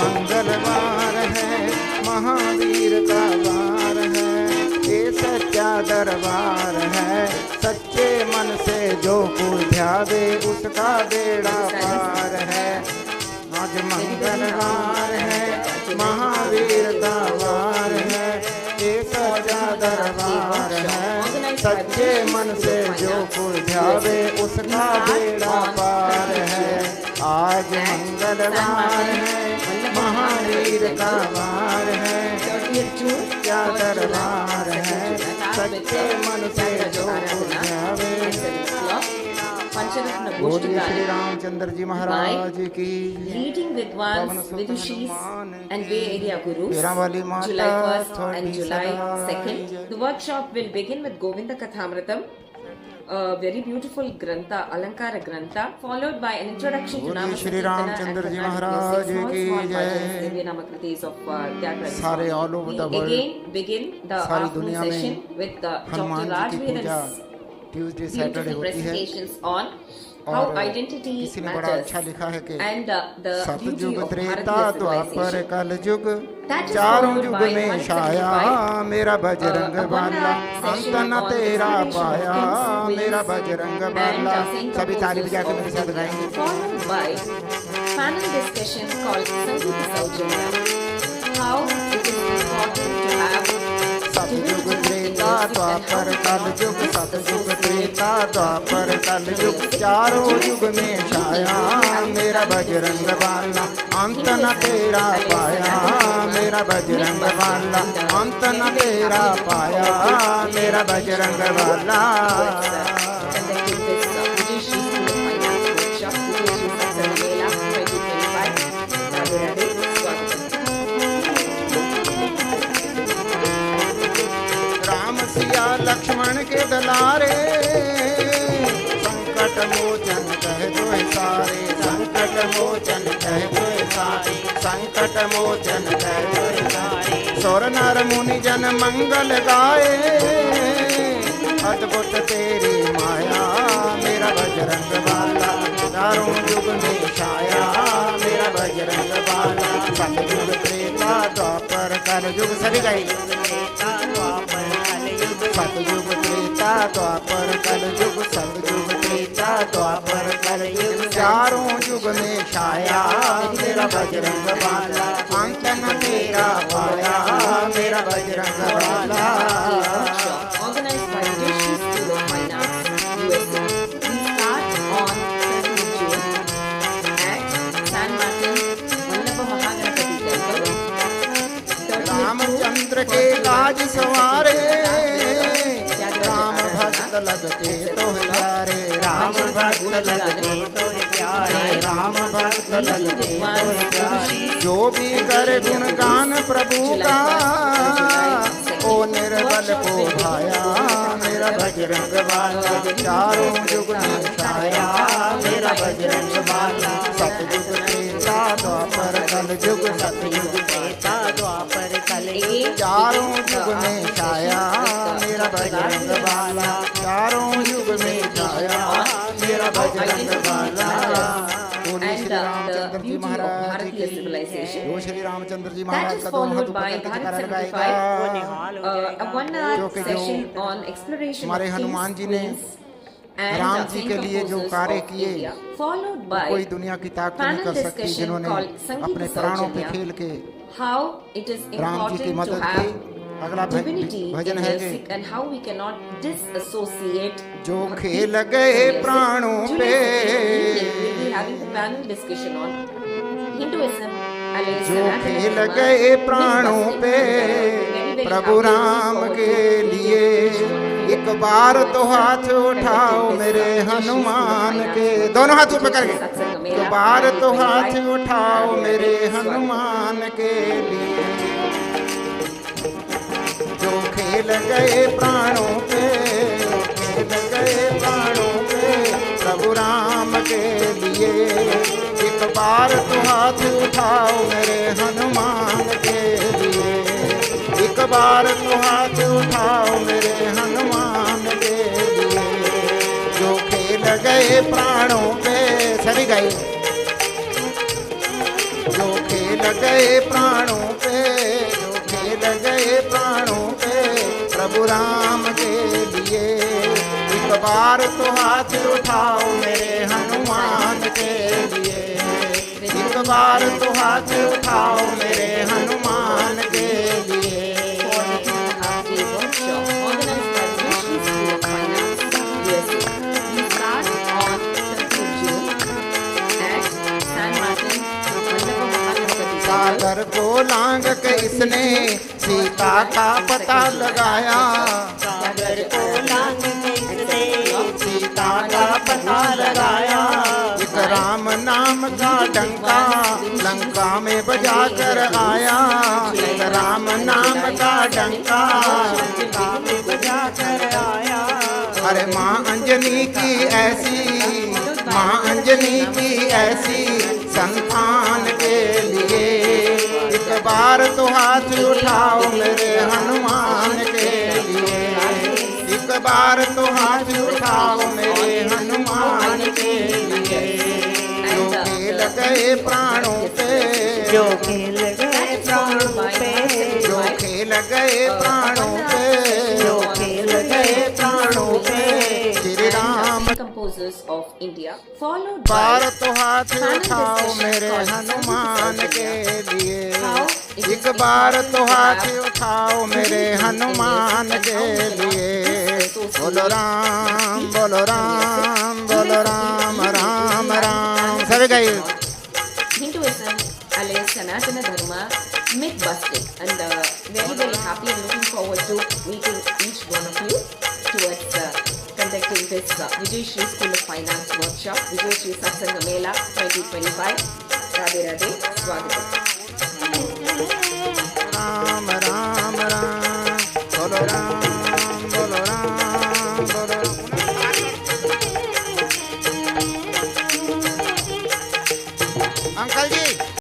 मंगलवार है, महावीर का वार है, ये सच्चा दरबार है, सच्चे मन से जो कोई ध्यावे उसका बेड़ा पार है। आज मंगलवार है, महावीर का वार है, ये सच्चा दरबार है, सच्चे मन से जो कोई ध्यावे उसका बेड़ा पार है। आज मंगलवार है, महावीर का वार है, क्या दरबार है, सच्चे मन से जो ध्यावे। बोलिए श्री रामचंद्र जी महाराज की। Leading Vidwans, Vidushis and Bay Area Gurus, वाली माता July 1st and July 2nd. The workshop will begin with Govinda Kathāmrutam, a very beautiful grantha, Alankara grantha, followed by an introduction to Namasankirtanam and Karnatik, small Bhajans, Indian Namakrtis of Theatre. सारे all over the world, Again begin the afternoon session with the Dr. Rajvedan's Tuesday, Saturday beautiful होती है। presentations on how identity किसी ने बड़ा matters अच्छा लिखा है कि and the beauty सतयुग of Treta Bharatiya Dwapar civilization. कलयुग That is चारों followed युग by में 175, छाया मेरा बजरंग बाला, अंत session न on तेरा exploration of पाया kings, मेरा queens, Bajrang and Bala. saint सभी ताली बजा के composers मेरे साथ of गाएंगे। followed by panel discussion called Sangitamum, how it is important to have सतयुग त्रेता द्वापर कलयुग, सतयुग त्रेता द्वापर कलयुग चारों युग में छाया मेरा बजरंग बाला, अंत न तेरा पाया मेरा बजरंग बाला, अंत न तेरा पाया मेरा बजरंग बाला। conducting this Vijayashri School of Fine Arts workshop, Vijayashri Satsanga Mela 2025. Radhe Radhe, Swagatam. Ram Siya Lakshman के दलारे, संकट मोचन कह जो सारे, संकट मोचन कह जो सारे, संकट मोचन कह जो सारे। सुर नर मुनि जन मंगल गाए, अद्भुत तेरी माया मेरा बजरंग बाला, चारों युग में छाया मेरा बजरंग बाला। सतयुग त्रेता द्वापर कलयुग सभी गई, सतयुग त्रेता द्वापर कलयुग, सतयुग त्रेता द्वापर कलयुग चारों युग में छाया मेरा बजरंग बाला, अंत न तेरा पाया मेरा बजरंग बाला। Organized by Vijayashri School of Fine Arts USA. We start on 30th June at San Martin, Vallabha Mahaganapati Temple. Ramchandra के काज सवारे, राम भक्त लगते तो प्यारे, राम भक्त लगते तो प्यारे, राम भक्त लगते तो प्यारे। जो भी करे गुणगान प्रभु का, ओ निर्बल को भाया मेरा बजरंग बाला, चारों युग में छाया मेरा बजरंग बाला। सतयुग त्रेता द्वापर कलयुग, सतयुग त्रेता द्वापर कलयुग चारों युग में छाया मेरा बजरंग बाला, चारों युग में छाया मेरा बजरंग बाला। बोलिए श्री रामचंद्र जी महाराज की। जो श्री रामचंद्र जी महाराज का Followed by Bharat 75, a 1 hour session on exploration of हमारे kings, हनुमान जी ने queens, and राम जी के लिए जो composers कार्य of किए, India. Followed by कोई दुनिया की ताकत नहीं panel कर सकती, discussion जिन्होंने called अपने प्राणों पे Sangitamum, खेल के how it is Ram ji की important मदद to की। have अगला divinity भजन in है music and how we cannot disassociate जो खेल गए प्राणों पे, we'll be having the panel discussion on Hinduism, जो खेल गए प्राणों पे, very Prabhu happy Ram and looking के forward to लिए एक बार तो हाथ उठाओ मेरे हनुमान के, दोनों हाथ ऊपर करके, एक बार तो हाथ उठाओ मेरे हनुमान के लिए, जो खेल गए प्राणों पे, खेल गए प्राणों पे प्रभु राम के लिए, एक बार तो हाथ उठाओ मेरे हनुमान के लिए, एक बार तो हाथ उठाओ मेरे हनुमान के लिए, जो खेल गए प्राणों पे, सभी गए, जो खेल गए प्राणों पे, जो खेल गए प्राणों पे प्रभु राम के लिए, एक बार तो हाथ उठाओ मेरे हनुमान के लिए, एक बार तो हाथ उठाओ मेरे हनुमान के लिए। Organized by Vijayashri Satsanga USA. We start on 30th June at San Martin, सागर को लांग के इसने सीता का पता लगाया, सागर को लांग के इसने सीता का पता लगाया, एक राम नाम का डंका लंका में बजा कर आया, एक राम नाम का डंका लंका में बजा कर आया। अरे माँ अंजनी की ऐसी, माँ अंजनी की ऐसी संतान के लिए, एक बार तो हाथ उठाओ मेरे हनुमान के लिए, एक बार तो हाथ उठाओ मेरे हनुमान के लिए, जो खेल गए प्राणों पे, जो खेल गए प्राणों पे, जो खेल गए प्राणों पे, जो खेल गए प्राणों पे Shri Ram. composers of India, followed bar by तो हाथ उठाओ मेरे हनुमान के लिए, एक बार तो हाथ उठाओ मेरे हनुमान के लिए, बोलो राम बोलो राम बोलो राम राम राम। सब गए। Hinduism, alias Sanatana Dharma, myth busting, and very very happy and looking forward to meeting each one of you towards conducting this Vijayashri School of Finance workshop, Vijayashri Satsanga Mela 2025. Radhe Radhe, Swagatam.